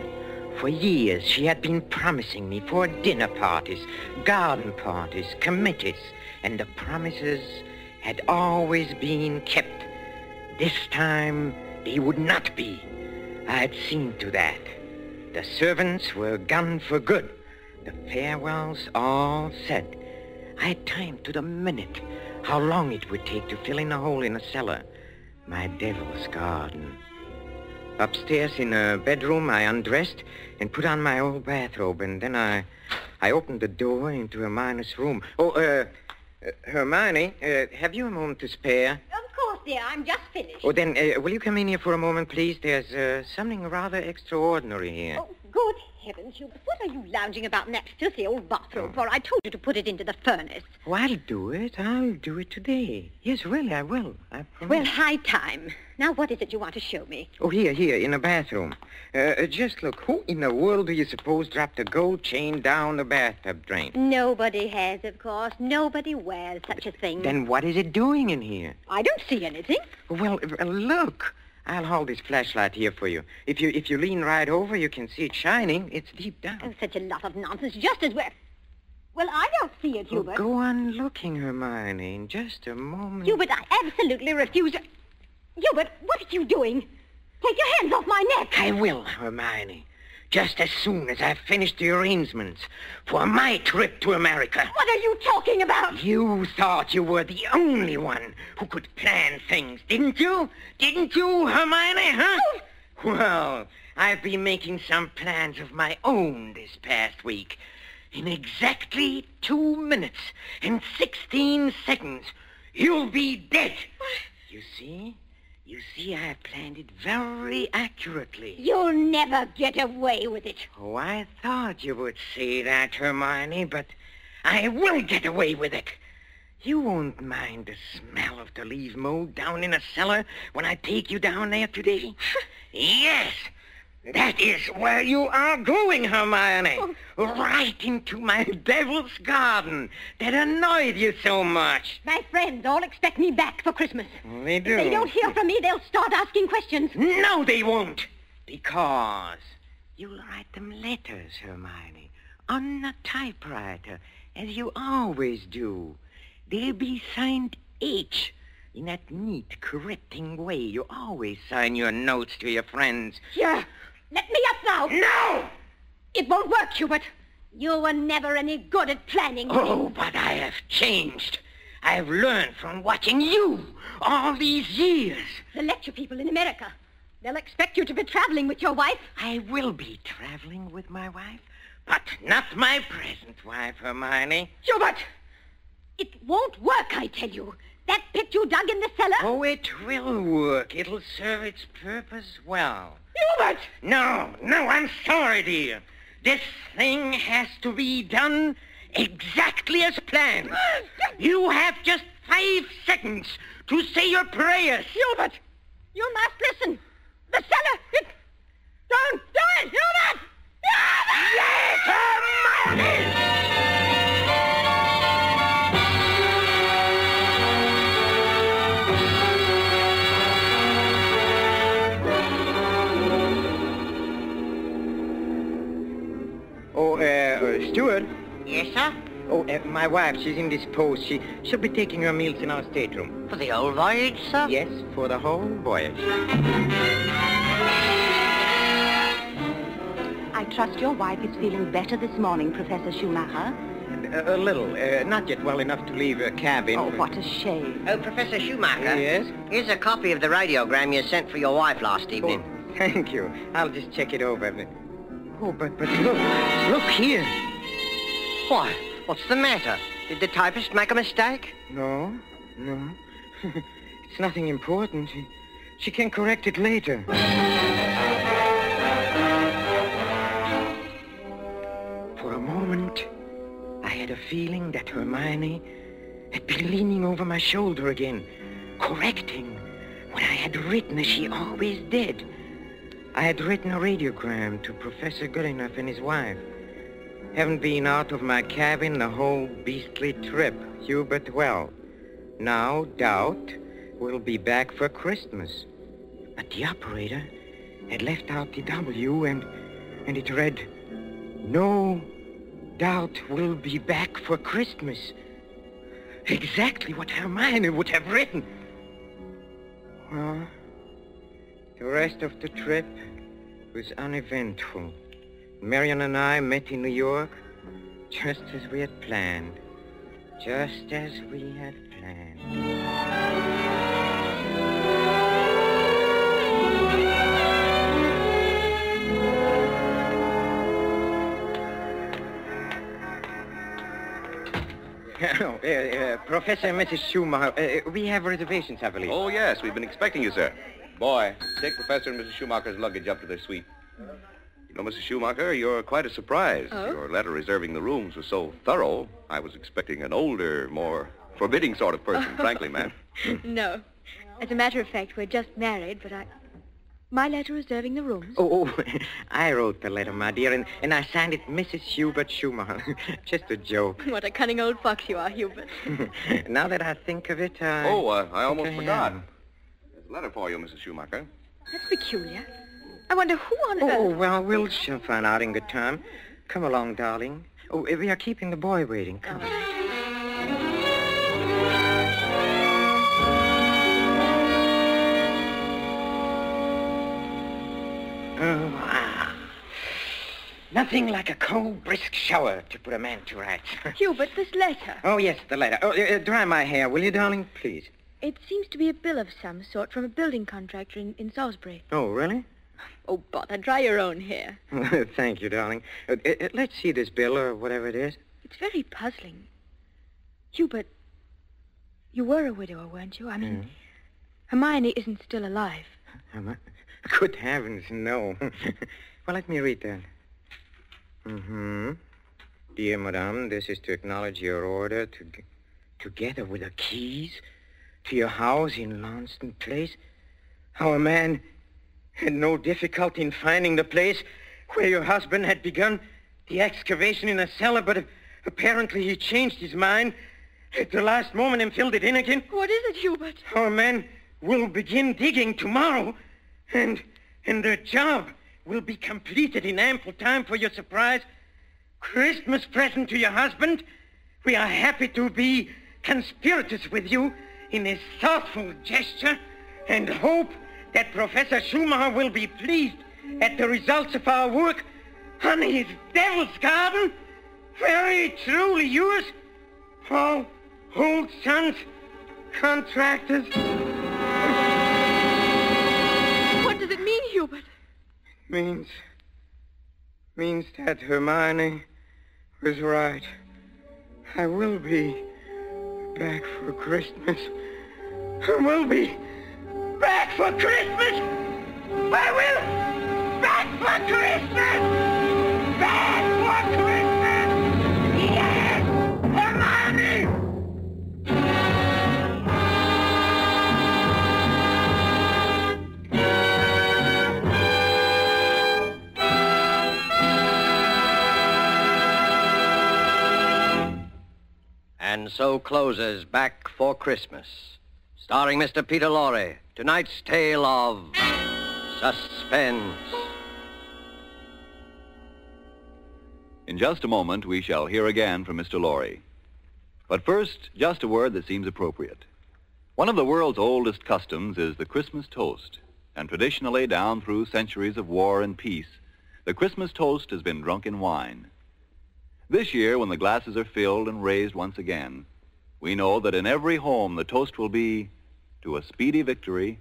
For years, she had been promising me for dinner parties, garden parties, committees, and the promises had always been kept. This time, they would not be. I had seen to that. The servants were gone for good. The farewells all said. I had timed to the minute how long it would take to fill in a hole in a cellar. My devil's garden. Upstairs in a bedroom, I undressed and put on my old bathrobe, and then I opened the door into Hermione's room. Hermione, have you a moment to spare? Of course, dear. I'm just finished. Oh, then, will you come in here for a moment, please? There's something rather extraordinary here. Oh, good heavens, Hubert. What are you lounging about in that filthy old bathrobe for? I told you to put it into the furnace. Oh, I'll do it. I'll do it today. Yes, really, I will. I promise. Well, high time. Now, what is it you want to show me? Oh, here, in the bathroom. Just look. Who in the world do you suppose dropped a gold chain down the bathtub drain? Nobody has, of course. Nobody wears such a thing. Then what is it doing in here? I don't see anything. Well, look. I'll hold this flashlight here for you. If you lean right over, you can see it shining. It's deep down. Oh, such a lot of nonsense. Just as well. Well, I don't see it, Hubert. Go on looking, Hermione. In just a moment. Hubert, I absolutely refuse. Hubert, what are you doing? Take your hands off my neck. I will, Hermione. Just as soon as I've finished the arrangements for my trip to America. What are you talking about? You thought you were the only one who could plan things, didn't you? Didn't you, Hermione, huh? Well, I've been making some plans of my own this past week. In exactly 2 minutes and 16 seconds, you'll be dead. You see? You see, I have planned it very accurately. You'll never get away with it. Oh, I thought you would say that, Hermione, but I will get away with it. You won't mind the smell of the leaf mold down in the cellar when I take you down there today? Yes, that is where you are going, Hermione. Right into my devil's garden that annoyed you so much. My friends all expect me back for Christmas. They do. If they don't hear from me, they'll start asking questions. No, they won't. Because you'll write them letters, Hermione, on a typewriter, as you always do. They'll be signed H, in that neat, correcting way you always sign your notes to your friends. Here, let me up now. No! It won't work, Hubert. You were never any good at planning. Oh, but I have changed. I've learned from watching you all these years. The lecture people in America. They'll expect you to be traveling with your wife. I will be traveling with my wife, but not my present wife, Hermione. Hubert! It won't work, I tell you. That pit you dug in the cellar... Oh, it will work. It'll serve its purpose well. Hubert! No, I'm sorry, dear. This thing has to be done exactly as planned. You have just 5 seconds to say your prayers. Hubert, you must listen. The cellar, it... Don't do it, Hubert! Yes, Hermione! Steward? Yes, sir? Oh, my wife, she's indisposed. She'll be taking her meals in our stateroom. For the whole voyage, sir? Yes, for the whole voyage. I trust your wife is feeling better this morning, Professor Schumacher. A little. Not yet well enough to leave her cabin. Oh, what a shame. Oh, Professor Schumacher. Yes? Here's a copy of the radiogram you sent for your wife last evening. Oh, thank you. I'll just check it over. Oh, but look here. Why? What's the matter? Did the typist make a mistake? No. It's nothing important. She can correct it later. For a moment, I had a feeling that Hermione had been leaning over my shoulder again, correcting what I had written as she always did. I had written a radiogram to Professor Goodenough and his wife. Haven't been out of my cabin the whole beastly trip, Hubert. Well, no doubt we'll be back for Christmas. But the operator had left out the W, and it read, "No doubt we'll be back for Christmas." Exactly what Hermione would have written. Well, the rest of the trip was uneventful. Marion and I met in New York just as we had planned. Just as we had planned. Professor and Mrs. Schumacher, we have reservations, I believe. Oh, yes, we've been expecting you, sir. Boy, take Professor and Mrs. Schumacher's luggage up to their suite. You know, Mrs. Schumacher, you're quite a surprise. Oh? Your letter reserving the rooms was so thorough, I was expecting an older, more forbidding sort of person, frankly, ma'am. No. As a matter of fact, we're just married, but my letter reserving the rooms. Oh, I wrote the letter, my dear, and I signed it Mrs. Hubert Schumacher. Just a joke. What a cunning old fox you are, Hubert. Now that I think of it, I almost forgot. There's a letter for you, Mrs. Schumacher. That's peculiar. I wonder who on earth... Oh, well, we'll soon find out in good time. Come along, darling. Oh, we are keeping the boy waiting. Come. Nothing like a cold, brisk shower to put a man to rights. Hubert, this letter. Oh, yes, the letter. Oh, dry my hair, will you, darling? Please. It seems to be a bill of some sort from a building contractor in Salisbury. Oh, really? Oh, bother, dry your own hair. Thank you, darling. Let's see this bill or whatever it is. It's very puzzling. Hubert, you were a widower, weren't you? I mean, Hermione isn't still alive. Good heavens, no. Well, let me read that. Dear Madame, this is to acknowledge your order together with the keys to your house in Launceston Place. Our man had no difficulty in finding the place where your husband had begun the excavation in a cellar, but apparently he changed his mind at the last moment and filled it in again. What is it, Hubert? Our man will begin digging tomorrow, and the job will be completed in ample time for your surprise Christmas present to your husband. We are happy to be conspirators with you in this thoughtful gesture and hope that Professor Schumacher will be pleased at the results of our work on his Devil's Garden. Very truly yours, Paul Holt Sons, Contractors. What does it mean, Hubert? Means that Hermione was right. I will be back for Christmas. I will be back for Christmas. I will back for Christmas. Back for Christmas. Yes, Hermione. And so closes Back for Christmas, starring Mr. Peter Lorre, tonight's tale of suspense. In just a moment, we shall hear again from Mr. Lorre. But first, just a word that seems appropriate. One of the world's oldest customs is the Christmas toast, and traditionally, down through centuries of war and peace, the Christmas toast has been drunk in wine. This year, when the glasses are filled and raised once again, we know that in every home the toast will be to a speedy victory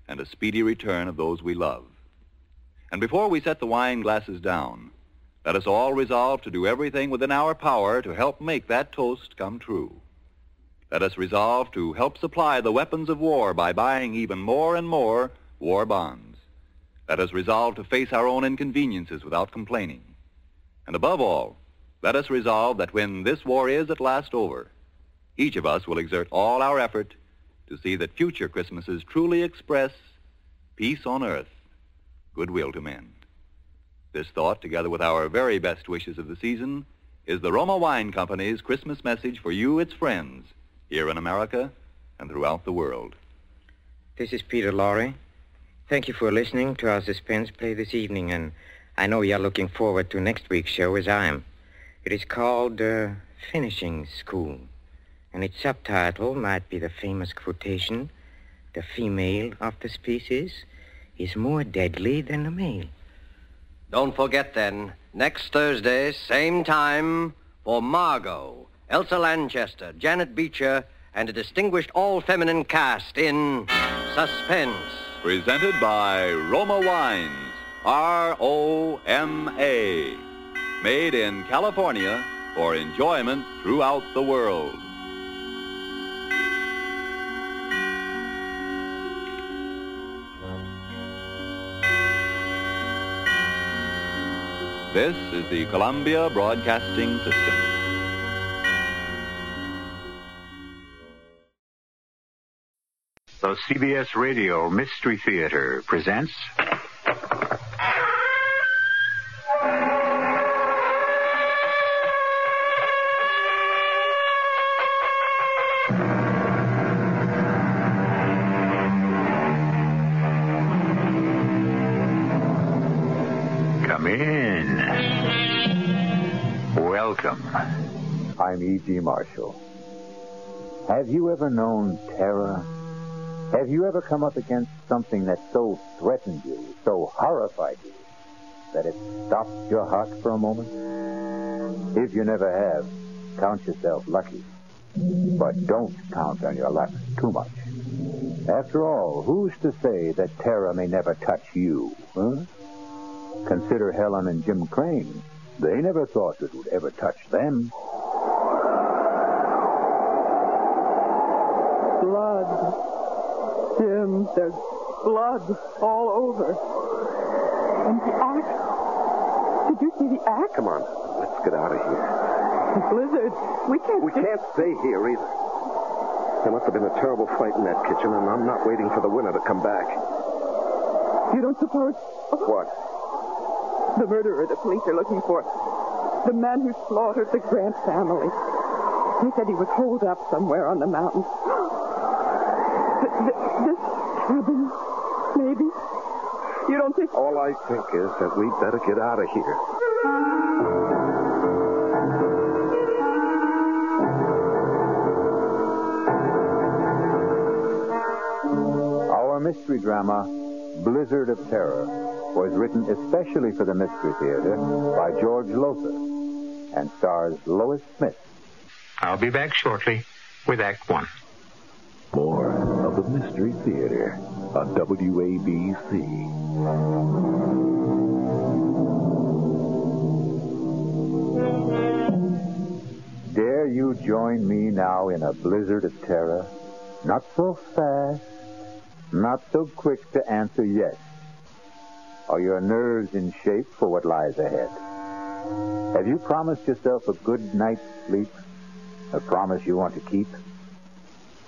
and a speedy return of those we love. And before we set the wine glasses down, let us all resolve to do everything within our power to help make that toast come true. Let us resolve to help supply the weapons of war by buying even more and more war bonds. Let us resolve to face our own inconveniences without complaining. And above all, let us resolve that when this war is at last over, each of us will exert all our effort to see that future Christmases truly express peace on earth, goodwill to men. This thought, together with our very best wishes of the season, is the Roma Wine Company's Christmas message for you, its friends, here in America and throughout the world. This is Peter Lorre. Thank you for listening to our suspense play this evening, and I know you're looking forward to next week's show as I am. It is called Finishing School, And its subtitle might be the famous quotation, "The female of the species is more deadly than the male." Don't forget, then, next Thursday, same time, for Margot, Elsa Lanchester, Janet Beecher, and a distinguished all-feminine cast in Suspense. Presented by Roma Wines, R-O-M-A. Made in California for enjoyment throughout the world. This is the Columbia Broadcasting System. The CBS Radio Mystery Theater presents... Come in. Welcome. I'm E.G. Marshall. Have you ever known terror? Have you ever come up against something that so threatened you, so horrified you, that it stopped your heart for a moment? If you never have, count yourself lucky. But don't count on your luck too much. After all, who's to say that terror may never touch you, huh? Consider Helen and Jim Crane. They never thought it would ever touch them. Blood. Jim, there's blood all over. And the axe. Did you see the axe? Come on, let's get out of here. Blizzard, we can't stay here either. There must have been a terrible fight in that kitchen, and I'm not waiting for the winner to come back. You don't suppose... What? The murderer the police are looking for. The man who slaughtered the Grant family. They said he was holed up somewhere on the mountain. This cabin, maybe? You don't think... All I think is that we'd better get out of here. Our mystery drama, Blizzard of Terror, was written especially for the Mystery Theater by George Lothar and stars Lois Smith. I'll be back shortly with Act One. More of the Mystery Theater on WABC. Dare you join me now in a blizzard of terror? Not so fast, not so quick to answer yes. Are your nerves in shape for what lies ahead? Have you promised yourself a good night's sleep? A promise you want to keep?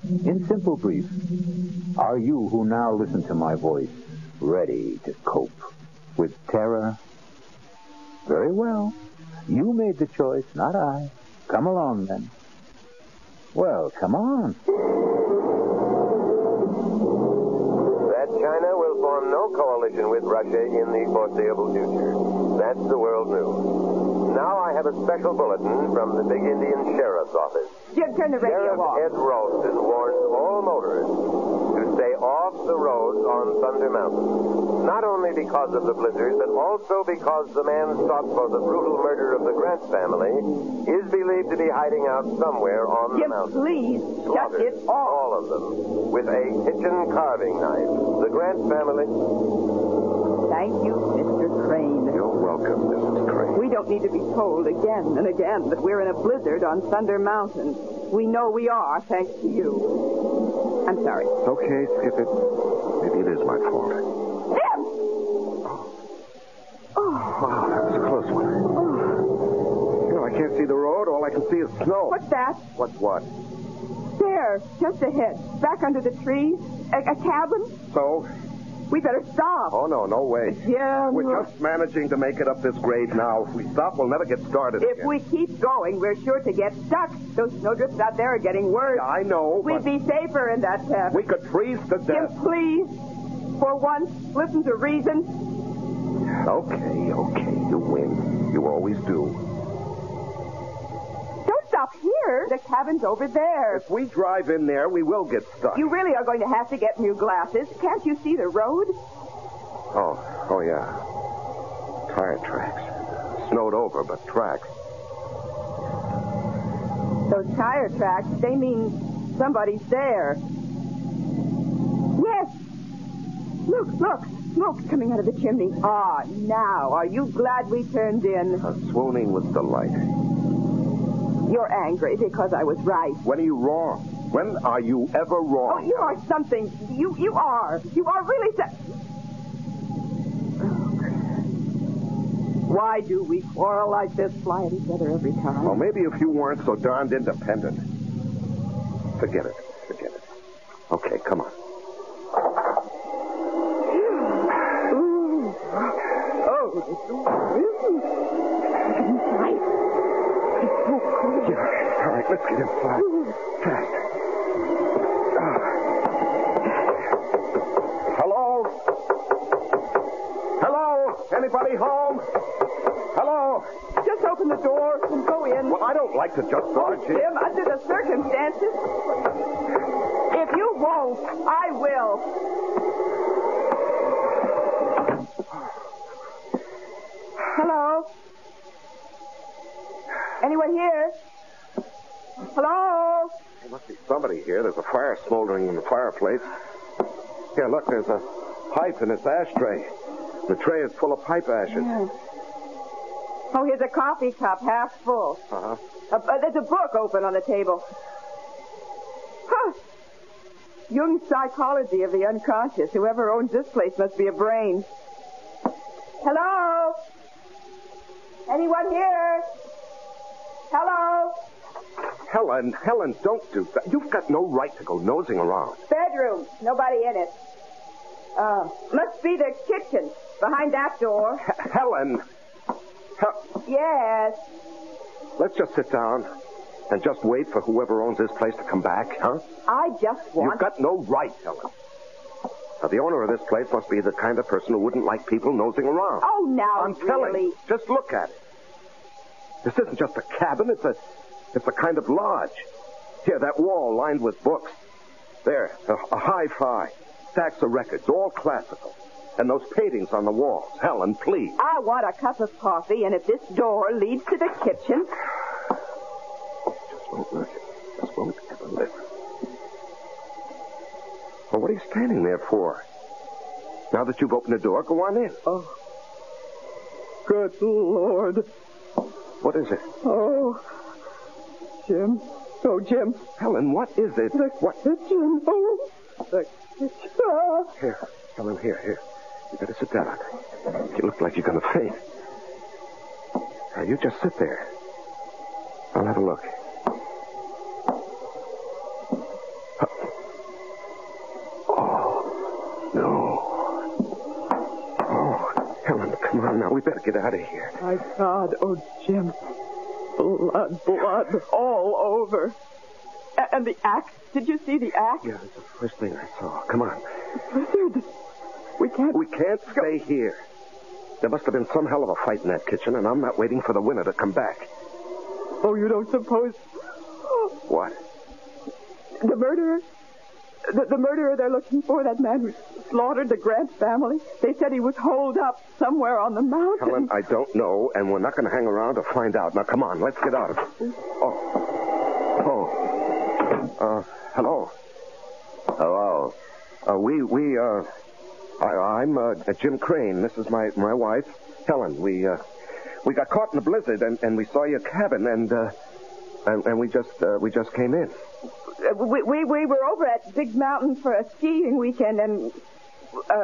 In simple brief, are you who now listen to my voice ready to cope with terror? Very well. You made the choice, not I. Come along, then. Well, come on. That China will form no coalition with Russia in the foreseeable future. That's the world news. Now I have a special bulletin from the big Indian Sheriff's office. Jim, turn the radio off. Sheriff Ed Ralston warns all motorists to stay off the roads on Thunder Mountain. Not only because of the blizzard, but also because the man sought for the brutal murder of the Grant family is believed to be hiding out somewhere on the mountain. Please, shut it off. All of them, with a kitchen carving knife. The Grant family... Thank you, Mr. Crane. You're welcome, Mrs. Crane. We don't need to be told again and again that we're in a blizzard on Thunder Mountain. We know we are, thanks to you. I'm sorry. Okay, skip it. Maybe it is my fault. Jim! Wow, that was a close one. You know, I can't see the road. All I can see is snow. What's that? What's what? There, just ahead. Back under the trees. A cabin. So? We better stop. Oh, no way. Yeah. We're just managing to make it up this grade now. If we stop, we'll never get started If again. we keep going, we're sure to get stuck. Those snowdrifts out there are getting worse. Yeah, I know, We'd be safer in that cabin. we could freeze to death. Jim, please. For once, listen to reason. Okay. You win. You always do. Don't stop stop here. The cabin's over there. If we drive in there, we will get stuck. You really are going to have to get new glasses. Can't you see the road? Oh, yeah. Tire tracks. Snowed over, but tracks. Those tire tracks, they mean somebody's there. Yes. Look. Smoke's coming out of the chimney. Ah, now. Are you glad we turned in? Swooning with delight. You're angry because I was right. When are you wrong? When are you ever wrong? Oh, you are something. You are. You are really Why do we quarrel like this, fly at each other every time? Well, maybe if you weren't so darned independent. Forget it. Okay, come on. Yeah, all right, let's get inside. Fast. Hello? Anybody home? Hello? Just open the door and go in. Well, I don't like to just barge in. Jim, under the circumstances, if you won't, I will. Hello? Anyone here? Hello? There must be somebody here. There's a fire smoldering in the fireplace. Here, look, there's a pipe in this ashtray. The tray is full of pipe ashes. Yeah. Oh, here's a coffee cup, half full. Uh-huh. There's a book open on the table. Huh. Jung's Psychology of the Unconscious. Whoever owns this place must be a brain. Hello? Anyone here? Hello? Helen, don't do that. You've got no right to go nosing around. Bedroom. Nobody in it. Must be the kitchen. Behind that door. Helen! Yes. Let's just sit down and just wait for whoever owns this place to come back, huh? I just want... You've got no right, Helen. Now, the owner of this place must be the kind of person who wouldn't like people nosing around. Oh, now, I'm telling really? you. Just look at it. This isn't just a cabin. It's a kind of lodge. Here, that wall lined with books. There, a hi-fi. Stacks of records, all classical. And those paintings on the walls. Helen, please. I want a cup of coffee, and if this door leads to the kitchen... Just won't listen. Just won't ever listen. Well, what are you standing there for? Now that you've opened the door, go on in. Oh. Good Lord. What is it? Oh. Jim. Oh, Jim. Helen, what is it? The kitchen. Oh. The kitchen. Here. Helen, here. You better sit down. You look like you're going to faint. Now, you just sit there. I'll have a look. Oh, no. Oh, Helen, come on now. We better get out of here. My God. Oh, Jim. Blood all over. And the axe. Did you see the axe? Yeah, that's the first thing I saw. Come on. Blizzard. We can't stay here. There must have been some hell of a fight in that kitchen, and I'm not waiting for the winner to come back. Oh, you don't suppose... What? The murderer? The murderer they're looking for, that man who slaughtered the Grant family. They said he was holed up somewhere on the mountain. Helen, I don't know, and we're not going to hang around to find out. Now, come on, let's get out of it. Hello. Hello. I'm Jim Crane. This is my wife, Helen. We got caught in a blizzard, and we saw your cabin, and we just came in. We were over at Big Mountain for a skiing weekend, and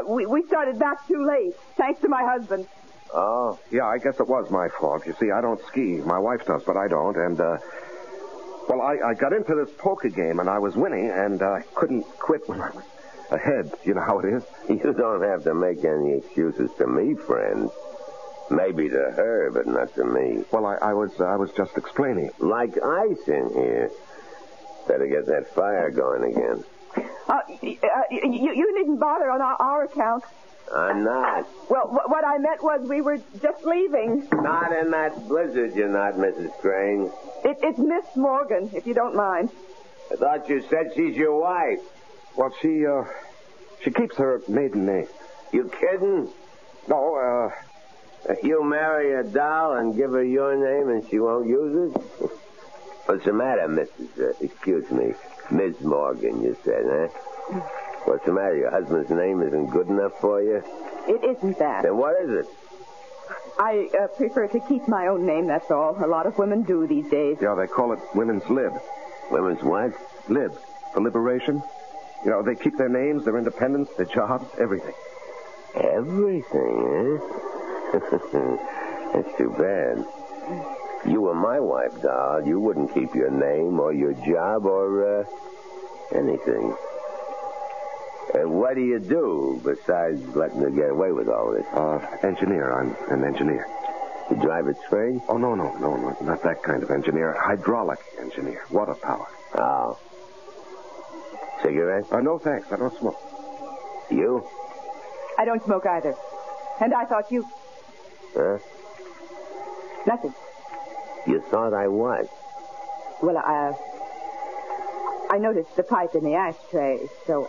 we started back too late, thanks to my husband. Oh? Yeah, I guess it was my fault. You see, I don't ski. My wife does, but I don't, and, I got into this poker game, and I was winning, and I couldn't quit when I was ahead. You know how it is? You don't have to make any excuses to me, friend. Maybe to her, but not to me. Well, I was just explaining. Like ice in here. Better get that fire going again. You needn't bother on our account. I'm not. Well, what I meant was we were just leaving. Not in that blizzard, you're not, Mrs. Crane. It's Miss Morgan, if you don't mind. I thought you said she's your wife. Well, she keeps her maiden name. You kidding? No, You marry a doll and give her your name and she won't use it? What's the matter, excuse me, Miss Morgan, you said, huh? What's the matter? Your husband's name isn't good enough for you? It isn't that. Then what is it? I prefer to keep my own name, that's all. A lot of women do these days. Yeah, they call it women's lib. Women's what? Lib. For liberation. You know, they keep their names, their independence, their jobs, everything. Everything, eh? That's too bad. You were my wife, doll. You wouldn't keep your name or your job or, anything. What do you do besides letting her get away with all this? Engineer. I'm an engineer. You drive a train? Oh, no, not that kind of engineer. Hydraulic engineer. Water power. Oh. Cigarette? No, thanks. I don't smoke. You? I don't smoke either. And I thought you... Huh? Nothing. You thought I was? Well, I noticed the pipe in the ashtray, so...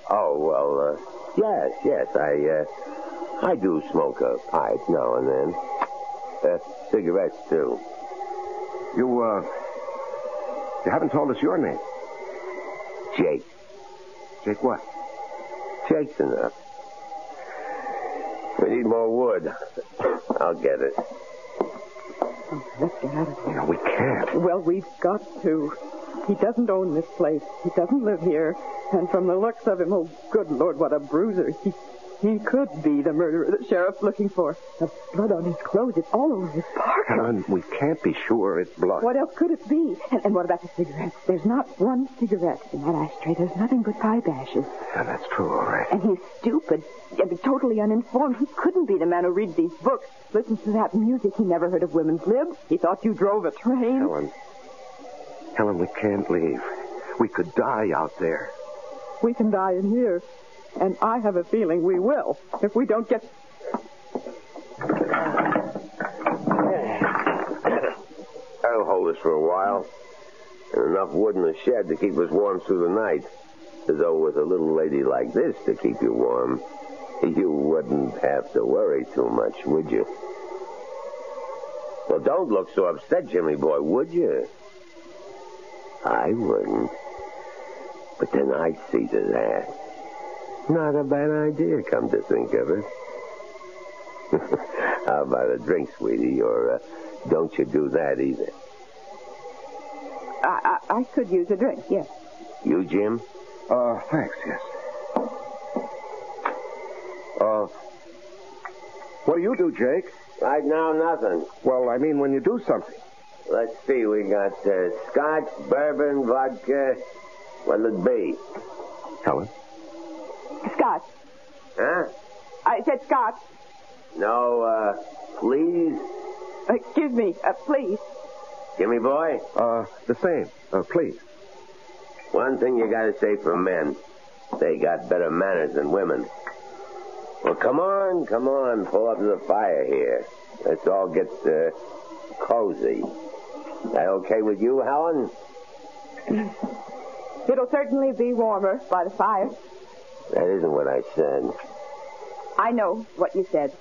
Oh, well, yes. I do smoke a pipe now and then. Cigarettes, too. You haven't told us your name. Jake. Jake what? Jake's enough. We need more wood. I'll get it. Let's get out of here. No, we can't. Well, we've got to. He doesn't own this place. He doesn't live here. And from the looks of him, oh, good Lord, what a bruiser. He could be the murderer the sheriff's looking for. The blood on his clothes, it's all over his parka. Helen, we can't be sure it's blood. What else could it be? And what about the cigarettes? There's not one cigarette in that ashtray. There's nothing but pipe ashes. Yeah, that's true, all right. And he's stupid and totally uninformed. He couldn't be the man who reads these books, listens to that music. He never heard of women's lib. He thought you drove a train. Helen, we can't leave. We could die out there. We can die in here. And I have a feeling we will if we don't get... That'll hold us for a while. And enough wood in the shed to keep us warm through the night. As though with a little lady like this to keep you warm, you wouldn't have to worry too much, would you? Well, don't look so upset, Jimmy boy, would you? I wouldn't. But then I'd see to that. Not a bad idea, come to think of it. How about a drink, sweetie? Or don't you do that either? I could use a drink, yes. You, Jim? Thanks, yes. What do you do, Jake? Right now, nothing. Well, I mean when you do something. Let's see, we got scotch, bourbon, vodka. What'll it be? Helen? Scotch. Huh? I said scotch. No, please? Excuse me, please. Jimmy boy? The same. Please. One thing you gotta say for men. They got better manners than women. Well, come on. Pull up to the fire here. Let's all get, cozy. That okay with you, Helen? It'll certainly be warmer by the fire. That isn't what I said. I know what you said.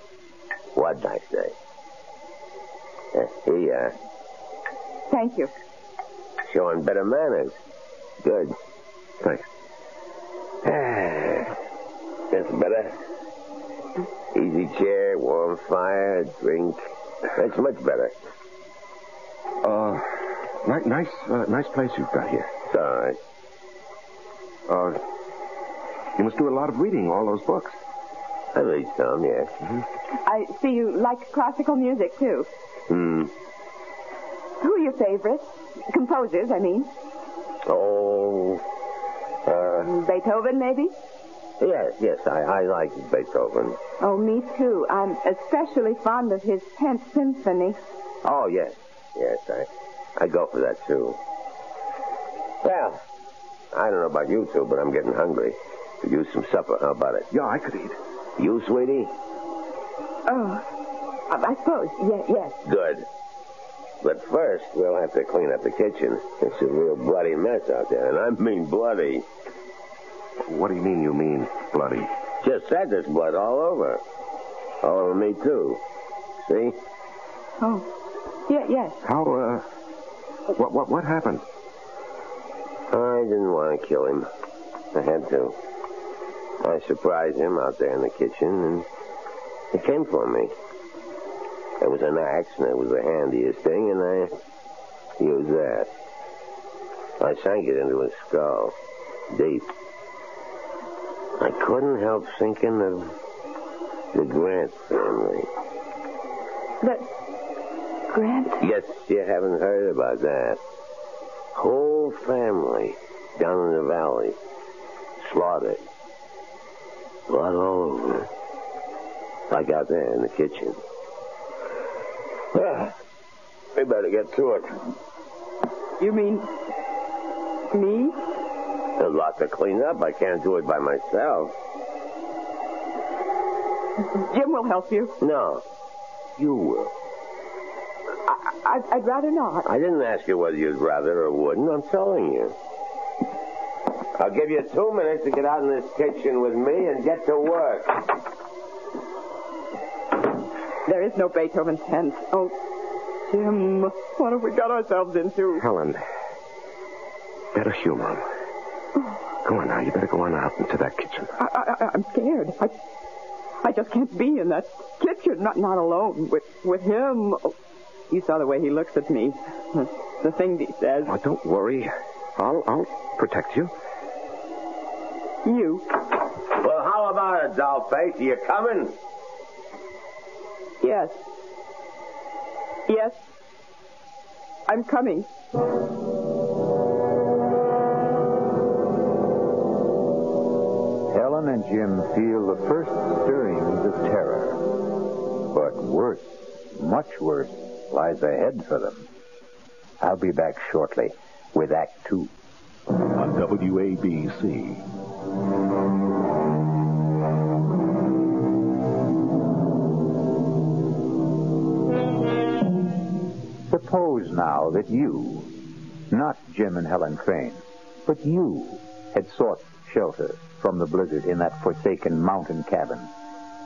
What'd I say? Here you are. Thank you. Showing better manners. Good. Thanks. That's better. Easy chair, warm fire, drink. That's much better. Nice place you've got here. It's all right. You must do a lot of reading, all those books. I read some, yes. Mm-hmm. I see you like classical music, too. Hmm. Who are your favorites? Composers, I mean. Beethoven, maybe? Yes, I like Beethoven. Oh, me too. I'm especially fond of his 10th Symphony. Oh, yes, I go for that, too. Well, I don't know about you two, but I'm getting hungry. Could use some supper. How about it? Yeah, I could eat. You, sweetie? Oh, I suppose. Yes. Good. But first, we'll have to clean up the kitchen. It's a real bloody mess out there, and I mean bloody. What do you mean bloody? Just said there's blood all over. All over me, too. See? Oh, yes. How, what happened? I didn't want to kill him. I had to. I surprised him out there in the kitchen, and he came for me. There was an axe, and it was the handiest thing, and I used that. I sank it into his skull, deep. I couldn't help thinking of the Grant family. The Grant? Yes, you haven't heard about that. Whole family down in the valley. Slaughtered. Blood all over. Like out there in the kitchen. Well, we better get to it. You mean me? There's a lot to clean up. I can't do it by myself. Jim will help you. No. You will. I'd rather not. I didn't ask you whether you'd rather or wouldn't. I'm telling you. I'll give you 2 minutes to get out in this kitchen with me and get to work. There is no Beethoven 10. Oh, Jim, what have we got ourselves into? Helen, better humor him. Go on now. You better go on out into that kitchen. I'm scared. I just can't be in that kitchen, not alone with him. Oh, you saw the way he looks at me. The things he says. Oh, don't worry. I'll protect you. You? Well, how about it, dollface? Are you coming? Yes. Yes. I'm coming. Helen and Jim feel the first stirrings of terror. But worse, much worse, lies ahead for them. I'll be back shortly with Act 2. On WABC. Suppose now that you, not Jim and Helen Crane, but you had sought shelter from the blizzard in that forsaken mountain cabin.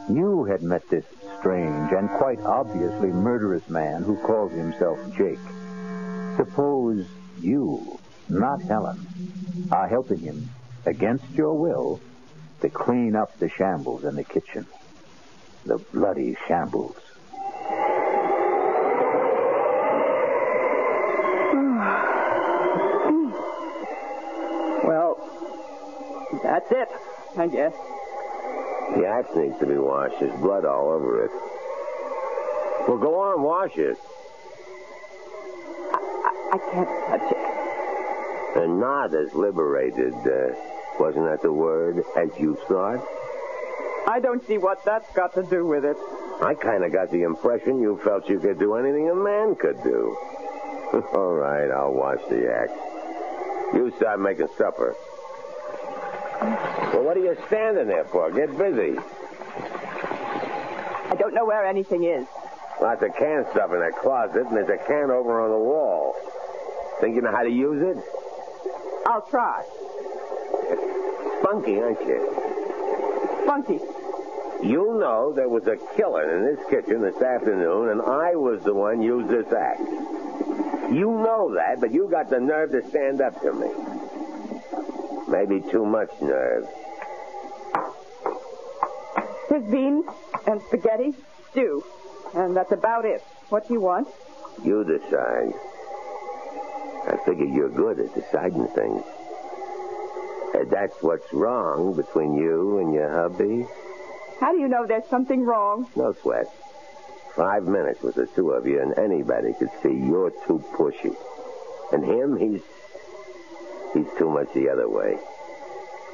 You had met this strange and quite obviously murderous man who called himself Jake. Suppose you, not Helen, are helping him, against your will, to clean up the shambles in the kitchen. The bloody shambles. Well, that's it, I guess. The axe needs to be washed. There's blood all over it. Well, go on, wash it. I can't touch it. And not as liberated, wasn't that the word, as you thought? I don't see what that's got to do with it. I kind of got the impression you felt you could do anything a man could do. All right, I'll wash the axe. You start making supper. Well, what are you standing there for? Get busy. I don't know where anything is. Lots of canned stuff in that closet, and there's a can over on the wall. Think you know how to use it? I'll try. Spunky, aren't you? Spunky. You know there was a killer in this kitchen this afternoon, and I was the one used this axe. You know that, but you got the nerve to stand up to me. Maybe too much nerve. Here's beans and spaghetti, stew. And that's about it. What do you want? You decide. I figure you're good at deciding things. That's what's wrong between you and your hubby. How do you know there's something wrong? No sweat. 5 minutes with the two of you, and anybody could see you're too pushy. And him, he's too much the other way.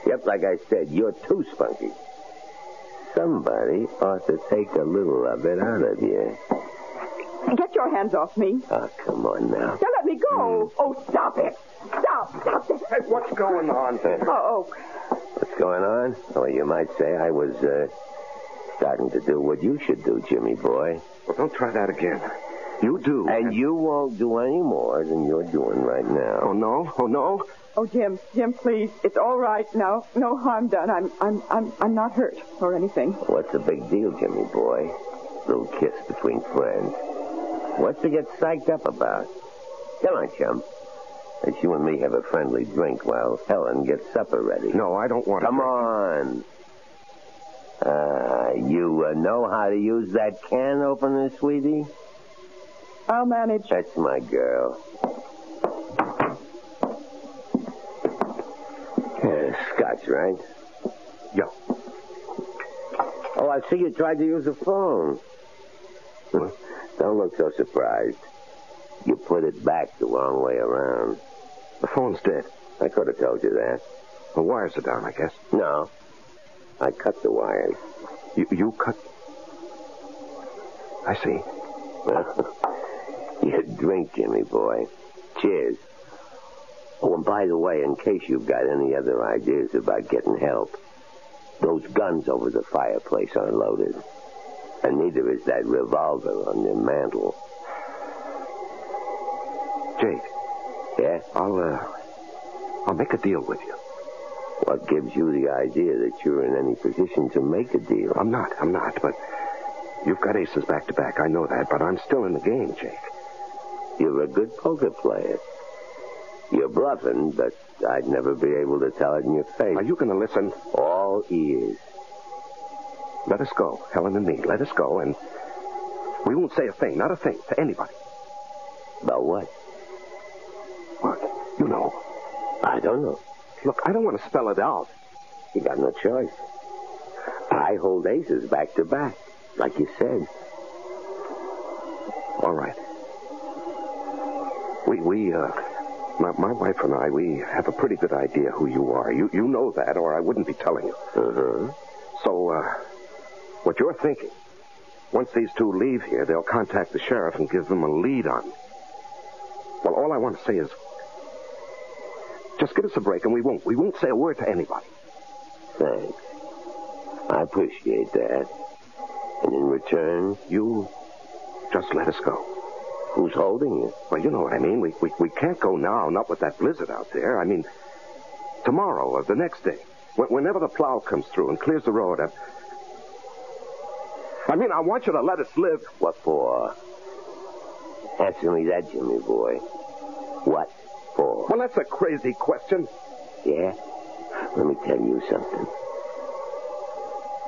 Yep, like I said, you're too spunky. Somebody ought to take a little of it out of you. Get your hands off me. Oh, come on now. Now let me go. Oh, stop it. Stop it. Hey, what's going on here? Oh, What's going on? Well, you might say I was starting to do what you should do, Jimmy boy. Well, don't try that again. You do. And you won't do any more than you're doing right now. Oh, no? Oh, no? Oh, Jim, please. It's all right now. No harm done. I'm not hurt or anything. What's the big deal, Jimmy boy? Little kiss between friends. What's to get psyched up about? Come on, chum. Let's you and me have a friendly drink while Helen gets supper ready. No, I don't want to. Come on. You know how to use that can opener, sweetie? I'll manage. That's my girl. Scotch, right? Yeah. Oh, I see you tried to use the phone. Don't look so surprised. You put it back the wrong way around. The phone's dead. I could have told you that. The wires are down, I guess. No. I cut the wires. You cut? I see. Well, you drink, Jimmy boy. Cheers. Oh, and by the way, in case you've got any other ideas about getting help, those guns over the fireplace aren't loaded. And neither is that revolver on your mantel. Jake. Yeah? I'll make a deal with you. What gives you the idea that you're in any position to make a deal? I'm not, but you've got aces back to back. I know that, but I'm still in the game, Jake. You're a good poker player. You're bluffing, but I'd never be able to tell it in your face. Are you going to listen? All ears. Let us go, Helen and me. Let us go, and we won't say a thing, not a thing, to anybody. About what? What? You know. I don't know. Look, I don't want to spell it out. You got no choice. I hold aces back to back, like you said. All right. My wife and I, we have a pretty good idea who you are. You know that, or I wouldn't be telling you. Uh-huh. So, what you're thinking, once these two leave here, they'll contact the sheriff and give them a lead on me. Well, all I want to say is, just give us a break and we won't say a word to anybody. Thanks. I appreciate that. And in return, you just let us go. Who's holding you? Well, you know what I mean. We can't go now, not with that blizzard out there. I mean, tomorrow or the next day. Whenever the plow comes through and clears the road. I want you to let us live. What for? Answer me that, Jimmy boy. What for? Well, that's a crazy question. Yeah? Let me tell you something.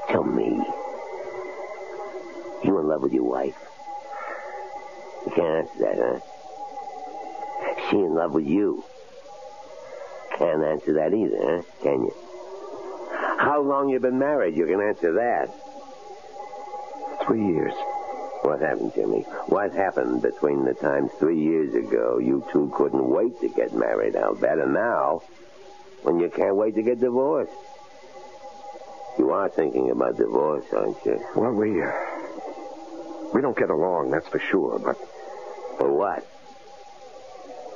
Tell me. You in love with your wife? You can't answer that, huh? She in love with you? Can't answer that either, huh? Can you? How long you been married? You can answer that. 3 years. What happened, Jimmy? What happened between the time 3 years ago you two couldn't wait to get married, I'll bet, and now, when you can't wait to get divorced? You are thinking about divorce, aren't you? Well, we don't get along, that's for sure, but... For what?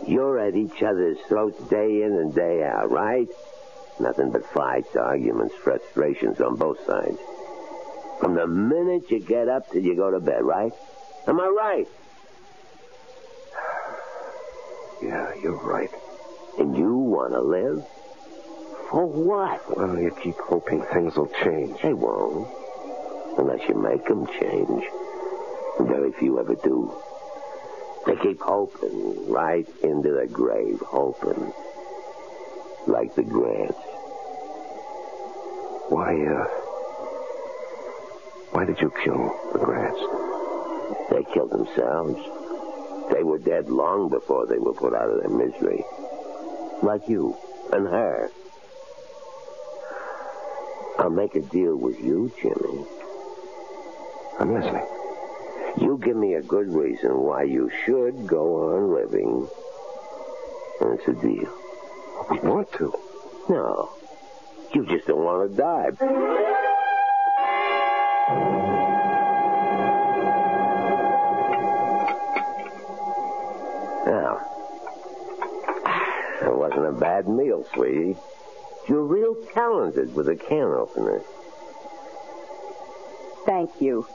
You're at each other's throats day in and day out, right? Nothing but fights, arguments, frustrations on both sides. From the minute you get up till you go to bed, right? Am I right? Yeah, you're right. And you want to live? For what? Well, you keep hoping things will change. They won't. Unless you make them change. Very few ever do. They keep hoping right into the grave, hoping. Like the Grants. Why did you kill the Grants? They killed themselves. They were dead long before they were put out of their misery. Like you and her. I'll make a deal with you, Jimmy. I'm listening. You give me a good reason why you should go on living. And it's a deal. We want to. No. You just don't want to die. Now, it wasn't a bad meal, sweetie. You're real talented with a can opener. Thank you.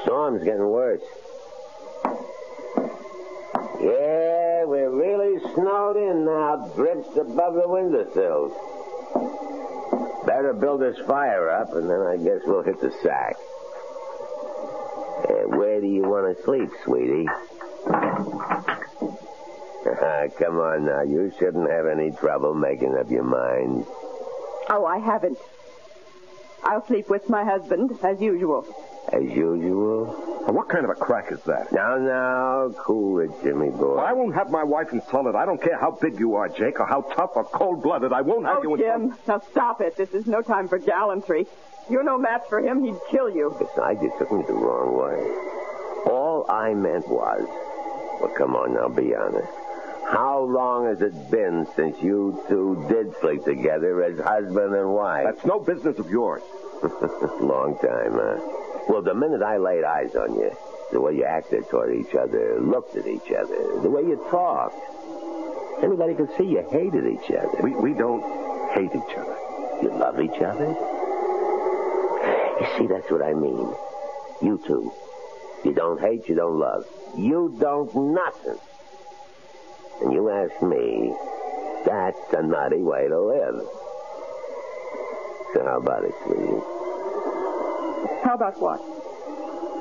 Storm's getting worse. Yeah, we're really snowed in now. Drifts above the windowsills. Better build this fire up, and then I guess we'll hit the sack. Where do you want to sleep, sweetie? Come on now. You shouldn't have any trouble making up your mind. Oh, I haven't. I'll sleep with my husband, as usual. As usual? What kind of a crack is that? Now, cool it, Jimmy boy. I won't have my wife insulted. I don't care how big you are, Jake, or how tough or cold-blooded. I won't have you insulted. Jim, now stop it. This is no time for gallantry. You're no match for him. He'd kill you. Besides, you took me the wrong way. All I meant was... Well, come on now, be honest. How long has it been since you two did sleep together as husband and wife? That's no business of yours. Long time, huh? Well, the minute I laid eyes on you, the way you acted toward each other, looked at each other, the way you talked, anybody could see you hated each other. We don't hate each other. You love each other? You see, that's what I mean. You two. You don't hate, you don't love. You don't nothing. And you ask me, that's a nutty way to live. So how about it, sweetie? How about what?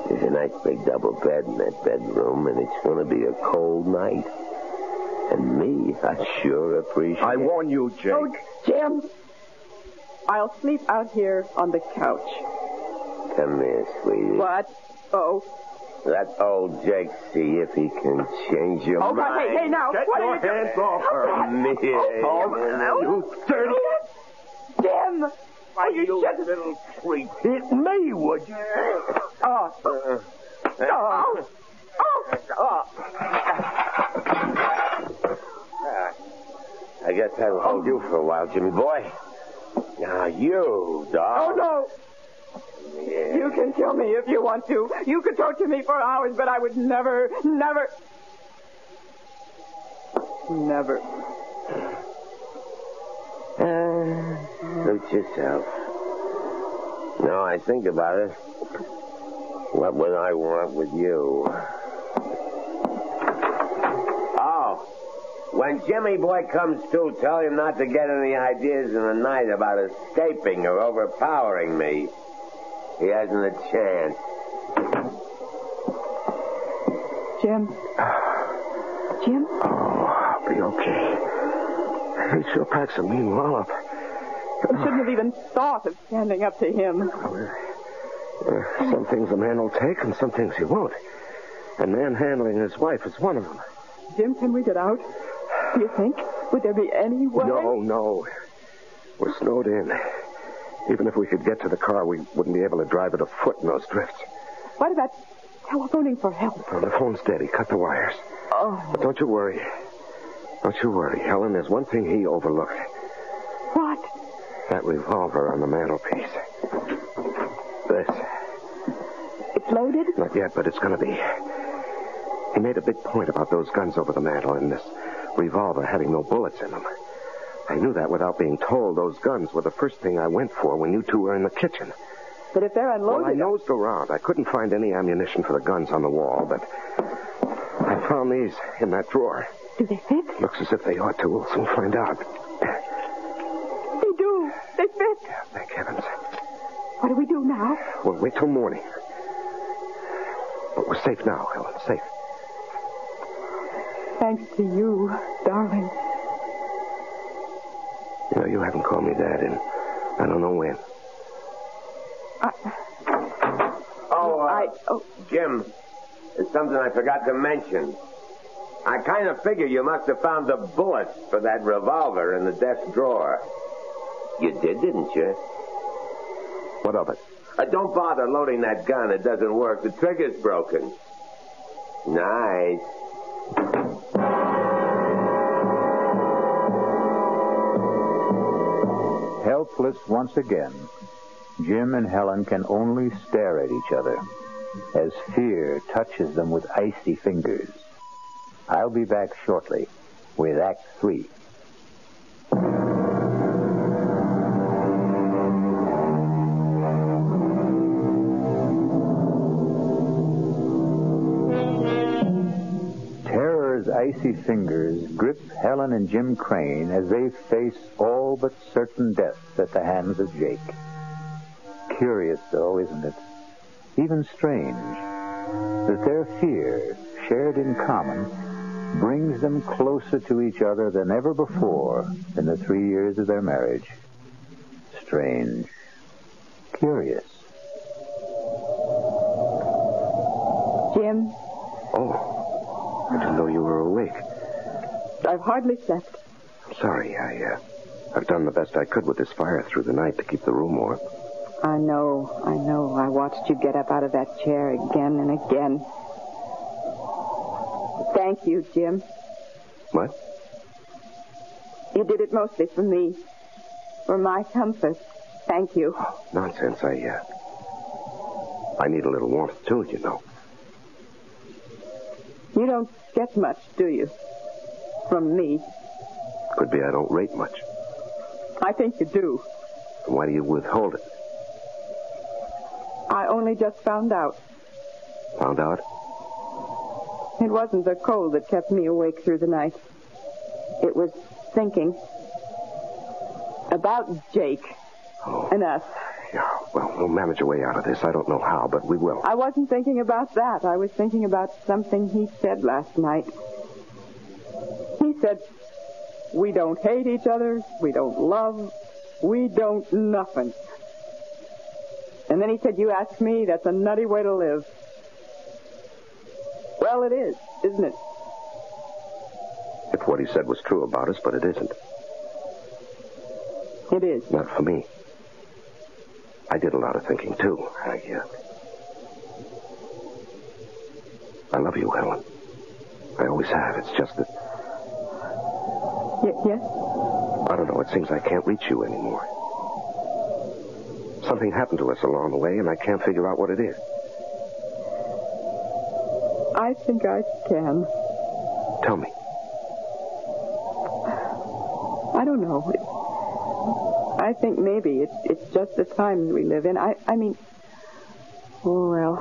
There's a nice big double bed in that bedroom, and it's going to be a cold night. And me, I sure appreciate it. I warn you, Jake. Oh, Jim. I'll sleep out here on the couch. Come here, sweetie. What? Oh. Let old Jake see if he can change your mind. Oh, hey, now. Get what your are you hands off her. You dirty... Jim! Why, you little creep. Hit me, would you? Oh. I guess that'll hold you for a while, Jimmy boy. Now, you, dog. Oh, no. Yeah. You can kill me if you want to. You could torture me for hours, but I would never. Suit yourself. No, I think about it. What would I want with you? Oh, when Jimmy boy comes to, tell him not to get any ideas in the night about escaping or overpowering me. He hasn't a chance. Jim? Jim? Oh, I'll be okay. He sure packs a mean wallop. You shouldn't have even thought of standing up to him. Some things a man will take and some things he won't. And manhandling his wife is one of them. Jim, can we get out? Do you think? Would there be any way? No. We're snowed in. Even if we could get to the car, we wouldn't be able to drive it afoot in those drifts. What about telephoning for help? Well, the phone's dead. He cut the wires. Oh. But don't you worry. Don't you worry, Helen. There's one thing he overlooked. What? That revolver on the mantelpiece. This. It's loaded? Not yet, but it's going to be. He made a big point about those guns over the mantel and this revolver having no bullets in them. I knew that without being told. Those guns were the first thing I went for when you two were in the kitchen. But if they're unloaded... Well, I nosed around. I couldn't find any ammunition for the guns on the wall, but I found these in that drawer. Do they fit? Looks as if they ought to. We'll soon find out. They do. They fit. Yeah, thank heavens. What do we do now? We'll wait till morning. But we're safe now, Helen. Safe. Thanks to you, darling. You know, you haven't called me Dad in I don't know when. Jim, there's something I forgot to mention. I kind of figure you must have found the bullets for that revolver in the desk drawer. You did, didn't you? What of it? Don't bother loading that gun. It doesn't work. The trigger's broken. Nice. Helpless once again, Jim and Helen can only stare at each other as fear touches them with icy fingers. I'll be back shortly with Act 3. icy fingers grip Helen and Jim Crane as they face all but certain death at the hands of Jake. Curious, though, isn't it? Even strange that their fear, shared in common, brings them closer to each other than ever before in the 3 years of their marriage. Strange. Curious. Jim, Oh, I didn't know you were awake. I've hardly slept. I'm sorry. I've done the best I could with this fire through the night to keep the room warm. I know. I watched you get up out of that chair again and again. Thank you, Jim. What? You did it mostly for me. For my comfort. Thank you. Oh, nonsense. I need a little warmth, too, you know. You don't get much, do you? From me. Could be I don't rate much. I think you do. Then why do you withhold it? I only just found out. Found out? It wasn't the cold that kept me awake through the night. It was thinking about Jake and us. Yeah, well, we'll manage a way out of this. I don't know how, but we will. I wasn't thinking about that. I was thinking about something he said last night. He said, we don't hate each other, we don't love, we don't nothing. And then he said, you ask me, that's a nutty way to live. Well, it is, isn't it? If what he said was true about us, but it isn't. It is. Not for me. I did a lot of thinking, too. I love you, Helen. I always have. It's just that... Yes? I don't know. It seems I can't reach you anymore. Something happened to us along the way, and I can't figure out what it is. I think I can. Tell me. I don't know. I think maybe it's just the times we live in. I mean, well,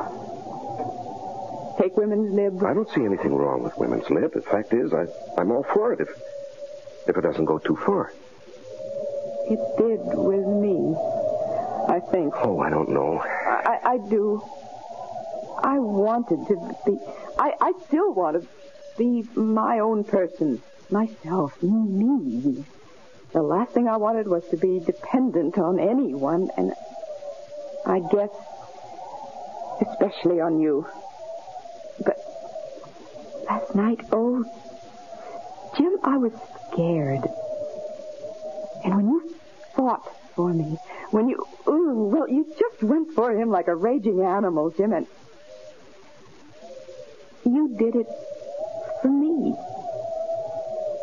take women's lib. I don't see anything wrong with women's lib. The fact is, I'm all for it if it doesn't go too far. It did with me, I think. Oh, I don't know. I do. I wanted to be... I still want to be my own person. Myself. Me. The last thing I wanted was to be dependent on anyone, and I guess especially on you. But last night, oh, Jim, I was scared. And when you fought for me, when you just went for him like a raging animal, Jim, and you did it for me.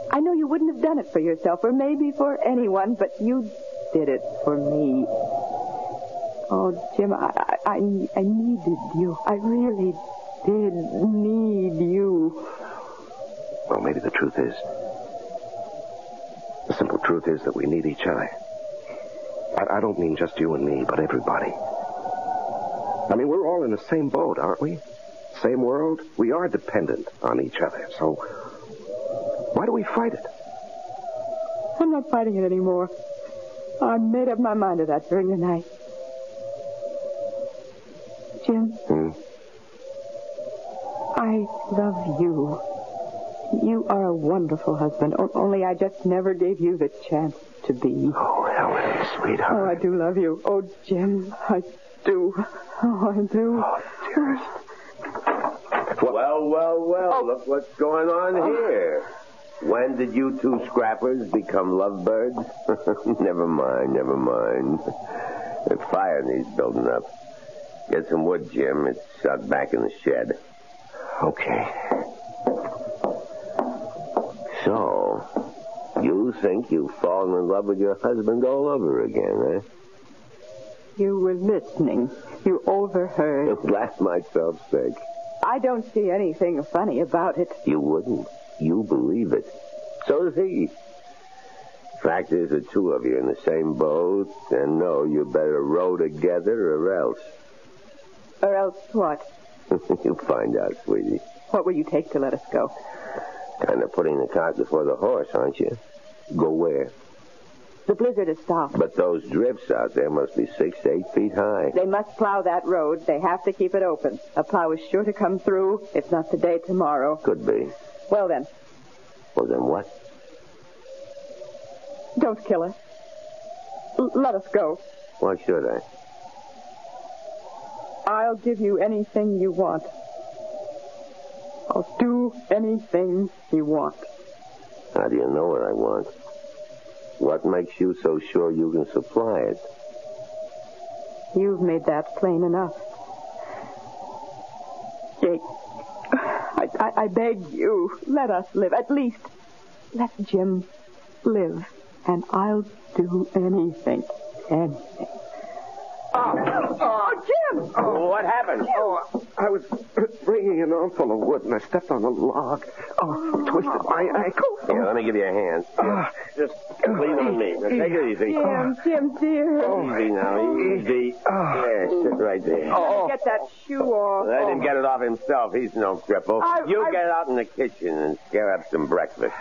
I know you wouldn't have done it for yourself, or maybe for anyone, but you did it for me. Oh, Jim, I needed you. I really did need you. Well, maybe the truth is... The simple truth is that we need each other. I don't mean just you and me, but everybody. I mean, we're all in the same boat, aren't we? Same world. We are dependent on each other, so... Why do we fight it? I'm not fighting it anymore. I made up my mind to that during the night. Jim? I love you. You are a wonderful husband, only I just never gave you the chance to be. Oh, Helen, sweetheart. Oh, I do love you. Oh, Jim, I do. Oh, I do. Oh, dearest. Well, look what's going on here. When did you two scrappers become lovebirds? Never mind. The fire needs building up. Get some wood, Jim. It's out back in the shed. Okay. So, you think you've fallen in love with your husband all over again, eh? You were listening. You overheard. Blast myself sick. I don't see anything funny about it. You wouldn't. You believe it. So does he. Fact is, the two of you in the same boat, and no, you better row together or else. Or else what? You'll find out, sweetie. What will you take to let us go? Kind of putting the cart before the horse, aren't you? Go where? The blizzard has stopped. But those drifts out there must be 6 to 8 feet high. They must plow that road. They have to keep it open. A plow is sure to come through, if not today, tomorrow. Could be. Well, then. Well, then what? Don't kill us. Let us go. Why should I? I'll give you anything you want. I'll do anything you want. How do you know what I want? What makes you so sure you can supply it? You've made that plain enough. Jake, I beg you, let us live. At least, let Jim live. And I'll do anything. Anything. Oh, Jim! Oh, what happened? Oh, I was bringing an armful of wood, and I stepped on a log. Oh, twisted my ankle. Here, let me give you a hand. Just lean on me. Now, take it easy. Jim, dear. Easy now, easy. Yeah, sit right there. Get that shoe off. Let him get it off himself. He's no cripple. You get out in the kitchen and scare up some breakfast.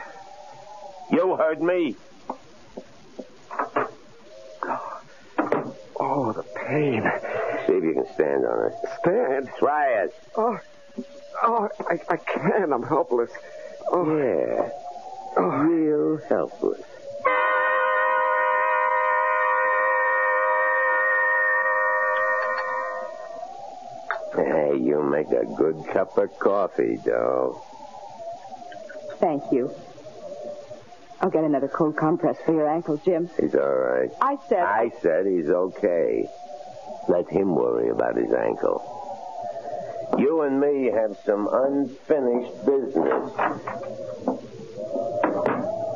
You heard me. Oh, the pain. See if you can stand on it. Stand? Try it. I can't. I'm helpless. Oh. Yeah. Real helpless. Hey, you make a good cup of coffee, Doe. Thank you. I'll get another cold compress for your ankle, Jim. He's all right. I said he's okay. Let him worry about his ankle. You and me have some unfinished business.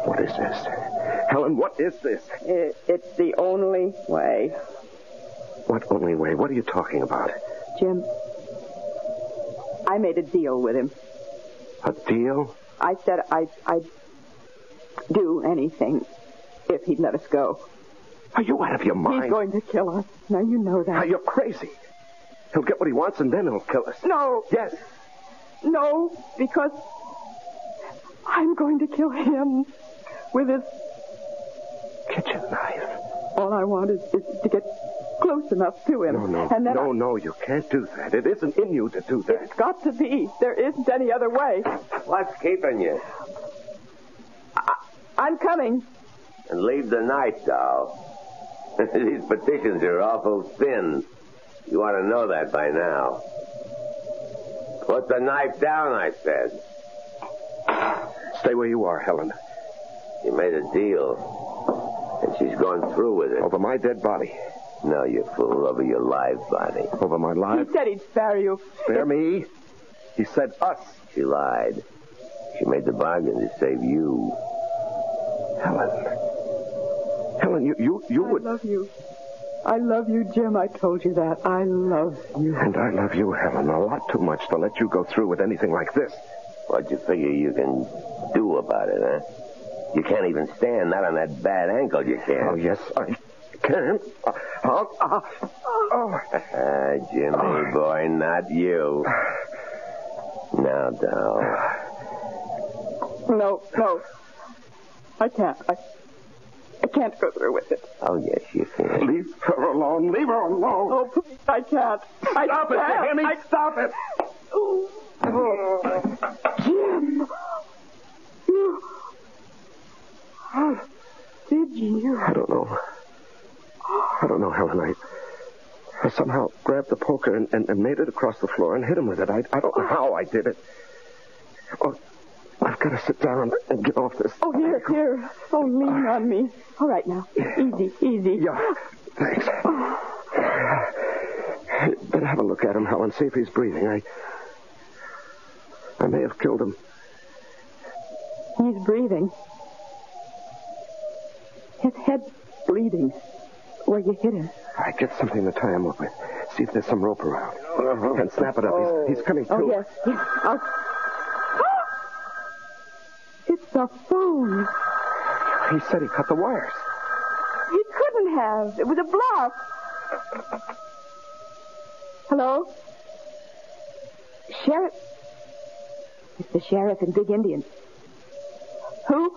What is this? Helen, what is this? It's the only way. What only way? What are you talking about? Jim, I made a deal with him. A deal? I said I'd do anything if he'd let us go. Are you out of your mind? He's going to kill us. Now, you know that. Now, you're crazy. He'll get what he wants, and then he'll kill us. No. Yes. No, because I'm going to kill him with his kitchen knife. All I want is to get close enough to him. No, you can't do that. It isn't in you to do that. It's got to be. There isn't any other way. What's keeping you? I'm coming. And leave the knife, doll. These petitions are awful thin. You ought to know that by now. Put the knife down, I said. Stay where you are, Helen. You made a deal, and she's gone through with it. Over my dead body. No, you fool. Over your live body. Over my live? He said he'd spare you. Spare me? He said us. She lied. She made the bargain to save you. Helen, you would... I love you. I love you, Jim. I told you that. I love you. And I love you, Helen, a lot too much to let you go through with anything like this. What you figure you can do about it, huh? You can't even stand, not on that bad ankle you can't. Oh, yes, I can. Jimmy, boy, not you. Now, doll. No. I can't. I can't go through with it. Oh, yes, you can. Leave her alone. Leave her alone. Oh, please, I can't. Stop it, you hear me? Stop it. Oh, Jim. You... How did you? I don't know, Helen. I somehow grabbed the poker and made it across the floor and hit him with it. I don't know how I did it. Oh, I've got to sit down and get off this. Oh, here. Oh, lean on me. All right, now. Easy. Yeah, thanks. Better have a look at him, Helen. See if he's breathing. I may have killed him. He's breathing. His head's bleeding. Where you hit him. I get something to tie him up with. See if there's some rope around. And snap it up. He's coming to. Oh, yes. It's a phone. He said he cut the wires. He couldn't have. It was a bluff. Hello? Sheriff? It's the sheriff and Big Indian. Who?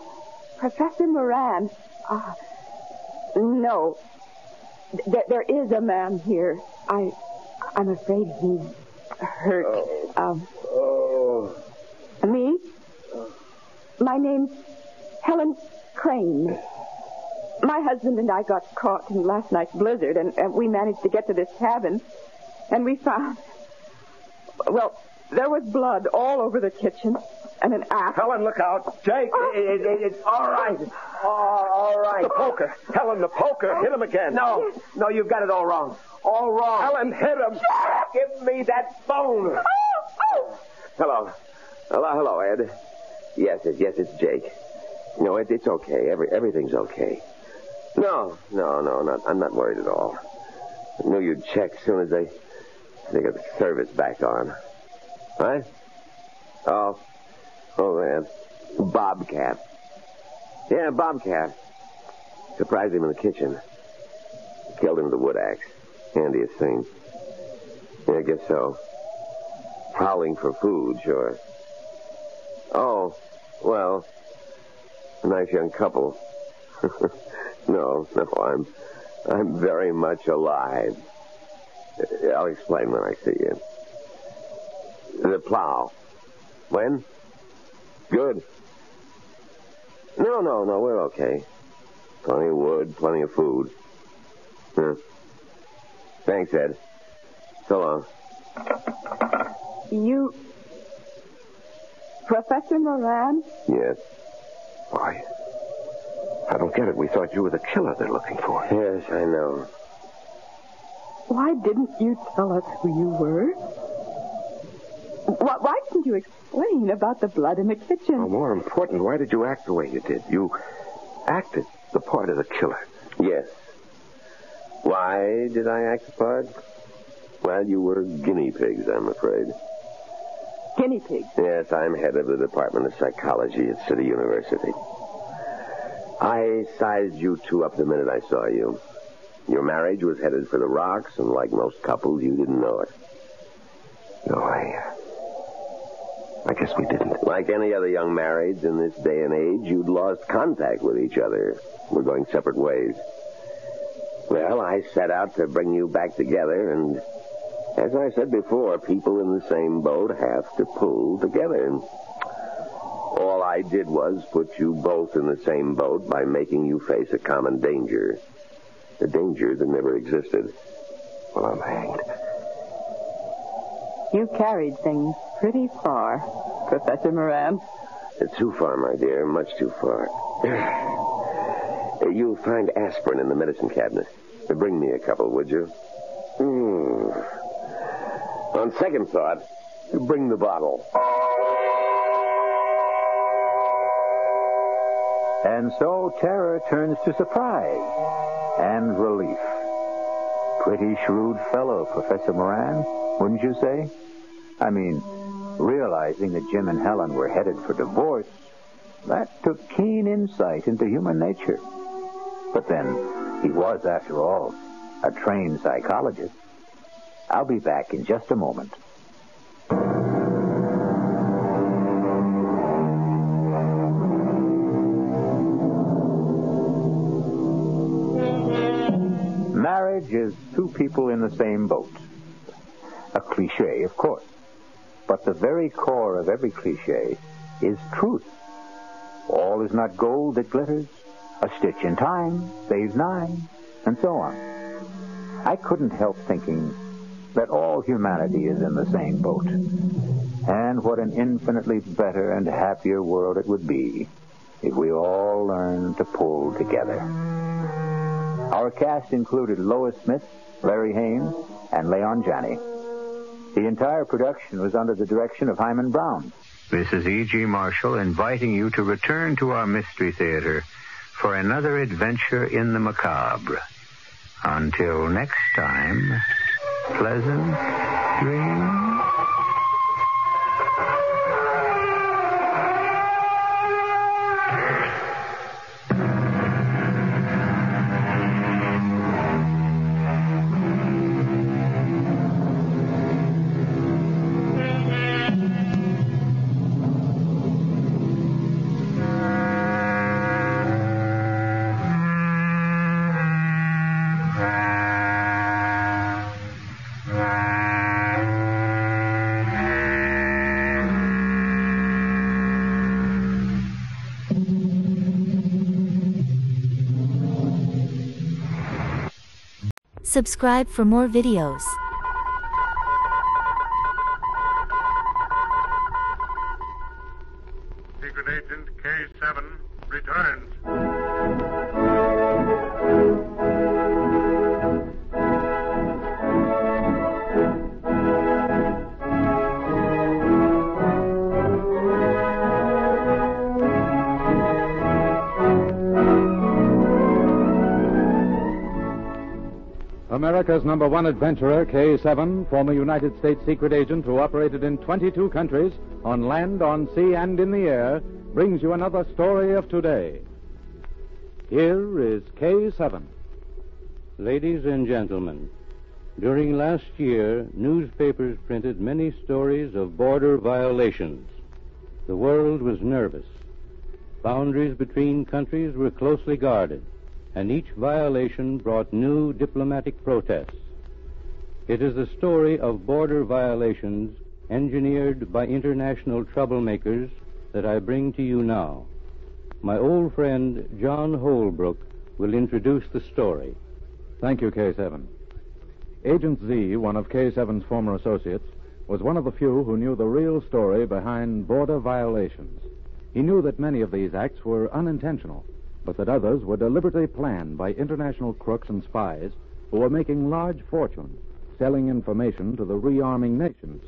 Professor Moran. No. There is a man here. I'm afraid he's hurt. Me? My name's Helen Crane. My husband and I got caught in last night's blizzard, and we managed to get to this cabin, and we found... Well, there was blood all over the kitchen, and an axe. Helen, look out. Jake, it's all right. All right. The poker. Helen, the poker. Hit him again. No, you've got it all wrong. All wrong. Helen, hit him. Give me that phone. Hello, Ed. Yes, it's Jake. No, it's okay. Everything's okay. No, I'm not worried at all. I knew you'd check as soon as they got the service back on. What? Oh, man. Bobcat. Yeah, Bobcat. Surprised him in the kitchen. Killed him with a wood axe. Handiest thing. Yeah, I guess so. Prowling for food, sure. Oh, well, a nice young couple. No, I'm very much alive. I'll explain when I see you. The plow. When? Good. No, we're okay. Plenty of wood, plenty of food. Thanks, Ed. So long. You... Professor Moran? Yes. Why? I don't get it. We thought you were the killer they're looking for. Yes, I know. Why didn't you tell us who you were? Why didn't you explain about the blood in the kitchen? Well, more important, why did you act the way you did? You acted the part of the killer. Yes. Why did I act the part? Well, you were guinea pigs, I'm afraid. Guinea pigs? Yes, I'm head of the Department of Psychology at City University. I sized you two up the minute I saw you. Your marriage was headed for the rocks, and like most couples, you didn't know it. No, I guess we didn't. Like any other young marrieds in this day and age, you'd lost contact with each other. We're going separate ways. Well, I set out to bring you back together, and as I said before, people in the same boat have to pull together. All I did was put you both in the same boat by making you face a common danger. A danger that never existed. Well, I'm hanged. You carried things pretty far, Professor Moran. Too far, my dear. Much too far. You'll find aspirin in the medicine cabinet. Bring me a couple, would you? On second thought, bring the bottle. And so terror turns to surprise and relief. Pretty shrewd fellow, Professor Moran, wouldn't you say? I mean, realizing that Jim and Helen were headed for divorce, that took keen insight into human nature. But then, he was, after all, a trained psychologist. I'll be back in just a moment. Marriage is two people in the same boat. A cliche, of course. But the very core of every cliche is truth. All is not gold that glitters. A stitch in time saves 9, and so on. I couldn't help thinking that all humanity is in the same boat. And what an infinitely better and happier world it would be if we all learned to pull together. Our cast included Lois Smith, Larry Haynes, and Leon Janney. The entire production was under the direction of Hyman Brown. This is E.G. Marshall inviting you to return to our Mystery Theater for another adventure in the macabre. Until next time, pleasant dreams. Subscribe for more videos. Secret Agent K7 returns. America's #1 adventurer, K7, former United States secret agent who operated in 22 countries, on land, on sea, and in the air, brings you another story of today. Here is K7. Ladies and gentlemen, during last year, newspapers printed many stories of border violations. The world was nervous. Boundaries between countries were closely guarded, and each violation brought new diplomatic protests. It is the story of border violations engineered by international troublemakers that I bring to you now. My old friend John Holbrook will introduce the story. Thank you, K7. Agent Z, one of K7's former associates, was one of the few who knew the real story behind border violations. He knew that many of these acts were unintentional, but that others were deliberately planned by international crooks and spies who were making large fortunes selling information to the rearming nations.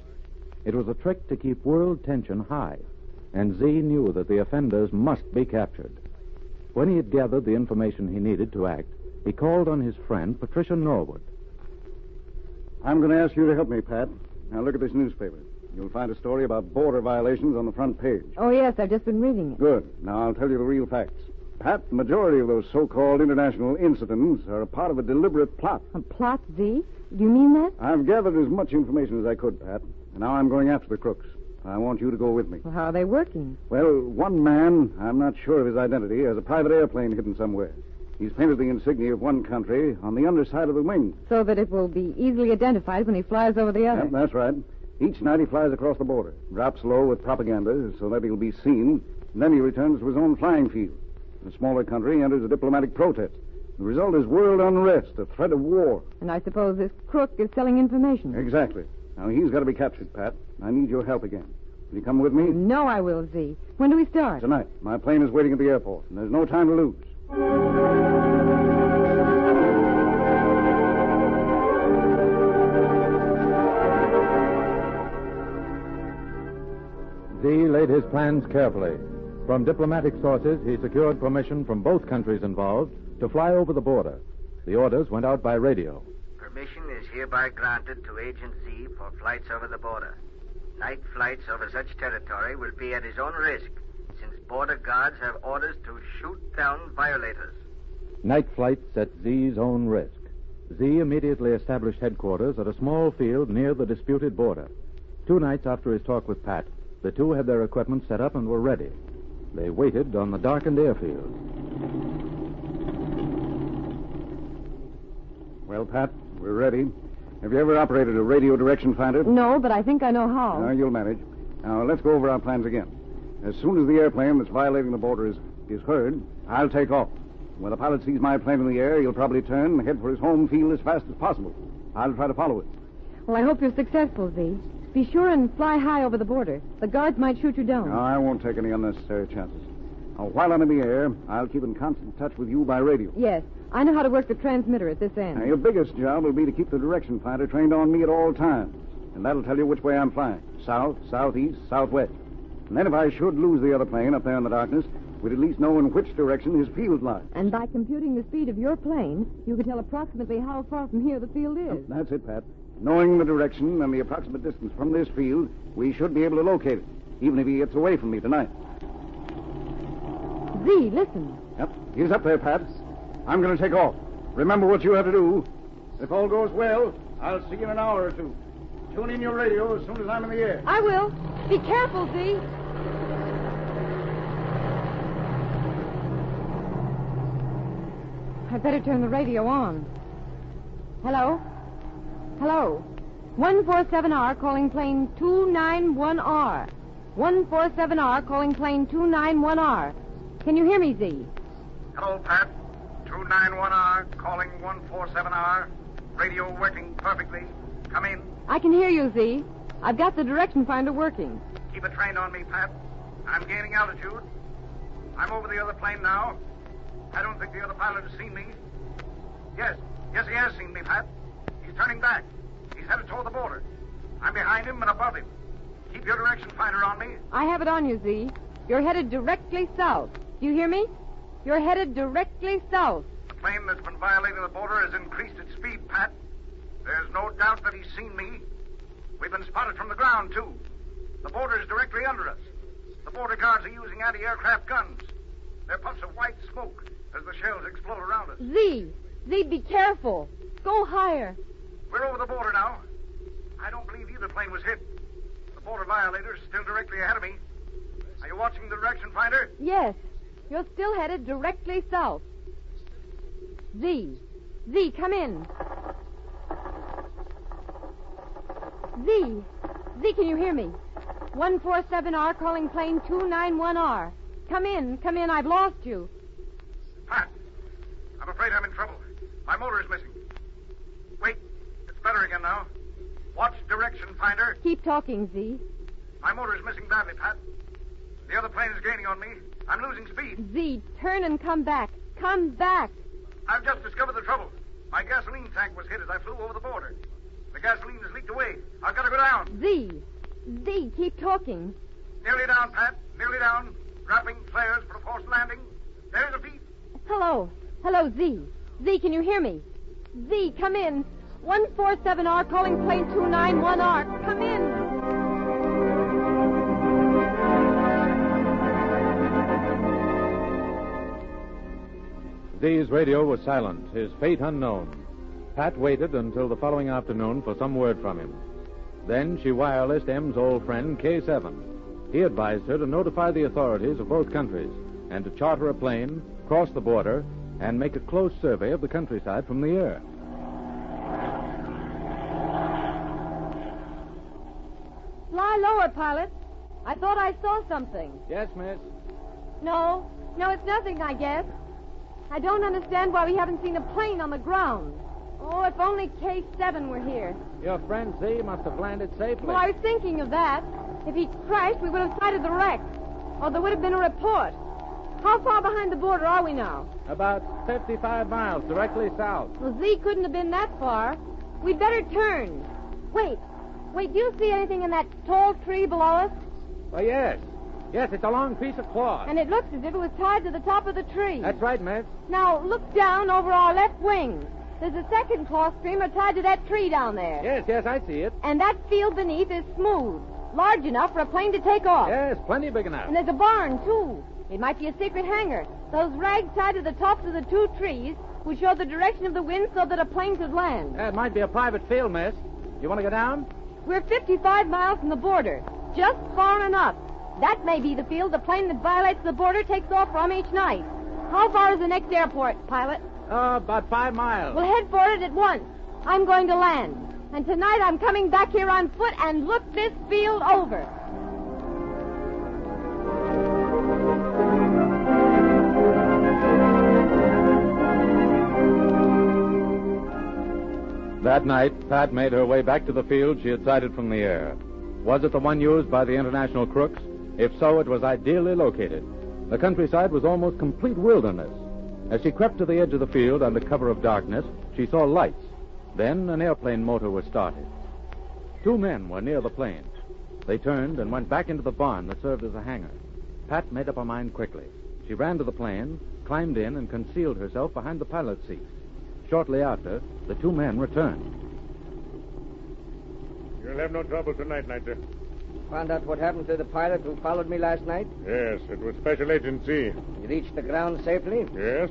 It was a trick to keep world tension high, and Z knew that the offenders must be captured. When he had gathered the information he needed to act, he called on his friend Patricia Norwood. I'm going to ask you to help me, Pat. Now look at this newspaper. You'll find a story about border violations on the front page. Oh, yes, I've just been reading it. Good. Now I'll tell you the real facts. Pat, the majority of those so-called international incidents are a part of a deliberate plot. A plot, Z? Do you mean that? I've gathered as much information as I could, Pat, and now I'm going after the crooks. I want you to go with me. Well, how are they working? Well, one man, I'm not sure of his identity, has a private airplane hidden somewhere. He's painted the insignia of one country on the underside of the wing. So that it will be easily identified when he flies over the other. Yep, that's right. Each night he flies across the border, drops low with propaganda so that he'll be seen, and then he returns to his own flying field. The smaller country enters a diplomatic protest. The result is world unrest, a threat of war. And I suppose this crook is selling information. Exactly. Now, he's got to be captured, Pat. I need your help again. Will you come with me? No, I will, Z. When do we start? Tonight. My plane is waiting at the airport, and there's no time to lose. Z laid his plans carefully. From diplomatic sources, he secured permission from both countries involved to fly over the border. The orders went out by radio. Permission is hereby granted to Agent Z for flights over the border. Night flights over such territory will be at his own risk, since border guards have orders to shoot down violators. Night flights at Z's own risk. Z immediately established headquarters at a small field near the disputed border. 2 nights after his talk with Pat, the two had their equipment set up and were ready. They waited on the darkened airfield. Well, Pat, we're ready. Have you ever operated a radio direction finder? No, but I think I know how. You'll manage. Now, let's go over our plans again. As soon as the airplane that's violating the border is heard, I'll take off. When the pilot sees my plane in the air, he'll probably turn and head for his home field as fast as possible. I'll try to follow it. Well, I hope you're successful, Z. Be sure and fly high over the border. The guards might shoot you down. No, I won't take any unnecessary chances. Now, while I'm in the air, I'll keep in constant touch with you by radio. Yes. I know how to work the transmitter at this end. Now, your biggest job will be to keep the direction finder trained on me at all times. And that'll tell you which way I'm flying. South, southeast, southwest. And then if I should lose the other plane up there in the darkness, we'd at least know in which direction his field lies. And by computing the speed of your plane, you could tell approximately how far from here the field is. That's it, Pat. Knowing the direction and the approximate distance from this field, we should be able to locate it, even if he gets away from me tonight. Z, listen. Yep, he's up there, Pat. I'm going to take off. Remember what you have to do. If all goes well, I'll see you in an hour or two. Tune in your radio as soon as I'm in the air. I will. Be careful, Z. I'd better turn the radio on. Hello? Hello? 147R calling plane 291R. 147R calling plane 291R. Can you hear me, Z? Hello, Pat. 291R calling 147R. Radio working perfectly. Come in. I can hear you, Z. I've got the direction finder working. Keep it trained on me, Pat. I'm gaining altitude. I'm over the other plane now. I don't think the other pilot has seen me. Yes, he has seen me, Pat. He's turning back. He's headed toward the border. I'm behind him and above him. Keep your direction finder on me. I have it on you, Z. You're headed directly south. Do you hear me? You're headed directly south. The plane that's been violating the border has increased its speed, Pat. There's no doubt that he's seen me. We've been spotted from the ground, too. The border is directly under us. The border guards are using anti-aircraft guns. They're puffs of white smoke as the shells explode around us. Z, be careful. Go higher. We're over the border now. I don't believe either plane was hit. The border violator's still directly ahead of me. Are you watching the direction finder? Yes. You're still headed directly south. Z, come in. Z, can you hear me? 147R calling plane 291R. Come in. I've lost you. Pat, I'm afraid I'm in trouble. My motor is missing. Wait, it's better again now. Watch direction finder. Keep talking, Z. My motor is missing badly, Pat. The other plane is gaining on me. I'm losing speed. Z, turn and come back. Come back. I've just discovered the trouble. My gasoline tank was hit as I flew over the border. The gasoline has leaked away. I've got to go down. Z, keep talking. Nearly down, Pat. Nearly down. Dropping flares for a forced landing. There's a beat. Hello, Z. Z, can you hear me? Z, come in. 147R calling plane 291R. Come in. Z's radio was silent, his fate unknown. Pat waited until the following afternoon for some word from him. Then she wirelessed M's old friend, K7. He advised her to notify the authorities of both countries and to charter a plane, cross the border, and make a close survey of the countryside from the air. Fly lower, pilot. I thought I saw something. Yes, miss. No, it's nothing, I guess. I don't understand why we haven't seen a plane on the ground. Oh, if only K7 were here. Your friend Z must have landed safely. Well, I was thinking of that. If he'd crashed, we would have sighted the wreck. Or there would have been a report. How far behind the border are we now? About 55 miles, directly south. Well, Z couldn't have been that far. We'd better turn. Wait, do you see anything in that tall tree below us? Oh, yes. Yes, it's a long piece of cloth. And it looks as if it was tied to the top of the tree. That's right, miss. Now, look down over our left wing. There's a second cloth streamer tied to that tree down there. Yes, I see it. And that field beneath is smooth, large enough for a plane to take off. Yes, plenty big enough. And there's a barn, too. It might be a secret hangar. Those rags tied to the tops of the two trees would show the direction of the wind so that a plane could land. It might be a private field, miss. You want to go down? We're 55 miles from the border. Just far enough. That may be the field the plane that violates the border takes off from each night. How far is the next airport, pilot? About 5 miles. We'll head for it at once. I'm going to land. And tonight I'm coming back here on foot and look this field over. That night, Pat made her way back to the field she had sighted from the air. Was it the one used by the international crooks? If so, it was ideally located. The countryside was almost complete wilderness. As she crept to the edge of the field under cover of darkness, she saw lights. Then an airplane motor was started. 2 men were near the plane. They turned and went back into the barn that served as a hangar. Pat made up her mind quickly. She ran to the plane, climbed in, and concealed herself behind the pilot's seat. Shortly after, the 2 men returned. You'll have no trouble tonight, Nitro. Found out what happened to the pilot who followed me last night? Yes, it was Special Agent Z. He reached the ground safely? Yes.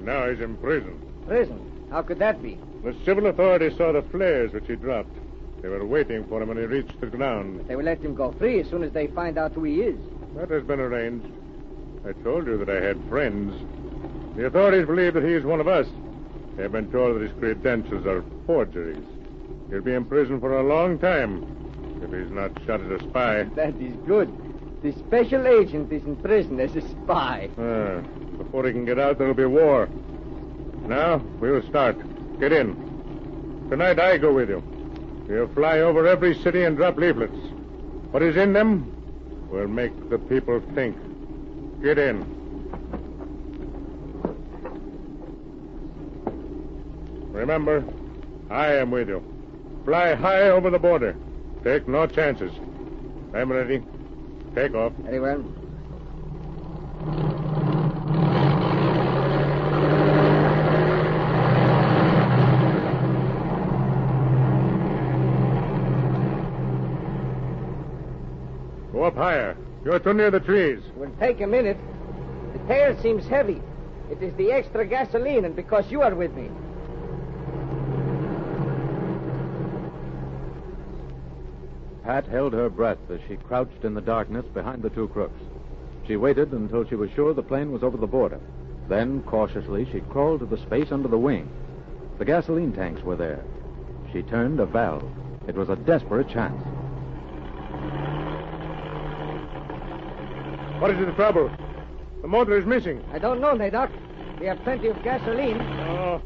Now he's in prison. Prison? How could that be? The civil authorities saw the flares which he dropped. They were waiting for him when he reached the ground. They will let him go free as soon as they find out who he is. That has been arranged. I told you that I had friends. The authorities believe that he is one of us. They have been told that his credentials are forgeries. He'll be in prison for a long time if he's not shot as a spy. That is good. The special agent is in prison as a spy. Before he can get out, there'll be war. Now, we'll start. Get in. Tonight I go with you. We'll fly over every city and drop leaflets. What is in them will make the people think. Get in. Remember, I am with you. Fly high over the border. Take no chances. I'm ready. Take off. Very well. Go up higher. You're too near the trees. It will take a minute. The tail seems heavy. It is the extra gasoline, and because you are with me. Pat held her breath as she crouched in the darkness behind the two crooks. She waited until she was sure the plane was over the border. Then, cautiously, she crawled to the space under the wing. The gasoline tanks were there. She turned a valve. It was a desperate chance. What is the trouble? The motor is missing. I don't know, Nadok. We have plenty of gasoline. Oh.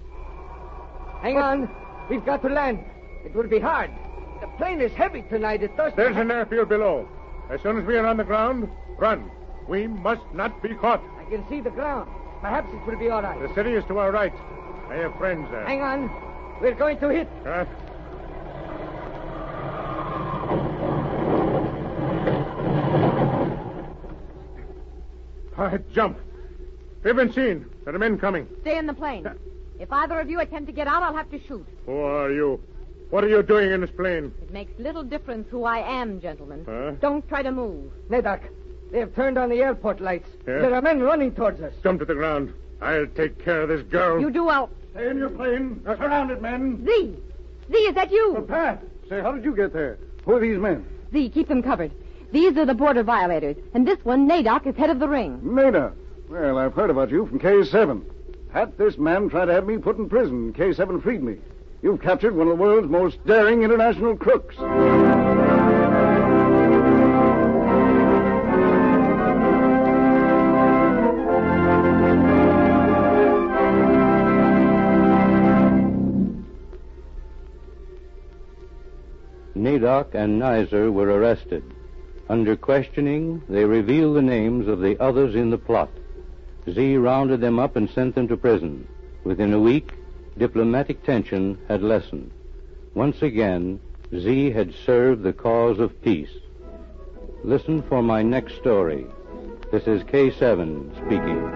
Hang on. We've got to land. It will be hard. The plane is heavy tonight. It does. There's an airfield below. As soon as we are on the ground, run. We must not be caught. I can see the ground. Perhaps it will be all right. The city is to our right. I have friends there. Hang on. We're going to hit. Jump. We've been seen. There are men coming. Stay in the plane. If either of you attempt to get out, I'll have to shoot. Who are you? What are you doing in this plane? It makes little difference who I am, gentlemen. Huh? Don't try to move. Nadok, they have turned on the airport lights. Yeah? There are men running towards us. Jump to the ground. I'll take care of this girl. You do well. Stay in your plane. Surrounded, men. Z! Z, is that you? Pat, say, how did you get there? Who are these men? Z, keep them covered. These are the border violators. And this one, Nadok, is head of the ring. Nadok? Well, I've heard about you from K7. Pat, this man tried to have me put in prison. K7 freed me. You've captured one of the world's most daring international crooks. Nadok and Nizer were arrested. Under questioning, they revealed the names of the others in the plot. Z rounded them up and sent them to prison. Within a week, diplomatic tension had lessened. Once again, Z had served the cause of peace. Listen for my next story. This is K7 speaking.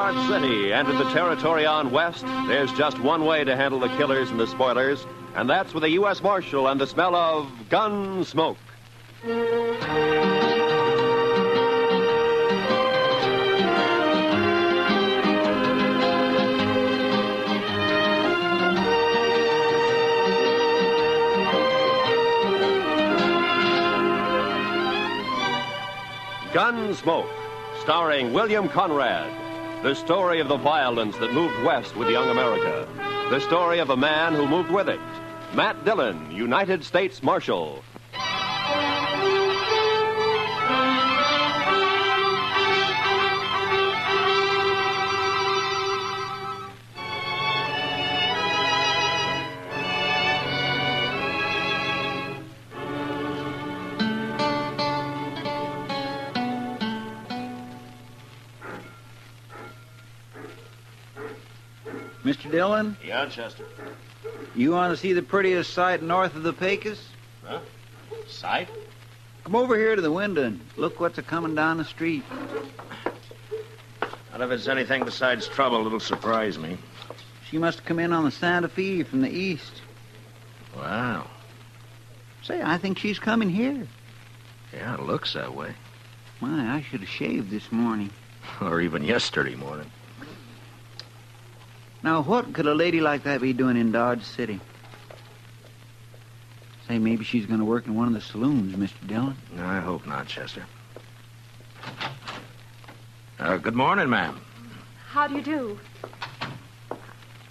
Dodge City entered the territory on west, there's just one way to handle the killers and the spoilers, and that's with a U.S. Marshal and the smell of gun smoke. Gunsmoke, starring William Conrad. The story of the violence that moved west with young America. The story of a man who moved with it. Matt Dillon, United States Marshal. Mr. Dillon? Yeah, Chester. You want to see the prettiest sight north of the Pecos? Huh? Sight? Come over here to the window and look what's a-coming down the street. Not if it's anything besides trouble, it'll surprise me. She must have come in on the Santa Fe from the east. Wow. Say, I think she's coming here. Yeah, it looks that way. My, I should have shaved this morning. Or even yesterday morning. Now, what could a lady like that be doing in Dodge City? Say, maybe she's going to work in one of the saloons, Mr. Dillon. No, I hope not, Chester. Good morning, ma'am. How do you do?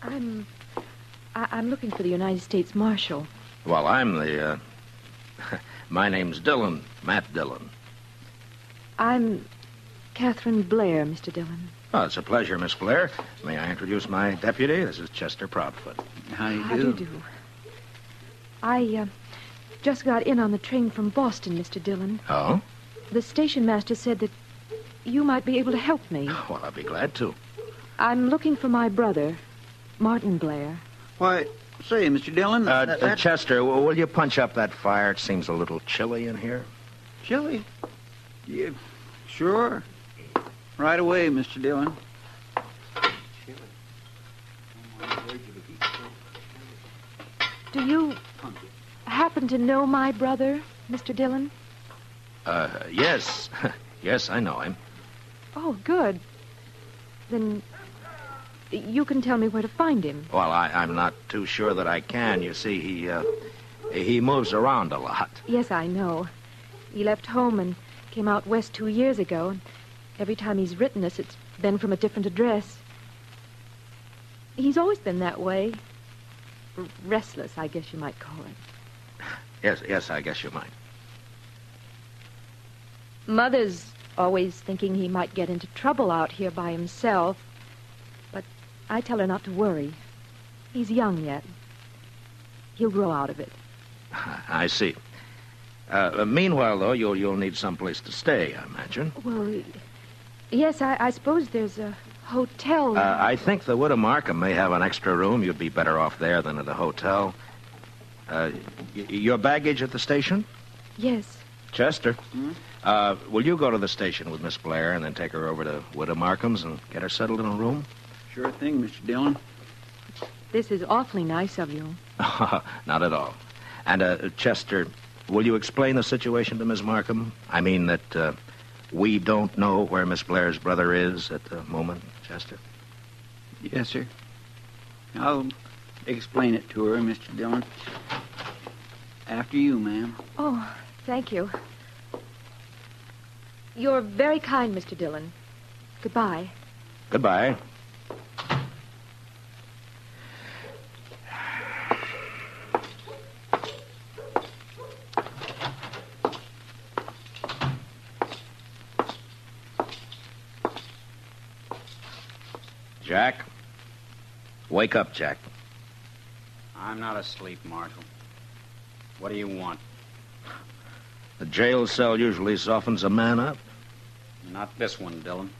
I'm looking for the United States Marshal. Well, I'm the, my name's Dillon, Matt Dillon. I'm Catherine Blair, Mr. Dillon. Oh, it's a pleasure, Miss Blair. May I introduce my deputy? This is Chester Proudfoot. How do you do? How do you do? I just got in on the train from Boston, Mr. Dillon. Oh? The station master said that you might be able to help me. Well, I'll be glad to. I'm looking for my brother, Martin Blair. Why, say, Mr. Dillon... Chester, will you punch up that fire? It seems a little chilly in here. Chilly? Yeah, sure. Right away, Mr. Dillon. Do you happen to know my brother, Mr. Dillon? Yes. Yes, I know him. Oh, good. Then you can tell me where to find him. Well, I'm not too sure that I can. You see, he moves around a lot. Yes, I know. He left home and came out west 2 years ago, and every time he's written us, it's been from a different address. He's always been that way. Restless, I guess you might call it. Yes, I guess you might. Mother's always thinking he might get into trouble out here by himself. But I tell her not to worry. He's young yet. He'll grow out of it. I see. Meanwhile, though, you'll need someplace to stay, I imagine. Well, yes, I suppose there's a hotel. I think the Widow Markham may have an extra room. You'd be better off there than at the hotel. Your baggage at the station? Yes. Chester, will you go to the station with Miss Blair and then take her over to Widow Markham's and get her settled in a room? Sure thing, Mr. Dillon. This is awfully nice of you. Not at all. And, Chester, will you explain the situation to Miss Markham? I mean that we don't know where Miss Blair's brother is at the moment, Chester? Yes, sir. I'll explain it to her, Mr. Dillon. After you, ma'am. Oh, thank you. You're very kind, Mr. Dillon. Goodbye. Goodbye. Jack? Wake up, Jack. I'm not asleep, Marshal. What do you want? The jail cell usually softens a man up. Not this one, Dillon.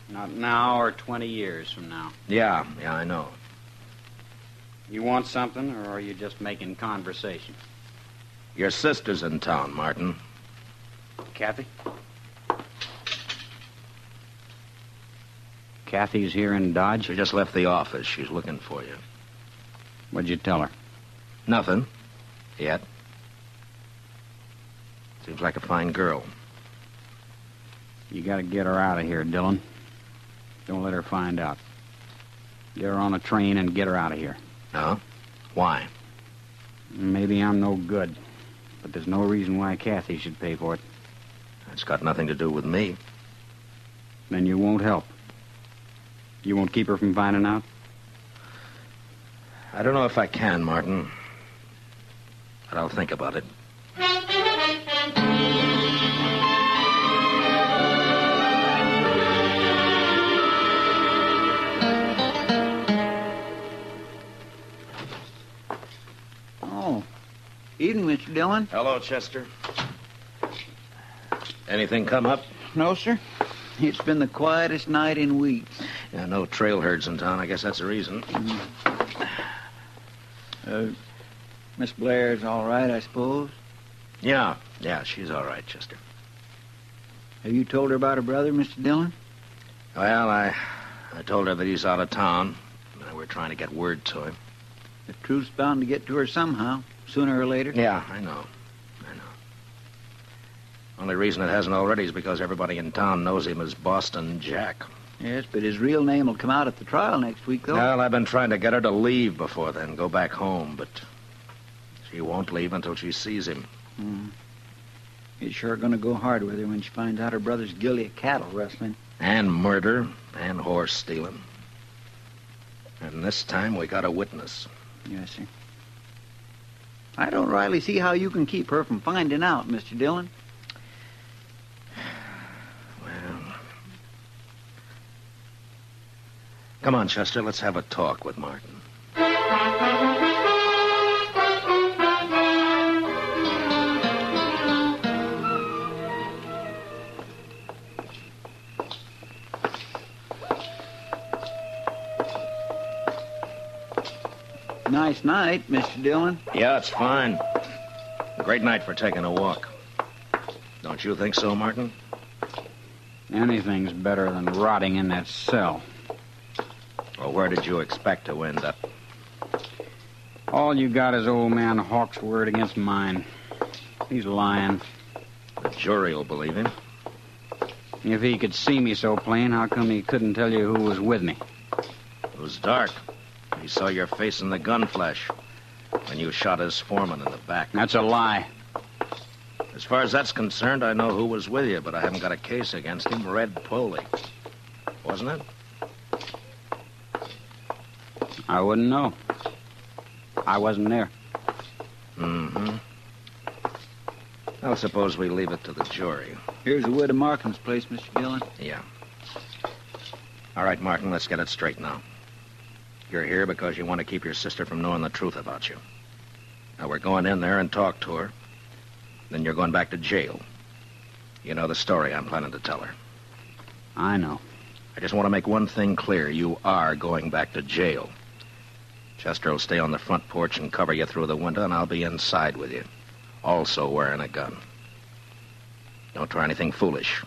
Not now or 20 years from now. Yeah, I know. You want something, or are you just making conversation? Your sister's in town, Martin. Kathy? Kathy's here in Dodge? She just left the office. She's looking for you. What'd you tell her? Nothing. Yet. Seems like a fine girl. You gotta get her out of here, Dillon. Don't let her find out. Get her on a train and get her out of here. No? Why? Maybe I'm no good, but there's no reason why Kathy should pay for it. It's got nothing to do with me. Then you won't help. You won't keep her from finding out? I don't know if I can, Martin. But I'll think about it. Oh. Evening, Mr. Dillon. Hello, Chester. Anything come up? No, sir. It's been the quietest night in weeks. Yeah, no trail herds in town. I guess that's the reason. Miss Blair's all right, I suppose? Yeah, she's all right, Chester. Have you told her about her brother, Mr. Dillon? Well, I told her that he's out of town. We're trying to get word to him. The truth's bound to get to her somehow, sooner or later. Yeah, I know. Only reason it hasn't already is because everybody in town knows him as Boston Jack. Yes, but his real name will come out at the trial next week, though. Well, I've been trying to get her to leave before then, go back home, but she won't leave until she sees him. It's sure going to go hard with her when she finds out her brother's guilty of cattle rustling. And murder, and horse stealing. And this time we got a witness. Yes, sir. I don't rightly see how you can keep her from finding out, Mr. Dillon. Come on, Chester, let's have a talk with Martin. Nice night, Mr. Dillon. Yeah, it's fine. A great night for taking a walk. Don't you think so, Martin? Anything's better than rotting in that cell. Well, where did you expect to end up? All you got is old man Hawk's word against mine. He's lying. The jury will believe him. If he could see me so plain, how come he couldn't tell you who was with me? It was dark. He saw your face in the gun flash when you shot his foreman in the back. That's a lie. As far as that's concerned, I know who was with you, but I haven't got a case against him. Red Poley. Wasn't it? I wouldn't know. I wasn't there. Mm-hmm. Well, suppose we leave it to the jury. Here's the wood of Markham's place, Mr. Dillon. Yeah. All right, Martin, let's get it straight now. You're here because you want to keep your sister from knowing the truth about you. Now, we're going in there and talk to her. Then you're going back to jail. You know the story I'm planning to tell her. I know. I just want to make one thing clear. You are going back to jail. Chester will stay on the front porch and cover you through the window, and I'll be inside with you, also wearing a gun. Don't try anything foolish.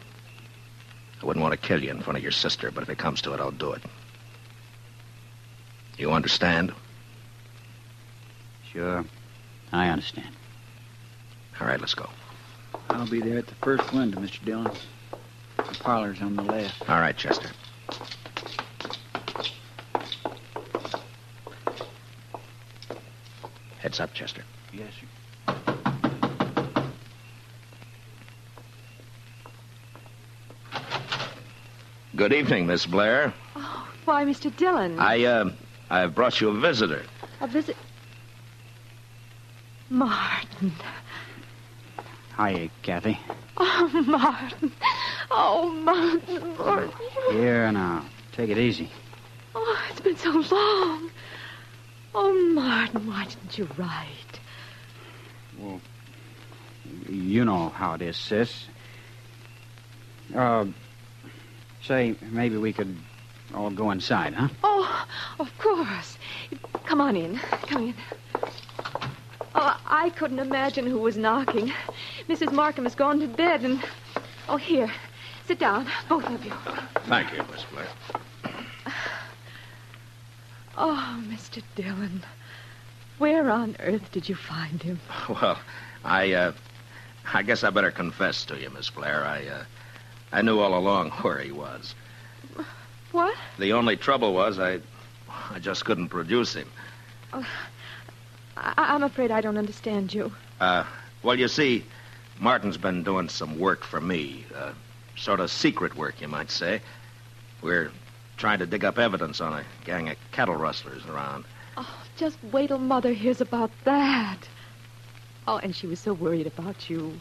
I wouldn't want to kill you in front of your sister, but if it comes to it, I'll do it. You understand? Sure. I understand. All right, let's go. I'll be there at the first window, Mr. Dillon. The parlor's on the left. All right, Chester. Heads up, Chester. Yes, sir. Good evening, Miss Blair. Oh, why, Mr. Dillon? I've brought you a visitor. A visit? Martin. Hiya, Kathy. Oh, Martin. Oh, Martin. Here now. Take it easy. Oh, it's been so long. Oh, Martin, why didn't you write? Well, you know how it is, sis. Say, maybe we could all go inside, huh? Oh, of course. Come on in. Come in. Oh, I couldn't imagine who was knocking. Mrs. Markham has gone to bed and... Oh, here. Sit down, both of you. Thank you, Miss Blair. Oh, Mr. Dillon. Where on earth did you find him? Well, I guess I better confess to you, Miss Blair. I knew all along where he was. What? The only trouble was I just couldn't produce him. Oh, I'm afraid I don't understand you. Well, you see, Martin's been doing some work for me. Sort of secret work, you might say. We're trying to dig up evidence on a gang of cattle rustlers around. Oh, just wait till Mother hears about that. Oh, and she was so worried about you.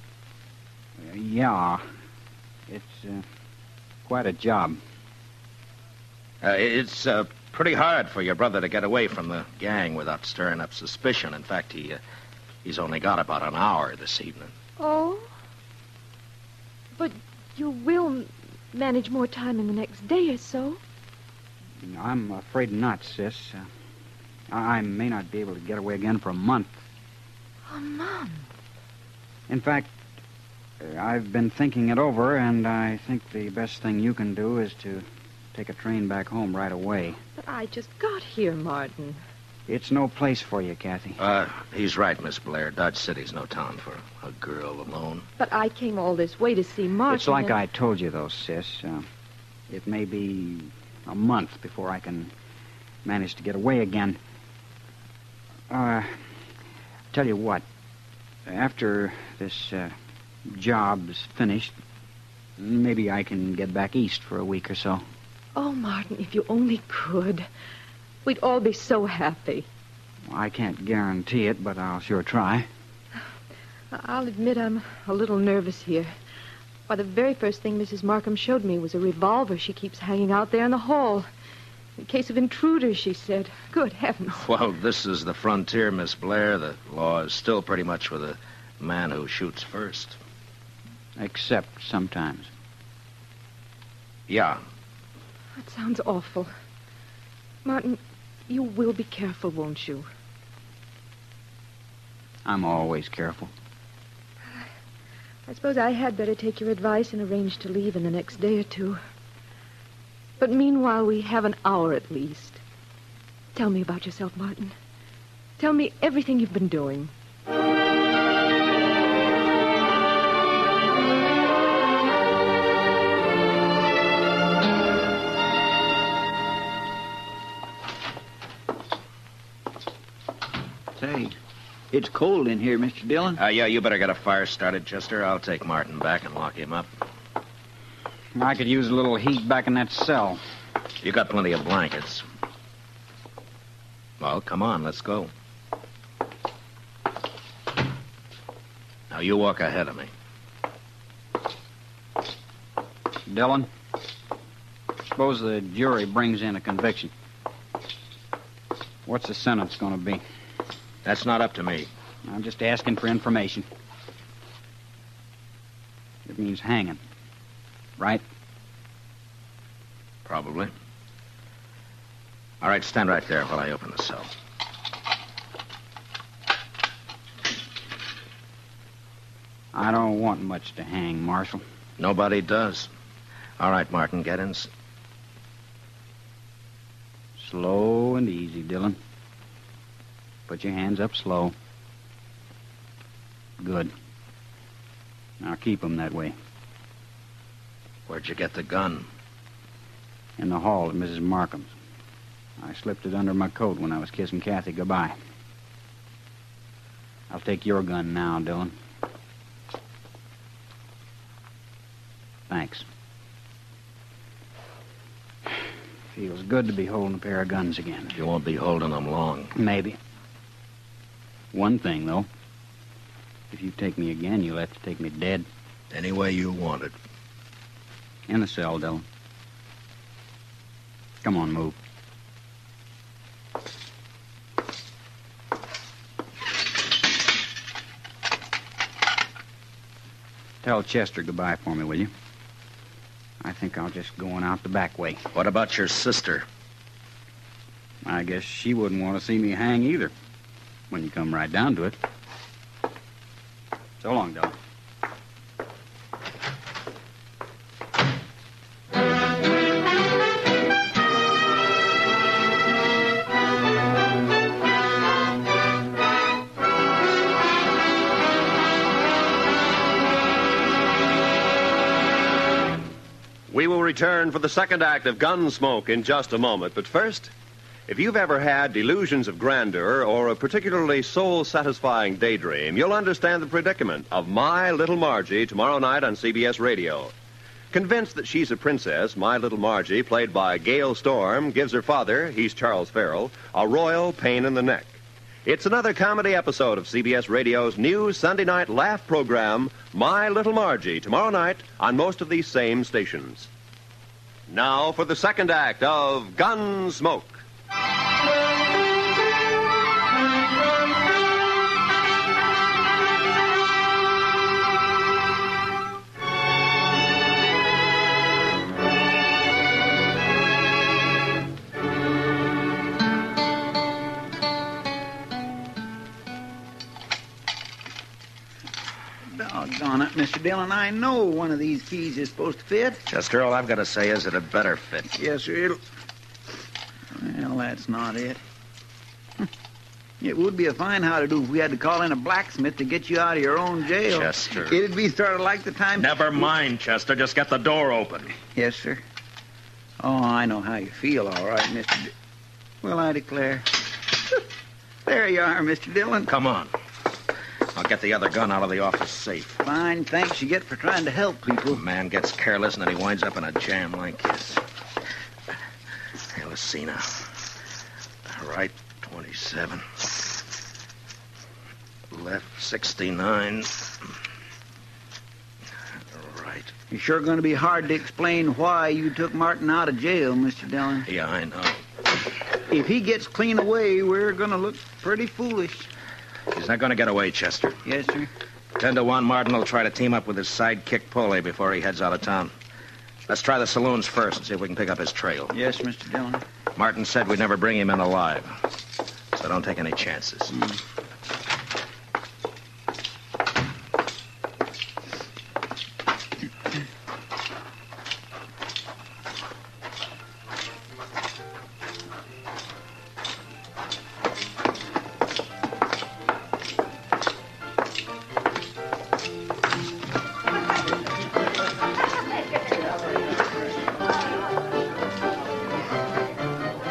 Yeah. It's quite a job. It's pretty hard for your brother to get away from the gang without stirring up suspicion. In fact, he's only got about an hour this evening. Oh? But you will manage more time in the next day or so. I'm afraid not, sis. I may not be able to get away again for a month. A month? In fact, I've been thinking it over, and I think the best thing you can do is to take a train back home right away. But I just got here, Martin. It's no place for you, Kathy. He's right, Miss Blair. Dodge City's no town for a girl alone. But I came all this way to see Martin. It's like I told you, though, sis. It may be a month before I can manage to get away again. Tell you what. After this job's finished, maybe I can get back east for a week or so. Oh, Martin, if you only could. We'd all be so happy. Well, I can't guarantee it, but I'll sure try. I'll admit I'm a little nervous here. Why, the very first thing Mrs. Markham showed me was a revolver she keeps hanging out there in the hall. In case of intruders, she said. Good heavens. Well, this is the frontier, Miss Blair. The law is still pretty much with the man who shoots first. Except sometimes. Yeah. That sounds awful. Martin, you will be careful, won't you? I'm always careful. I suppose I had better take your advice and arrange to leave in the next day or two. But meanwhile, we have an hour at least. Tell me about yourself, Martin. Tell me everything you've been doing. Say, it's cold in here, Mr. Dillon. Yeah, you better get a fire started, Chester. I'll take Martin back and lock him up. I could use a little heat back in that cell. You got plenty of blankets. Well, come on, let's go. Now, you walk ahead of me. Dillon, suppose the jury brings in a conviction. What's the sentence going to be? That's not up to me. I'm just asking for information. It means hanging, right? Probably. All right, stand right there while I open the cell. I don't want much to hang, Marshal. Nobody does. All right, Martin, get in. Slow and easy, Dillon. Put your hands up slow. Good. Now keep them that way. Where'd you get the gun? In the hall at Mrs. Markham's. I slipped it under my coat when I was kissing Kathy goodbye. I'll take your gun now, Dillon. Thanks. Feels good to be holding a pair of guns again. You won't be holding them long. Maybe. One thing, though. If you take me again, you'll have to take me dead. Any way you want it. In the cell, Dillon. Come on, move. Tell Chester goodbye for me, will you? I think I'll just go on out the back way. What about your sister? I guess she wouldn't want to see me hang either, when you come right down to it. So long, Dillon. We will return for the second act of Gunsmoke in just a moment. But first, if you've ever had delusions of grandeur or a particularly soul-satisfying daydream, you'll understand the predicament of My Little Margie tomorrow night on CBS Radio. Convinced that she's a princess, My Little Margie, played by Gail Storm, gives her father, he's Charles Farrell, a royal pain in the neck. It's another comedy episode of CBS Radio's new Sunday night laugh program, My Little Margie, tomorrow night on most of these same stations. Now for the second act of Gunsmoke. Doggone it, Mr. Dillon. I know one of these keys is supposed to fit. Chester, all I've got to say is that it better fit. Yes, sir. Well, that's not it. It would be a fine how-to-do if we had to call in a blacksmith to get you out of your own jail. Chester. It'd be sort of like the time... Never mind, Chester. Just get the door open. Yes, sir. Oh, I know how you feel, all right, Mr. Well, I declare. There you are, Mr. Dillon. Come on. I'll get the other gun out of the office safe. Fine thanks you get for trying to help people. A man gets careless and then he winds up in a jam like this. Hey, let's see now. Right, 27. Left, 69. Right. It's sure going to be hard to explain why you took Martin out of jail, Mr. Dillon. Yeah, I know. If he gets clean away, we're going to look pretty foolish. He's not going to get away, Chester. Yes, sir. 10-1, Martin will try to team up with his sidekick Polly before he heads out of town. Let's try the saloons first and see if we can pick up his trail. Yes, Mr. Dillon. Martin said we'd never bring him in alive, so don't take any chances.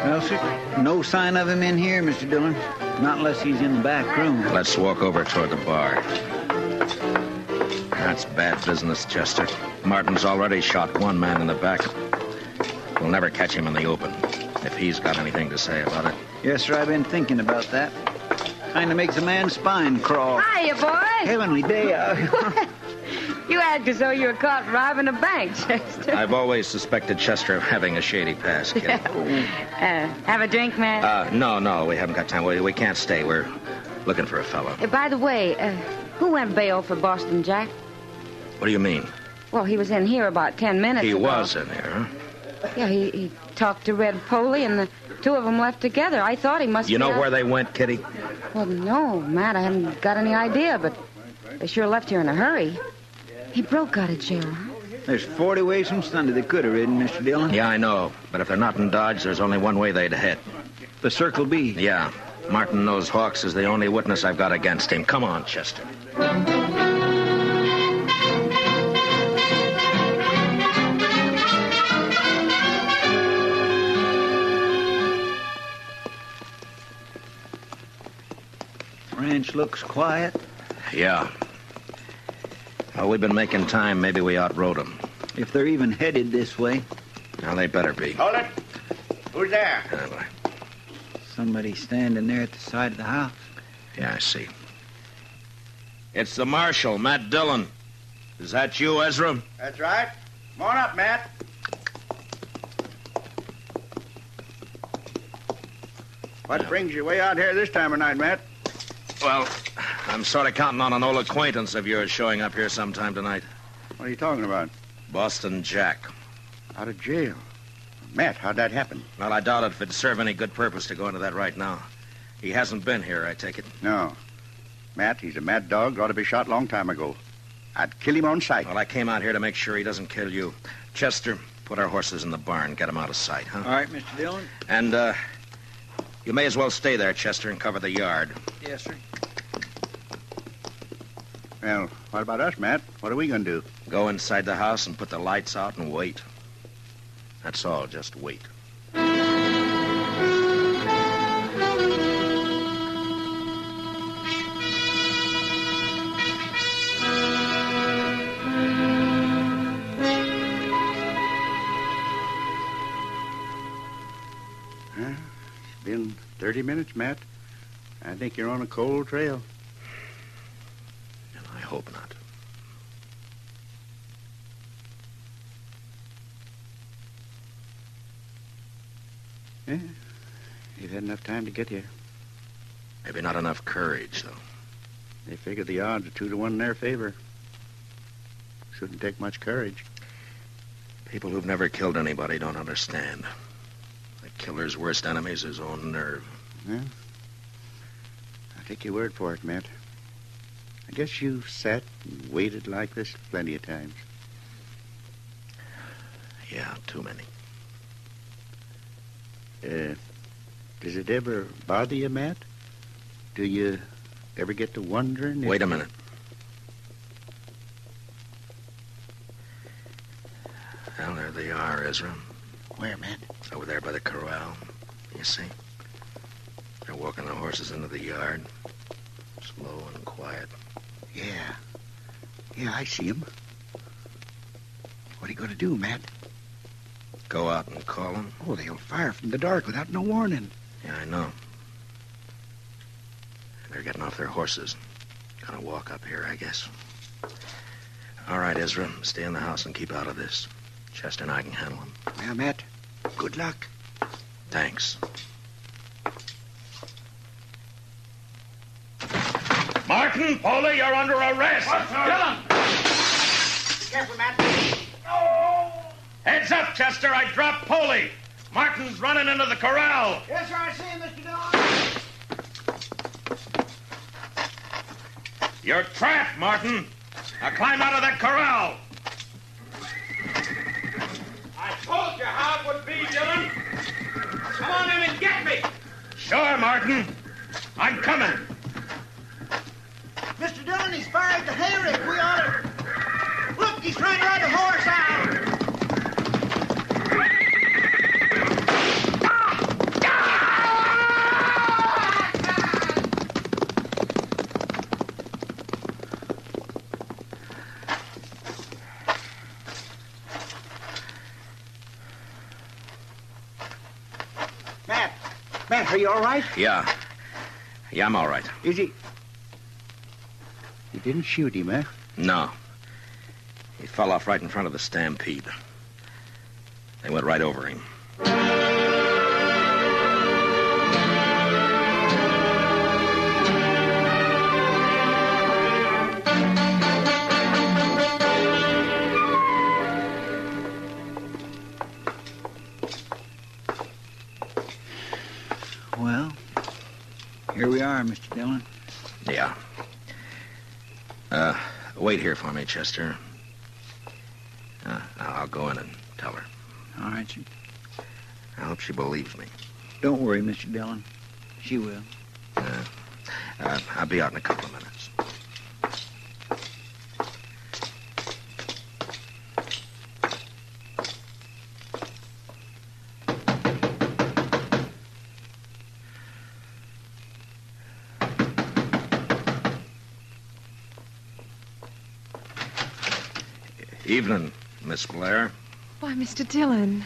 Well, sir, no sign of him in here, Mr. Dillon. Not unless he's in the back room. Let's walk over toward the bar. That's bad business, Chester. Martin's already shot one man in the back. We'll never catch him in the open, if he's got anything to say about it. Yes, sir, I've been thinking about that. Kind of makes a man's spine crawl. Hiya, boy. Heavenly day. You act as though you were caught robbing a bank, Chester. I've always suspected Chester of having a shady past, kid. Have a drink, man? No, we haven't got time. We can't stay. We're looking for a fellow. By the way, who went bail for Boston Jack? What do you mean? Well, he was in here about 10 minutes ago. He was in here, huh? Yeah, he talked to Red Poley, and the two of them left together. I thought he must You be know out... where they went, Kitty? Well, no, Matt, I haven't got any idea, but they sure left here in a hurry. He broke out of jail, huh? There's 40 ways from Sunday they could have ridden, Mr. Dillon. Yeah, I know. But if they're not in Dodge, there's only one way they'd head. The Circle B. Yeah. Martin knows Hawks is the only witness I've got against him. Come on, Chester. Ranch looks quiet. Yeah. Well, we've been making time. Maybe we outrode them. If they're even headed this way. Now, they better be. Hold it. Who's there? Somebody standing there at the side of the house. Yeah, I see. It's the marshal, Matt Dillon. Is that you, Ezra? That's right. Come on up, Matt. What brings you way out here this time of night, Matt? Well, I'm sort of counting on an old acquaintance of yours showing up here sometime tonight. What are you talking about? Boston Jack. Out of jail. Matt, how'd that happen? Well, I doubt if it'd serve any good purpose to go into that right now. He hasn't been here, I take it. No. Matt, he's a mad dog, ought to be shot long time ago. I'd kill him on sight. Well, I came out here to make sure he doesn't kill you. Chester, put our horses in the barn. Get them out of sight, huh? All right, Mr. Dillon. And, you may as well stay there, Chester, and cover the yard. Yes, sir. Well, what about us, Matt? What are we going to do? Go inside the house and put the lights out and wait. That's all. Just wait. It's been 30 minutes, Matt. I think you're on a cold trail. And I hope not. Yeah, you've had enough time to get here. Maybe not enough courage, though. They figure the odds are 2-1 in their favor. Shouldn't take much courage. People who've never killed anybody don't understand. The killer's worst enemy is his own nerve. Yeah. I'll take your word for it, Matt. I guess you've sat and waited like this plenty of times. Yeah, too many. Does it ever bother you, Matt? Do you ever get to wondering? Wait a minute. Well, there they are, Ezra. Where, Matt? Over there by the corral. You see? They're walking the horses into the yard. Slow and quiet. Yeah. Yeah, I see them. What are you going to do, Matt? Go out and call them? Oh, they'll fire from the dark without no warning. Yeah, I know. They're getting off their horses. Gonna walk up here, I guess. All right, Ezra. Stay in the house and keep out of this. Chester and I can handle them. Well, Matt, good luck. Thanks. Martin, Polly, you're under arrest. Dillon! Be careful, Matt. Heads up, Chester. I dropped Polly. Martin's running into the corral. Yes, sir, I see him, Mr. Dillon. You're trapped, Martin. Now climb out of that corral. I told you how it would be, Dillon. Come on in and get me. Sure, Martin. I'm coming. Mr. Dillon, he's fired the hayrick. We ought to... Look, he's trying to ride the horse out. Matt, are you all right? Yeah. Yeah, I'm all right. Is he... You didn't shoot him, eh? No. He fell off right in front of the stampede. They went right over him. Well, here we are, Mr. Dillon. Yeah. Wait here for me, Chester. I'll go in and tell her. All right, sir. I hope she believes me. Don't worry, Mr. Dillon. She will. I'll be out in a couple of minutes. Evening, Miss Blair. Why, Mr. Dillon,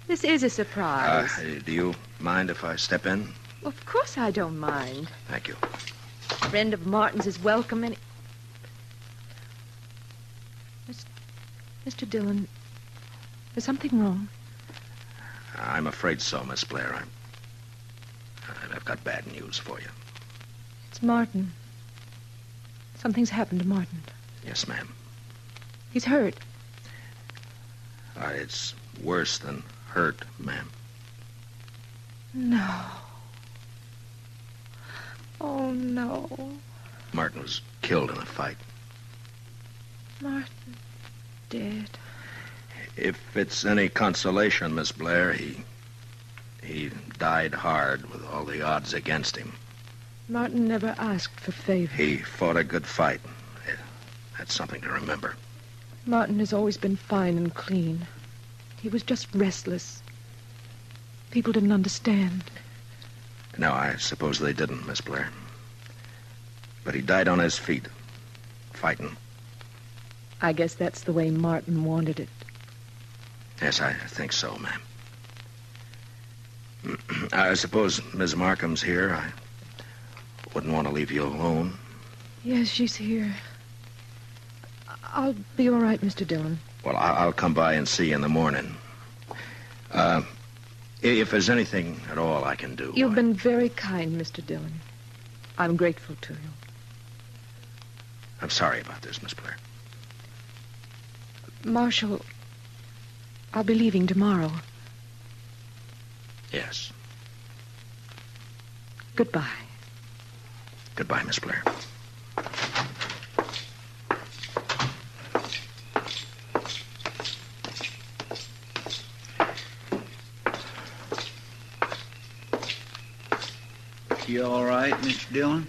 this is a surprise. Do you mind if I step in? Of course I don't mind. Thank you. A friend of Martin's is welcome any... Mr. Dillon, is something wrong? I'm afraid so, Miss Blair. I've got bad news for you. It's Martin. Something's happened to Martin. Yes, ma'am. He's hurt. It's worse than hurt, ma'am. No. Oh, no. Martin was killed in a fight. Martin dead. If it's any consolation, Miss Blair, he died hard with all the odds against him. Martin never asked for favor. He fought a good fight. That's something to remember. Martin has always been fine and clean. He was just restless. People didn't understand. No, I suppose they didn't, Miss Blair. But he died on his feet, fighting. I guess that's the way Martin wanted it. Yes, I think so, ma'am. I suppose Miss Markham's here. I wouldn't want to leave you alone. Yes, she's here. I'll be all right, Mr. Dillon. Well, I'll come by and see you in the morning. If there's anything at all I can do. You've been very kind, Mr. Dillon. I'm grateful to you. I'm sorry about this, Miss Blair. Marshal, I'll be leaving tomorrow. Yes. Goodbye. Goodbye, Miss Blair. She all right, Mr. Dillon?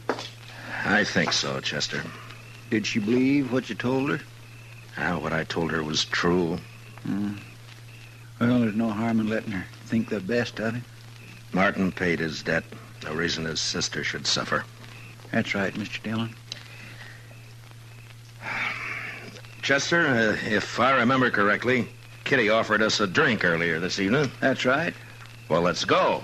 I think so, Chester. Did she believe what you told her? What I told her was true. Well, there's no harm in letting her think the best of it. Martin paid his debt. No reason his sister should suffer. That's right, Mr. Dillon. Chester, if I remember correctly, Kitty offered us a drink earlier this evening. That's right. Well, let's go.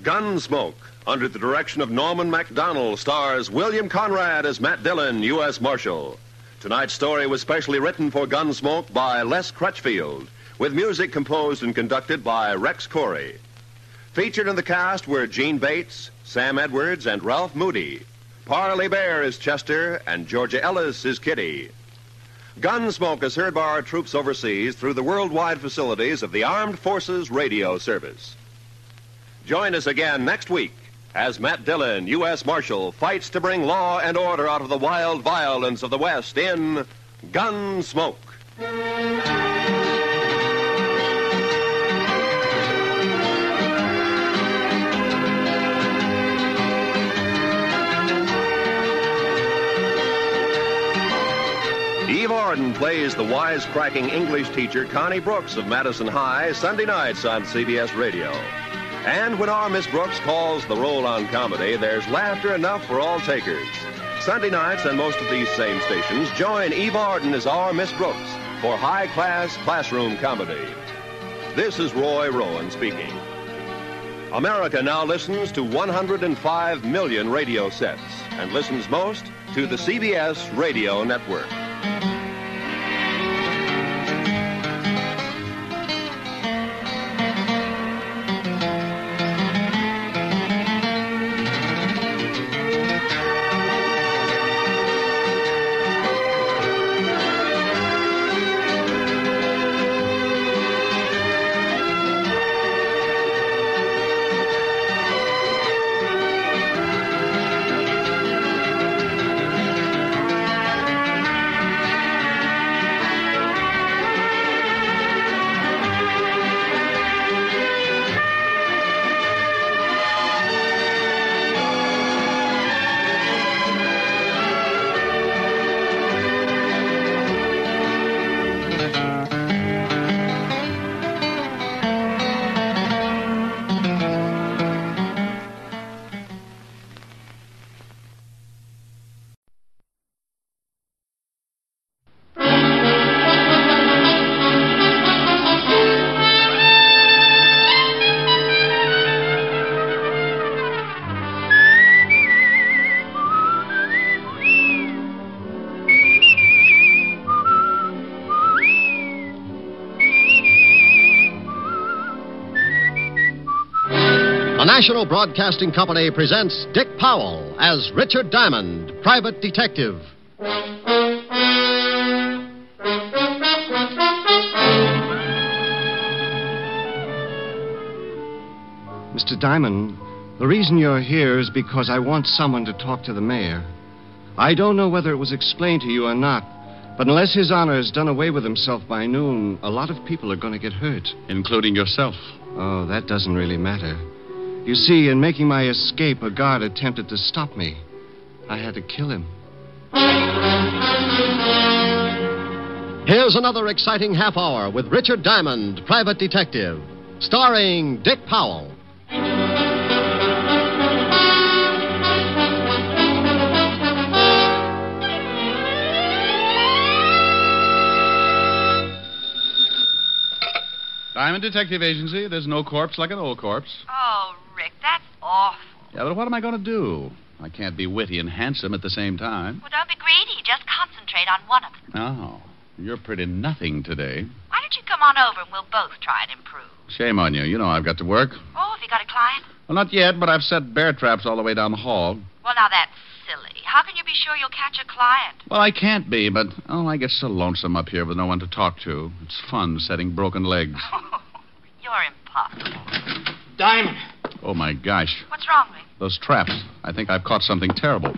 Gunsmoke, under the direction of Norman Macdonald, stars William Conrad as Matt Dillon, U.S. Marshal. Tonight's story was specially written for Gunsmoke by Les Crutchfield, with music composed and conducted by Rex Corey. Featured in the cast were Gene Bates, Sam Edwards, and Ralph Moody. Parley Bear is Chester, and Georgia Ellis is Kitty. Gunsmoke is heard by our troops overseas through the worldwide facilities of the Armed Forces Radio Service. Join us again next week as Matt Dillon, U.S. Marshal, fights to bring law and order out of the wild violence of the West in Gunsmoke. Eve Arden plays the wisecracking English teacher Connie Brooks of Madison High Sunday nights on CBS Radio. And when our Miss Brooks calls the roll on comedy, there's laughter enough for all takers. Sunday nights on most of these same stations, join Eve Arden as our Miss Brooks for high-class classroom comedy. This is Roy Rowan speaking. America now listens to 105 million radio sets and listens most to the CBS Radio Network. The National Broadcasting Company presents Dick Powell as Richard Diamond, private detective. Mr. Diamond, the reason you're here is because I want someone to talk to the mayor. I don't know whether it was explained to you or not, But unless His Honor has done away with himself by noon, a lot of people are going to get hurt. Including yourself. Oh, that doesn't really matter. You see, in making my escape, a guard attempted to stop me. I had to kill him. Here's another exciting half hour with Richard Diamond, Private Detective, starring Dick Powell. Diamond Detective Agency. There's no corpse like an old corpse. Oh, Rick, that's awful. Yeah, but what am I going to do? I can't be witty and handsome at the same time. Well, don't be greedy. Just concentrate on one of them. Oh, you're pretty nothing today. Why don't you come on over and we'll both try and improve? Shame on you. You know I've got to work. Oh, have you got a client? Well, not yet, but I've set bear traps all the way down the hall. Well, now that's silly. How can you be sure you'll catch a client? Well, I can't be, but, I get so lonesome up here with no one to talk to. It's fun setting broken legs. You're impossible. Diamond. Oh, my gosh. What's wrong, Rick? Those traps. I think I've caught something terrible.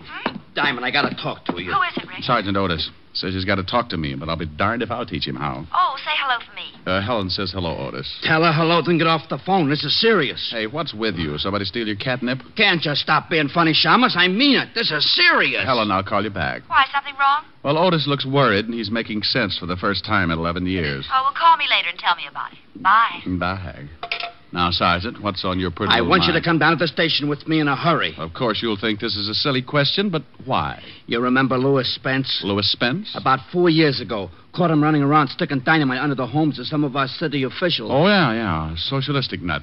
Diamond, I gotta talk to you. Who is it, Rick? Sergeant Otis says he's got to talk to me, but I'll be darned if I'll teach him how. Oh, say hello for me. Helen says hello, Otis. Tell her hello, then get off the phone. This is serious. Hey, what's with you? Somebody steal your catnip? Can't you stop being funny, Shamus? I mean it. This is serious. Helen, I'll call you back. Why, something wrong? Well, Otis looks worried, and he's making sense for the first time in 11 years. Oh, well, call me later and tell me about it. Bye. Bye. Now, Sergeant, what's on your pretty I little want you mind? to come down to the station with me in a hurry. Of course, you'll think this is a silly question, but why? You remember Louis Spence? Louis Spence? About 4 years ago. Caught him running around sticking dynamite under the homes of some of our city officials. Oh, yeah. Socialistic nut.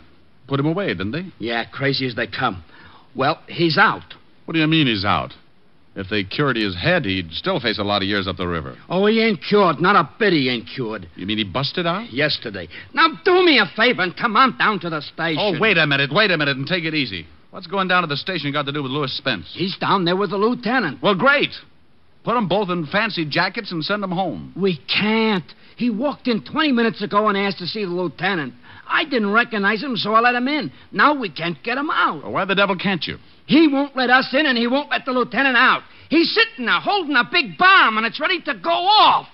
Put him away, didn't they? Yeah, crazy as they come. Well, he's out. What do you mean he's out? If they cured his head, he'd still face a lot of years up the river. Oh, he ain't cured. Not a bit he ain't cured. You mean he busted out? Yesterday. Now, do me a favor and come on down to the station. Oh, wait a minute, and take it easy. What's going down to the station got to do with Louis Spence? He's down there with the lieutenant. Well, great. Put them both in fancy jackets and send them home. We can't. He walked in 20 minutes ago and asked to see the lieutenant. I didn't recognize him, so I let him in. Now we can't get him out. Well, why the devil can't you? He won't let us in, and he won't let the lieutenant out. He's sitting there holding a big bomb, and it's ready to go off.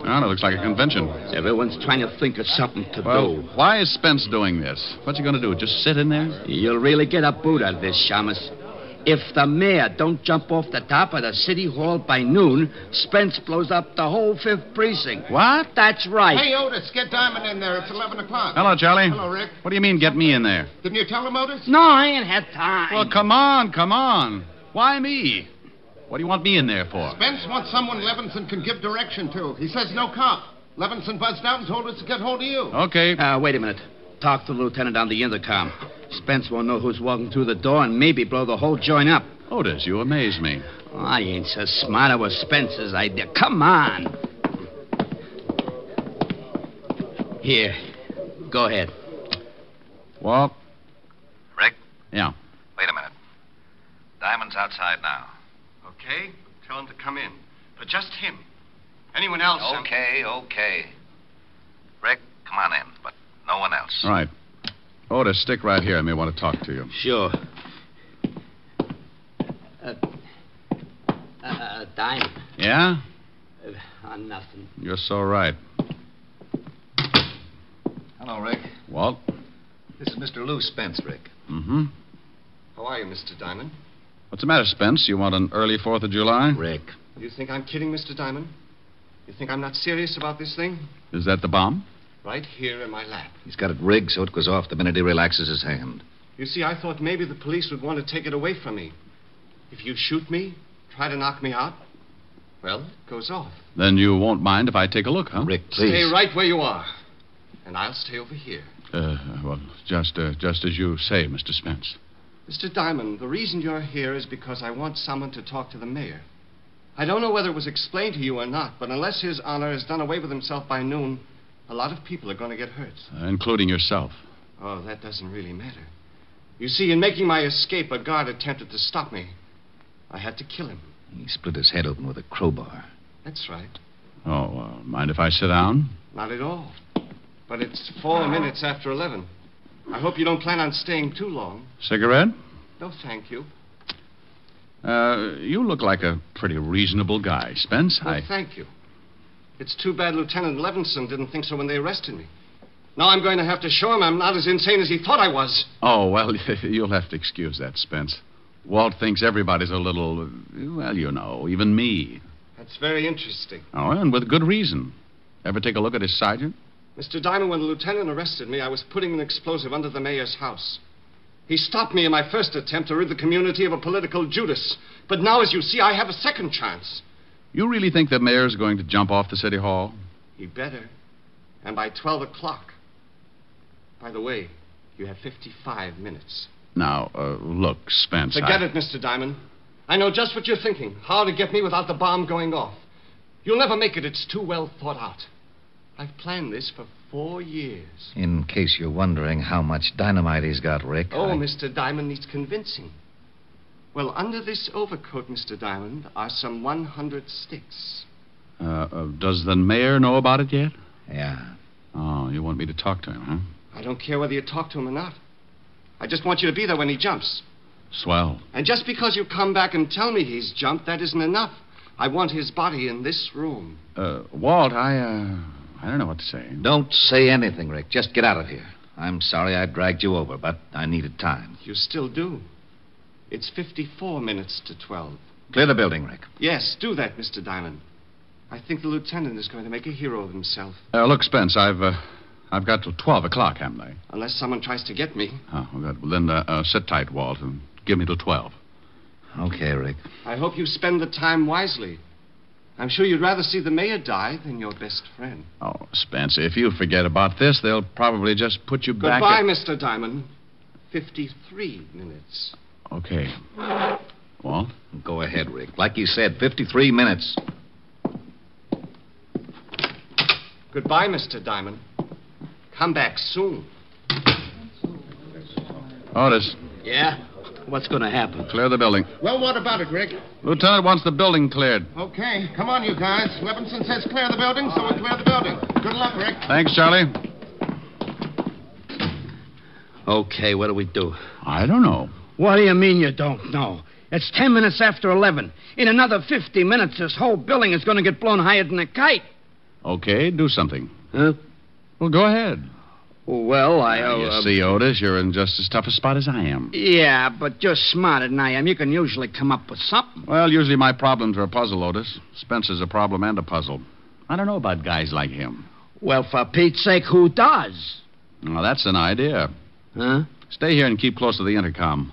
Well, it looks like a convention. Everyone's trying to think of something to do. Why is Spence doing this? What's he going to do? Just sit in there? You'll really get a boot out of this, Shamus. If the mayor don't jump off the top of the city hall by noon, Spence blows up the whole 5th precinct. What? That's right. Hey, Otis, get Diamond in there. It's 11 o'clock. Hello, Charlie. Hello, Rick. What do you mean, get me in there? Didn't you tell him, Otis? No, I ain't had time. Well, come on. Why me? What do you want me in there for? Spence wants someone Levinson can give direction to. He says no cop. Levinson buzzed out and told us to get hold of you. Okay. Wait a minute. Talk to the lieutenant on the intercom. Spence won't know who's walking through the door and maybe blow the whole joint up. Otis, you amaze me. Oh, I ain't so smart. It was Spence's idea. Come on. Here. Go ahead. Walt? Rick? Yeah. Wait a minute. Diamond's outside now. Okay. Tell him to come in. But just him. Anyone else? Okay. Rick, come on in, but no one else. Right. Otis, stick right here. I may want to talk to you. Sure. Diamond. Yeah? Nothing. You're so right. Hello, Rick. Walt? This is Mr. Lou Spence, Rick. Mm-hmm. How are you, Mr. Diamond? What's the matter, Spence? You want an early 4th of July? Rick. You think I'm kidding, Mr. Diamond? You think I'm not serious about this thing? Is that the bomb? Right here in my lap. He's got it rigged so it goes off the minute he relaxes his hand. You see, I thought maybe the police would want to take it away from me. If you shoot me, try to knock me out, well, it goes off. Then you won't mind if I take a look, huh? Rick, please. Stay right where you are. And I'll stay over here. Well, just as you say, Mr. Spence. Mr. Diamond, the reason you're here is because I want someone to talk to the mayor. I don't know whether it was explained to you or not, but unless His Honor has done away with himself by noon, a lot of people are going to get hurt. Including yourself. Oh, that doesn't really matter. You see, in making my escape, a guard attempted to stop me. I had to kill him. He split his head open with a crowbar. That's right. Oh, mind if I sit down? Not at all. But it's 4 minutes after 11. I hope you don't plan on staying too long. Cigarette? No, thank you. You look like a pretty reasonable guy, Spence. Well, thank you. It's too bad Lieutenant Levinson didn't think so when they arrested me. Now I'm going to have to show him I'm not as insane as he thought I was. Oh, well, you'll have to excuse that, Spence. Walt thinks everybody's a little, well, you know, even me. That's very interesting. Oh, and with good reason. Ever take a look at his sergeant? Mr. Diamond, when the lieutenant arrested me, I was putting an explosive under the mayor's house. He stopped me in my first attempt to rid the community of a political Judas. But now, as you see, I have a second chance. You really think the mayor's going to jump off the city hall? He better. And by 12 o'clock. By the way, you have 55 minutes. Now, look, Spence, Forget it, Mr. Diamond. I know just what you're thinking. How to get me without the bomb going off. You'll never make it. It's too well thought out. I've planned this for 4 years. In case you're wondering how much dynamite he's got, Rick. Mr. Diamond needs convincing. Well, under this overcoat, Mr. Diamond, are some 100 sticks. Does the mayor know about it yet? Yeah. Oh, you want me to talk to him, huh? I don't care whether you talk to him or not. I just want you to be there when he jumps. Swell. And just because you come back and tell me he's jumped, that isn't enough. I want his body in this room. Walt, I don't know what to say. Don't say anything, Rick. Just get out of here. I'm sorry I dragged you over, but I needed time. You still do. It's 54 minutes to 12. Clear the building, Rick. Yes, do that, Mr. Diamond. I think the lieutenant is going to make a hero of himself. Look, Spence, I've got till 12 o'clock, haven't I? Unless someone tries to get me. Oh, well, good. Well, then sit tight, Walt, and give me till 12. Okay, Rick. I hope you spend the time wisely. I'm sure you'd rather see the mayor die than your best friend. Oh, Spence, if you forget about this, they'll probably just put you back... Goodbye, Mr. Diamond. 53 minutes. Okay. Walt? Go ahead, Rick. Like you said, 53 minutes. Goodbye, Mr. Diamond. Come back soon. Otis. Yeah? What's going to happen? Clear the building. Well, what about it, Rick? Lieutenant wants the building cleared. Okay, come on, you guys. Levinson says clear the building, so we clear the building. Good luck, Rick. Thanks, Charlie. Okay, what do we do? I don't know. What do you mean you don't know? It's 10 minutes after 11. In another 50 minutes, this whole building is going to get blown higher than a kite. Okay, do something. Huh? Well, go ahead. Well, You see, Otis, you're in just as tough a spot as I am. Yeah, but you're smarter than I am. You can usually come up with something. Well, usually my problems are a puzzle, Otis. Spencer's a problem and a puzzle. I don't know about guys like him. Well, for Pete's sake, who does? Well, that's an idea. Huh? Stay here and keep close to the intercom.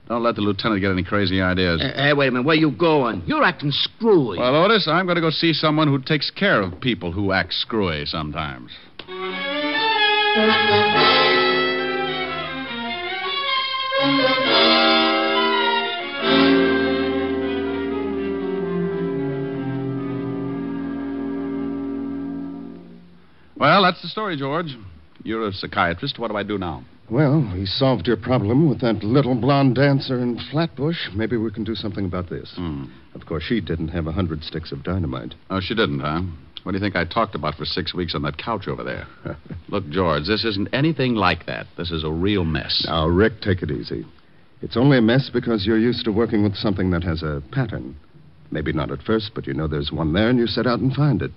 Don't let the lieutenant get any crazy ideas. Hey, wait a minute. Where you going? You're acting screwy. Well, Otis, I'm going to go see someone who takes care of people who act screwy sometimes. Well, that's the story, George. You're a psychiatrist. What do I do now? Well, we solved your problem with that little blonde dancer in Flatbush. Maybe we can do something about this. Of course, she didn't have 100 sticks of dynamite. Oh, she didn't, huh? What do you think I talked about for 6 weeks on that couch over there? Look, George, this isn't anything like that. This is a real mess. Now, Rick, take it easy. It's only a mess because you're used to working with something that has a pattern. Maybe not at first, but you know there's one there and you set out and find it.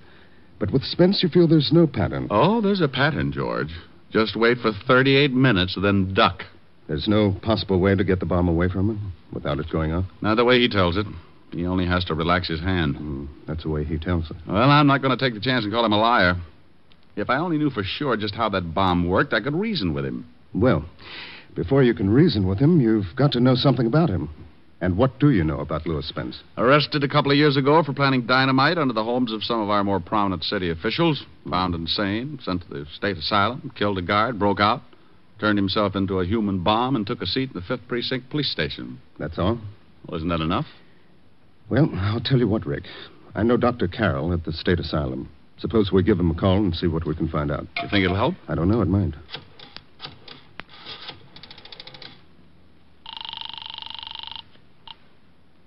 But with Spence, you feel there's no pattern. Oh, there's a pattern, George. Just wait for 38 minutes, then duck. There's no possible way to get the bomb away from him without it going off? Not the way he tells it. He only has to relax his hand. That's the way he tells it. Well, I'm not going to take the chance and call him a liar. If I only knew for sure just how that bomb worked, I could reason with him. Well, before you can reason with him, you've got to know something about him. And what do you know about Louis Spence? Arrested a couple of years ago for planting dynamite under the homes of some of our more prominent city officials. Found insane, sent to the state asylum, killed a guard, broke out, turned himself into a human bomb, and took a seat in the 5th Precinct Police Station. That's all? Well, isn't that enough? Well, I'll tell you what, Rick. I know Dr. Carroll at the state asylum. Suppose we give him a call and see what we can find out. You think it'll help? I don't know. It might.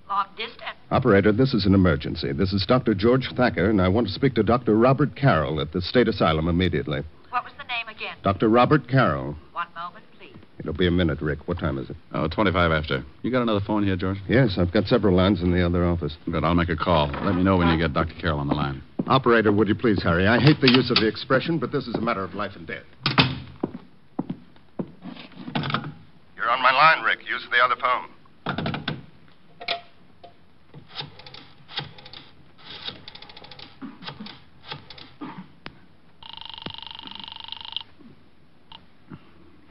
Long distance. Operator, this is an emergency. This is Dr. George Thacker, and I want to speak to Dr. Robert Carroll at the State Asylum immediately. What was the name again? Dr. Robert Carroll. One moment, please. It'll be a minute, Rick. What time is it? 25 after. You got another phone here, George? Yes, I've got several lines in the other office. Good, I'll make a call. Let me know when you get Dr. Carroll on the line. Operator, would you please hurry? I hate the use of the expression, but this is a matter of life and death. You're on my line, Rick. Use the other phone.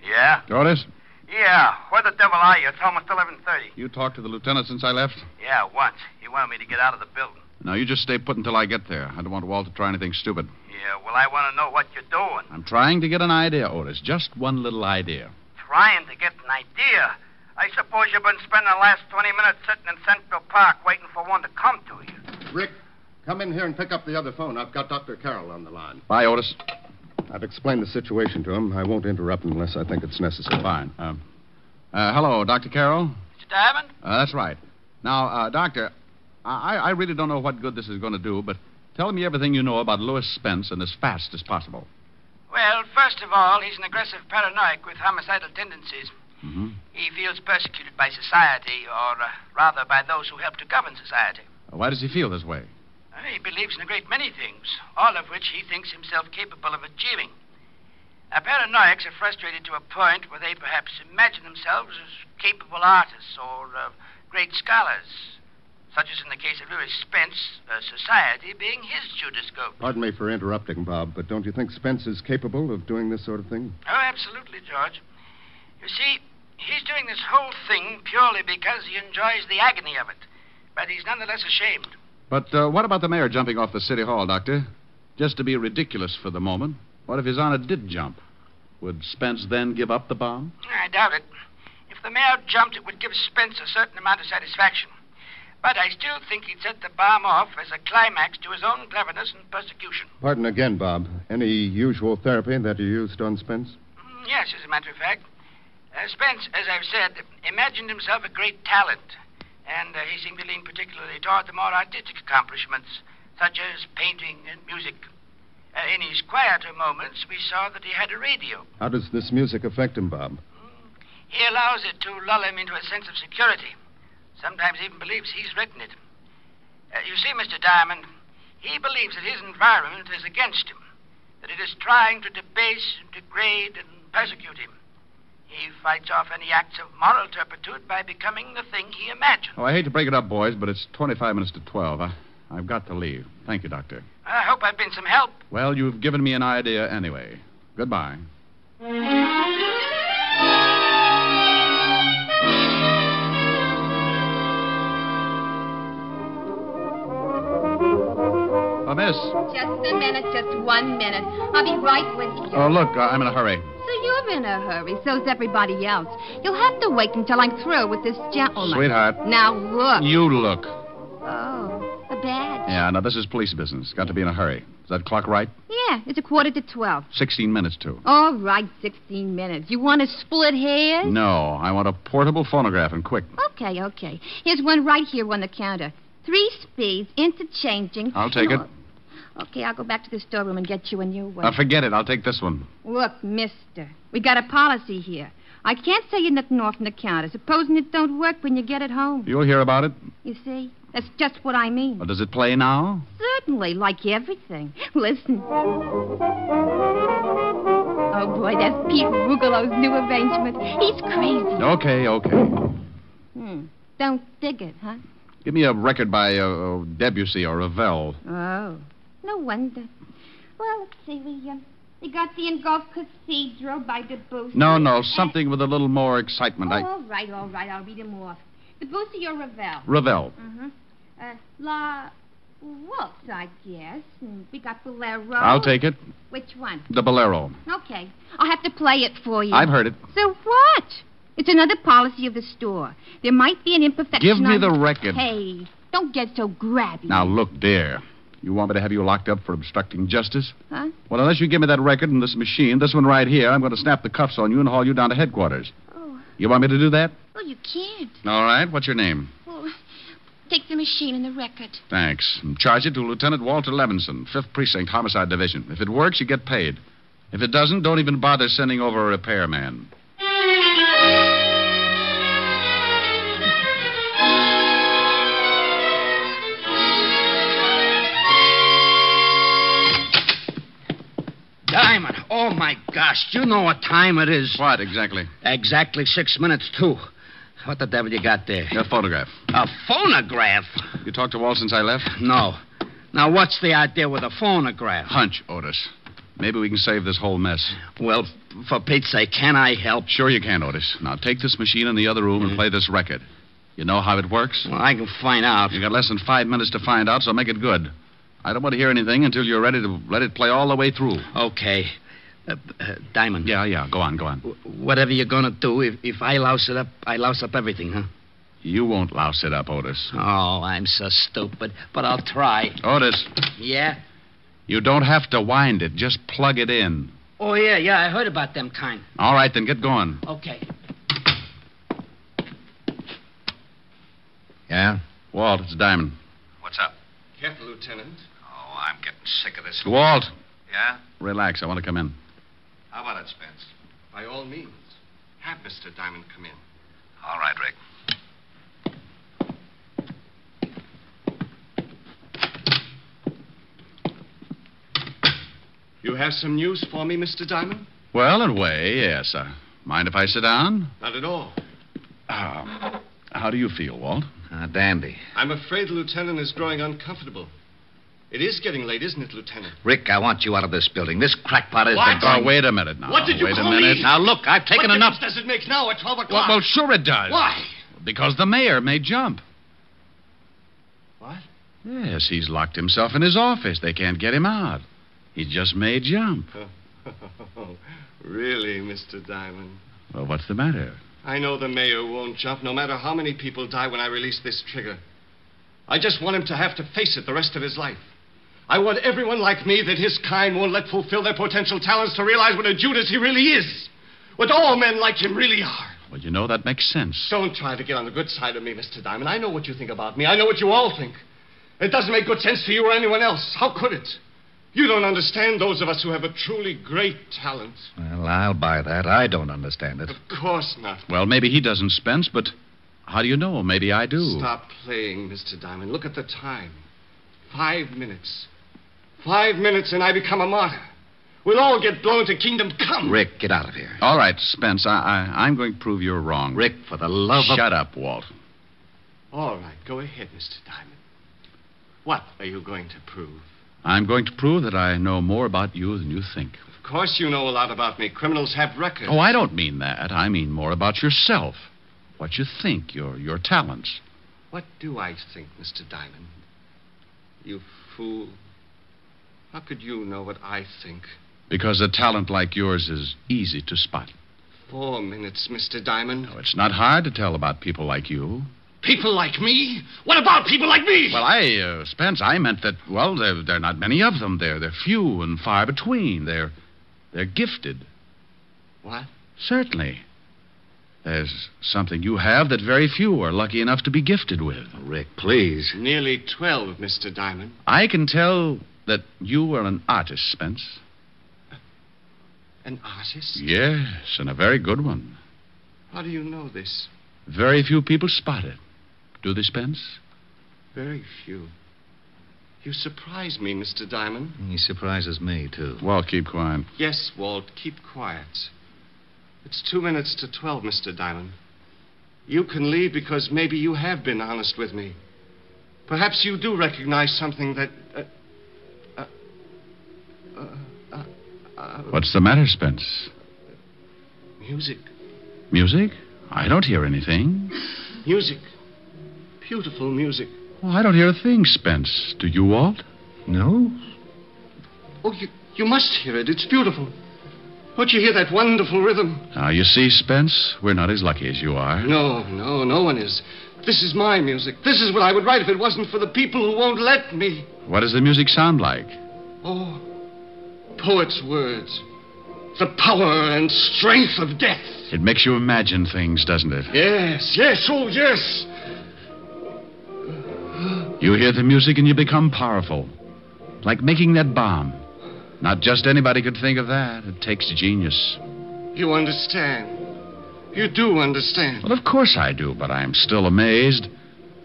Yeah? Otis? Yeah. Where the devil are you? It's almost 11:30. You talked to the lieutenant since I left? Yeah, once. He wanted me to get out of the building. Now, you just stay put until I get there. I don't want Walt to try anything stupid. Yeah, well, I want to know what you're doing. I'm trying to get an idea, Otis. Just one little idea. Trying to get an idea. I suppose you've been spending the last 20 minutes sitting in Central Park waiting for one to come to you. Rick, come in here and pick up the other phone. I've got Dr. Carroll on the line. Bye, Otis. I've explained the situation to him. I won't interrupt unless I think it's necessary. Fine. Hello, Dr. Carroll? Mr. Diamond? That's right. Now, Doctor, I really don't know what good this is going to do, but tell me everything you know about Louis Spence and as fast as possible. Well, first of all, he's an aggressive paranoic with homicidal tendencies. Mm-hmm. He feels persecuted by society, or rather by those who help to govern society. Why does he feel this way? He believes in a great many things, all of which he thinks himself capable of achieving. Paranoics are frustrated to a point where they perhaps imagine themselves as capable artists or great scholars, such as in the case of Louis Spence, society being his Judascope. Pardon me for interrupting, Bob, but don't you think Spence is capable of doing this sort of thing? Oh, absolutely, George. You see, he's doing this whole thing purely because he enjoys the agony of it, but he's nonetheless ashamed. But what about the mayor jumping off the city hall, Doctor? Just to be ridiculous for the moment. What if His Honor did jump? Would Spence then give up the bomb? I doubt it. If the mayor jumped, it would give Spence a certain amount of satisfaction. But I still think he'd set the bomb off as a climax to his own cleverness and persecution. Pardon again, Bob. Any usual therapy that you used on Spence? Yes, as a matter of fact. Spence, as I've said, imagined himself a great talent. And he seemed to lean particularly toward the more artistic accomplishments, such as painting and music. In his quieter moments, we saw that he had a radio. How does this music affect him, Bob? He allows it to lull him into a sense of security. Sometimes even believes he's written it. You see, Mr. Diamond, he believes that his environment is against him, that it is trying to debase, degrade, and persecute him. He fights off any acts of moral turpitude by becoming the thing he imagined. Oh, I hate to break it up, boys, but it's 25 minutes to 12. I've got to leave. Thank you, Doctor. I hope I've been some help. Well, you've given me an idea anyway. Goodbye. Miss. Just a minute, just 1 minute. I'll be right with you. Oh, look, I'm in a hurry. So you're in a hurry. So's everybody else. You'll have to wait until I'm through with this gentleman. Sweetheart. Now look. You look. Oh, a badge. Yeah, now this is police business. Got to be in a hurry. Is that clock right? Yeah, it's 11:45. 16 minutes to. All right, 16 minutes. You want to split hairs? No, I want a portable phonograph and quick. Okay. Here's one right here on the counter. 3 speeds, interchanging. I'll take it. Okay, I'll go back to the storeroom and get you a new one. Forget it. I'll take this one. Look, mister, we got a policy here. I can't say you nothing off on the counter, supposing it don't work when you get it home. You'll hear about it? You see? That's just what I mean. Well, does it play now? Certainly, like everything. Listen. Oh, boy, that's Pete Rugelow's new arrangement. He's crazy. Okay. Don't dig it, huh? Give me a record by Debussy or Ravel. Oh, no wonder. Well, let's see. We got the Engulf Cathedral by Debussy. No, something with a little more excitement. All right. I'll read them off. Debussy or Ravel? Ravel. La Waltz, I guess. And we got Bolero. I'll take it. Which one? The Bolero. Okay. I'll have to play it for you. I've heard it. So what? It's another policy of the store. There might be an imperfection. Give me the record. Hey, don't get so grabby. Now, look, dear. You want me to have you locked up for obstructing justice? Huh? Well, unless you give me that record and this machine, this one right here, I'm going to snap the cuffs on you and haul you down to headquarters. Oh. You want me to do that? Well, you can't. All right. What's your name? Well, take the machine and the record. Thanks. And charge it to Lieutenant Walter Levinson, 5th Precinct, Homicide Division. If it works, you get paid. If it doesn't, don't even bother sending over a repairman. Diamond, oh, my gosh. Do you know what time it is? What, exactly? Exactly 6 minutes, too. What the devil you got there? A photograph. A phonograph? You talked to Walt since I left? No. Now, what's the idea with a phonograph? Hunch, Otis. Maybe we can save this whole mess. Well, for Pete's sake, can I help? Sure you can, Otis. Now, take this machine in the other room and play this record. You know how it works? Well, I can find out. You got less than 5 minutes to find out, so make it good. I don't want to hear anything until you're ready to let it play all the way through. Okay. Diamond. Yeah. Go on. Whatever you're going to do, if I louse it up, I louse up everything, huh? You won't louse it up, Otis. Oh, I'm so stupid. But I'll try. Otis. Yeah? You don't have to wind it. Just plug it in. Oh, yeah. I heard about them kind. All right, then get going. Okay. Yeah? Walt, it's Diamond. What's up? Careful, Lieutenant. Oh, I'm getting sick of this. Walt. Yeah? Relax. I want to come in. How about it, Spence? By all means. Have Mr. Diamond come in. All right, Rick. You have some news for me, Mr. Diamond? Well, in a way, yes. Mind if I sit down? Not at all. How do you feel, Walt? Dandy. I'm afraid the lieutenant is growing uncomfortable. It is getting late, isn't it, Lieutenant? Rick, I want you out of this building. This crackpot has been Oh, wait a minute now. What did you Wait call a minute. me? Now, look, I've taken what enough. What does it make now at 12 o'clock? Well, sure it does. Why? Because the mayor may jump. What? Yes, he's locked himself in his office. They can't get him out. He just may jump. Really, Mr. Diamond? Well, what's the matter? I know the mayor won't jump, no matter how many people die when I release this trigger. I just want him to have to face it the rest of his life. I want everyone like me that his kind won't let fulfill their potential talents to realize what a Judas he really is. What all men like him really are. Well, you know, that makes sense. Don't try to get on the good side of me, Mr. Diamond. I know what you think about me. I know what you all think. It doesn't make good sense to you or anyone else. How could it? You don't understand those of us who have a truly great talent. Well, I'll buy that. I don't understand it. Of course not. Well, maybe he doesn't, Spence, but how do you know? Maybe I do. Stop playing, Mr. Diamond. Look at the time. 5 minutes. 5 minutes and I become a martyr. We'll all get blown to kingdom come. Rick, get out of here. All right, Spence, I'm going to prove you're wrong. Rick, for the love of... Shut up, Walt. All right, go ahead, Mr. Diamond. What are you going to prove? I'm going to prove that I know more about you than you think. Of course you know a lot about me. Criminals have records. Oh, I don't mean that. I mean more about yourself. What you think, your talents. What do I think, Mr. Diamond? You fool. How could you know what I think? Because a talent like yours is easy to spot. 4 minutes, Mr. Diamond. No, it's not hard to tell about people like you. People like me? What about people like me? Well, Spence, I meant that, well, there are not many of them. They're few and far between. They're gifted. What? Certainly. There's something you have that very few are lucky enough to be gifted with. Rick, please. Nearly 12, Mr. Diamond. I can tell that you are an artist, Spence. An artist? Yes, and a very good one. How do you know this? Very few people spot it. Do they, Spence? Very few. You surprise me, Mr. Diamond. He surprises me, too. Walt, keep quiet. Yes, Walt, keep quiet. It's 2 minutes to 12, Mr. Diamond. You can leave because maybe you have been honest with me. Perhaps you do recognize something that... What's the matter, Spence? Music. Music? I don't hear anything. Music. Beautiful music. Well, I don't hear a thing, Spence. Do you, Walt? No. Oh, you must hear it. It's beautiful. Don't you hear that wonderful rhythm? Now, you see, Spence, we're not as lucky as you are. No one is. This is my music. This is what I would write if it wasn't for the people who won't let me. What does the music sound like? Oh, poet's words. The power and strength of death. It makes you imagine things, doesn't it? Yes, oh, yes. You hear the music and you become powerful. Like making that bomb. Not just anybody could think of that. It takes genius. You understand. You do understand. Well, of course I do, but I'm still amazed.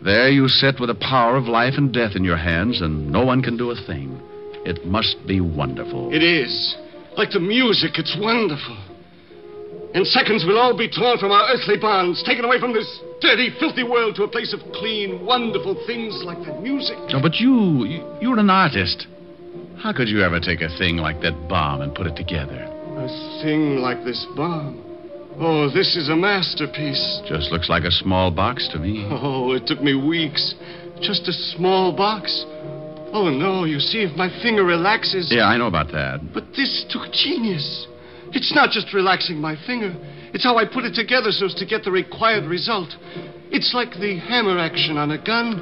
There you sit with the power of life and death in your hands, and no one can do a thing. It must be wonderful. It is. Like the music, it's wonderful. In seconds, we'll all be torn from our earthly bonds, taken away from this dirty, filthy world to a place of clean, wonderful things like that music. No, but you're an artist. How could you ever take a thing like that bomb and put it together? A thing like this bomb. Oh, this is a masterpiece. Just looks like a small box to me. Oh, it took me weeks. Just a small box. Oh, no, you see, if my finger relaxes... Yeah, I know about that. But this took genius. It's not just relaxing my finger. It's how I put it together so as to get the required result. It's like the hammer action on a gun,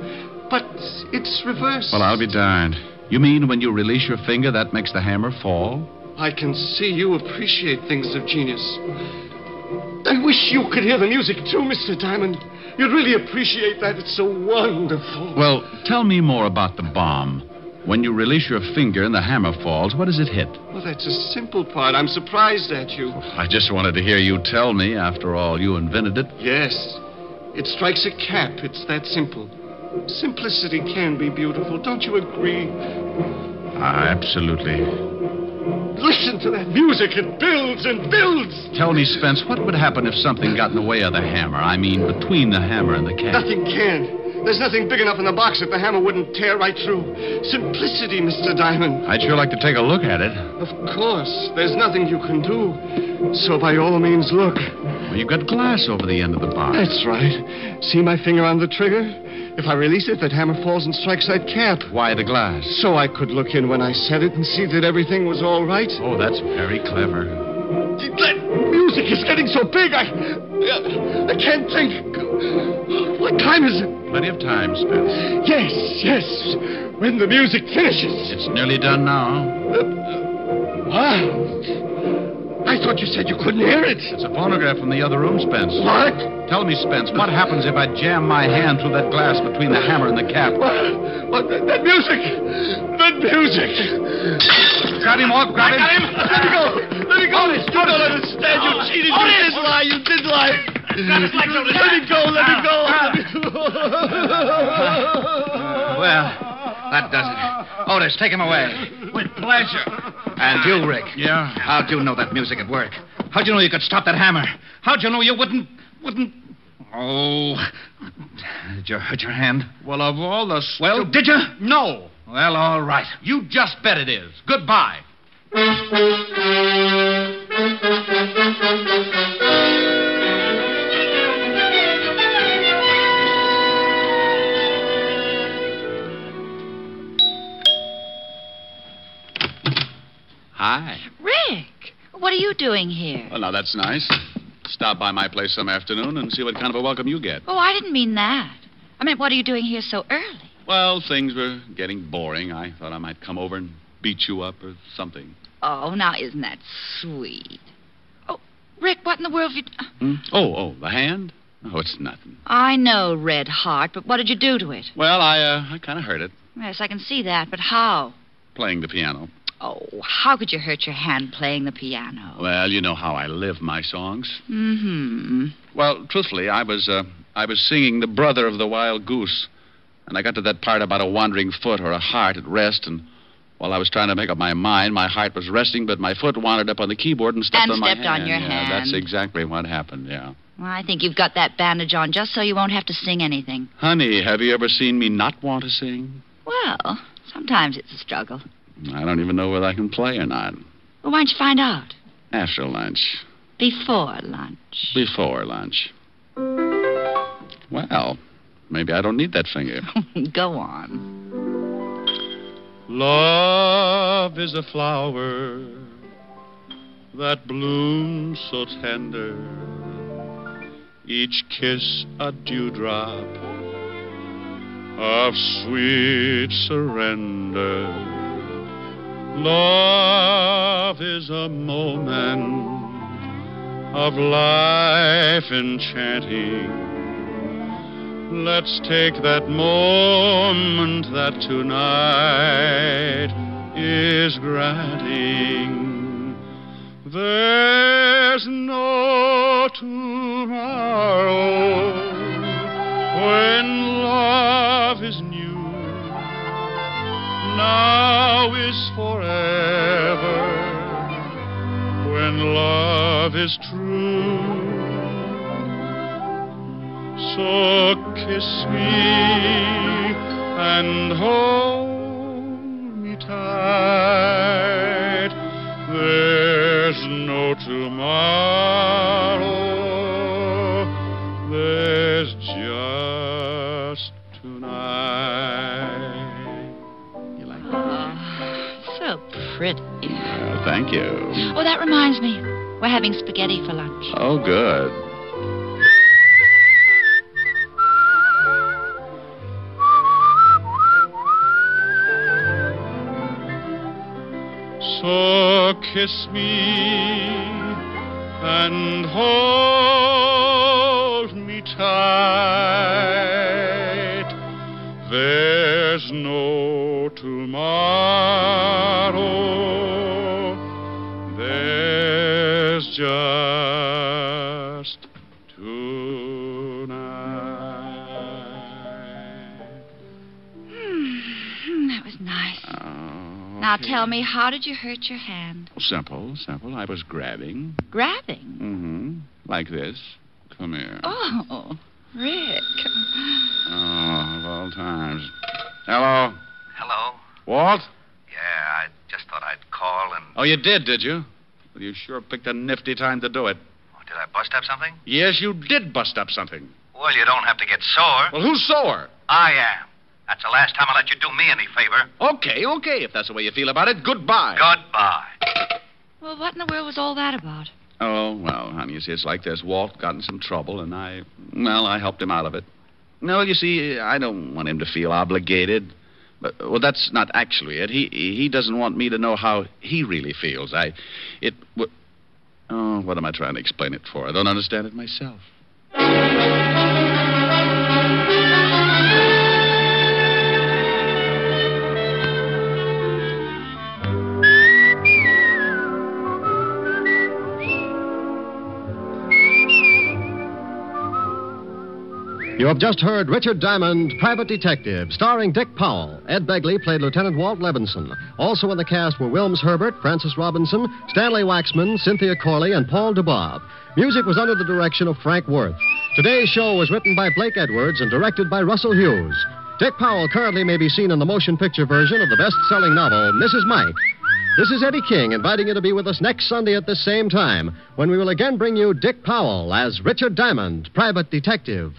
but it's reversed. Well, I'll be darned. You mean when you release your finger, that makes the hammer fall? I can see you appreciate things of genius. I wish you could hear the music, too, Mr. Diamond. You'd really appreciate that. It's so wonderful. Well, tell me more about the bomb. When you release your finger and the hammer falls, what does it hit? Well, that's a simple part. I'm surprised at you. I just wanted to hear you tell me. After all, you invented it. Yes. It strikes a cap. It's that simple. Simplicity can be beautiful. Don't you agree? Absolutely. Listen to that music. It builds and builds. Tell me, Spence, what would happen if something got in the way of the hammer? I mean, between the hammer and the cap. Nothing can. There's nothing big enough in the box that the hammer wouldn't tear right through. Simplicity, Mr. Diamond. I'd sure like to take a look at it. Of course. There's nothing you can do. So by all means, look. Well, you've got glass over the end of the box. That's right. See my finger on the trigger? If I release it, that hammer falls and strikes that cap. Why the glass? So I could look in when I set it and see that everything was all right. Oh, that's very clever. That music is getting so big, I can't think. What time is it? Plenty of time, Spence. Yes. When the music finishes. It's nearly done now. Wow. I thought you said you couldn't hear it. It's a phonograph from the other room, Spence. What? Tell me, Spence, what happens if I jam my hand through that glass between the hammer and the cap? What? That music. That music. Got him, Ork. Got him. Let me go. Honest, you don't understand. You cheated. You did lie. Let me go. Well, that does it. Otis, take him away. With pleasure. And you, Rick. Yeah? How'd you know that music would work? How'd you know you could stop that hammer? How'd you know you wouldn't... Oh. Did you hurt your hand? Well, of all the... Well, did you? No. Well, all right. You just bet it is. Goodbye. Hi. Rick, what are you doing here? Well, now, that's nice. Stop by my place some afternoon and see what kind of a welcome you get. Oh, I didn't mean that. I meant, what are you doing here so early? Well, things were getting boring. I thought I might come over and beat you up or something. Oh, now, isn't that sweet? Oh, Rick, what in the world have you... Oh, the hand? Oh, it's nothing. I know, Red Heart, but what did you do to it? Well, I kind of hurt it. Yes, I can see that, but how? Playing the piano. Oh, how could you hurt your hand playing the piano? Well, you know how I live my songs. Mm-hmm. Well, truthfully, I was singing The Brother of the Wild Goose, and I got to that part about a wandering foot or a heart at rest, and while I was trying to make up my mind, my heart was resting, but my foot wandered up on the keyboard and stepped on my hand. And stepped on your hand. That's exactly what happened, yeah. Well, I think you've got that bandage on just so you won't have to sing anything. Honey, have you ever seen me not want to sing? Well, sometimes it's a struggle. I don't even know whether I can play or not. Well, why don't you find out? After lunch. Before lunch. Before lunch. Well, maybe I don't need that finger. Go on. Love is a flower that blooms so tender, each kiss a dewdrop of sweet surrender. Love is a moment of life enchanting, Let's take that moment that tonight is granting. There's no tomorrow when love is new. Now is forever when love is true. So kiss me and hold me tight. There's no tomorrow. There's just tonight. You like that? Oh, so pretty. Thank you. Oh, that reminds me. We're having spaghetti for lunch. Oh, good. So kiss me and hold me tight. There's no tomorrow. There's just tonight. That was nice. Now tell me, how did you hurt your hand? Simple. I was grabbing. Grabbing? Mm-hmm. Like this. Come here. Oh, Rick. Oh, of all times. Hello? Hello? Walt? Yeah, I just thought I'd call and... Oh, you did you? Well, you sure picked a nifty time to do it. Oh, did I bust up something? Yes, you did bust up something. Well, you don't have to get sore. Well, who's sore? I am. That's the last time I'll let you do me any favor. Okay. If that's the way you feel about it, goodbye. Goodbye. Well, what in the world was all that about? Oh, well, honey, you see, it's like this. Walt got in some trouble, and I helped him out of it. No, you see, I don't want him to feel obligated. But, well, that's not actually it. He doesn't want me to know how he really feels. What am I trying to explain it for? I don't understand it myself. You have just heard Richard Diamond, Private Detective, starring Dick Powell. Ed Begley played Lieutenant Walt Levinson. Also in the cast were Wilms Herbert, Francis Robinson, Stanley Waxman, Cynthia Corley, and Paul DeBob. Music was under the direction of Frank Worth. Today's show was written by Blake Edwards and directed by Russell Hughes. Dick Powell currently may be seen in the motion picture version of the best-selling novel, Mrs. Mike. This is Eddie King inviting you to be with us next Sunday at this same time, when we will again bring you Dick Powell as Richard Diamond, Private Detective.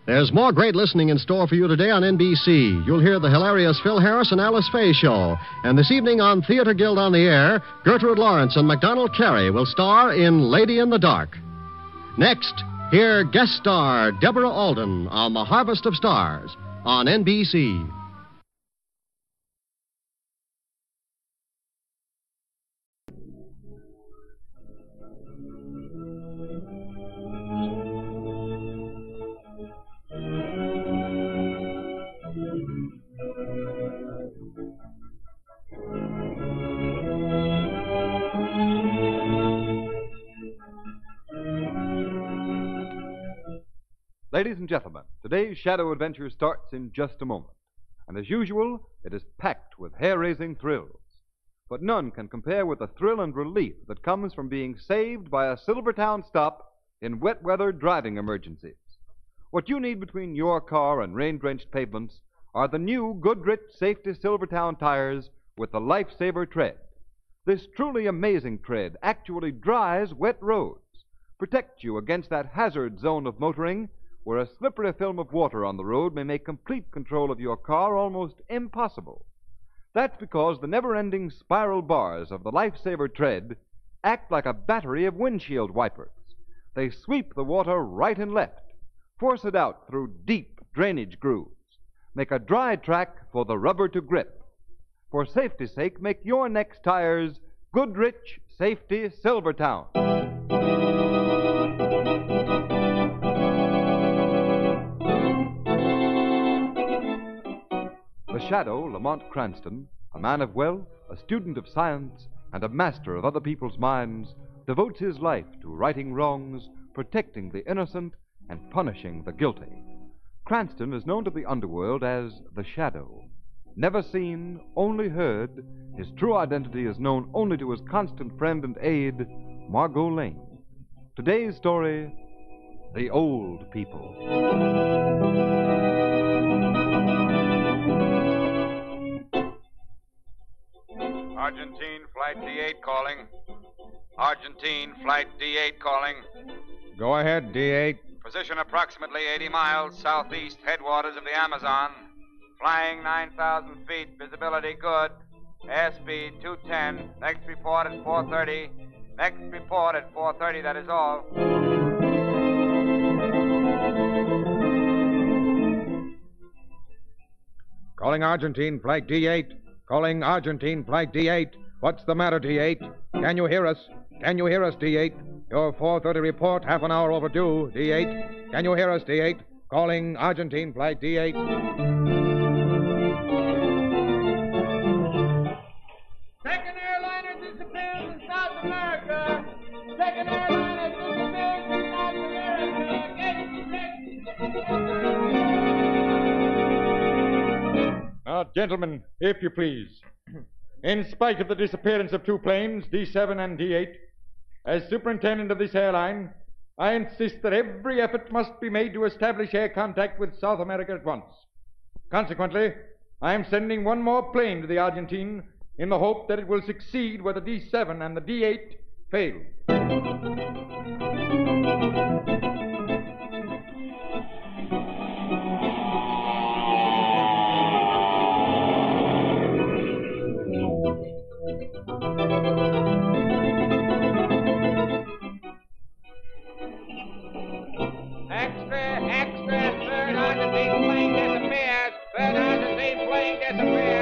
There's more great listening in store for you today on NBC. You'll hear the hilarious Phil Harris and Alice Faye show. And this evening on Theater Guild on the Air, Gertrude Lawrence and MacDonald Carey will star in Lady in the Dark. Next, hear guest star Deborah Alden on The Harvest of Stars on NBC. Ladies and gentlemen, today's Shadow Adventure starts in just a moment. And as usual, it is packed with hair-raising thrills. But none can compare with the thrill and relief that comes from being saved by a Silvertown stop in wet weather driving emergencies. What you need between your car and rain-drenched pavements are the new Goodrich Safety Silvertown tires with the Lifesaver tread. This truly amazing tread actually dries wet roads, protects you against that hazard zone of motoring where a slippery film of water on the road may make complete control of your car almost impossible. That's because the never-ending spiral bars of the Lifesaver tread act like a battery of windshield wipers. They sweep the water right and left, force it out through deep drainage grooves, make a dry track for the rubber to grip. For safety's sake, make your next tires Goodrich Safety Silvertown. The Shadow, Lamont Cranston, a man of wealth, a student of science, and a master of other people's minds, devotes his life to righting wrongs, protecting the innocent, and punishing the guilty. Cranston is known to the underworld as the Shadow. Never seen, only heard, his true identity is known only to his constant friend and aide, Margot Lane. Today's story, The Old People. Argentine, Flight D8 calling. Argentine, Flight D8 calling. Go ahead, D8. Position approximately 80 miles southeast headwaters of the Amazon. Flying 9,000 feet. Visibility good. Airspeed 210. Next report at 4:30. Next report at 4:30, that is all. Calling Argentine, Flight D8. Calling Argentine, Flight D8. What's the matter, D8? Can you hear us? Can you hear us, D8? Your 4:30 report, half an hour overdue, D8. Can you hear us, D8? Calling Argentine, Flight D8. Second airliner disappears in South America. Second airliner disappears in South America. Now, gentlemen, if you please. In spite of the disappearance of two planes, D7 and D8, as superintendent of this airline, I insist that every effort must be made to establish air contact with South America at once. Consequently, I am sending one more plane to the Argentine in the hope that it will succeed where the D7 and the D8 failed. Third Argentine plane disappears. Third Argentine plane disappears.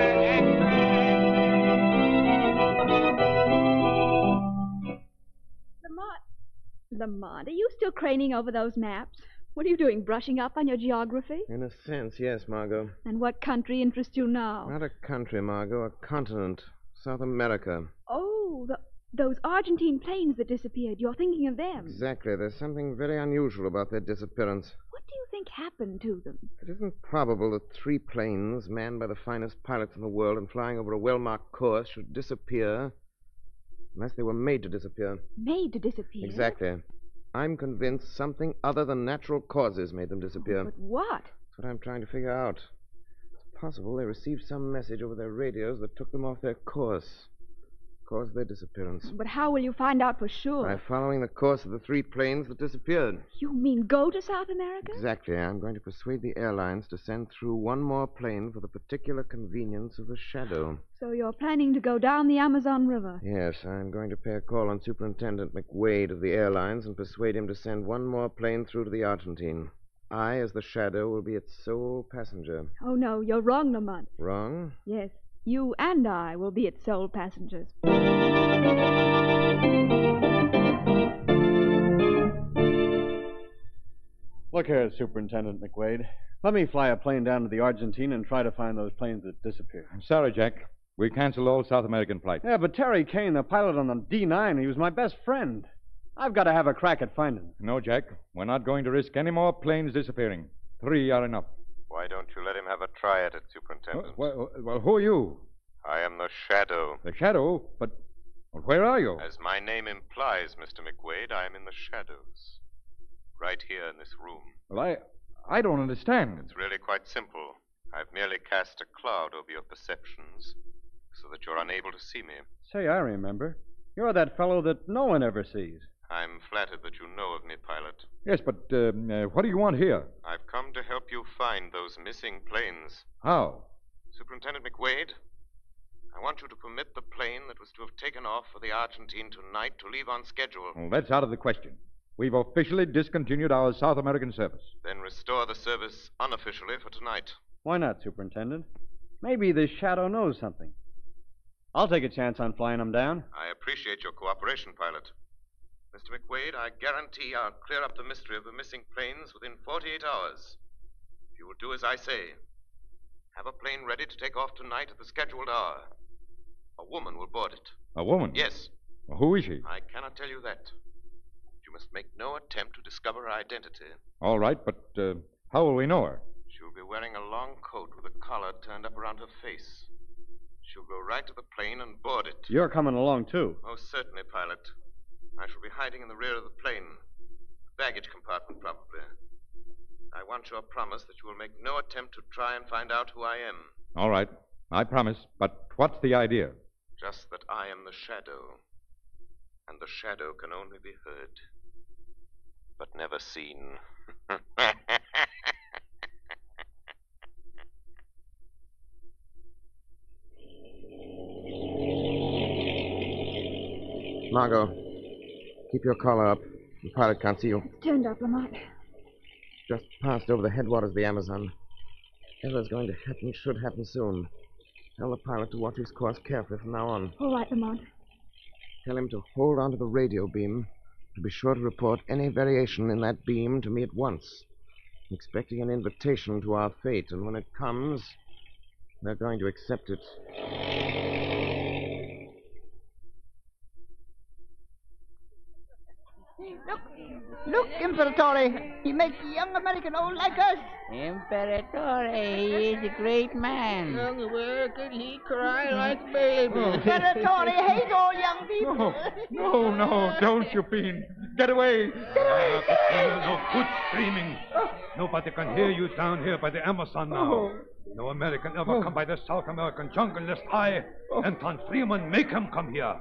Lamont, are you still craning over those maps? What are you doing, brushing up on your geography? In a sense, yes, Margot. And what country interests you now? Not a country, Margot, a continent. South America. Oh, those Argentine planes that disappeared. You're thinking of them. Exactly. There's something very unusual about their disappearance. What do you think happened to them? It isn't probable that three planes, manned by the finest pilots in the world and flying over a well-marked course, should disappear unless they were made to disappear. Made to disappear? Exactly. I'm convinced something other than natural causes made them disappear. But what? That's what I'm trying to figure out. It's possible they received some message over their radios that took them off their course. Caused their disappearance. But how will you find out for sure? By following the course of the three planes that disappeared. You mean go to South America? Exactly. I'm going to persuade the airlines to send through one more plane for the particular convenience of the Shadow. So you're planning to go down the Amazon River? Yes, I'm going to pay a call on Superintendent McWade of the airlines and persuade him to send one more plane through to the Argentine. I, as the Shadow, will be its sole passenger. Oh, no, you're wrong, Lamont. Wrong? Yes. You and I will be its sole passengers. Look here, Superintendent McWade. Let me fly a plane down to the Argentine and try to find those planes that disappeared. I'm sorry, Jack. We canceled all South American flights. Yeah, but Terry Kane, the pilot on the D9, he was my best friend. I've got to have a crack at finding him. No, Jack. We're not going to risk any more planes disappearing. 3 are enough. Why don't you let him have a try at it, Superintendent? Well, who are you? I am the Shadow. The Shadow? But where are you? As my name implies, Mr. McWade, I am in the shadows. Right here in this room. Well, I don't understand. It's really quite simple. I've merely cast a cloud over your perceptions so that you're unable to see me. Say, I remember. You're that fellow that no one ever sees. I'm flattered that you know of me, pilot. Yes, but what do you want here? I've come to help you find those missing planes. How? Superintendent McWade, I want you to permit the plane that was to have taken off for the Argentine tonight to leave on schedule. Well, that's out of the question. We've officially discontinued our South American service. Then restore the service unofficially for tonight. Why not, Superintendent? Maybe this Shadow knows something. I'll take a chance on flying them down. I appreciate your cooperation, pilot. Mr. McWade, I guarantee I'll clear up the mystery of the missing planes within 48 hours. If you will do as I say, have a plane ready to take off tonight at the scheduled hour. A woman will board it. A woman? Yes. Well, who is she? I cannot tell you that. You must make no attempt to discover her identity. All right, but how will we know her? She'll be wearing a long coat with a collar turned up around her face. She'll go right to the plane and board it. You're coming along, too. Most certainly, pilot. I shall be hiding in the rear of the plane. The baggage compartment, probably. I want your promise that you will make no attempt to try and find out who I am. All right, I promise. But what's the idea? Just that I am the shadow. And the shadow can only be heard, but never seen. Margot, keep your collar up. The pilot can't see you. It's turned up, Lamont. Just passed over the headwaters of the Amazon. Whatever's going to happen should happen soon. Tell the pilot to watch his course carefully from now on. All right, Lamont. Tell him to hold on to the radio beam, to be sure to report any variation in that beam to me at once. I'm expecting an invitation to our fate, and when it comes, they're going to accept it. Look, Imperatore. He makes a young American old like us. Imperatore, he is a great man. Young American, he cry like baby. Imperatore hates all young people. No, don't you, Bean. Get away. No good screaming. Nobody can hear you down here by the Amazon now. No American ever come by the South American jungle lest I, Anton Freeman, make him come here.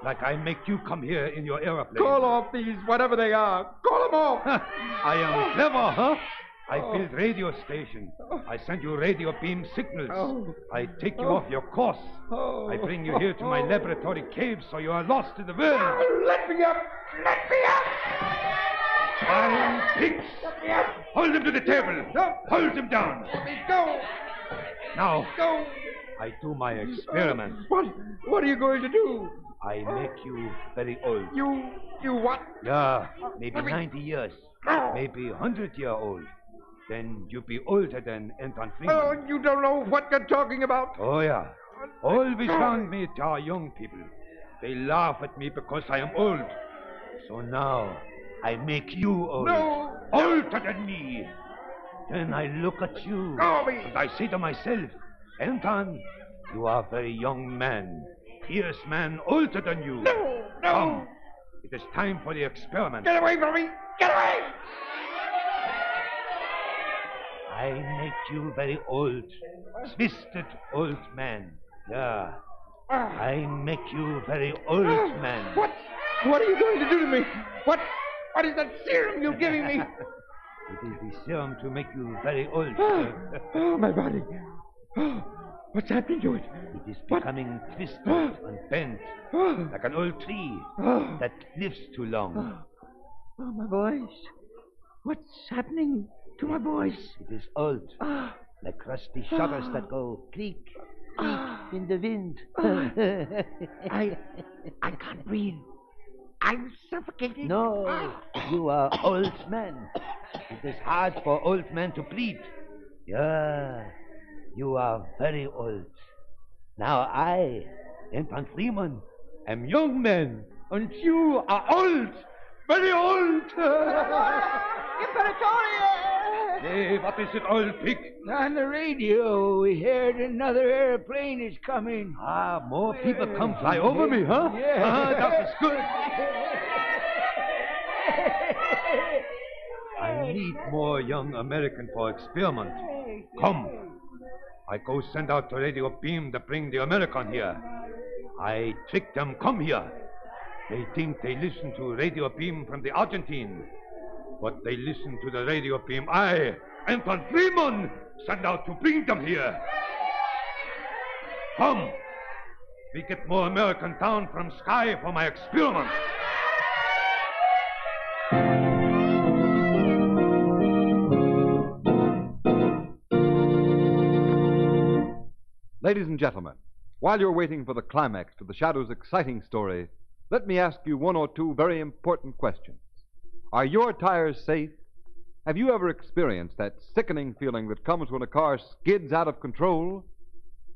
Like I make you come here in your aeroplane. Call off these, whatever they are. Call them off. I am clever, huh? I build radio stations. I send you radio beam signals. I take you off your course. I bring you here to my laboratory cave so you are lost in the world. Let me up! Let me up! Fine pigs! Hold them to the table. Hold them down. Let me go. Now, go. I do my experiment. What are you going to do? I make you very old. You what? Yeah, maybe 90 years. Maybe 100-year old. Then you be older than Anton Freeman. Oh, you don't know what you're talking about. Oh, yeah. Always around me there are young people. They laugh at me because I am old. So now, I make you old. No. Older than me. Then I look at you. And I say to myself, Anton, you are a very young man. Fierce man older than you. No. Come. It is time for the experiment. Get away from me. Get away. I make you very old. Twisted old man. Yeah. I make you very old man. What are you going to do to me? What is that serum you're giving me? It is the serum to make you very old. Oh, my body. Oh, what's happening to it? It is becoming twisted and bent, like an old tree that lives too long. Oh, my voice. What's happening to my voice? It is old, like rusty shutters that go creak, creak in the wind. I can't breathe. I'm suffocating. No, you are old man. It is hard for old men to breathe. Yeah, you are very old. Now I, Anton Freeman, am young man, and you are old, very old. Imperatore! Hey, what is it, old pig? On the radio, we heard another airplane is coming. Ah, more people come fly over me, huh? Yeah. Ah, that is good. I need more young American for experiment. Come. I go send out the radio beam to bring the American here. I trick them come here. They think they listen to radio beam from the Argentine. But they listen to the radio beam I, Anton Freeman, send out to bring them here. Come. We get more American down from sky for my experiment. Ladies and gentlemen, While you're waiting for the climax to the Shadow's exciting story, let me ask you one or two very important questions. Are your tires safe? Have you ever experienced that sickening feeling that comes when a car skids out of control?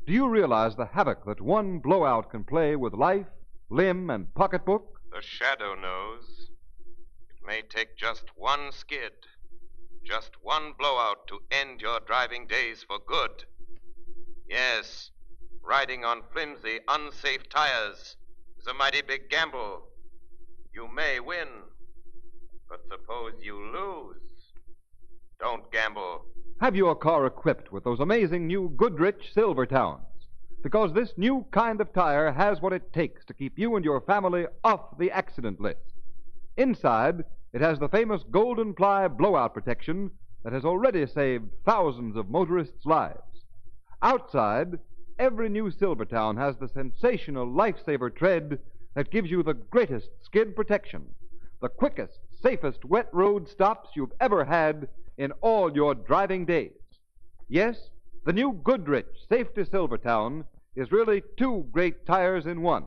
Do you realize the havoc that one blowout can play with life, limb, and pocketbook? The Shadow knows. It may take just one skid, just one blowout to end your driving days for good. Yes, riding on flimsy, unsafe tires is a mighty big gamble. You may win, but suppose you lose. Don't gamble. Have your car equipped with those amazing new Goodrich Silvertowns? Because this new kind of tire has what it takes to keep you and your family off the accident list. Inside, it has the famous Golden Ply blowout protection that has already saved thousands of motorists' lives. Outside, every new Silvertown has the sensational Lifesaver tread that gives you the greatest skid protection, the quickest, safest wet road stops you've ever had in all your driving days. Yes, the new Goodrich Safety Silvertown is really two great tires in one,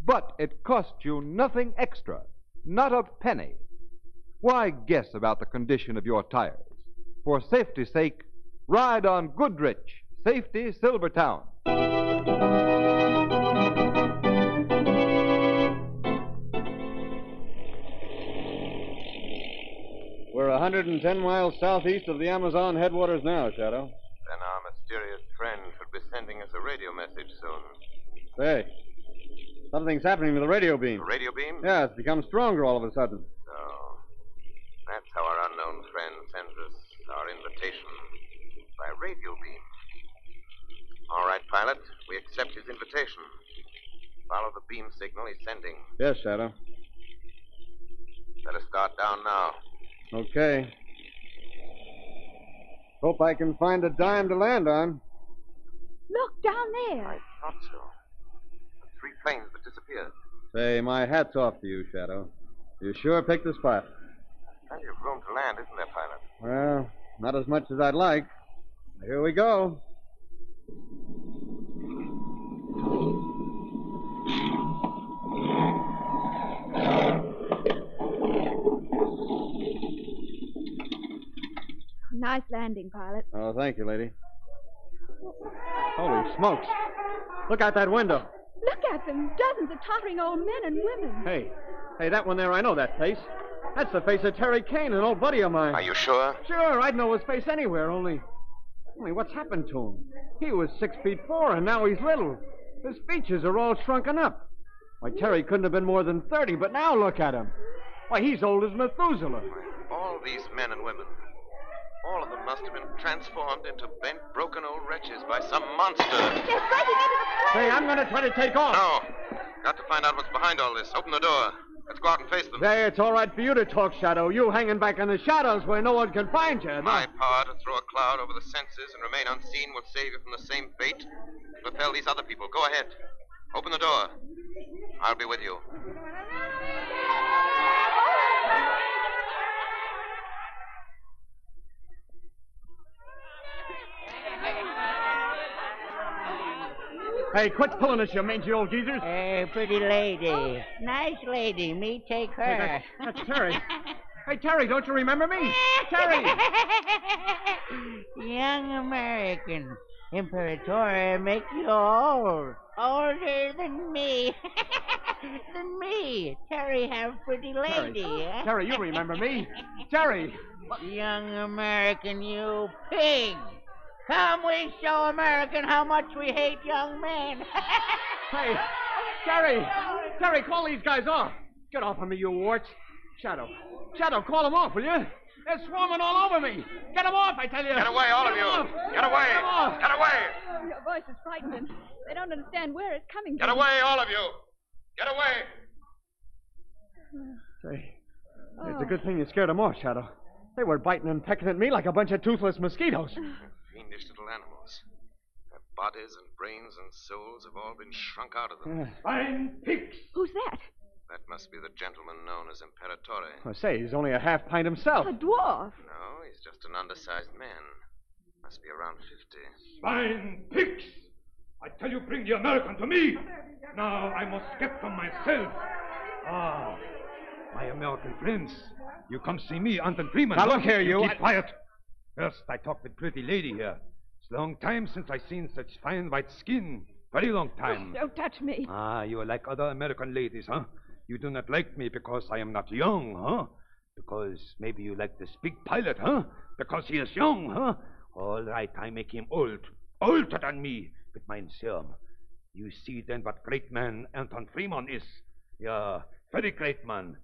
but it costs you nothing extra, not a penny. Why guess about the condition of your tires? For safety's sake, ride on Goodrich Safety Silvertown. We're 110 miles southeast of the Amazon headwaters now, Shadow. Then our mysterious friend should be sending us a radio message soon. Say, something's happening to the radio beam. A radio beam? Yeah, it's become stronger all of a sudden. So, that's how our unknown friend sends us our invitation. By radio beam. All right, pilot. We accept his invitation. Follow the beam signal he's sending. Yes, Shadow. Let us start down now. Okay. Hope I can find a dime to land on. Look, down there. I thought so. The three planes that disappeared. Say, my hat's off to you, Shadow. You sure picked a spot. Plenty of room to land, isn't there, pilot? Well, not as much as I'd like. Here we go. Nice landing, pilot. Oh, thank you, lady. Holy smokes. Look out that window. Look at them. Dozens of tottering old men and women. Hey, that one there, I know that face. That's the face of Terry Kane, an old buddy of mine. Are you sure? Sure, I'd know his face anywhere, only what's happened to him? He was 6'4", and now he's little. His features are all shrunken up. Why, Terry couldn't have been more than 30, but now look at him. Why, he's old as Methuselah. All these men and women, all of them must have been transformed into bent, broken old wretches by some monster. They're breaking into the plane. Hey, I'm going to try to take off. No. Got to find out what's behind all this. Open the door. Let's go out and face them. Hey, it's all right for you to talk, Shadow. You hanging back in the shadows where no one can find you. My power to throw a cloud over the senses and remain unseen will save you from the same fate that befell these other people. Go ahead. Open the door. I'll be with you. Hey, quit pulling us, you mangy old geezers. Hey, pretty lady. Nice lady. Me take her. Hey, that's Terry. Hey, Terry, don't you remember me? Terry! Young American. Imperator make you old. Older than me. Than me. Terry have pretty lady. Terry, Terry, you remember me. Terry! Young American, you pig. Come, we show American how much we hate young men. Hey, Terry! Terry, call these guys off. Get off of me, you warts. Shadow, call them off, will you? They're swarming all over me. Get them off, I tell you. Get away, all of you. Get away. Get away. Your voice is frightening. They don't understand where it's coming Get from. away, all of you. Get away. Say, it's a good thing you scared them off, Shadow. They were biting and pecking at me like a bunch of toothless mosquitoes. Fiendish little animals. Their bodies and brains and souls have all been shrunk out of them. Fine pigs. Who's that? That must be the gentleman known as Imperatore. I say, he's only a half pint himself. A dwarf. No, he's just an undersized man. Must be around 50. Fine pigs. I tell you, bring the American to me. Now I must get them myself. Ah, my American friends. You come see me, Anton Freeman. Now look here, you. Keep quiet. First, I talk with pretty lady here. It's long time since I seen such fine white skin. Very long time. Don't touch me. Ah, you are like other American ladies, huh? You do not like me because I am not young, huh? Because maybe you like this big pilot, huh? Because he is young, huh? All right, I make him old. Older than me with my serum. You see then what great man Anton Freeman is. Yeah, very great man.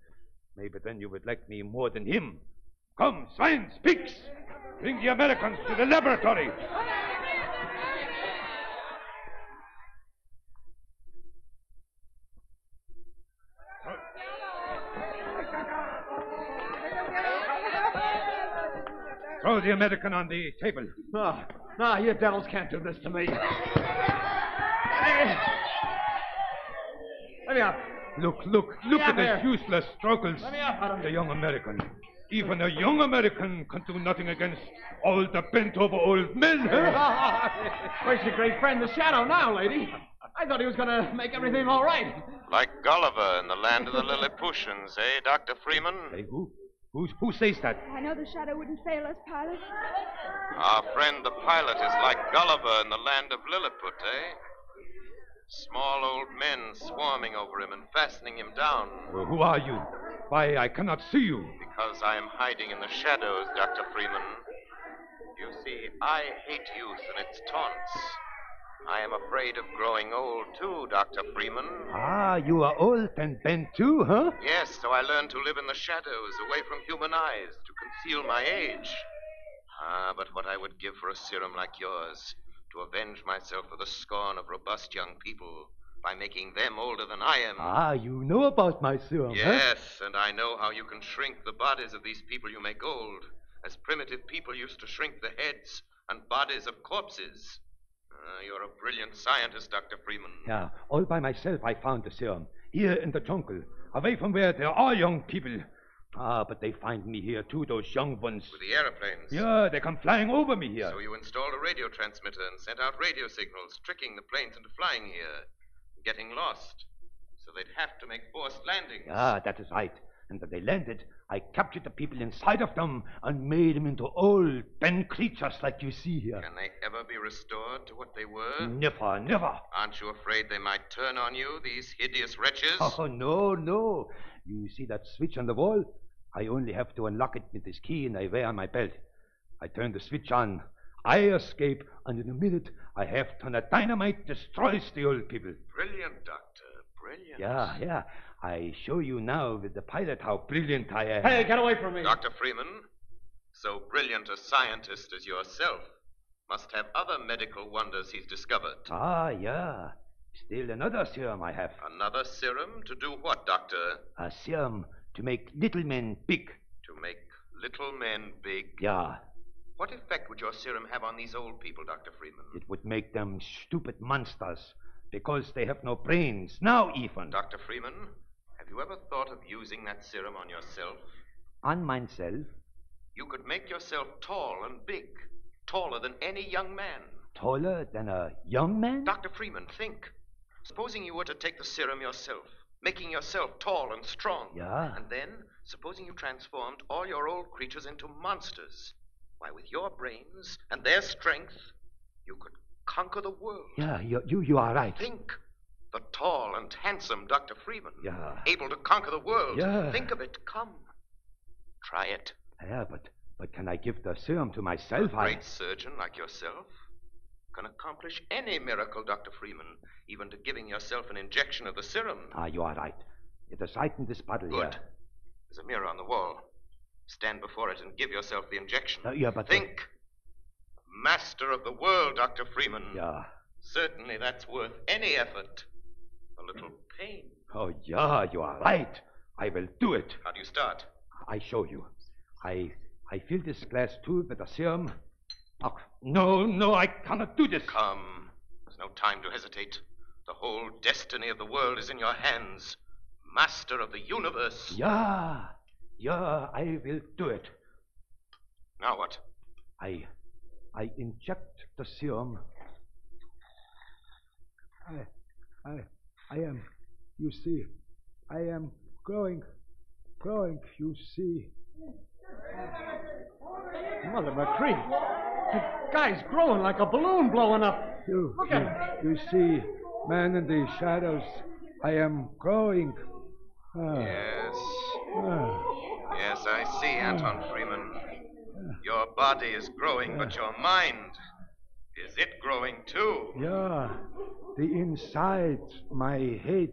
Maybe then you would like me more than him. Come, swines, pigs! Bring the Americans to the laboratory. Throw the American on the table. No, you devils can't do this to me. Hey. Let me up. Look at the useless struggles Let me up, Adam. the young American. Even a young American can do nothing against all the bent-over old men. Huh? Where's your great friend, the Shadow, now, lady? I thought he was going to make everything all right. Like Gulliver in the land of the Lilliputians, eh, Dr. Freeman? Hey, who says that? I know the Shadow wouldn't fail us, pilot. Our friend the pilot is like Gulliver in the land of Lilliput, eh? Small old men swarming over him and fastening him down. Well, who are you? Why, I cannot see you. Because I am hiding in the shadows, Dr. Freeman. You see, I hate youth and its taunts. I am afraid of growing old, too, Dr. Freeman. Ah, you are old and bent too, huh? Yes, so I learned to live in the shadows, away from human eyes, to conceal my age. Ah, but what I would give for a serum like yours, to avenge myself for the scorn of robust young people by making them older than I am. Ah, you know about my serum, Yes, and I know how you can shrink the bodies of these people you make old, as primitive people used to shrink the heads and bodies of corpses. You're a brilliant scientist, Dr. Freeman. Yeah, all by myself I found the serum. Here in the jungle, away from where there are young people. Ah, but they find me here too, those young ones. With the aeroplanes? Yeah, they come flying over me here. So you installed a radio transmitter and sent out radio signals, tricking the planes into flying here, getting lost. So they'd have to make forced landings. Yeah, that is right. And when they landed, I captured the people inside of them and made them into old, bent creatures like you see here. Can they ever be restored to what they were? Never, never. Aren't you afraid they might turn on you, these hideous wretches? Oh, no. You see that switch on the wall? I only have to unlock it with this key and I wear on my belt. I turn the switch on. I escape, and in a minute, I have ton of dynamite destroys the old people. Brilliant, Doctor. Brilliant. Yeah. I show you now with the pilot how brilliant I am. Hey, get away from me. Dr. Freeman, so brilliant a scientist as yourself must have other medical wonders he's discovered. Ah, yeah. Still another serum I have. Another serum? To do what, Doctor? A serum to make little men big. To make little men big? Yeah. What effect would your serum have on these old people, Dr. Freeman? It would make them stupid monsters because they have no brains. Now, even. Dr. Freeman, have you ever thought of using that serum on yourself? On myself? You could make yourself tall and big, taller than any young man. Taller than a young man? Dr. Freeman, think. Supposing you were to take the serum yourself, making yourself tall and strong. Yeah. And then, supposing you transformed all your old creatures into monsters. Why, with your brains and their strength, you could conquer the world. Yeah, you are right. Think. The tall and handsome Dr. Freeman. Yeah. Able to conquer the world. Yeah. Think of it. Come. Try it. Yeah, but can I give the serum to myself? A great surgeon like yourself can accomplish any miracle, Dr. Freeman, even to giving yourself an injection of the serum. Ah, you are right. It is right in this bottle here. Good. There's a mirror on the wall. Stand before it and give yourself the injection. Yeah, but... Think. Master of the world, Dr. Freeman. Yeah. Certainly that's worth any effort. A little pain. Oh, yeah, you are right. I will do it. How do you start? I show you. I fill this glass tube with the serum. Oh, no, I cannot do this. Come. There's no time to hesitate. The whole destiny of the world is in your hands. Master of the universe. Yeah, I will do it. Now what? I inject the serum. I am, you see, I am growing, you see. Mother McCree, the guy's growing like a balloon blowing up. Look at him. You see, man in the shadows, I am growing. Yes. Yes, I see, Anton Freeman. Your body is growing, but your mind, is it growing too? Yeah, the inside, my head,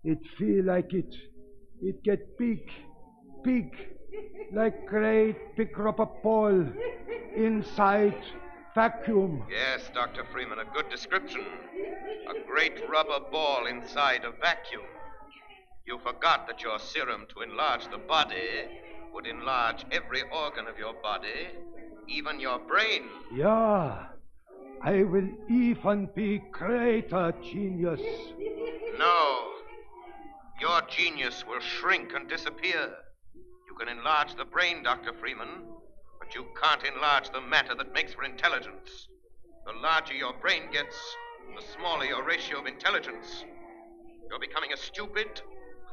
it feel like it get big, like great big rubber ball inside vacuum. Yes, Dr. Freeman, a good description. A great rubber ball inside a vacuum. You forgot that your serum to enlarge the body would enlarge every organ of your body, even your brain. Yeah, I will even be greater genius. No, your genius will shrink and disappear. You can enlarge the brain, Dr. Freeman, but you can't enlarge the matter that makes for intelligence. The larger your brain gets, the smaller your ratio of intelligence. You're becoming a stupid,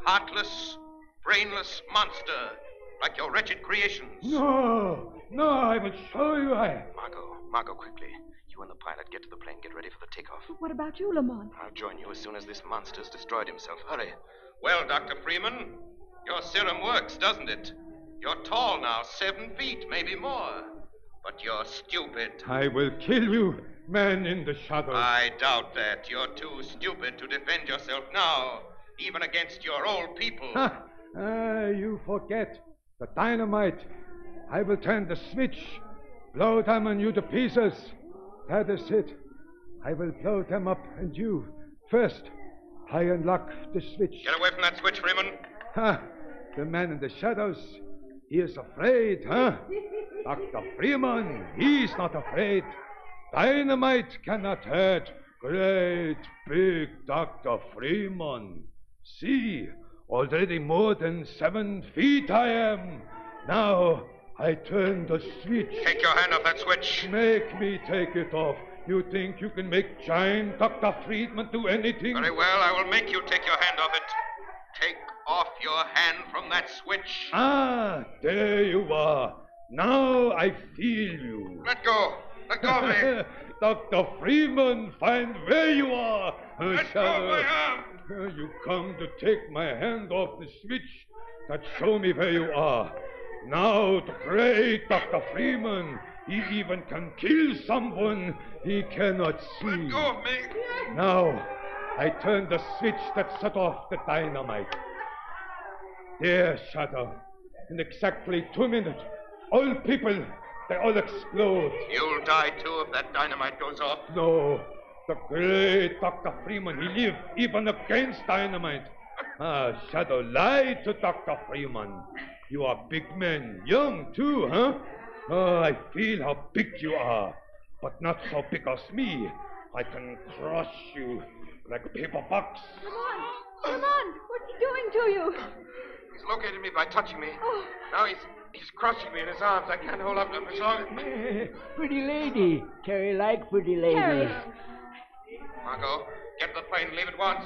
heartless, brainless monster, like your wretched creations. No, I will show you Margot, quickly. You and the pilot get to the plane, get ready for the takeoff. What about you, Lamont? I'll join you as soon as this monster's destroyed himself. Hurry. Well, Dr. Freeman, your serum works, doesn't it? You're tall now, 7 feet, maybe more. But you're stupid. I will kill you, man in the shadows. I doubt that. You're too stupid to defend yourself now, even against your old people. You forget. The dynamite. I will turn the switch. Blow them and you to pieces. That is it. I will blow them up and you. First, I unlock the switch. Get away from that switch, Freeman. The man in the shadows. He is afraid, huh? Dr. Freeman, he's not afraid. Dynamite cannot hurt great big Dr. Freeman. See, already more than 7 feet I am. Now I turn the switch. Take your hand off that switch. Make me take it off. You think you can make giant Dr. Friedman do anything? Very well, I will make you take your hand off it. Take off your hand from that switch. There you are. Now I feel you. Let go. Let go of me. Dr. Freeman, find where you are. Let go of my arm. You come to take my hand off the switch. That show me where you are. Now the great Dr. Freeman, he even can kill someone he cannot see. Let go of me. Now, I turn the switch that set off the dynamite. There, Shadow. In exactly 2 minutes, all people, they all explode. You'll die too if that dynamite goes off. No. The great Dr. Freeman, he lived even against dynamite. Shadow lied to Dr. Freeman. You are big man, young too, huh? I feel how big you are, but not so big as me. I can crush you like a paper box. Lamont, what's he doing to you? He's located me by touching me. Now he's crushing me in his arms. I can't hold up to him as long as... Pretty lady. Terry like pretty lady. Terry. Margot, get to the plane and leave at once.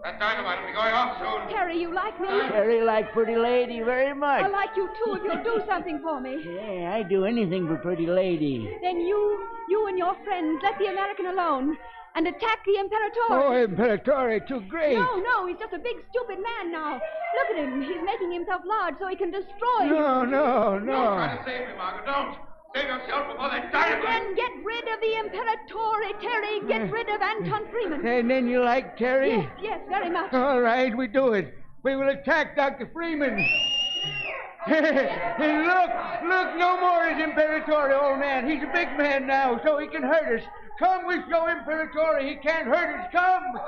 That dynamite will be going off soon. Terry, you like me? Terry like pretty lady very much. I like you too if you'll do something for me. Yeah, I do anything for pretty lady. Then you and your friends let the American alone and attack the Imperatore. Oh, Imperatore, too great. No, he's just a big stupid man now. Look at him. He's making himself large so he can destroy you. No. Don't try to save me, Margaret. Don't. Save yourself before that dynamite. Then get rid of the Imperatore, Terry. Get rid of Anton Freeman. And then you like Terry? Yes, very much. All right, we do it. We will attack Dr. Freeman. And look, no more is Imperatore, old man. He's a big man now, so he can hurt us. Come, we show Imperatore. He can't hurt us. Come.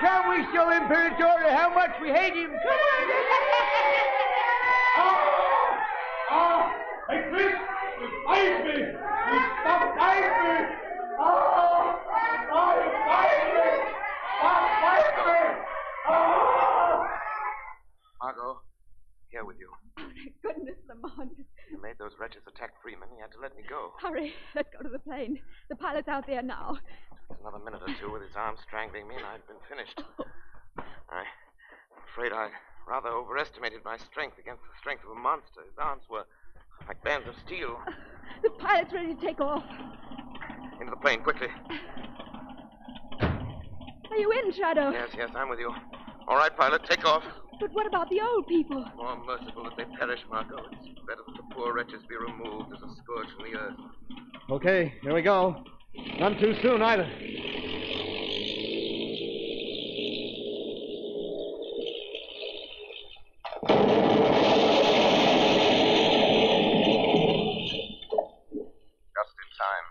Come, we show Imperatore how much we hate him. Come on. Hey, Chris, you bite me. You stop biting me. You bite me. Stop biting me. Margot, here with you. Oh, thank goodness, Lamont. You made those wretched wretches attacked Freeman, he had to let me go. Hurry, let's go to the plane. The pilot's out there now. Another minute or two with his arm strangling me, and I'd been finished. I'm afraid I rather overestimated my strength against the strength of a monster. His arms were like bands of steel. The pilot's ready to take off. Into the plane, quickly. Are you in, Shadow? Yes, I'm with you. All right, pilot, take off. But what about the old people? More merciful that they perish, Margot. It's better that the poor wretches be removed as a scourge from the earth. Okay, here we go. None too soon, either. Just in time.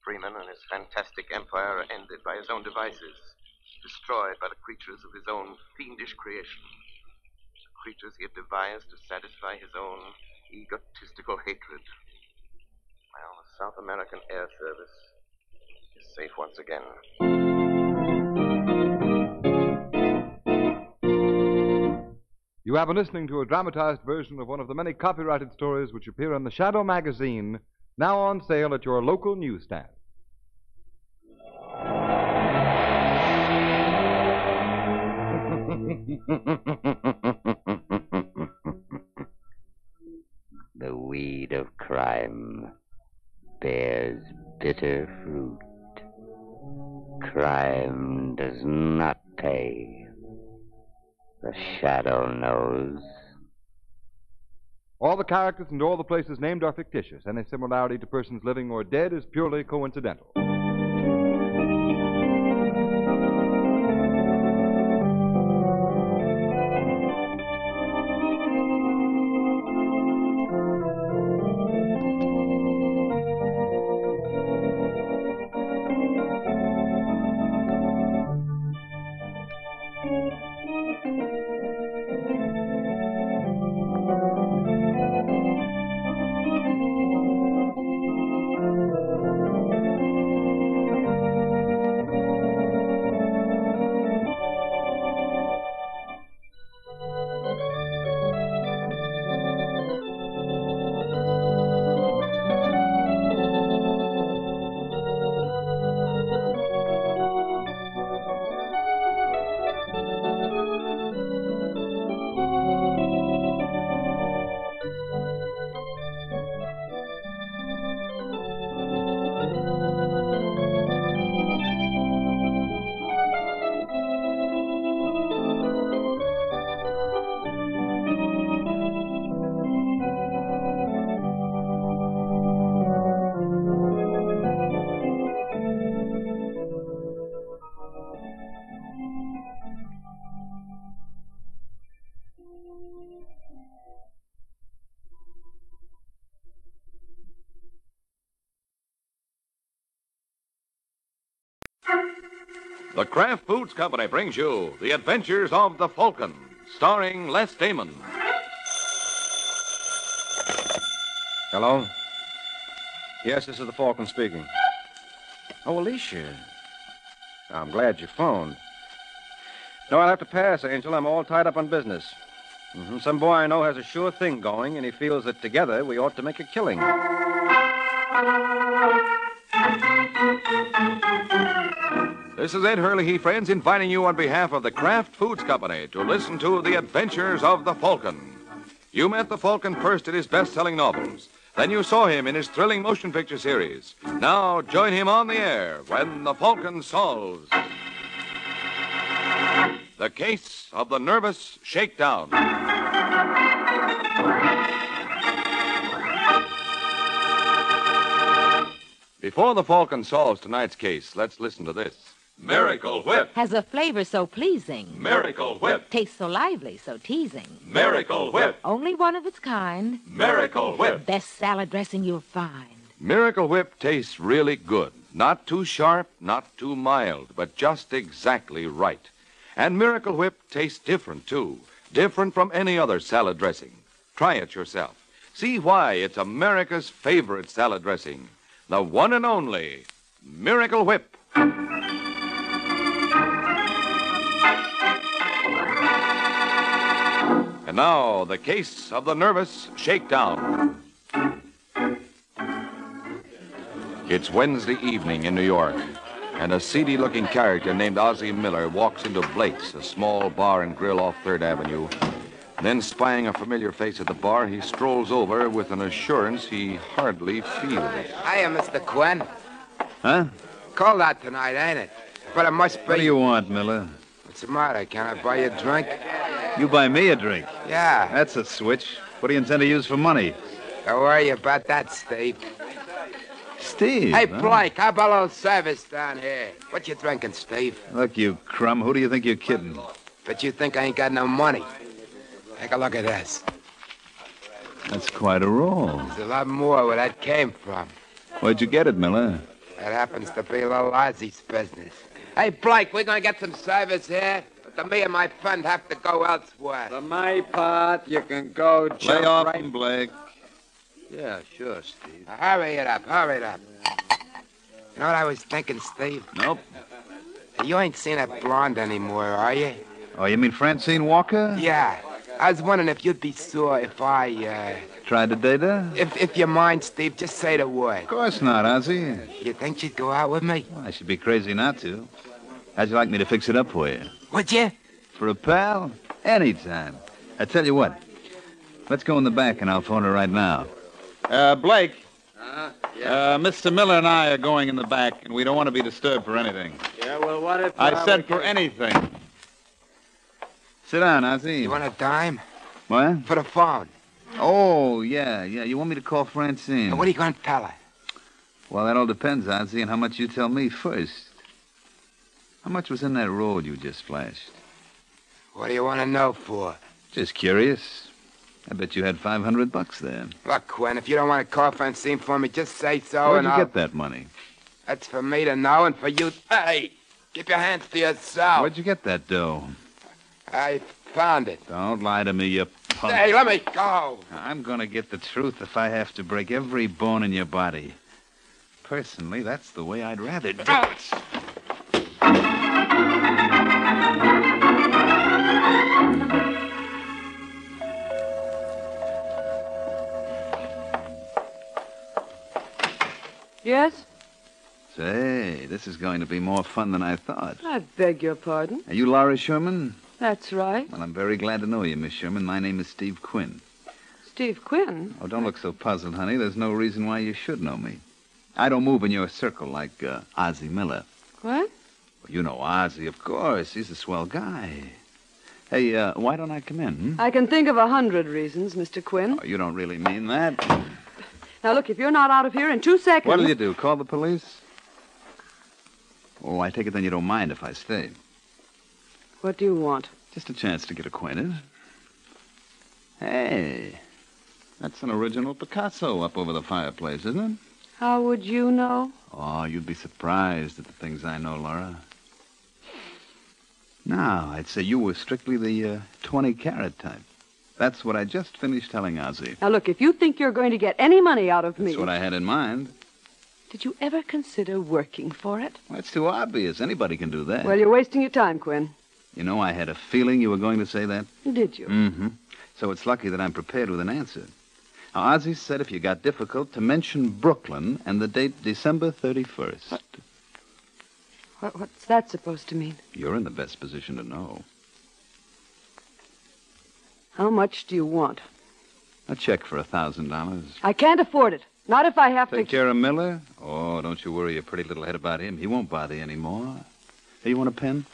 Freeman and his fantastic empire are ended by his own devices, destroyed by the creatures of his own fiendish creation. The creatures he had devised to satisfy his own egotistical hatred. Well, the South American Air Service is safe once again. You have been listening to a dramatized version of one of the many copyrighted stories which appear in the Shadow magazine, now on sale at your local newsstand. The weed of crime bears bitter fruit. Crime does not pay. The Shadow knows. All the characters and all the places named are fictitious. Any similarity to persons living or dead is purely coincidental. The Kraft Foods Company brings you The Adventures of the Falcon, starring Les Damon. Hello? Yes, this is the Falcon speaking. Oh, Alicia. I'm glad you phoned. No, I'll have to pass, Angel. I'm all tied up on business. Some boy I know has a sure thing going, and he feels that together we ought to make a killing. This is Ed Hurley, friends, inviting you on behalf of the Kraft Foods Company to listen to The Adventures of the Falcon. You met the Falcon first in his best-selling novels. Then you saw him in his thrilling motion picture series. Now join him on the air when the Falcon solves the case of the nervous shakedown. Before the Falcon solves tonight's case, let's listen to this. Miracle Whip. Has a flavor so pleasing. Miracle Whip. Tastes so lively, so teasing. Miracle Whip. Only one of its kind. Miracle Whip. Best salad dressing you'll find. Miracle Whip tastes really good. Not too sharp, not too mild, but just exactly right. And Miracle Whip tastes different, too. Different from any other salad dressing. Try it yourself. See why it's America's favorite salad dressing. The one and only Miracle Whip. And now, the case of the nervous shakedown. It's Wednesday evening in New York, and a seedy-looking character named Ozzie Miller walks into Blake's, a small bar and grill off 3rd Avenue. Then, spying a familiar face at the bar, he strolls over with an assurance he hardly feels. Hiya, Mr. Quinn. Huh? Cold out tonight, ain't it? But it must be... What do you want, Miller? What's the matter? Can I buy you a drink? You buy me a drink? Yeah. That's a switch. What do you intend to use for money? Don't worry about that, Steve. Steve? Hey, huh? Blake, how about a little service down here? What you drinking, Steve? Look, you crumb, who do you think you're kidding? But you think I ain't got no money. Take a look at this. That's quite a roll. There's a lot more where that came from. Where'd you get it, Miller? That happens to be little Ozzie's business. Hey, Blake, we're gonna get some service here, but me and my friend have to go elsewhere. For my part, you can go jump lay off right- him, Blake. Yeah, sure, Steve. Hurry it up, hurry it up. You know what I was thinking, Steve? Nope. You ain't seen that blonde anymore, are you? Oh, you mean Francine Walker? Yeah. I was wondering if you'd be sore if I, Tried to date her? If you mind, Steve, just say the word. Of course not, Ozzie. You think she'd go out with me? Well, I should be crazy not to. How'd you like me to fix it up for you? Would you? For a pal? Anytime. I tell you what. Let's go in the back and I'll phone her right now. Blake. Mr. Miller and I are going in the back, and we don't want to be disturbed for anything. Yeah, well, what if... I said for anything. Sit down, Ozzie. You want a dime? What? For the phone. Oh, yeah. You want me to call Francine? What are you going to tell her? Well, that all depends, Ozzie, on how much you tell me first. How much was in that roll you just flashed? What do you want to know for? Just curious. I bet you had $500 there. Look, Quinn, if you don't want to call Francine for me, just say so Where'd and you I'll... get that money? That's for me to know and for you... Hey, keep your hands to yourself. Where'd you get that dough? I found it. Don't lie to me, you punk. Hey, let me go. I'm going to get the truth if I have to break every bone in your body. Personally, that's the way I'd rather do it. Yes? Say, this is going to be more fun than I thought. I beg your pardon. Are you Laura Sherman? That's right. Well, I'm very glad to know you, Miss Sherman. My name is Steve Quinn. Steve Quinn. Oh, don't look so puzzled, honey. There's no reason why you should know me. I don't move in your circle like Ozzie Miller. What? Well, you know Ozzie, of course. He's a swell guy. Hey, why don't I come in? Hmm? I can think of 100 reasons, Mr. Quinn. Oh, you don't really mean that. Now, look, if you're not out of here in 2 seconds... What'll you do, call the police? Oh, I take it then you don't mind if I stay. What do you want? Just a chance to get acquainted. Hey, that's an original Picasso up over the fireplace, isn't it? How would you know? Oh, you'd be surprised at the things I know, Laura. Now, I'd say you were strictly the 20-carat type. That's what I just finished telling Ozzie. Now, look, if you think you're going to get any money out of me... That's what I had in mind. Did you ever consider working for it? Well, it's too obvious. Anybody can do that. Well, you're wasting your time, Quinn. You know, I had a feeling you were going to say that. Did you? Mm-hmm. So it's lucky that I'm prepared with an answer. Now, Ozzie said if you got difficult, to mention Brooklyn and the date December 31st. What's that supposed to mean? You're in the best position to know. How much do you want? A check for $1,000. I can't afford it. Not if I have Take to... care of Miller? Oh, don't you worry your pretty little head about him. He won't bother you anymore. Hey, you want a pen?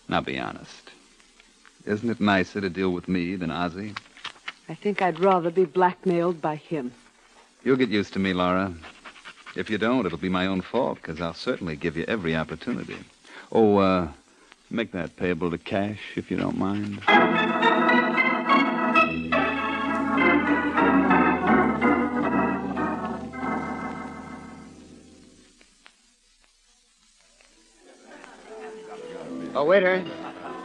Now, be honest. Isn't it nicer to deal with me than Ozzie? I think I'd rather be blackmailed by him. You'll get used to me, Laura. If you don't, it'll be my own fault, because I'll certainly give you every opportunity. Oh, make that payable to cash, if you don't mind. Oh, waiter.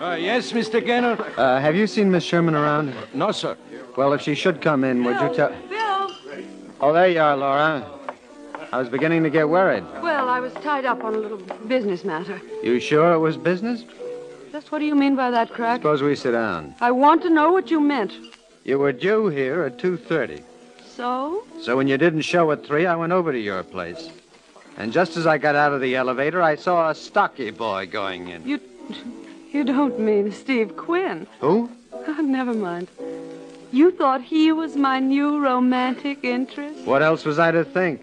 Yes, Mr. Gaynor? Have you seen Miss Sherman around? No, sir. Well, if she should come in, would you tell... Bill! Oh, there you are, Laura. I was beginning to get worried. Well, I was tied up on a little business matter. You sure it was business? Just what do you mean by that, Crack? Suppose we sit down. I want to know what you meant. You were due here at 2:30. So? So when you didn't show at 3, I went over to your place. And just as I got out of the elevator, I saw a stocky boy going in. You don't mean Steve Quinn. Who? Never mind. You thought he was my new romantic interest? What else was I to think?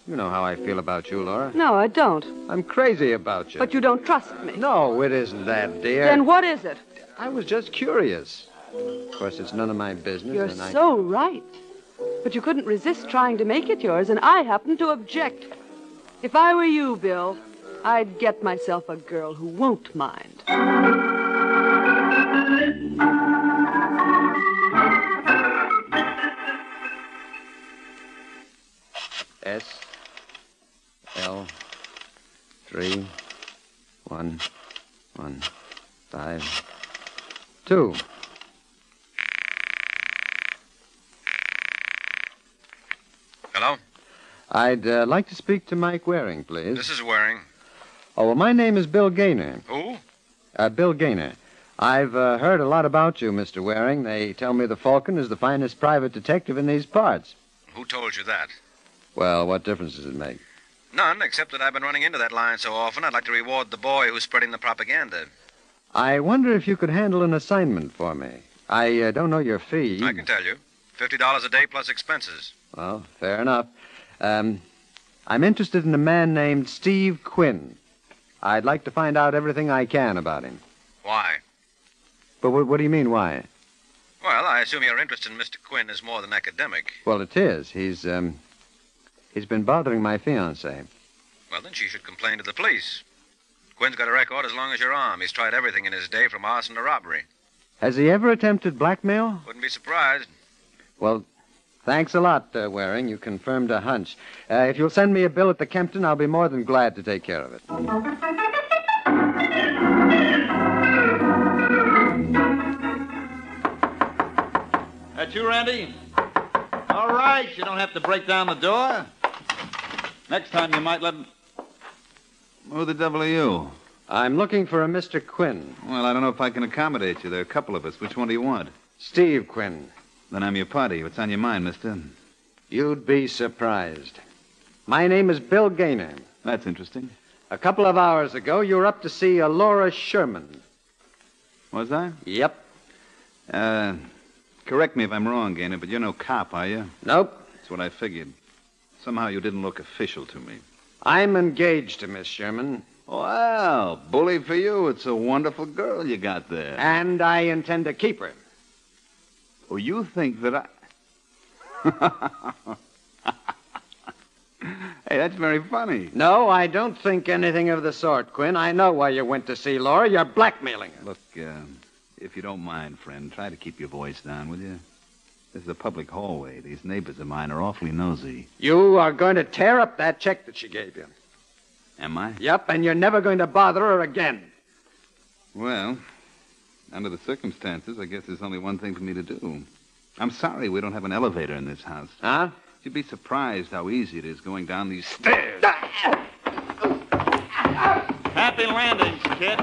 You know how I feel about you, Laura. No, I don't. I'm crazy about you. But you don't trust me. No, it isn't that, dear. Then what is it? I was just curious. Of course, it's none of my business. You're and so right. But you couldn't resist trying to make it yours, and I happen to object. If I were you, Bill, I'd get myself a girl who won't mind. S L 3 1 1 5 2. Hello? I'd like to speak to Mike Waring, please. This is Waring. Oh, well, my name is Bill Gaynor. Who? Bill Gaynor. I've heard a lot about you, Mr. Waring. They tell me the Falcon is the finest private detective in these parts. Who told you that? Well, what difference does it make? None, except that I've been running into that line so often, I'd like to reward the boy who's spreading the propaganda. I wonder if you could handle an assignment for me. I don't know your fee. I can tell you. $50 a day plus expenses. Well, fair enough. I'm interested in a man named Steve Quinn. I'd like to find out everything I can about him. Why? But what do you mean, why? Well, I assume your interest in Mr. Quinn is more than academic. Well, it is. He's been bothering my fiancée. Well, then she should complain to the police. Quinn's got a record as long as your arm. He's tried everything in his day, from arson to robbery. Has he ever attempted blackmail? Wouldn't be surprised. Well, thanks a lot, Waring. You confirmed a hunch. If you'll send me a bill at the Kempton, I'll be more than glad to take care of it. That you, Randy? All right, you don't have to break down the door. Next time you might let... Who the devil are you? I'm looking for a Mr. Quinn. Well, I don't know if I can accommodate you. There are a couple of us. Which one do you want? Steve Quinn. Then I'm your party. What's on your mind, mister? You'd be surprised. My name is Bill Gaynor. That's interesting. A couple of hours ago, you were up to see a Laura Sherman. Was I? Yep. Correct me if I'm wrong, Gaynor, but you're no cop, are you? Nope. That's what I figured. Somehow you didn't look official to me. I'm engaged to Miss Sherman. Well, bully for you. It's a wonderful girl you got there. And I intend to keep her. Oh, you think that I... Hey, that's very funny. No, I don't think anything of the sort, Quinn. I know why you went to see Laura. You're blackmailing her. Look, if you don't mind, friend, try to keep your voice down, will you? This is a public hallway. These neighbors of mine are awfully nosy. You are going to tear up that check that she gave you. Am I? Yep, and you're never going to bother her again. Well, under the circumstances, I guess there's only one thing for me to do. I'm sorry we don't have an elevator in this house. Huh? You'd be surprised how easy it is going down these stairs. Happy landings, kid.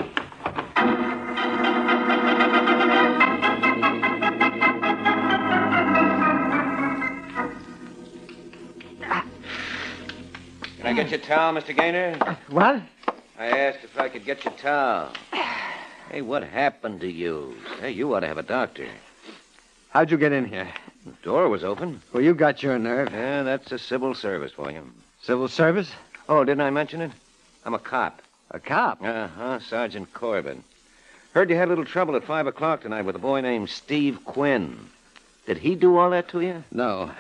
Can I get your towel, Mr. Gaynor? What? I asked if I could get your towel. Hey, what happened to you? Hey, you ought to have a doctor. How'd you get in here? The door was open. Well, you got your nerve. Yeah, that's the civil service for you. Civil service? Oh, didn't I mention it? I'm a cop. A cop? Uh-huh, Sergeant Corbin. Heard you had a little trouble at 5 o'clock tonight with a boy named Steve Quinn. Did he do all that to you? No.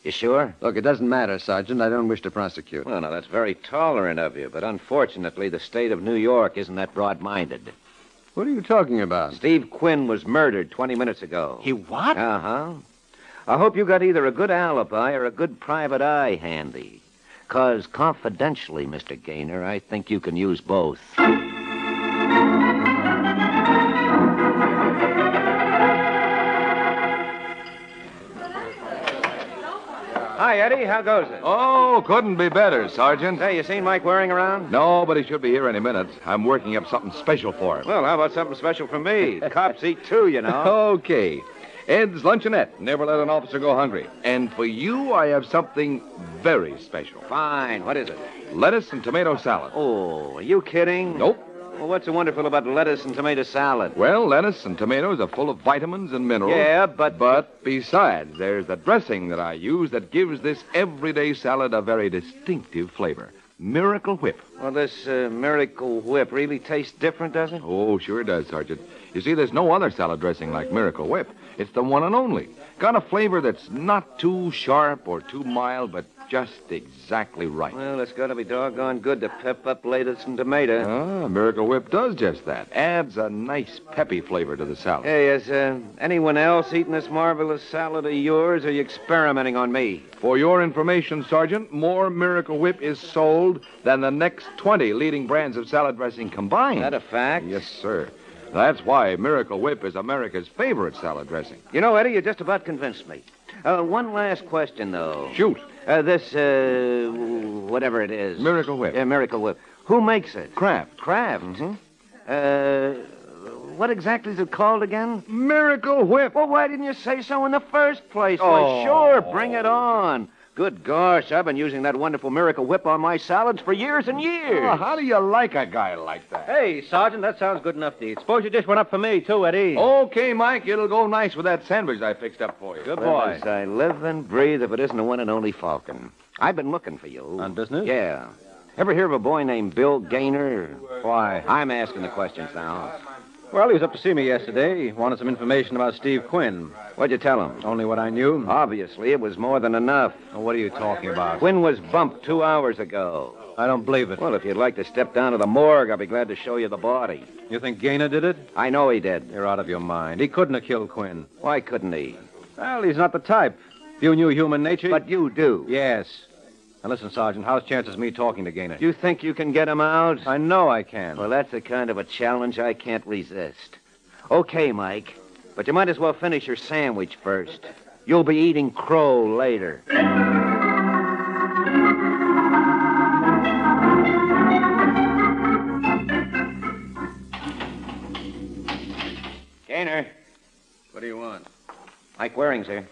You sure? Look, it doesn't matter, Sergeant. I don't wish to prosecute. Well, now, that's very tolerant of you, but unfortunately, the state of New York isn't that broad-minded. What are you talking about? Steve Quinn was murdered 20 minutes ago. He what? Uh-huh. I hope you got either a good alibi or a good private eye handy. 'Cause confidentially, Mr. Gaynor, I think you can use both. Hi, Eddie. How goes it? Oh, couldn't be better, Sergeant. Hey, you seen Mike Waring around? No, but he should be here any minute. I'm working up something special for him. Well, how about something special for me? Cops eat too, you know. Okay. Ed's Luncheonette. Never let an officer go hungry. And for you, I have something very special. Fine. What is it? Lettuce and tomato salad. Oh, are you kidding? Nope. Well, what's so wonderful about lettuce and tomato salad? Well, lettuce and tomatoes are full of vitamins and minerals. Yeah, but... But besides, there's the dressing that I use that gives this everyday salad a very distinctive flavor. Miracle Whip. Well, this Miracle Whip really tastes different, does it? Oh, sure it does, Sergeant. You see, there's no other salad dressing like Miracle Whip. It's the one and only. Got a flavor that's not too sharp or too mild, but just exactly right. Well, it's got to be doggone good to pep up lettuce and tomato. Miracle Whip does just that. Adds a nice peppy flavor to the salad. Hey, is anyone else eating this marvelous salad of yours, or are you experimenting on me? For your information, Sergeant, more Miracle Whip is sold than the next 20 leading brands of salad dressing combined. Is that a fact? Yes, sir. That's why Miracle Whip is America's favorite salad dressing. You know, Eddie, you just about convinced me. One last question, though. Shoot. This, whatever it is. Miracle Whip. Yeah, Miracle Whip. Who makes it? Kraft. Kraft? What exactly is it called again? Miracle Whip. Well, why didn't you say so in the first place? Oh. Why, sure, bring it on. Good gosh, I've been using that wonderful Miracle Whip on my salads for years and years. Oh, how do you like a guy like that? Hey, Sergeant, that sounds good enough to eat. Suppose you dish one up for me, too, Eddie. Okay, Mike, it'll go nice with that sandwich I fixed up for you. Good boy. As I live and breathe, if it isn't the one and only Falcon. I've been looking for you. On business? Yeah. Ever hear of a boy named Bill Gaynor? Why? I'm asking the questions now. Well, he was up to see me yesterday. He wanted some information about Steve Quinn. What'd you tell him? Only what I knew. Obviously, it was more than enough. Well, what are you talking about? Quinn was bumped 2 hours ago. I don't believe it. Well, if you'd like to step down to the morgue, I'll be glad to show you the body. You think Gaynor did it? I know he did. You're out of your mind. He couldn't have killed Quinn. Why couldn't he? Well, he's not the type. If you knew human nature... But you do. Yes. Now, listen, Sergeant, how's chances of me talking to Gaynor? Do you think you can get him out? I know I can. Well, that's the kind of a challenge I can't resist. Okay, Mike, but you might as well finish your sandwich first. You'll be eating crow later. Gaynor. What do you want? Mike Waring's here.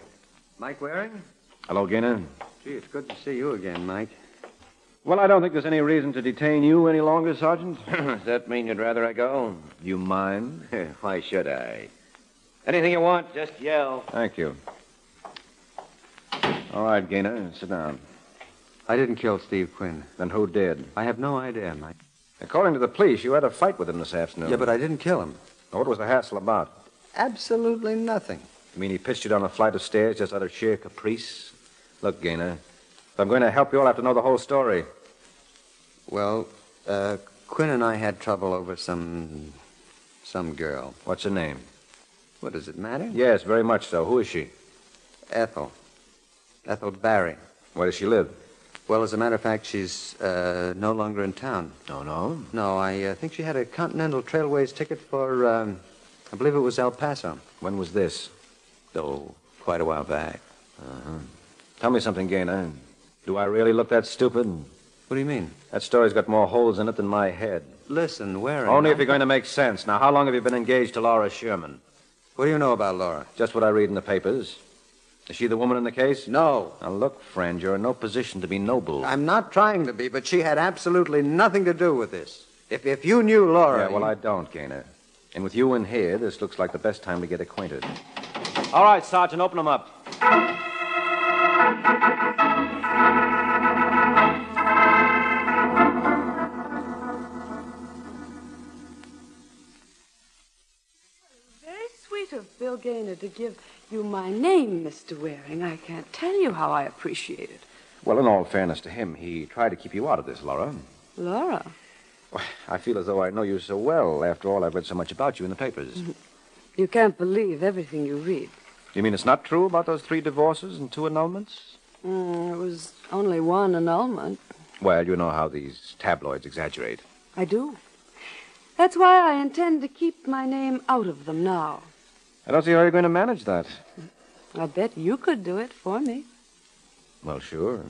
Mike Waring? Hello, Gaynor. Gee, it's good to see you again, Mike. Well, I don't think there's any reason to detain you any longer, Sergeant. Does that mean you'd rather I go? You mind? Why should I? Anything you want, just yell. Thank you. All right, Gaynor, sit down. I didn't kill Steve Quinn. Then who did? I have no idea, Mike. According to the police, you had a fight with him this afternoon. Yeah, but I didn't kill him. What was the hassle about? Absolutely nothing. You mean he pitched you down a flight of stairs just out of sheer caprice? Look, Gaynor, if I'm going to help you, I'll have to know the whole story. Well, Quinn and I had trouble over some girl. What's her name? What, does it matter? Yes, very much so. Who is she? Ethel. Ethel Barry. Where does she live? Well, as a matter of fact, she's no longer in town. Oh, no? No, I think she had a Continental Trailways ticket for, I believe it was El Paso. When was this? Oh, quite a while back. Uh-huh. Tell me something, Gaynor. Do I really look that stupid? What do you mean? That story's got more holes in it than my head. Listen, Waring... Only if you're going to make sense. Now, how long have you been engaged to Laura Sherman? What do you know about Laura? Just what I read in the papers. Is she the woman in the case? No. Now, look, friend, you're in no position to be noble. I'm not trying to be, but she had absolutely nothing to do with this. If you knew Laura... Yeah, well, I don't, Gaynor. And with you in here, this looks like the best time to get acquainted. All right, Sergeant, open them up. Of Bill Gaynor to give you my name, Mr. Waring. I can't tell you how I appreciate it. Well, in all fairness to him, he tried to keep you out of this, Laura. Laura? Well, I feel as though I know you so well. After all, I've read so much about you in the papers. You can't believe everything you read. You mean it's not true about those 3 divorces and 2 annulments? It was only 1 annulment. Well, you know how these tabloids exaggerate. I do. That's why I intend to keep my name out of them now. I don't see how you're going to manage that. I bet you could do it for me. Well, sure.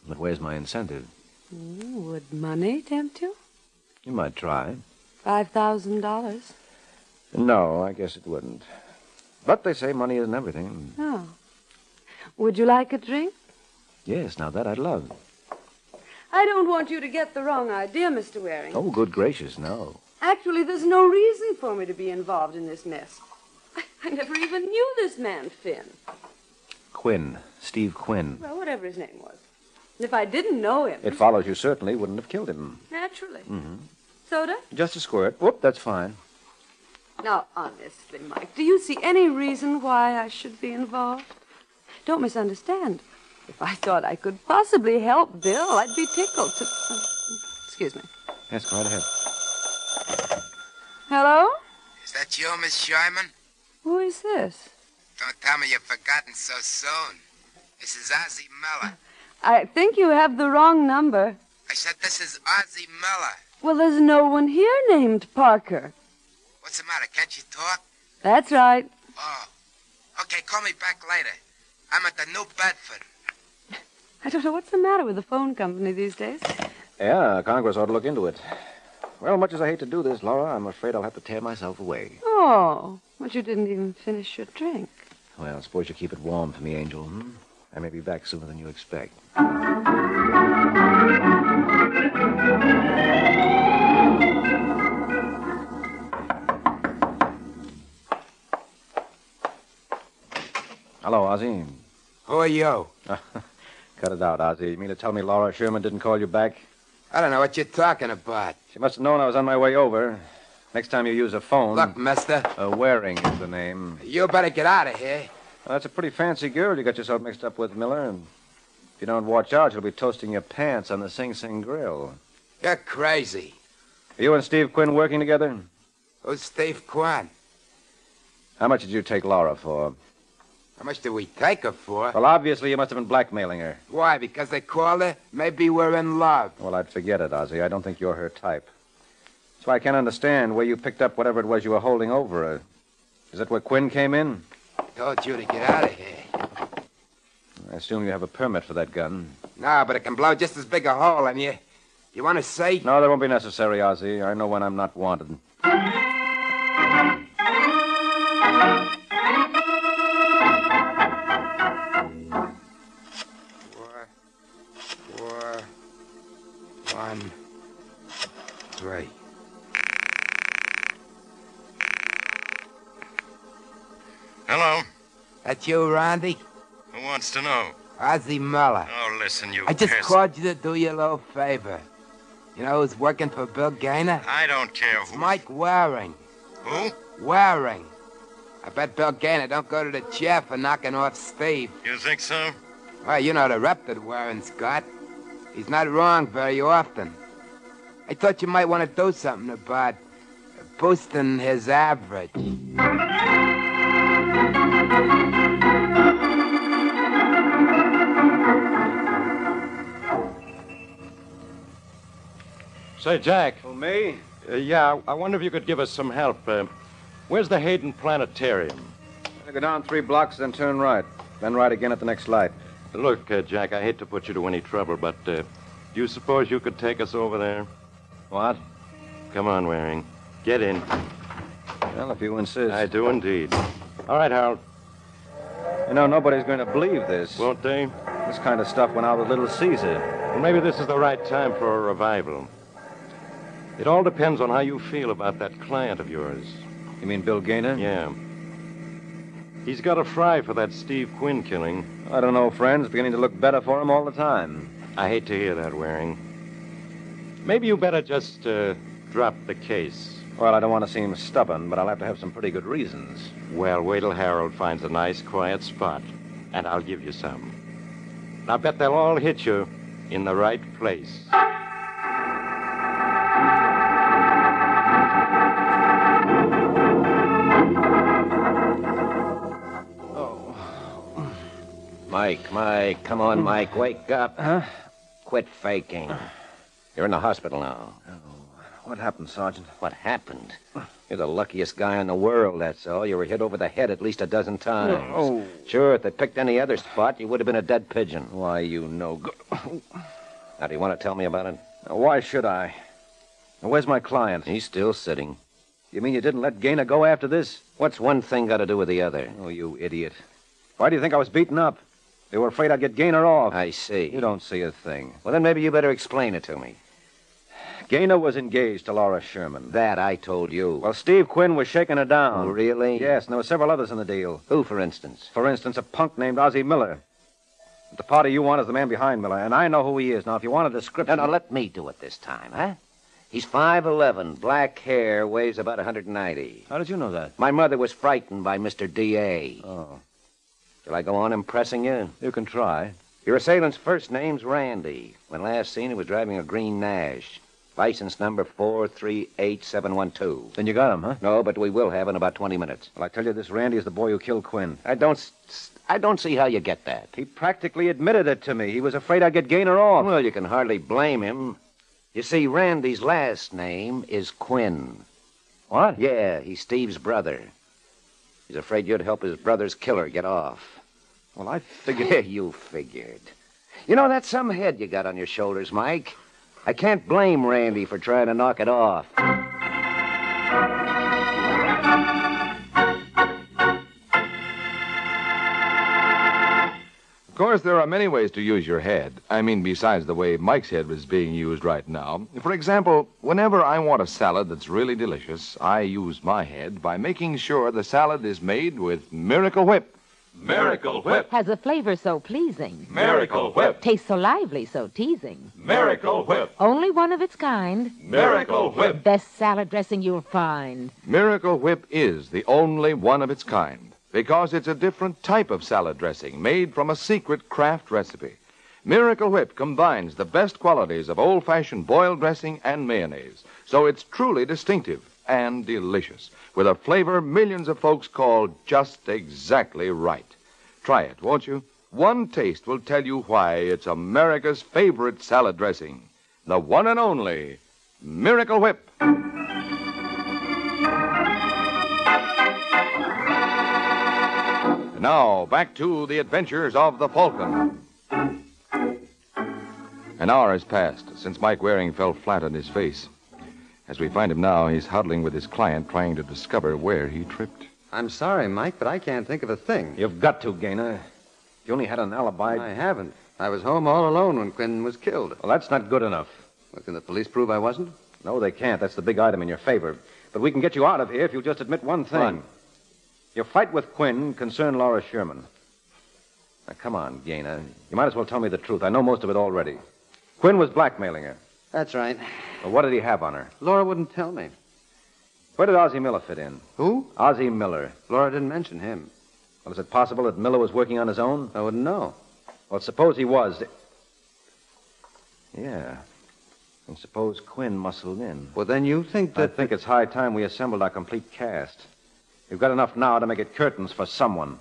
But where's my incentive? Would money tempt you? You might try. $5,000. No, I guess it wouldn't. But they say money isn't everything. Oh. Would you like a drink? Yes, now that I'd love. I don't want you to get the wrong idea, Mr. Waring. Oh, good gracious, no. Actually, there's no reason for me to be involved in this mess. I never even knew this man, Finn. Quinn. Steve Quinn. Well, whatever his name was. And if I didn't know him... It follows you certainly wouldn't have killed him. Naturally. Mm-hmm. Soda? Just a squirt. Whoop, that's fine. Now, honestly, Mike, do you see any reason why I should be involved? Don't misunderstand. If I thought I could possibly help Bill, I'd be tickled to... excuse me. Yes, go right ahead. Hello? Is that you, Miss Sherman? Who is this? Don't tell me you've forgotten so soon. This is Ozzie Miller. I think you have the wrong number. I said this is Ozzie Miller. Well, there's no one here named Parker. What's the matter? Can't you talk? That's right. Oh. Okay, call me back later. I'm at the New Bedford. I don't know what's the matter with the phone company these days. Yeah, Congress ought to look into it. Well, much as I hate to do this, Laura, I'm afraid I'll have to tear myself away. Oh, but you didn't even finish your drink. Well, suppose you keep it warm for me, Angel. I may be back sooner than you expect. Hello, Ozzie. Who are you? Cut it out, Ozzie. You mean to tell me Laura Sherman didn't call you back? I don't know what you're talking about. She must have known I was on my way over. Next time you use a phone... Look, mister. Waring is the name. You better get out of here. Well, that's a pretty fancy girl you got yourself mixed up with, Miller. And if you don't watch out, she'll be toasting your pants on the Sing Sing Grill. You're crazy. Are you and Steve Quinn working together? Who's Steve Quinn? How much did you take Laura for? How much did we take her for? Well, obviously you must have been blackmailing her. Why? Because they called her? Maybe we're in love. Well, I'd forget it, Ozzie. I don't think you're her type. That's why I can't understand where you picked up whatever it was you were holding over her. Is that where Quinn came in? Told you to get out of here. I assume you have a permit for that gun. No, but it can blow just as big a hole in you. You want to say? No, that won't be necessary, Ozzie. I know when I'm not wanted. Four, 1, 3. Hello. That you, Randy? Who wants to know? Ozzie Miller. Oh, listen, you I just pest. called you to do you a little favor. You know who's working for Bill Gaynor? I don't care who. Mike Waring. Who? Waring. I bet Bill Gaynor don't go to the chair for knocking off Steve. You think so? Well, you know the rep that Waring's got. He's not wrong very often. I thought you might want to do something about boosting his average. Say, Jack. Oh, me? Yeah, I wonder if you could give us some help. Where's the Hayden Planetarium? Go down 3 blocks, then turn right. Then right again at the next light. Look, Jack, I hate to put you to any trouble, but do you suppose you could take us over there? What? Come on, Waring. Get in. Well, if you insist. I do indeed. All right, Harold. You know, nobody's going to believe this. Won't they? This kind of stuff went out with Little Caesar. Well, maybe this is the right time for a revival. It all depends on how you feel about that client of yours. You mean Bill Gaynor? Yeah. He's got a fry for that Steve Quinn killing. I don't know, friends. It's beginning to look better for him all the time. I hate to hear that, Waring. Maybe you better just drop the case. Well, I don't want to seem stubborn, but I'll have to have some pretty good reasons. Well, wait till Harold finds a nice, quiet spot, and I'll give you some. And I bet they'll all hit you in the right place. Mike, come on, Mike, wake up. Huh? Quit faking. You're in the hospital now. What happened, Sergeant? What happened? You're the luckiest guy in the world, that's all. You were hit over the head at least a dozen times. Oh. Sure, if they picked any other spot, you would have been a dead pigeon. Why, you no good. Now, do you want to tell me about it? Now, why should I? Now, where's my client? He's still sitting. You mean you didn't let Gaynor go after this? What's one thing got to do with the other? Oh, you idiot. Why do you think I was beaten up? They were afraid I'd get Gaynor off. I see. You don't see a thing. Well, then maybe you better explain it to me. Gaynor was engaged to Laura Sherman. That I told you. Well, Steve Quinn was shaking her down. Oh, really? Yes, and there were several others in the deal. Who, for instance? For instance, a punk named Ozzie Miller. The party you want is the man behind Miller, and I know who he is. Now, if you want a description... No, let me do it this time, huh? He's 5'11", black hair, weighs about 190. How did you know that? My mother was frightened by Mr. D.A. Oh. Shall I go on impressing you? You can try. Your assailant's first name's Randy. When last seen, he was driving a green Nash. License number 438712. Then you got him, huh? No, but we will have in about 20 minutes. Well, I tell you, this Randy is the boy who killed Quinn. I don't see how you get that. He practically admitted it to me. He was afraid I'd get Gaynor off. Well, you can hardly blame him. You see, Randy's last name is Quinn. What? Yeah, he's Steve's brother. He's afraid you'd help his brother's killer get off. Well, I figured... Yeah, you figured. You know, that's some head you got on your shoulders, Mike. I can't blame Randy for trying to knock it off. Of course, there are many ways to use your head. I mean, besides the way Mike's head is being used right now. For example, whenever I want a salad that's really delicious, I use my head by making sure the salad is made with Miracle Whip. Miracle Whip. Has a flavor so pleasing. Miracle Whip. Tastes so lively, so teasing. Miracle Whip. Only one of its kind. Miracle Whip. Best salad dressing you'll find. Miracle Whip is the only one of its kind because it's a different type of salad dressing made from a secret craft recipe. Miracle Whip combines the best qualities of old-fashioned boiled dressing and mayonnaise, so it's truly distinctive and delicious, with a flavor millions of folks call just exactly right. Try it, won't you? One taste will tell you why it's America's favorite salad dressing. The one and only Miracle Whip. Now, back to the adventures of the Falcon. An hour has passed since Mike Waring fell flat on his face. As we find him now, he's huddling with his client, trying to discover where he tripped. I'm sorry, Mike, but I can't think of a thing. You've got to, Gaynor. You only had an alibi. I haven't. I was home all alone when Quinn was killed. Well, that's not good enough. Well, can the police prove I wasn't? No, they can't. That's the big item in your favor. But we can get you out of here if you'll just admit one thing. What? Your fight with Quinn concerned Laura Sherman. Now, come on, Gaynor. You might as well tell me the truth. I know most of it already. Quinn was blackmailing her. That's right. Well, what did he have on her? Laura wouldn't tell me. Where did Ozzie Miller fit in? Who? Ozzie Miller. Laura didn't mention him. Well, is it possible that Miller was working on his own? I wouldn't know. Well, suppose he was. Yeah. And suppose Quinn muscled in. Well, then you think that... I think it's high time we assembled our complete cast. We've got enough now to make it curtains for someone.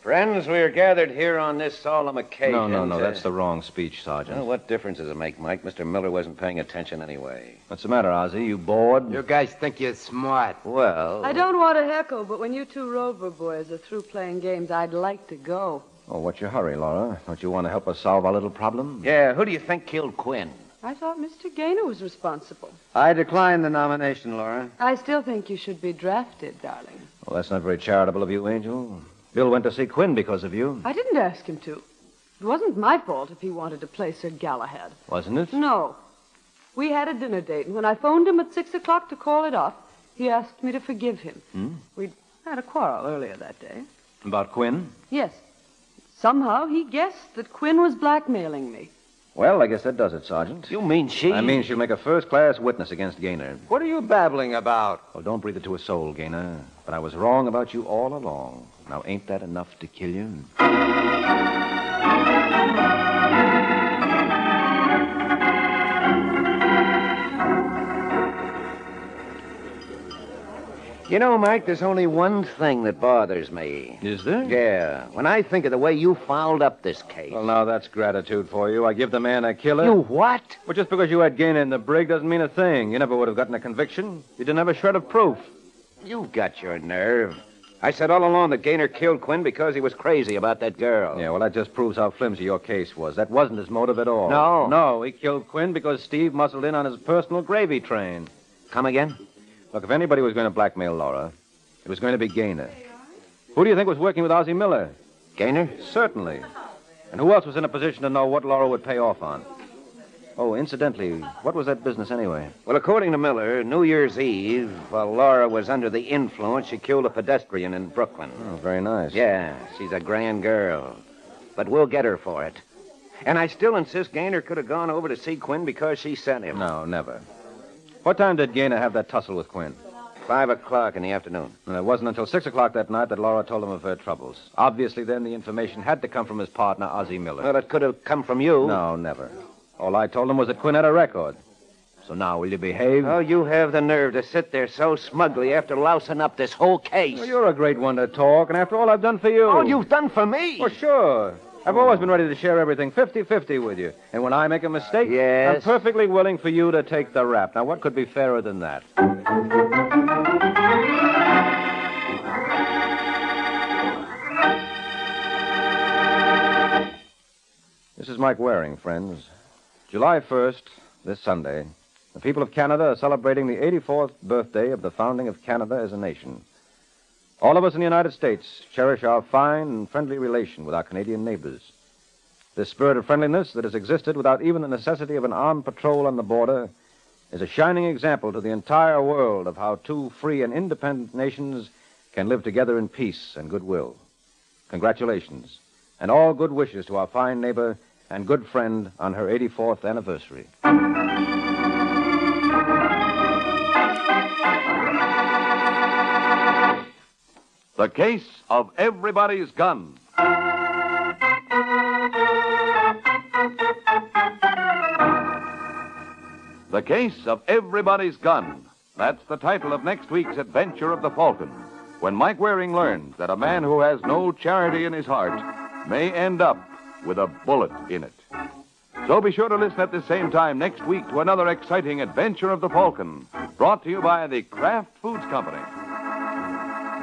Friends, we are gathered here on this solemn occasion. No. That's the wrong speech, Sergeant. Well, what difference does it make, Mike? Mr. Miller wasn't paying attention anyway. What's the matter, Ozzie? You bored? You guys think you're smart. Well... I don't want to heckle, but when you two Rover boys are through playing games, I'd like to go. Oh, what's your hurry, Laura? Don't you want to help us solve our little problem? Yeah, who do you think killed Quinn? I thought Mr. Gaynor was responsible. I decline the nomination, Laura. I still think you should be drafted, darling. Well, that's not very charitable of you, Angel. Bill went to see Quinn because of you. I didn't ask him to. It wasn't my fault if he wanted to play Sir Galahad. Wasn't it? No. We had a dinner date, and when I phoned him at 6 o'clock to call it off, he asked me to forgive him. We'd had a quarrel earlier that day. About Quinn? Yes. Somehow he guessed that Quinn was blackmailing me. Well, I guess that does it, Sergeant. You mean she... I mean she'll make a first-class witness against Gaynor. What are you babbling about? Well, don't breathe it to a soul, Gaynor. But I was wrong about you all along. Now, ain't that enough to kill you? You know, Mike, there's only one thing that bothers me. Is there? Yeah. When I think of the way you fouled up this case. Well, now, that's gratitude for you. I give the man a killer. You what? Well, just because you had Gaynor in the brig doesn't mean a thing. You never would have gotten a conviction. You didn't have a shred of proof. You've got your nerve. I said all along that Gaynor killed Quinn because he was crazy about that girl. Yeah, well, that just proves how flimsy your case was. That wasn't his motive at all. No. No, he killed Quinn because Steve muscled in on his personal gravy train. Come again? Look, if anybody was going to blackmail Laura, it was going to be Gaynor. Who do you think was working with Ozzie Miller? Gaynor? Certainly. And who else was in a position to know what Laura would pay off on? Oh, incidentally, what was that business anyway? Well, according to Miller, New Year's Eve, while Laura was under the influence, she killed a pedestrian in Brooklyn. Oh, very nice. Yeah, she's a grand girl. But we'll get her for it. And I still insist Gaynor could have gone over to see Quinn because she sent him. No, never. What time did Gaynor have that tussle with Quinn? 5 o'clock in the afternoon. And it wasn't until 6 o'clock that night that Laura told him of her troubles. Obviously, then, the information had to come from his partner, Ozzie Miller. Well, it could have come from you. No, never. All I told him was that Quinn had a record. So now, will you behave? Oh, you have the nerve to sit there so smugly after lousing up this whole case. Well, you're a great one to talk, and after all I've done for you... All you've done for me? Well, sure. I've always been ready to share everything 50-50 with you. And when I make a mistake, yes, I'm perfectly willing for you to take the rap. Now, what could be fairer than that? This is Mike Waring, friends. July 1st, this Sunday, the people of Canada are celebrating the 84th birthday of the founding of Canada as a nation. All of us in the United States cherish our fine and friendly relation with our Canadian neighbors. This spirit of friendliness that has existed without even the necessity of an armed patrol on the border is a shining example to the entire world of how two free and independent nations can live together in peace and goodwill. Congratulations, and all good wishes to our fine neighbor and good friend on her 84th anniversary. The Case of Everybody's Gun. The Case of Everybody's Gun. That's the title of next week's adventure of the Falcon, when Mike Waring learns that a man who has no charity in his heart may end up with a bullet in it. So be sure to listen at the same time next week to another exciting adventure of the Falcon, brought to you by the Kraft Foods Company.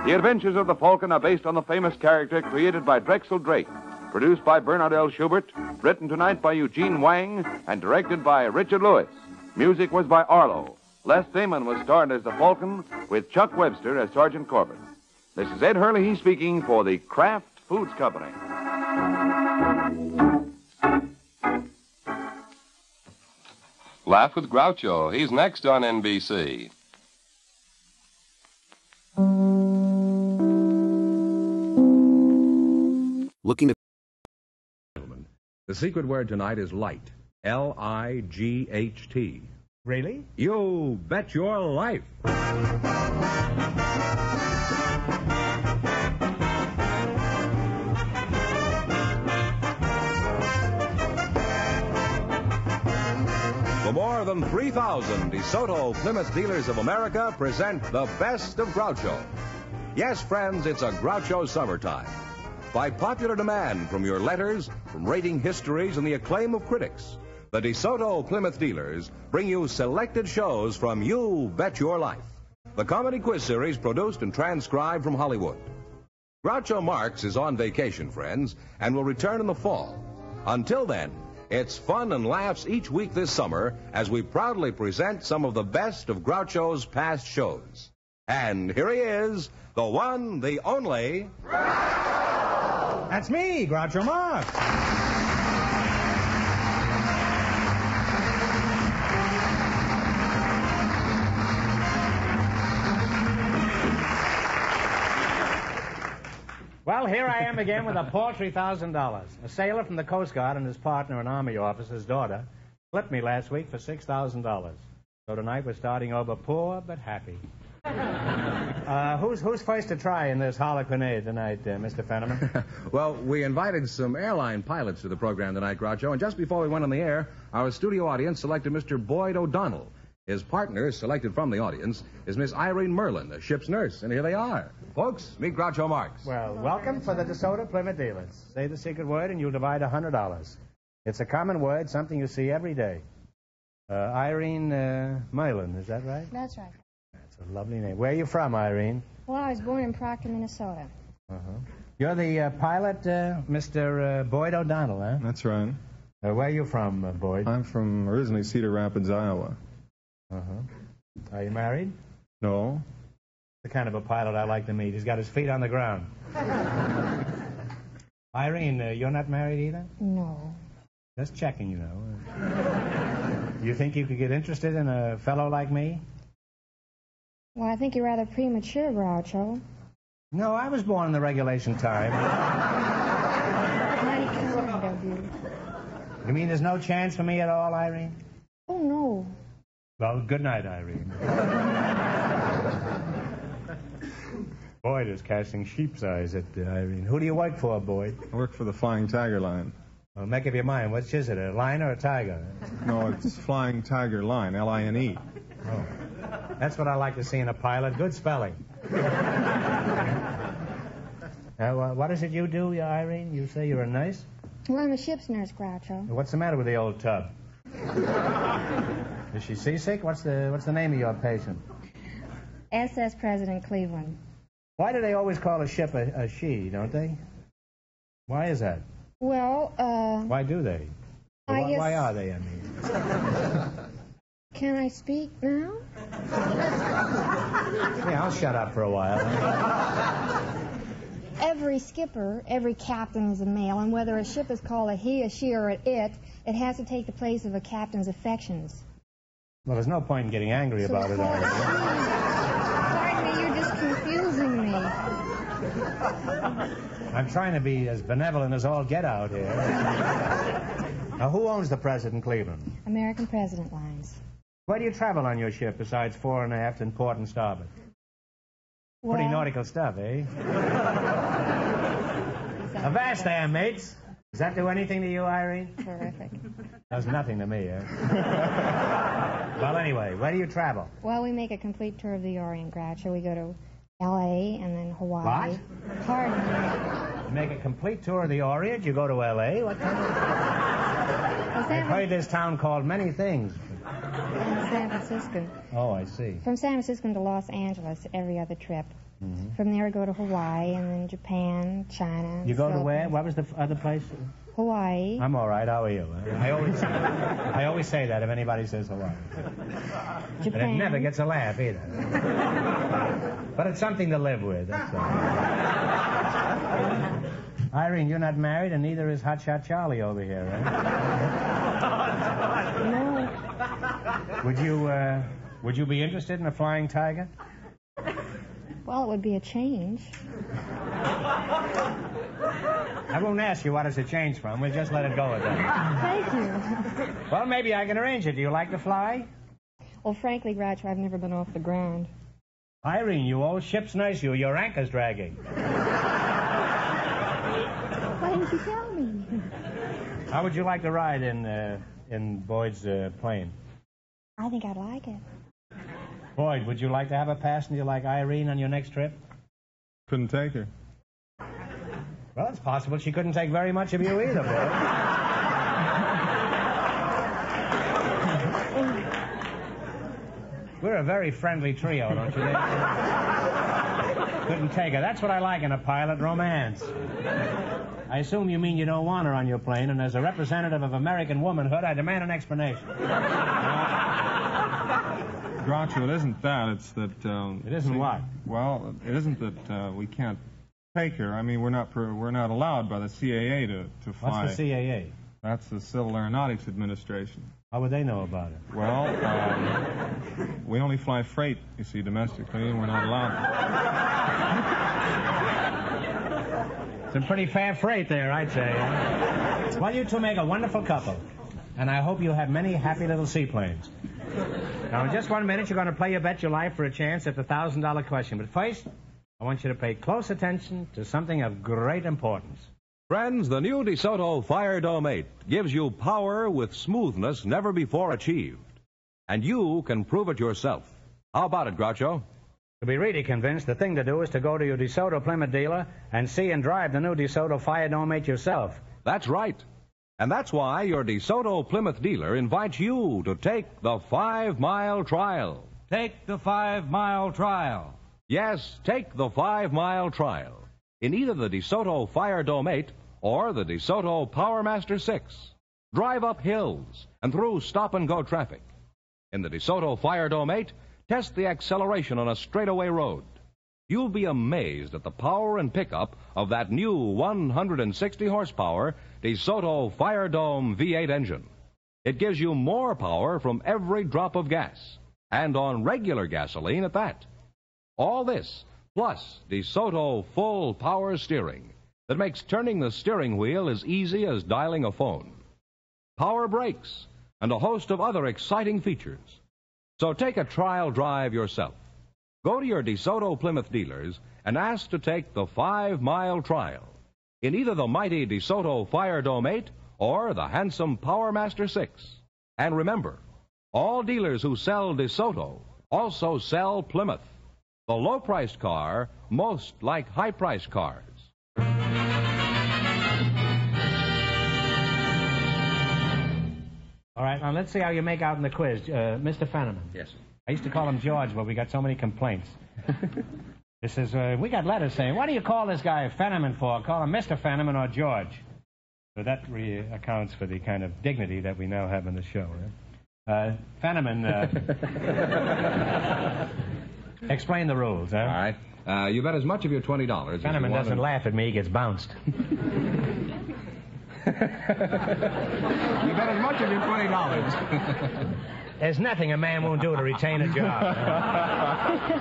The Adventures of the Falcon are based on the famous character created by Drexel Drake, produced by Bernard L. Schubert, written tonight by Eugene Wang, and directed by Richard Lewis. Music was by Arlo. Les Damon was starred as the Falcon, with Chuck Webster as Sergeant Corbett. This is Ed Hurley speaking for the Kraft Foods Company. Laugh with Groucho. He's next on NBC. Looking at... The secret word tonight is light. L-I-G-H-T. Really? You bet your life. For more than 3,000, DeSoto Plymouth Dealers of America present the best of Groucho. Yes, friends, it's a Groucho summertime. By popular demand from your letters, from rating histories, and the acclaim of critics, the DeSoto Plymouth Dealers bring you selected shows from You Bet Your Life, the comedy quiz series produced and transcribed from Hollywood. Groucho Marx is on vacation, friends, and will return in the fall. Until then, it's fun and laughs each week this summer as we proudly present some of the best of Groucho's past shows. And here he is, the one, the only... That's me, Groucho Marx. Well, here I am again with a paltry $1,000. A sailor from the Coast Guard and his partner, an Army officer's daughter, flipped me last week for $6,000. So tonight we're starting over poor but happy. Who's first to try in this harlequinade tonight, Mr. Fenneman? Well, we invited some airline pilots to the program tonight, Groucho, and just before we went on the air, our studio audience selected Mr. Boyd O'Donnell. His partner, selected from the audience, is Miss Irene Merlin, a ship's nurse, and here they are. Folks, meet Groucho Marx. Well, welcome for the DeSoto Plymouth Dealers. Say the secret word and you'll divide $100. It's a common word, something you see every day. Irene Merlin, is that right? That's right. That's a lovely name. Where are you from, Irene? Well, I was born in Proctor, Minnesota. You're the pilot, Mr. Boyd O'Donnell, huh? That's right. Where are you from, Boyd? I'm from originally Cedar Rapids, Iowa. Are you married? No. The kind of a pilot I like to meet. He's got his feet on the ground. Irene, you're not married either? No. Just checking, you know. You think you could get interested in a fellow like me? Well, I think you're rather premature, Groucho. No, I was born in the regulation time. Mighty kind of you. You mean there's no chance for me at all, Irene? Oh, no. Well, good night, Irene. Boyd is casting sheep's eyes at Irene. Who do you work for, Boyd? I work for the Flying Tiger Line. Well, make up your mind. Which is it, a lion or a tiger? No, it's Flying Tiger Line, L-I-N-E. Oh. That's what I like to see in a pilot. Good spelling. What is it you do, Irene? You say you're a nurse? Well, I'm a ship's nurse, Groucho. What's the matter with the old tub? Is she seasick? What's the name of your patient? SS President Cleveland. Why do they always call a ship a she, don't they? Why is that? Well, Why do they? I guess... Why are they, I mean? Can I speak now? Yeah, I'll shut up for a while. Every skipper, every captain is a male, and whether a ship is called a he, a she, or an it has to take the place of a captain's affections. Well, there's no point in getting angry about it. Pardon me, you're just confusing me. I'm trying to be as benevolent as all get out here. Now, who owns the President Cleveland? American President Lines. Where do you travel on your ship besides fore and aft and port and starboard? Well, pretty nautical stuff, eh? Avast there, mates. Does that do anything to you, Irene? Terrific. Does nothing to me, eh? Well, anyway, where do you travel? Well, we make a complete tour of the Orient, Groucho. We go to L.A. and then Hawaii. What? Pardon me. You make a complete tour of the Orient, you go to L.A.? What kind of... I've heard this town called many things. San Francisco. Oh, I see. From San Francisco to Los Angeles every other trip. Mm-hmm. From there we go to Hawaii and then Japan, China. You go to where? What was the other place? Hawaii. I'm all right. How are you? I always say that if anybody says Hawaii. Japan. And it never gets a laugh either. But it's something to live with. That's all. Irene, you're not married, and neither is Hotshot Charlie over here, right? No. Would you be interested in a flying tiger? Well, it would be a change. I won't ask you what it's a change from. We'll just let it go at that. Thank you. Well, maybe I can arrange it. Do you like to fly? Well, frankly, Groucho, I've never been off the ground. Irene, you old ship's nurse, your anchor's dragging. Why didn't you tell me? How would you like to ride in Boyd's plane? I think I'd like it. Boyd, would you like to have a passenger like Irene on your next trip? Couldn't take her. Well, it's possible she couldn't take very much of you either, Boyd. We're a very friendly trio, don't you think? Couldn't take her. That's what I like in a pilot, romance. I assume you mean you don't want her on your plane, and as a representative of American womanhood, I demand an explanation. Groucho, it isn't that. It's that... it isn't what? Well, it isn't that we can't take her. I mean, we're not allowed by the CAA to fly. What's the CAA? That's the Civil Aeronautics Administration. How would they know about it? Well, we only fly freight, you see, domestically, and we're not allowed. Some pretty fair freight there, I'd say. Well, you two make a wonderful couple, and I hope you have many happy little seaplanes. Now, in just 1 minute, you're going to play your bet your life for a chance at the $1,000 question. But first, I want you to pay close attention to something of great importance. Friends, the new DeSoto Fire Dome 8 gives you power with smoothness never before achieved. And you can prove it yourself. How about it, Groucho? To be really convinced, the thing to do is to go to your DeSoto Plymouth dealer and see and drive the new DeSoto Fire Dome 8 yourself. That's right. And that's why your DeSoto Plymouth dealer invites you to take the 5-mile trial. Take the 5-mile trial. Yes, take the 5-mile trial in either the DeSoto Fire Dome 8 or the DeSoto Power Master 6. Drive up hills and through stop-and-go traffic. In the DeSoto Fire Dome 8, test the acceleration on a straightaway road. You'll be amazed at the power and pickup of that new 160 horsepower DeSoto Fire Dome V8 engine. It gives you more power from every drop of gas, and on regular gasoline at that. All this, plus DeSoto full power steering that makes turning the steering wheel as easy as dialing a phone. Power brakes, and a host of other exciting features. So take a trial drive yourself. Go to your DeSoto Plymouth dealers and ask to take the 5-mile trial in either the mighty DeSoto Fire Dome 8 or the handsome Power Master 6. And remember, all dealers who sell DeSoto also sell Plymouth, the low-priced car most like high-priced cars. All right, now let's see how you make out in the quiz. Mr. Fenneman. Yes, sir. I used to call him George, but we got so many complaints. This is, we got letters saying, what do you call this guy Fenneman for? Call him Mr. Fenneman or George. So that accounts for the kind of dignity that we now have in the show. Fenneman, explain the rules, huh? All right. You bet as much of your $20. Fenneman doesn't laugh at me, he gets bounced. You bet as much of your $20. There's nothing a man won't do to retain a job.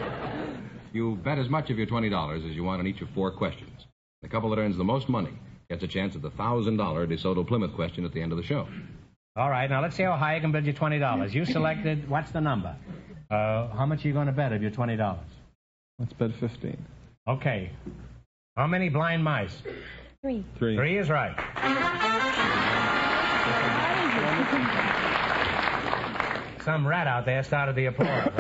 You bet as much of your $20 as you want on each of 4 questions. The couple that earns the most money gets a chance at the $1,000 DeSoto Plymouth question at the end of the show. All right, now let's see how high I can bet you $20. You selected, what's the number? How much are you going to bet of your $20? Let's bet 15. Okay. How many blind mice? 3. 3. 3 is right. Some rat out there started the applause.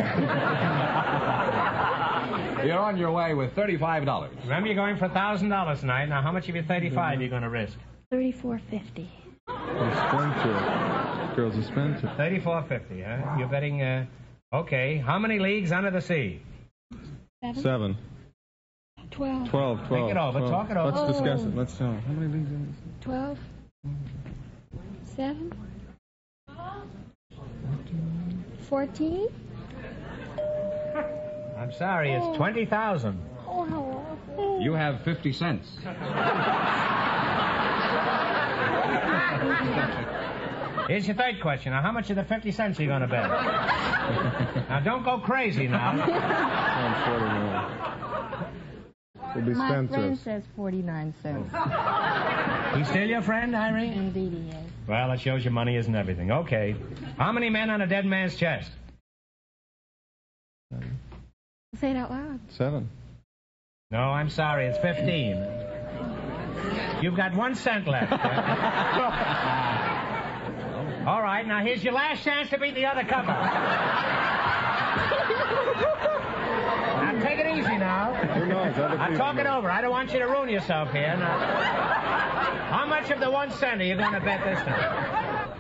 You're on your way with $35. Remember, you're going for $1,000 tonight. Now, how much of your $35 are you going to risk? $34.50. Girl's a spendthrift. $34.50, huh? You're betting, okay. How many leagues under the sea? 7. 12. 12. Think it over. 12. Talk it over. Let's discuss it. Let's tell. How many leagues in this? 12. 7. 14. I'm sorry, it's 20,000. Oh, how awful. You have 50 cents. Here's your third question. Now, how much of the 50 cents are you going to bet? Now, don't go crazy now. We'll be My spent friend says 49 cents. He's still your friend, Irene? Indeed he is. Well, it shows your money isn't everything. Okay. How many men on a dead man's chest? Say it out loud. 7. No, I'm sorry. It's 15. You've got 1 cent left. All right, now here's your last chance to beat the other couple. Now, take it easy now. Who knows? Now, talk it over. I don't want you to ruin yourself here. Now, how much of the 1 cent are you going to bet this time?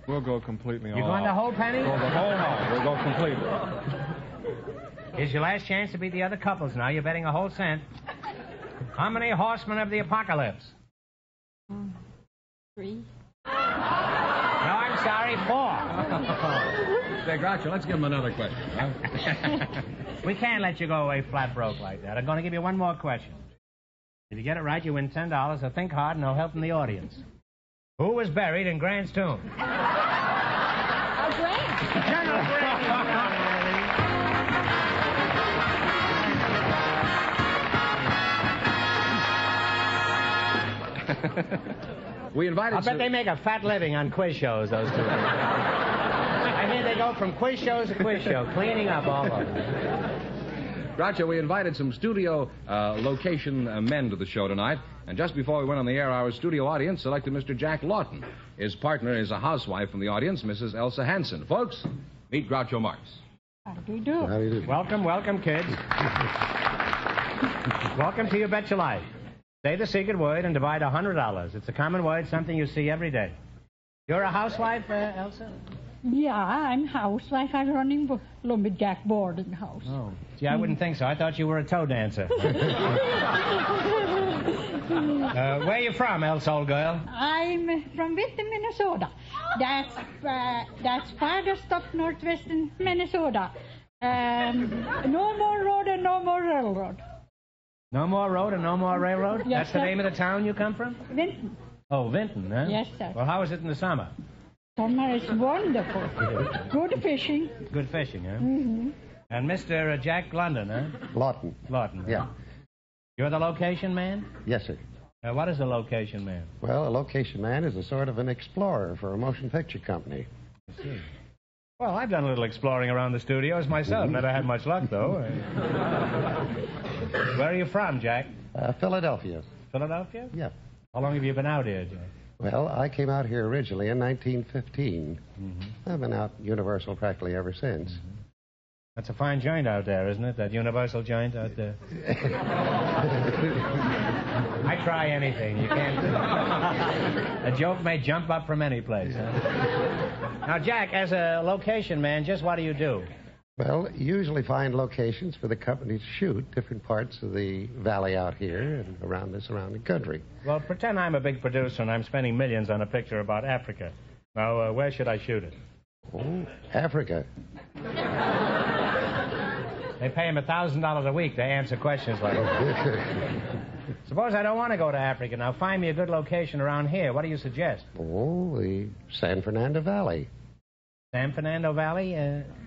We'll go completely all You going the out. whole penny? Go the whole out. We'll go completely. Here's your last chance to beat the other couples now. You're betting a whole cent. How many horsemen of the apocalypse? 3. No, I'm sorry, 4. Say, Groucho, let's give him another question, huh? We can't let you go away flat broke like that. I'm going to give you one more question. If you get it right, you win $10. So think hard and no help from the audience. Who was buried in Grant's tomb? Oh, Grant. General Grant. We invited. I bet they make a fat living on quiz shows, those two. I mean, they go from quiz shows to quiz show, cleaning up all over. Groucho, we invited some studio location men to the show tonight, and just before we went on the air, our studio audience selected Mr. Jack Lawton. His partner is a housewife from the audience, Mrs. Elsa Hansen. Folks, meet Groucho Marx. How do you do? How do you do? Welcome, welcome, kids. Welcome to You Bet Your Life. Say the secret word and divide $100. It's a common word, something you see every day. You're a housewife, Elsa? Yeah, I'm housewife. I'm running lumberjack boarding house. Oh, gee, I wouldn't think so. I thought you were a toe dancer. Where are you from, Elsa, old girl? I'm from Witten, Minnesota. That's farthest up northwestern Minnesota. No more road and no more railroad. No more road and no more railroad? Yes, That's the sir. name of the town you come from? Vinton. Oh, Vinton, huh? Yes, sir. Well, how is it in the summer? Summer is wonderful. Good fishing. Good fishing, huh? Mm-hmm. And Mr. Jack London, huh? Lawton. Lawton. huh? Yeah. You're the location man? Yes, sir. What is a location man? Well, a location man is a sort of an explorer for a motion picture company. I see. Well, I've done a little exploring around the studios myself. Never had much luck, though. Where are you from, Jack? Philadelphia. Philadelphia? Yeah. How long have you been out here, Jack? Well, I came out here originally in 1915. Mm-hmm. I've been out Universal practically ever since. That's a fine joint out there, isn't it? That Universal joint out there. I try anything. You can't. A joke may jump up from any place. Huh? Now, Jack, as a location man, just what do you do? Well, usually find locations for the company to shoot different parts of the valley out here and around the surrounding country. Well, pretend I'm a big producer and I'm spending millions on a picture about Africa. Now, where should I shoot it? Oh, Africa. They pay him $1,000 a week to answer questions like that. Suppose I don't want to go to Africa. Now, find me a good location around here. What do you suggest? Oh, the San Fernando Valley. San Fernando Valley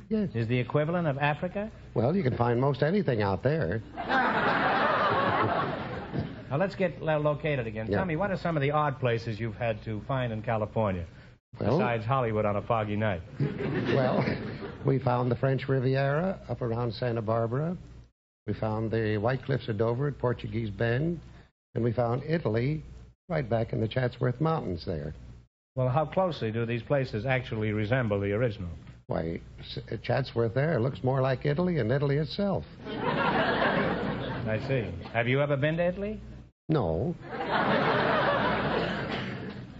yes. Is the equivalent of Africa? Well, you can find most anything out there. Now, let's get located again. Yeah. Tell me, what are some of the odd places you've had to find in California, Well- besides Hollywood on a foggy night? Well, we found the French Riviera up around Santa Barbara. We found the White Cliffs of Dover at Portuguese Bend. And we found Italy right back in the Chatsworth Mountains there. Well, how closely do these places actually resemble the original? Why, Chatsworth there looks more like Italy than Italy itself. I see. Have you ever been to Italy? No.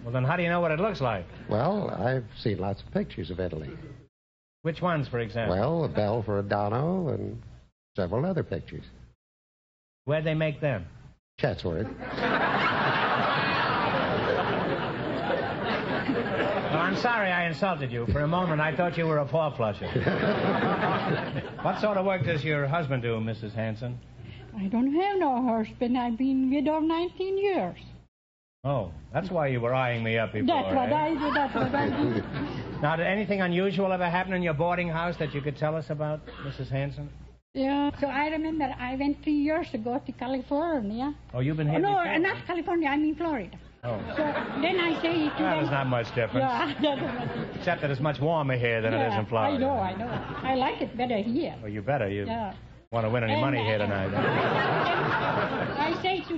Well, then how do you know what it looks like? Well, I've seen lots of pictures of Italy. Which ones, for example? Well, a bell for Adano and several other pictures. Where'd they make them? Chatsworth. Well, I'm sorry I insulted you. For a moment, I thought you were a four-flusher. What sort of work does your husband do, Mrs. Hanson? I don't have no husband. I've been widowed 19 years. Oh, that's why you were eyeing me up before. That's what eh? I do. That's what I do. Now, did anything unusual ever happen in your boarding house that you could tell us about, Mrs. Hanson? Yeah. So I remember I went 3 years ago to California. Oh, you've been here No, before? not California. I mean Florida. Oh. So then I say to Well, them. there's not much difference. Yeah. Except that it's much warmer here than it is in Florida. I know. I like it better here. Well, you better. You Yeah. want to win any And, money here tonight. I say to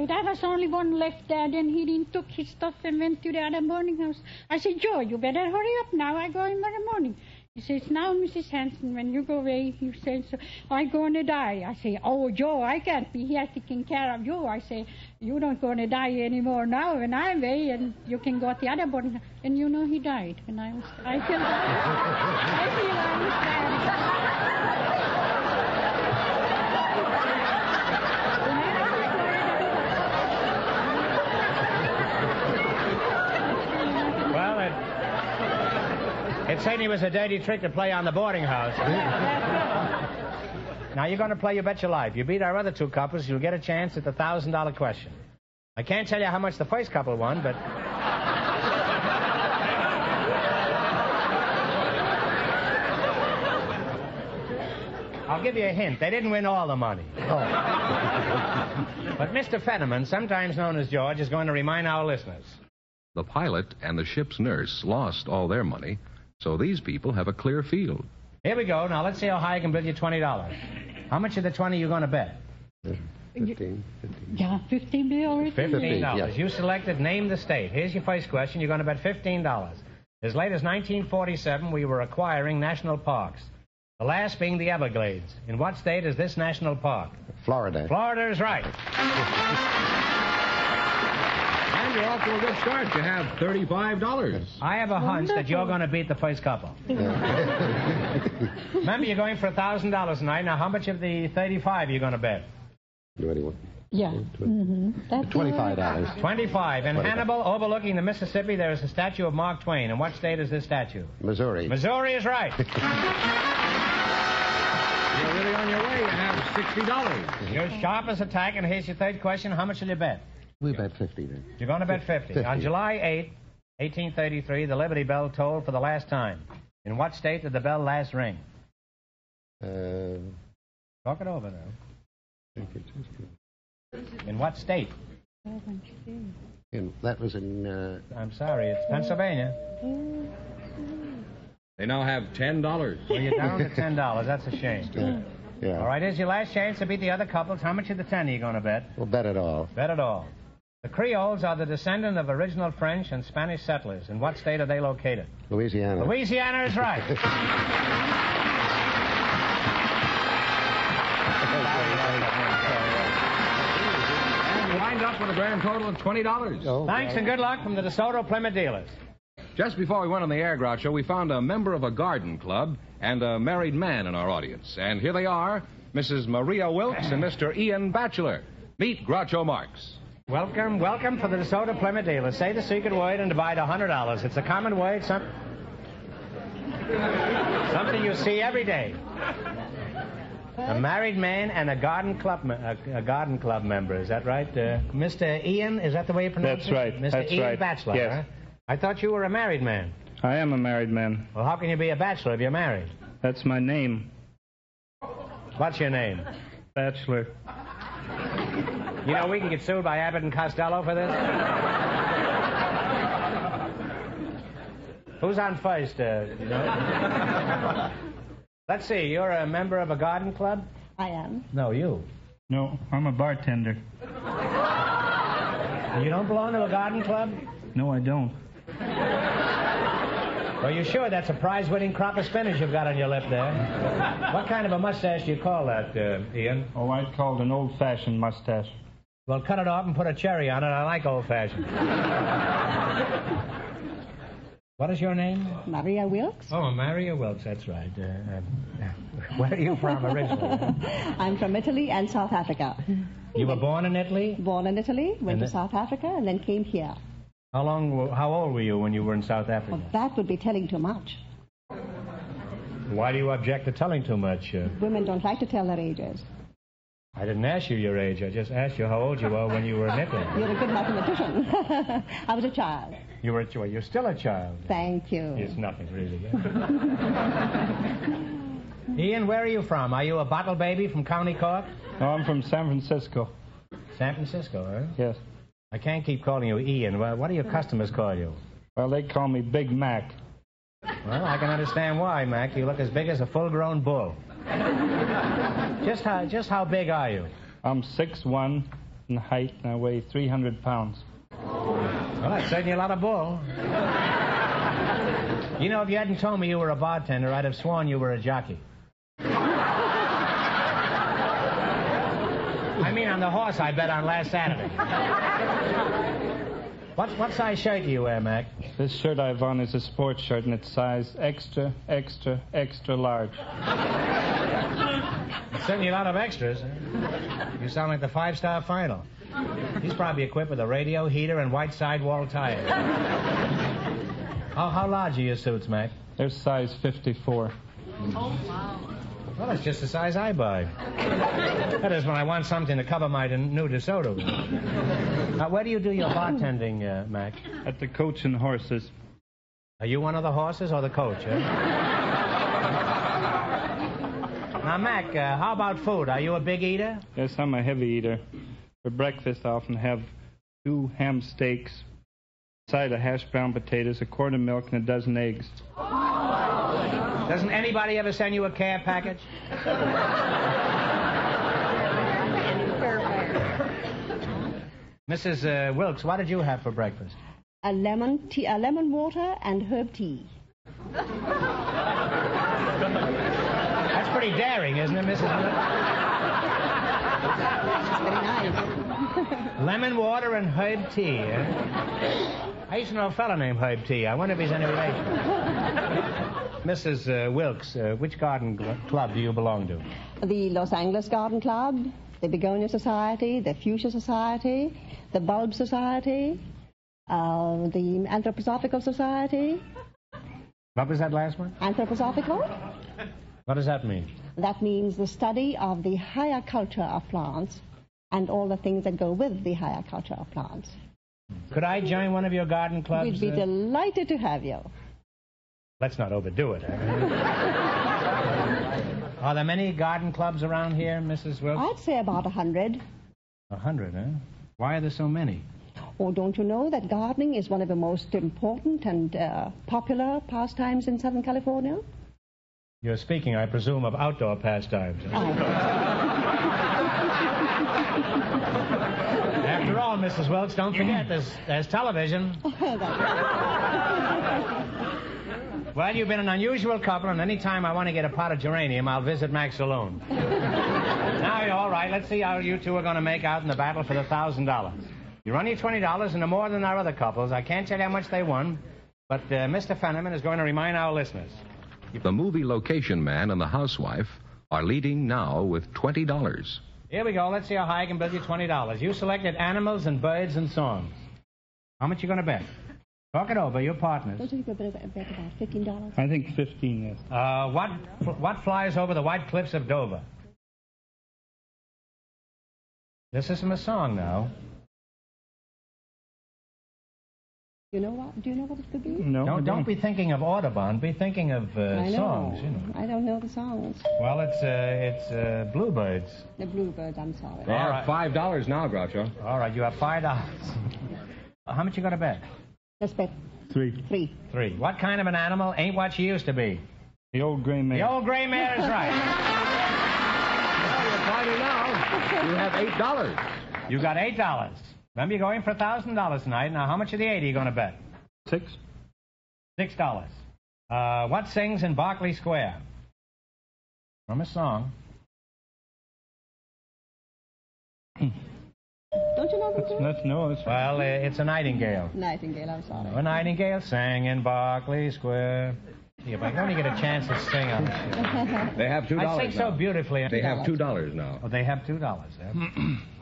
there was only one left there. Then he didn't took his stuff and went to the other boarding house. I said, Joe, you better hurry up now. I go in the morning. He says, now, Mrs. Hanson, when you go away, you say, so I'm going to die. I say, oh, Joe, I can't be here taking care of you. I say, you don't going to die anymore now when I'm away, and you can go to the other boarding house. And you know he died. And I feel Well, it certainly was a dirty trick to play on the boarding house. Now, you're going to play You Bet Your Life. You beat our other two couples, you'll get a chance at the $1,000 question. I can't tell you how much the first couple won, but... I'll give you a hint. They didn't win all the money. But Mr. Fenneman, sometimes known as George, is going to remind our listeners. The pilot and the ship's nurse lost all their money, so these people have a clear field. Here we go. Now, let's see how high I can bid you $20. How much of the 20 you going to bet? 15. Yeah, $15 bill. $15. Yes. You selected name the state. Here's your first question. You're going to bet $15. As late as 1947, we were acquiring national parks. The last being the Everglades. In what state is this national park? Florida. Florida is right. And you're off to a good start. You have $35. I have a hunch that you're going to beat the first couple. Remember, you're going for $1,000 tonight. Now, how much of the 35 are you going to bet? Do anyone? Yeah. That's $25. 25. In 25. Hannibal, overlooking the Mississippi, there is a statue of Mark Twain. In what state is this statue? Missouri. Missouri is right. You're really on your way. You have $60. You're sharp as a tack, and here's your third question. How much did you bet? We bet 50 then. You're going to bet 50. 50. On July 8, 1833, the Liberty Bell tolled for the last time. In what state did the bell last ring? Talk it over, though. In what state? That was in... I'm sorry, it's Pennsylvania. They now have $10. Well, you're down to $10. That's a shame. Yeah. All right, here's your last chance to beat the other couples. How much of the 10 are you going to bet? We'll bet it all. Bet it all. The Creoles are the descendant of original French and Spanish settlers. In what state are they located? Louisiana. Louisiana is right. And you wind up with a grand total of $20. Thanks and good luck from the DeSoto Plymouth dealers. Just before we went on the air, Groucho, we found a member of a garden club and a married man in our audience. And here they are, Mrs. Maria Wilkes and Mr. Ian Batchelor. Meet Groucho Marx. Welcome for the DeSoto Plymouth dealers. Say the secret word and divide $100. It's a common word, something you see every day. A married man and a garden club member. Is that right? Mr. Ian, is that the way you pronounce That's right. it? Mr. That's Ian right. Batchelor, Yes. huh? I thought you were a married man. I am a married man. Well, how can you be a bachelor if you're married? That's my name. What's your name? Batchelor. You know, we can get sued by Abbott and Costello for this. Who's on first? You know? Let's see, you're a member of a garden club? I am. No, you. No, I'm a bartender. You don't belong to a garden club? No, I don't. Are you sure that's a prize-winning crop of spinach you've got on your lip there? What kind of a mustache do you call that, Ian? Oh, I'd call it an old-fashioned mustache. Well, cut it off and put a cherry on it. I like old-fashioned. What is your name? Maria Wilkes. Oh, Maria Wilkes, that's right. Where are you from originally? I'm from Italy and South Africa. You were born in Italy? Born in Italy, went to South Africa, and then came here. How old were you when you were in South Africa? Well, that would be telling too much. Why do you object to telling too much? Women don't like to tell their ages. I didn't ask you your age. I just asked you how old you were when you were in Italy. You're a good mathematician. I was a child. You're still a child. Thank you. It's nothing, really. Ian, where are you from? Are you a bottle baby from County Cork? No, I'm from San Francisco. San Francisco, huh? Yes. I can't keep calling you Ian. Well, what do your customers call you? Well, they call me Big Mac. Well, I can understand why, Mac. You look as big as a full-grown bull. Just how big are you? I'm 6'1" in height, and I weigh 300 pounds. Well, that's certainly a lot of bull. You know, if you hadn't told me you were a bartender, I'd have sworn you were a jockey. I mean, on the horse I bet on last Saturday. What size shirt do you wear, Mac? This shirt I have on is a sports shirt, and it's size extra, extra, extra large. It's certainly a lot of extras. You sound like the five-star final. He's probably equipped with a radio, heater, and white sidewall tires. How large are your suits, Mac? They're size 54. Oh, wow. Well, that's just the size I buy. That is when I want something to cover my new DeSoto. Where do you do your bartending, Mac? At the Coach and Horses. Are you one of the horses or the coach, eh? Now, Mac, how about food? Are you a big eater? Yes, I'm a heavy eater. For breakfast, I often have 2 ham steaks, a side of hashed brown potatoes, a quart of milk, and a dozen eggs. Doesn't anybody ever send you a care package? Mrs. Wilkes, what did you have for breakfast? A lemon water and herb tea. That's pretty daring, isn't it, Mrs. Wilkes? Very nice. Lemon water and herb tea, I used to know a fellow named Herb Tea. I wonder if he's any relation. Mrs. Wilkes, which garden club do you belong to? The Los Angeles Garden Club, the Begonia Society, the Fuchsia Society, the Bulb Society, the Anthroposophical Society. What was that last one? Anthroposophical? What does that mean? That means the study of the higher culture of plants and all the things that go with the higher culture of plants. Could I join one of your garden clubs? We'd be delighted to have you. Let's not overdo it. Are there many garden clubs around here, Mrs. Wilkes? I'd say about 100. 100, huh? Why are there so many? Oh, don't you know that gardening is one of the most important and popular pastimes in Southern California? You're speaking, I presume, of outdoor pastimes. After all, Mrs. Wilkes, don't forget, there's television. Well, you've been an unusual couple, and any time I want to get a pot of geranium, I'll visit Max Saloon. Now you're all right. Let's see how you two are going to make out in the battle for the $1,000. You run your $20 into more than our other couples. I can't tell you how much they won, but Mr. Fenneman is going to remind our listeners. The movie location man and the housewife are leading now with $20. Here we go. Let's see how high I can build you $20. You selected animals and birds and songs. How much you going to bet? Talk it over. Your partners. Don't you bet about $15? I think 15, yes. What flies over the white cliffs of Dover? This is from a song now. You know what? Do you know what it could be? No. Don't be thinking of Audubon. Be thinking of songs. You know. I don't know the songs. Well, it's Bluebirds. The Bluebirds. I'm sorry. They have $5 now, Groucho. All right, you have $5. How much you got to bet? Let's bet. Three. What kind of an animal ain't what she used to be? The old gray mare. The old gray mare is right. You're fighting now. You have $8. You got $8. Remember, you're going for $1,000 tonight. Now, how much of the 8 are you going to bet? $6. $6. What sings in Berkeley Square? From a song. Don't you know the song? Well, it's a nightingale. Nightingale, I'm sorry. A nightingale sang in Berkeley Square. Yeah, but I only get a chance to sing on this show. They have $2 I sing so beautifully. They have $2 now. Oh, they have $2.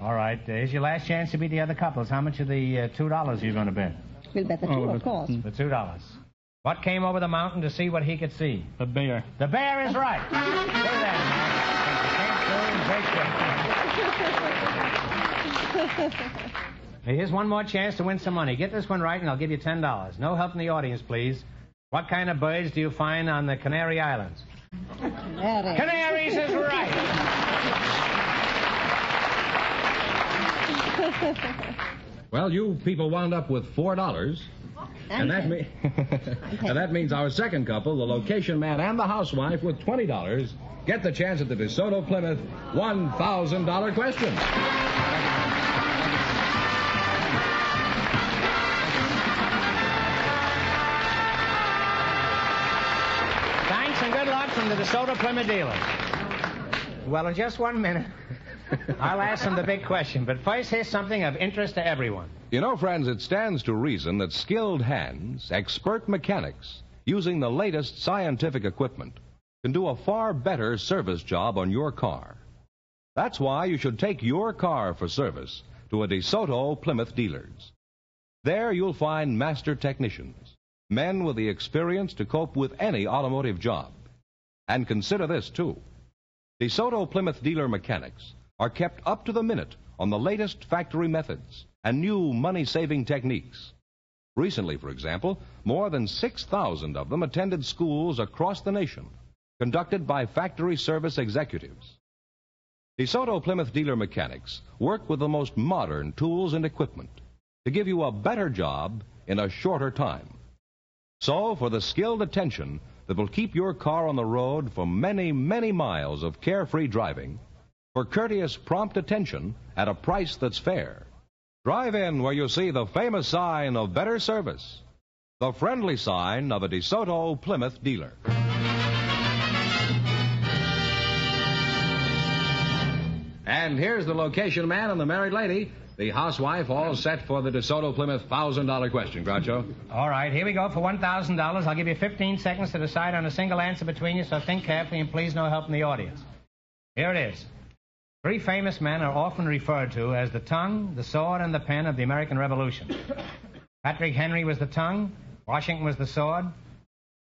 All right. Here's your last chance to beat the other couples. How much of the $2 are you going to bet? We'll bet the 2, of course. The $2. What came over the mountain to see what he could see? The bear. The bear is right. Look at that. Here's one more chance to win some money. Get this one right, and I'll give you $10. No help in the audience, please. What kind of birds do you find on the Canary Islands? Canaries is right. Well, you people wound up with $4. And that, and that means our second couple, the location man and the housewife, with $20, get the chance at the DeSoto Plymouth $1,000 question. Thanks and good luck from the DeSoto Plymouth dealers. Well, in just 1 minute, I'll ask them the big question. But first, here's something of interest to everyone. You know, friends, it stands to reason that skilled hands, expert mechanics, using the latest scientific equipment, can do a far better service job on your car. That's why you should take your car for service to a DeSoto Plymouth dealers. There you'll find master technicians, men with the experience to cope with any automotive job. And consider this, too. DeSoto Plymouth dealer mechanics are kept up to the minute on the latest factory methods and new money-saving techniques. Recently, for example, more than 6,000 of them attended schools across the nation, conducted by factory service executives. DeSoto Plymouth dealer mechanics work with the most modern tools and equipment to give you a better job in a shorter time. So, for the skilled attention that will keep your car on the road for many, many miles of carefree driving, for courteous, prompt attention at a price that's fair, drive in where you see the famous sign of better service, the friendly sign of a DeSoto Plymouth dealer. And here's the location man and the married lady. The housewife all set for the DeSoto Plymouth $1,000 question, Groucho. All right, here we go for $1,000. I'll give you 15 seconds to decide on a single answer between you, so think carefully and please no help from the audience. Here it is. 3 famous men are often referred to as the tongue, the sword, and the pen of the American Revolution. Patrick Henry was the tongue, Washington was the sword,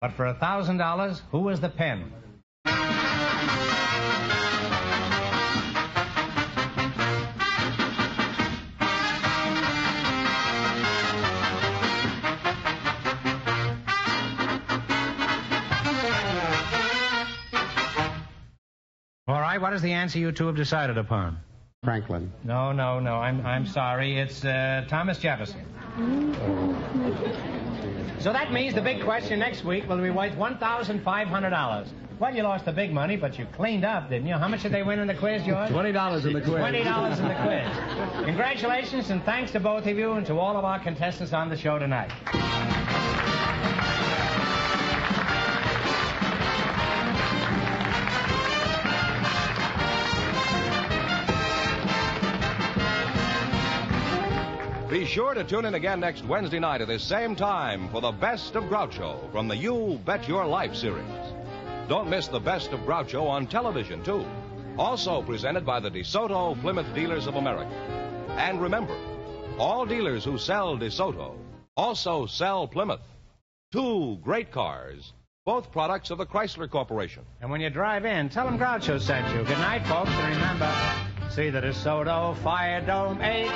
but for $1,000, who was the pen? All right, what is the answer you two have decided upon? Franklin. No. I'm sorry. It's Thomas Jefferson. So that means the big question next week will be worth $1,500. Well, you lost the big money, but you cleaned up, didn't you? How much did they win in the quiz, George? $20 in the quiz. $20 in the quiz. Congratulations and thanks to both of you and to all of our contestants on the show tonight. Be sure to tune in again next Wednesday night at this same time for the Best of Groucho from the You Bet Your Life series. Don't miss the Best of Groucho on television, too. Also presented by the DeSoto Plymouth Dealers of America. And remember, all dealers who sell DeSoto also sell Plymouth. 2 great cars, both products of the Chrysler Corporation. And when you drive in, tell them Groucho sent you. Good night, folks, and remember, see the DeSoto Fire Dome 8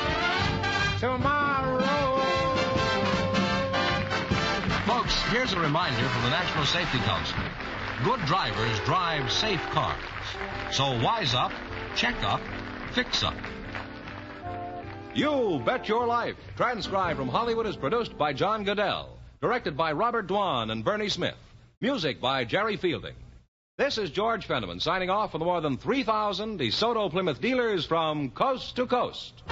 tomorrow. Folks, here's a reminder from the National Safety Council. Good drivers drive safe cars. So wise up, check up, fix up. You Bet Your Life, transcribed from Hollywood, is produced by John Goodell. Directed by Robert Dwan and Bernie Smith. Music by Jerry Fielding. This is George Fenneman signing off for the more than 3,000 DeSoto Plymouth dealers from coast to coast.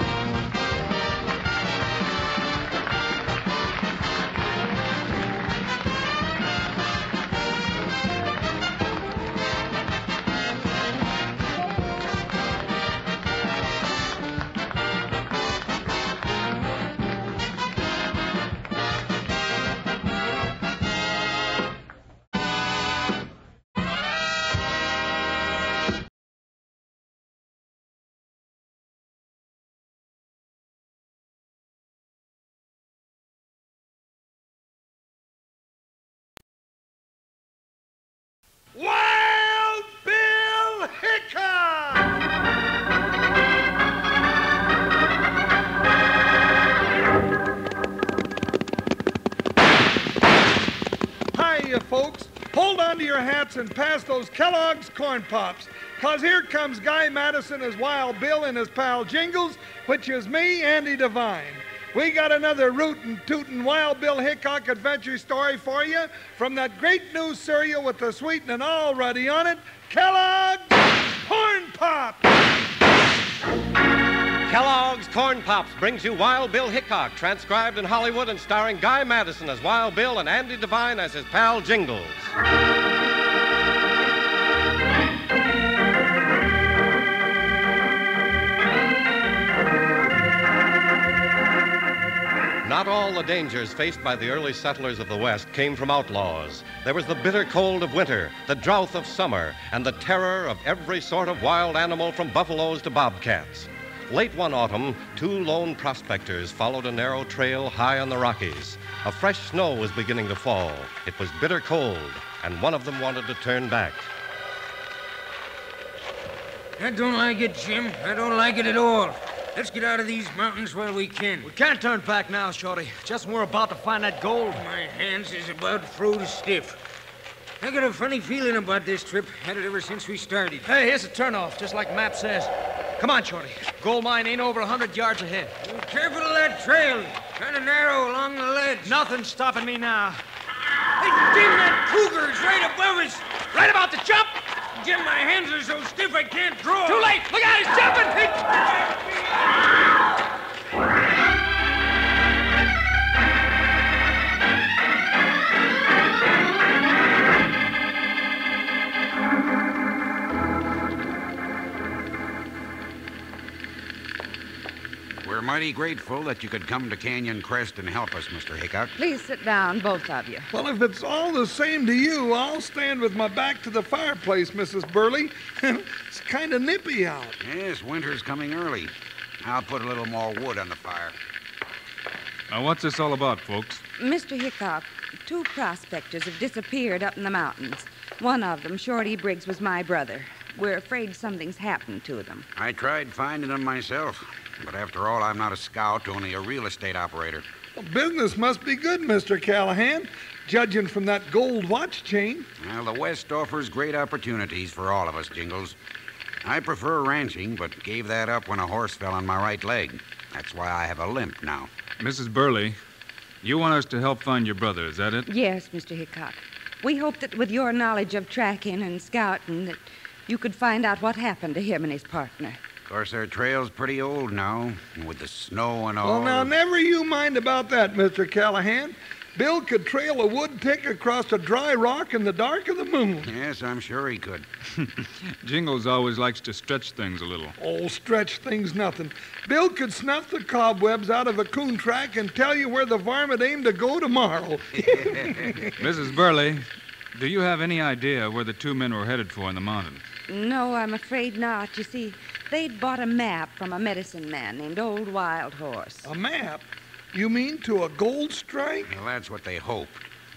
Wild Bill Hickok! Hiya, folks. Hold on to your hats and pass those Kellogg's Corn Pops, 'cause here comes Guy Madison as Wild Bill and his pal Jingles, which is me, Andy Devine. We got another rootin' tootin' Wild Bill Hickok adventure story for you from that great new cereal with the sweetening already on it, Kellogg's Corn Pops! Kellogg's Corn Pops brings you Wild Bill Hickok, transcribed in Hollywood and starring Guy Madison as Wild Bill and Andy Devine as his pal Jingles. Not all the dangers faced by the early settlers of the West came from outlaws. There was the bitter cold of winter, the drought of summer, and the terror of every sort of wild animal from buffaloes to bobcats. Late one autumn, 2 lone prospectors followed a narrow trail high on the Rockies. A fresh snow was beginning to fall. It was bitter cold, and one of them wanted to turn back. I don't like it, Jim. I don't like it at all. Let's get out of these mountains while we can. We can't turn back now, Shorty. Just when we're about to find that gold. My hands is about froze stiff. I got a funny feeling about this trip. Had it ever since we started. Hey, here's a turnoff, just like the map says. Come on, Shorty. Gold mine ain't over 100 yards ahead. Careful of that trail. Kind of narrow along the ledge. Nothing's stopping me now. Hey, Jim, that cougar's right above us. Right about to jump. Jim, my hands are so stiff I can't draw. Too late. Look out, he's jumping. mighty grateful that you could come to Canyon Crest and help us, Mr. Hickok. Please sit down, both of you. Well, if it's all the same to you, I'll stand with my back to the fireplace, Mrs. Burley. It's kind of nippy out. Yes, winter's coming early. I'll put a little more wood on the fire. Now, what's this all about, folks? Mr. Hickok, 2 prospectors have disappeared up in the mountains. One of them, Shorty Briggs, was my brother. We're afraid something's happened to them. I tried finding them myself, but after all, I'm not a scout, only a real estate operator. Well, business must be good, Mr. Callahan, judging from that gold watch chain. Well, the West offers great opportunities for all of us, Jingles. I prefer ranching, but gave that up when a horse fell on my right leg. That's why I have a limp now. Mrs. Burley, you want us to help find your brother, is that it? Yes, Mr. Hickok. We hope that with your knowledge of tracking and scouting that you could find out what happened to him and his partner. Of course, their trail's pretty old now, with the snow and all. Well, now, never you mind about that, Mr. Callahan. Bill could trail a wood tick across a dry rock in the dark of the moon. Yes, I'm sure he could. Jingles always likes to stretch things a little. Oh, stretch things nothing. Bill could snuff the cobwebs out of a coon track and tell you where the varmint aimed to go tomorrow. Mrs. Burley, do you have any idea where the 2 men were headed for in the mountains? No, I'm afraid not. You see, they'd bought a map from a medicine man named Old Wild Horse. A map? You mean to a gold strike? Well, that's what they hope.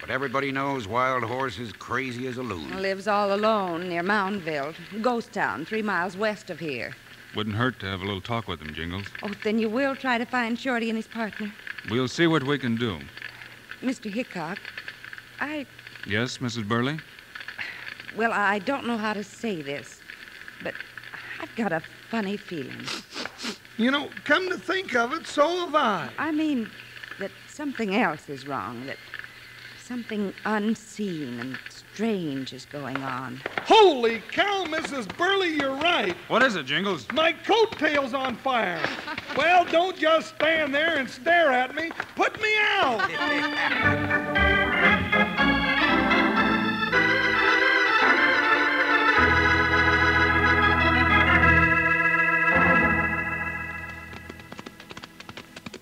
But everybody knows Wild Horse is crazy as a loon. Lives all alone near Moundville, ghost town 3 miles west of here. Wouldn't hurt to have a little talk with him, Jingles. Oh, then you will try to find Shorty and his partner? We'll see what we can do. Mr. Hickok, Yes, Mrs. Burley? Well, I don't know how to say this, but I've got a funny feeling. You know, come to think of it, so have I. I mean that something else is wrong, that something unseen and strange is going on. Holy cow, Mrs. Burley, you're right. What is it, Jingles? My coattail's on fire. Well, don't just stand there and stare at me. Put me out.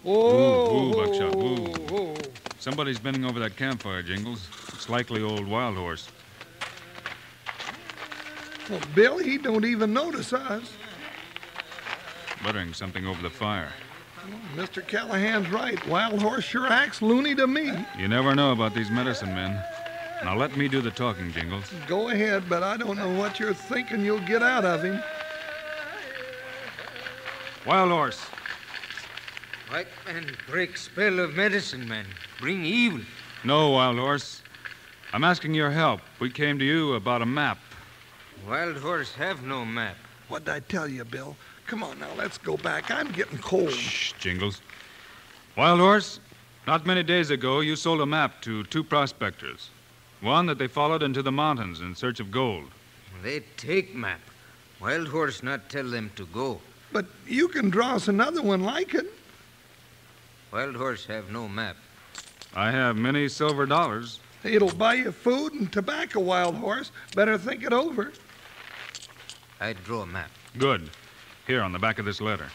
Ooh, Buckshot, ooh. Somebody's bending over that campfire, Jingles. It's likely Old Wild Horse. Well, Bill, he don't even notice us. Buttering something over the fire. Well, Mr. Callahan's right. Wild Horse sure acts loony to me. You never know about these medicine men. Now let me do the talking, Jingles. Go ahead, but I don't know what you're thinking you'll get out of him. Wild Horse. White man break spell of medicine man. Bring evil. No, Wild Horse. I'm asking your help. We came to you about a map. Wild Horse have no map. What'd I tell you, Bill? Come on now, let's go back. I'm getting cold. Shh, Jingles. Wild Horse, not many days ago, you sold a map to 2 prospectors. One that they followed into the mountains in search of gold. They take map. Wild Horse not tell them to go. But you can draw us another one like it. Wild Horse have no map. I have many silver dollars. It'll buy you food and tobacco, Wild Horse. Better think it over. I draw a map. Good. Here on the back of this letter.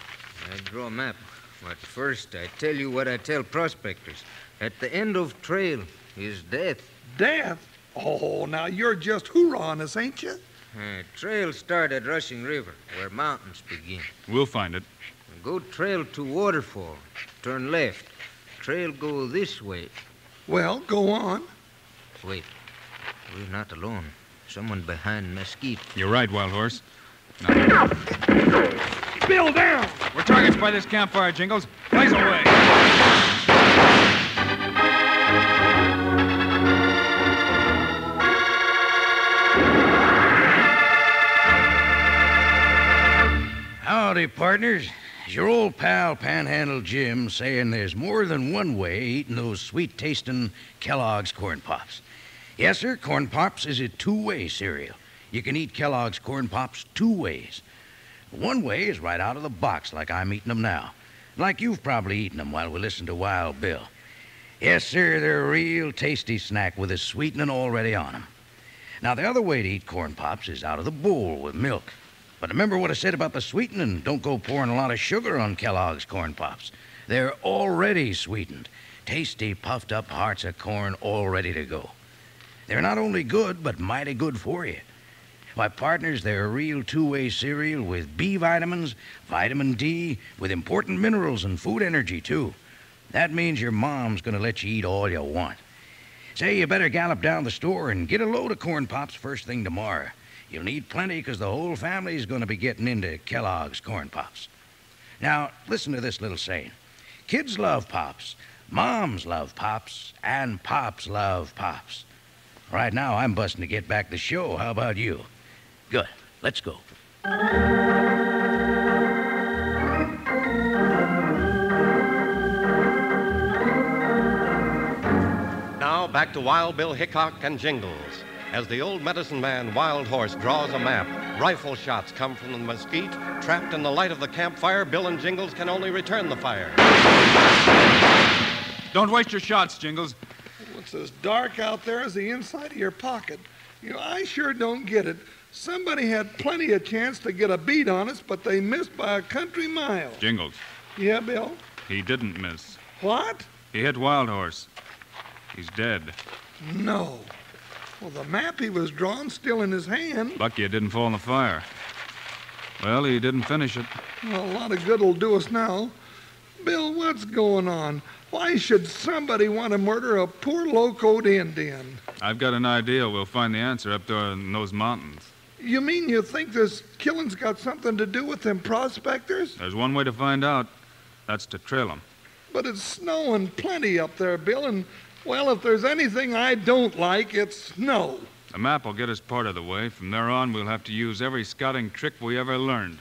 I draw a map. But first, I tell you what I tell prospectors. At the end of trail is death. Death? Oh, now you're just hoorahing us, ain't you? Trail start at Rushing River, where mountains begin. We'll find it. Go trail to waterfall. Turn left. Trail go this way. Well, go on. Wait. We're not alone. Someone behind mesquite. You're right, Wild Horse. Now, Bill, down! we're targets by this campfire, Jingles. Blaze away. Howdy, partners. It's your old pal Panhandle Jim saying there's more than one way eating those sweet-tasting Kellogg's Corn Pops. Yes, sir, Corn Pops is a 2-way cereal. You can eat Kellogg's Corn Pops 2 ways. One way is right out of the box like I'm eating them now. Like you've probably eaten them while we listen to Wild Bill. Yes, sir, they're a real tasty snack with a sweetening already on them. Now, the other way to eat Corn Pops is out of the bowl with milk. But remember what I said about the sweetening. Don't go pouring a lot of sugar on Kellogg's Corn Pops. They're already sweetened. Tasty, puffed-up hearts of corn all ready to go. They're not only good, but mighty good for you. Why, partners, they're a real two-way cereal with B vitamins, vitamin D, with important minerals and food energy, too. That means your mom's going to let you eat all you want. Say, you better gallop down the store and get a load of Corn Pops first thing tomorrow. You'll need plenty because the whole family's going to be getting into Kellogg's Corn Pops. Now, listen to this little saying. Kids love Pops, moms love Pops, and Pops love Pops. Right now, I'm busting to get back the show. How about you? Good. Let's go. Now back to Wild Bill Hickok and Jingles. As the old medicine man, Wild Horse, draws a map, rifle shots come from the mesquite. Trapped in the light of the campfire, Bill and Jingles can only return the fire. Don't waste your shots, Jingles. It's as dark out there as the inside of your pocket. I sure don't get it. Somebody had plenty of chance to get a beat on us, but they missed by a country mile. Jingles. Yeah, Bill? He didn't miss. What? He hit Wild Horse. He's dead. No. Well, the map he was drawing still in his hand. Lucky it didn't fall in the fire. Well, he didn't finish it. Well, a lot of good will do us now. Bill, what's going on? Why should somebody want to murder a poor locoed Indian? I've got an idea. We'll find the answer up there in those mountains. You mean you think this killing's got something to do with them prospectors? There's one way to find out. That's to trail them. But it's snowing plenty up there, Bill, and, well, if there's anything I don't like, it's snow. The map will get us part of the way. From there on, we'll have to use every scouting trick we ever learned.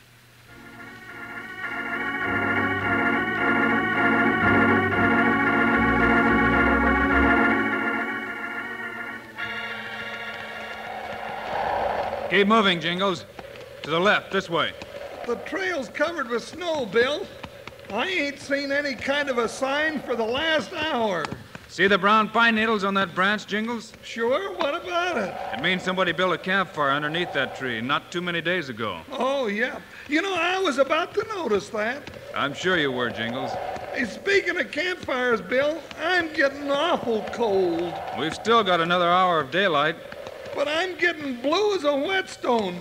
Keep moving, Jingles. To the left, this way. The trail's covered with snow, Bill. I ain't seen any kind of a sign for the last hour. See the brown pine needles on that branch, Jingles? Sure, what about it? It means somebody built a campfire underneath that tree not too many days ago. Oh, yeah. I was about to notice that. I'm sure you were, Jingles. Hey, speaking of campfires, Bill, I'm getting awful cold. We've still got another hour of daylight. But I'm getting blue as a whetstone.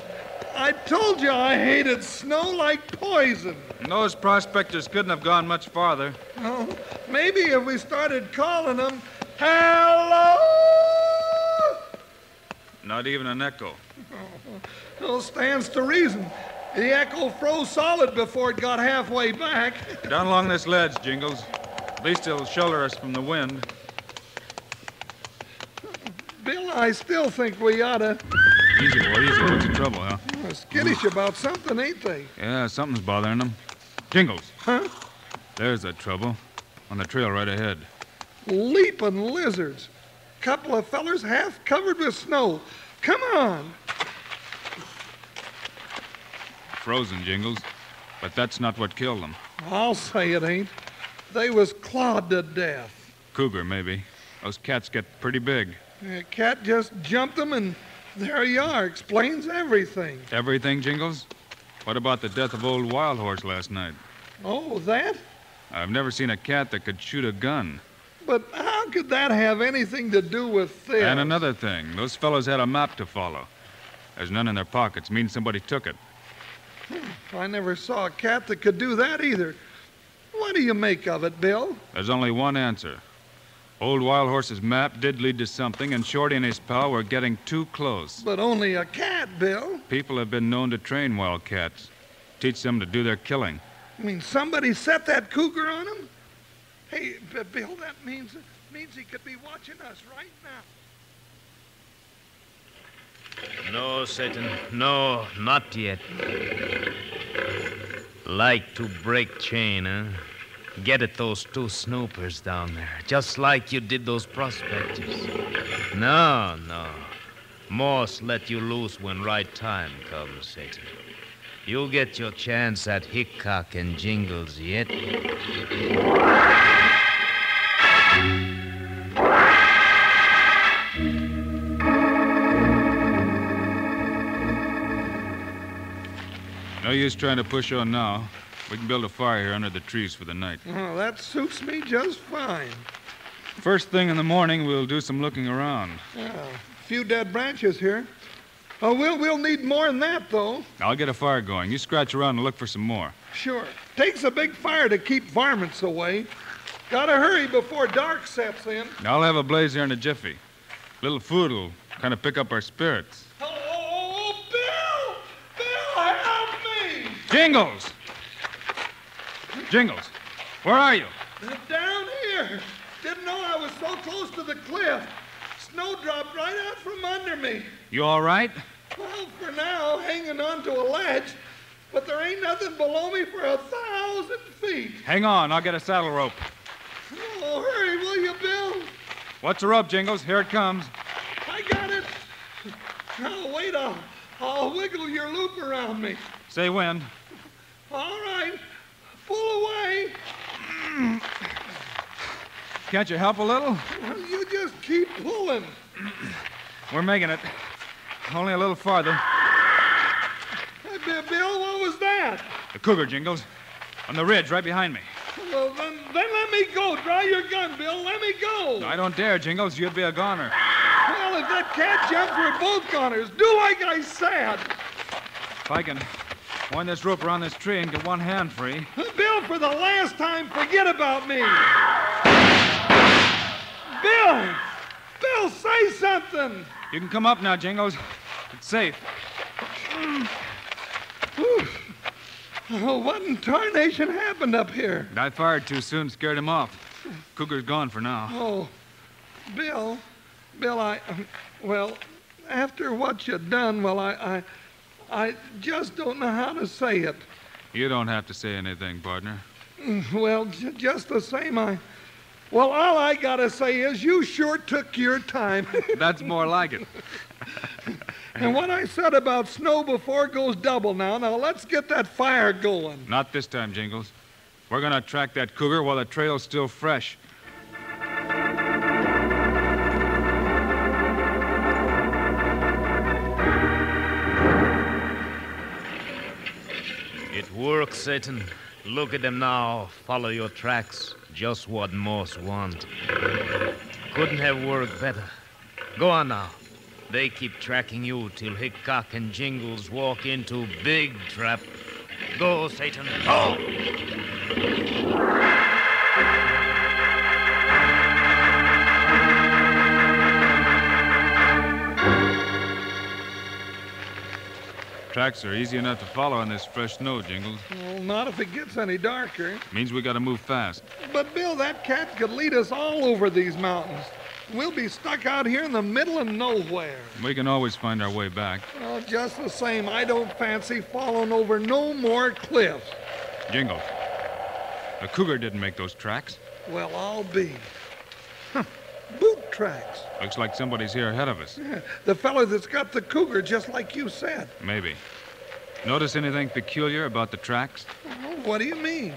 I told you I hated snow like poison. And those prospectors couldn't have gone much farther. Oh, maybe if we started calling them, hello! Not even an echo. Well, stands to reason. The echo froze solid before it got halfway back. Down along this ledge, Jingles. At least it'll shelter us from the wind. Bill, I still think we oughta... Easy, boy, easy. What's the trouble, huh? They're skittish about something, ain't they? Yeah, something's bothering them. Jingles. Huh? There's the trouble. On the trail right ahead. Leaping lizards. Couple of fellers half covered with snow. Come on. Frozen, Jingles. But that's not what killed them. I'll say it ain't. They was clawed to death. Cougar, maybe. Those cats get pretty big. A cat just jumped them, and there you are. Explains everything. Everything, Jingles? What about the death of old Wild Horse last night? Oh, that? I've never seen a cat that could shoot a gun. But how could that have anything to do with this? And another thing. Those fellows had a map to follow. There's none in their pockets. Means somebody took it. I never saw a cat that could do that either. What do you make of it, Bill? There's only one answer. Old Wild Horse's map did lead to something, and Shorty and his pal were getting too close. But only a cat, Bill. People have been known to train wildcats. Teach them to do their killing. You mean somebody set that cougar on him? Hey, Bill, that means he could be watching us right now. No, Satan. No, not yet. Like to break chain, huh? Get at those two snoopers down there, just like you did those prospectors. No. Moss let you loose when right time comes, Satan. You'll get your chance at Hickok and Jingles yet. No use trying to push on now. We can build a fire here under the trees for the night. Oh, that suits me just fine. First thing in the morning, we'll do some looking around. Yeah, a few dead branches here. Oh, we'll need more than that, though. I'll get a fire going. You scratch around and look for some more. Sure. Takes a big fire to keep varmints away. Gotta hurry before dark sets in. I'll have a blaze here in a jiffy. Little food will kind of pick up our spirits. Oh, Bill! Bill, help me! Jingles! Jingles, where are you? Down here. Didn't know I was so close to the cliff. Snow dropped right out from under me. You all right? Well, for now, hanging on to a ledge, but there ain't nothing below me for 1,000 feet. Hang on, I'll get a saddle rope. Oh, hurry, will you, Bill? What's the rope, Jingles? Here it comes. I got it. Oh, wait, I'll wiggle your loop around me. Say when. All right. Pull away. Can't you help a little? You just keep pulling. We're making it. Only a little farther. Hey, Bill, what was that? The cougar, Jingles. On the ridge right behind me. Well, then let me go. Draw your gun, Bill. Let me go. I don't dare, Jingles. You'd be a goner. Well, if that cat jumps, we're both goners. Do like I said. If I can wind this rope around this tree and get one hand free. Bill, for the last time, forget about me. Bill, say something. You can come up now, Jingles. It's safe. Oh, what in tarnation happened up here? I fired too soon, scared him off. Cougar's gone for now. Oh, Bill, well, after what you've done, well, I just don't know how to say it. You don't have to say anything, partner. Well, just the same, well, all I gotta say is you sure took your time. That's more like it. And what I said about snow before goes double now. Now, let's get that fire going. Not this time, Jingles. We're gonna track that cougar while the trail's still fresh. It works, Satan. Look at them now. Follow your tracks. Just what Morse want. Couldn't have worked better. Go on now. They keep tracking you till Hickok and Jingles walk into big trap. Go, Satan. Go! Tracks are easy enough to follow in this fresh snow, Jingles. Well, not if it gets any darker. Means we gotta move fast. But, Bill, that cat could lead us all over these mountains. We'll be stuck out here in the middle of nowhere. We can always find our way back. Well, just the same, I don't fancy falling over no more cliffs. Jingles, the cougar didn't make those tracks. Well, I'll be. Boot tracks. Looks like somebody's here ahead of us. Yeah, the fella that's got the cougar, just like you said. Maybe. Notice anything peculiar about the tracks? Oh, what do you mean?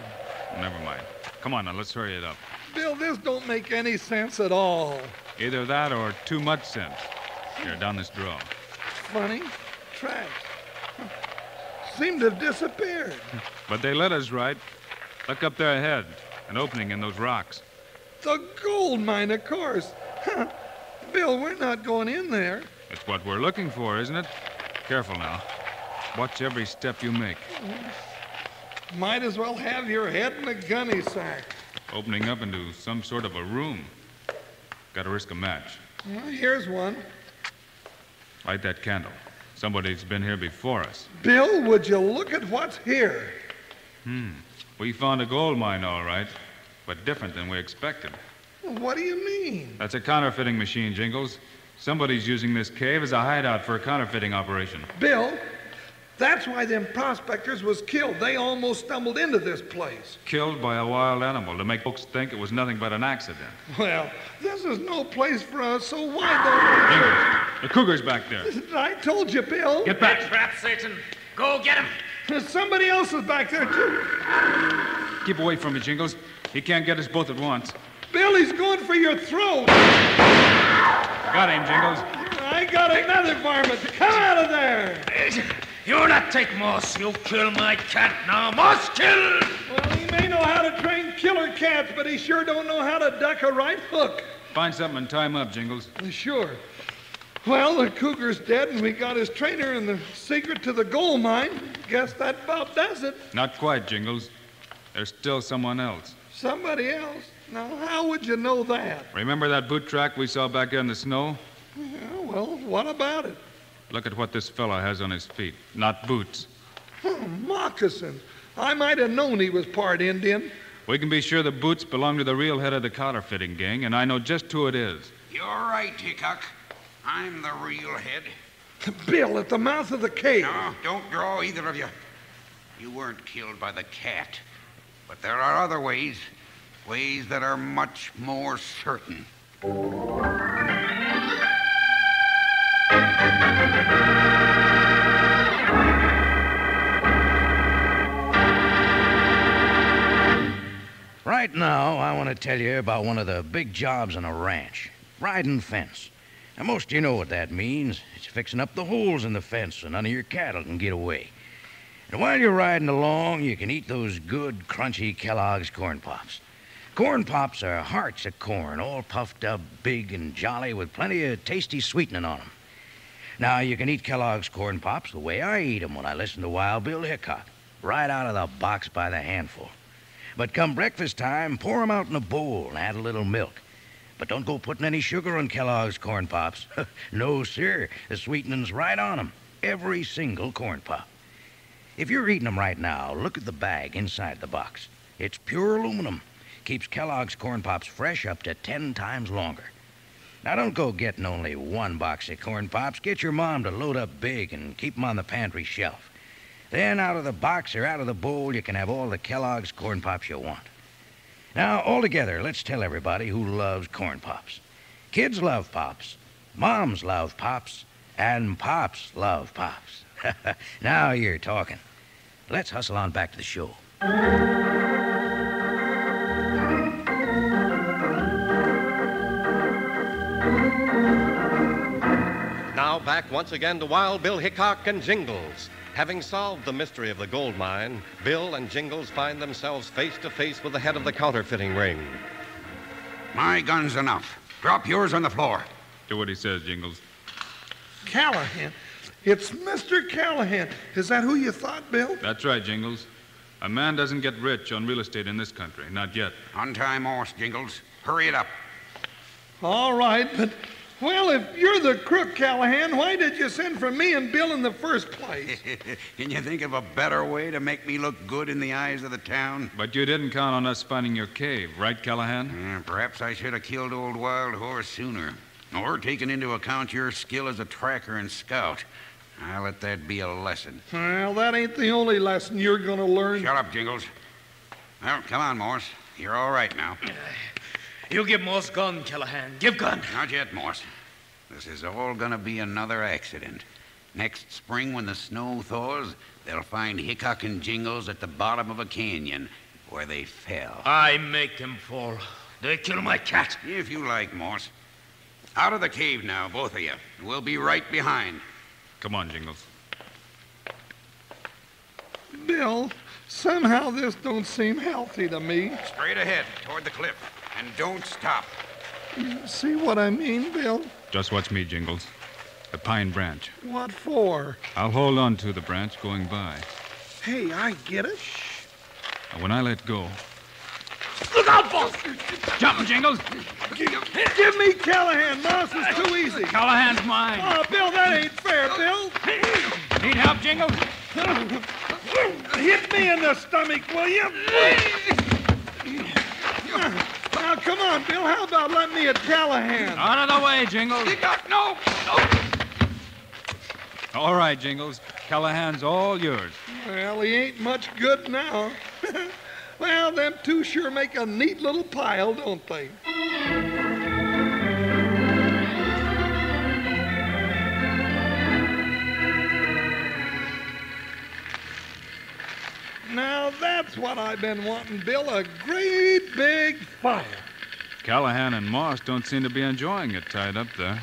Never mind. Come on now, let's hurry it up. Bill, this don't make any sense at all. Either that or too much sense. Here, down this draw. Funny. Tracks. Seem to have disappeared. But they led us right. Look up there ahead. An opening in those rocks. The gold mine, of course. Bill, we're not going in there. It's what we're looking for, isn't it? Careful now. Watch every step you make. Might as well have your head in a gunny sack. Opening up into some sort of a room. Gotta risk a match. Well, here's one. Light that candle. Somebody's been here before us. Bill, would you look at what's here? We found a gold mine, all right, but different than we expected. What do you mean? That's a counterfeiting machine, Jingles. Somebody's using this cave as a hideout for a counterfeiting operation. Bill, that's why them prospectors was killed. They almost stumbled into this place. Killed by a wild animal to make folks think it was nothing but an accident. Well, this is no place for us, so why don't we... Jingles, the cougar's back there. I told you, Bill. Get back. Trap, Satan. Go get him. Somebody else is back there, too. Keep away from me, Jingles. He can't get us both at once. Bill, he's going for your throat. Got him, Jingles. I got another varmint. Come out of there. You not take Moss. You kill my cat now. Moss, kill! Well, he may know how to train killer cats, but he sure don't know how to duck a right hook. Find something and tie him up, Jingles. Sure. Well, the cougar's dead, and we got his trainer and the secret to the gold mine. Guess that about does it. Not quite, Jingles. There's still someone else. Somebody else? Now, how would you know that? Remember that boot track we saw back there in the snow? Yeah, well, what about it? Look at what this fella has on his feet. Not boots. Oh, moccasins. I might have known he was part Indian. We can be sure the boots belong to the real head of the counterfeiting gang, and I know just who it is. You're right, Hickok. I'm the real head. Bill, at the mouth of the cave. No, don't draw, either of you. You weren't killed by the cat. But there are other ways. Ways that are much more certain. Right now, I want to tell you about one of the big jobs on a ranch. Riding fence. Now, most of you know what that means. It's fixing up the holes in the fence so none of your cattle can get away. And while you're riding along, you can eat those good, crunchy Kellogg's Corn Pops. Corn Pops are hearts of corn, all puffed up, big and jolly, with plenty of tasty sweetening on them. Now, you can eat Kellogg's Corn Pops the way I eat them when I listen to Wild Bill Hickok, right out of the box by the handful. But come breakfast time, pour them out in a bowl and add a little milk. But don't go putting any sugar on Kellogg's Corn Pops. No, sir. The sweetening's right on them. Every single Corn Pop. If you're eating them right now, look at the bag inside the box. It's pure aluminum. Keeps Kellogg's Corn Pops fresh up to 10 times longer. Now, don't go getting only one box of Corn Pops. Get your mom to load up big and keep them on the pantry shelf. Then, out of the box or out of the bowl, you can have all the Kellogg's Corn Pops you want. Now, all together, let's tell everybody who loves Corn Pops. Kids love Pops, moms love Pops, and Pops love Pops. Now you're talking. Let's hustle on back to the show. Now back once again to Wild Bill Hickok and Jingles. Having solved the mystery of the gold mine, Bill and Jingles find themselves face to face with the head of the counterfeiting ring. My gun's enough. Drop yours on the floor. Do what he says, Jingles. Callahan. It's Mr. Callahan. Is that who you thought, Bill? That's right, Jingles. A man doesn't get rich on real estate in this country. Not yet. Untie Morse, Jingles. Hurry it up. All right, but, well, if you're the crook, Callahan, why did you send for me and Bill in the first place? Can you think of a better way to make me look good in the eyes of the town? But you didn't count on us finding your cave, right, Callahan? Perhaps I should have killed old Wild Horse sooner. Or taken into account your skill as a tracker and scout. I'll let that be a lesson. Well, that ain't the only lesson you're going to learn. Shut up, Jingles. Well, come on, Morse. You're all right now. You give Morse gun, Callahan. Give gun. Not yet, Morse. This is all going to be another accident. Next spring, when the snow thaws, they'll find Hickok and Jingles at the bottom of a canyon where they fell. I make them fall. They kill my cat. If you like, Morse. Out of the cave now, both of you. We'll be right behind. Come on, Jingles. Bill, somehow this don't seem healthy to me. Straight ahead, toward the cliff. And don't stop. You see what I mean, Bill? Just watch me, Jingles. The pine branch. What for? I'll hold on to the branch going by. Hey, I get it. And when I let go... Look out, boss! Jump, Jingles! Give me Callahan. Moss is too easy. Callahan's mine. Oh, Bill, that ain't fair, Bill. Need help, Jingles? Hit me in the stomach, will you? Now, come on, Bill. How about letting me at Callahan? Out of the way, Jingles. No. All right, Jingles. Callahan's all yours. Well, he ain't much good now. Well, them two sure make a neat little pile, don't they? Now, that's what I've been wanting, Bill, a great big fire. Callahan and Moss don't seem to be enjoying it tied up there.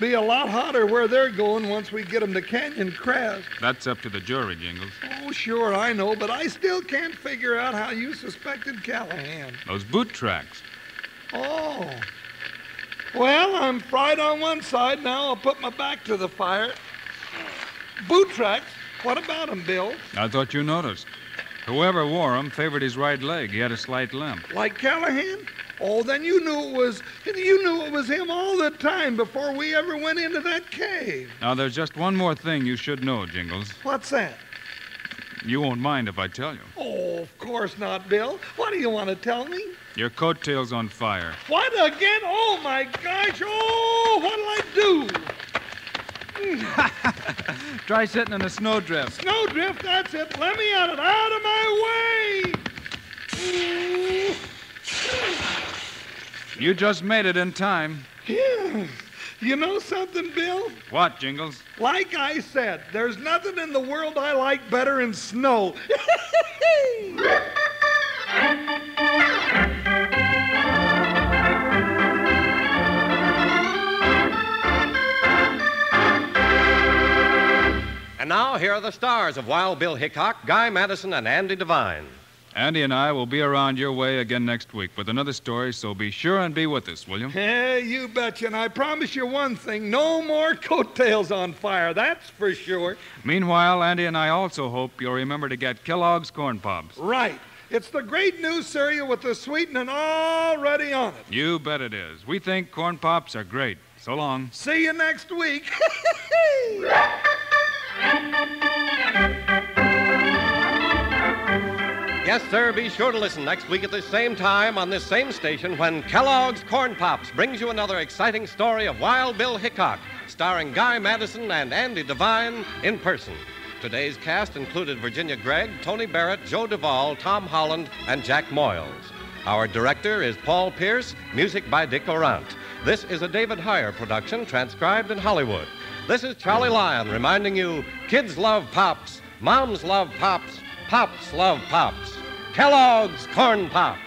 Be a lot hotter where they're going once we get them to Canyon Crest. That's up to the jury, Jingles. Oh, sure, I know, but I still can't figure out how you suspected Callahan. Those boot tracks. Oh. Well, I'm fried on one side. Now I'll put my back to the fire. Boot tracks? What about them, Bill? I thought you noticed. Whoever wore them favored his right leg. He had a slight limp. Like Callahan? Oh, then you knew it was him all the time before we ever went into that cave. Now, there's just one more thing you should know, Jingles. What's that? You won't mind if I tell you. Oh, of course not, Bill. What do you want to tell me? Your coattail's on fire. What again? Oh, my gosh. Oh, what'll I do? Try sitting in a snowdrift. Snowdrift, that's it. Let me out of my way. You just made it in time. Yeah. You know something, Bill? What, Jingles? Like I said, there's nothing in the world I like better than snow. And now, here are the stars of Wild Bill Hickok, Guy Madison, and Andy Devine. Andy and I will be around your way again next week with another story, so be sure and be with us, will you? Hey, you betcha. And I promise you one thing, no more coattails on fire, that's for sure. Meanwhile, Andy and I also hope you'll remember to get Kellogg's Corn Pops. Right. It's the great new cereal with the sweetening already on it. You bet it is. We think Corn Pops are great. So long. See you next week. Yes, sir, be sure to listen next week at the same time on this same station when Kellogg's Corn Pops brings you another exciting story of Wild Bill Hickok, starring Guy Madison and Andy Devine in person. Today's cast included Virginia Gregg, Tony Barrett, Joe Duvall, Tom Holland, and Jack Moyles. Our director is Paul Pierce, music by Dick Orant. This is a David Heyer production transcribed in Hollywood. This is Charlie Lyon reminding you, kids love Pops, moms love Pops, Pops love Pops. Kellogg's Corn Pops.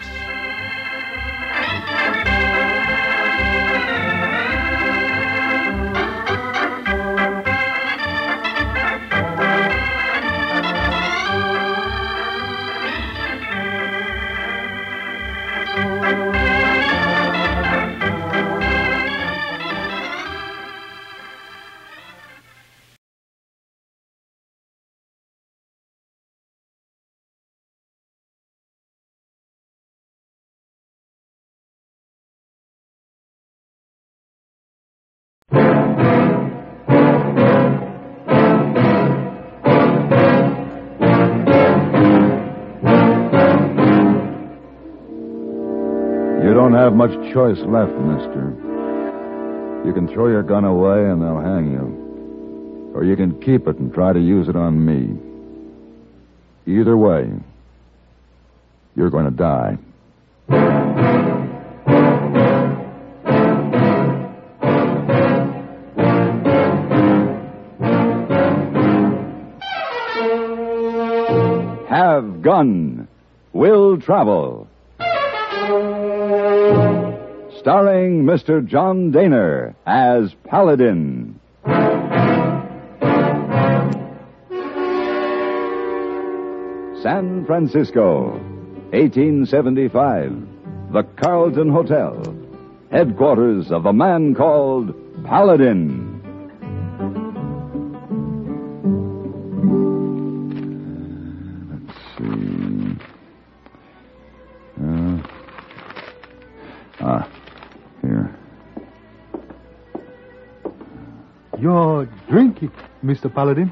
You don't have much choice left, mister. You can throw your gun away and they'll hang you. Or you can keep it and try to use it on me. Either way, you're going to die. Have gun. Will travel. Starring Mr. John Daner as Paladin. San Francisco, 1875. The Carlton Hotel, headquarters of the man called Paladin. Here. You're drinking, Mr. Paladin.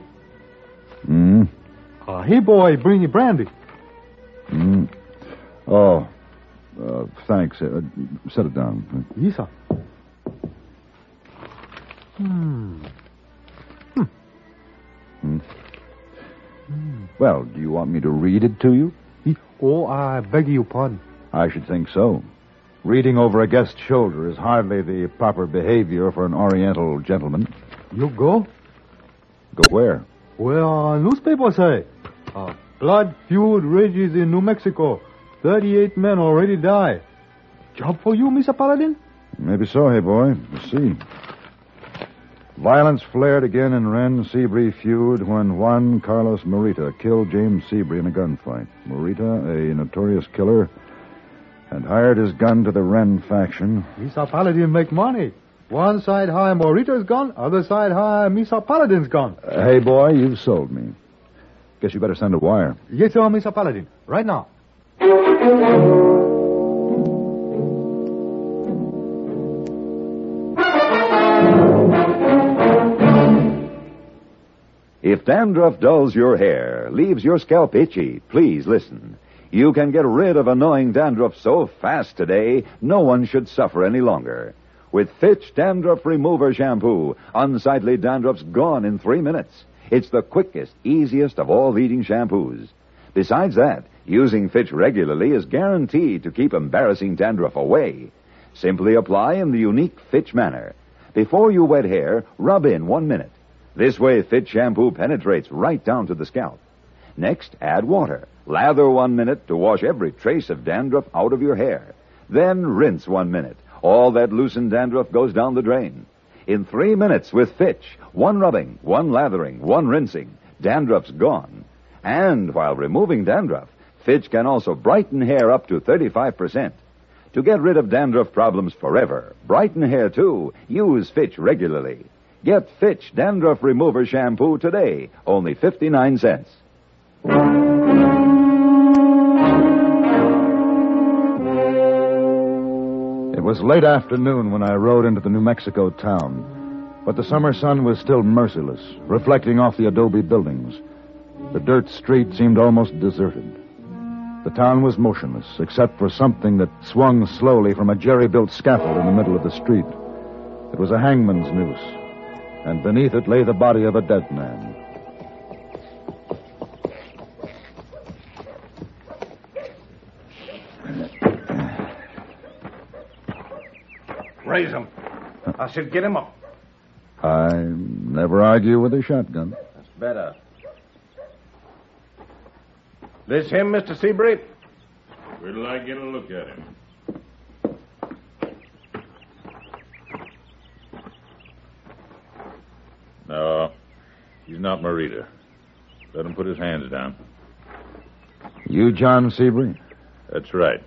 Hey, boy, bring you brandy. Oh, thanks. Set it down. Yes, sir. Well, do you want me to read it to you? Oh, I beg your pardon. I should think so. Reading over a guest's shoulder is hardly the proper behavior for an Oriental gentleman. You go? Go where? Well, newspaper say. Blood feud rages in New Mexico. 38 men already die. Job for you, Mr. Paladin? Maybe so, hey boy. We'll see. Violence flared again in Wren-Seabury feud when Juan Carlos Morita killed James Seabury in a gunfight. Morita, a notorious killer, had hired his gun to the Wren faction. Mr. Paladin make money. One side high Morita's gun, other side high Mr. Paladin's gun. Hey boy, you've sold me. Guess you better send a wire. Yes, sir, Mr. Paladin. Right now. If dandruff dulls your hair, leaves your scalp itchy, please listen. You can get rid of annoying dandruff so fast today, no one should suffer any longer. With Fitch Dandruff Remover Shampoo, unsightly dandruff's gone in 3 minutes. It's the quickest, easiest of all leading shampoos. Besides that, using Fitch regularly is guaranteed to keep embarrassing dandruff away. Simply apply in the unique Fitch manner. Before you wet hair, rub in 1 minute. This way, Fitch shampoo penetrates right down to the scalp. Next, add water. Lather 1 minute to wash every trace of dandruff out of your hair. Then rinse 1 minute. All that loosened dandruff goes down the drain. In 3 minutes with Fitch, 1 rubbing, 1 lathering, 1 rinsing, dandruff's gone. And while removing dandruff, Fitch can also brighten hair up to 35%. To get rid of dandruff problems forever, brighten hair too, use Fitch regularly. Get Fitch Dandruff Remover Shampoo today, only 59 cents. It was late afternoon when I rode into the New Mexico town, but the summer sun was still merciless, reflecting off the adobe buildings. The dirt street seemed almost deserted. The town was motionless, except for something that swung slowly from a jerry-built scaffold in the middle of the street. It was a hangman's noose, and beneath it lay the body of a dead man. Raise him. I said get him up. I never argue with a shotgun. That's better. This him, Mr. Seabury? Where till I get a look at him? No, he's not Morita. Let him put his hands down. You John Seabury? That's right.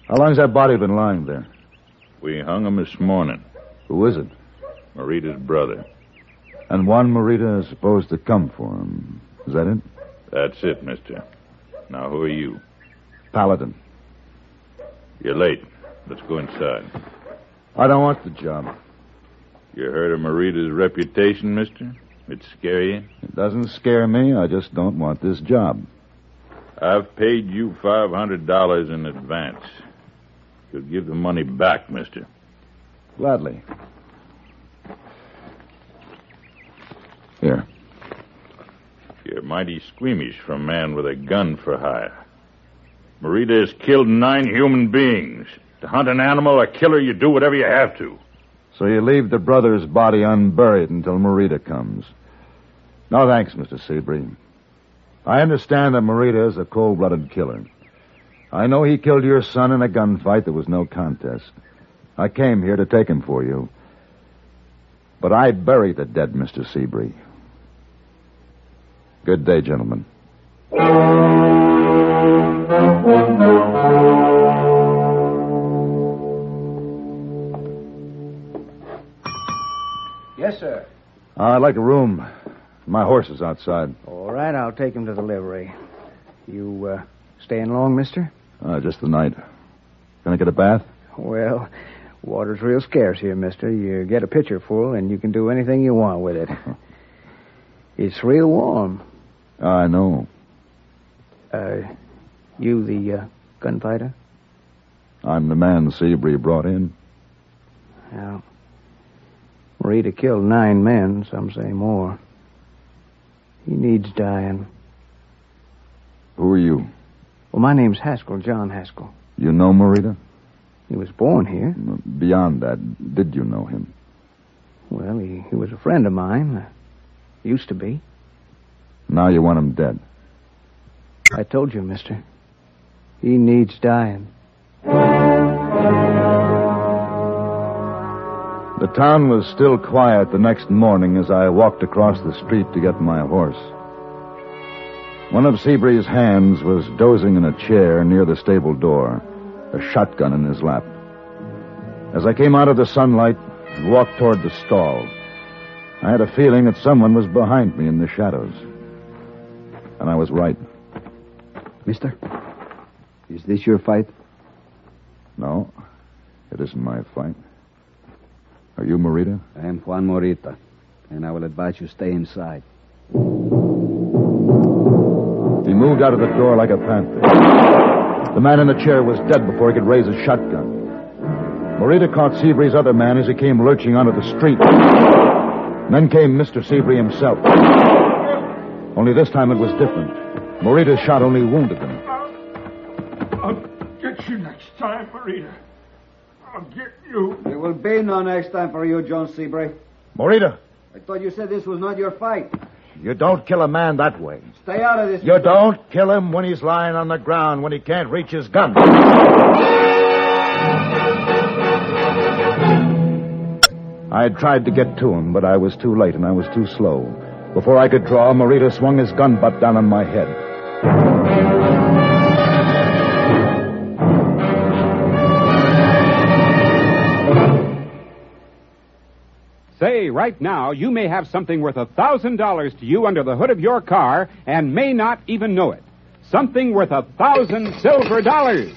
How long's that body been lying there? We hung him this morning. Who is it? Morita's brother. And Juan Morita is supposed to come for him. Is that it? That's it, mister. Now, who are you? Paladin. You're late. Let's go inside. I don't want the job. You heard of Morita's reputation, mister? It scare you? It doesn't scare me. I just don't want this job. I've paid you $500 in advance. You'll give the money back, mister. Gladly. Here. You're mighty squeamish for a man with a gun for hire. Morita has killed 9 human beings. To hunt an animal or kill her, you do whatever you have to. So you leave the brother's body unburied until Morita comes. No, thanks, Mr. Seabury. I understand that Morita is a cold-blooded killer. I know he killed your son in a gunfight that was no contest. I came here to take him for you. But I bury the dead, Mr. Seabury. Good day, gentlemen. Yes, sir. I'd like a room. My horse is outside. All right, I'll take him to the livery. You, staying long, mister? Just the night. Can I get a bath? Well, water's real scarce here, mister. You get a pitcher full, and you can do anything you want with it. It's real warm. I know. You the gunfighter? I'm the man Seabury brought in. Well, Morita killed 9 men, some say more. He needs dying. Who are you? Well, my name's Haskell, John Haskell. You know Morita? He was born here. Beyond that, did you know him? Well, he was a friend of mine. Used to be. Now you want him dead. I told you, mister. He needs dying. The town was still quiet the next morning as I walked across the street to get my horse. One of Seabury's hands was dozing in a chair near the stable door, a shotgun in his lap. As I came out of the sunlight and walked toward the stall, I had a feeling that someone was behind me in the shadows. And I was right. Mister, is this your fight? No, it isn't my fight. Are you Morita? I am Juan Morita, and I will advise you stay inside. He moved out of the door like a panther. The man in the chair was dead before he could raise his shotgun. Morita caught Seabury's other man as he came lurching onto the street. And then came Mr. Seabury himself. Only this time it was different. Morita's shot only wounded him. I'll get you next time, Morita. I'll get you. There will be no next time for you, John Seabury. Morita! I thought you said this was not your fight. You don't kill a man that way. Stay out of this. You don't kill him when he's lying on the ground, when he can't reach his gun. I had tried to get to him, but I was too late and I was too slow. Before I could draw, Morita swung his gun butt down on my head. Say, right now, you may have something worth $1,000 to you under the hood of your car and may not even know it. Something worth 1,000 silver dollars.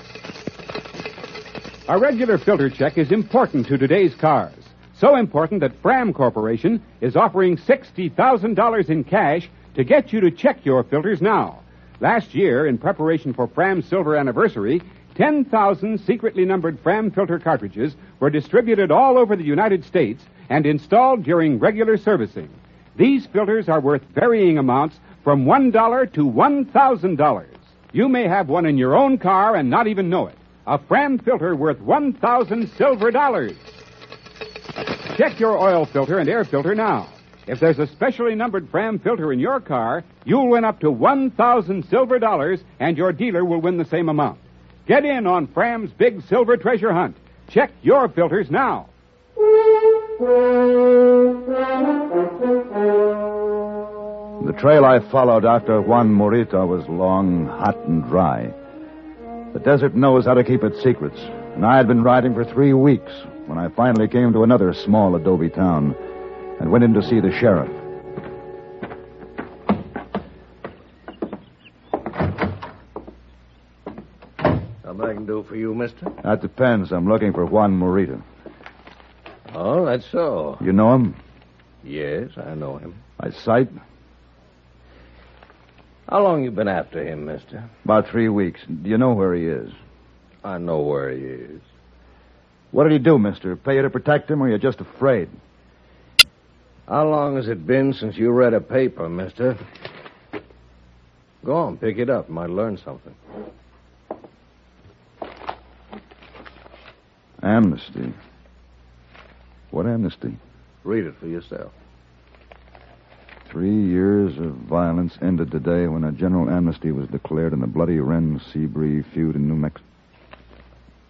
A regular filter check is important to today's cars. So important that Fram Corporation is offering $60,000 in cash to get you to check your filters now. Last year, in preparation for Fram's silver anniversary, 10,000 secretly numbered Fram filter cartridges were distributed all over the United States and installed during regular servicing. These filters are worth varying amounts from $1 to $1,000. You may have one in your own car and not even know it. A Fram filter worth 1,000 silver dollars. Check your oil filter and air filter now. If there's a specially numbered Fram filter in your car, you'll win up to 1,000 silver dollars, and your dealer will win the same amount. Get in on Fram's big silver treasure hunt. Check your filters now. The trail I followed after Juan Morita was long, hot, and dry. The desert knows how to keep its secrets, and I had been riding for 3 weeks when I finally came to another small adobe town and went in to see the sheriff. Something I can do for you, mister? That depends. I'm looking for Juan Morita. Oh, that's so. You know him? Yes, I know him. By sight? How long you been after him, mister? About 3 weeks. Do you know where he is? I know where he is. What did he do, mister? Pay you to protect him, or you're just afraid? How long has it been since you read a paper, mister? Go on, pick it up. Might learn something. Amnesty. What amnesty? Read it for yourself. 3 years of violence ended today when a general amnesty was declared in the bloody Wren-Seabury feud in New Mexico.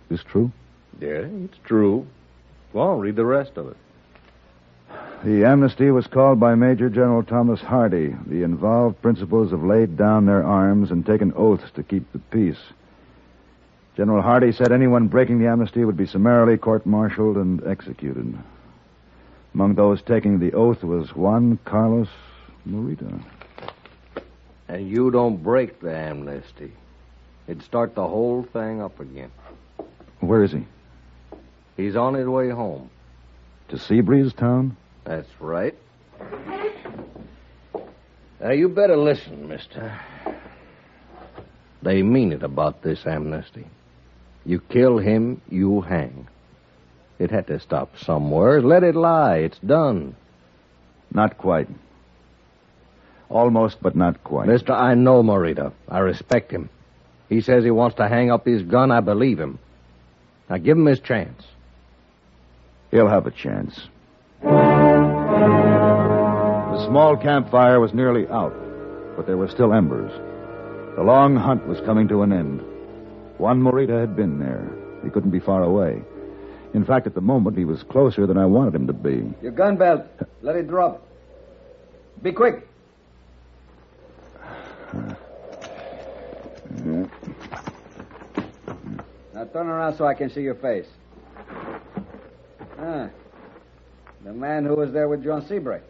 Is this true? Yeah, it's true. Go on, read the rest of it. The amnesty was called by Major General Thomas Hardy. The involved principals have laid down their arms and taken oaths to keep the peace. General Hardy said anyone breaking the amnesty would be summarily court-martialed and executed. Among those taking the oath was Juan Carlos Morita. And you don't break the amnesty. It'd start the whole thing up again. Where is he? He's on his way home. To Seabreeze Town? That's right. Now, you better listen, mister. They mean it about this amnesty. You kill him, you hang. It had to stop somewhere. Let it lie. It's done. Not quite. Almost, but not quite. Mister, I know Morita. I respect him. He says he wants to hang up his gun. I believe him. Now, give him his chance. He'll have a chance. The small campfire was nearly out, but there were still embers. The long hunt was coming to an end. Juan Morita had been there. He couldn't be far away. In fact, at the moment, he was closer than I wanted him to be. Your gun belt. Let it drop. Be quick. Now turn around so I can see your face. The man who was there with John Seabright.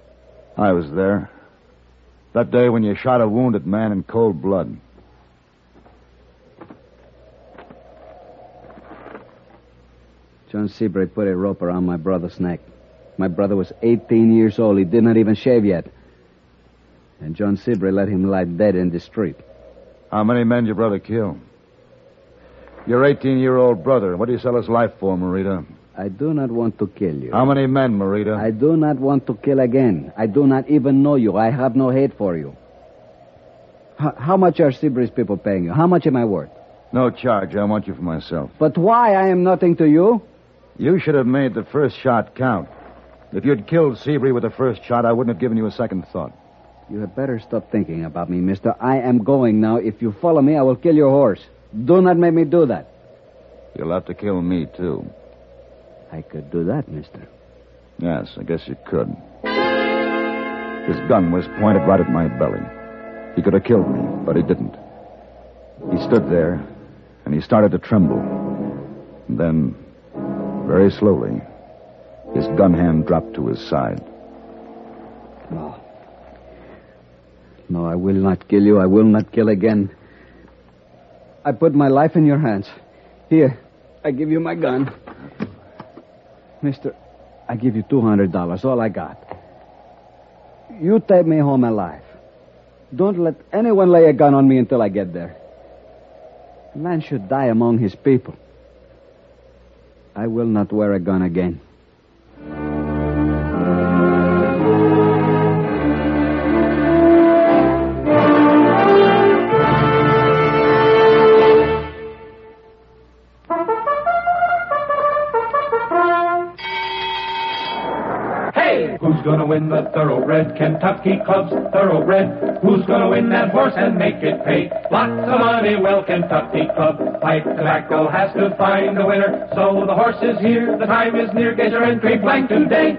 I was there. That day when you shot a wounded man in cold blood. John Seabright put a rope around my brother's neck. My brother was 18 years old. He did not even shave yet. And John Seabright let him lie dead in the street. How many men did your brother kill? Your 18-year-old brother. What do you sell his life for, Marita? I do not want to kill you. How many men, Marita? I do not want to kill again. I do not even know you. I have no hate for you. How much are Seabright's people paying you? How much am I worth? No charge. I want you for myself. But why? I am nothing to you. You should have made the first shot count. If you'd killed Seabury with the first shot, I wouldn't have given you a second thought. You had better stop thinking about me, mister. I am going now. If you follow me, I will kill your horse. Do not make me do that. You'll have to kill me, too. I could do that, mister. Yes, I guess you could. His gun was pointed right at my belly. He could have killed me, but he didn't. He stood there, and he started to tremble. And then, very slowly, his gun hand dropped to his side. No. No, I will not kill you. I will not kill again. I put my life in your hands. Here, I give you my gun. Mister, I give you $200, all I got. You take me home alive. Don't let anyone lay a gun on me until I get there. A man should die among his people. I will not wear a gun again. Who's gonna win the Thoroughbred Kentucky Club's Thoroughbred? Who's gonna win that horse and make it pay lots of money? Well, Kentucky Club Pipe Tobacco has to find a winner. So the horse is here, the time is near. Get your entry blank today.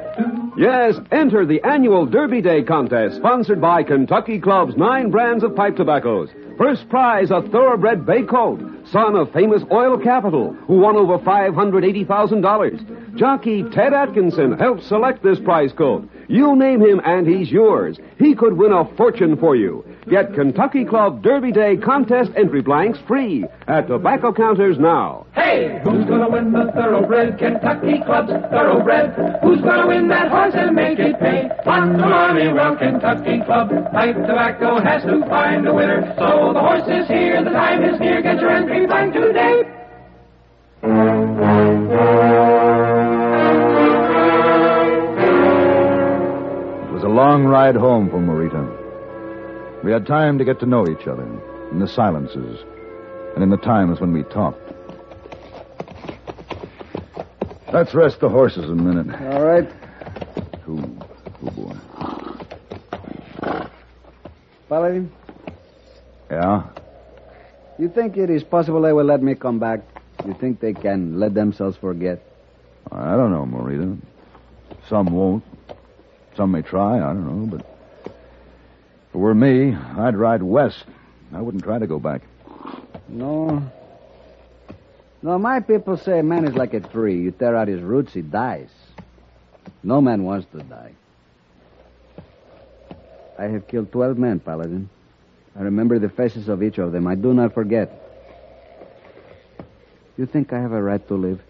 Yes, enter the annual Derby Day contest sponsored by Kentucky Club's 9 brands of pipe tobaccos. First prize, a thoroughbred bay colt, son of famous oil capital, who won over $580,000. Jockey Ted Atkinson helped select this prize colt. You name him and he's yours. He could win a fortune for you. Get Kentucky Club Derby Day contest entry blanks free at tobacco counters now. Hey, who's gonna win the Thoroughbred Kentucky Club's Thoroughbred? Who's gonna win that horse and make it pay lots of money? Well, Kentucky Club Pipe Tobacco has to find a winner. So the horse is here, the time is near. Get your entry blank today. It was a long ride home for Marita. We had time to get to know each other in the silences and in the times when we talked. Let's rest the horses a minute. All right. Oh, boy. Paladin? Yeah? You think it is possible they will let me come back? You think they can let themselves forget? I don't know, Marita. Some won't. Some may try, I don't know, but if it were me, I'd ride west. I wouldn't try to go back. No. No, my people say a man is like a tree. You tear out his roots, he dies. No man wants to die. I have killed 12 men, Paladin. I remember the faces of each of them. I do not forget. You think I have a right to live?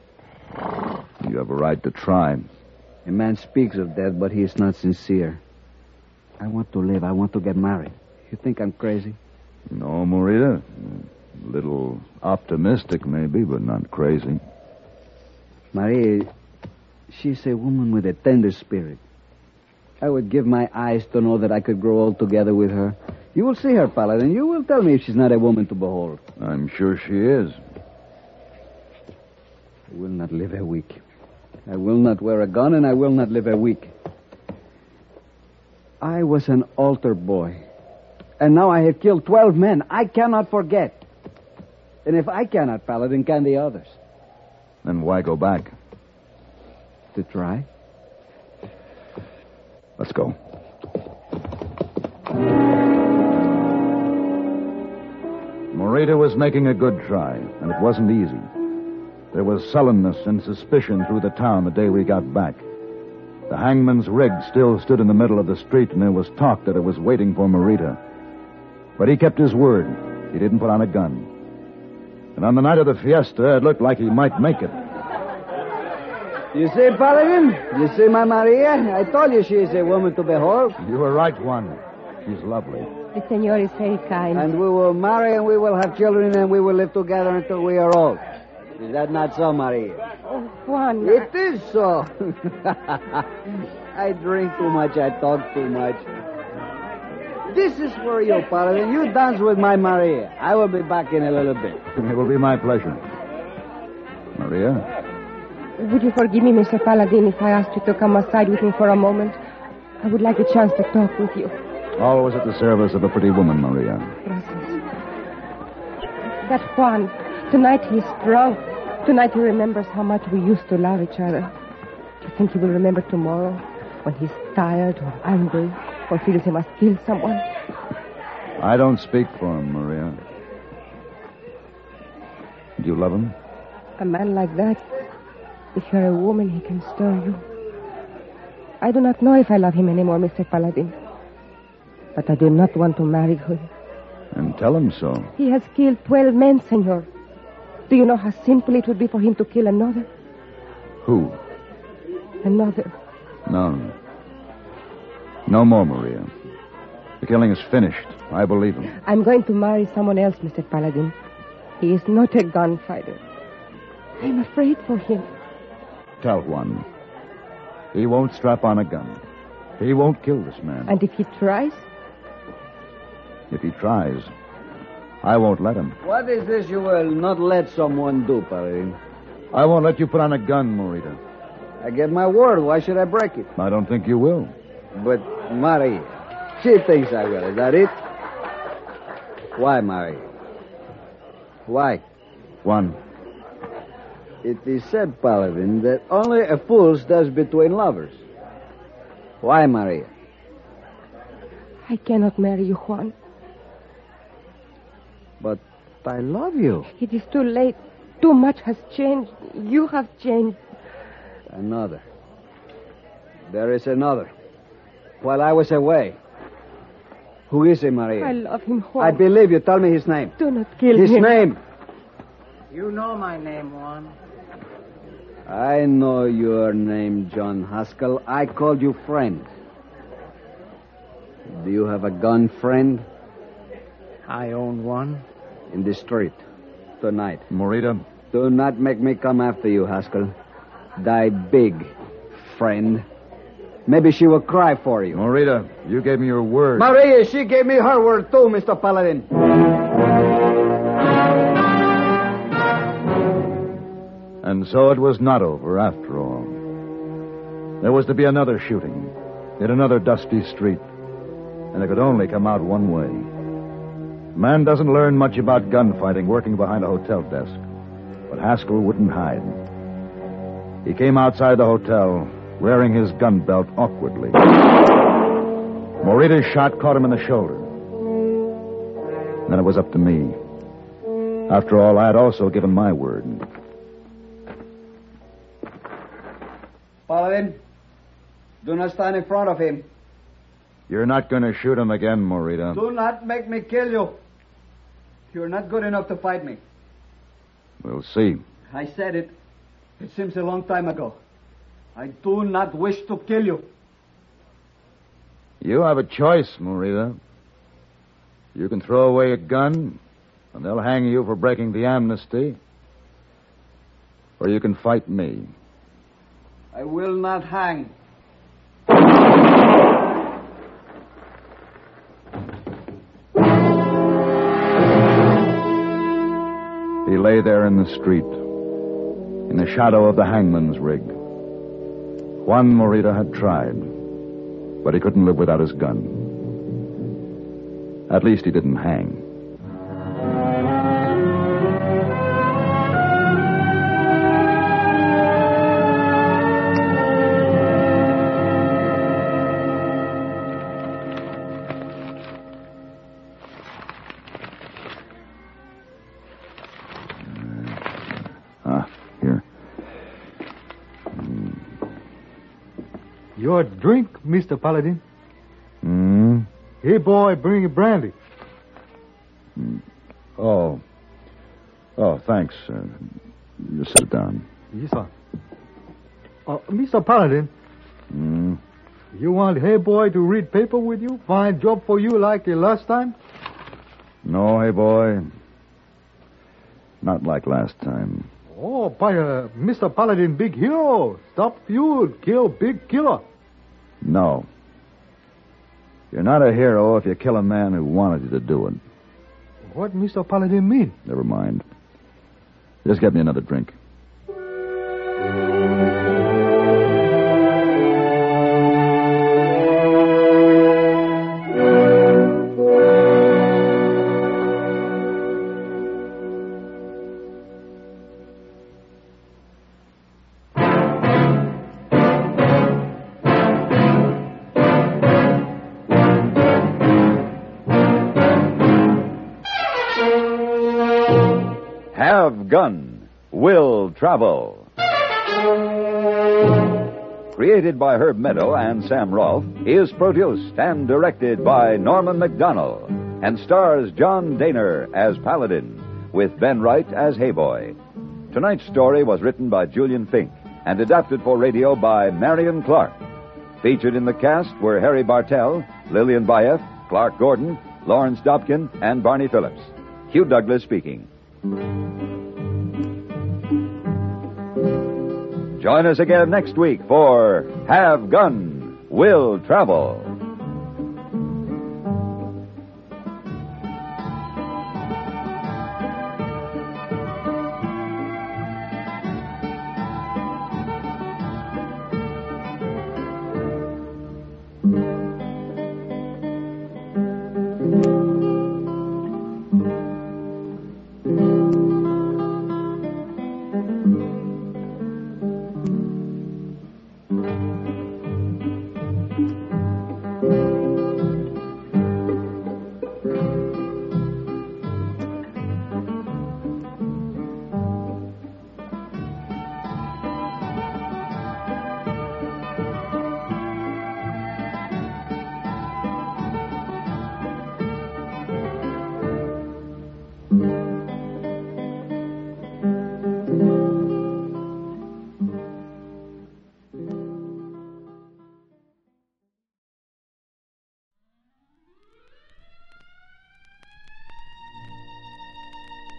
You have a right to try. A man speaks of death, but he is not sincere. I want to live. I want to get married. You think I'm crazy? No, Marita. A little optimistic, maybe, but not crazy. Marie, she's a woman with a tender spirit. I would give my eyes to know that I could grow old together with her. You will see her, Paladin. You will tell me if she's not a woman to behold. I'm sure she is. I will not live a week. I will not wear a gun, and I will not live a week. I was an altar boy. And now I have killed 12 men. I cannot forget. And if I cannot, Paladin, can the others? Then why go back? to try. Let's go. Morita was making a good try, and it wasn't easy. There was sullenness and suspicion through the town the day we got back. The hangman's rig still stood in the middle of the street, and there was talk that it was waiting for Morita. But he kept his word. He didn't put on a gun. And on the night of the fiesta, it looked like he might make it. You see, Paladin? You see my Maria? I told you she is a woman to behold. You were right, Juan. She's lovely. The senor is very kind. And we will marry and we will have children and we will live together until we are old. Is that not so, Maria? Oh, Juan. It is so. I drink too much. I talk too much. This is for you, Paladin. You dance with my Maria. I will be back in a little bit. It will be my pleasure. Maria? Would you forgive me, Mr. Paladin, if I asked you to come aside with me for a moment? I would like a chance to talk with you. Always at the service of a pretty woman, Maria. Gracias. That Juan, tonight he is drunk. Tonight he remembers how much we used to love each other. Do you think he will remember tomorrow when he's tired or angry or feels he must kill someone? I don't speak for him, Maria. Do you love him? A man like that, if you're a woman, he can stir you. I do not know if I love him anymore, Mr. Paladin. But I do not want to marry him. And tell him so. He has killed 12 men, senor. Do you know how simple it would be for him to kill another? Who? Another. No. No more, Maria. The killing is finished. I believe him. I'm going to marry someone else, Mr. Paladin. He is not a gunfighter. I'm afraid for him. Tell Juan. He won't strap on a gun. He won't kill this man. And if he tries? If he tries, I won't let him. What is this you will not let someone do, Paladin? I won't let you put on a gun, Morita. I get my word. Why should I break it? I don't think you will. But Maria, she thinks I will. Is that it? Why, Maria? Why? Juan. It is said, Paladin, that only a fool stands between lovers. Why, Maria? I cannot marry you, Juan. But I love you. It is too late. Too much has changed. You have changed. Another. There is another. While I was away. Who is he, Maria? I love him, Juan. I believe you. Tell me his name. Do not kill his him. His name. You know my name, Juan. I know your name, John Haskell. I called you friend. Do you have a gun, friend? I own one. In the street. Tonight. Morita? Do not make me come after you, Haskell. Die big, friend. Maybe she will cry for you. Morita, you gave me your word. Maria, she gave me her word too, Mr. Paladin. And so it was not over after all. There was to be another shooting in another dusty street, and it could only come out one way. A man doesn't learn much about gunfighting working behind a hotel desk, but Haskell wouldn't hide. He came outside the hotel, wearing his gun belt awkwardly. Morita's shot caught him in the shoulder. Then it was up to me. After all, I had also given my word. Paladin, do not stand in front of him. You're not going to shoot him again, Morita. Do not make me kill you. You're not good enough to fight me. We'll see. I said it. It seems a long time ago. I do not wish to kill you. You have a choice, Morita. You can throw away a gun, and they'll hang you for breaking the amnesty. Or you can fight me. I will not hang. He lay there in the street, in the shadow of the hangman's rig. Juan Morita had tried, but he couldn't live without his gun. At least he didn't hang. Your drink, Mr. Paladin. Hmm? Hey, boy, bring a brandy. Oh. Oh, thanks. You sit down. Yes, sir. Mr. Paladin. Hmm? You want Hey Boy to read paper with you? Find job for you like last time? No, hey, boy. Not like last time. Oh, by Mr. Paladin, big hero. Stop feud, kill big killer. No. You're not a hero if you kill a man who wanted you to do it. What Mr. Paladin mean? Never mind. Just get me another drink. Have Gun, Will Travel. Created by Herb Meadow and Sam Rolfe, is produced and directed by Norman McDonnell, and stars John Daner as Paladin, with Ben Wright as Hey Boy. Tonight's story was written by Julian Fink and adapted for radio by Marion Clark. Featured in the cast were Harry Bartell, Lillian Bayef, Clark Gordon, Lawrence Dobkin, and Barney Phillips. Hugh Douglas speaking. Join us again next week for Have Gun, Will Travel.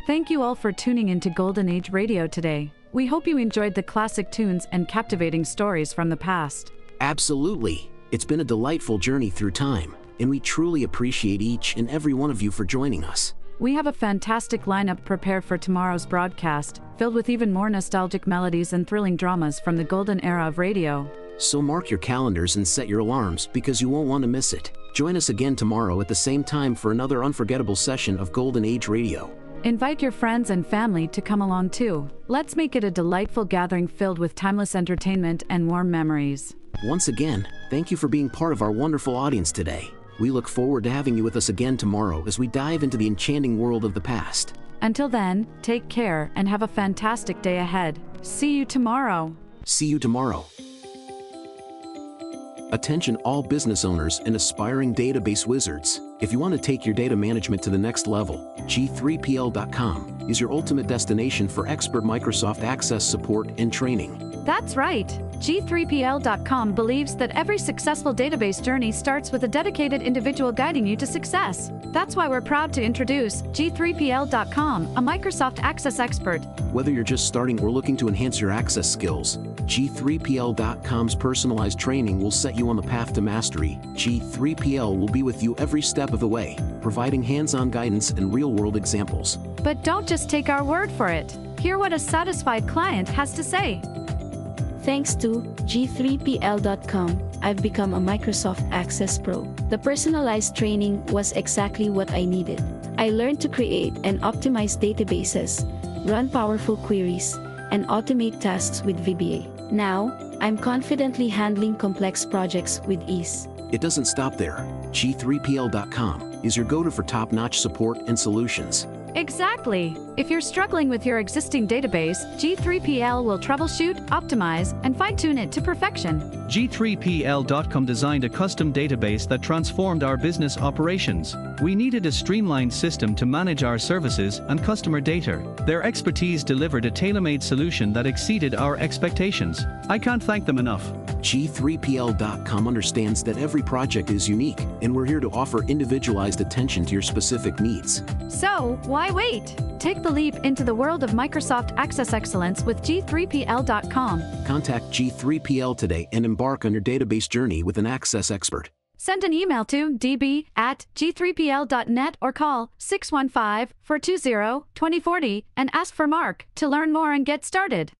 Thank you all for tuning into Golden Age Radio today. We hope you enjoyed the classic tunes and captivating stories from the past. Absolutely. It's been a delightful journey through time, and we truly appreciate each and every one of you for joining us. We have a fantastic lineup prepared for tomorrow's broadcast, filled with even more nostalgic melodies and thrilling dramas from the golden era of radio. So mark your calendars and set your alarms because you won't want to miss it. Join us again tomorrow at the same time for another unforgettable session of Golden Age Radio. Invite your friends and family to come along too. Let's make it a delightful gathering filled with timeless entertainment and warm memories. Once again, thank you for being part of our wonderful audience today. We look forward to having you with us again tomorrow as we dive into the enchanting world of the past. Until then, take care and have a fantastic day ahead. See you tomorrow. See you tomorrow. Attention all business owners and aspiring database wizards. If you want to take your data management to the next level, G3PL.com is your ultimate destination for expert Microsoft Access support and training. That's right. G3PL.com believes that every successful database journey starts with a dedicated individual guiding you to success. That's why we're proud to introduce G3PL.com, a Microsoft Access expert. Whether you're just starting or looking to enhance your access skills, G3PL.com's personalized training will set you on the path to mastery. G3PL will be with you every step of the way, providing hands-on guidance and real-world examples. But don't just take our word for it. Hear what a satisfied client has to say. Thanks to G3PL.com, I've become a Microsoft Access Pro. The personalized training was exactly what I needed. I learned to create and optimize databases, run powerful queries, and automate tasks with VBA. Now, I'm confidently handling complex projects with ease. It doesn't stop there. G3PL.com is your go-to for top-notch support and solutions. Exactly. If you're struggling with your existing database, G3PL will troubleshoot, optimize, and fine-tune it to perfection. G3PL.com designed a custom database that transformed our business operations. We needed a streamlined system to manage our services and customer data. Their expertise delivered a tailor-made solution that exceeded our expectations. I can't thank them enough. G3PL.com understands that every project is unique, and we're here to offer individualized attention to your specific needs. So, why wait? Take the leap into the world of Microsoft Access Excellence with G3PL.com. Contact G3PL today and embark on your database journey with an Access expert. Send an email to db@g3pl.net or call 615-420-2040 and ask for Mark to learn more and get started.